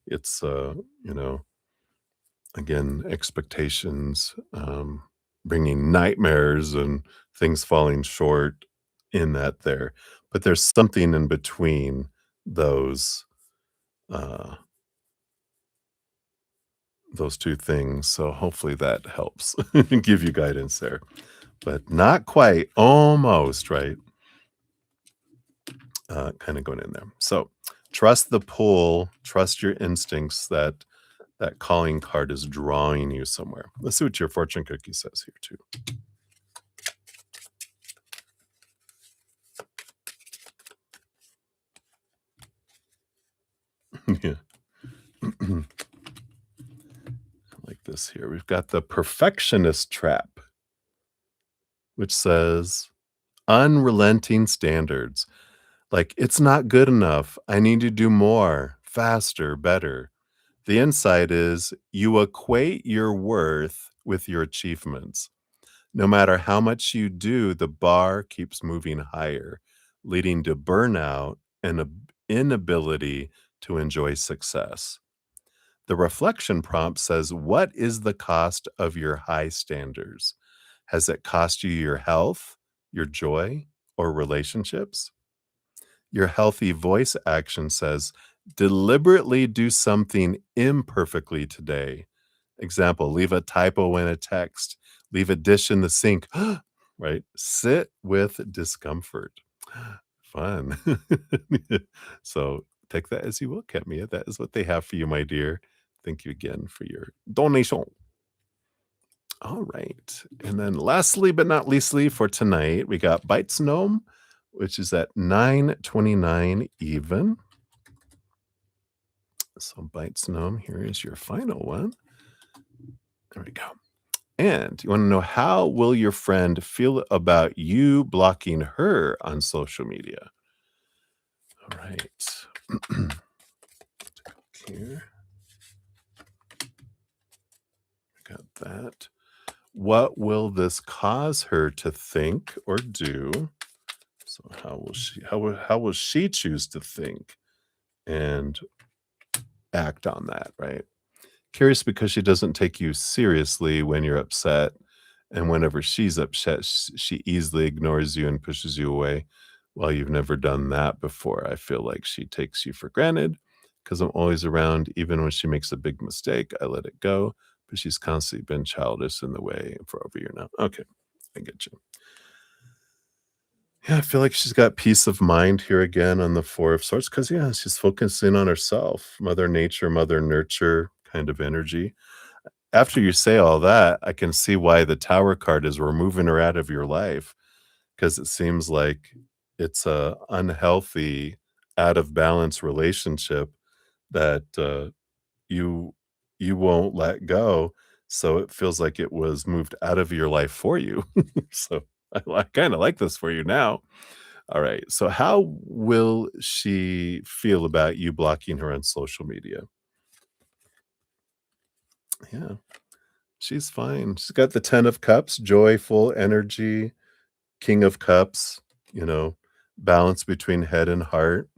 It's you know, again, expectations, bringing nightmares and things falling short in that there. But there's something in between those uh, those 2 things. So hopefully that helps give you guidance there. But not quite, almost, right? Kind of going in there. So trust the pull, trust your instincts that that calling card is drawing you somewhere. Let's see what your fortune cookie says here too. Yeah. Like this here. We've got the perfectionist trap, which says unrelenting standards. Like, it's not good enough. I need to do more, faster, better. The insight is you equate your worth with your achievements. No matter how much you do, the bar keeps moving higher, leading to burnout and inability to enjoy success. The reflection prompt says, what is the cost of your high standards? Has it cost you your health, your joy, or relationships? Your healthy voice action says, deliberately do something imperfectly today. Example, leave a typo in a text, leave a dish in the sink, right? Sit with discomfort. Fun. So take that as you will, Katmia. That is what they have for you, my dear. Thank you again for your donation. All right. And then lastly, but not leastly for tonight, we got Bites Gnome, which is at 9:29 even. So Bites Gnome, here is your final one. There we go. And you want to know how will your friend feel about you blocking her on social media? All right. Here. Got that. What will this cause her to think or do? So how will she choose to think and act on that, right? Curious because she doesn't take you seriously when you're upset, and whenever she's upset, she easily ignores you and pushes you away. Well, you've never done that before. I feel like she takes you for granted because I'm always around. Even when she makes a big mistake, I let it go, but she's constantly been childish in the way for over a year now. Okay, I get you. Yeah, I feel like she's got peace of mind here again on the Four of Swords because, yeah, she's focusing on herself, Mother Nature, Mother Nurture kind of energy. After you say all that, I can see why the Tower card is removing her out of your life, because it seems like it's a unhealthy, out of balance relationship that, you you won't let go, so it feels like it was moved out of your life for you. So, I kinda like this for you now. Alright, so how will she feel about you blocking her on social media? Yeah. She's fine. She's got the 10 of cups, joyful energy, king of cups, you know, balance between head and heart.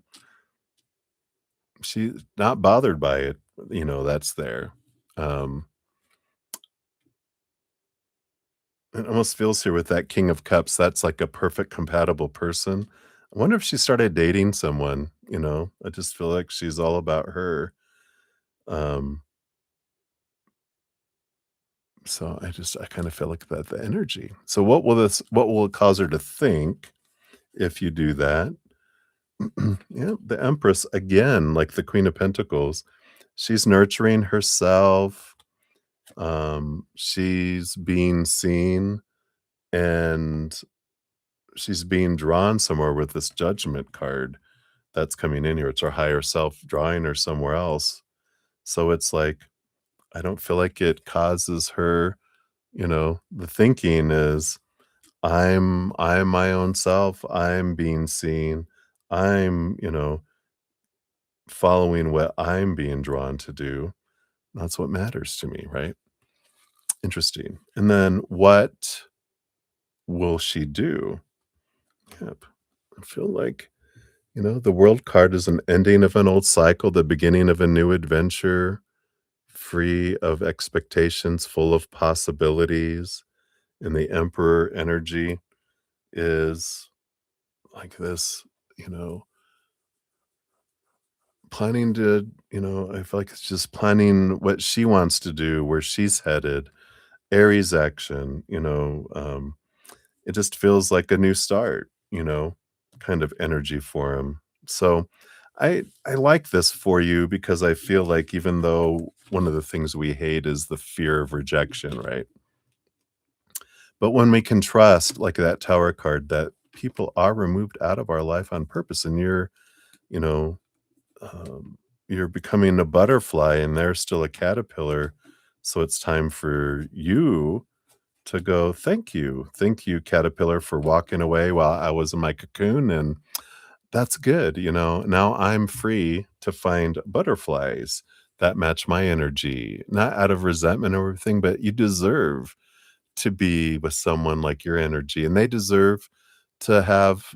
She's not bothered by it, that's there. Um, it almost feels here with that king of cups, that's like a perfect compatible person. I wonder if she started dating someone, I just feel like she's all about her. Um, so I kind of feel like that the energy. So what will it cause her to think if you do that? Yeah, the Empress again, like the Queen of Pentacles. She's nurturing herself. She's being seen and she's being drawn somewhere with this Judgment card that's coming in here. It's her higher self drawing her somewhere else. So it's like, I don't feel like it causes her, the thinking is I'm my own self. I'm being seen. I'm, following what I'm being drawn to do. That's what matters to me, right? Interesting. And then what will she do? Yep. I feel like, the world card is an ending of an old cycle, the beginning of a new adventure, free of expectations, full of possibilities. And the emperor energy is like this, you know, planning to, I feel like it's just planning what she wants to do, where she's headed. Aries action, it just feels like a new start, kind of energy for him. So I like this for you because I feel like even though one of the things we hate is the fear of rejection, right? But when we can trust, like that tower card, that people are removed out of our life on purpose, and you know, you're becoming a butterfly and they're still a caterpillar. So it's time for you to go, "Thank you. Thank you, caterpillar, for walking away while I was in my cocoon, and that's good, now I'm free to find butterflies that match my energy, not out of resentment or everything, but you deserve to be with someone like your energy, and they deserve to have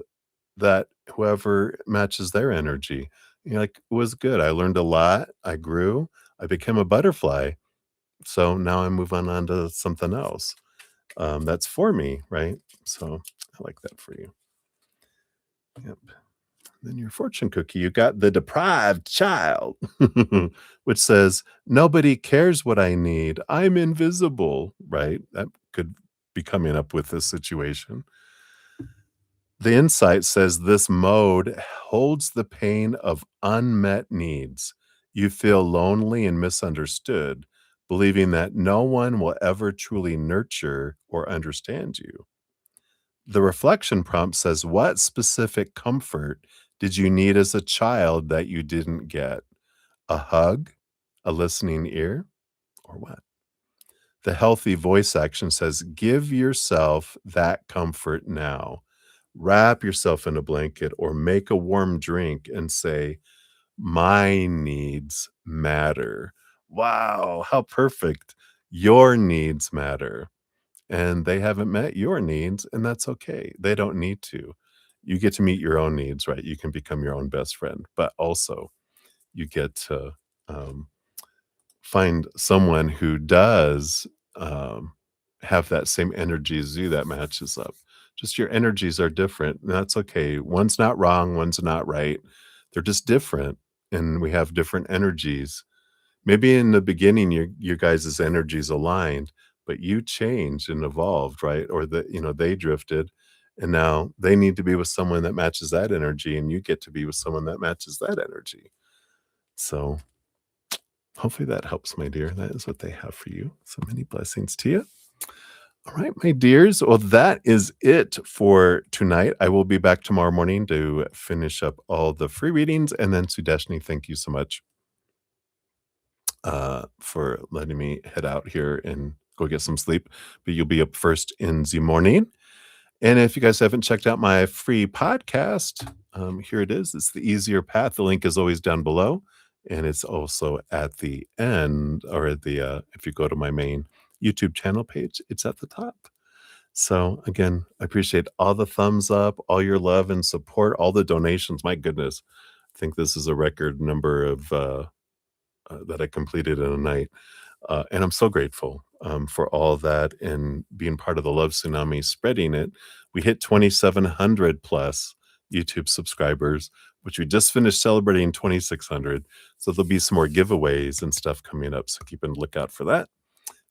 that whoever matches their energy." You're like, "It was good. I learned a lot. I grew. I became a butterfly. So now I'm moving on to something else." That's for me, right? So I like that for you. Yep. Then your fortune cookie, you got the deprived child, which says, "Nobody cares what I need. I'm invisible," right? That could be coming up with this situation. The insight says this mode holds the pain of unmet needs. You feel lonely and misunderstood, believing that no one will ever truly nurture or understand you. The reflection prompt says, what specific comfort did you need as a child that you didn't get? A hug, a listening ear, or what? The healthy voice action says, give yourself that comfort now. Wrap yourself in a blanket or make a warm drink and say, my needs matter. Wow, how perfect. Your needs matter. And they haven't met your needs, and that's okay. They don't need to. you get to meet your own needs, right? You can become your own best friend, but also you get to um, find someone who does um, have that same energy as you that matches up. Just your energies are different, and that's okay. One's not wrong, one's not right. They're just different, and we have different energies. Maybe in the beginning, your guys' energies aligned, but you changed and evolved, right? Or they drifted, and now they need to be with someone that matches that energy, and you get to be with someone that matches that energy. So hopefully that helps, my dear. That is what they have for you. So many blessings to you. All right, my dears. Well, that is it for tonight. I will be back tomorrow morning to finish up all the free readings. And then, Sudeshni, thank you so much for letting me head out here and go get some sleep. But you'll be up first in the morning. And if you guys haven't checked out my free podcast, here it is. It's The Easier Path. The link is always down below. And it's also at the end, or at if you go to my main YouTube channel page, it's at the top. So again, I appreciate all the thumbs up, all your love and support, all the donations. My goodness, I think this is a record number of that I completed in a night. And I'm so grateful for all that and being part of the love tsunami, spreading it. We hit 2,700 plus YouTube subscribers, which we just finished celebrating 2,600. So there'll be some more giveaways and stuff coming up. So keep a lookout for that.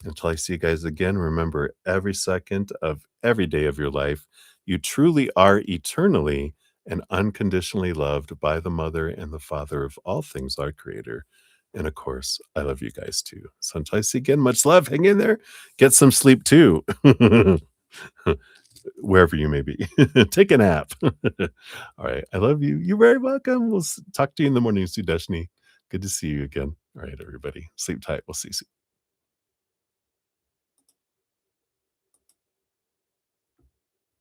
Until I see you guys again, remember every second of every day of your life, you truly are eternally and unconditionally loved by the mother and the father of all things, our creator. And of course, I love you guys too. So until I see you again, much love. Hang in there. Get some sleep too. Wherever you may be. Take a nap. All right. I love you. You're very welcome. We'll talk to you in the morning, Sudeshni. Good to see you again. All right, everybody. Sleep tight. We'll see you soon.